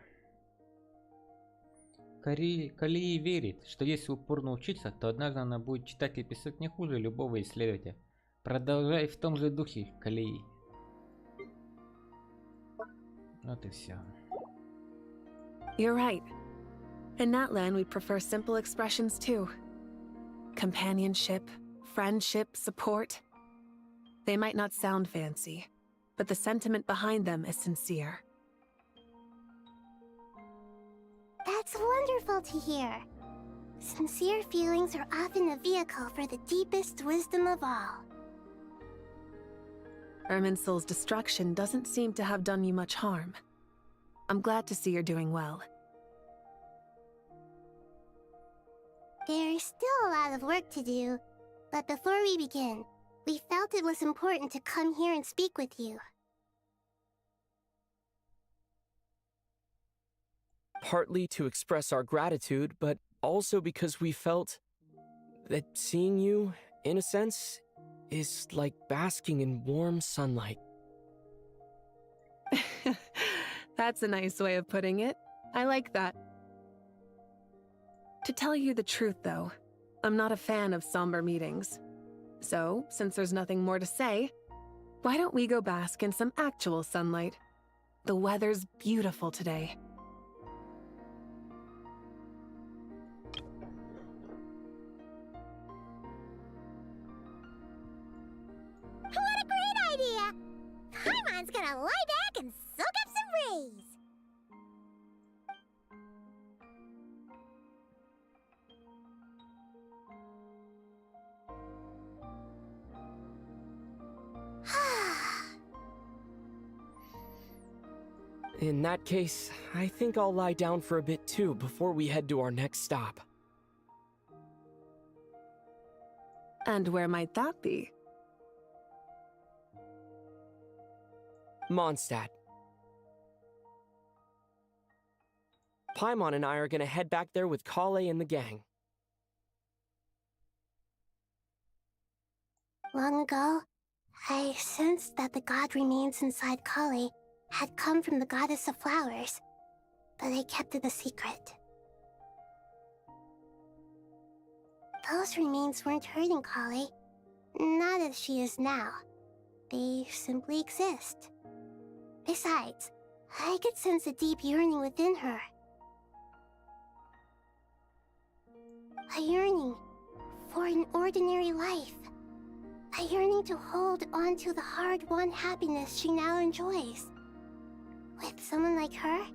Калии верит, что если упорно учиться, то однажды она будет читать и писать не хуже любого исследователя. Продолжай в том же духе, Калии. Вот и все. You're right. In that land, we prefer simple expressions too. Companionship, friendship, support. They might not sound fancy, but the sentiment behind them is sincere. That's wonderful to hear. Sincere feelings are often a vehicle for the deepest wisdom of all. Irminsul's destruction doesn't seem to have done you much harm. I'm glad to see you're doing well. There's still a lot of work to do, but before we begin, we felt it was important to come here and speak with you. Partly to express our gratitude, but also because we felt that seeing you, in a sense, is like basking in warm sunlight. That's a nice way of putting it. I like that. To tell you the truth, though, I'm not a fan of somber meetings. So, since there's nothing more to say, why don't we go bask in some actual sunlight? The weather's beautiful today. What a great idea! Paimon's gonna lie back and soak up some rays. In that case, I think I'll lie down for a bit too before we head to our next stop. And where might that be? Mondstadt. Paimon and I are gonna head back there with Kale and the gang. Long ago, I sensed that the god remains inside Kali had come from the goddess of flowers, but I kept it a secret. Those remains weren't hurting Kali, not as she is now. They simply exist. Besides, I could sense a deep yearning within her. A yearning for an ordinary life. A yearning to hold on to the hard-won happiness she now enjoys. With someone like her,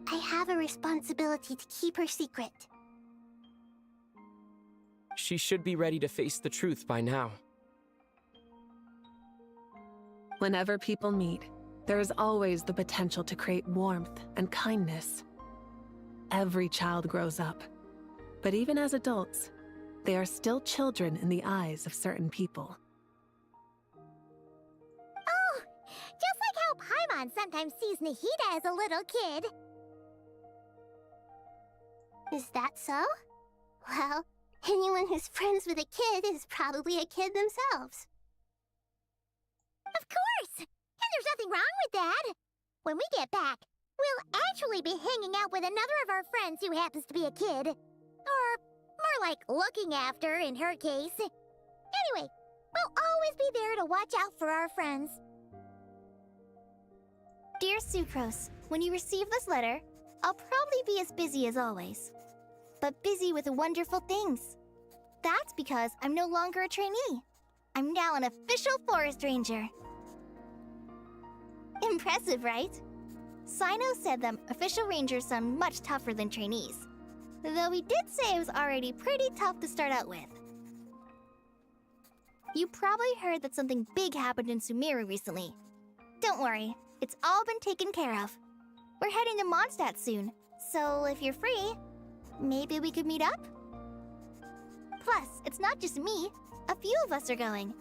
I have a responsibility to keep her secret. She should be ready to face the truth by now. Whenever people meet, there is always the potential to create warmth and kindness. Every child grows up, but even as adults, they are still children in the eyes of certain people. Oh, just like how Paimon sometimes sees Nahida as a little kid. Is that so? Well, anyone who's friends with a kid is probably a kid themselves. Of course! And there's nothing wrong with that. When we get back, we'll actually be hanging out with another of our friends who happens to be a kid. Or more like looking after, in her case. Anyway, we'll always be there to watch out for our friends. Dear Sucrose, when you receive this letter, I'll probably be as busy as always. But busy with wonderful things. That's because I'm no longer a trainee. I'm now an official forest ranger. Impressive, right? Sino said that official rangers sound much tougher than trainees. Though he did say it was already pretty tough to start out with. You probably heard that something big happened in Sumeru recently. Don't worry, it's all been taken care of. We're heading to Mondstadt soon, so if you're free, maybe we could meet up? Plus, it's not just me. A few of us are going.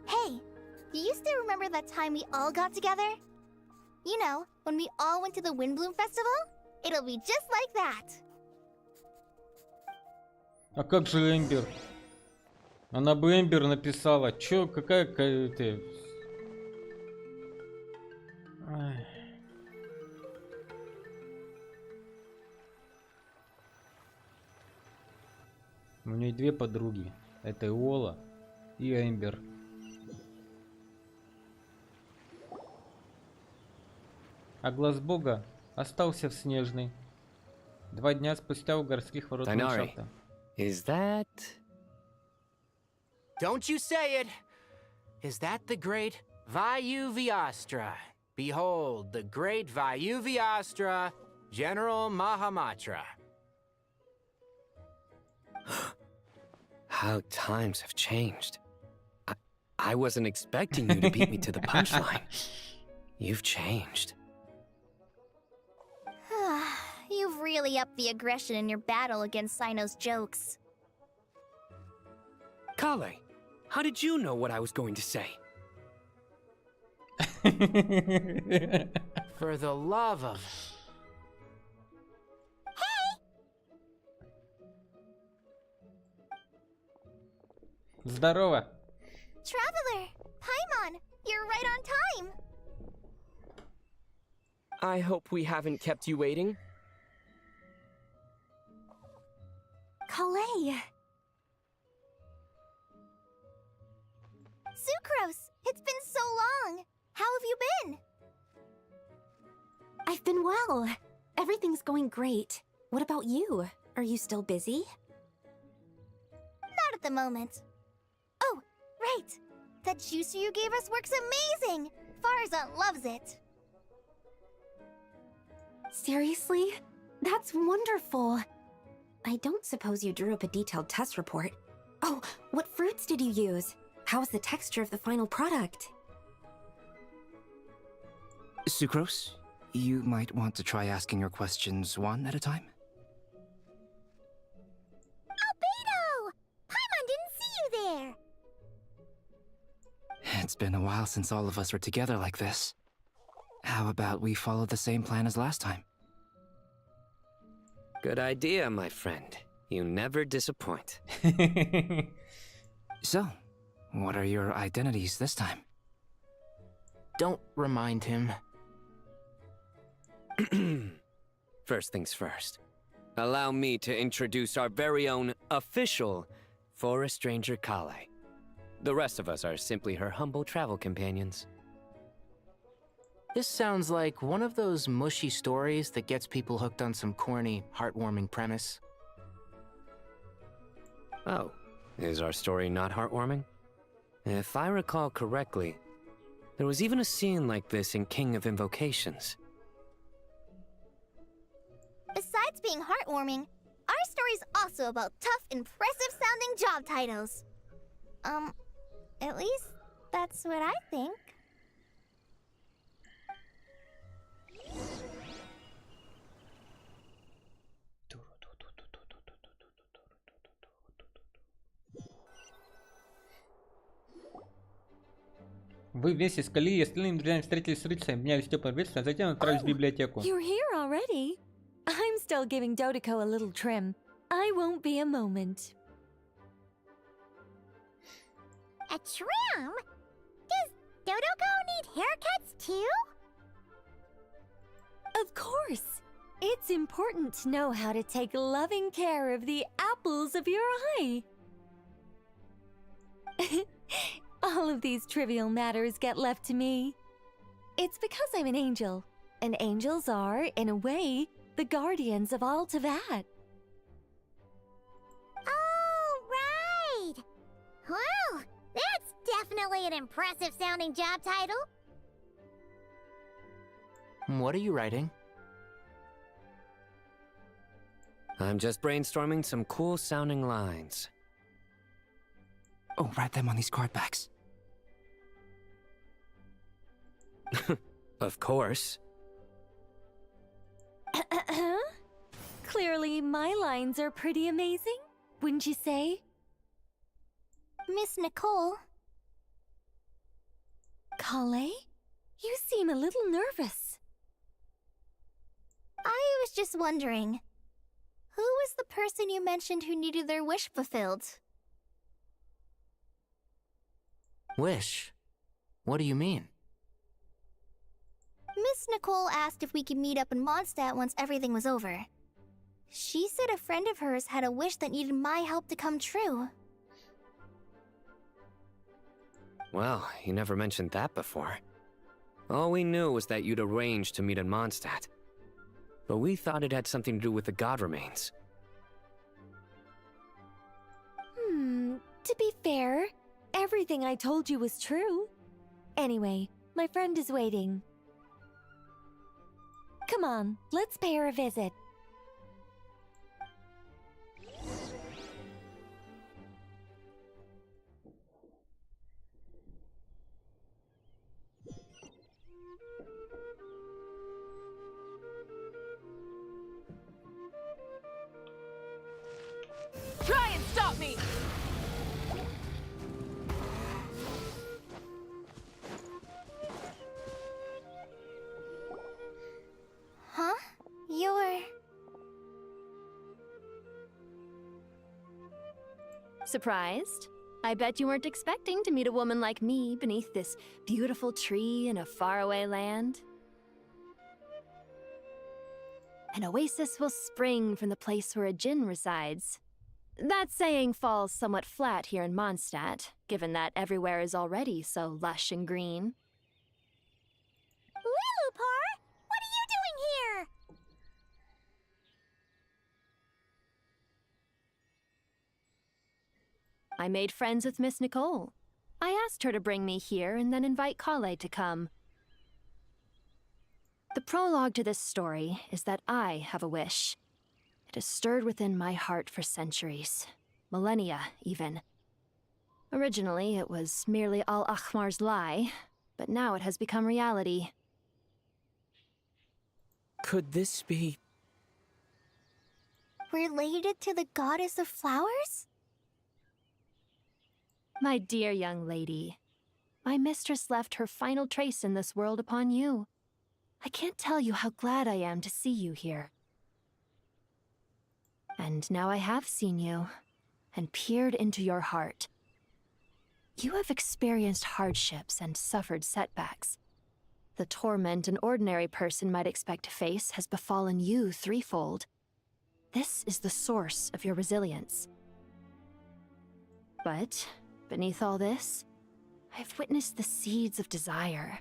Hey, do you still remember that time we all got together? You know, when we all went to the Windbloom Festival? It'll be just like that. А как же Эмбер? Она бы Эмбер написала. Чё, какая ты... У нее две подруги. Это Иола и Эмбер. А глаз бога остался в Снежной. 2 дня спустя у городских ворот ландшафта. Is that... Don't you say it! Is that the great Vayuvyastra? Behold, the great Vayuvyastra, General Mahamatra. How times have changed. I wasn't expecting you to beat me to the punchline. You've changed. You've really upped the aggression in your battle against Sino's jokes. Kale, how did you know what I was going to say? For the love of... Здорово! Traveler! Paimon! You're right on time! I hope we haven't kept you waiting. Kalei! Sucrose! It's been so long! How have you been? I've been well. Everything's going great. What about you? Are you still busy? Not at the moment. Oh, right! That juicer you gave us works amazing! Farzan loves it! Seriously? That's wonderful. I don't suppose you drew up a detailed test report. Oh, what fruits did you use? How's the texture of the final product? Sucrose, you might want to try asking your questions one at a time. Albedo! Paimon didn't see you there! It's been a while since all of us were together like this. How about we follow the same plan as last time? Good idea, my friend. You never disappoint. So, what are your identities this time? Don't remind him. First things first. Allow me to introduce our very own official Forest Ranger Kale. The rest of us are simply her humble travel companions. This sounds like one of those mushy stories that gets people hooked on some corny, heartwarming premise. Oh, is our story not heartwarming? If I recall correctly, there was even a scene like this in King of Invocations. Besides being heartwarming, our story's also about tough, impressive-sounding job titles. At least that's what I think. Вы вместе с Кали и остальными друзьями встретились с рыцарем, обменялись теплым приветствием, а затем отправились в библиотеку. You're here already? I'm still giving Dodeko a little trim. I won't be a moment. A trim? Does Dodoko need haircuts too? Of course. It's important to know how to take loving care of the apples of your eye. All of these trivial matters get left to me. It's because I'm an angel, and angels are, in a way, the guardians of all Teyvat. Oh, right! Well, that's definitely an impressive-sounding job title. What are you writing? I'm just brainstorming some cool-sounding lines. Oh, write them on these card backs. Of course. Clearly, my lines are pretty amazing, wouldn't you say? Miss Nicole? Kale? You seem a little nervous. I was just wondering, who was the person you mentioned who needed their wish fulfilled? Wish? What do you mean? Miss Nicole asked if we could meet up in Mondstadt once everything was over. She said a friend of hers had a wish that needed my help to come true. Well, you never mentioned that before. All we knew was that you'd arranged to meet in Mondstadt. But we thought it had something to do with the god remains. To be fair, everything I told you was true. Anyway, my friend is waiting. Come on, let's pay her a visit. Try and stop me! Huh? You're... Surprised? I bet you weren't expecting to meet a woman like me beneath this beautiful tree in a faraway land. An oasis will spring from the place where a djinn resides. That saying falls somewhat flat here in Mondstadt, given that everywhere is already so lush and green. Lilupar! What are you doing here? I made friends with Miss Nicole. I asked her to bring me here and then invite Kale to come. The prologue to this story is that I have a wish. It has stirred within my heart for centuries, millennia even. Originally, it was merely Al-Ahmar's lie, but now it has become reality. Could this be... related to the goddess of flowers? My dear young lady, my mistress left her final trace in this world upon you. I can't tell you how glad I am to see you here. And now I have seen you, and peered into your heart. You have experienced hardships and suffered setbacks. The torment an ordinary person might expect to face has befallen you threefold. This is the source of your resilience. But, beneath all this, I've witnessed the seeds of desire.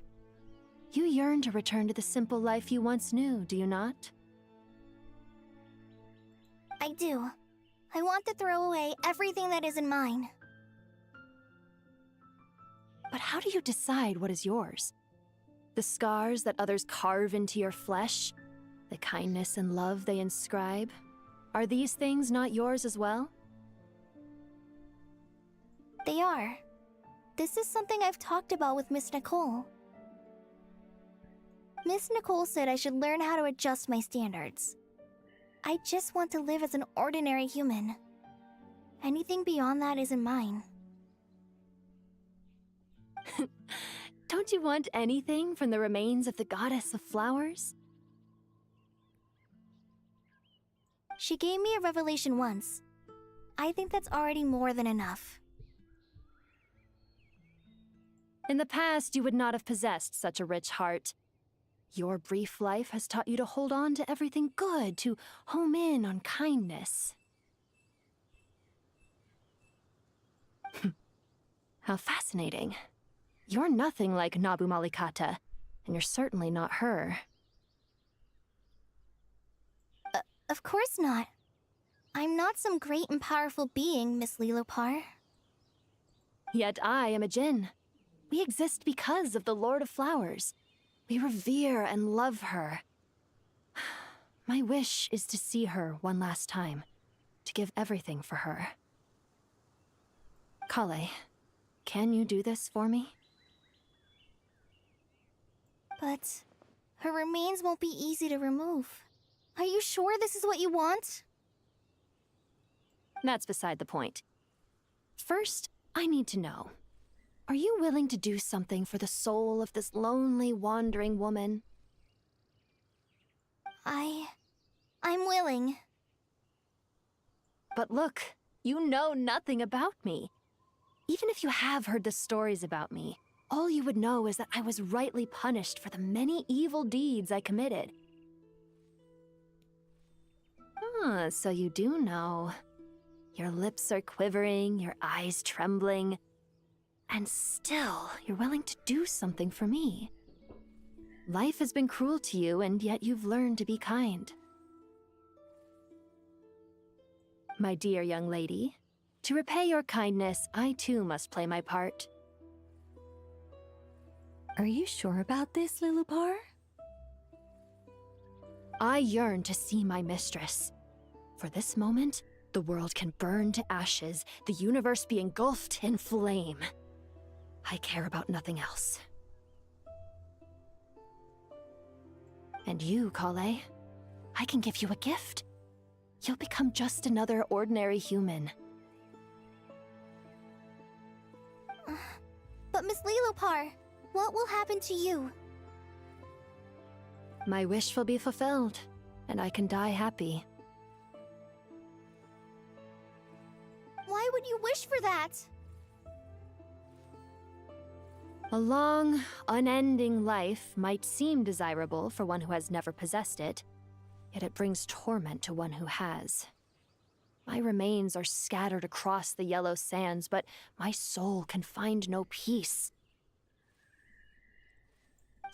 You yearn to return to the simple life you once knew, do you not? I do. I want to throw away everything that isn't mine. But how do you decide what is yours? The scars that others carve into your flesh? The kindness and love they inscribe? Are these things not yours as well? They are. This is something I've talked about with Miss Nicole. Miss Nicole said I should learn how to adjust my standards. I just want to live as an ordinary human. Anything beyond that isn't mine. Don't you want anything from the remains of the goddess of flowers? She gave me a revelation once. I think that's already more than enough. In the past, you would not have possessed such a rich heart. Your brief life has taught you to hold on to everything good, to home in on kindness. How fascinating. You're nothing like Nabu Malikata, and you're certainly not her. Of course not. I'm not some great and powerful being, Miss Lilopar. Yet I am a djinn. We exist because of the Lord of Flowers. We revere and love her. My wish is to see her one last time, to give everything for her. Kale, can you do this for me? But her remains won't be easy to remove. Are you sure this is what you want? That's beside the point. First, I need to know. Are you willing to do something for the soul of this lonely, wandering woman? I'm willing. But look, you know nothing about me. Even if you have heard the stories about me, all you would know is that I was rightly punished for the many evil deeds I committed. Ah, so you do know. Your lips are quivering, your eyes trembling, and still you're willing to do something for me. Life has been cruel to you, and yet you've learned to be kind. My dear young lady, to repay your kindness, I too must play my part. Are you sure about this, Lilupar? I yearn to see my mistress. For this moment, the world can burn to ashes, the universe be engulfed in flame. I care about nothing else. And you, Kale, I can give you a gift. You'll become just another ordinary human. But Miss Lilupar, what will happen to you? My wish will be fulfilled, and I can die happy. Why would you wish for that? A long, unending life might seem desirable for one who has never possessed it, yet it brings torment to one who has. My remains are scattered across the yellow sands, but my soul can find no peace.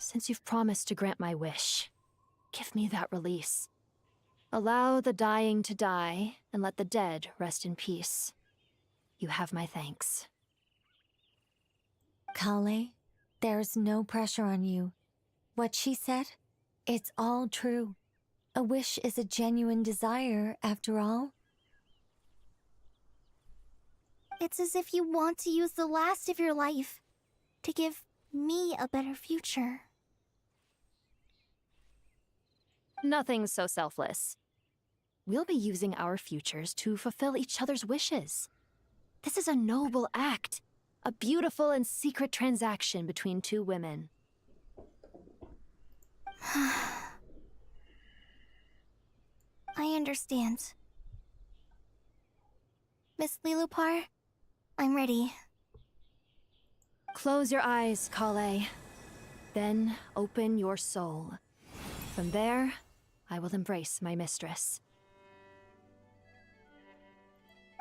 Since you've promised to grant my wish, give me that release. Allow the dying to die, and let the dead rest in peace. You have my thanks. Kale, there's no pressure on you. What she said, it's all true. A wish is a genuine desire, after all. It's as if you want to use the last of your life to give me a better future. Nothing so selfless. We'll be using our futures to fulfill each other's wishes. This is a noble act, a beautiful and secret transaction between two women. I understand. Miss Lilupar, I'm ready. Close your eyes, Kale. Then open your soul. From there, I will embrace my mistress.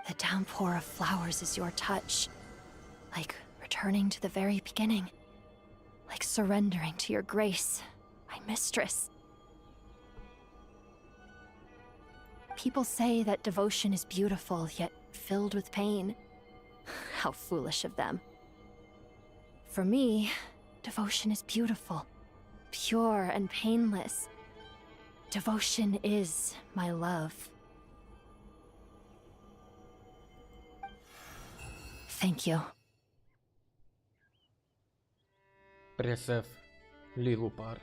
The downpour of flowers is your touch, like returning to the very beginning, like surrendering to your grace, my mistress. People say that devotion is beautiful, yet filled with pain. How foolish of them. For me, devotion is beautiful, pure and painless. Devotion is my love. Thank you. Press F. Lilupar.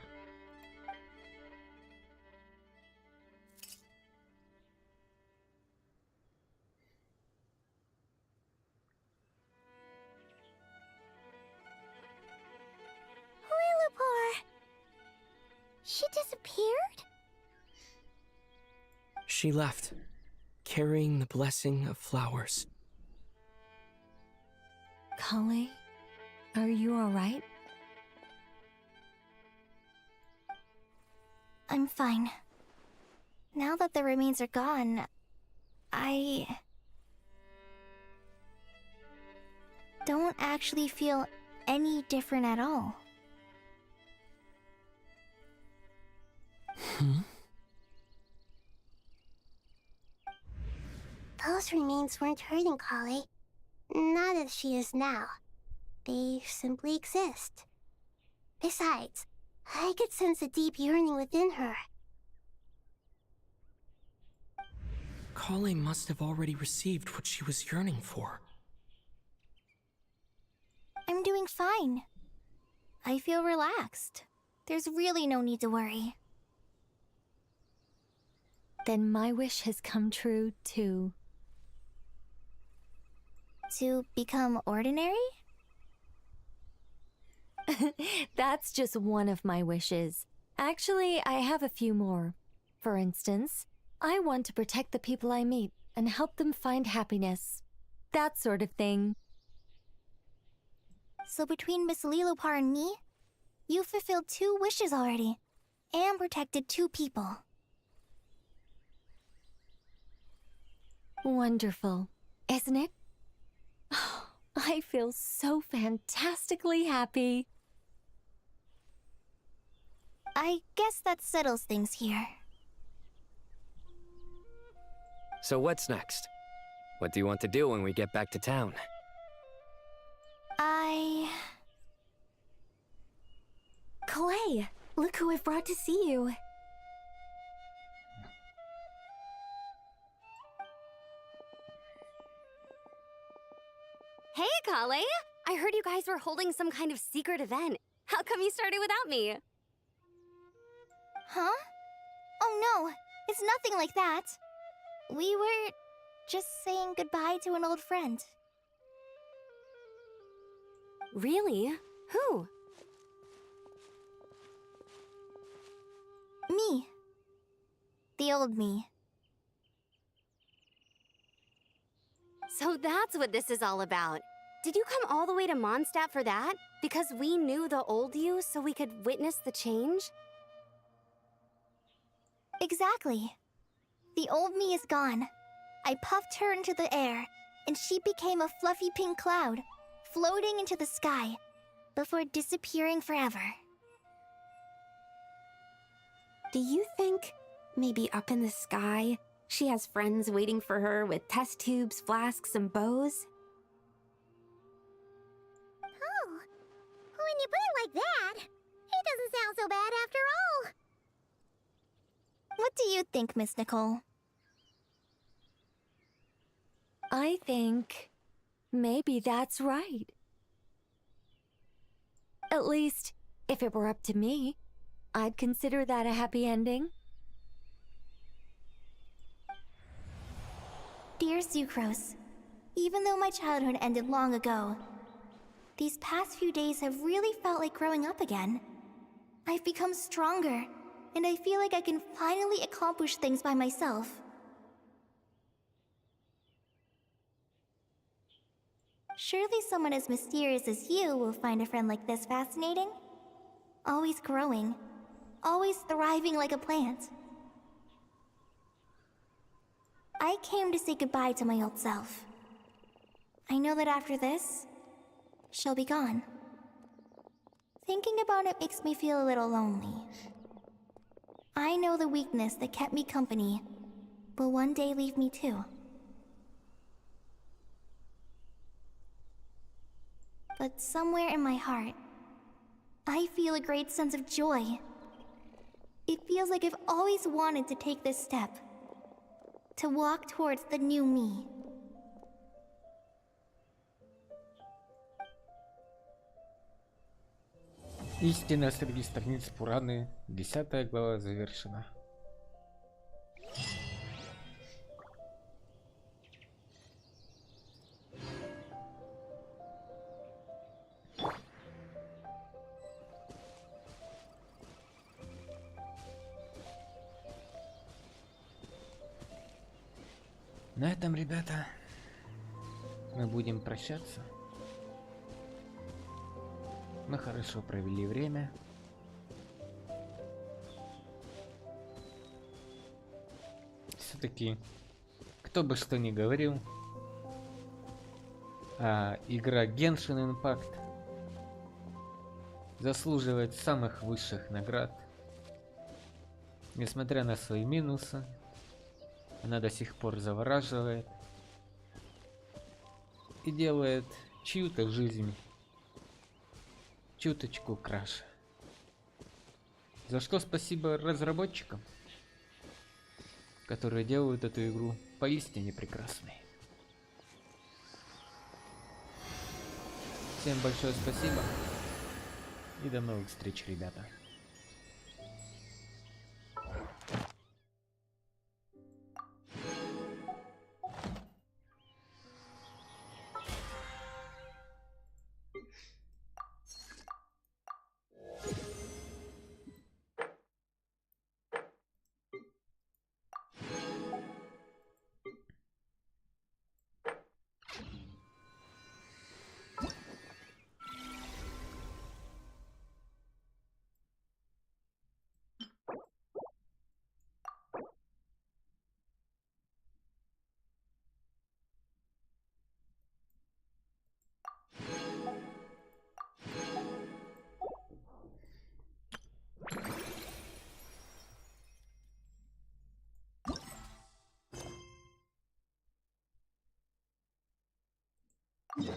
Lilupar! She disappeared? She left, carrying the blessing of flowers. Kale, are you alright? I'm fine. Now that the remains are gone, I don't actually feel any different at all. Those remains weren't hurting Kale. Not as she is now. They simply exist. Besides, I could sense a deep yearning within her. Kale must have already received what she was yearning for. I'm doing fine. I feel relaxed. There's really no need to worry. Then my wish has come true, too. To become ordinary? That's just one of my wishes. Actually, I have a few more. For instance, I want to protect the people I meet and help them find happiness. That sort of thing. So between Miss Lilupar and me, you've fulfilled 2 wishes already, and protected 2 people. Wonderful, isn't it? I feel so fantastically happy. I guess that settles things here. So what's next? What do you want to do when we get back to town? Clay, look who I've brought to see you. Hey, Kale! I heard you guys were holding some kind of secret event. How come you started without me? Huh? Oh no, it's nothing like that. We were just saying goodbye to an old friend. Really? Who? Me. The old me. So that's what this is all about. Did you come all the way to Mondstadt for that? Because we knew the old you so we could witness the change? Exactly. The old me is gone. I puffed her into the air, and she became a fluffy pink cloud, floating into the sky, before disappearing forever. Do you think, maybe up in the sky, she has friends waiting for her with test tubes, flasks, and bows? Oh, when you put it like that, it doesn't sound so bad after all. What do you think, Miss Nicole? I think maybe that's right. At least, if it were up to me, I'd consider that a happy ending. Dear Sucrose, even though my childhood ended long ago, these past few days have really felt like growing up again. I've become stronger, and I feel like I can finally accomplish things by myself. Surely someone as mysterious as you will find a friend like this fascinating. Always growing, always thriving like a plant. I came to say goodbye to my old self. I know that after this, she'll be gone. Thinking about it makes me feel a little lonely. I know the weakness that kept me company will one day leave me too. But somewhere in my heart, I feel a great sense of joy. It feels like I've always wanted to take this step. To walk towards the new me. Истина среди страниц Пураны, 10 глава завершена. На этом, ребята, мы будем прощаться. Мы хорошо провели время. Все-таки, кто бы что ни говорил, игра Genshin Impact заслуживает самых высших наград. Несмотря на свои минусы, она до сих пор завораживает и делает чью-то жизнь чуточку краше. За что спасибо разработчикам, которые делают эту игру поистине прекрасной. Всем большое спасибо и до новых встреч, ребята. Не,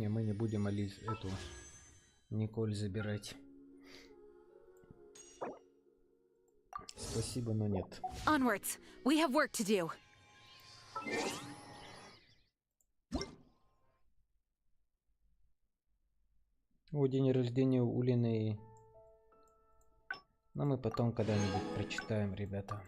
мы не будем эту Николь забирать. Спасибо, но нет. Onwards. We have work to do. О, день рождения у Лины. Но мы потом когда-нибудь прочитаем, ребята.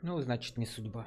Ну, значит, не судьба.